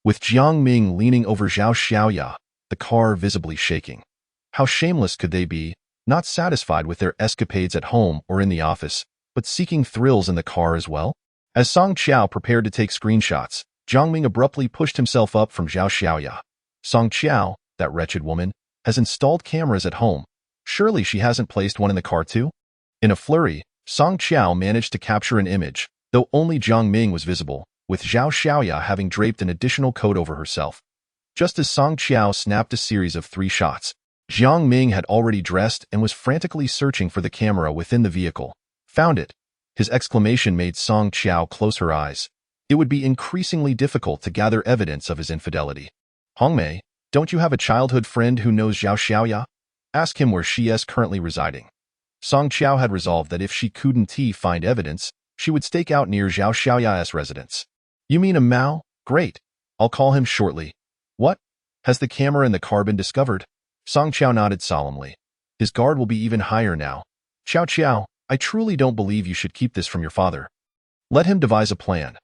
With Jiang Ming leaning over Zhao Xiaoya, the car visibly shaking. How shameless could they be, not satisfied with their escapades at home or in the office, but seeking thrills in the car as well? As Song Qiao prepared to take screenshots, Jiang Ming abruptly pushed himself up from Zhao Xiaoya. Song Qiao, that wretched woman, has installed cameras at home. Surely she hasn't placed one in the car too? In a flurry, Song Qiao managed to capture an image, though only Jiang Ming was visible, with Zhao Xiaoya having draped an additional coat over herself. Just as Song Qiao snapped a series of 3 shots, Jiang Ming had already dressed and was frantically searching for the camera within the vehicle. Found it. His exclamation made Song Qiao close her eyes. It would be increasingly difficult to gather evidence of his infidelity. Hongmei, don't you have a childhood friend who knows Zhao Xiaoya? Ask him where she is currently residing. Song Qiao had resolved that if she couldn't find evidence, she would stake out near Zhao Xiaoya's residence. You mean a Mao? Great. I'll call him shortly. What? Has the camera in the car been discovered? Song Qiao nodded solemnly. His guard will be even higher now. Xiao Qiao, I truly don't believe you should keep this from your father. Let him devise a plan.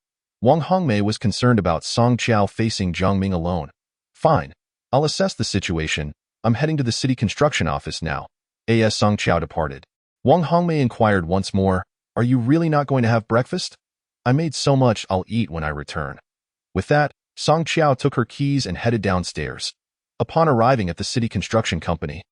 Wang Hongmei was concerned about Song Qiao facing Jiang Ming alone. Fine. I'll assess the situation. I'm heading to the city construction office now. As Song Qiao departed, Wang Hongmei inquired once more, are you really not going to have breakfast? I made so much I'll eat when I return. With that, Song Qiao took her keys and headed downstairs. Upon arriving at the city construction company,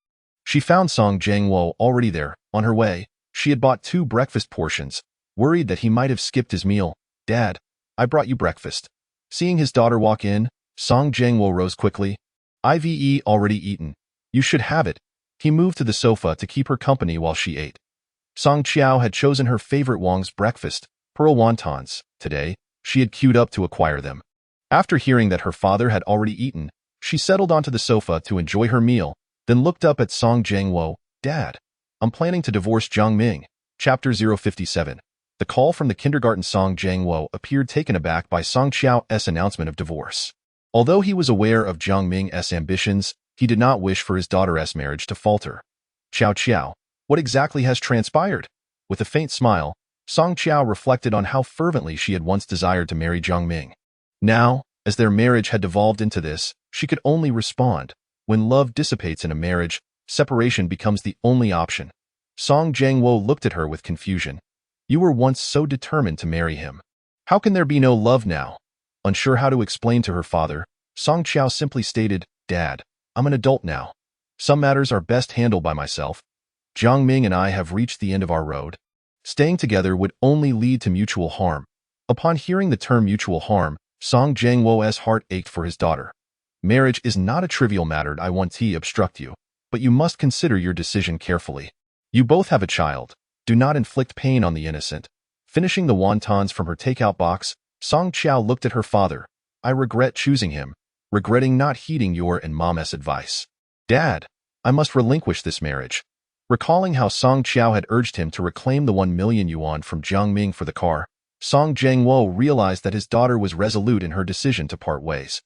she found Song Jiangwo already there. On her way, she had bought 2 breakfast portions, worried that he might have skipped his meal. Dad, I brought you breakfast. Seeing his daughter walk in, Song Jiangwo rose quickly. I've already eaten. You should have it. He moved to the sofa to keep her company while she ate. Song Qiao had chosen her favorite Wang's breakfast, pearl wontons. Today, she had queued up to acquire them. After hearing that her father had already eaten, she settled onto the sofa to enjoy her meal, then looked up at Song Jiangwo. Dad, I'm planning to divorce Jiang Ming. Chapter 057. The call from the kindergarten. Song Jiangwo appeared taken aback by Song Qiao's announcement of divorce. Although he was aware of Jiang Ming's ambitions, he did not wish for his daughter's marriage to falter. Qiao, what exactly has transpired? With a faint smile, Song Qiao reflected on how fervently she had once desired to marry Jiang Ming. Now, as their marriage had devolved into this, she could only respond. When love dissipates in a marriage, separation becomes the only option. Song Jiangwo looked at her with confusion. You were once so determined to marry him. How can there be no love now? Unsure how to explain to her father, Song Qiao simply stated, Dad, I'm an adult now. Some matters are best handled by myself. Jiang Ming and I have reached the end of our road. Staying together would only lead to mutual harm. Upon hearing the term mutual harm, Song Jiangwo's heart ached for his daughter. Marriage is not a trivial matter. I want to obstruct you, but you must consider your decision carefully. You both have a child. Do not inflict pain on the innocent. Finishing the wontons from her takeout box, Song Qiao looked at her father. I regret choosing him, regretting not heeding your and Mom's advice. Dad, I must relinquish this marriage. Recalling how Song Qiao had urged him to reclaim the 1 million yuan from Jiang Ming for the car, Song Jiangwo realized that his daughter was resolute in her decision to part ways.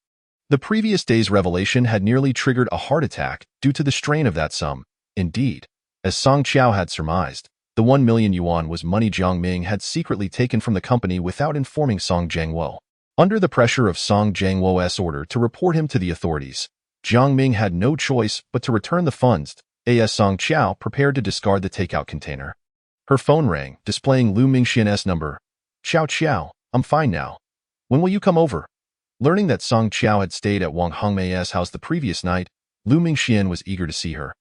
The previous day's revelation had nearly triggered a heart attack due to the strain of that sum. Indeed, as Song Qiao had surmised, the 1 million yuan was money Jiang Ming had secretly taken from the company without informing Song Jiangwo. Under the pressure of Song Jiangwo's order to report him to the authorities, Jiang Ming had no choice but to return the funds. As Song Qiao prepared to discard the takeout container, her phone rang, displaying Lu Mingxian's number. Qiao, I'm fine now. When will you come over? Learning that Song Qiao had stayed at Wang Hongmei's house the previous night, Lu Mingxian was eager to see her.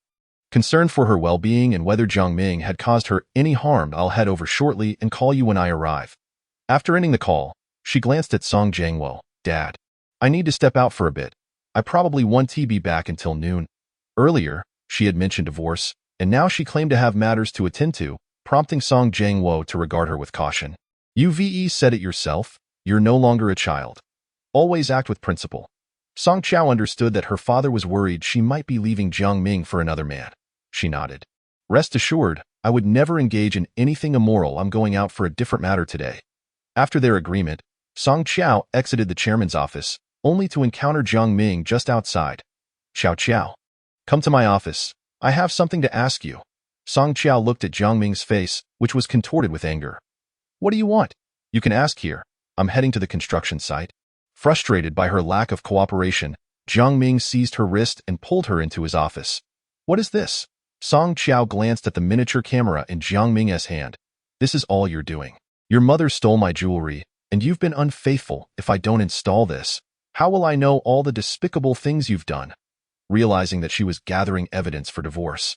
Concerned for her well-being and whether Jiang Ming had caused her any harm, I'll head over shortly and call you when I arrive. After ending the call, she glanced at Song Jiangwo. Dad, I need to step out for a bit. I probably won't be back until noon. Earlier, she had mentioned divorce, and now she claimed to have matters to attend to, prompting Song Jiangwo to regard her with caution. You've said it yourself, you're no longer a child. Always act with principle. Song Qiao understood that her father was worried she might be leaving Jiang Ming for another man. She nodded. Rest assured, I would never engage in anything immoral. I'm going out for a different matter today. After their agreement, Song Qiao exited the chairman's office, only to encounter Jiang Ming just outside. Qiao. Come to my office. I have something to ask you. Song Qiao looked at Jiang Ming's face, which was contorted with anger. What do you want? You can ask here. I'm heading to the construction site. Frustrated by her lack of cooperation, Jiang Ming seized her wrist and pulled her into his office. What is this? Song Qiao glanced at the miniature camera in Jiang Ming's hand. This is all you're doing. Your mother stole my jewelry, and you've been unfaithful. If I don't install this, how will I know all the despicable things you've done? Realizing that she was gathering evidence for divorce,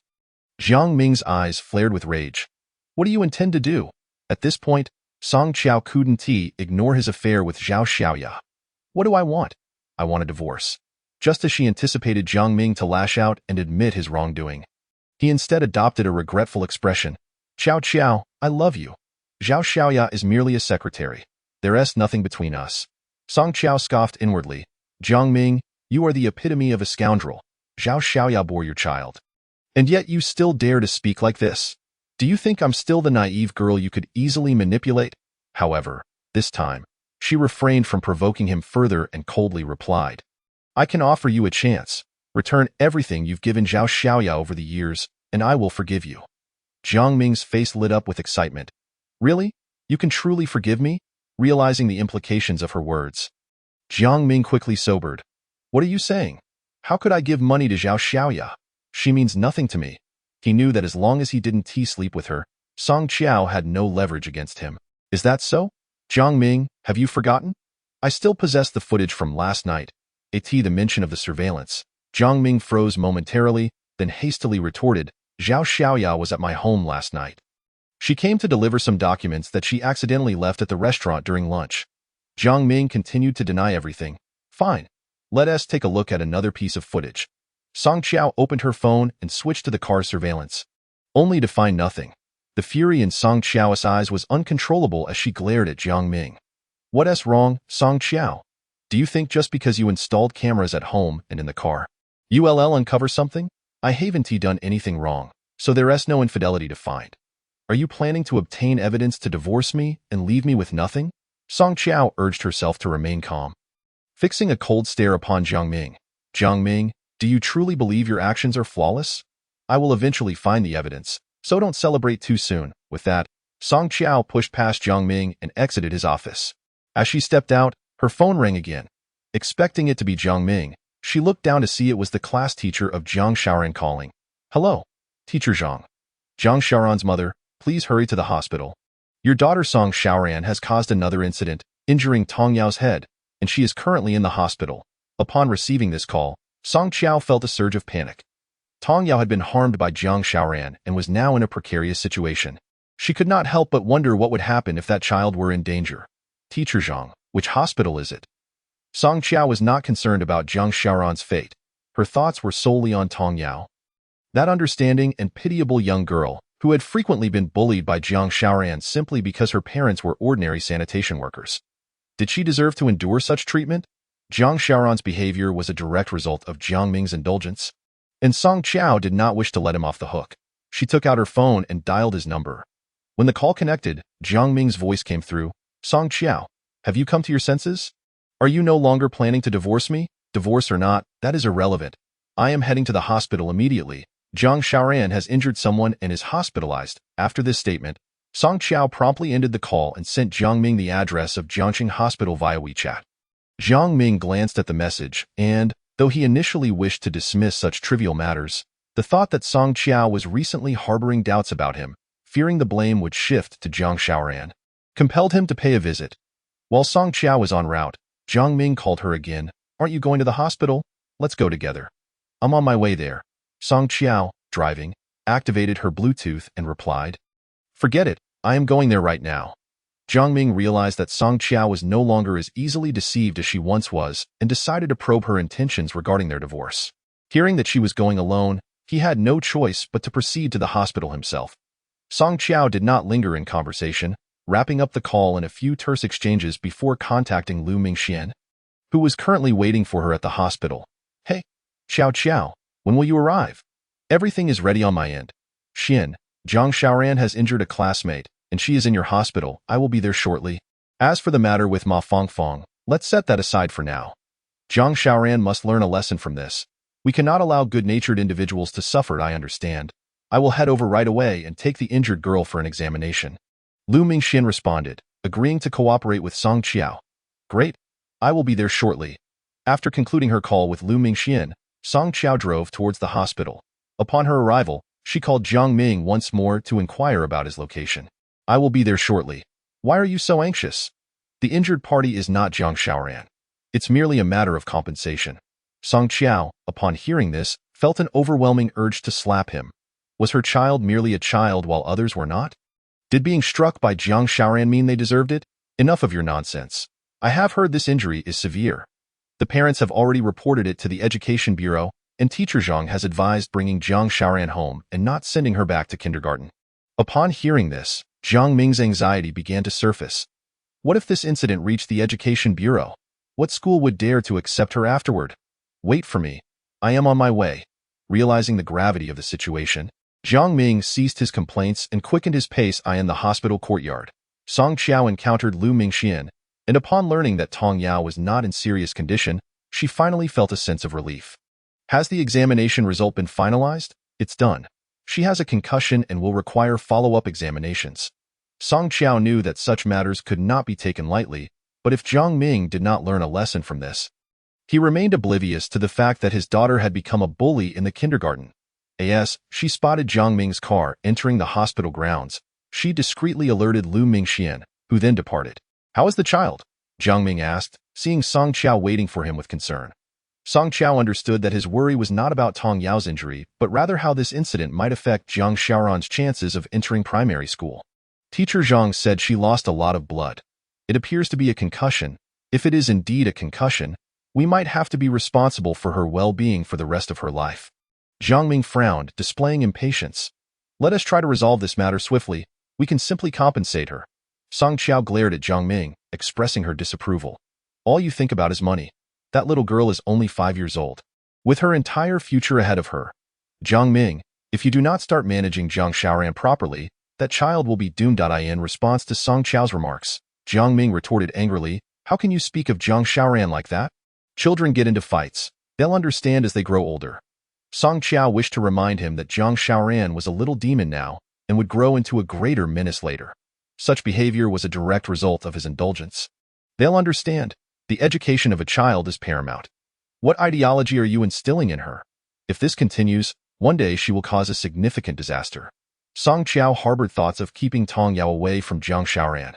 Jiang Ming's eyes flared with rage. What do you intend to do? At this point, Song Qiao couldn't ignore his affair with Zhao Xiaoya. What do I want? I want a divorce. Just as she anticipated Jiang Ming to lash out and admit his wrongdoing, he instead adopted a regretful expression. Qiao, I love you. Zhao Xiaoya is merely a secretary. There's nothing between us. Song Qiao scoffed inwardly. Jiang Ming, you are the epitome of a scoundrel. Zhao Xiaoya bore your child. And yet you still dare to speak like this. Do you think I'm still the naive girl you could easily manipulate? However, this time, she refrained from provoking him further and coldly replied. I can offer you a chance. Return everything you've given Zhao Xiaoya over the years, and I will forgive you. Jiang Ming's face lit up with excitement. Really? You can truly forgive me? realizing the implications of her words. Jiang Ming quickly sobered. What are you saying? How could I give money to Zhao Xiaoya? She means nothing to me. He knew that as long as he didn't sleep with her, Song Qiao had no leverage against him. Is that so? Jiang Ming, have you forgotten? I still possess the footage from last night. The mention of the surveillance. Jiang Ming froze momentarily, then hastily retorted, Zhao Xiaoya was at my home last night. She came to deliver some documents that she accidentally left at the restaurant during lunch. Jiang Ming continued to deny everything. Fine. Let us take a look at another piece of footage. Song Qiao opened her phone and switched to the car's surveillance, only to find nothing. The fury in Song Qiao's eyes was uncontrollable as she glared at Jiang Ming. What's wrong, Song Qiao? Do you think just because you installed cameras at home and in the car, you'll uncover something? I haven't done anything wrong, so there's no infidelity to find. Are you planning to obtain evidence to divorce me and leave me with nothing? Song Qiao urged herself to remain calm, fixing a cold stare upon Jiang Ming. Jiang Ming, do you truly believe your actions are flawless? I will eventually find the evidence, so don't celebrate too soon. With that, Song Qiao pushed past Jiang Ming and exited his office. As she stepped out, her phone rang again. Expecting it to be Jiang Ming, she looked down to see it was the class teacher of Zhang Xiaoran calling. Hello, Teacher Zhang. Zhang Xiaoran's mother, please hurry to the hospital. Your daughter Song Xiaoran has caused another incident, injuring Tong Yao's head, and she is currently in the hospital. Upon receiving this call, Song Qiao felt a surge of panic. Tong Yao had been harmed by Zhang Xiaoran and was now in a precarious situation. She could not help but wonder what would happen if that child were in danger. Teacher Zhang, which hospital is it? Song Qiao was not concerned about Zhang Xiaoran's fate. Her thoughts were solely on Tong Yao. That understanding and pitiable young girl, who had frequently been bullied by Zhang Xiaoran simply because her parents were ordinary sanitation workers. Did she deserve to endure such treatment? Zhang Xiaoran's behavior was a direct result of Jiang Ming's indulgence, and Song Qiao did not wish to let him off the hook. She took out her phone and dialed his number. When the call connected, Jiang Ming's voice came through. Song Qiao, have you come to your senses? Are you no longer planning to divorce me? Divorce or not, that is irrelevant. I am heading to the hospital immediately. Zhang Xiaoran has injured someone and is hospitalized. After this statement, Song Qiao promptly ended the call and sent Jiang Ming the address of Jiangxing Hospital via WeChat. Jiang Ming glanced at the message and, though he initially wished to dismiss such trivial matters, the thought that Song Qiao was recently harboring doubts about him, fearing the blame would shift to Zhang Xiaoran, compelled him to pay a visit. While Song Qiao was en route, Jiang Ming called her again. Aren't you going to the hospital? Let's go together. I'm on my way there. Song Qiao, driving, activated her Bluetooth and replied, Forget it, I am going there right now. Jiang Ming realized that Song Qiao was no longer as easily deceived as she once was and decided to probe her intentions regarding their divorce. Hearing that she was going alone, he had no choice but to proceed to the hospital himself. Song Qiao did not linger in conversation, wrapping up the call in a few terse exchanges before contacting Lu Mingxian, who was currently waiting for her at the hospital. Hey, Xiao, when will you arrive? Everything is ready on my end. Xian, Zhang Xiaoran has injured a classmate, and she is in your hospital. I will be there shortly. As for the matter with Ma Fongfong, let's set that aside for now. Zhang Xiaoran must learn a lesson from this. We cannot allow good-natured individuals to suffer, I understand. I will head over right away and take the injured girl for an examination. Lu Mingxian responded, agreeing to cooperate with Song Qiao. Great. I will be there shortly. After concluding her call with Lu Mingxian, Song Qiao drove towards the hospital. Upon her arrival, she called Jiang Ming once more to inquire about his location. I will be there shortly. Why are you so anxious? The injured party is not Zhang Xiaoran. It's merely a matter of compensation. Song Qiao, upon hearing this, felt an overwhelming urge to slap him. Was her child merely a child while others were not? Did being struck by Zhang Xiaoran mean they deserved it? Enough of your nonsense. I have heard this injury is severe. The parents have already reported it to the Education Bureau, and Teacher Zhang has advised bringing Zhang Xiaoran home and not sending her back to kindergarten. Upon hearing this, Jiang Ming's anxiety began to surface. What if this incident reached the Education Bureau? What school would dare to accept her afterward? Wait for me. I am on my way. Realizing the gravity of the situation, Jiang Ming ceased his complaints and quickened his pace in the hospital courtyard. Song Qiao encountered Lu Mingxian, and upon learning that Tong Yao was not in serious condition, she finally felt a sense of relief. Has the examination result been finalized? It's done. She has a concussion and will require follow-up examinations. Song Qiao knew that such matters could not be taken lightly, but if Jiang Ming did not learn a lesson from this, he remained oblivious to the fact that his daughter had become a bully in the kindergarten. As she spotted Jiang Ming's car entering the hospital grounds, she discreetly alerted Lu Mingxian, who then departed. "How is the child?" Jiang Ming asked, seeing Song Qiao waiting for him with concern. Song Qiao understood that his worry was not about Tong Yao's injury, but rather how this incident might affect Jiang Xiaoran's chances of entering primary school. Teacher Zhang said she lost a lot of blood. It appears to be a concussion. If it is indeed a concussion, we might have to be responsible for her well-being for the rest of her life. Jiang Ming frowned, displaying impatience. "Let us try to resolve this matter swiftly. We can simply compensate her." Song Qiao glared at Jiang Ming, expressing her disapproval. "All you think about is money. That little girl is only 5 years old, with her entire future ahead of her. Jiang Ming, if you do not start managing Jiang Xiaoran properly, that child will be doomed." In response to Song Qiao's remarks, Jiang Ming retorted angrily, "How can you speak of Jiang Xiaoran like that? Children get into fights. They'll understand as they grow older." Song Qiao wished to remind him that Jiang Xiaoran was a little demon now and would grow into a greater menace later. Such behavior was a direct result of his indulgence. "They'll understand. The education of a child is paramount. What ideology are you instilling in her? If this continues, one day she will cause a significant disaster." Song Qiao harbored thoughts of keeping Tong Yao away from Jiang Xiaoran.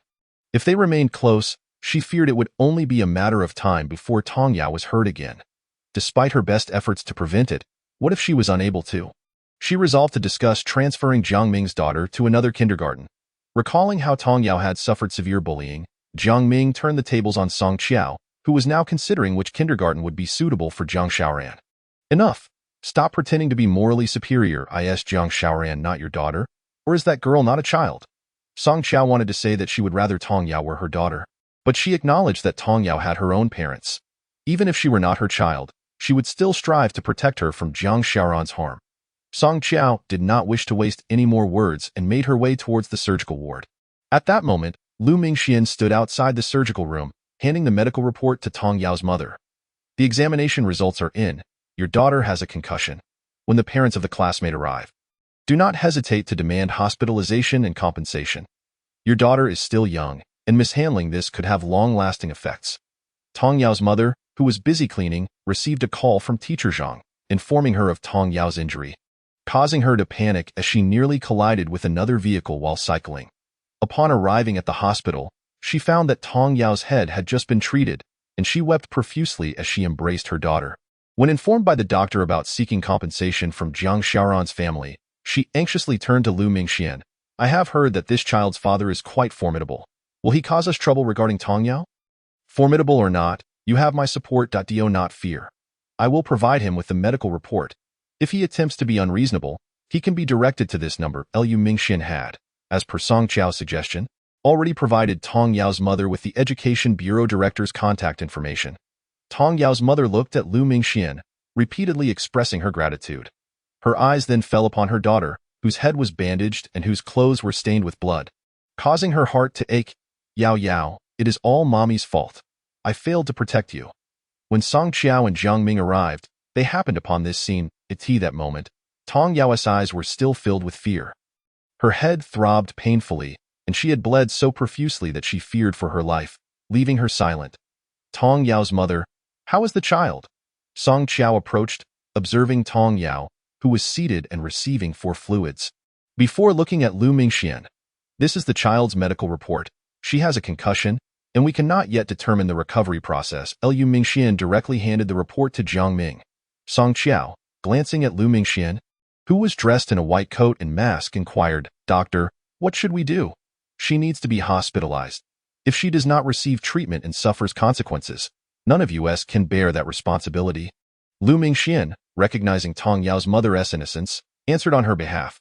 If they remained close, she feared it would only be a matter of time before Tong Yao was hurt again. Despite her best efforts to prevent it, what if she was unable to? She resolved to discuss transferring Jiang Ming's daughter to another kindergarten. Recalling how Tong Yao had suffered severe bullying, Jiang Ming turned the tables on Song Qiao, who was now considering which kindergarten would be suitable for Jiang Xiaoran. "Enough. Stop pretending to be morally superior. Is Jiang Xiaoran not your daughter? Or is that girl not a child?" Song Qiao wanted to say that she would rather Tong Yao were her daughter, but she acknowledged that Tong Yao had her own parents. Even if she were not her child, she would still strive to protect her from Jiang Xiaoran's harm. Song Qiao did not wish to waste any more words and made her way towards the surgical ward. At that moment, Lu Mingxian stood outside the surgical room, handing the medical report to Tong Yao's mother. "The examination results are in. Your daughter has a concussion." When the parents of the classmate arrive, do not hesitate to demand hospitalization and compensation. Your daughter is still young, and mishandling this could have long-lasting effects. Tong Yao's mother, who was busy cleaning, received a call from Teacher Zhang, informing her of Tong Yao's injury, causing her to panic as she nearly collided with another vehicle while cycling. Upon arriving at the hospital, she found that Tong Yao's head had just been treated, and she wept profusely as she embraced her daughter. When informed by the doctor about seeking compensation from Jiang Xiaoran's family, she anxiously turned to Lu Mingxian. "I have heard that this child's father is quite formidable. Will he cause us trouble regarding Tong Yao? Formidable or not, you have my support. Do not fear. I will provide him with the medical report. If he attempts to be unreasonable, he can be directed to this number." Lu Mingxian had, as per Song Qiao's suggestion, already provided Tong Yao's mother with the Education Bureau Director's contact information. Tong Yao's mother looked at Lu Mingxian, repeatedly expressing her gratitude. Her eyes then fell upon her daughter, whose head was bandaged and whose clothes were stained with blood, causing her heart to ache. "Yao Yao, it is all mommy's fault. I failed to protect you." When Song Qiao and Jiang Ming arrived, they happened upon this scene. At that moment, Tong Yao's eyes were still filled with fear. Her head throbbed painfully, and she had bled so profusely that she feared for her life, leaving her silent. Tong Yao's mother, "How is the child?" Song Qiao approached, observing Tong Yao, who was seated and receiving 4 fluids. Before looking at Lu Mingxian, "This is the child's medical report. She has a concussion, and we cannot yet determine the recovery process." Lu Mingxian directly handed the report to Jiang Ming. Song Qiao, glancing at Lu Mingxian, who was dressed in a white coat and mask, inquired, "Doctor, what should we do? She needs to be hospitalized. If she does not receive treatment and suffers consequences, none of us can bear that responsibility." Lu Mingxian, recognizing Tong Yao's mother's innocence, answered on her behalf.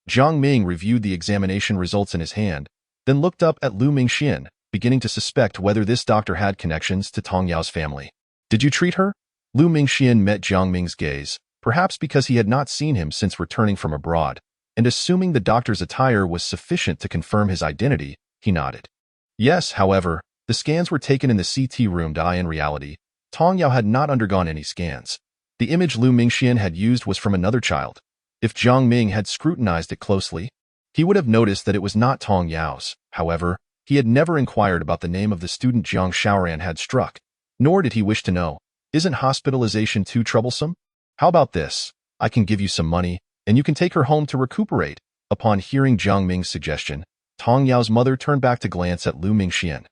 Jiang Ming reviewed the examination results in his hand, then looked up at Lu Mingxian, beginning to suspect whether this doctor had connections to Tong Yao's family. "Did you treat her?" Lu Mingxian met Jiang Ming's gaze, perhaps because he had not seen him since returning from abroad, and assuming the doctor's attire was sufficient to confirm his identity, he nodded. "Yes, however, the scans were taken in the CT room. In reality, Tong Yao had not undergone any scans. The image Lu Mingxian had used was from another child. If Jiang Ming had scrutinized it closely, He would have noticed that it was not Tong Yao's. However, he had never inquired about the name of the student Jiang Xiaoran had struck, nor did he wish to know. Isn't hospitalization too troublesome? How about this? I can give you some money, and you can take her home to recuperate. Upon hearing Jiang Ming's suggestion, Tong Yao's mother turned back to glance at Lu Mingxian.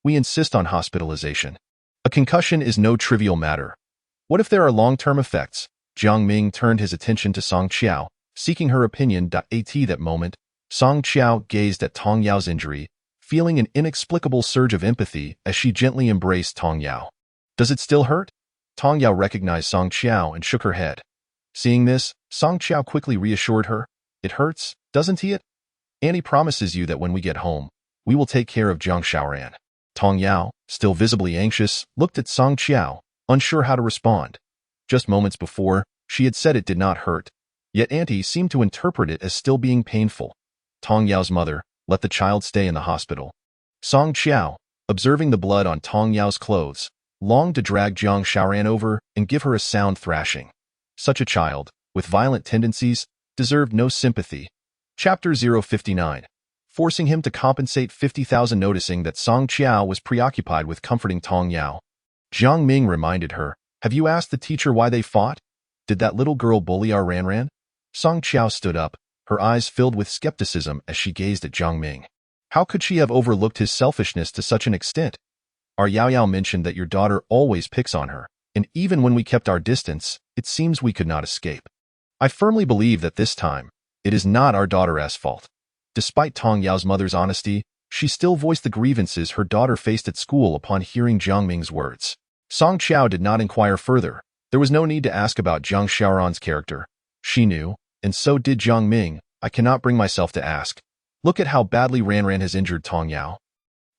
We insist on hospitalization. A concussion is no trivial matter. What if there are long-term effects? Jiang Ming turned his attention to Song Qiao, seeking her opinion. At that moment, Song Qiao gazed at Tong Yao's injury, feeling an inexplicable surge of empathy as she gently embraced Tong Yao. Does it still hurt? Tong Yao recognized Song Qiao and shook her head. Seeing this, Song Qiao quickly reassured her. It hurts, doesn't it? Annie promises you that when we get home, we will take care of Jiang Xiaoran. Tong Yao, still visibly anxious, looked at Song Qiao, unsure how to respond. Just moments before, she had said it did not hurt, yet Auntie seemed to interpret it as still being painful. Tong Yao's mother, let the child stay in the hospital. Song Qiao, observing the blood on Tong Yao's clothes, longed to drag Jiang Xiaoran over and give her a sound thrashing. Such a child, with violent tendencies, deserved no sympathy. Chapter 059. Forcing him to compensate 50,000. Noticing that Song Qiao was preoccupied with comforting Tong Yao, Jiang Ming reminded her, have you asked the teacher why they fought? Did that little girl bully our Ranran? Song Qiao stood up, her eyes filled with skepticism as she gazed at Jiang Ming. How could she have overlooked his selfishness to such an extent? Our Yao Yao mentioned that your daughter always picks on her, and even when we kept our distance, it seems we could not escape. I firmly believe that this time, it is not our daughter's fault. Despite Tong Yao's mother's honesty, she still voiced the grievances her daughter faced at school upon hearing Jiang Ming's words. Song Qiao did not inquire further. There was no need to ask about Jiang Xiaoran's character. She knew, and so did Jiang Ming. I cannot bring myself to ask. Look at how badly Ranran has injured Tong Yao.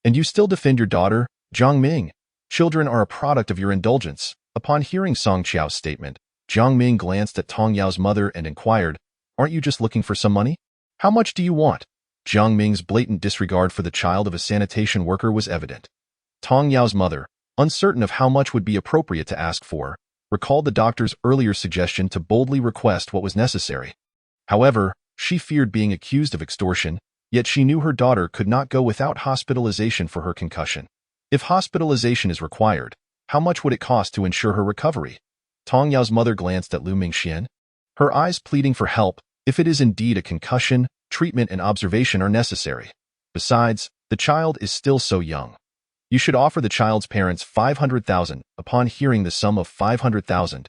And you still defend your daughter, Jiang Ming. Children are a product of your indulgence. Upon hearing Song Qiao's statement, Jiang Ming glanced at Tong Yao's mother and inquired, aren't you just looking for some money? How much do you want? Jiang Ming's blatant disregard for the child of a sanitation worker was evident. Tong Yao's mother, uncertain of how much would be appropriate to ask for, recalled the doctor's earlier suggestion to boldly request what was necessary. However, she feared being accused of extortion, yet she knew her daughter could not go without hospitalization for her concussion. If hospitalization is required, how much would it cost to ensure her recovery? Tong Yao's mother glanced at Lu Mingxian, her eyes pleading for help. If it is indeed a concussion, treatment and observation are necessary. Besides, the child is still so young. You should offer the child's parents 500,000. Upon hearing the sum of 500,000,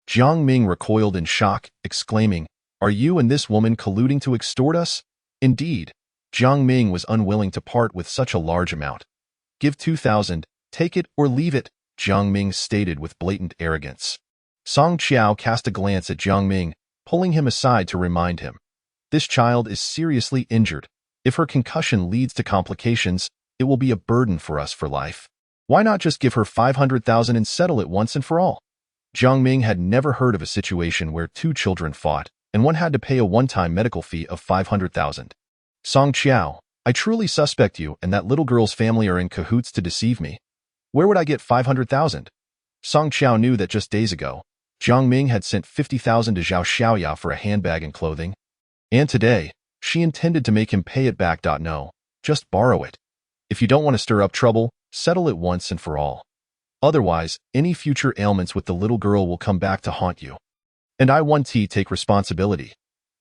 Jiang Ming recoiled in shock, exclaiming, are you and this woman colluding to extort us? Indeed, Jiang Ming was unwilling to part with such a large amount. Give 2,000, take it or leave it, Jiang Ming stated with blatant arrogance. Song Qiao cast a glance at Jiang Ming, pulling him aside to remind him. This child is seriously injured. If her concussion leads to complications, it will be a burden for us for life. Why not just give her 500,000 and settle it once and for all? Jiang Ming had never heard of a situation where two children fought, and one had to pay a one-time medical fee of 500,000. Song Qiao, I truly suspect you and that little girl's family are in cahoots to deceive me. Where would I get 500,000? Song Qiao knew that just days ago, Jiang Ming had sent 50,000 to Zhao Xiaoya for a handbag and clothing. And today, she intended to make him pay it back. No, just borrow it. If you don't want to stir up trouble, settle it once and for all. Otherwise, any future ailments with the little girl will come back to haunt you. And I want to take responsibility.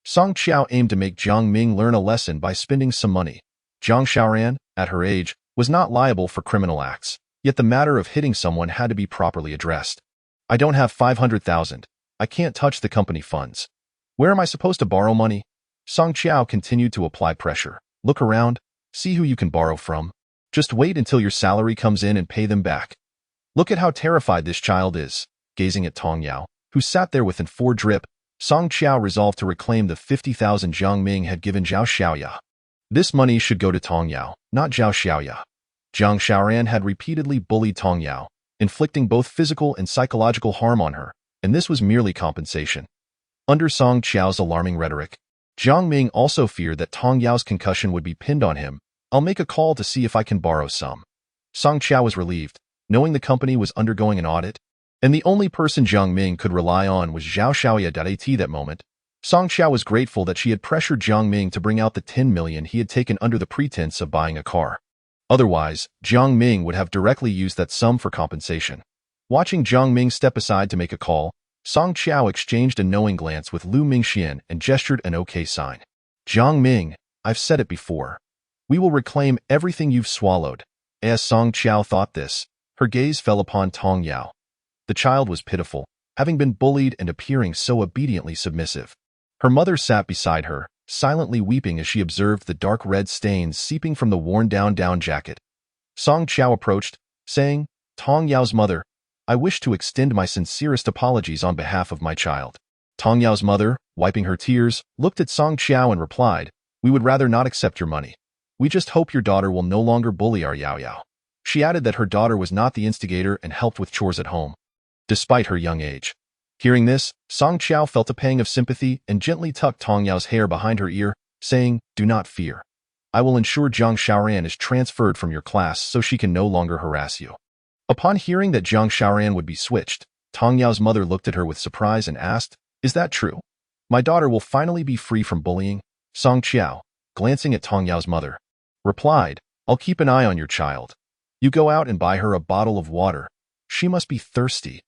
Song Qiao aimed to make Jiang Ming learn a lesson by spending some money. Jiang Xiaoran, at her age, was not liable for criminal acts, yet the matter of hitting someone had to be properly addressed. I don't have 500,000. I can't touch the company funds. Where am I supposed to borrow money? Song Qiao continued to apply pressure. Look around, see who you can borrow from. Just wait until your salary comes in and pay them back. Look at how terrified this child is. Gazing at Tong Yao, who sat there with an four drip, Song Qiao resolved to reclaim the 50,000 Jiang Ming had given Zhao Xiaoya. This money should go to Tong Yao, not Zhao Xiaoya. Jiang Xiaoran had repeatedly bullied Tong Yao, inflicting both physical and psychological harm on her, and this was merely compensation. Under Song Qiao's alarming rhetoric, Jiang Ming also feared that Tong Yao's concussion would be pinned on him. I'll make a call to see if I can borrow some. Song Qiao was relieved, knowing the company was undergoing an audit, and the only person Jiang Ming could rely on was Zhao Xiaoya. At that moment, Song Xiao was grateful that she had pressured Jiang Ming to bring out the 10 million he had taken under the pretense of buying a car. Otherwise, Jiang Ming would have directly used that sum for compensation. Watching Jiang Ming step aside to make a call, Song Qiao exchanged a knowing glance with Lu Mingxian and gestured an OK sign. Jiang Ming, I've said it before. We will reclaim everything you've swallowed. As Song Qiao thought this, her gaze fell upon Tong Yao. The child was pitiful, having been bullied and appearing so obediently submissive. Her mother sat beside her, silently weeping as she observed the dark red stains seeping from the worn-down down jacket. Song Qiao approached, saying, Tong Yao's mother, I wish to extend my sincerest apologies on behalf of my child. Tong Yao's mother, wiping her tears, looked at Song Qiao and replied, We would rather not accept your money. We just hope your daughter will no longer bully our Yao Yao. She added that her daughter was not the instigator and helped with chores at home, despite her young age. Hearing this, Song Qiao felt a pang of sympathy and gently tucked Tong Yao's hair behind her ear, saying, Do not fear. I will ensure Zhang Xiaoran is transferred from your class so she can no longer harass you. Upon hearing that Zhang Xiaoran would be switched, Tong Yao's mother looked at her with surprise and asked, Is that true? My daughter will finally be free from bullying? Song Qiao, glancing at Tong Yao's mother, replied, I'll keep an eye on your child. You go out and buy her a bottle of water. She must be thirsty.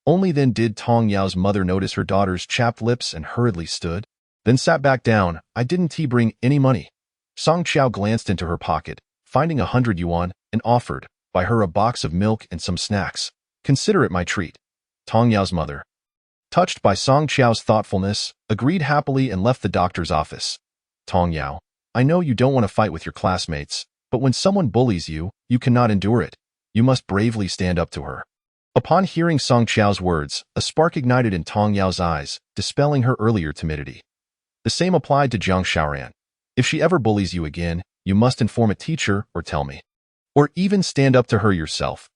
Only then did Tong Yao's mother notice her daughter's chapped lips and hurriedly stood, then sat back down. I didn't bring any money. Song Qiao glanced into her pocket, finding 100 yuan, and offered, Buy her a box of milk and some snacks. Consider it my treat. Tong Yao's mother, touched by Song Qiao's thoughtfulness, agreed happily and left the doctor's office. Tong Yao, I know you don't want to fight with your classmates, but when someone bullies you, you cannot endure it. You must bravely stand up to her. Upon hearing Song Qiao's words, a spark ignited in Tong Yao's eyes, dispelling her earlier timidity. The same applied to Zhang Xiaoran. If she ever bullies you again, you must inform a teacher or tell me. Or even stand up to her yourself.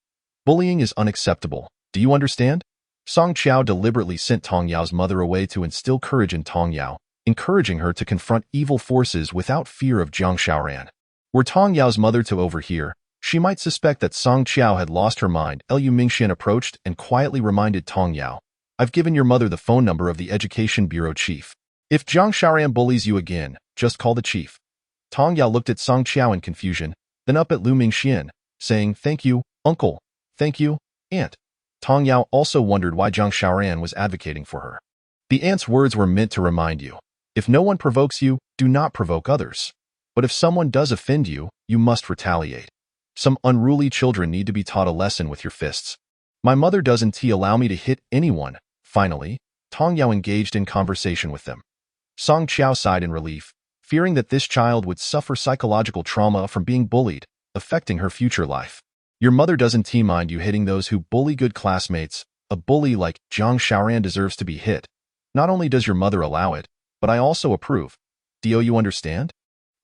Bullying is unacceptable. Do you understand? Song Qiao deliberately sent Tong Yao's mother away to instill courage in Tong Yao, encouraging her to confront evil forces without fear of Zhang Xiaoran. Were Tong Yao's mother to overhear, she might suspect that Song Qiao had lost her mind. Lu Mingxian approached and quietly reminded Tong Yao, I've given your mother the phone number of the Education Bureau chief. If Zhang Xiaoran bullies you again, just call the chief. Tong Yao looked at Song Qiao in confusion, then up at Lu Mingxian, saying, Thank you, uncle. Thank you, aunt. Tong Yao also wondered why Zhang Xiaoran was advocating for her. The aunt's words were meant to remind you, if no one provokes you, do not provoke others. But if someone does offend you, you must retaliate. Some unruly children need to be taught a lesson with your fists. My mother doesn't allow me to hit anyone. Finally, Tong Yao engaged in conversation with them. Song Qiao sighed in relief, fearing that this child would suffer psychological trauma from being bullied, affecting her future life. Your mother doesn't mind you hitting those who bully good classmates. A bully like Zhang Xiaoran deserves to be hit. Not only does your mother allow it, but I also approve. Do you understand?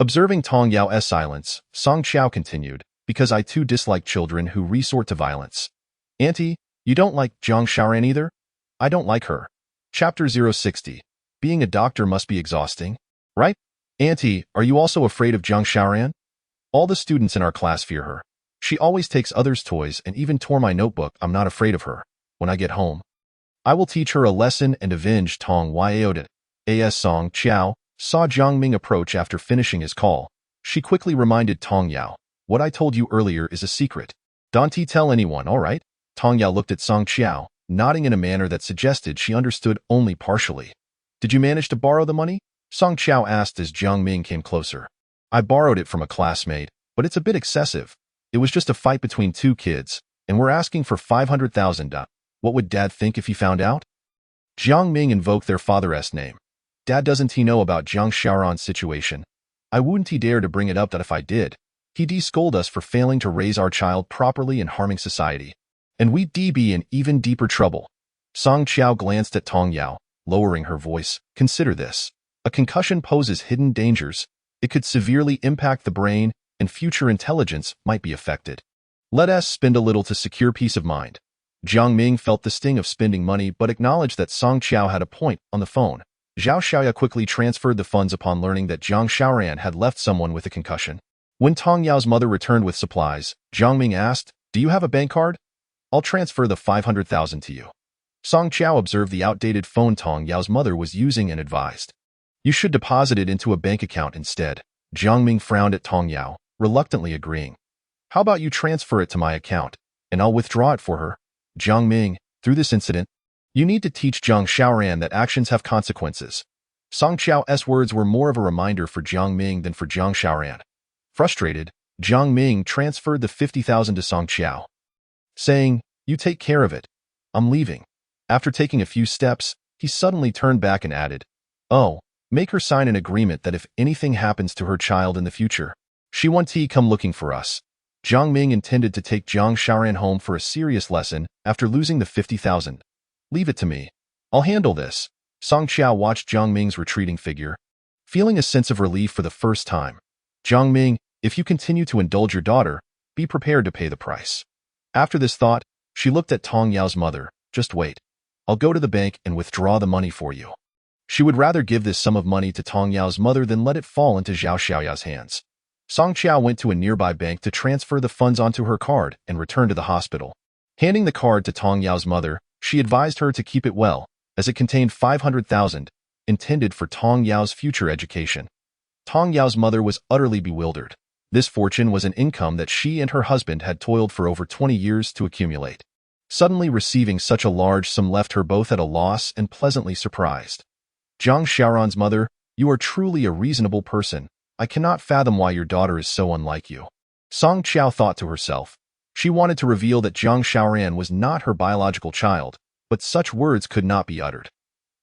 Observing Tong Yao's silence, Song Qiao continued, because I too dislike children who resort to violence. Auntie, you don't like Zhang Xiaoran either? I don't like her. Chapter 060. Being a doctor must be exhausting, right? Auntie, are you also afraid of Zhang Xiaoran? All the students in our class fear her. She always takes others' toys and even tore my notebook. I'm not afraid of her. When I get home, I will teach her a lesson and avenge Tong Yao. As Song Qiao saw Jiang Ming approach after finishing his call, she quickly reminded Tong Yao, What I told you earlier is a secret. Don't tell anyone, all right? Tong Yao looked at Song Qiao, nodding in a manner that suggested she understood only partially. Did you manage to borrow the money? Song Qiao asked as Jiang Ming came closer. I borrowed it from a classmate, but it's a bit excessive. It was just a fight between two kids, and we're asking for 500,000. What would Dad think if he found out? Jiang Ming invoked their father's name. Dad doesn't know about Zhang Xiaoran's situation. I wouldn't dare to bring it up that if I did, he'd scold us for failing to raise our child properly and harming society. And we'd be in even deeper trouble. Song Qiao glanced at Tong Yao, lowering her voice. Consider this. A concussion poses hidden dangers. It could severely impact the brain, and future intelligence might be affected. Let us spend a little to secure peace of mind. Jiang Ming felt the sting of spending money but acknowledged that Song Qiao had a point on the phone. Zhao Xiaoya quickly transferred the funds upon learning that Zhang Xiaoran had left someone with a concussion. When Tong Yao's mother returned with supplies, Jiang Ming asked, Do you have a bank card? I'll transfer the 500,000 to you. Song Qiao observed the outdated phone Tong Yao's mother was using and advised, "You should deposit it into a bank account instead." Jiang Ming frowned at Tong Yao, reluctantly agreeing. "How about you transfer it to my account, and I'll withdraw it for her?" Jiang Ming, through this incident, you need to teach Jiang Xiaoran that actions have consequences. Song Qiao's words were more of a reminder for Jiang Ming than for Jiang Xiaoran. Frustrated, Jiang Ming transferred the 50,000 to Song Qiao, saying, "You take care of it. I'm leaving." After taking a few steps, he suddenly turned back and added, "Oh, make her sign an agreement that if anything happens to her child in the future, she won't come looking for us." Jiang Ming intended to take Jiang Xiaoran home for a serious lesson after losing the 50,000. "Leave it to me. I'll handle this." Song Qiao watched Jiang Ming's retreating figure, feeling a sense of relief for the first time. "Jiang Ming, if you continue to indulge your daughter, be prepared to pay the price." After this thought, she looked at Tong Yao's mother. "Just wait. I'll go to the bank and withdraw the money for you." She would rather give this sum of money to Tong Yao's mother than let it fall into Zhao Xiaoya's hands. Song Qiao went to a nearby bank to transfer the funds onto her card and return to the hospital. Handing the card to Tong Yao's mother, she advised her to keep it well, as it contained 500,000, intended for Tong Yao's future education. Tong Yao's mother was utterly bewildered. This fortune was an income that she and her husband had toiled for over 20 years to accumulate. Suddenly receiving such a large sum left her both at a loss and pleasantly surprised. "Jiang Xiaoran's mother, you are truly a reasonable person. I cannot fathom why your daughter is so unlike you." Song Qiao thought to herself. She wanted to reveal that Jiang Xiaoran was not her biological child, but such words could not be uttered.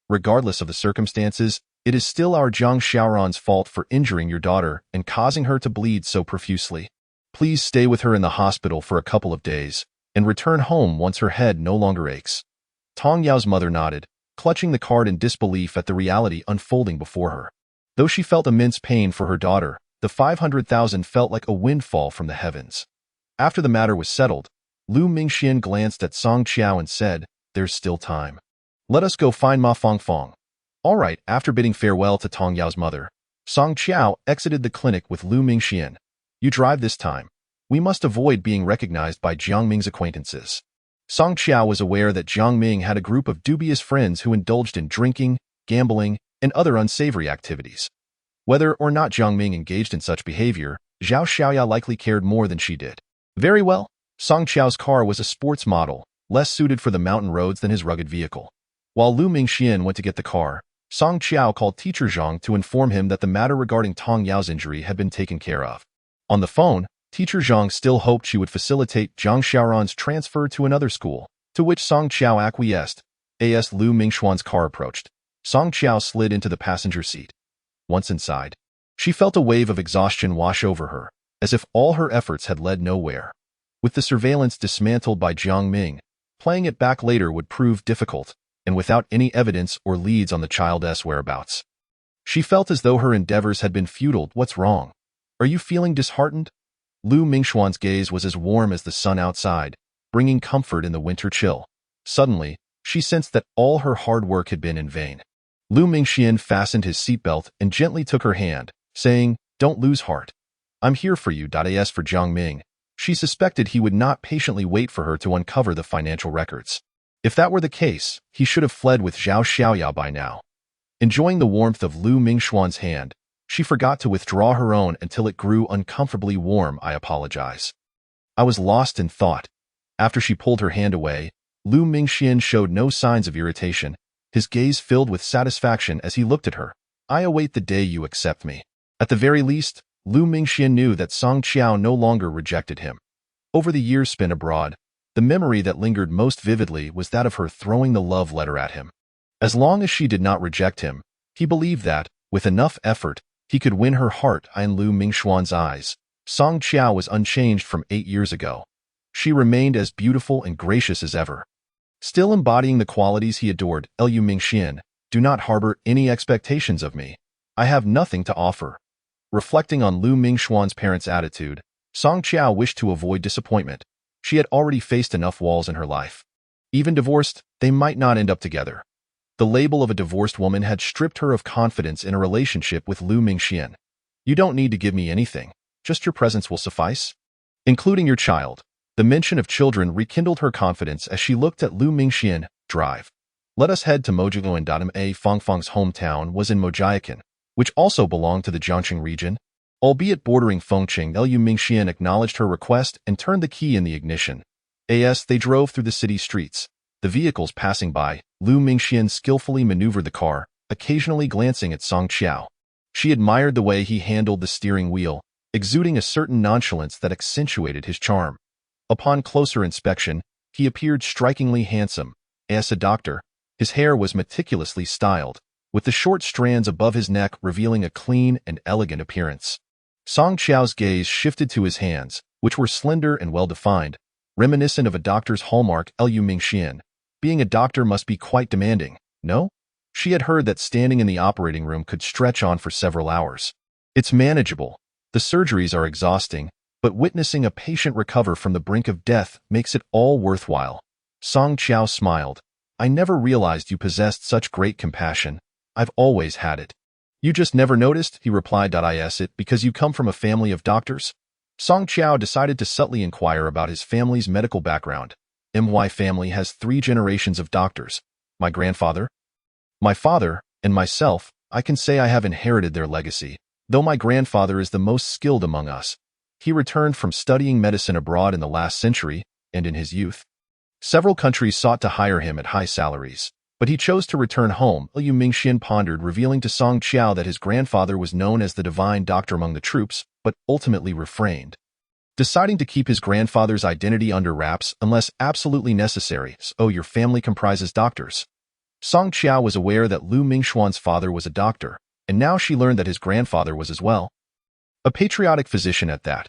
"Regardless of the circumstances, it is still our Jiang Xiaoran's fault for injuring your daughter and causing her to bleed so profusely. Please stay with her in the hospital for a couple of days, and return home once her head no longer aches." Tong Yao's mother nodded, clutching the card in disbelief at the reality unfolding before her. Though she felt immense pain for her daughter, the 500,000 felt like a windfall from the heavens. After the matter was settled, Lu Mingxian glanced at Song Qiao and said, "There's still time. Let us go find Ma Fongfong." "All right." After bidding farewell to Tong Yao's mother, Song Qiao exited the clinic with Lu Mingxian. "You drive this time. We must avoid being recognized by Jiang Ming's acquaintances." Song Qiao was aware that Jiang Ming had a group of dubious friends who indulged in drinking, gambling, and other unsavory activities. Whether or not Jiang Ming engaged in such behavior, Zhao Xiaoya likely cared more than she did. Very well. Song Qiao's car was a sports model, less suited for the mountain roads than his rugged vehicle. While Lu Mingxian went to get the car, Song Qiao called Teacher Zhang to inform him that the matter regarding Tong Yao's injury had been taken care of. On the phone, Teacher Zhang still hoped she would facilitate Jiang Xiaoran's transfer to another school, to which Song Qiao acquiesced. As Lu Mingxuan's car approached, Song Qiao slid into the passenger seat. Once inside, she felt a wave of exhaustion wash over her, as if all her efforts had led nowhere. With the surveillance dismantled by Jiang Ming, playing it back later would prove difficult, and without any evidence or leads on the child's whereabouts. She felt as though her endeavors had been futile. "What's wrong? Are you feeling disheartened?" Lu Mingxuan's gaze was as warm as the sun outside, bringing comfort in the winter chill. Suddenly, she sensed that all her hard work had been in vain. Lu Mingxian fastened his seatbelt and gently took her hand, saying, "Don't lose heart. I'm here for you." As for Jiang Ming, she suspected he would not patiently wait for her to uncover the financial records. If that were the case, he should have fled with Zhao Xiaoya by now. Enjoying the warmth of Lu Mingxuan's hand, she forgot to withdraw her own until it grew uncomfortably warm. "I apologize. I was lost in thought." After she pulled her hand away, Lu Mingxian showed no signs of irritation, his gaze filled with satisfaction as he looked at her. "I await the day you accept me." At the very least, Lu Mingxian knew that Song Qiao no longer rejected him. Over the years spent abroad, the memory that lingered most vividly was that of her throwing the love letter at him. As long as she did not reject him, he believed that, with enough effort, he could win her heart. In Lu Mingxuan's eyes, Song Qiao was unchanged from 8 years ago. She remained as beautiful and gracious as ever. Still embodying the qualities he adored. "Lu Mingxian, do not harbor any expectations of me. I have nothing to offer." Reflecting on Lu Mingxuan's parents' attitude, Song Qiao wished to avoid disappointment. She had already faced enough walls in her life. Even divorced, they might not end up together. The label of a divorced woman had stripped her of confidence in a relationship with Lu Mingxian. "You don't need to give me anything. Just your presence will suffice." Including your child. The mention of children rekindled her confidence as she looked at Lu Mingxian, Drive. Let us head to Mojiaguan. A Fangfang's hometown was in Mojiacan, which also belonged to the Jiangxing region. Albeit bordering Fengqing, Liu Mingxian acknowledged her request and turned the key in the ignition. As they drove through the city streets, the vehicles passing by, Liu Mingxian skillfully maneuvered the car, occasionally glancing at Song Qiao. She admired the way he handled the steering wheel, exuding a certain nonchalance that accentuated his charm. Upon closer inspection, he appeared strikingly handsome. As a doctor, his hair was meticulously styled, with the short strands above his neck revealing a clean and elegant appearance. Song Qiao's gaze shifted to his hands, which were slender and well-defined, reminiscent of a doctor's hallmark. Liu Mingxian. Being a doctor must be quite demanding, no? She had heard that standing in the operating room could stretch on for several hours. It's manageable. The surgeries are exhausting, but witnessing a patient recover from the brink of death makes it all worthwhile. Song Qiao smiled. I never realized you possessed such great compassion. I've always had it. You just never noticed, he replied. Is it because you come from a family of doctors? Song Qiao decided to subtly inquire about his family's medical background. My family has 3 generations of doctors. My grandfather, my father, and myself, I can say I have inherited their legacy, though my grandfather is the most skilled among us. He returned from studying medicine abroad in the last century, and in his youth, several countries sought to hire him at high salaries, but he chose to return home. Liu Mingxian pondered, revealing to Song Qiao that his grandfather was known as the divine doctor among the troops, but ultimately refrained, deciding to keep his grandfather's identity under wraps unless absolutely necessary. So your family comprises doctors. Song Qiao was aware that Liu Mingxuan's father was a doctor, and now she learned that his grandfather was as well. A patriotic physician at that.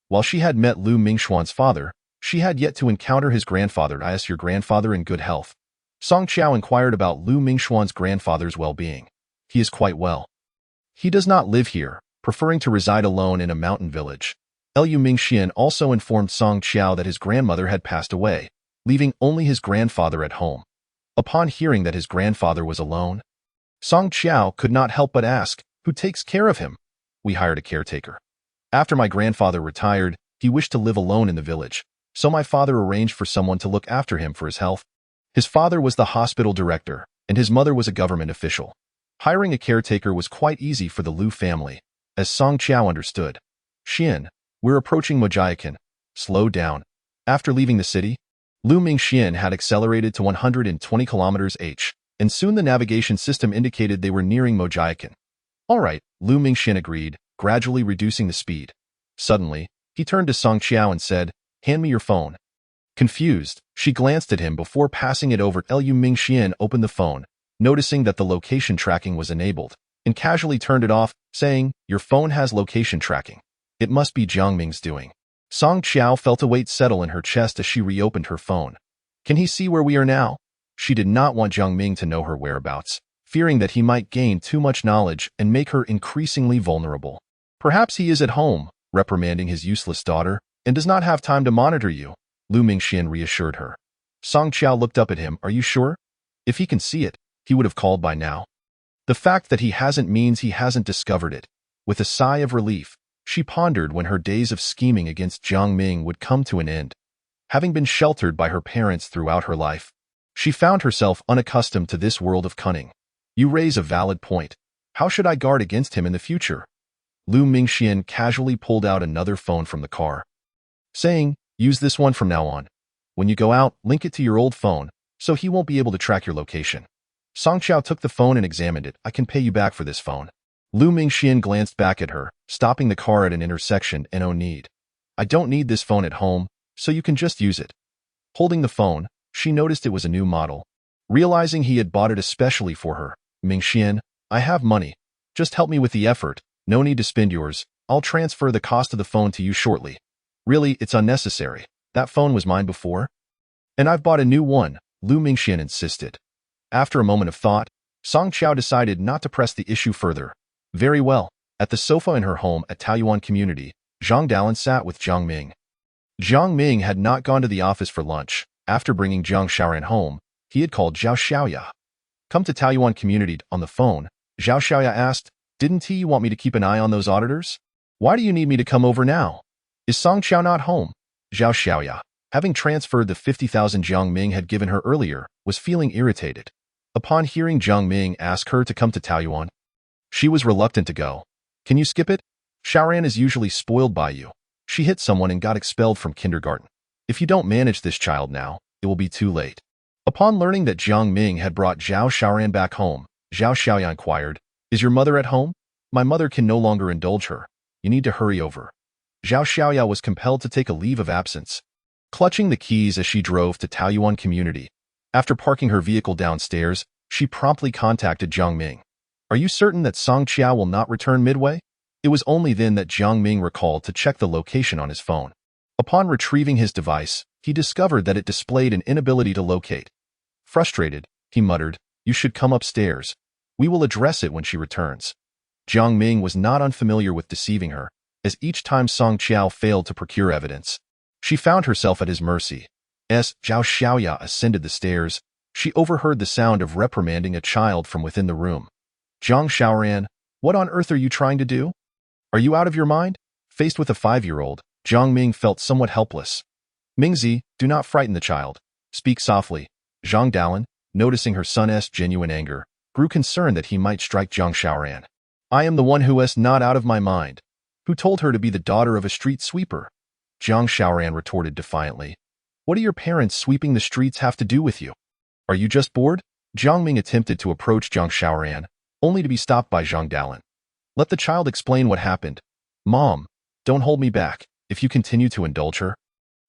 While she had met Liu Mingxuan's father, she had yet to encounter his grandfather. Is your grandfather in good health? Song Qiao inquired about Liu Mingxuan's grandfather's well-being. He is quite well. He does not live here, preferring to reside alone in a mountain village. Liu Mingxian also informed Song Qiao that his grandmother had passed away, leaving only his grandfather at home. Upon hearing that his grandfather was alone, Song Qiao could not help but ask, who takes care of him? We hired a caretaker. After my grandfather retired, he wished to live alone in the village, so my father arranged for someone to look after him for his health. His father was the hospital director, and his mother was a government official. Hiring a caretaker was quite easy for the Liu family, as Song Qiao understood. Xian, we're approaching Mojiacan. Slow down. After leaving the city, Liu Mingxian had accelerated to 120 km/h, and soon the navigation system indicated they were nearing Mojiacan. All right, Liu Mingxian agreed, gradually reducing the speed. Suddenly, he turned to Song Qiao and said, hand me your phone. Confused, she glanced at him before passing it over. Liu Mingxian opened the phone, noticing that the location tracking was enabled, and casually turned it off, saying, your phone has location tracking. It must be Jiang Ming's doing. Song Qiao felt a weight settle in her chest as she reopened her phone. Can he see where we are now? She did not want Jiang Ming to know her whereabouts, fearing that he might gain too much knowledge and make her increasingly vulnerable. Perhaps he is at home, reprimanding his useless daughter, and does not have time to monitor you, Liu Mingxian reassured her. Song Qiao looked up at him. Are you sure? If he can see it, he would have called by now. The fact that he hasn't means he hasn't discovered it. With a sigh of relief, she pondered when her days of scheming against Jiang Ming would come to an end. Having been sheltered by her parents throughout her life, she found herself unaccustomed to this world of cunning. You raise a valid point. How should I guard against him in the future? Liu Mingxian casually pulled out another phone from the car, saying, use this one from now on. When you go out, link it to your old phone, so he won't be able to track your location. Song Qiao took the phone and examined it. I can pay you back for this phone. Liu Mingxian glanced back at her, stopping the car at an intersection. No need. I don't need this phone at home, so you can just use it. Holding the phone, she noticed it was a new model. Realizing he had bought it especially for her, Mingxian, I have money. Just help me with the effort. No need to spend yours. I'll transfer the cost of the phone to you shortly. Really, it's unnecessary. That phone was mine before. And I've bought a new one, Liu Mingxian insisted. After a moment of thought, Song Qiao decided not to press the issue further. Very well. At the sofa in her home at Taoyuan Community, Zhang Dalan sat with Jiang Ming. Jiang Ming had not gone to the office for lunch. After bringing Jiang Xiaoran home, he had called Zhao Xiaoya. Come to Taoyuan Community. On the phone, Zhao Xiaoya asked, didn't he want me to keep an eye on those auditors? Why do you need me to come over now? Is Song Qiao not home? Zhao Xiaoya. having transferred the 50,000 Jiang Ming had given her earlier, was feeling irritated. Upon hearing Jiang Ming ask her to come to Taoyuan, she was reluctant to go. Can you skip it? Xiaoran is usually spoiled by you. She hit someone and got expelled from kindergarten. If you don't manage this child now, it will be too late. Upon learning that Jiang Ming had brought Zhao Xiaoran back home, Zhao Xiaoyan inquired, "Is your mother at home? My mother can no longer indulge her. You need to hurry over." Zhao Xiaoya was compelled to take a leave of absence, clutching the keys as she drove to Taoyuan Community. After parking her vehicle downstairs, she promptly contacted Jiang Ming. "Are you certain that Song Qiao will not return midway?" It was only then that Jiang Ming recalled to check the location on his phone. Upon retrieving his device, he discovered that it displayed an inability to locate. Frustrated, he muttered, "You should come upstairs. We will address it when she returns." Jiang Ming was not unfamiliar with deceiving her, as each time Song Qiao failed to procure evidence, she found herself at his mercy. As Zhao Xiaoya ascended the stairs, she overheard the sound of reprimanding a child from within the room. "Zhang Xiaoran, what on earth are you trying to do? Are you out of your mind?" Faced with a 5-year-old, Jiang Ming felt somewhat helpless. "Mingzi, do not frighten the child. Speak softly." Zhang Dalan, noticing her son's genuine anger, grew concerned that he might strike Zhang Xiaoran. "I am the one who is not out of my mind. Who told her to be the daughter of a street sweeper?" Zhang Xiaoran retorted defiantly. "What do your parents sweeping the streets have to do with you? Are you just bored?" Jiang Ming attempted to approach Zhang Xiaoran, only to be stopped by Zhang Dalan. "Let the child explain what happened. Mom, don't hold me back. If you continue to indulge her,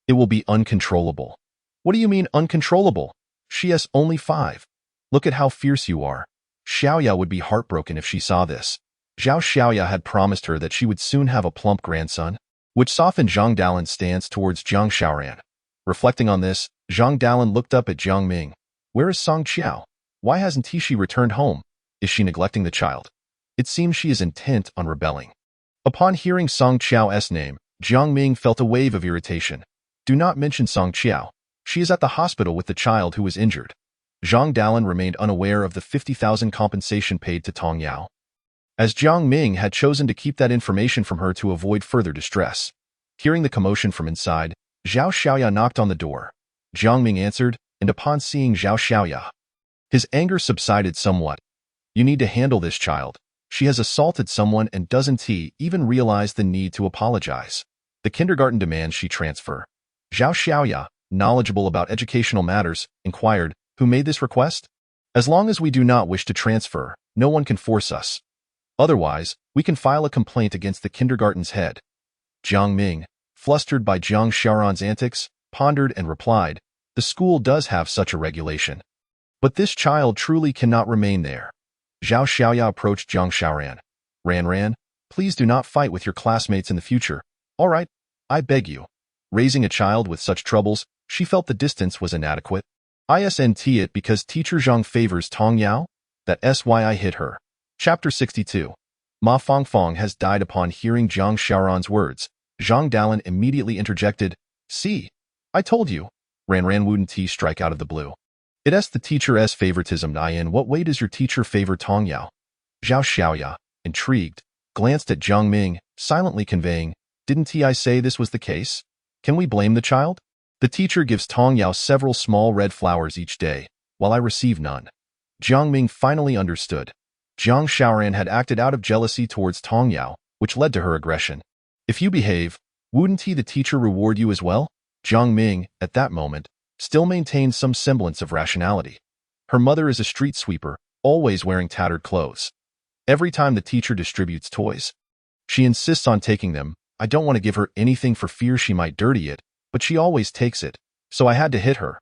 it will be uncontrollable." "What do you mean uncontrollable? She is only 5. Look at how fierce you are." Xiaoya would be heartbroken if she saw this. Zhao Xiaoya had promised her that she would soon have a plump grandson, which softened Zhang Dalan's stance towards Zhang Xiaoran. Reflecting on this, Zhang Dalan looked up at Jiang Ming. "Where is Song Qiao? Why hasn't she returned home? Is she neglecting the child?" It seems she is intent on rebelling. Upon hearing Song Qiao's name, Jiang Ming felt a wave of irritation. "Do not mention Song Qiao. She is at the hospital with the child who was injured." Zhang Dalan remained unaware of the 50,000 compensation paid to Tong Yao, as Jiang Ming had chosen to keep that information from her to avoid further distress. Hearing the commotion from inside, Zhao Xiaoya knocked on the door. Jiang Ming answered, and upon seeing Zhao Xiaoya, his anger subsided somewhat. "You need to handle this child. She has assaulted someone and doesn't he even realize the need to apologize. The kindergarten demands she transfer." Zhao Xiaoya, knowledgeable about educational matters, inquired, "Who made this request?" "As long as we do not wish to transfer, no one can force us. Otherwise, we can file a complaint against the kindergarten's head." Jiang Ming, flustered by Zhang Xiaoran's antics, pondered and replied, "The school does have such a regulation. But this child truly cannot remain there." Zhao Xiaoya approached Zhang Xiaoran. "Ran, please do not fight with your classmates in the future. All right, I beg you." Raising a child with such troubles, she felt the distance was inadequate. "Isn't it because teacher Zhang favors Tong Yao? That's why I hit her." Chapter 62. Ma Fongfong has died. Upon hearing Zhang Xiaoran's words, Zhang Dalan immediately interjected, "See, I told you." Ran wouldn't he strike out of the blue. "It's the teacher's favoritism. In what way does your teacher favor Tong Yao?" Zhao Xiaoya, intrigued, glanced at Jiang Ming, silently conveying, "Didn't I say this was the case? Can we blame the child? The teacher gives Tong Yao several small red flowers each day, while I receive none." Jiang Ming finally understood. Zhang Xiaoran had acted out of jealousy towards Tong Yao, which led to her aggression. "If you behave, wouldn't the teacher reward you as well?" Jiang Ming, at that moment, still maintained some semblance of rationality. Her mother is a street sweeper, always wearing tattered clothes. Every time the teacher distributes toys, she insists on taking them. I don't want to give her anything for fear she might dirty it, but she always takes it, so I had to hit her.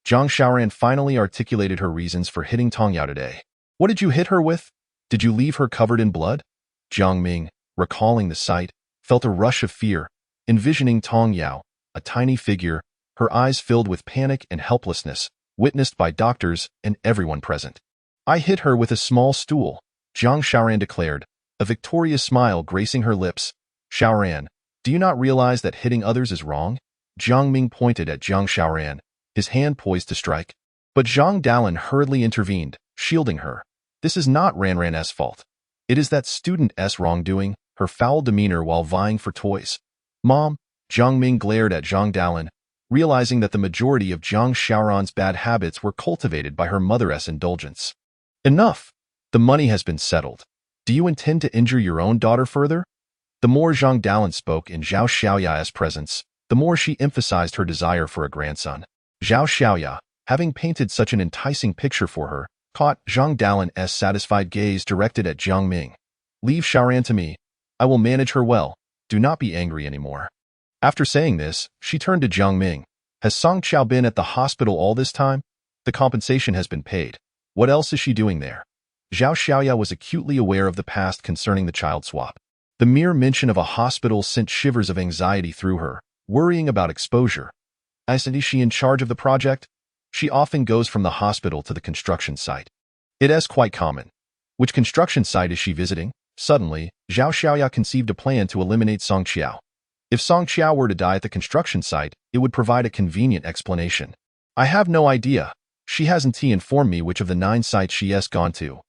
Zhang Xiaoran finally articulated her reasons for hitting Tong Yao today. "What did you hit her with? Did you leave her covered in blood?" Jiang Ming, recalling the sight, felt a rush of fear, envisioning Tong Yao, a tiny figure, her eyes filled with panic and helplessness, witnessed by doctors and everyone present. "I hit her with a small stool," Zhang Xiaoran declared, a victorious smile gracing her lips. "Xiaoran, do you not realize that hitting others is wrong?" Jiang Ming pointed at Zhang Xiaoran, his hand poised to strike. But Zhang Dalan hurriedly intervened, shielding her. "This is not Ran's fault. It is that student's wrongdoing, her foul demeanor while vying for toys." "Mom," Jiang Ming glared at Zhang Dalan, realizing that the majority of Jiang Xiaoran's bad habits were cultivated by her mother's indulgence. Enough! The money has been settled. Do you intend to injure your own daughter further? The more Zhang Dalan spoke in Zhao Xiaoya's presence, the more she emphasized her desire for a grandson. Zhao Xiaoya, having painted such an enticing picture for her, caught Zhang Dalan's satisfied gaze directed at Jiang Ming. Leave Xiaoran to me. I will manage her well. Do not be angry anymore. After saying this, she turned to Jiang Ming. Has Song Qiao been at the hospital all this time? The compensation has been paid. What else is she doing there? Zhao Xiaoya was acutely aware of the past concerning the child swap. The mere mention of a hospital sent shivers of anxiety through her, worrying about exposure. Isn't she in charge of the project? She often goes from the hospital to the construction site. It is quite common. Which construction site is she visiting? Suddenly, Zhao Xiaoya conceived a plan to eliminate Song Qiao. If Song Qiao were to die at the construction site, it would provide a convenient explanation. I have no idea. She hasn't informed me which of the 9 sites she has gone to.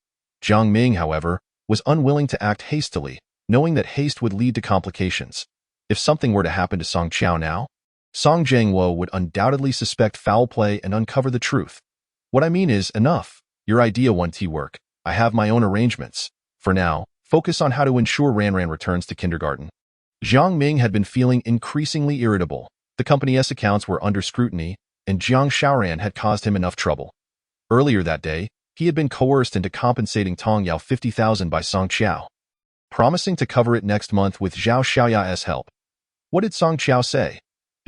Jiang Ming, however, was unwilling to act hastily, knowing that haste would lead to complications. If something were to happen to Song Qiao now, Song Jiangwo would undoubtedly suspect foul play and uncover the truth. What I mean is, enough. Your idea won't work. I have my own arrangements. For now, focus on how to ensure Ranran returns to kindergarten. Jiang Ming had been feeling increasingly irritable. The company's accounts were under scrutiny, and Jiang Xiaoran had caused him enough trouble. Earlier that day, he had been coerced into compensating Tong Yao 50,000 by Song Qiao, promising to cover it next month with Zhao Xiaoya's help. What did Song Qiao say?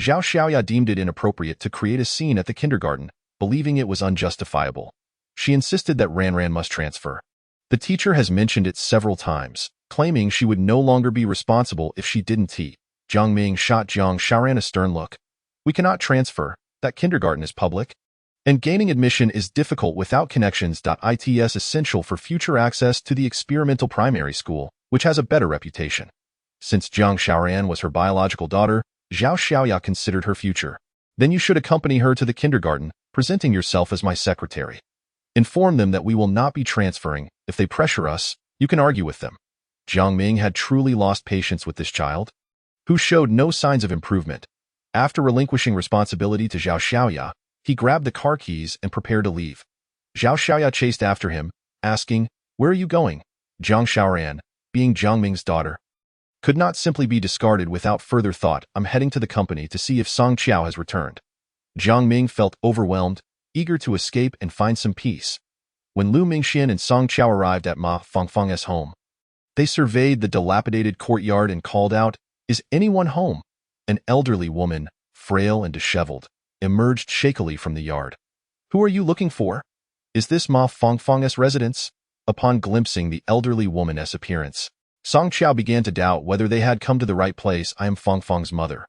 Zhao Xiaoya deemed it inappropriate to create a scene at the kindergarten, believing it was unjustifiable. She insisted that Ranran must transfer. The teacher has mentioned it several times, claiming she would no longer be responsible if she didn't. Jiang Ming shot Jiang Xiaoran a stern look. We cannot transfer. That kindergarten is public, and gaining admission is difficult without connections. It's essential for future access to the experimental primary school, which has a better reputation. Since Jiang Xiaoran was her biological daughter, Zhao Xiaoya considered her future. Then you should accompany her to the kindergarten, presenting yourself as my secretary. Inform them that we will not be transferring. If they pressure us, you can argue with them. Jiang Ming had truly lost patience with this child, who showed no signs of improvement. After relinquishing responsibility to Zhao Xiaoya, he grabbed the car keys and prepared to leave. Zhao Xiaoya chased after him, asking, "Where are you going?" Jiang Xiaoran, being Jiang Ming's daughter, could not simply be discarded without further thought. I'm heading to the company to see if Song Qiao has returned. Jiang Ming felt overwhelmed, eager to escape and find some peace. When Lu Mingxian and Song Qiao arrived at Ma Fangfang's home, they surveyed the dilapidated courtyard and called out, "Is anyone home?" An elderly woman, frail and disheveled, emerged shakily from the yard. "Who are you looking for? Is this Ma Fangfang's residence?" Upon glimpsing the elderly woman's appearance, Song Qiao began to doubt whether they had come to the right place. "I am Fangfang's mother."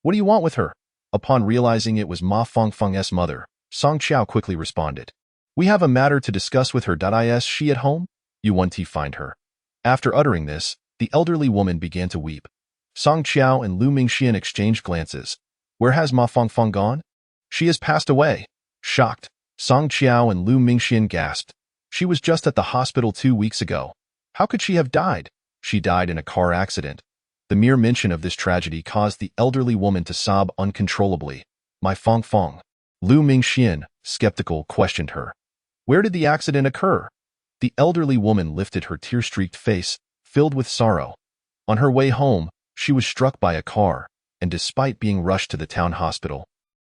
"What do you want with her?" Upon realizing it was Ma Fangfang's mother, Song Qiao quickly responded, "We have a matter to discuss with her. Is she at home? You want to find her." After uttering this, the elderly woman began to weep. Song Qiao and Lu Mingxian exchanged glances. "Where has Ma Fangfang gone?" "She has passed away." Shocked, Song Qiao and Lu Mingxian gasped. "She was just at the hospital 2 weeks ago. How could she have died?" "She died in a car accident." The mere mention of this tragedy caused the elderly woman to sob uncontrollably. "My Fangfang." Lu Mingxian, skeptical, questioned her. "Where did the accident occur?" The elderly woman lifted her tear-streaked face, filled with sorrow. On her way home, she was struck by a car, and despite being rushed to the town hospital,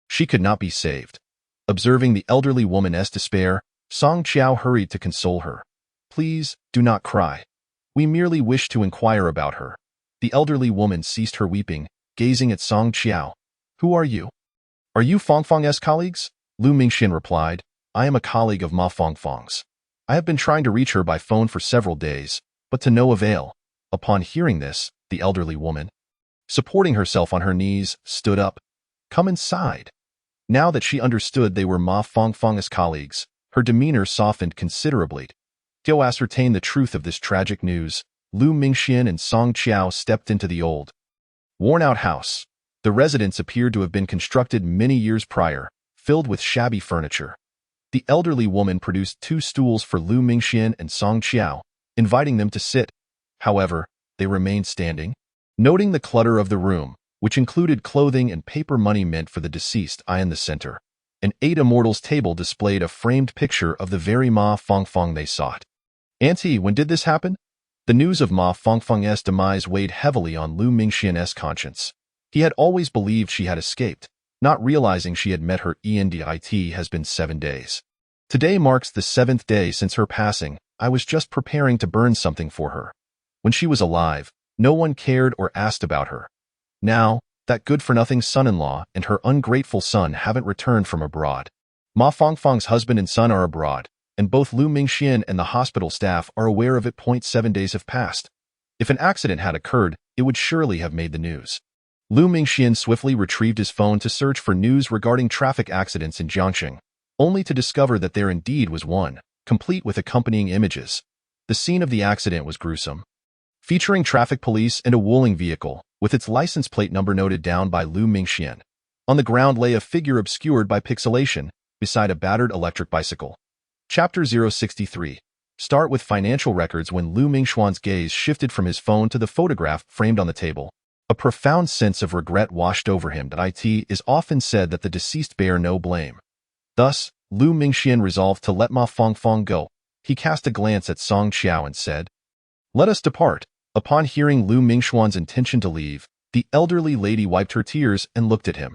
she could not be saved. Observing the elderly woman's despair, Song Qiao hurried to console her. "Please, do not cry. We merely wish to inquire about her." The elderly woman ceased her weeping, gazing at Song Qiao. "Who are you?" "Are you Fangfang's colleagues?" Lu Mingxian replied, "I am a colleague of Ma Fangfang's. I have been trying to reach her by phone for several days, but to no avail." Upon hearing this, the elderly woman, supporting herself on her knees, stood up. "Come inside." Now that she understood they were Ma Fangfang's colleagues, her demeanor softened considerably. To ascertain the truth of this tragic news, Lu Mingxian and Song Qiao stepped into the old, worn-out house. The residence appeared to have been constructed many years prior, filled with shabby furniture. The elderly woman produced 2 stools for Lu Mingxian and Song Qiao, inviting them to sit. However, they remained standing. Noting the clutter of the room, which included clothing and paper money meant for the deceased. In the center, an 8 Immortals table displayed a framed picture of the very Ma Fongfeng they sought. Auntie, when did this happen? The news of Ma Fongfeng's demise weighed heavily on Lu Mingxian's conscience. He had always believed she had escaped, not realizing she had met her end. It has been 7 days. Today marks the 7th day since her passing. I was just preparing to burn something for her. When she was alive, no one cared or asked about her. Now, that good-for-nothing son-in-law and her ungrateful son haven't returned from abroad. Ma Fongfeng's husband and son are abroad, and both Lu Mingxian and the hospital staff are aware of it. 7 days have passed. If an accident had occurred, it would surely have made the news. Lu Mingxian swiftly retrieved his phone to search for news regarding traffic accidents in Jiangxing, only to discover that there indeed was one, complete with accompanying images. The scene of the accident was gruesome, featuring traffic police and a Wuling vehicle, with its license plate number noted down by Lu Mingxian. On the ground lay a figure obscured by pixelation, beside a battered electric bicycle. Chapter 063. Start with financial records. When Lu Mingxian's gaze shifted from his phone to the photograph framed on the table, a profound sense of regret washed over him. It is often said that the deceased bear no blame. Thus, Lu Mingxian resolved to let Ma Fongfeng go. He cast a glance at Song Qiao and said, "Let us depart." Upon hearing Lu Mingxian's intention to leave, the elderly lady wiped her tears and looked at him.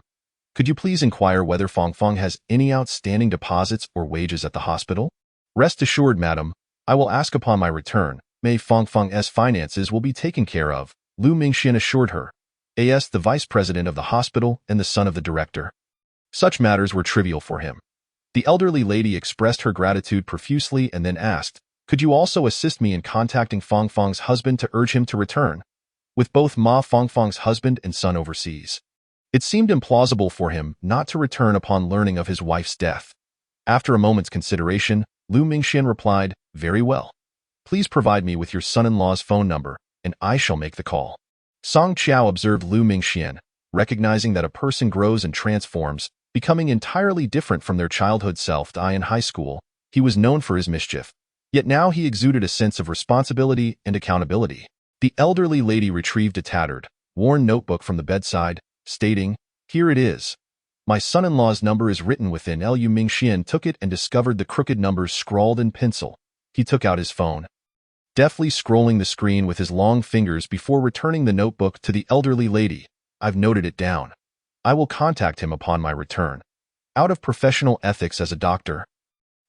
"Could you please inquire whether Fongfeng has any outstanding deposits or wages at the hospital?" "Rest assured, madam, I will ask upon my return. May Fongfeng's finances will be taken care of," Lu Mingxian assured her. As the vice president of the hospital and the son of the director, such matters were trivial for him. The elderly lady expressed her gratitude profusely and then asked, "Could you also assist me in contacting Fongfeng's husband to urge him to return?" With both Ma Fongfeng's husband and son overseas, it seemed implausible for him not to return upon learning of his wife's death. After a moment's consideration, Lu Mingxian replied, "Very well. Please provide me with your son-in-law's phone number, and I shall make the call." Song Qiao observed Lu Mingxian, recognizing that a person grows and transforms, becoming entirely different from their childhood self. In high school, he was known for his mischief, yet now he exuded a sense of responsibility and accountability. The elderly lady retrieved a tattered, worn notebook from the bedside, stating, "Here it is. My son-in-law's number is written within." Lu Mingxian took it and discovered the crooked numbers scrawled in pencil. He took out his phone, deftly scrolling the screen with his long fingers before returning the notebook to the elderly lady. "I've noted it down. I will contact him upon my return." Out of professional ethics as a doctor,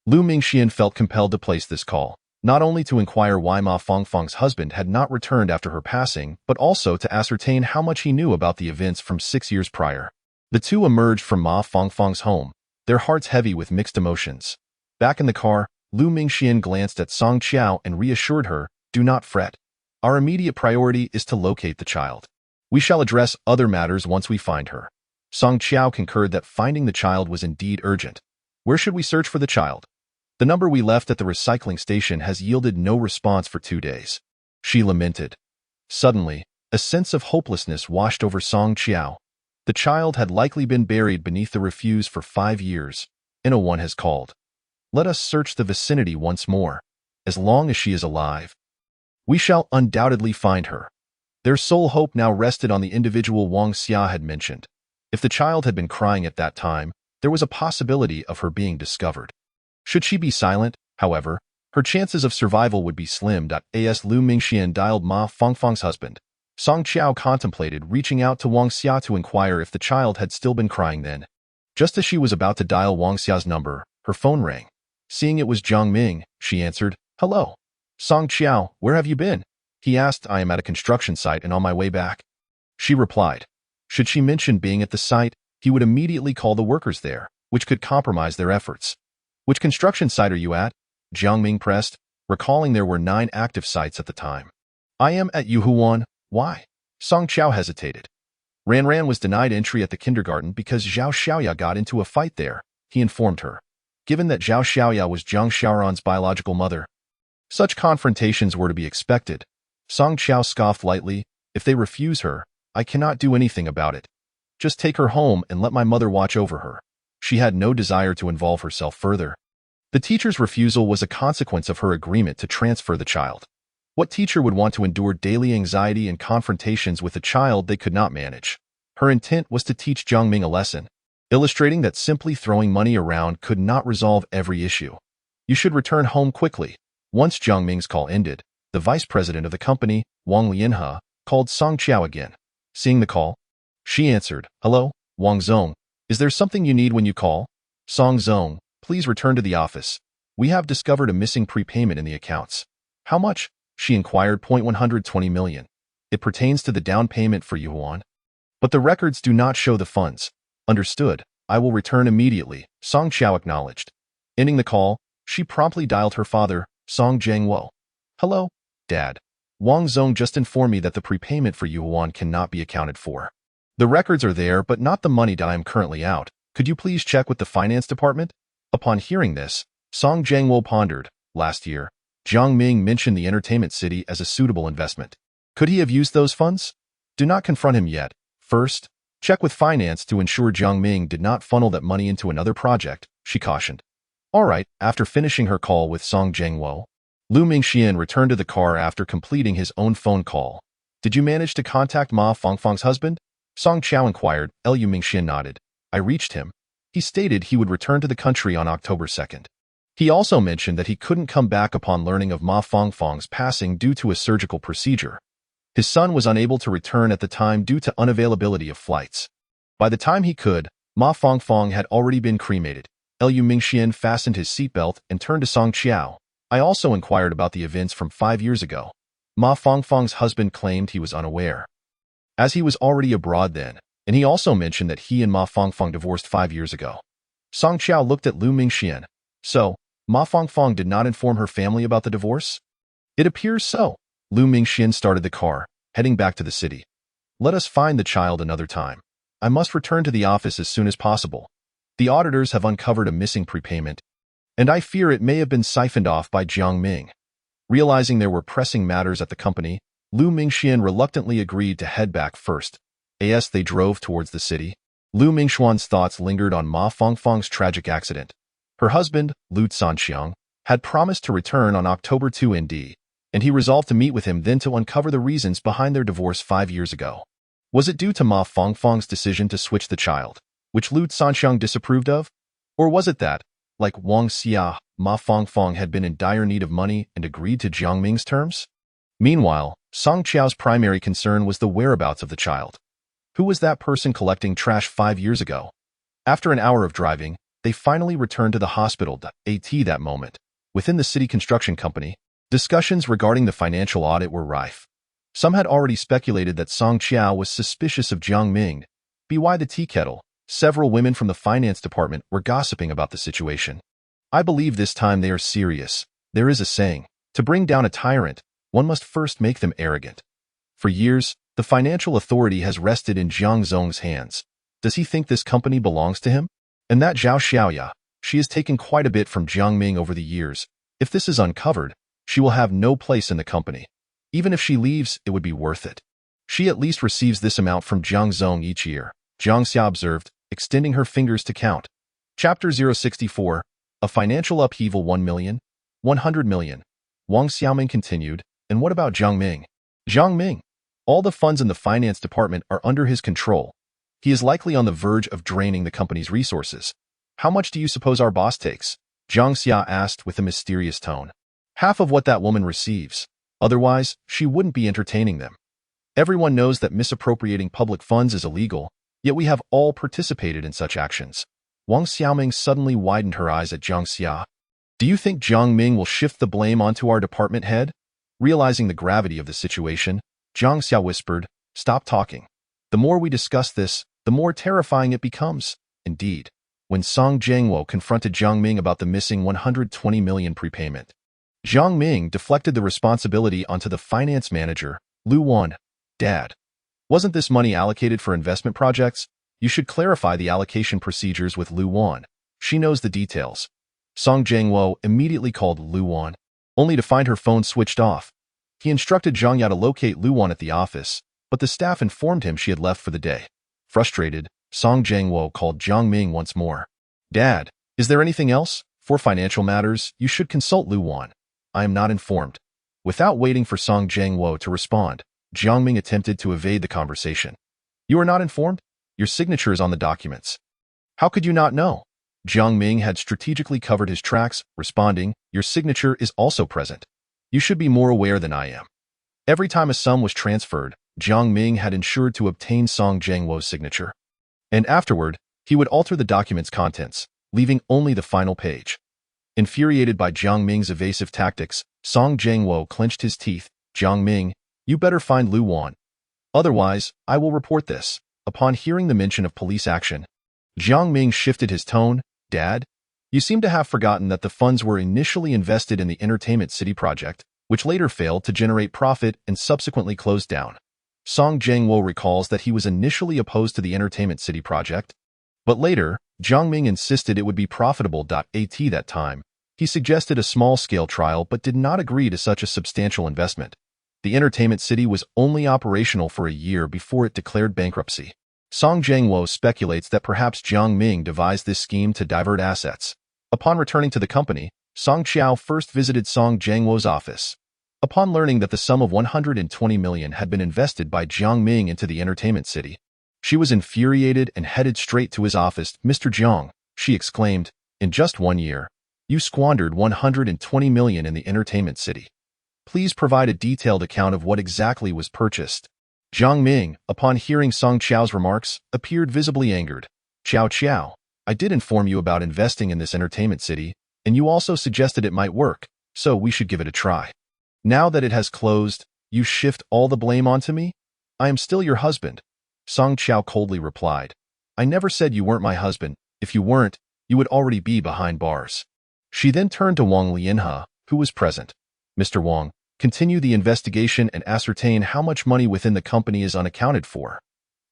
Lu Mingxian felt compelled to place this call, not only to inquire why Ma Fongfeng's husband had not returned after her passing, but also to ascertain how much he knew about the events from 6 years prior. The two emerged from Ma Fongfeng's home, their hearts heavy with mixed emotions. Back in the car, Lu Mingxian glanced at Song Qiao and reassured her, "Do not fret. Our immediate priority is to locate the child. We shall address other matters once we find her." Song Qiao concurred that finding the child was indeed urgent. "Where should we search for the child? The number we left at the recycling station has yielded no response for 2 days." She lamented. Suddenly, a sense of hopelessness washed over Song Qiao. The child had likely been buried beneath the refuse for 5 years. No one has called. "Let us search the vicinity once more. As long as she is alive, we shall undoubtedly find her." Their sole hope now rested on the individual Wang Xia had mentioned. If the child had been crying at that time, there was a possibility of her being discovered. Should she be silent, however, her chances of survival would be slim. As Lu Mingxian dialed Ma Fongfeng's husband, Song Qiao contemplated reaching out to Wang Xia to inquire if the child had still been crying then. Just as she was about to dial Wang Xia's number, her phone rang. Seeing it was Jiang Ming, she answered, "Hello. Song Qiao, where have you been?" He asked. "I am at a construction site and on my way back." She replied. Should she mention being at the site, he would immediately call the workers there, which could compromise their efforts. "Which construction site are you at?" Jiang Ming pressed, recalling there were 9 active sites at the time. "I am at Yuhuan." "Why?" Song Qiao hesitated. Ran was denied entry at the kindergarten because Zhao Xiaoya got into a fight there, he informed her. Given that Zhao Xiaoya was Zhang Xiaoran's biological mother, such confrontations were to be expected. Song Qiao scoffed lightly, "If they refuse her, I cannot do anything about it. Just take her home and let my mother watch over her." She had no desire to involve herself further. The teacher's refusal was a consequence of her agreement to transfer the child. What teacher would want to endure daily anxiety and confrontations with a child they could not manage? Her intent was to teach Jiang Ming a lesson, illustrating that simply throwing money around could not resolve every issue. You should return home quickly. Once Jiang Ming's call ended, the vice president of the company, Wang Lianhe, called Song Qiao again. Seeing the call, she answered, "Hello, Wang Zong. Is there something you need when you call? Song Zong, please return to the office. We have discovered a missing prepayment in the accounts." "How much?" she inquired. "120 million. It pertains to the down payment for Yuan. But the records do not show the funds." "Understood. I will return immediately," Song Qiao acknowledged. Ending the call, she promptly dialed her father, Song Jiangwo. "Hello, Dad. Wang Zong just informed me that the prepayment for Yuan cannot be accounted for. The records are there, but not the money that I am currently out. Could you please check with the finance department?" Upon hearing this, Song Jiangwo pondered. Last year, Jiang Ming mentioned the entertainment city as a suitable investment. Could he have used those funds? Do not confront him yet. First, check with finance to ensure Jiang Ming did not funnel that money into another project, she cautioned. All right, after finishing her call with Song Jiangwo, Lu Mingxian returned to the car after completing his own phone call. "Did you manage to contact Ma Fangfang's husband?" Song Qiao inquired. Lu Mingxian nodded. "I reached him. He stated he would return to the country on October 2nd. He also mentioned that he couldn't come back upon learning of Ma Fangfang's passing due to a surgical procedure. His son was unable to return at the time due to unavailability of flights. By the time he could, Ma Fangfang had already been cremated." Lu Mingxian fastened his seatbelt and turned to Song Qiao. "I also inquired about the events from 5 years ago. Ma Fangfang's husband claimed he was unaware, as he was already abroad then, and he also mentioned that he and Ma Fangfang divorced 5 years ago." Song Qiao looked at Lu Mingxian. "So, Ma Fangfang did not inform her family about the divorce?" "It appears so." Lu Mingxian started the car, heading back to the city. "Let us find the child another time. I must return to the office as soon as possible. The auditors have uncovered a missing prepayment, and I fear it may have been siphoned off by Jiang Ming." Realizing there were pressing matters at the company, Lu Mingxian reluctantly agreed to head back first. As they drove towards the city, Lu Mingxuan's thoughts lingered on Ma Fangfang's tragic accident. Her husband, Lu Sanxiang, had promised to return on October 2nd, and he resolved to meet with him then to uncover the reasons behind their divorce 5 years ago. Was it due to Ma Fangfang's decision to switch the child, which Lu Sanxiang disapproved of? Or was it that, like Wang Xia, Ma Fangfang had been in dire need of money and agreed to Jiang Ming's terms? Meanwhile, Song Qiao's primary concern was the whereabouts of the child. Who was that person collecting trash 5 years ago? After an hour of driving, they finally returned to the hospital. At that moment, within the city construction company, discussions regarding the financial audit were rife. Some had already speculated that Song Qiao was suspicious of Jiang Ming. By the tea kettle, several women from the finance department were gossiping about the situation. "I believe this time they are serious. There is a saying, to bring down a tyrant, one must first make them arrogant." For years, the financial authority has rested in Jiang Zong's hands. Does he think this company belongs to him? And that Zhao Xiaoya, she has taken quite a bit from Jiang Ming over the years. If this is uncovered, she will have no place in the company. Even if she leaves, it would be worth it. She at least receives this amount from Jiang Zong each year, Jiang Xia observed, extending her fingers to count. Chapter 064, A Financial Upheaval. 1 million? 100 million. Wang Xiaoming continued, and what about Jiang Ming? Jiang Ming. All the funds in the finance department are under his control. He is likely on the verge of draining the company's resources. How much do you suppose our boss takes? Jiang Xia asked with a mysterious tone. Half of what that woman receives. Otherwise, she wouldn't be entertaining them. Everyone knows that misappropriating public funds is illegal, yet we have all participated in such actions. Wang Xiaoming suddenly widened her eyes at Jiang Xia. Do you think Jiang Ming will shift the blame onto our department head? Realizing the gravity of the situation, Jiang Xia whispered, "Stop talking. The more we discuss this, the more terrifying it becomes." Indeed, when Song Jiangwo confronted Jiang Ming about the missing 120 million prepayment, Jiang Ming deflected the responsibility onto the finance manager, Lu Wan. "Dad, wasn't this money allocated for investment projects? You should clarify the allocation procedures with Lu Wan. She knows the details." Song Jiangwo immediately called Lu Wan, only to find her phone switched off. He instructed Zhang Ya to locate Lu Wan at the office, but the staff informed him she had left for the day. Frustrated, Song Jiangwo called Jiang Ming once more. "Dad, is there anything else? For financial matters, you should consult Lu Wan. I am not informed." Without waiting for Song Jiangwo to respond, Jiang Ming attempted to evade the conversation. You are not informed? Your signature is on the documents. How could you not know? Jiang Ming had strategically covered his tracks, responding, your signature is also present. You should be more aware than I am. Every time a sum was transferred, Jiang Ming had ensured to obtain Song Jiangwo's signature. And afterward, he would alter the document's contents, leaving only the final page. Infuriated by Jiang Ming's evasive tactics, Song Jiangwo clenched his teeth. Jiang Ming, you better find Lu Wan. Otherwise, I will report this. Upon hearing the mention of police action, Jiang Ming shifted his tone. Dad, you seem to have forgotten that the funds were initially invested in the Entertainment City project, which later failed to generate profit and subsequently closed down. Song Jiangwo recalls that he was initially opposed to the Entertainment City project, but later, Jiang Ming insisted it would be profitable. At that time, he suggested a small-scale trial but did not agree to such a substantial investment. The Entertainment City was only operational for a year before it declared bankruptcy. Song Jiangwo speculates that perhaps Jiang Ming devised this scheme to divert assets. Upon returning to the company, Song Qiao first visited Song Jiangwo's office. Upon learning that the sum of 120 million had been invested by Jiang Ming into the Entertainment City, she was infuriated and headed straight to his office. Mr. Jiang, she exclaimed, in just 1 year, you squandered 120 million in the Entertainment City. Please provide a detailed account of what exactly was purchased. Jiang Ming, upon hearing Song Qiao's remarks, appeared visibly angered. Qiao, I did inform you about investing in this Entertainment City, and you also suggested it might work, so we should give it a try. Now that it has closed, you shift all the blame onto me? I am still your husband. Song Qiao coldly replied. I never said you weren't my husband. If you weren't, you would already be behind bars. She then turned to Wang Lianhe, who was present. Mr. Wang, continue the investigation and ascertain how much money within the company is unaccounted for.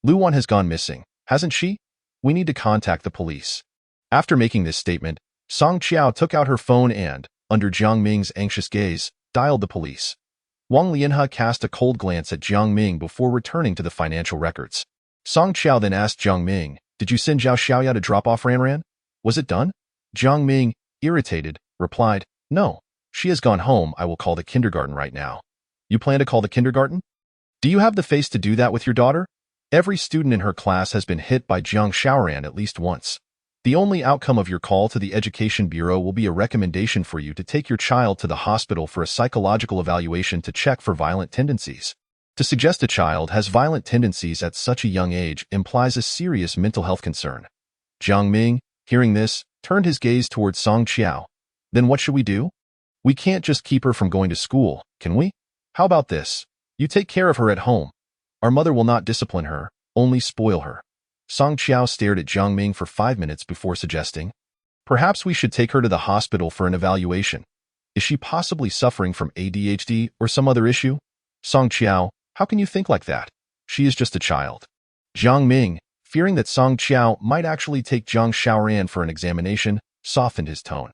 Lu Wan has gone missing, hasn't she? We need to contact the police. After making this statement, Song Qiao took out her phone and, under Jiang Ming's anxious gaze, dialed the police. Wang Lianhe cast a cold glance at Jiang Ming before returning to the financial records. Song Qiao then asked Jiang Ming, did you send Zhao Xiaoya to drop off Ran? Was it done? Jiang Ming, irritated, replied, no. She has gone home. I will call the kindergarten right now. You plan to call the kindergarten? Do you have the face to do that with your daughter? Every student in her class has been hit by Jiang Xiaoran at least once. The only outcome of your call to the Education Bureau will be a recommendation for you to take your child to the hospital for a psychological evaluation to check for violent tendencies. To suggest a child has violent tendencies at such a young age implies a serious mental health concern. Jiang Ming, hearing this, turned his gaze towards Song Qiao. Then what should we do? We can't just keep her from going to school, can we? How about this? You take care of her at home. Our mother will not discipline her, only spoil her. Song Qiao stared at Jiang Ming for 5 minutes before suggesting, perhaps we should take her to the hospital for an evaluation. Is she possibly suffering from ADHD or some other issue? Song Qiao, how can you think like that? She is just a child. Jiang Ming, fearing that Song Qiao might actually take Jiang Xiaoran for an examination, softened his tone.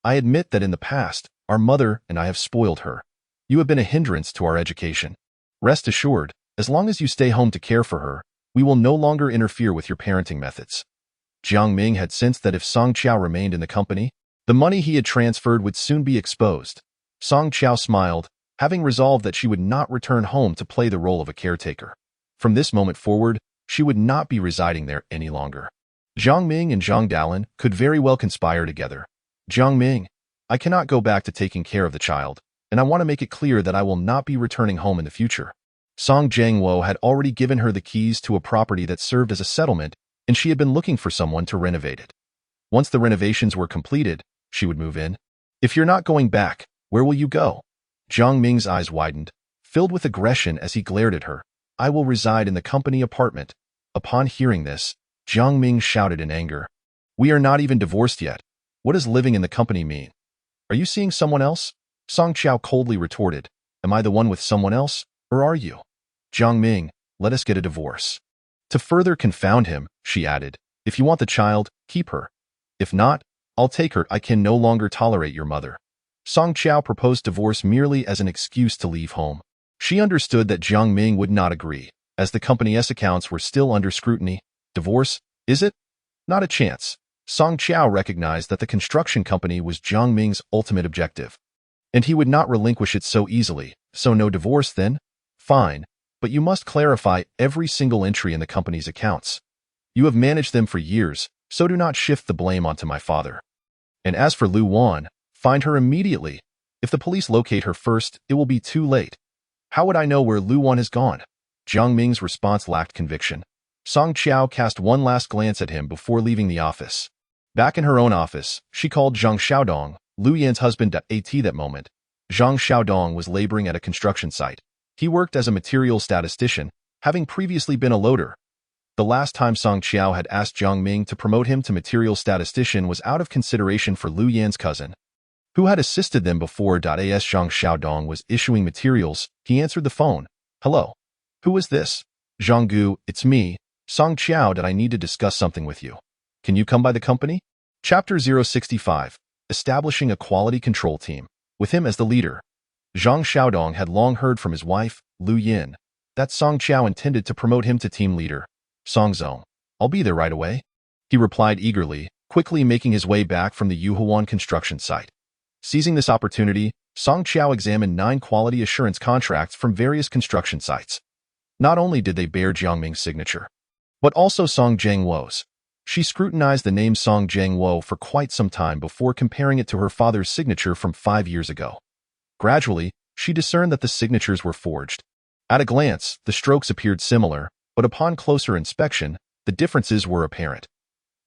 I admit that in the past, our mother and I have spoiled her. You have been a hindrance to our education. Rest assured, as long as you stay home to care for her, we will no longer interfere with your parenting methods. Jiang Ming had sensed that if Song Qiao remained in the company, the money he had transferred would soon be exposed. Song Qiao smiled, having resolved that she would not return home to play the role of a caretaker. From this moment forward, she would not be residing there any longer. Jiang Ming and Zhang Dalin could very well conspire together. Jiang Ming, I cannot go back to taking care of the child, and I want to make it clear that I will not be returning home in the future. Song Jiangwo had already given her the keys to a property that served as a settlement, and she had been looking for someone to renovate it. Once the renovations were completed, she would move in. If you're not going back, where will you go? Jiang Ming's eyes widened, filled with aggression as he glared at her. I will reside in the company apartment. Upon hearing this, Jiang Ming shouted in anger. We are not even divorced yet. What does living in the company mean? Are you seeing someone else? Song Qiao coldly retorted. Am I the one with someone else, or are you? Jiang Ming, let us get a divorce. To further confound him, she added, if you want the child, keep her. If not, I'll take her. I can no longer tolerate your mother. Song Qiao proposed divorce merely as an excuse to leave home. She understood that Jiang Ming would not agree, as the company's accounts were still under scrutiny. Divorce, is it? Not a chance. Song Qiao recognized that the construction company was Jiang Ming's ultimate objective, and he would not relinquish it so easily. So no divorce then? Fine. but you must clarify every single entry in the company's accounts. You have managed them for years, so do not shift the blame onto my father. And as for Lu Wan, find her immediately. If the police locate her first, it will be too late. How would I know where Lu Wan has gone? Jiang Ming's response lacked conviction. Song Qiao cast one last glance at him before leaving the office. Back in her own office, she called Zhang Xiaodong, Lu Yan's husband. At that moment, Zhang Xiaodong was laboring at a construction site. He worked as a materials statistician, having previously been a loader. The last time Song Qiao had asked Jiang Ming to promote him to materials statistician was out of consideration for Lu Yan's cousin, who had assisted them before. As Zhang Xiaodong was issuing materials, he answered the phone. Hello. Who is this? Zhang Gu, it's me, Song Qiao. That I need to discuss something with you. Can you come by the company? Chapter 065. Establishing a quality control team, with him as the leader. Zhang Xiaodong had long heard from his wife, Lu Yin, that Song Qiao intended to promote him to team leader. Song Zong, I'll be there right away, he replied eagerly, quickly making his way back from the Yuhuan construction site. Seizing this opportunity, Song Qiao examined 9 quality assurance contracts from various construction sites. Not only did they bear Jiang Ming's signature, but also Song Jiangwo's. She scrutinized the name Song Jiangwo for quite some time before comparing it to her father's signature from 5 years ago. Gradually, she discerned that the signatures were forged. At a glance, the strokes appeared similar, but upon closer inspection, the differences were apparent.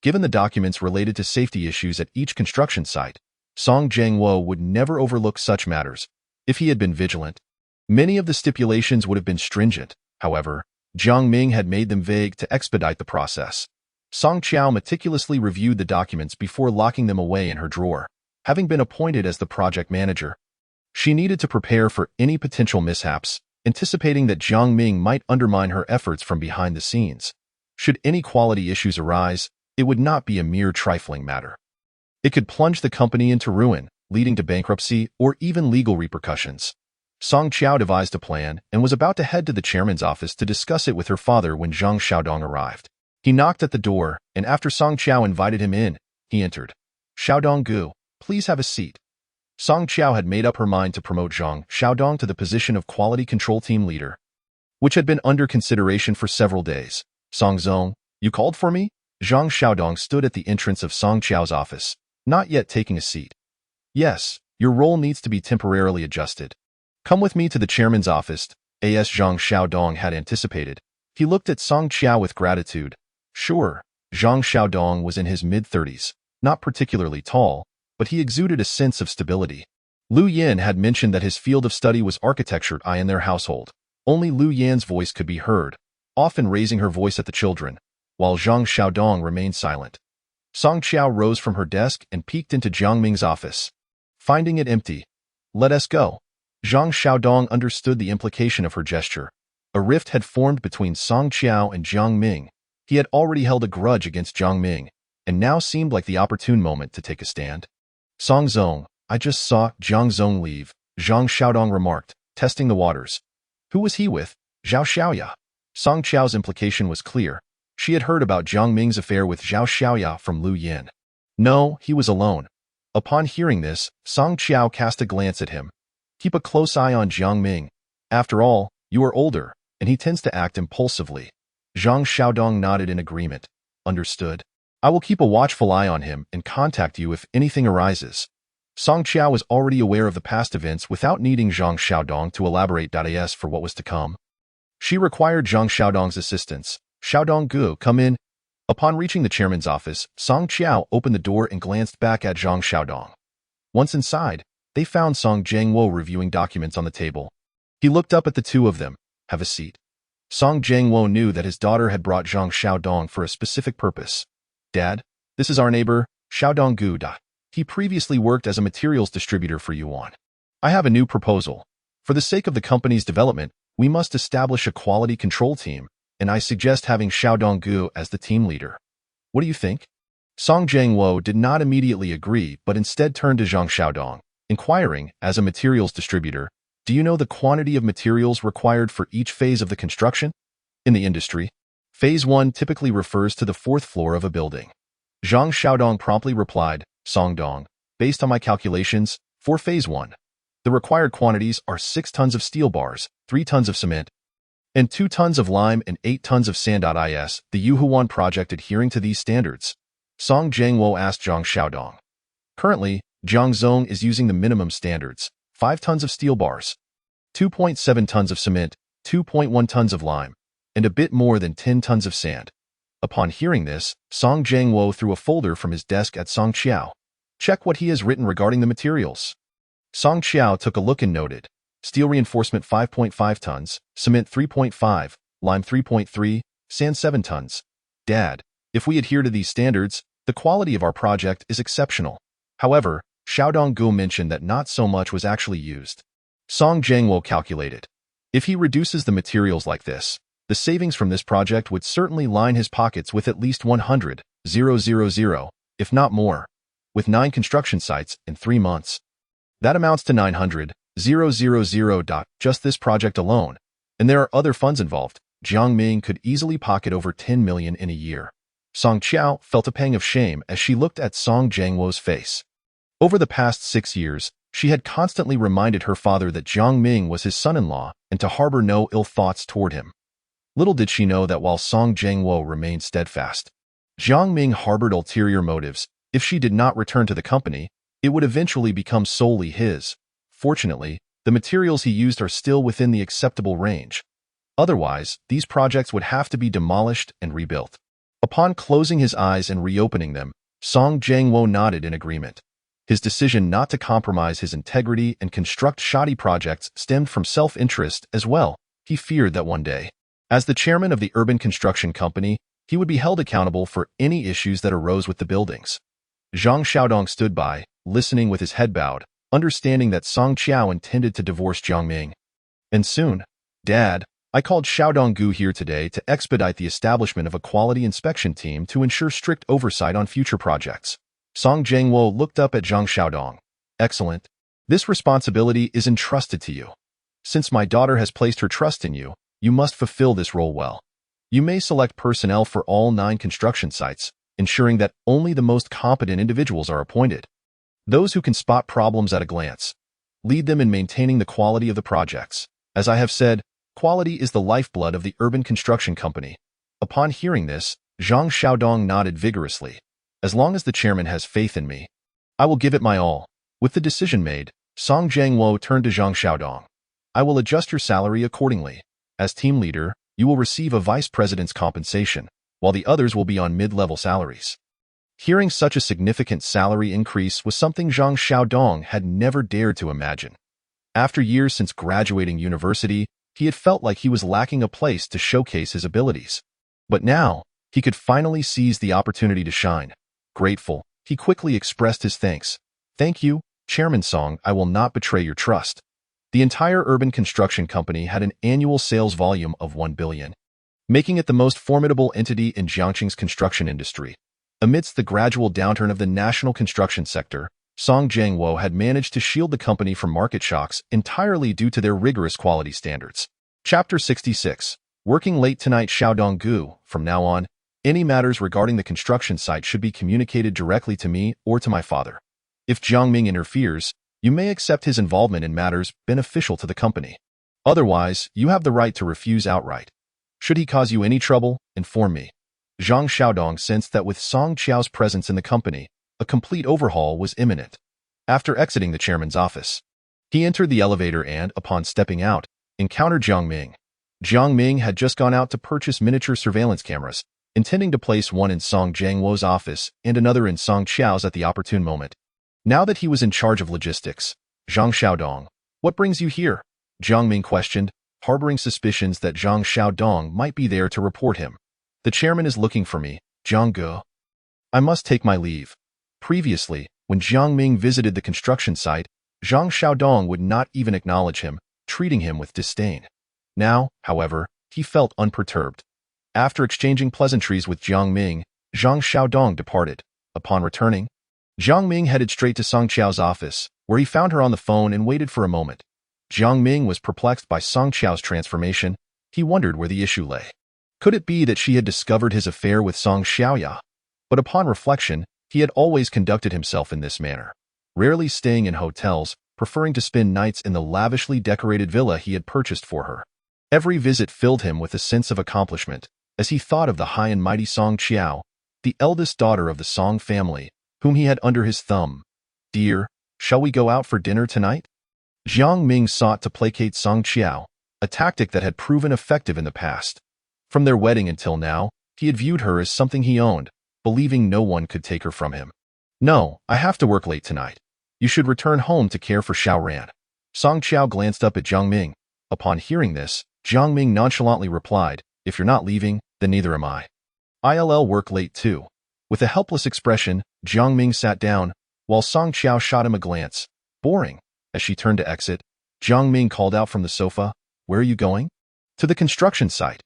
Given the documents related to safety issues at each construction site, Song Jiangwo would never overlook such matters. If he had been vigilant, many of the stipulations would have been stringent. However, Jiang Ming had made them vague to expedite the process. Song Qiao meticulously reviewed the documents before locking them away in her drawer. Having been appointed as the project manager, she needed to prepare for any potential mishaps, anticipating that Jiang Ming might undermine her efforts from behind the scenes. Should any quality issues arise, it would not be a mere trifling matter. It could plunge the company into ruin, leading to bankruptcy or even legal repercussions. Song Qiao devised a plan and was about to head to the chairman's office to discuss it with her father when Zhang Xiaodong arrived. He knocked at the door, and after Song Qiao invited him in, he entered. Xiaodong Gu, please have a seat. Song Qiao had made up her mind to promote Zhang Xiaodong to the position of quality control team leader, which had been under consideration for several days. Song Zong, you called for me? Zhang Xiaodong stood at the entrance of Song Qiao's office, not yet taking a seat. Yes, your role needs to be temporarily adjusted. Come with me to the chairman's office, as Zhang Xiaodong had anticipated. He looked at Song Qiao with gratitude. Sure, Zhang Xiaodong was in his mid-30s, not particularly tall, but he exuded a sense of stability. Lu Yin had mentioned that his field of study was architecture in their household. Only Lu Yan's voice could be heard, often raising her voice at the children, while Zhang Xiaodong remained silent. Song Qiao rose from her desk and peeked into Jiang Ming's office. Finding it empty. Let us go. Zhang Xiaodong understood the implication of her gesture. A rift had formed between Song Qiao and Jiang Ming. He had already held a grudge against Jiang Ming, and now seemed like the opportune moment to take a stand. Song Zong, I just saw Jiang Zong leave, Zhang Xiaodong remarked, testing the waters. Who was he with? Zhao Xiaoya. Song Qiao's implication was clear. She had heard about Jiang Ming's affair with Zhao Xiaoya from Lu Yin. No, he was alone. Upon hearing this, Song Qiao cast a glance at him. Keep a close eye on Jiang Ming. After all, you are older, and he tends to act impulsively. Zhang Xiaodong nodded in agreement. Understood. I will keep a watchful eye on him and contact you if anything arises. Song Qiao was already aware of the past events without needing Zhang Xiaodong to elaborate as for what was to come. She required Zhang Xiaodong's assistance. Xiaodong Gu, come in. Upon reaching the chairman's office, Song Qiao opened the door and glanced back at Zhang Xiaodong. Once inside, they found Song Jiangwo reviewing documents on the table. He looked up at the two of them. Have a seat. Song Jiangwo knew that his daughter had brought Zhang Xiaodong for a specific purpose. Dad, this is our neighbor, Xiaodong Gu. He previously worked as a materials distributor for Yuan. I have a new proposal. For the sake of the company's development, we must establish a quality control team, and I suggest having Xiaodong Gu as the team leader. What do you think? Song Jiangwo did not immediately agree, but instead turned to Zhang Xiaodong, inquiring, as a materials distributor, do you know the quantity of materials required for each phase of the construction? In the industry, Phase 1 typically refers to the 4th floor of a building. Zhang Xiaodong promptly replied, Song Dong, based on my calculations, for Phase 1, the required quantities are 6 tons of steel bars, 3 tons of cement, and 2 tons of lime and 8 tons of sand. Is the Yuhuan project adhering to these standards? Song Jiangwo asked Zhang Xiaodong. Currently, Jiangzhong is using the minimum standards: 5 tons of steel bars, 2.7 tons of cement, 2.1 tons of lime, and a bit more than 10 tons of sand. Upon hearing this, Song Jiangwo threw a folder from his desk at Song Qiao. Check what he has written regarding the materials. Song Qiao took a look and noted: steel reinforcement 5.5 tons, cement 3.5, lime 3.3, sand 7 tons. Dad, if we adhere to these standards, the quality of our project is exceptional. However, Xiaodong Gu mentioned that not so much was actually used. Song Jiangwo calculated. If he reduces the materials like this, the savings from this project would certainly line his pockets with at least 100,000, if not more. With 9 construction sites in 3 months. That amounts to 900,000. Just this project alone. And there are other funds involved. Jiang Ming could easily pocket over 10 million in a year. Song Qiao felt a pang of shame as she looked at Song Jiangwo's face. Over the past 6 years, she had constantly reminded her father that Jiang Ming was his son-in-law and to harbor no ill thoughts toward him. Little did she know that while Song Jiangwo remained steadfast, Jiang Ming harbored ulterior motives. If she did not return to the company, it would eventually become solely his. Fortunately, the materials he used are still within the acceptable range. Otherwise, these projects would have to be demolished and rebuilt. Upon closing his eyes and reopening them, Song Jiangwo nodded in agreement. His decision not to compromise his integrity and construct shoddy projects stemmed from self-interest as well. He feared that one day, as the chairman of the urban construction company, he would be held accountable for any issues that arose with the buildings. Zhang Xiaodong stood by, listening with his head bowed, understanding that Song Qiao intended to divorce Jiang Ming. And soon, Dad, I called Xiaodong Gu here today to expedite the establishment of a quality inspection team to ensure strict oversight on future projects. Song Jiangwo looked up at Zhang Xiaodong. Excellent. This responsibility is entrusted to you. Since my daughter has placed her trust in you, you must fulfill this role well. You may select personnel for all 9 construction sites, ensuring that only the most competent individuals are appointed. Those who can spot problems at a glance. Lead them in maintaining the quality of the projects. As I have said, quality is the lifeblood of the urban construction company. Upon hearing this, Zhang Xiaodong nodded vigorously. As long as the chairman has faith in me, I will give it my all. With the decision made, Song Jiangwo turned to Zhang Xiaodong. I will adjust your salary accordingly. As team leader, you will receive a vice president's compensation, while the others will be on mid-level salaries. Hearing such a significant salary increase was something Zhang Xiaodong had never dared to imagine. After years since graduating university, he had felt like he was lacking a place to showcase his abilities. But now, he could finally seize the opportunity to shine. Grateful, he quickly expressed his thanks. Thank you, Chairman Song, I will not betray your trust. The entire urban construction company had an annual sales volume of 1 billion, making it the most formidable entity in Jiangqing's construction industry. Amidst the gradual downturn of the national construction sector, Song Jiangwo had managed to shield the company from market shocks entirely due to their rigorous quality standards. Chapter 66. Working late tonight. Xiaodong Gu, from now on, any matters regarding the construction site should be communicated directly to me or to my father. If Jiang Ming interferes, you may accept his involvement in matters beneficial to the company. Otherwise, you have the right to refuse outright. Should he cause you any trouble, inform me. Zhang Xiaodong sensed that with Song Qiao's presence in the company, a complete overhaul was imminent. After exiting the chairman's office, he entered the elevator and, upon stepping out, encountered Jiang Ming. Jiang Ming had just gone out to purchase miniature surveillance cameras, intending to place one in Song Jiangwo's office and another in Song Qiao's at the opportune moment. Now that he was in charge of logistics, Zhang Xiaodong, what brings you here? Jiang Ming questioned, harboring suspicions that Zhang Xiaodong might be there to report him. The chairman is looking for me, Jiang Ge. I must take my leave. Previously, when Jiang Ming visited the construction site, Zhang Xiaodong would not even acknowledge him, treating him with disdain. Now, however, he felt unperturbed. After exchanging pleasantries with Jiang Ming, Zhang Xiaodong departed. Upon returning, Jiang Ming headed straight to Song Qiao's office, where he found her on the phone and waited for a moment. Jiang Ming was perplexed by Song Qiao's transformation. He wondered where the issue lay. Could it be that she had discovered his affair with Song Xiaoya? But upon reflection, he had always conducted himself in this manner, rarely staying in hotels, preferring to spend nights in the lavishly decorated villa he had purchased for her. Every visit filled him with a sense of accomplishment, as he thought of the high and mighty Song Qiao, the eldest daughter of the Song family, whom he had under his thumb. "Dear, shall we go out for dinner tonight?" Jiang Ming sought to placate Song Qiao, a tactic that had proven effective in the past. From their wedding until now, he had viewed her as something he owned, believing no one could take her from him. "No, I have to work late tonight. You should return home to care for Xiaoran." Song Qiao glanced up at Jiang Ming. Upon hearing this, Jiang Ming nonchalantly replied, "If you're not leaving, then neither am I. I'll work late too." With a helpless expression, Jiang Ming sat down, while Song Qiao shot him a glance. "Boring." As she turned to exit, Jiang Ming called out from the sofa, "Where are you going?" "To the construction site."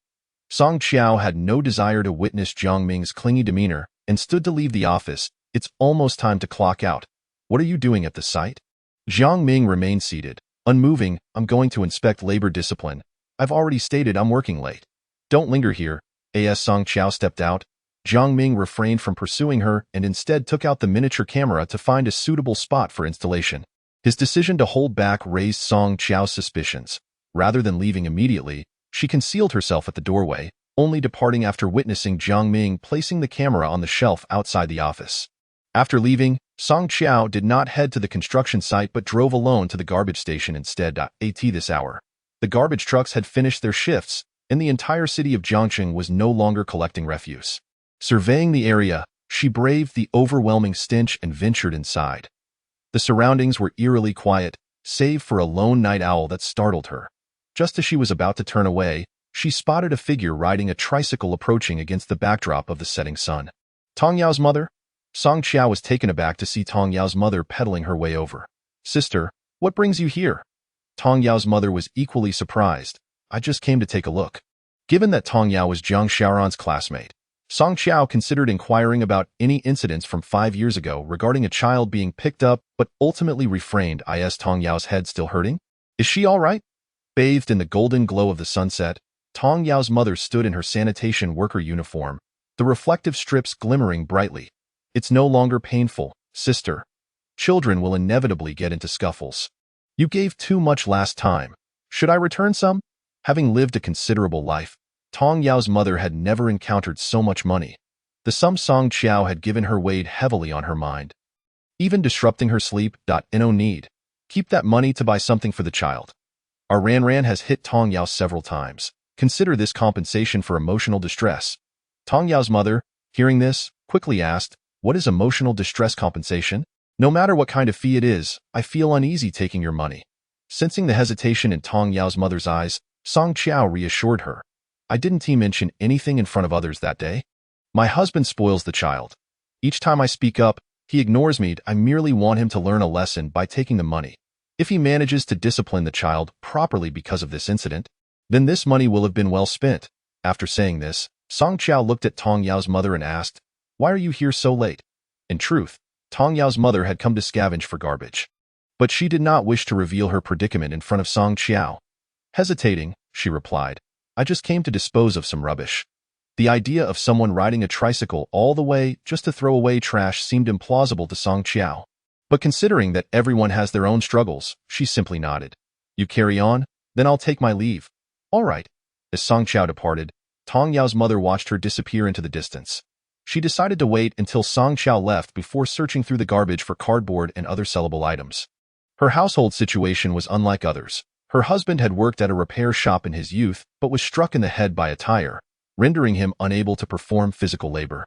Song Qiao had no desire to witness Jiang Ming's clingy demeanor and stood to leave the office. "It's almost time to clock out. What are you doing at the site?" Jiang Ming remained seated, unmoving. "I'm going to inspect labor discipline. I've already stated I'm working late." "Don't linger here." As Song Qiao stepped out, Jiang Ming refrained from pursuing her and instead took out the miniature camera to find a suitable spot for installation. His decision to hold back raised Song Qiao's suspicions. Rather than leaving immediately, she concealed herself at the doorway, only departing after witnessing Jiang Ming placing the camera on the shelf outside the office. After leaving, Song Qiao did not head to the construction site but drove alone to the garbage station instead. At this hour, the garbage trucks had finished their shifts, and the entire city of Jiangqing was no longer collecting refuse. Surveying the area, she braved the overwhelming stench and ventured inside. The surroundings were eerily quiet, save for a lone night owl that startled her. Just as she was about to turn away, she spotted a figure riding a tricycle approaching against the backdrop of the setting sun. "Tong Yao's mother?" Song Qiao was taken aback to see Tong Yao's mother pedaling her way over. "Sister, what brings you here?" Tong Yao's mother was equally surprised. "I just came to take a look." Given that Tong Yao was Jiang Xiaoran's classmate, Song Qiao considered inquiring about any incidents from 5 years ago regarding a child being picked up, but ultimately refrained. "Is Tong Yao's head still hurting? Is she all right?" Bathed in the golden glow of the sunset, Tong Yao's mother stood in her sanitation worker uniform, the reflective strips glimmering brightly. "It's no longer painful, sister. Children will inevitably get into scuffles. You gave too much last time. Should I return some?" Having lived a considerable life, Tong Yao's mother had never encountered so much money. The sum Song Qiao had given her weighed heavily on her mind. Even disrupting her sleep. No need. Keep that money to buy something for the child. Our Ran has hit Tong Yao several times. Consider this compensation for emotional distress. Tong Yao's mother, hearing this, quickly asked, "What is emotional distress compensation?" "No matter what kind of fee it is, I feel uneasy taking your money." Sensing the hesitation in Tong Yao's mother's eyes, Song Qiao reassured her. "I didn't mention anything in front of others that day. My husband spoils the child. Each time I speak up, he ignores me. I merely want him to learn a lesson by taking the money. If he manages to discipline the child properly because of this incident, then this money will have been well spent." After saying this, Song Qiao looked at Tong Yao's mother and asked, "Why are you here so late?" In truth, Tong Yao's mother had come to scavenge for garbage. But she did not wish to reveal her predicament in front of Song Qiao. Hesitating, she replied, "I just came to dispose of some rubbish." The idea of someone riding a tricycle all the way just to throw away trash seemed implausible to Song Qiao. But considering that everyone has their own struggles, she simply nodded. "You carry on? Then I'll take my leave." "All right." As Song Qiao departed, Tong Yao's mother watched her disappear into the distance. She decided to wait until Song Qiao left before searching through the garbage for cardboard and other sellable items. Her household situation was unlike others. Her husband had worked at a repair shop in his youth, but was struck in the head by a tire, rendering him unable to perform physical labor.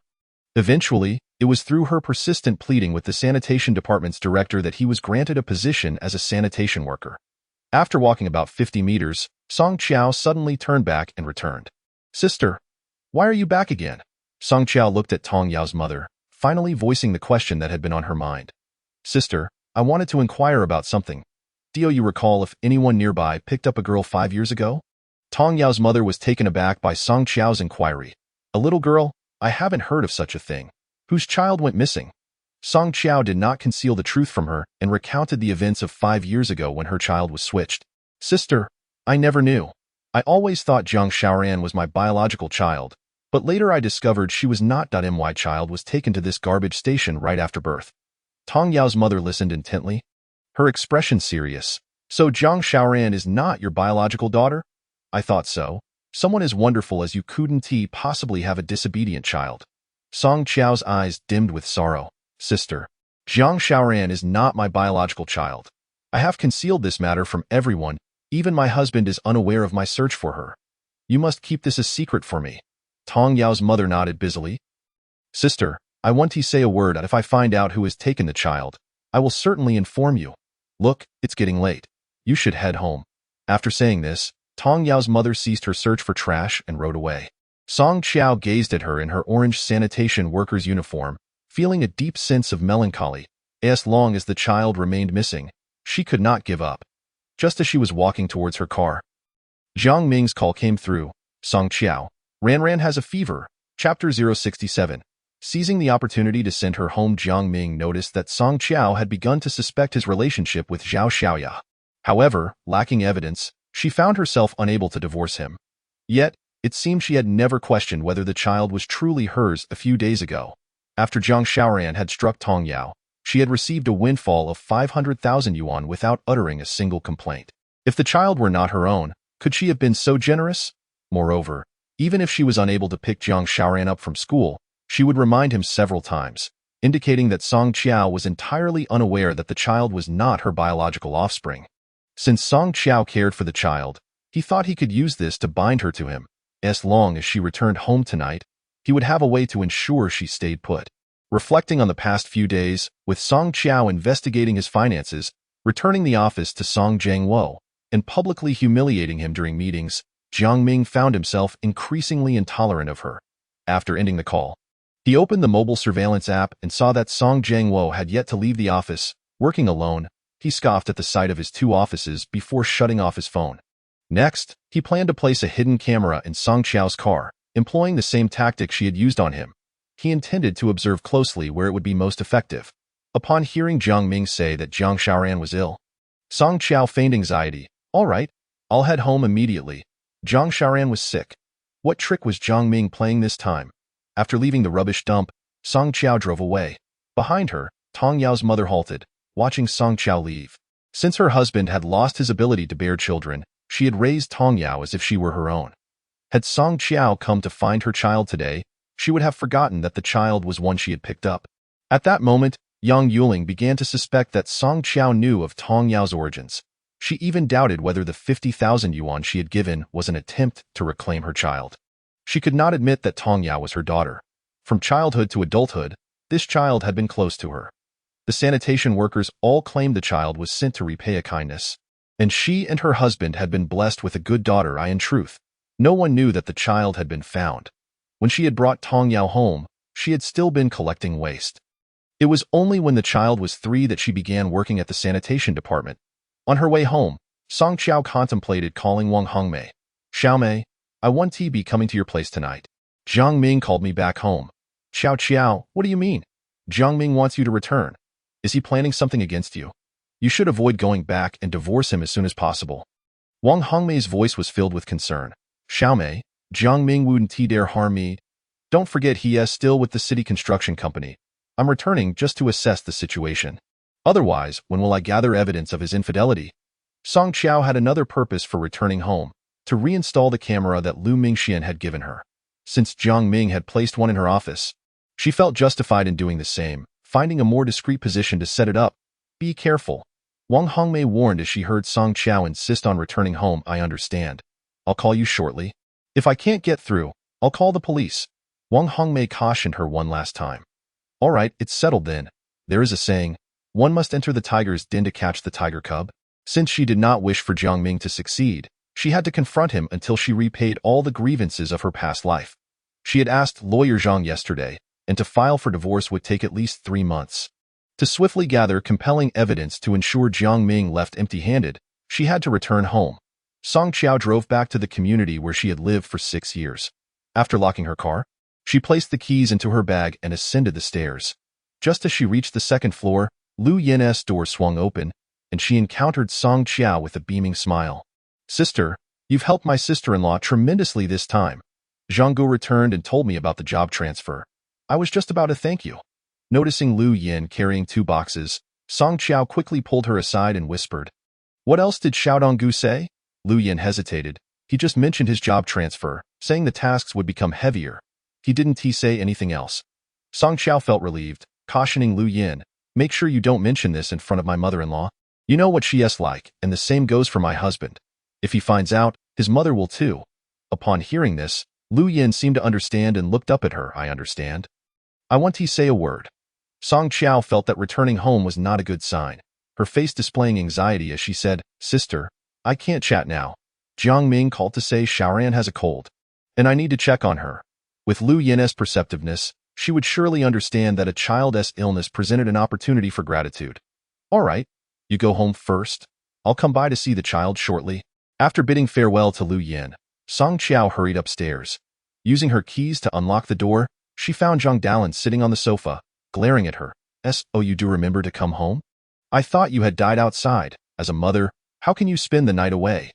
Eventually, it was through her persistent pleading with the sanitation department's director that he was granted a position as a sanitation worker. After walking about 50 meters, Song Qiao suddenly turned back and returned. "Sister, why are you back again?" Song Qiao looked at Tong Yao's mother, finally voicing the question that had been on her mind. "Sister, I wanted to inquire about something. Do you recall if anyone nearby picked up a girl 5 years ago?" Tong Yao's mother was taken aback by Song Qiao's inquiry. "A little girl? I haven't heard of such a thing. Whose child went missing?" Song Qiao did not conceal the truth from her and recounted the events of 5 years ago when her child was switched. "Sister, I never knew. I always thought Jiang Xiaoran was my biological child, but later I discovered she was not. My child was taken to this garbage station right after birth." Tong Yao's mother listened intently, her expression serious. "So Jiang Xiaoran is not your biological daughter?" I thought so. Someone as wonderful as you couldn't possibly have a disobedient child. Song Qiao's eyes dimmed with sorrow. Sister, Jiang Xiaoran is not my biological child. I have concealed this matter from everyone. Even my husband is unaware of my search for her. You must keep this a secret for me. Tong Yao's mother nodded busily. Sister, I want to say a word, and if I find out who has taken the child, I will certainly inform you. Look, it's getting late. You should head home. After saying this, Tong Yao's mother ceased her search for trash and rode away. Song Qiao gazed at her in her orange sanitation worker's uniform, feeling a deep sense of melancholy. As long as the child remained missing, she could not give up. Just as she was walking towards her car, Jiang Ming's call came through. Song Qiao. Ran has a fever. Chapter 067. Seizing the opportunity to send her home, Jiang Ming noticed that Song Qiao had begun to suspect his relationship with Zhao Xiaoya. However, lacking evidence, she found herself unable to divorce him. Yet, it seemed she had never questioned whether the child was truly hers. A few days ago, after Jiang Xiaoran had struck Tong Yao, she had received a windfall of 500,000 yuan without uttering a single complaint. If the child were not her own, could she have been so generous? Moreover, even if she was unable to pick Jiang Xiaoran up from school, she would remind him several times, indicating that Song Qiao was entirely unaware that the child was not her biological offspring. Since Song Qiao cared for the child, he thought he could use this to bind her to him. As long as she returned home tonight, he would have a way to ensure she stayed put. Reflecting on the past few days, with Song Qiao investigating his finances, returning the office to Song Jiangwo, and publicly humiliating him during meetings, Jiang Ming found himself increasingly intolerant of her. After ending the call, he opened the mobile surveillance app and saw that Song Jiangwo had yet to leave the office. Working alone, he scoffed at the sight of his two offices before shutting off his phone. Next, he planned to place a hidden camera in Song Qiao's car, employing the same tactic she had used on him. He intended to observe closely where it would be most effective. Upon hearing Jiang Ming say that Jiang Xiaoran was ill, Song Qiao feigned anxiety. All right, I'll head home immediately. Jiang Xiaoran was sick. What trick was Jiang Ming playing this time? After leaving the rubbish dump, Song Qiao drove away. Behind her, Tong Yao's mother halted, watching Song Qiao leave. Since her husband had lost his ability to bear children, she had raised Tong Yao as if she were her own. Had Song Qiao come to find her child today, she would have forgotten that the child was one she had picked up. At that moment, Yang Yuling began to suspect that Song Qiao knew of Tong Yao's origins. She even doubted whether the 50,000 yuan she had given was an attempt to reclaim her child. She could not admit that Tong Yao was her daughter. From childhood to adulthood, this child had been close to her. The sanitation workers all claimed the child was sent to repay a kindness, and she and her husband had been blessed with a good daughter. In truth, no one knew that the child had been found. When she had brought Tong Yao home, she had still been collecting waste. It was only when the child was 3 that she began working at the sanitation department. On her way home, Song Qiao contemplated calling Wang Hongmei. Xiaomei, I want to be coming to your place tonight. Jiang Ming called me back home. Qiao, what do you mean? Jiang Ming wants you to return. Is he planning something against you? You should avoid going back and divorce him as soon as possible. Wang Hongmei's voice was filled with concern. Xiaomei, Jiang Ming wouldn't dare harm me. Don't forget he is still with the city construction company. I'm returning just to assess the situation. Otherwise, when will I gather evidence of his infidelity? Song Qiao had another purpose for returning home, to reinstall the camera that Lu Mingxian had given her. Since Jiang Ming had placed one in her office, she felt justified in doing the same, finding a more discreet position to set it up. Be careful. Wang Hongmei warned as she heard Song Qiao insist on returning home. I understand. I'll call you shortly. If I can't get through, I'll call the police. Wang Hongmei cautioned her one last time. All right, it's settled then. There is a saying, one must enter the tiger's den to catch the tiger cub. Since she did not wish for Jiang Ming to succeed, she had to confront him until she repaid all the grievances of her past life. She had asked lawyer Zhang yesterday, and to file for divorce would take at least 3 months. To swiftly gather compelling evidence to ensure Jiang Ming left empty-handed, she had to return home. Song Qiao drove back to the community where she had lived for 6 years. After locking her car, she placed the keys into her bag and ascended the stairs. Just as she reached the 2nd floor, Lu Yin's door swung open, and she encountered Song Qiao with a beaming smile. Sister, you've helped my sister-in-law tremendously this time. Zhanggu returned and told me about the job transfer. I was just about to thank you. Noticing Lu Yin carrying 2 boxes, Song Qiao quickly pulled her aside and whispered. What else did Xiaodonggu say? Lu Yin hesitated. He just mentioned his job transfer, saying the tasks would become heavier. He didn't say anything else. Song Qiao felt relieved, cautioning Lu Yin, make sure you don't mention this in front of my mother-in-law. You know what she's like, and the same goes for my husband. If he finds out, his mother will too. Upon hearing this, Lu Yin seemed to understand and looked up at her. I understand. I want to say a word. Song Qiao felt that returning home was not a good sign, her face displaying anxiety as she said, Sister, I can't chat now. Jiang Ming called to say Xiaoran has a cold, and I need to check on her. With Lu Yin's perceptiveness, she would surely understand that a child's illness presented an opportunity for gratitude. All right, you go home first. I'll come by to see the child shortly. After bidding farewell to Lu Yin, Song Qiao hurried upstairs. Using her keys to unlock the door, she found Zhang Dalin sitting on the sofa, glaring at her. Oh, you do remember to come home? I thought you had died outside. As a mother, how can you spend the night away?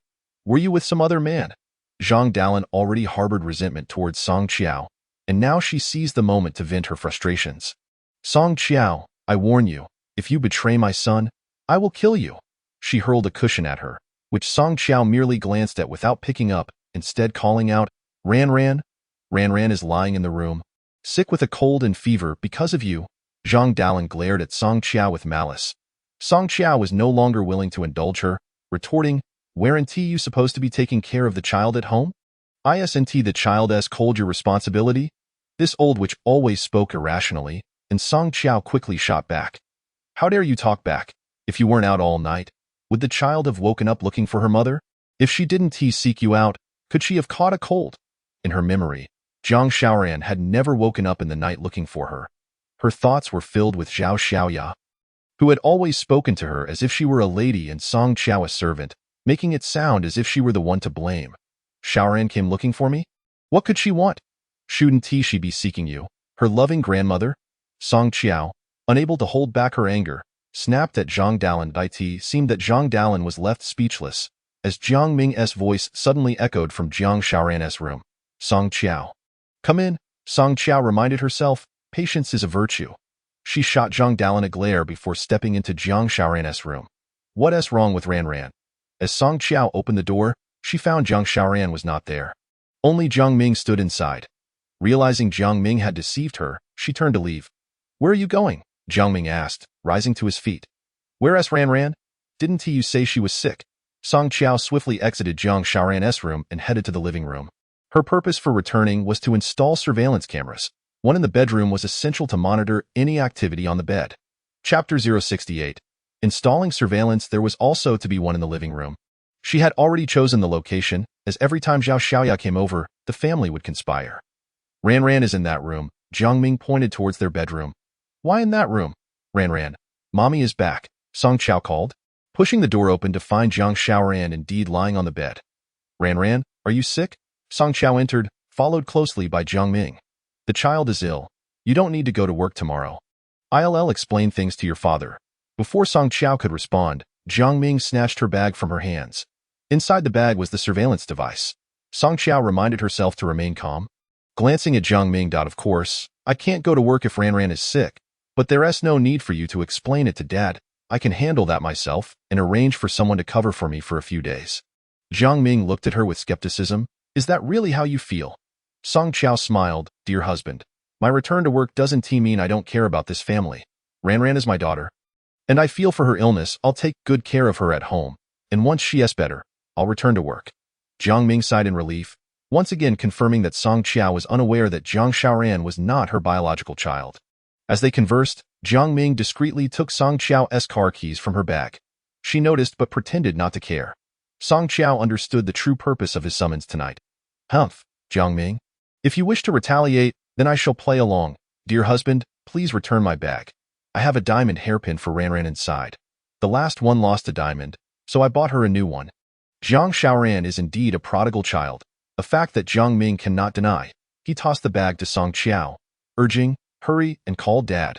Were you with some other man? Zhang Dalin already harbored resentment towards Song Qiao, and now she seized the moment to vent her frustrations. Song Qiao, I warn you, if you betray my son, I will kill you. She hurled a cushion at her, which Song Qiao merely glanced at without picking up, instead calling out, Ran Ran? Ran Ran is lying in the room, sick with a cold and fever because of you. Zhang Dalin glared at Song Qiao with malice. Song Qiao was no longer willing to indulge her, retorting, Weren't you supposed to be taking care of the child at home? Isn't the child's cold your responsibility? This old witch always spoke irrationally, and Song Qiao quickly shot back. How dare you talk back? If you weren't out all night, would the child have woken up looking for her mother? If she didn't seek you out, could she have caught a cold? In her memory, Jiang Xiaoran had never woken up in the night looking for her. Her thoughts were filled with Zhao Xiaoya, who had always spoken to her as if she were a lady and Song Qiao a servant, making it sound as if she were the one to blame. Xiaoran came looking for me? What could she want? Shouldn't she be seeking you, her loving grandmother? Song Qiao, unable to hold back her anger, snapped at Zhang Dalin. It seemed that Zhang Dalin was left speechless, as Jiang Ming's voice suddenly echoed from Jiang Xiaoran's room. Song Qiao. Come in, Song Qiao reminded herself, patience is a virtue. She shot Zhang Dalin a glare before stepping into Jiang Xiaoran's room. What's wrong with Ran Ran? As Song Qiao opened the door, she found Jiang Xiaoran was not there. Only Jiang Ming stood inside. Realizing Jiang Ming had deceived her, she turned to leave. Where are you going? Jiang Ming asked, rising to his feet. Where's Ran Ran? Didn't you say she was sick? Song Qiao swiftly exited Jiang Xiaoran's room and headed to the living room. Her purpose for returning was to install surveillance cameras. One in the bedroom was essential to monitor any activity on the bed. Chapter 068. Installing surveillance. There was also to be one in the living room. She had already chosen the location, as every time Zhao Xiaoya came over, the family would conspire. Ran Ran is in that room. Jiang Ming pointed towards their bedroom. Why in that room? Ran Ran. Mommy is back, Song Qiao called, pushing the door open to find Jiang Xiaoran indeed lying on the bed. Ran Ran, are you sick? Song Qiao entered, followed closely by Jiang Ming. The child is ill. You don't need to go to work tomorrow. I'll explain things to your father. Before Song Qiao could respond, Jiang Ming snatched her bag from her hands. Inside the bag was the surveillance device. Song Qiao reminded herself to remain calm. Glancing at Jiang Ming. Of course, I can't go to work if Ran Ran is sick, but there's no need for you to explain it to Dad. I can handle that myself and arrange for someone to cover for me for a few days. Jiang Ming looked at her with skepticism. Is that really how you feel? Song Qiao smiled. Dear husband, my return to work doesn't mean I don't care about this family. Ran Ran is my daughter, and I feel for her illness. I'll take good care of her at home, and once she is better, I'll return to work. Jiang Ming sighed in relief, once again confirming that Song Qiao was unaware that Jiang Xiaoran was not her biological child. As they conversed, Jiang Ming discreetly took Song Qiao's car keys from her bag. She noticed but pretended not to care. Song Qiao understood the true purpose of his summons tonight. Humph, Jiang Ming. If you wish to retaliate, then I shall play along. Dear husband, please return my bag. I have a diamond hairpin for Ran Ran inside. The last one lost a diamond, so I bought her a new one. Jiang Xiaoran is indeed a prodigal child, a fact that Jiang Ming cannot deny. He tossed the bag to Song Qiao, urging, hurry and call Dad.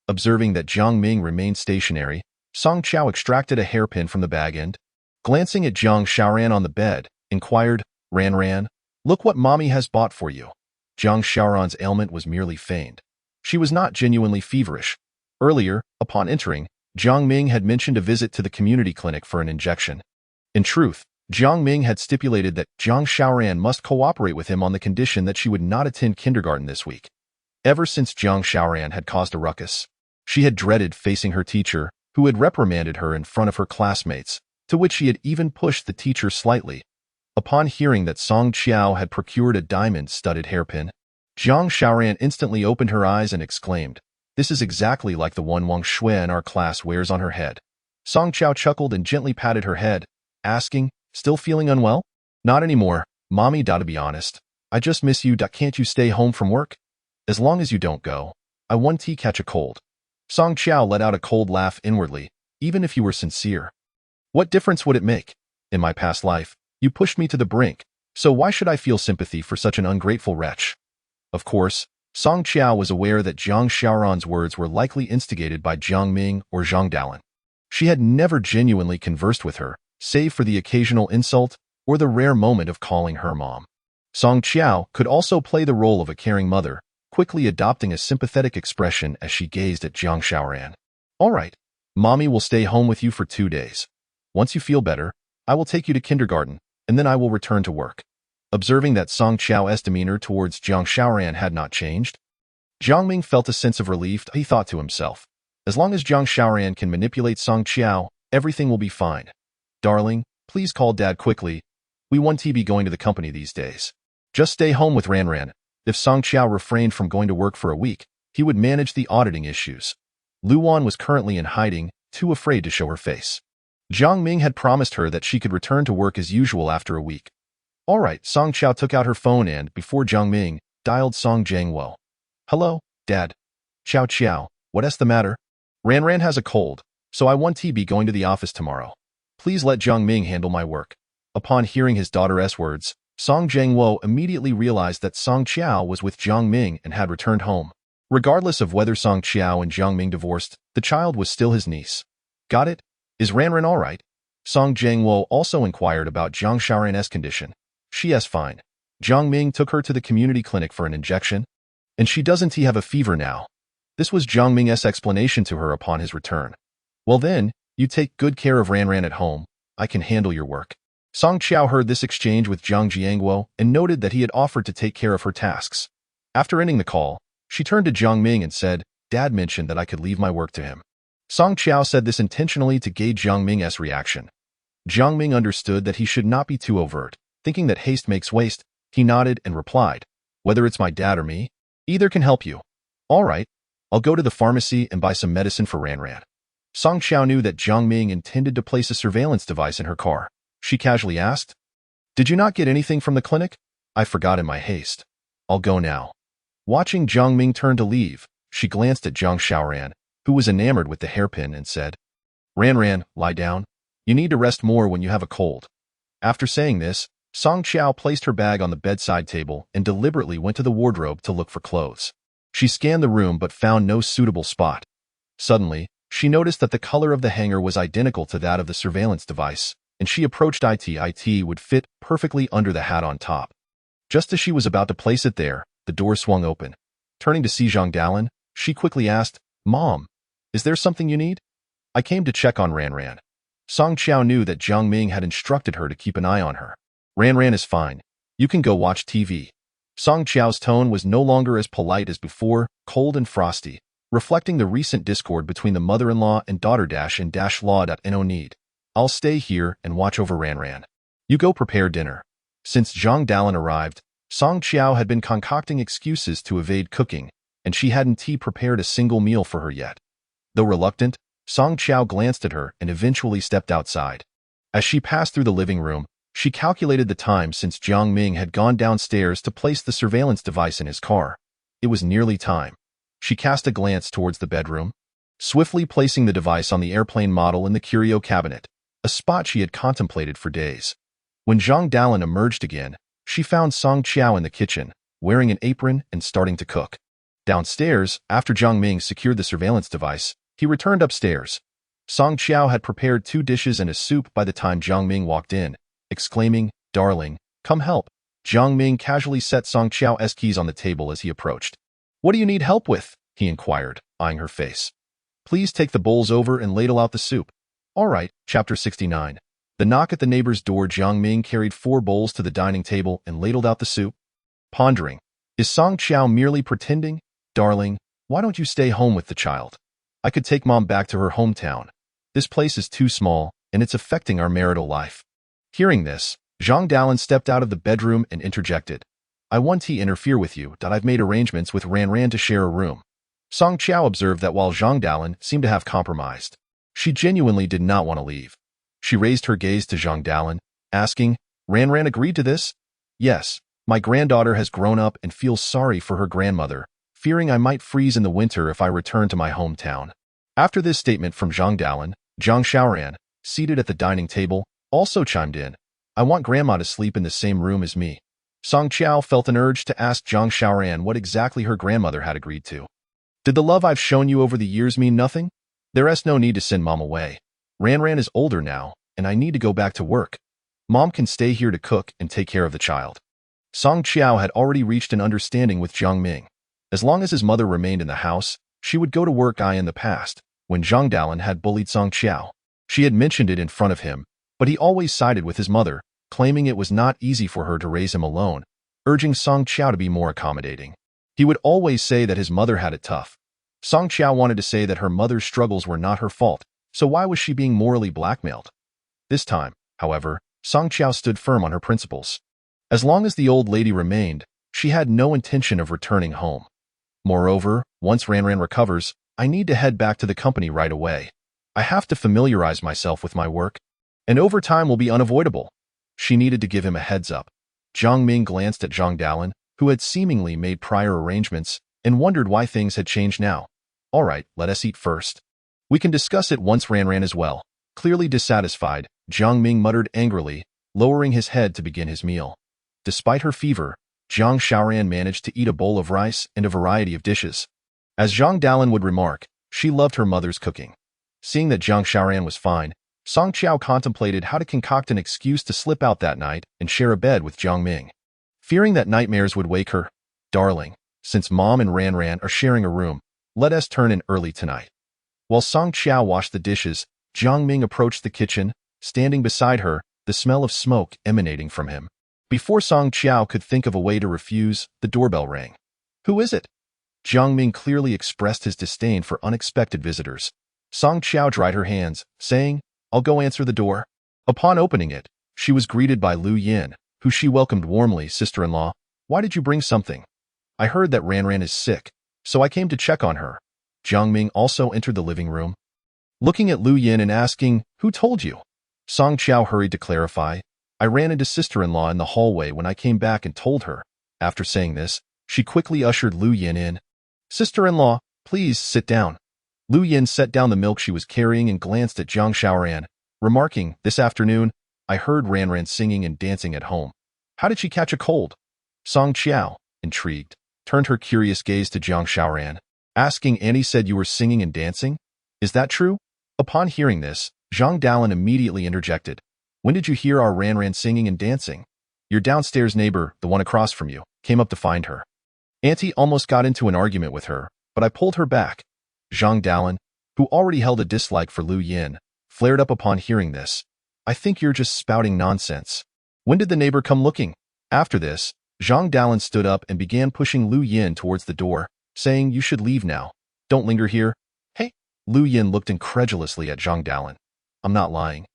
Observing that Jiang Ming remained stationary, Song Qiao extracted a hairpin from the bag and, glancing at Jiang Xiaoran on the bed, inquired, Ran Ran, look what Mommy has bought for you. Jiang Xiaoran's ailment was merely feigned. She was not genuinely feverish. Earlier, upon entering, Jiang Ming had mentioned a visit to the community clinic for an injection. In truth, Jiang Ming had stipulated that Jiang Xiaoran must cooperate with him on the condition that she would not attend kindergarten this week. Ever since Jiang Xiaoran had caused a ruckus, she had dreaded facing her teacher, who had reprimanded her in front of her classmates, to which she had even pushed the teacher slightly. Upon hearing that Song Qiao had procured a diamond-studded hairpin, Jiang Xiaoran instantly opened her eyes and exclaimed, "This is exactly like the one Wang Shui in our class wears on her head." Song Qiao chuckled and gently patted her head, asking, "Still feeling unwell?" "Not anymore, Mommy. To be honest, I just miss you. Can't you stay home from work? As long as you don't go, I want to catch a cold." Song Qiao let out a cold laugh inwardly. Even if you were sincere, what difference would it make? In my past life, you pushed me to the brink, so why should I feel sympathy for such an ungrateful wretch? Of course, Song Qiao was aware that Jiang Xiaoran's words were likely instigated by Jiang Ming or Zhang Dalin. She had never genuinely conversed with her, save for the occasional insult or the rare moment of calling her mom. Song Qiao could also play the role of a caring mother, quickly adopting a sympathetic expression as she gazed at Jiang Xiaoran. "All right, Mommy will stay home with you for 2 days. Once you feel better, I will take you to kindergarten, and then I will return to work." Observing that Song Qiao's demeanor towards Jiang Xiaoran had not changed, Jiang Ming felt a sense of relief. He thought to himself, as long as Jiang Xiaoran can manipulate Song Qiao, everything will be fine. "Darling, please call Dad quickly. We want to be going to the company these days. Just stay home with Ran. If Song Qiao refrained from going to work for a week, he would manage the auditing issues. Luan was currently in hiding, too afraid to show her face. Jiang Ming had promised her that she could return to work as usual after a week. All right, Song Qiao took out her phone and, before Jiang Ming, dialed Song Jiangwo. "Hello, Dad. Qiao, what's the matter?" Ran has a cold, so I want to be going to the office tomorrow. Please let Jiang Ming handle my work." Upon hearing his daughter's words, Song Jiangwo immediately realized that Song Qiao was with Jiang Ming and had returned home. Regardless of whether Song Qiao and Jiang Ming divorced, the child was still his niece. "Got it? Is Ran all right?" Song Jiangwo also inquired about Jiang Xiaoran's condition. "She's fine. Jiang Ming took her to the community clinic for an injection, and she doesn't have a fever now." This was Jiang Ming's explanation to her upon his return. "Well then, you take good care of Ran at home. I can handle your work." Song Qiao heard this exchange with Jiang Jiangwo and noted that he had offered to take care of her tasks. After ending the call, she turned to Jiang Ming and said, "Dad mentioned that I could leave my work to him." Song Qiao said this intentionally to gauge Jiang Ming's reaction. Jiang Ming understood that he should not be too overt. Thinking that haste makes waste, he nodded and replied, "Whether it's my dad or me, either can help you." "All right, I'll go to the pharmacy and buy some medicine for Ran." Song Qiao knew that Jiang Ming intended to place a surveillance device in her car. She casually asked, "Did you not get anything from the clinic?" "I forgot in my haste. I'll go now." Watching Jiang Ming turn to leave, she glanced at Jiang Xiaoran, who was enamored with the hairpin, and said, Ran, lie down. You need to rest more when you have a cold." After saying this, Song Qiao placed her bag on the bedside table and deliberately went to the wardrobe to look for clothes. She scanned the room but found no suitable spot. Suddenly, she noticed that the color of the hanger was identical to that of the surveillance device, and she approached it would fit perfectly under the hat on top. Just as she was about to place it there, the door swung open. Turning to see Zhang Dalin, she quickly asked, "Mom, is there something you need?" "I came to check on Ran." Song Qiao knew that Jiang Ming had instructed her to keep an eye on her. "Ran is fine. You can go watch TV." Song Qiao's tone was no longer as polite as before, cold and frosty, reflecting the recent discord between the mother-in-law and daughter-in-law. "No need. I'll stay here and watch over Ran. You go prepare dinner." Since Zhang Dalin arrived, Song Qiao had been concocting excuses to evade cooking, and she hadn't prepared a single meal for her yet. Though reluctant, Song Qiao glanced at her and eventually stepped outside. As she passed through the living room, she calculated the time since Jiang Ming had gone downstairs to place the surveillance device in his car. It was nearly time. She cast a glance towards the bedroom, swiftly placing the device on the airplane model in the curio cabinet, a spot she had contemplated for days. When Zhang Dalin emerged again, she found Song Qiao in the kitchen, wearing an apron and starting to cook. Downstairs, after Jiang Ming secured the surveillance device, he returned upstairs. Song Qiao had prepared 2 dishes and a soup by the time Jiang Ming walked in, exclaiming, "Darling, come help." Jiang Ming casually set Song Qiao's keys on the table as he approached. "What do you need help with?" he inquired, eyeing her face. "Please take the bowls over and ladle out the soup." "All right." Chapter 69. The knock at the neighbor's door. Jiang Ming carried 4 bowls to the dining table and ladled out the soup. Pondering, is Song Qiao merely pretending? Darling, why don't you stay home with the child? I could take Mom back to her hometown. This place is too small, and it's affecting our marital life. Hearing this, Zhang Dalin stepped out of the bedroom and interjected. I won't interfere with you, that I've made arrangements with Ran Ran to share a room. Song Qiao observed that while Zhang Dalin seemed to have compromised, she genuinely did not want to leave. She raised her gaze to Zhang Dalin, asking, Ran Ran agreed to this? Yes, my granddaughter has grown up and feels sorry for her grandmother, fearing I might freeze in the winter if I return to my hometown. After this statement from Zhang Dalin, Zhang Xiaoran, seated at the dining table, also chimed in. I want Grandma to sleep in the same room as me. Song Qiao felt an urge to ask Zhang Xiaoran what exactly her grandmother had agreed to. Did the love I've shown you over the years mean nothing? There's no need to send Mom away. Ran Ran is older now, and I need to go back to work. Mom can stay here to cook and take care of the child. Song Qiao had already reached an understanding with Jiang Ming. As long as his mother remained in the house, she would go to work. In the past, when Zhang Dalin had bullied Song Qiao, she had mentioned it in front of him, but he always sided with his mother, claiming it was not easy for her to raise him alone, urging Song Qiao to be more accommodating. He would always say that his mother had it tough. Song Qiao wanted to say that her mother's struggles were not her fault, so why was she being morally blackmailed? This time, however, Song Qiao stood firm on her principles. As long as the old lady remained, she had no intention of returning home. Moreover, once Ran Ran recovers, I need to head back to the company right away. I have to familiarize myself with my work, and overtime will be unavoidable. She needed to give him a heads up. Jiang Ming glanced at Zhang Dalin, who had seemingly made prior arrangements, and wondered why things had changed now. All right, let us eat first. We can discuss it once Ran Ran as well. Clearly dissatisfied, Jiang Ming muttered angrily, lowering his head to begin his meal. Despite her fever, Zhang Xiaoran managed to eat a bowl of rice and a variety of dishes. As Zhang Dalin would remark, she loved her mother's cooking. Seeing that Zhang Xiaoran was fine, Song Qiao contemplated how to concoct an excuse to slip out that night and share a bed with Jiang Ming. Fearing that nightmares would wake her, darling, since Mom and Ran Ran are sharing a room, let us turn in early tonight. While Song Qiao washed the dishes, Jiang Ming approached the kitchen, standing beside her, the smell of smoke emanating from him. Before Song Qiao could think of a way to refuse, the doorbell rang. Who is it? Jiang Ming clearly expressed his disdain for unexpected visitors. Song Qiao dried her hands, saying, I'll go answer the door. Upon opening it, she was greeted by Lu Yin, who she welcomed warmly. Sister-in-law, why did you bring something? I heard that Ran Ran is sick, so I came to check on her. Jiang Ming also entered the living room, looking at Lu Yin and asking, who told you? Song Qiao hurried to clarify, I ran into sister-in-law in the hallway when I came back and told her. After saying this, she quickly ushered Lu Yin in. Sister-in-law, please sit down. Lu Yin set down the milk she was carrying and glanced at Zhang Xiaoran, remarking, this afternoon, I heard Ran Ran singing and dancing at home. How did she catch a cold? Song Qiao, intrigued, turned her curious gaze to Zhang Xiaoran, asking, Auntie said you were singing and dancing? Is that true? Upon hearing this, Zhang Dalin immediately interjected. When did you hear our Ran Ran singing and dancing? Your downstairs neighbor, the one across from you, came up to find her. Auntie almost got into an argument with her, but I pulled her back. Zhang Dalin, who already held a dislike for Lu Yin, flared up upon hearing this. I think you're just spouting nonsense. When did the neighbor come looking? After this, Zhang Dalin stood up and began pushing Lu Yin towards the door, saying, you should leave now. Don't linger here. Hey, Lu Yin looked incredulously at Zhang Dalin. I'm not lying.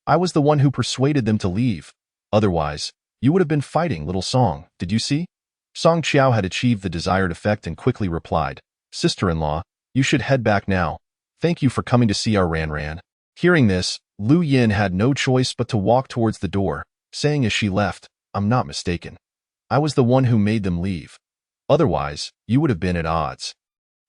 I was the one who persuaded them to leave. Otherwise, you would have been fighting, little Song, did you see? Song Qiao had achieved the desired effect and quickly replied, Sister-in-law, you should head back now. Thank you for coming to see our Ran Ran. Hearing this, Lu Yin had no choice but to walk towards the door, saying as she left, I'm not mistaken. I was the one who made them leave. Otherwise, you would have been at odds.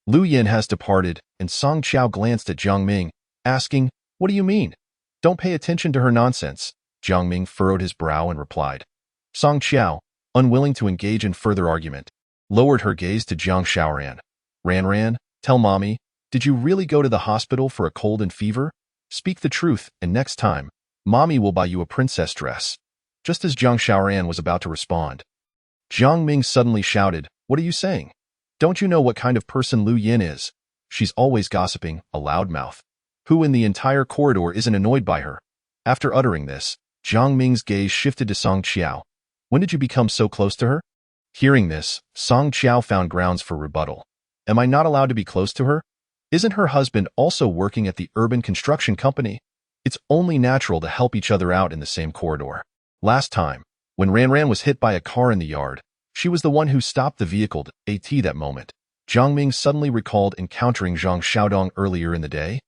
Lu Yin has departed, and Song Qiao glanced at Jiang Ming, asking, what do you mean? Don't pay attention to her nonsense. Jiang Ming furrowed his brow and replied. Song Qiao, unwilling to engage in further argument, lowered her gaze to Zhang Xiaoran. Ran Ran, tell Mommy, did you really go to the hospital for a cold and fever? Speak the truth, and next time, Mommy will buy you a princess dress. Just as Zhang Xiaoran was about to respond, Jiang Ming suddenly shouted, what are you saying? Don't you know what kind of person Lu Yin is? She's always gossiping, a loudmouth. Who in the entire corridor isn't annoyed by her? After uttering this, Jiang Ming's gaze shifted to Song Qiao. When did you become so close to her? Hearing this, Song Qiao found grounds for rebuttal. Am I not allowed to be close to her? Isn't her husband also working at the urban construction company? It's only natural to help each other out in the same corridor. Last time, when Ran was hit by a car in the yard, she was the one who stopped the vehicle at that moment. Jiang Ming suddenly recalled encountering Zhang Xiaodong earlier in the day,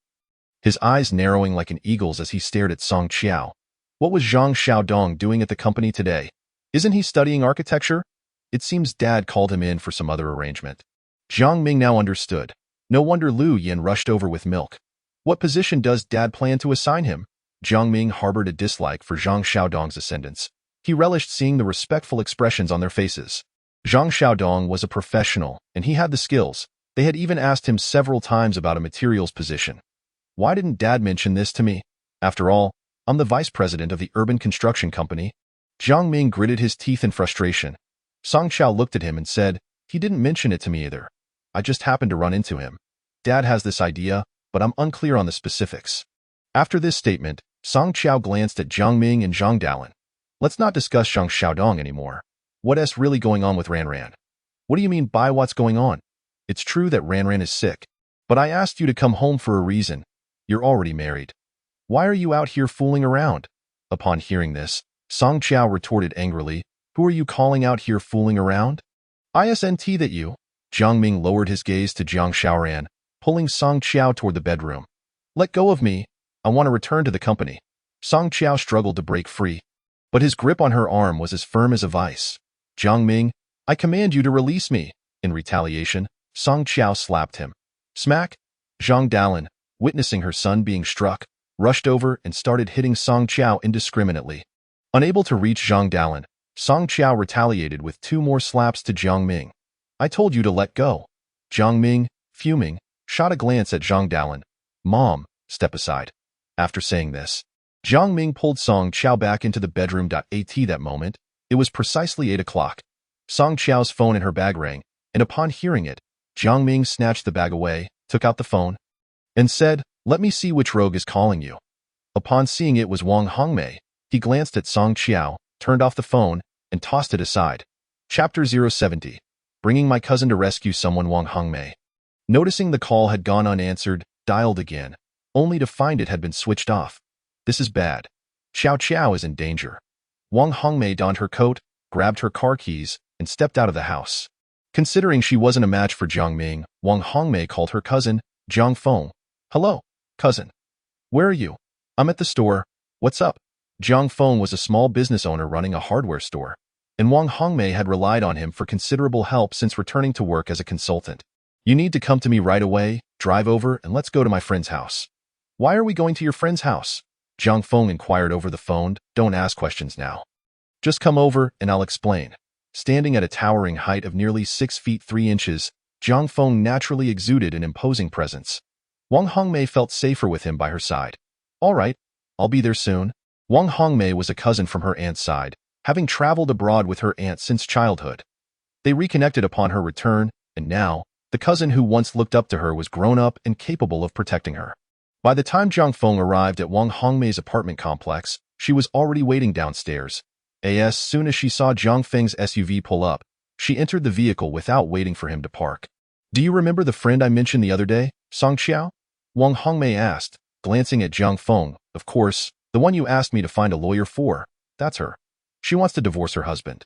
his eyes narrowing like an eagle's as he stared at Song Qiao. What was Zhang Xiaodong doing at the company today? Isn't he studying architecture? It seems Dad called him in for some other arrangement. Jiang Ming now understood. No wonder Lu Yin rushed over with milk. What position does Dad plan to assign him? Jiang Ming harbored a dislike for Zhang Xiaodong's ascendants. He relished seeing the respectful expressions on their faces. Zhang Xiaodong was a professional, and he had the skills. They had even asked him several times about a materials position. Why didn't Dad mention this to me? After all, I'm the vice president of the urban construction company. Jiang Ming gritted his teeth in frustration. Song Qiao looked at him and said, he didn't mention it to me either. I just happened to run into him. Dad has this idea, but I'm unclear on the specifics. After this statement, Song Qiao glanced at Jiang Ming and Zhang Dalin. Let's not discuss Zhang Xiaodong anymore. What's really going on with Ran? What do you mean by what's going on? It's true that Ran is sick, but I asked you to come home for a reason. You're already married. Why are you out here fooling around? Upon hearing this, Song Qiao retorted angrily, who are you calling out here fooling around? Isn't that you? Jiang Ming lowered his gaze to Jiang Xiaoran, pulling Song Qiao toward the bedroom. Let go of me. I want to return to the company. Song Qiao struggled to break free, but his grip on her arm was as firm as a vice. Jiang Ming, I command you to release me. In retaliation, Song Qiao slapped him. Smack! Zhang Dalin, witnessing her son being struck, rushed over and started hitting Song Qiao indiscriminately. Unable to reach Zhang Dalin, Song Qiao retaliated with 2 more slaps to Jiang Ming. I told you to let go. Jiang Ming, fuming, shot a glance at Zhang Dalin. Mom, step aside. After saying this, Jiang Ming pulled Song Qiao back into the bedroom. At that moment, it was precisely 8 o'clock. Song Qiao's phone in her bag rang, and upon hearing it, Jiang Ming snatched the bag away, took out the phone, and said, let me see which rogue is calling you. Upon seeing it was Wang Hongmei, he glanced at Song Qiao, turned off the phone, and tossed it aside. Chapter 070. Bringing my cousin to rescue someone. Wang Hongmei, noticing the call had gone unanswered, dialed again, only to find it had been switched off. This is bad. Xiao Qiao is in danger. Wang Hongmei donned her coat, grabbed her car keys, and stepped out of the house. Considering she wasn't a match for Jiang Ming, Wang Hongmei called her cousin, Jiang Feng. Hello, cousin. Where are you? I'm at the store. What's up? Jiang Feng was a small business owner running a hardware store, and Wang Hongmei had relied on him for considerable help since returning to work as a consultant. You need to come to me right away, drive over, and let's go to my friend's house. Why are we going to your friend's house? Jiang Feng inquired over the phone. Don't ask questions now. Just come over and I'll explain. Standing at a towering height of nearly 6 feet 3 inches, Jiang Feng naturally exuded an imposing presence. Wang Hongmei felt safer with him by her side. All right, I'll be there soon. Wang Hongmei was a cousin from her aunt's side, having traveled abroad with her aunt since childhood. They reconnected upon her return, and now, the cousin who once looked up to her was grown up and capable of protecting her. By the time Jiang Feng arrived at Wang Hongmei's apartment complex, she was already waiting downstairs. As soon as she saw Jiang Feng's SUV pull up, she entered the vehicle without waiting for him to park. Do you remember the friend I mentioned the other day, Song Qiao? Wang Hongmei asked, glancing at Jiang Feng. Of course, the one you asked me to find a lawyer for. That's her. She wants to divorce her husband.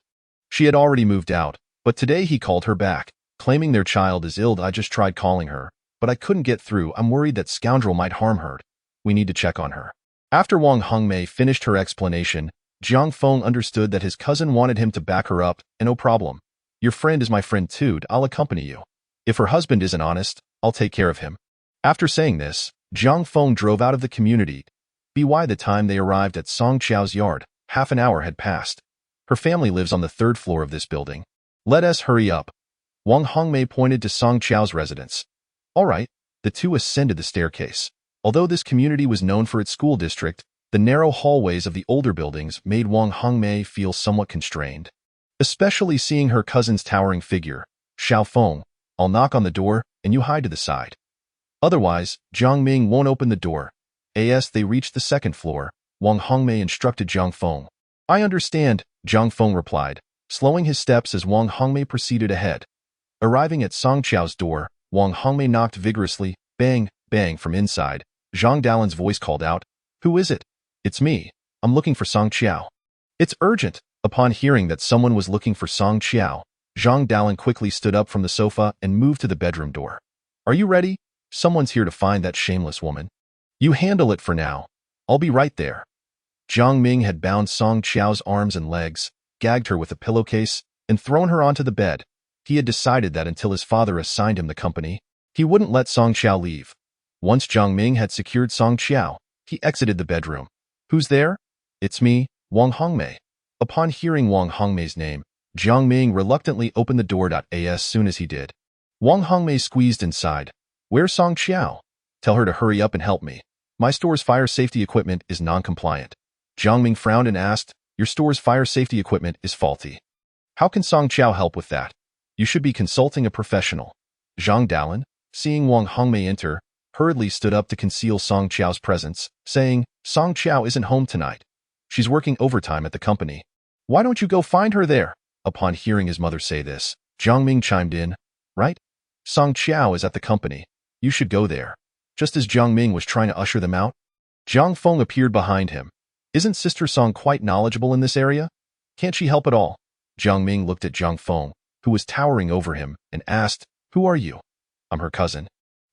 She had already moved out, but today he called her back, claiming their child is ill. I just tried calling her, but I couldn't get through. I'm worried that scoundrel might harm her. We need to check on her. After Wang Hongmei finished her explanation, Jiang Feng understood that his cousin wanted him to back her up, and no problem. Your friend is my friend too. I'll accompany you. If her husband isn't honest, I'll take care of him. After saying this, Jiang Feng drove out of the community. By the time they arrived at Song Qiao's yard, half an hour had passed. Her family lives on the 3rd floor of this building. Let us hurry up. Wang Hongmei pointed to Song Qiao's residence. All right, the two ascended the staircase. Although this community was known for its school district, the narrow hallways of the older buildings made Wang Hongmei feel somewhat constrained. Especially seeing her cousin's towering figure. Xiao Feng, I'll knock on the door, and you hide to the side. Otherwise, Jiang Ming won't open the door. As they reached the 2nd floor, Wang Hongmei instructed Zhang Feng. I understand, Zhang Feng replied, slowing his steps as Wang Hongmei proceeded ahead. Arriving at Song Qiao's door, Wang Hongmei knocked vigorously. Bang, bang from inside. Zhang Dalin's voice called out, Who is it? It's me. I'm looking for Song Qiao. It's urgent. Upon hearing that someone was looking for Song Qiao, Zhang Dalin quickly stood up from the sofa and moved to the bedroom door. Are you ready? Someone's here to find that shameless woman. You handle it for now. I'll be right there. Jiang Ming had bound Song Qiao's arms and legs, gagged her with a pillowcase, and thrown her onto the bed. He had decided that until his father assigned him the company, he wouldn't let Song Qiao leave. Once Jiang Ming had secured Song Qiao, he exited the bedroom. Who's there? It's me, Wang Hongmei. Upon hearing Wang Hongmei's name, Jiang Ming reluctantly opened the door. As soon as he did, Wang Hongmei squeezed inside. Where's Song Qiao? Tell her to hurry up and help me. My store's fire safety equipment is non-compliant. Jiang Ming frowned and asked, Your store's fire safety equipment is faulty. How can Song Qiao help with that? You should be consulting a professional. Zhang Dalin, seeing Wang Hongmei enter, hurriedly stood up to conceal Song Qiao's presence, saying, Song Qiao isn't home tonight. She's working overtime at the company. Why don't you go find her there? Upon hearing his mother say this, Jiang Ming chimed in, Right? Song Qiao is at the company. You should go there. Just as Jiang Ming was trying to usher them out, Zhang Feng appeared behind him. Isn't Sister Song quite knowledgeable in this area? Can't she help at all? Jiang Ming looked at Zhang Feng, who was towering over him, and asked, Who are you? I'm her cousin.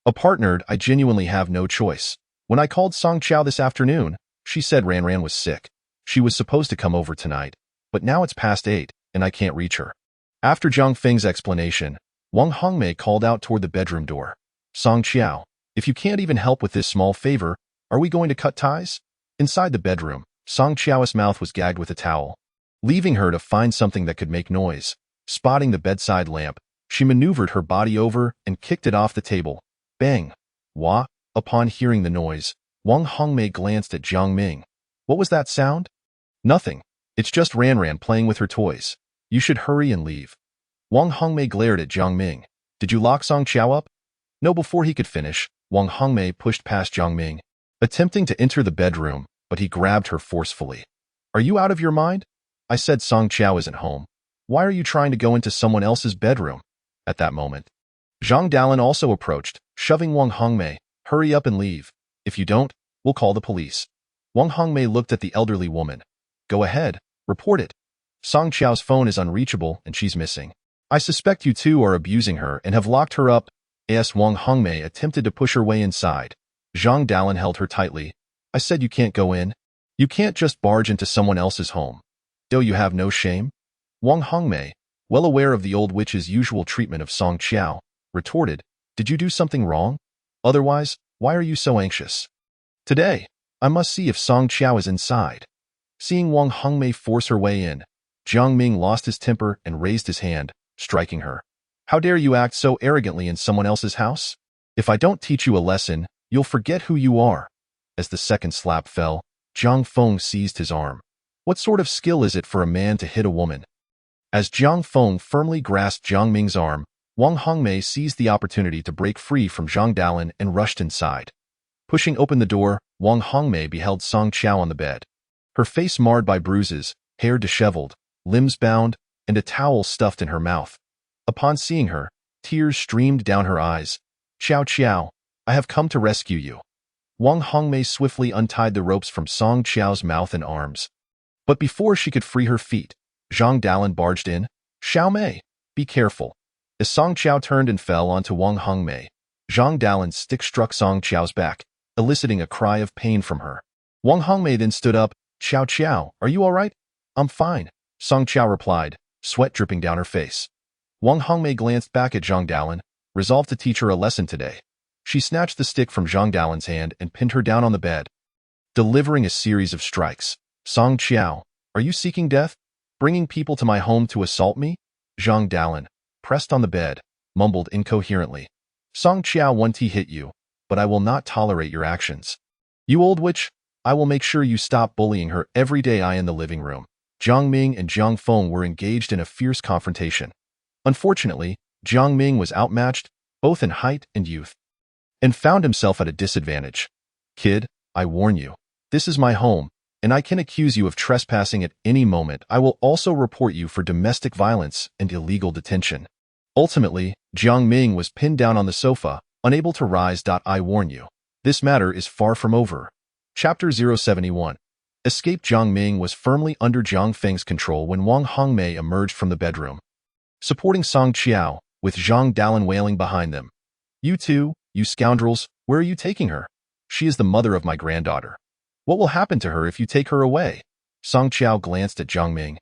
A partnered, I genuinely have no choice. When I called Song Qiao this afternoon, she said Ran was sick. She was supposed to come over tonight, but now it's past 8, and I can't reach her. After Zhang Feng's explanation, Wang Hongmei called out toward the bedroom door. Song Qiao, if you can't even help with this small favor, are we going to cut ties? Inside the bedroom, Song Qiao's mouth was gagged with a towel. Leaving her to find something that could make noise, spotting the bedside lamp, she maneuvered her body over and kicked it off the table. Bang! Wah! Upon hearing the noise, Wang Hongmei glanced at Jiang Ming. What was that sound? Nothing. It's just Ran playing with her toys. You should hurry and leave. Wang Hongmei glared at Jiang Ming. Did you lock Song Qiao up? No. Before he could finish, Wang Hongmei pushed past Jiang Ming, attempting to enter the bedroom, but he grabbed her forcefully. Are you out of your mind? I said Song Qiao isn't home. Why are you trying to go into someone else's bedroom? At that moment, Zhang Dalin also approached, shoving Wang Hongmei. Hurry up and leave. If you don't, we'll call the police. Wang Hongmei looked at the elderly woman. Go ahead, report it. Song Qiao's phone is unreachable and she's missing. I suspect you two are abusing her and have locked her up. As Wang Hongmei attempted to push her way inside, Zhang Dalin held her tightly. I said you can't go in. You can't just barge into someone else's home. Do you have no shame? Wang Hongmei, well aware of the old witch's usual treatment of Song Qiao, retorted, Did you do something wrong? Otherwise, why are you so anxious? Today, I must see if Song Qiao is inside. Seeing Wang Hongmei force her way in, Jiang Ming lost his temper and raised his hand, striking her. How dare you act so arrogantly in someone else's house? If I don't teach you a lesson, you'll forget who you are. As the second slap fell, Zhang Feng seized his arm. What sort of skill is it for a man to hit a woman? As Zhang Feng firmly grasped Jiang Ming's arm, Wang Hongmei seized the opportunity to break free from Zhang Dalin and rushed inside. Pushing open the door, Wang Hongmei beheld Song Qiao on the bed. Her face marred by bruises, hair disheveled, limbs bound, and a towel stuffed in her mouth. Upon seeing her, tears streamed down her eyes. Qiao Qiao, I have come to rescue you. Wang Hongmei swiftly untied the ropes from Song Qiao's mouth and arms. But before she could free her feet, Zhang Dalin barged in. Xiao Mei, be careful. As Song Qiao turned and fell onto Wang Hongmei, Zhang Dalin's stick struck Song Qiao's back, eliciting a cry of pain from her. Wang Hongmei then stood up. Qiao Qiao, are you all right? I'm fine, Song Qiao replied, sweat dripping down her face. Wang Hongmei glanced back at Zhang Dalin, resolved to teach her a lesson today. She snatched the stick from Zhang Dalin's hand and pinned her down on the bed, delivering a series of strikes. Song Qiao, are you seeking death? Bringing people to my home to assault me? Zhang Dalin, pressed on the bed, mumbled incoherently. Song Qiao 1T hit you, but I will not tolerate your actions. You old witch, I will make sure you stop bullying her every day I in the living room. Jiang Ming and Jiang Feng were engaged in a fierce confrontation. Unfortunately, Jiang Ming was outmatched, both in height and youth, and found himself at a disadvantage. Kid, I warn you, this is my home, and I can accuse you of trespassing at any moment. I will also report you for domestic violence and illegal detention." Ultimately, Jiang Ming was pinned down on the sofa, unable to rise. I warn you, this matter is far from over. Chapter 071. Escape. Jiang Ming was firmly under Jiang Feng's control when Wang Hongmei emerged from the bedroom, supporting Song Qiao, with Zhang Dalin wailing behind them. "You two, you scoundrels, where are you taking her? She is the mother of my granddaughter. What will happen to her if you take her away?" Song Qiao glanced at Jiang Ming,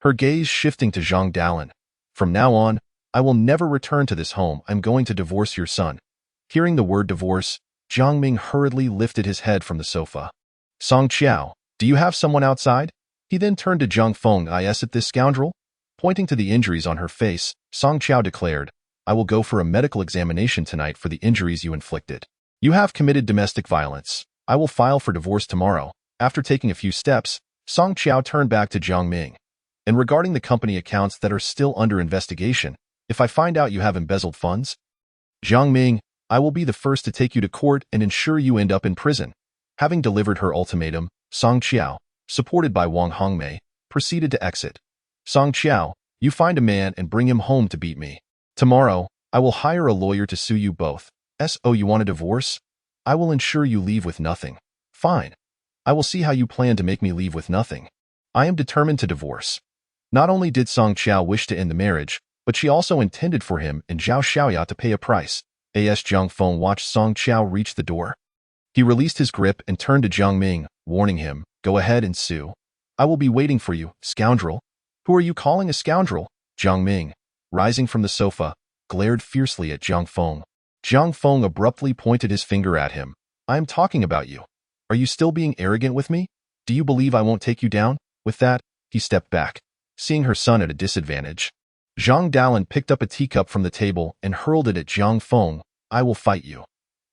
her gaze shifting to Zhang Dalin. "From now on, I will never return to this home. I'm going to divorce your son." Hearing the word divorce, Jiang Ming hurriedly lifted his head from the sofa. "Song Qiao, do you have someone outside?" He then turned to Zhang Feng. "Is it this scoundrel?" Pointing to the injuries on her face, Song Qiao declared, "I will go for a medical examination tonight for the injuries you inflicted. You have committed domestic violence. I will file for divorce tomorrow." After taking a few steps, Song Qiao turned back to Jiang Ming. "And regarding the company accounts that are still under investigation, if I find out you have embezzled funds, Jiang Ming, I will be the first to take you to court and ensure you end up in prison." Having delivered her ultimatum, Song Qiao, supported by Wang Hongmei, proceeded to exit. "Song Qiao, you find a man and bring him home to beat me. Tomorrow, I will hire a lawyer to sue you both. So you want a divorce? I will ensure you leave with nothing." "Fine. I will see how you plan to make me leave with nothing. I am determined to divorce." Not only did Song Qiao wish to end the marriage, but she also intended for him and Zhao Xiaoya to pay a price. Jiang Feng watched Song Qiao reach the door. He released his grip and turned to Jiang Ming, warning him, "Go ahead and sue. I will be waiting for you, scoundrel." "Who are you calling a scoundrel?" Jiang Ming, rising from the sofa, glared fiercely at Jiang Feng. Jiang Feng abruptly pointed his finger at him. "I am talking about you. Are you still being arrogant with me? Do you believe I won't take you down?" With that, he stepped back, seeing her son at a disadvantage. Zhang Dalin picked up a teacup from the table and hurled it at Jiang Feng. "I will fight you.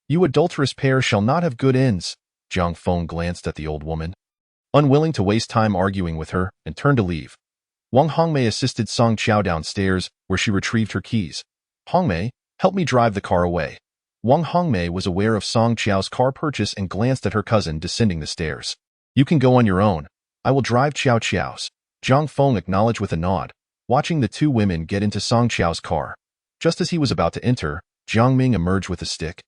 You adulterous pair shall not have good ends." Jiang Feng glanced at the old woman, unwilling to waste time arguing with her, and turned to leave. Wang Hongmei assisted Song Qiao downstairs, where she retrieved her keys. "Hongmei, help me drive the car away." Wang Hongmei was aware of Song Qiao's car purchase and glanced at her cousin descending the stairs. "You can go on your own. I will drive Qiao Qiao's." Jiang Feng acknowledged with a nod, watching the two women get into Song Qiao's car. Just as he was about to enter, Jiang Ming emerged with a stick,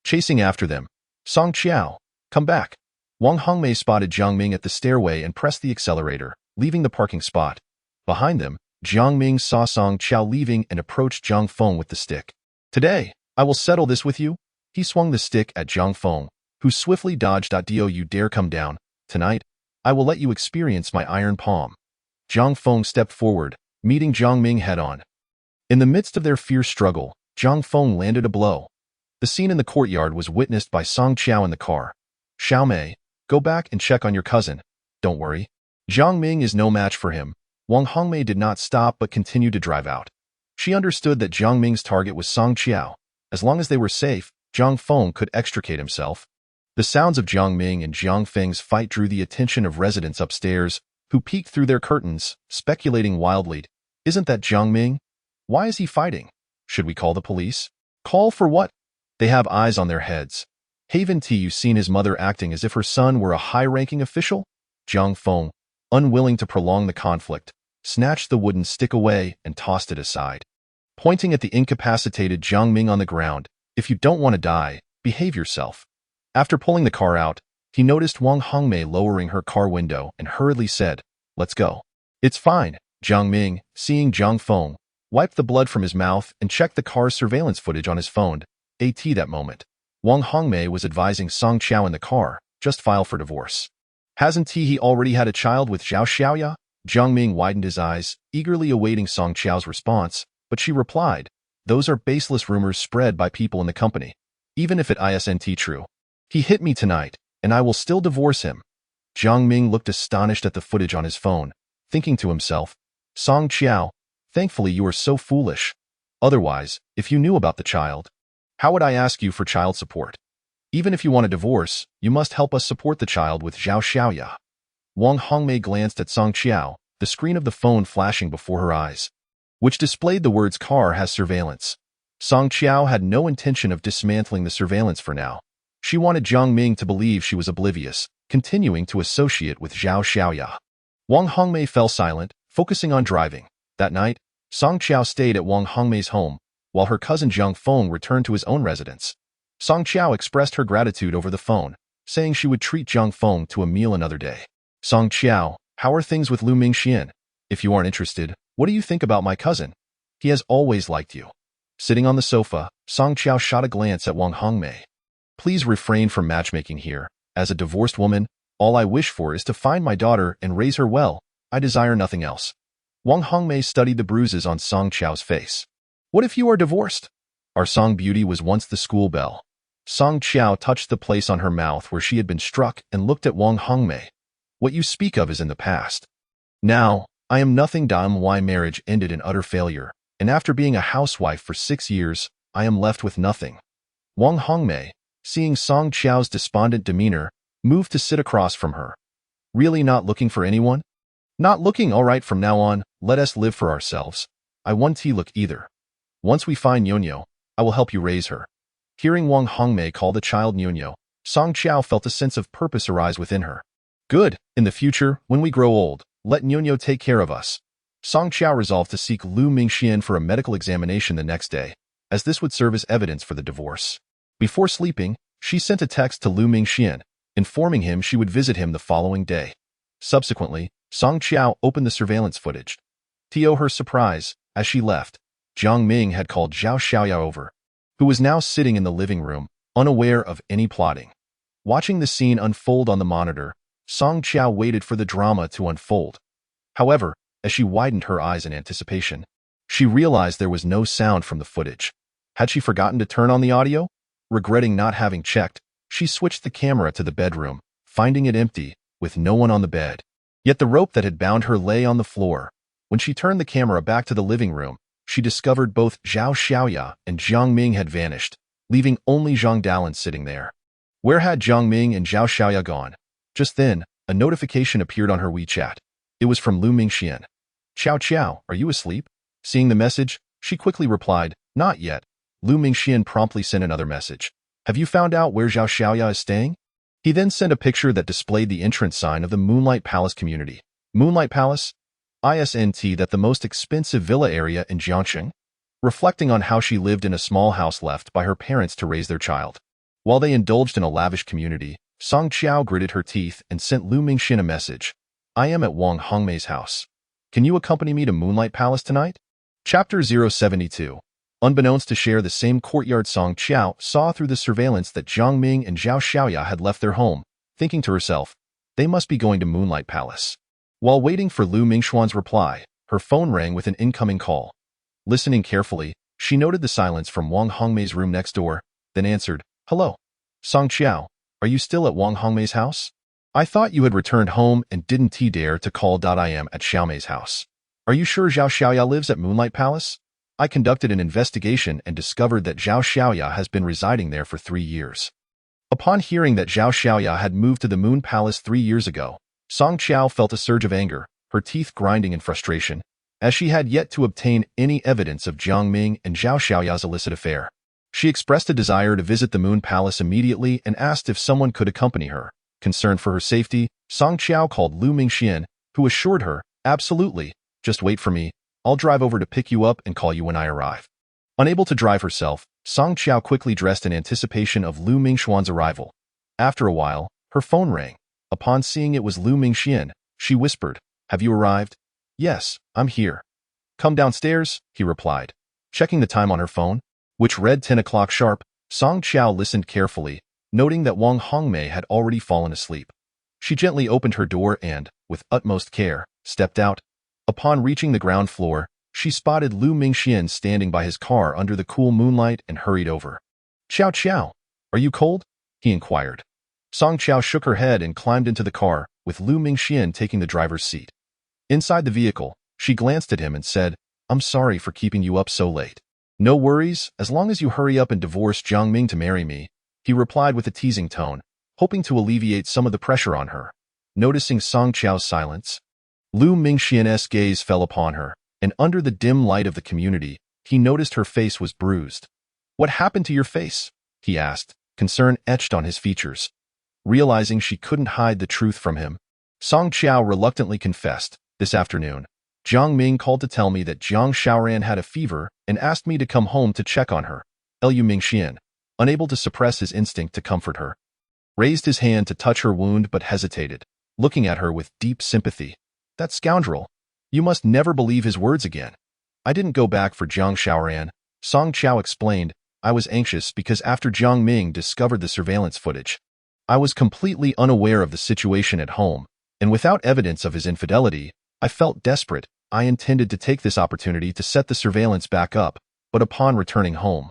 chasing after them. "Song Qiao, come back." Wang Hongmei spotted Jiang Ming at the stairway and pressed the accelerator, leaving the parking spot. Behind them, Jiang Ming saw Song Qiao leaving and approached Jiang Feng with the stick. "Today, I will settle this with you." He swung the stick at Jiang Feng, who swiftly dodged. "Do you dare come down? Tonight, I will let you experience my iron palm." Jiang Feng stepped forward, meeting Jiang Ming head-on. In the midst of their fierce struggle, Jiang Feng landed a blow. The scene in the courtyard was witnessed by Song Qiao in the car. "Xiaomei, go back and check on your cousin. Don't worry. Jiang Ming is no match for him." Wang Hongmei did not stop but continued to drive out. She understood that Jiang Ming's target was Song Qiao. As long as they were safe, Jiang Feng could extricate himself. The sounds of Jiang Ming and Jiang Feng's fight drew the attention of residents upstairs, who peeked through their curtains, speculating wildly. "Isn't that Jiang Ming? Why is he fighting? Should we call the police?" "Call for what? They have eyes on their heads." "Haven't you seen his mother acting as if her son were a high-ranking official?" Jiang Feng, unwilling to prolong the conflict, snatched the wooden stick away and tossed it aside, pointing at the incapacitated Jiang Ming on the ground. "If you don't want to die, behave yourself." After pulling the car out, he noticed Wang Hongmei lowering her car window and hurriedly said, "Let's go." "It's fine." Jiang Ming, seeing Jiang Feng, wiped the blood from his mouth and checked the car's surveillance footage on his phone. That moment, Wang Hongmei was advising Song Qiao in the car, "Just file for divorce." "Hasn't he already had a child with Zhao Xiaoya?" Jiang Ming widened his eyes, eagerly awaiting Song Qiao's response, but she replied, "Those are baseless rumors spread by people in the company. Even if it isn't true, he hit me tonight, and I will still divorce him." Jiang Ming looked astonished at the footage on his phone, thinking to himself, "Song Qiao, thankfully you are so foolish. Otherwise, if you knew about the child, how would I ask you for child support? Even if you want a divorce, you must help us support the child with Zhao Xiaoya." Wang Hongmei glanced at Song Qiao, the screen of the phone flashing before her eyes, which displayed the words "car has surveillance." Song Qiao had no intention of dismantling the surveillance for now. She wanted Jiang Ming to believe she was oblivious, continuing to associate with Zhao Xiaoya. Wang Hongmei fell silent, focusing on driving. That night, Song Qiao stayed at Wang Hongmei's home, while her cousin Zhang Feng returned to his own residence. Song Qiao expressed her gratitude over the phone, saying she would treat Zhang Feng to a meal another day. Song Qiao, how are things with Lu Mingxian? If you aren't interested, what do you think about my cousin? He has always liked you. Sitting on the sofa, Song Qiao shot a glance at Wang Hongmei. Please refrain from matchmaking here. As a divorced woman, all I wish for is to find my daughter and raise her well. I desire nothing else. Wang Hongmei studied the bruises on Song Qiao's face. What if you are divorced? Our Song Beauty was once the school belle. Song Qiao touched the place on her mouth where she had been struck and looked at Wang Hongmei. What you speak of is in the past. Now, I am nothing. My marriage ended in utter failure, and after being a housewife for 6 years, I am left with nothing. Wang Hongmei, seeing Song Qiao's despondent demeanor, moved to sit across from her. Really not looking for anyone? Not looking. All right, from now on, let us live for ourselves. I won't look either. Once we find Nyonyo, I will help you raise her. Hearing Wang Hongmei call the child Nyonyo, Song Qiao felt a sense of purpose arise within her. Good, in the future, when we grow old, let Nyonyo take care of us. Song Qiao resolved to seek Lu Mingxian for a medical examination the next day, as this would serve as evidence for the divorce. Before sleeping, she sent a text to Lu Mingxian, informing him she would visit him the following day. Subsequently, Song Qiao opened the surveillance footage. To her surprise, as she left, Jiang Ming had called Zhao Xiaoya over, who was now sitting in the living room, unaware of any plotting. Watching the scene unfold on the monitor, Song Qiao waited for the drama to unfold. However, as she widened her eyes in anticipation, she realized there was no sound from the footage. Had she forgotten to turn on the audio? Regretting not having checked, she switched the camera to the bedroom, finding it empty, with no one on the bed. Yet the rope that had bound her lay on the floor. When she turned the camera back to the living room, she discovered both Zhao Xiaoya and Jiang Ming had vanished, leaving only Zhang Dalan sitting there. Where had Jiang Ming and Zhao Xiaoya gone? Just then, a notification appeared on her WeChat. It was from Lu Mingxian. Qiao Qiao, are you asleep? Seeing the message, she quickly replied, not yet. Lu Mingxian promptly sent another message. Have you found out where Zhao Xiaoya is staying? He then sent a picture that displayed the entrance sign of the Moonlight Palace community. Moonlight Palace? Isn't that the most expensive villa area in Jiangxing? Reflecting on how she lived in a small house left by her parents to raise their child. While they indulged in a lavish community, Song Qiao gritted her teeth and sent Lu Mingxian a message. I am at Wang Hongmei's house. Can you accompany me to Moonlight Palace tonight? Chapter 072. Unbeknownst to share the same courtyard, Song Qiao saw through the surveillance that Jiang Ming and Zhao Xiaoya had left their home, thinking to herself, they must be going to Moonlight Palace. While waiting for Lu Mingxuan's reply, her phone rang with an incoming call. Listening carefully, she noted the silence from Wang Hongmei's room next door, then answered, Hello. Song Qiao, are you still at Wang Hongmei's house? I thought you had returned home and didn't dare to call. I am at Xiaomei's house. Are you sure Zhao Xiaoya lives at Moonlight Palace? I conducted an investigation and discovered that Zhao Xiaoya has been residing there for 3 years. Upon hearing that Zhao Xiaoya had moved to the Moon Palace 3 years ago, Song Qiao felt a surge of anger, her teeth grinding in frustration, as she had yet to obtain any evidence of Jiang Ming and Zhao Xiaoya's illicit affair. She expressed a desire to visit the Moon Palace immediately and asked if someone could accompany her. Concerned for her safety, Song Qiao called Lu Mingxian, who assured her, absolutely, just wait for me, I'll drive over to pick you up and call you when I arrive. Unable to drive herself, Song Qiao quickly dressed in anticipation of Lu Mingxuan's arrival. After a while, her phone rang. Upon seeing it was Lu Mingxian, she whispered, Have you arrived? Yes, I'm here. Come downstairs, he replied. Checking the time on her phone, which read 10 o'clock sharp, Song Qiao listened carefully, noting that Wang Hongmei had already fallen asleep. She gently opened her door and, with utmost care, stepped out. Upon reaching the ground floor, she spotted Lu Mingxian standing by his car under the cool moonlight and hurried over. Qiao Qiao, are you cold? He inquired. Song Qiao shook her head and climbed into the car, with Lu Mingxian taking the driver's seat. Inside the vehicle, she glanced at him and said, I'm sorry for keeping you up so late. No worries, as long as you hurry up and divorce Jiang Ming to marry me, he replied with a teasing tone, hoping to alleviate some of the pressure on her. Noticing Song Qiao's silence, Lu Mingxian's gaze fell upon her, and under the dim light of the community, he noticed her face was bruised. What happened to your face? He asked, concern etched on his features. realizing she couldn't hide the truth from him. Song Qiao reluctantly confessed, "This afternoon, Jiang Ming called to tell me that Jiang Xiaoran had a fever and asked me to come home to check on her." Liu Mingxian, unable to suppress his instinct to comfort her, raised his hand to touch her wound but hesitated, looking at her with deep sympathy. "That scoundrel! You must never believe his words again." "I didn't go back for Jiang Xiaoran," Song Qiao explained. "I was anxious because after Jiang Ming discovered the surveillance footage, I was completely unaware of the situation at home, and without evidence of his infidelity, I felt desperate. I intended to take this opportunity to set the surveillance back up, but upon returning home,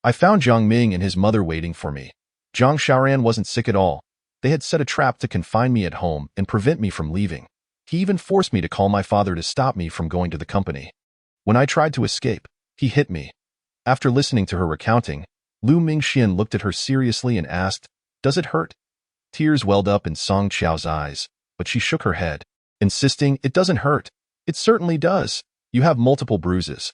I found Jiang Ming and his mother waiting for me. Jiang Xiaoran wasn't sick at all. They had set a trap to confine me at home and prevent me from leaving. He even forced me to call my father to stop me from going to the company. When I tried to escape, he hit me." After listening to her recounting, Liu Mingxian looked at her seriously and asked, "Does it hurt?" Tears welled up in Song Qiao's eyes, but she shook her head, insisting, "It doesn't hurt. It certainly does. You have multiple bruises.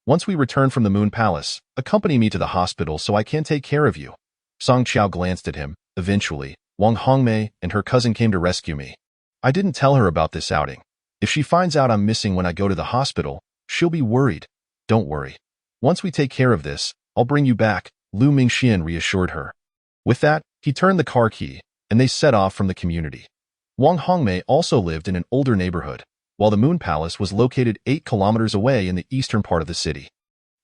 Once we return from the Moon Palace, accompany me to the hospital so I can take care of you." Song Qiao glanced at him. "Eventually, Wang Hongmei and her cousin came to rescue me. I didn't tell her about this outing. If she finds out I'm missing when I go to the hospital, she'll be worried." "Don't worry. Once we take care of this, I'll bring you back," Liu Mingxian reassured her. With that, he turned the car key, and they set off from the community. Wang Hongmei also lived in an older neighborhood, while the Moon Palace was located 8 kilometers away in the eastern part of the city.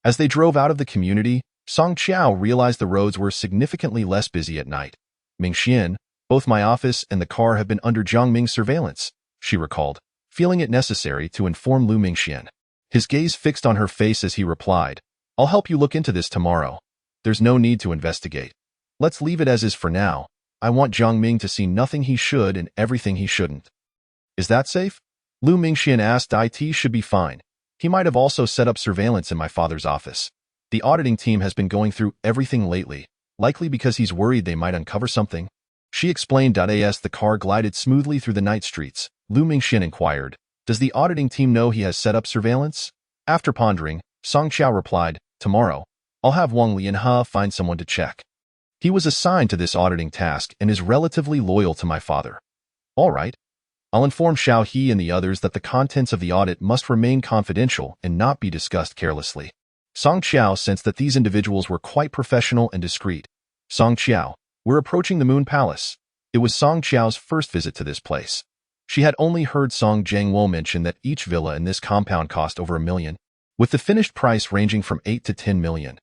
As they drove out of the community, Song Qiao realized the roads were significantly less busy at night. "Mingxian, both my office and the car have been under Jiang Ming's surveillance," she recalled, feeling it necessary to inform Liu Mingxian. His gaze fixed on her face as he replied, "I'll help you look into this tomorrow. There's no need to investigate. Let's leave it as is for now. I want Jiang Ming to see nothing he should and everything he shouldn't." "Is that safe?" Liu Mingxian asked. "It should be fine. He might have also set up surveillance in my father's office. The auditing team has been going through everything lately, likely because he's worried they might uncover something." She explained. As the car glided smoothly through the night streets, Liu Mingxian inquired, "Does the auditing team know he has set up surveillance?" After pondering, Song Qiao replied, "Tomorrow, I'll have Wang Lianhe find someone to check. He was assigned to this auditing task and is relatively loyal to my father." "All right. I'll inform Xiao He and the others that the contents of the audit must remain confidential and not be discussed carelessly." Song Qiao sensed that these individuals were quite professional and discreet. "Song Qiao, we're approaching the Moon Palace." It was Song Qiao's first visit to this place. She had only heard Song Jiangwo mention that each villa in this compound cost over $1 million, with the finished price ranging from 8 to 10 million.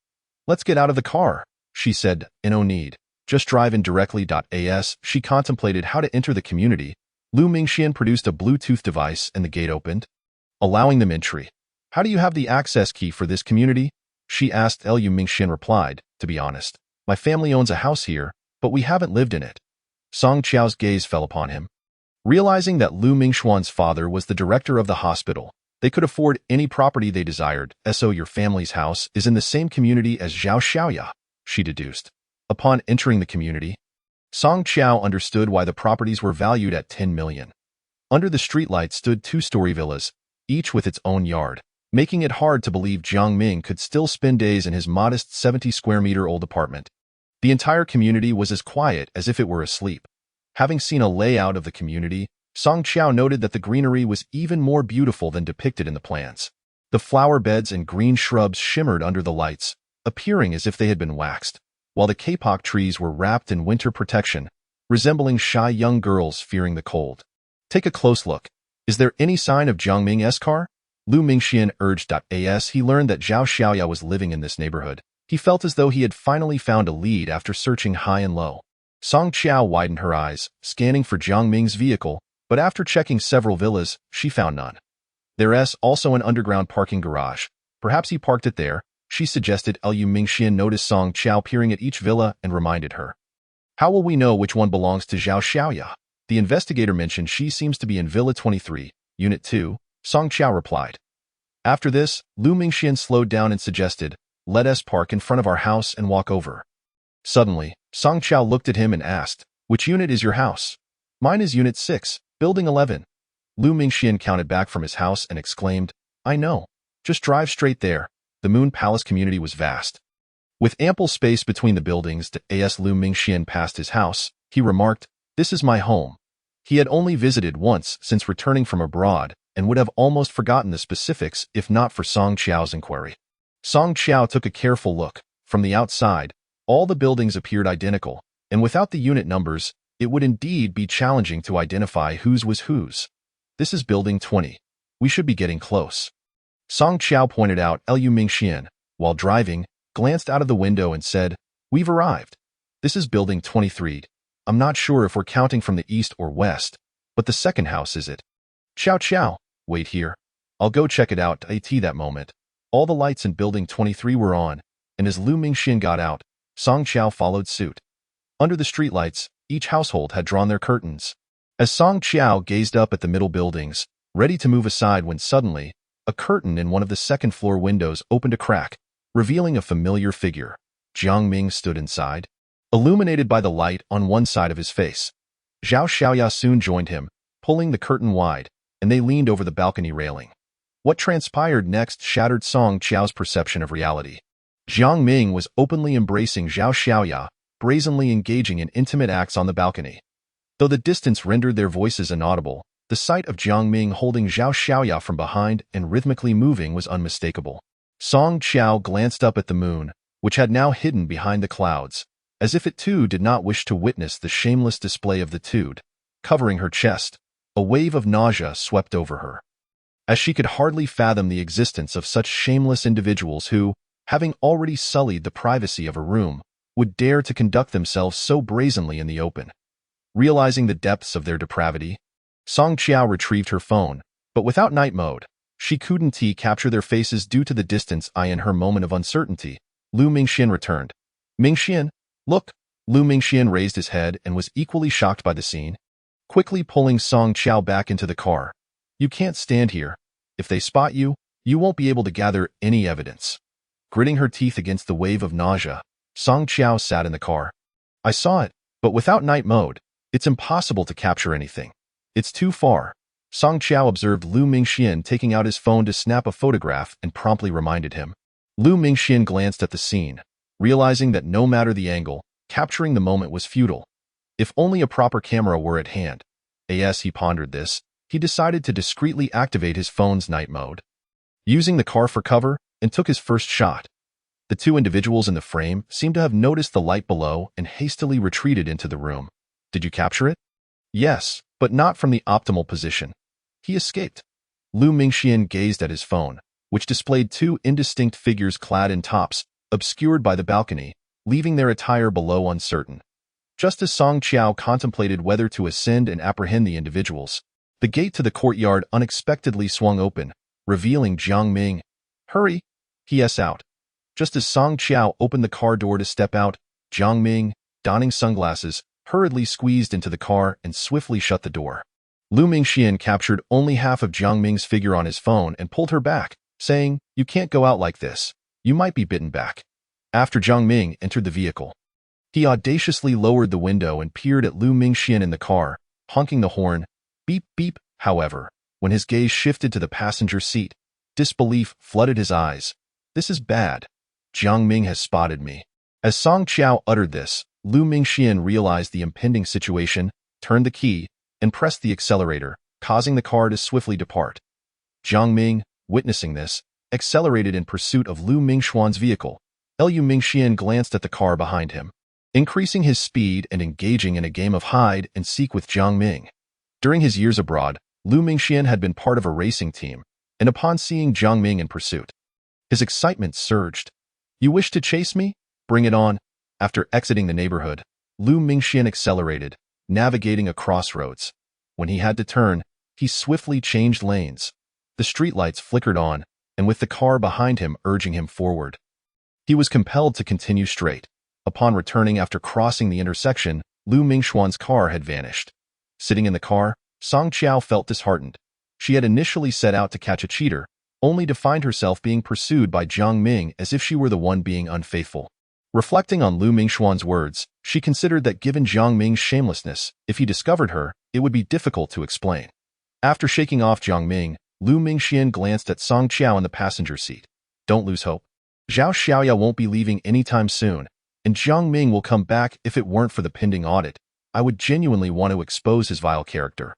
"Let's get out of the car," she said. "No need. Just drive in directly." As she contemplated how to enter the community, Liu Mingxian produced a Bluetooth device and the gate opened, allowing them entry. "How do you have the access key for this community?" she asked. Liu Mingxian replied, "To be honest, my family owns a house here, but we haven't lived in it." Song Qiao's gaze fell upon him. Realizing that Liu Mingxuan's father was the director of the hospital, they could afford any property they desired. "So your family's house is in the same community as Zhao Xiaoya," she deduced. Upon entering the community, Song Qiao understood why the properties were valued at 10 million. Under the streetlight stood 2-story villas, each with its own yard, making it hard to believe Jiang Ming could still spend days in his modest 70-square-meter-old apartment. The entire community was as quiet as if it were asleep. Having seen a layout of the community, Song Qiao noted that the greenery was even more beautiful than depicted in the plans. The flower beds and green shrubs shimmered under the lights, appearing as if they had been waxed, while the kapok trees were wrapped in winter protection, resembling shy young girls fearing the cold. "Take a close look. Is there any sign of Jiang Ming's car?" Liu Mingxian urged. As he learned that Zhao Xiaoya was living in this neighborhood, he felt as though he had finally found a lead after searching high and low. Song Qiao widened her eyes, scanning for Jiang Ming's vehicle, but after checking several villas, she found none. There's also an underground parking garage. Perhaps he parked it there, she suggested. Liu Mingxian noticed Song Qiao peering at each villa and reminded her, "How will we know which one belongs to Zhao Xiaoya?" The investigator mentioned she seems to be in Villa 23, Unit 2, Song Qiao replied. After this, Liu Mingxian slowed down and suggested, "Let us park in front of our house and walk over." Suddenly, Song Qiao looked at him and asked, "Which unit is your house?" "Mine is Unit 6, Building 11. Liu Mingxian counted back from his house and exclaimed, "I know. Just drive straight there." The Moon Palace community was vast. With ample space between the buildings, as Liu Mingxian passed his house, He remarked, "This is my home." He had only visited once since returning from abroad and would have almost forgotten the specifics if not for Song Qiao's inquiry. Song Qiao took a careful look. From the outside, all the buildings appeared identical, and without the unit numbers, it would indeed be challenging to identify whose was whose. "This is building 20. We should be getting close." Song Qiao pointed out. Liu Mingxian, while driving, glanced out of the window and said, "We've arrived. This is building 23. I'm not sure if we're counting from the east or west, but the second house is it." "Qiao Qiao, wait here. I'll go check it out." At that moment, all the lights in building 23 were on, and as Liu Mingxian got out, Song Qiao followed suit. Under the streetlights, each household had drawn their curtains. As Song Qiao gazed up at the middle buildings, ready to move aside when suddenly, a curtain in one of the second-floor windows opened a crack, revealing a familiar figure. Jiang Ming stood inside, illuminated by the light on one side of his face. Zhao Xiaoya soon joined him, pulling the curtain wide, and they leaned over the balcony railing. What transpired next shattered Song Qiao's perception of reality. Jiang Ming was openly embracing Zhao Xiaoya, brazenly engaging in intimate acts on the balcony. Though the distance rendered their voices inaudible, the sight of Jiang Ming holding Zhao Xiaoya from behind and rhythmically moving was unmistakable. Song Qiao glanced up at the moon, which had now hidden behind the clouds, as if it too did not wish to witness the shameless display of the two. Covering her chest, a wave of nausea swept over her, as she could hardly fathom the existence of such shameless individuals who, having already sullied the privacy of a room, would dare to conduct themselves so brazenly in the open. Realizing the depths of their depravity, Song Qiao retrieved her phone, but without night mode. She couldn't capture their faces due to the distance. In her moment of uncertainty, Liu Mingxian returned. "Mingxian, look." Liu Mingxian raised his head and was equally shocked by the scene, quickly pulling Song Qiao back into the car. "You can't stand here. If they spot you, you won't be able to gather any evidence." Gritting her teeth against the wave of nausea, Song Qiao sat in the car. "I saw it, but without night mode, it's impossible to capture anything. It's too far." Song Qiao observed Liu Mingxian taking out his phone to snap a photograph and promptly reminded him. Liu Mingxian glanced at the scene, realizing that no matter the angle, capturing the moment was futile. If only a proper camera were at hand. As he pondered this, he decided to discreetly activate his phone's night mode. Using the car for cover, and took his first shot. The two individuals in the frame seemed to have noticed the light below and hastily retreated into the room. "Did you capture it?" "Yes, but not from the optimal position. He escaped." Liu Mingxian gazed at his phone, which displayed two indistinct figures clad in tops, obscured by the balcony, leaving their attire below uncertain. Just as Song Qiao contemplated whether to ascend and apprehend the individuals, the gate to the courtyard unexpectedly swung open, revealing Jiang Ming. "Hurry!" he yelled out. Just as Song Qiao opened the car door to step out, Jiang Ming, donning sunglasses, hurriedly squeezed into the car and swiftly shut the door. Liu Mingxian captured only half of Jiang Ming's figure on his phone and pulled her back, saying, "You can't go out like this. You might be bitten back." After Jiang Ming entered the vehicle, he audaciously lowered the window and peered at Liu Mingxian in the car, honking the horn, beep beep. However, when his gaze shifted to the passenger seat, disbelief flooded his eyes. "This is bad. Jiang Ming has spotted me." As Song Qiao uttered this, Liu Mingxian realized the impending situation, turned the key, and pressed the accelerator, causing the car to swiftly depart. Jiang Ming, witnessing this, accelerated in pursuit of Liu Mingxuan's vehicle. Liu Mingxian glanced at the car behind him, increasing his speed and engaging in a game of hide and seek with Jiang Ming. During his years abroad, Liu Mingxian had been part of a racing team, and upon seeing Jiang Ming in pursuit, his excitement surged. "You wish to chase me? Bring it on." After exiting the neighborhood, Liu Mingxian accelerated, navigating a crossroads. When he had to turn, he swiftly changed lanes. The streetlights flickered on, and with the car behind him urging him forward, he was compelled to continue straight. Upon returning after crossing the intersection, Liu Mingxuan's car had vanished. Sitting in the car, Song Qiao felt disheartened. She had initially set out to catch a cheater, only to find herself being pursued by Jiang Ming as if she were the one being unfaithful. Reflecting on Liu Mingxuan's words, she considered that given Jiang Ming's shamelessness, if he discovered her, it would be difficult to explain. After shaking off Jiang Ming, Liu Mingxian glanced at Song Qiao in the passenger seat. "Don't lose hope. Zhao Xiaoya won't be leaving anytime soon, and Jiang Ming will come back if it weren't for the pending audit. I would genuinely want to expose his vile character.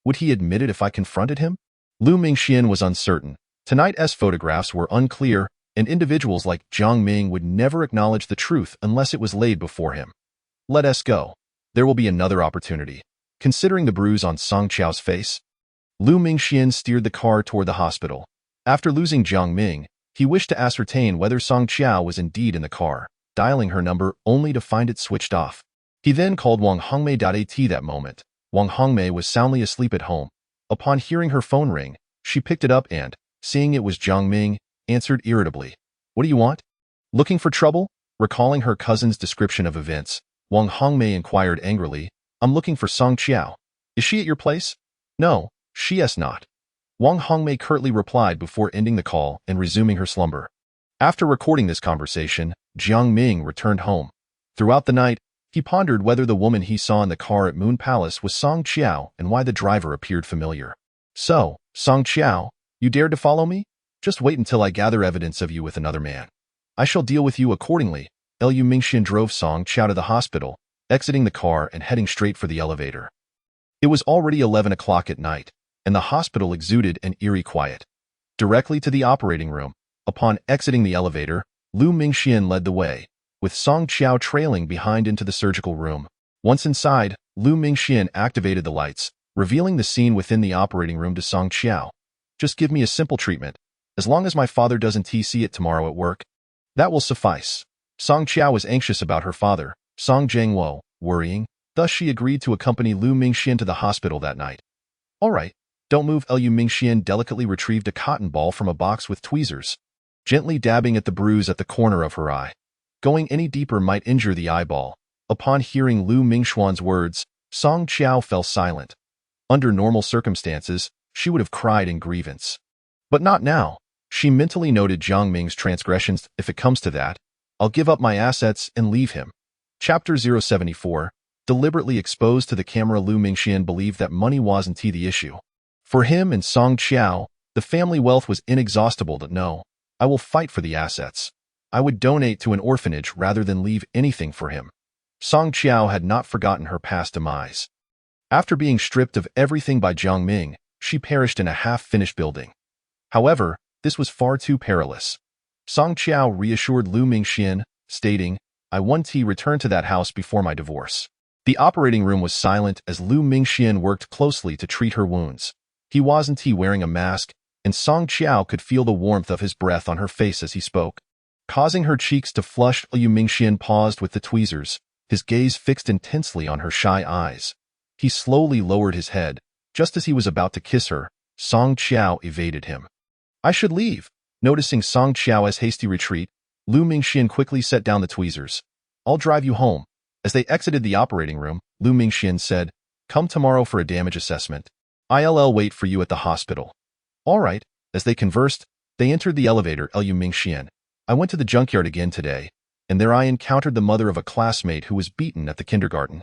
Would he admit it if I confronted him? Lu Mingxian was uncertain. Tonight's photographs were unclear, and individuals like Jiang Ming would never acknowledge the truth unless it was laid before him. Let us go. There will be another opportunity. Considering the bruise on Song Qiao's face, Lu Mingxian steered the car toward the hospital. After losing Jiang Ming, he wished to ascertain whether Song Qiao was indeed in the car, dialing her number only to find it switched off. He then called Wang Hongmei. At that moment, Wang Hongmei was soundly asleep at home. Upon hearing her phone ring, she picked it up and, seeing it was Jiang Ming, answered irritably. What do you want? Looking for trouble? Recalling her cousin's description of events, Wang Hongmei inquired angrily, I'm looking for Song Qiao. Is she at your place? No, she is not. Wang Hongmei curtly replied before ending the call and resuming her slumber. After recording this conversation, Jiang Ming returned home. Throughout the night, he pondered whether the woman he saw in the car at Moon Palace was Song Qiao and why the driver appeared familiar. So, Song Qiao, you dared to follow me? Just wait until I gather evidence of you with another man. I shall deal with you accordingly. Lu Mingxian drove Song Qiao to the hospital, exiting the car and heading straight for the elevator. It was already 11 o'clock at night, and the hospital exuded an eerie quiet. Directly to the operating room, upon exiting the elevator, Lu Mingxian led the way, with Song Qiao trailing behind into the surgical room. Once inside, Lu Mingxian activated the lights, revealing the scene within the operating room to Song Qiao. Just give me a simple treatment. As long as my father doesn't see it tomorrow at work, that will suffice. Song Qiao was anxious about her father, Song Zhengwo, worrying, thus she agreed to accompany Lu Mingxian to the hospital that night. All right, don't move. Lu Mingxian delicately retrieved a cotton ball from a box with tweezers, gently dabbing at the bruise at the corner of her eye. Going any deeper might injure the eyeball. Upon hearing Lu Mingxian's words, Song Qiao fell silent. Under normal circumstances, she would have cried in grievance. But not now. She mentally noted Jiang Ming's transgressions. If it comes to that, I'll give up my assets and leave him. Chapter 074. Deliberately exposed to the camera. Lu Mingxian believed that money wasn't the issue. For him and Song Qiao, the family wealth was inexhaustible. No, I will fight for the assets. I would donate to an orphanage rather than leave anything for him. Song Qiao had not forgotten her past demise. After being stripped of everything by Jiang Ming, she perished in a half-finished building. However, this was far too perilous. Song Qiao reassured Lu Mingxian, stating, I want to return to that house before my divorce. The operating room was silent as Lu Mingxian worked closely to treat her wounds. He wasn't wearing a mask, and Song Qiao could feel the warmth of his breath on her face as he spoke. Causing her cheeks to flush, Lu Mingxian paused with the tweezers, his gaze fixed intensely on her shy eyes. He slowly lowered his head. Just as he was about to kiss her, Song Qiao evaded him. I should leave. Noticing Song Qiao's hasty retreat, Lu Mingxian quickly set down the tweezers. I'll drive you home. As they exited the operating room, Lu Mingxian said, Come tomorrow for a damage assessment. I'll wait for you at the hospital. All right. As they conversed, they entered the elevator. Lu Mingxian, I went to the junkyard again today, and there I encountered the mother of a classmate who was beaten at the kindergarten.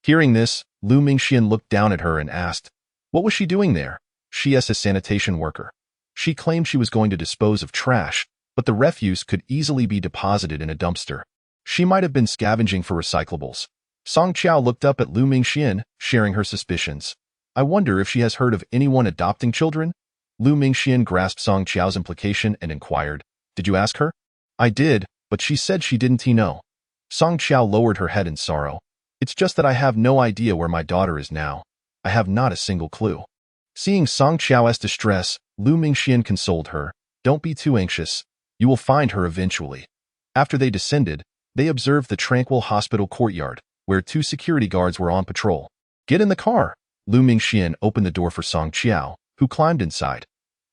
Hearing this, Lu Mingxian looked down at her and asked, What was she doing there? She is a sanitation worker. She claimed she was going to dispose of trash, but the refuse could easily be deposited in a dumpster. She might have been scavenging for recyclables. Song Qiao looked up at Lu Mingxian, sharing her suspicions. I wonder if she has heard of anyone adopting children? Lu Mingxian grasped Song Qiao's implication and inquired, Did you ask her? I did, but she said she didn't know. Song Qiao lowered her head in sorrow. It's just that I have no idea where my daughter is now. I have not a single clue. Seeing Song Qiao's distress, Lu Mingxian consoled her. Don't be too anxious. You will find her eventually. After they descended, they observed the tranquil hospital courtyard, where 2 security guards were on patrol. Get in the car. Lu Mingxian opened the door for Song Qiao, who climbed inside.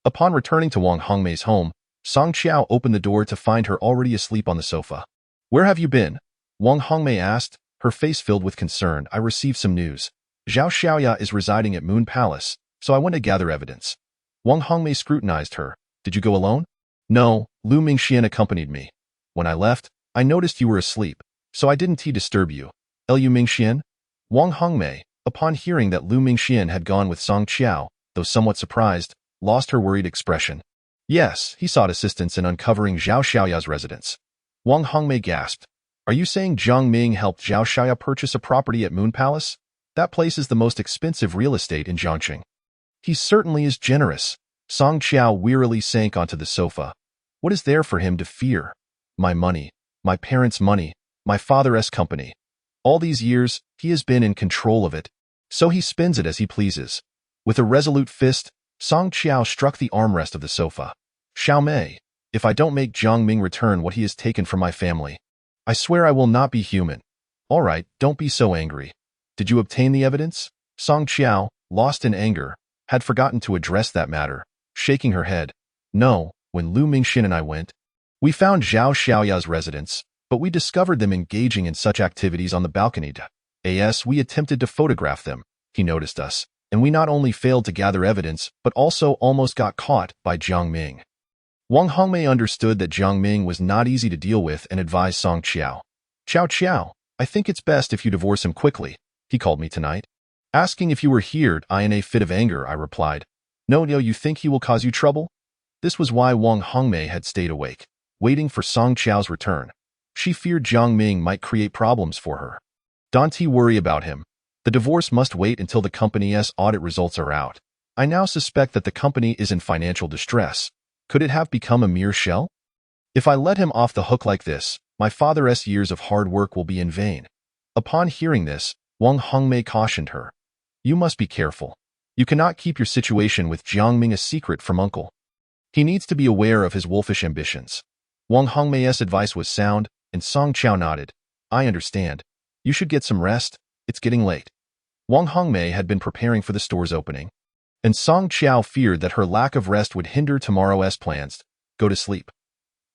Upon returning to Wang Hongmei's home, Song Qiao opened the door to find her already asleep on the sofa. Where have you been? Wang Hongmei asked, her face filled with concern. I received some news. Zhao Xiaoya is residing at Moon Palace, so I went to gather evidence. Wang Hongmei scrutinized her. Did you go alone? No, Lu Mingxian accompanied me. When I left, I noticed you were asleep, so I didn't disturb you. Lu Mingxian? Wang Hongmei, upon hearing that Lu Mingxian had gone with Song Qiao, though somewhat surprised, lost her worried expression. Yes, he sought assistance in uncovering Zhao Xiaoya's residence. Wang Hongmei gasped. Are you saying Jiang Ming helped Zhao Xiao purchase a property at Moon Palace? That place is the most expensive real estate in Jiangxing. He certainly is generous. Song Qiao wearily sank onto the sofa. What is there for him to fear? My money, my parents' money, my father's company. All these years, he has been in control of it, so he spends it as he pleases. With a resolute fist, Song Qiao struck the armrest of the sofa. Xiao Mei, if I don't make Jiang Ming return what he has taken from my family, I swear I will not be human. All right, don't be so angry. Did you obtain the evidence? Song Qiao, lost in anger, had forgotten to address that matter, shaking her head. No, when Lu Mingxin and I went, we found Zhao Xiaoya's residence, but we discovered them engaging in such activities on the balcony. As we attempted to photograph them, he noticed us, and we not only failed to gather evidence, but also almost got caught by Jiang Ming. Wang Hongmei understood that Jiang Ming was not easy to deal with and advised Song Qiao. Qiao, I think it's best if you divorce him quickly. He called me tonight, asking if you were here. In a fit of anger, I replied, No, you think he will cause you trouble? This was why Wang Hongmei had stayed awake, waiting for Song Qiao's return. She feared Jiang Ming might create problems for her. Don't worry about him. The divorce must wait until the company's audit results are out. I now suspect that the company is in financial distress. Could it have become a mere shell? If I let him off the hook like this, my father's years of hard work will be in vain. Upon hearing this, Wang Hongmei cautioned her. You must be careful. You cannot keep your situation with Jiang Ming a secret from uncle. He needs to be aware of his wolfish ambitions. Wang Hongmei's advice was sound, and Song Qiao nodded. I understand. You should get some rest. It's getting late. Wang Hongmei had been preparing for the store's opening, and Song Qiao feared that her lack of rest would hinder tomorrow's plans. Go to sleep.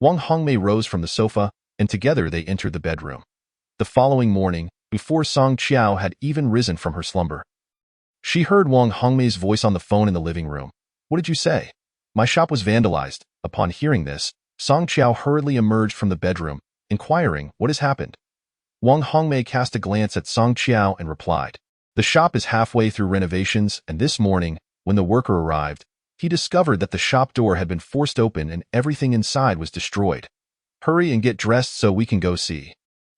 Wang Hongmei rose from the sofa, and together they entered the bedroom. The following morning, before Song Qiao had even risen from her slumber, she heard Wang Hongmei's voice on the phone in the living room. What did you say? My shop was vandalized. Upon hearing this, Song Qiao hurriedly emerged from the bedroom, inquiring, What has happened? Wang Hongmei cast a glance at Song Qiao and replied, The shop is halfway through renovations, and this morning, when the worker arrived, he discovered that the shop door had been forced open and everything inside was destroyed. Hurry and get dressed so we can go see.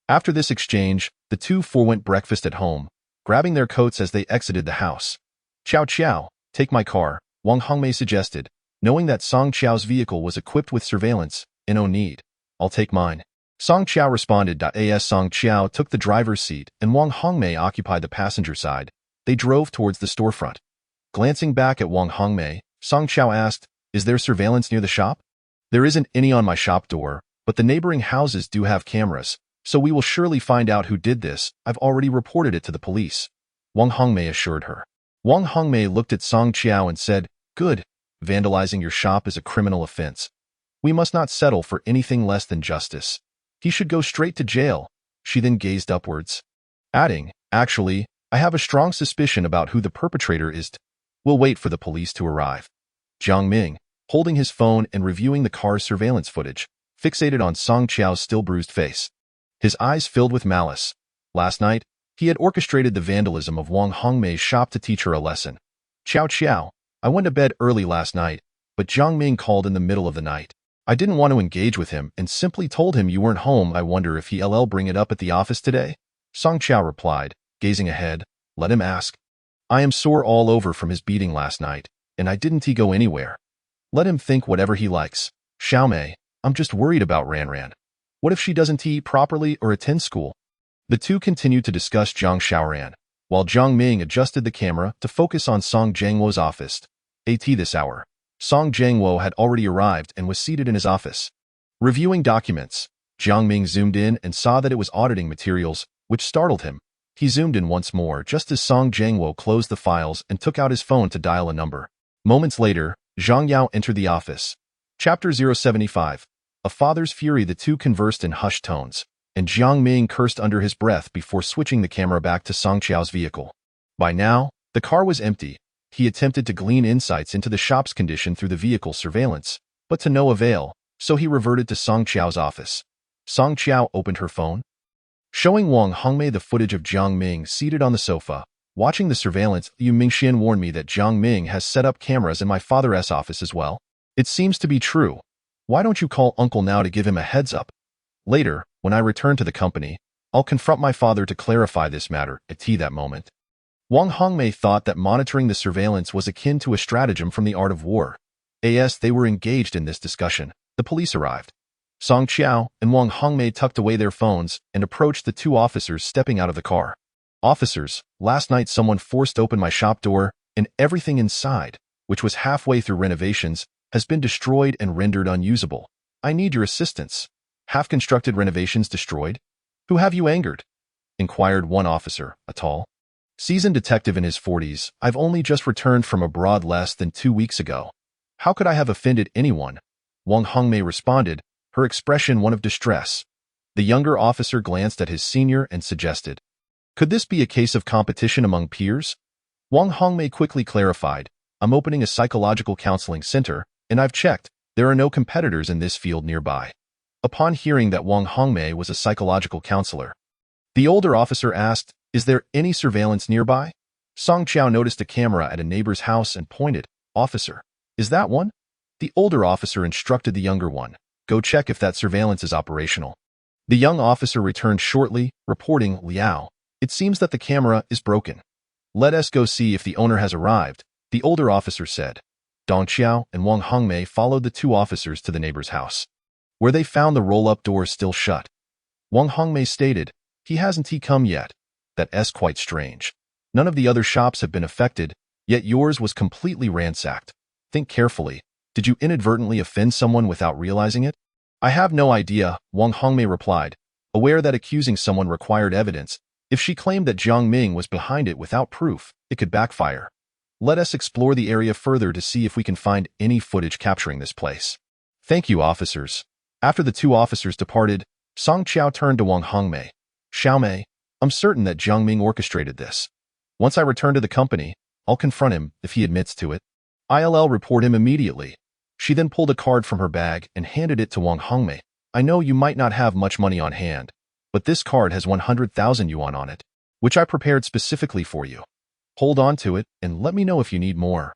After this exchange, the two forewent breakfast at home, grabbing their coats as they exited the house. Qiao, take my car, Wang Hongmei suggested, knowing that Song Qiao's vehicle was equipped with surveillance. No need. I'll take mine. Song Qiao responded. As Song Qiao took the driver's seat and Wang Hongmei occupied the passenger side, they drove towards the storefront. Glancing back at Wang Hongmei, Song Qiao asked, Is there surveillance near the shop? There isn't any on my shop door, but the neighboring houses do have cameras, so we will surely find out who did this. I've already reported it to the police. Wang Hongmei assured her. Wang Hongmei looked at Song Qiao and said, Good. Vandalizing your shop is a criminal offense. We must not settle for anything less than justice. He should go straight to jail. She then gazed upwards, adding, Actually, I have a strong suspicion about who the perpetrator is. We'll wait for the police to arrive. Jiang Ming, holding his phone and reviewing the car's surveillance footage, fixated on Song Qiao's still bruised face. His eyes filled with malice. Last night, he had orchestrated the vandalism of Wang Hongmei's shop to teach her a lesson. Qiao, I went to bed early last night, but Jiang Ming called in the middle of the night. I didn't want to engage with him and simply told him you weren't home. I wonder if he'll bring it up at the office today? Song Qiao replied, gazing ahead. Let him ask. I am sore all over from his beating last night, and I didn't go anywhere. Let him think whatever he likes. Xiao Mei, I'm just worried about Ran. What if she doesn't eat properly or attend school? The two continued to discuss Zhang Xiaoran, while Jiang Ming adjusted the camera to focus on Song Jiangwo's office. This hour, Song Jiangwo had already arrived and was seated in his office. Reviewing documents, Jiang Ming zoomed in and saw that it was auditing materials, which startled him. He zoomed in once more just as Song Jiangwo closed the files and took out his phone to dial a number. Moments later, Zhang Yao entered the office. Chapter 075. A father's fury. The two conversed in hushed tones, and Jiang Ming cursed under his breath before switching the camera back to Song Qiao's vehicle. By now, the car was empty. He attempted to glean insights into the shop's condition through the vehicle's surveillance, but to no avail, so he reverted to Song Qiao's office. Song Qiao opened her phone, showing Wang Hongmei the footage of Jiang Ming seated on the sofa, watching the surveillance. Yu Mingxian warned me that Jiang Ming has set up cameras in my father's office as well. It seems to be true. Why don't you call uncle now to give him a heads up? Later, when I return to the company, I'll confront my father to clarify this matter at tea that moment. Wang Hongmei thought that monitoring the surveillance was akin to a stratagem from the art of war. As they were engaged in this discussion, the police arrived. Song Qiao and Wang Hongmei tucked away their phones and approached the two officers stepping out of the car. Officers, last night someone forced open my shop door, and everything inside, which was halfway through renovations, has been destroyed and rendered unusable. I need your assistance. Half-constructed renovations destroyed? Who have you angered? Inquired one officer, a tall, seasoned detective in his 40s. I've only just returned from abroad less than 2 weeks ago. How could I have offended anyone? Wang Hongmei responded, her expression one of distress. The younger officer glanced at his senior and suggested, could this be a case of competition among peers? Wang Hongmei quickly clarified, I'm opening a psychological counseling center, and I've checked, there are no competitors in this field nearby. Upon hearing that Wang Hongmei was a psychological counselor, the older officer asked, is there any surveillance nearby? Song Qiao noticed a camera at a neighbor's house and pointed, Officer, is that one? The older officer instructed the younger one, go check if that surveillance is operational. The young officer returned shortly, reporting, Liao, it seems that the camera is broken. Let us go see if the owner has arrived, the older officer said. Dong Qiao and Wang Hongmei followed the two officers to the neighbor's house, where they found the roll-up door still shut. Wang Hongmei stated, he hasn't come yet. That's quite strange. None of the other shops have been affected, yet yours was completely ransacked. Think carefully. Did you inadvertently offend someone without realizing it? I have no idea, Wang Hongmei replied, aware that accusing someone required evidence. If she claimed that Jiang Ming was behind it without proof, it could backfire. Let us explore the area further to see if we can find any footage capturing this place. Thank you, officers. After the two officers departed, Song Qiao turned to Wang Hongmei. Xiaomei, I'm certain that Jiang Ming orchestrated this. Once I return to the company, I'll confront him if he admits to it. I'll report him immediately. She then pulled a card from her bag and handed it to Wang Hongmei. I know you might not have much money on hand, but this card has 100,000 yuan on it, which I prepared specifically for you. Hold on to it and let me know if you need more.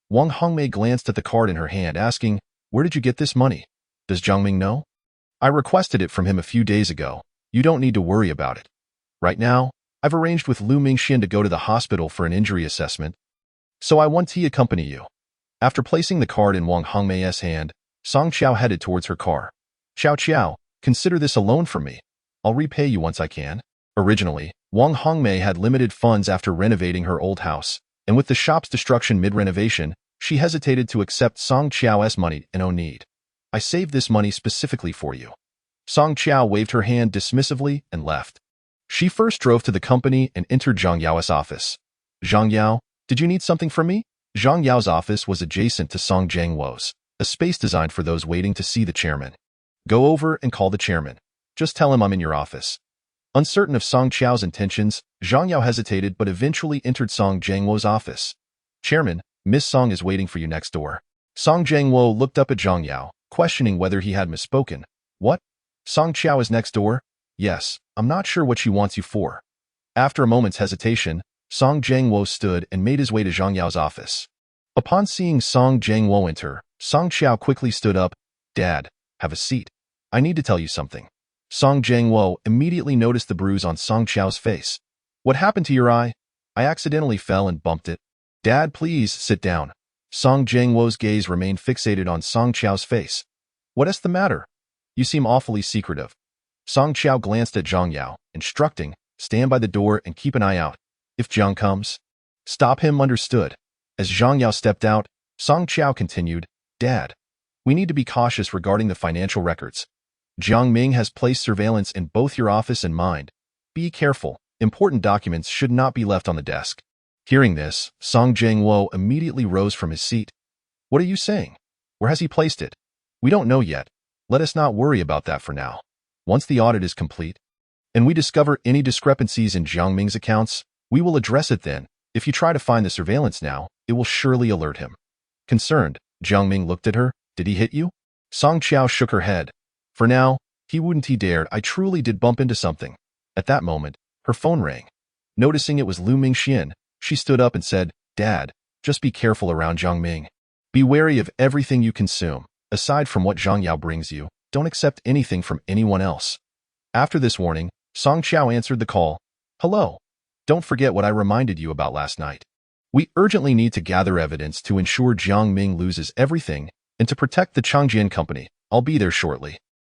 Wang Hongmei glanced at the card in her hand, asking, where did you get this money? Does Jiang Ming know? I requested it from him a few days ago. You don't need to worry about it. Right now, I've arranged with Lu Mingxian to go to the hospital for an injury assessment, so I want to accompany you. After placing the card in Wang Hongmei's hand, Song Qiao headed towards her car. Qiao, consider this a loan from me. I'll repay you once I can. Originally, Wang Hongmei had limited funds after renovating her old house, and with the shop's destruction mid-renovation, she hesitated to accept Song Qiao's money and no need. I saved this money specifically for you. Song Qiao waved her hand dismissively and left. She first drove to the company and entered Zhang Yao's office. Zhang Yao, did you need something from me? Zhang Yao's office was adjacent to Song Jiangwo's, a space designed for those waiting to see the chairman. Go over and call the chairman. Just tell him I'm in your office. Uncertain of Song Qiao's intentions, Zhang Yao hesitated but eventually entered Song Jiangwo's office. Chairman, Miss Song is waiting for you next door. Song Jiangwo looked up at Zhang Yao, questioning whether he had misspoken. What? Song Qiao is next door? Yes, I'm not sure what she wants you for. After a moment's hesitation, Song Jiangwo stood and made his way to Zhang Yao's office. Upon seeing Song Jiangwo enter, Song Qiao quickly stood up. Dad, have a seat. I need to tell you something. Song Jiangwo immediately noticed the bruise on Song Qiao's face. What happened to your eye? I accidentally fell and bumped it. Dad, please sit down. Song Jiangwo's gaze remained fixated on Song Qiao's face. What is the matter? You seem awfully secretive. Song Qiao glanced at Zhang Yao, instructing, stand by the door and keep an eye out. If Jiang comes, stop him. Understood. As Zhang Yao stepped out, Song Qiao continued, Dad, we need to be cautious regarding the financial records. Jiang Ming has placed surveillance in both your office and mine. Be careful. Important documents should not be left on the desk. Hearing this, Song Jiangwo immediately rose from his seat. What are you saying? Where has he placed it? We don't know yet. Let us not worry about that for now. Once the audit is complete, and we discover any discrepancies in Jiang Ming's accounts, we will address it then. If you try to find the surveillance now, it will surely alert him. Concerned, Jiang Ming looked at her. Did he hit you? Song Qiao shook her head. For now, he wouldn't. He dared. I truly did bump into something. At that moment, her phone rang. Noticing it was Lu Mingxian, she stood up and said, Dad, just be careful around Jiang Ming. Be wary of everything you consume. Aside from what Zhang Yao brings you, Don't accept anything from anyone else. After this warning, Song Qiao answered the call. Hello. Don't forget what I reminded you about last night. We urgently need to gather evidence to ensure Jiang Ming loses everything and to protect the Changjian company. I'll be there shortly.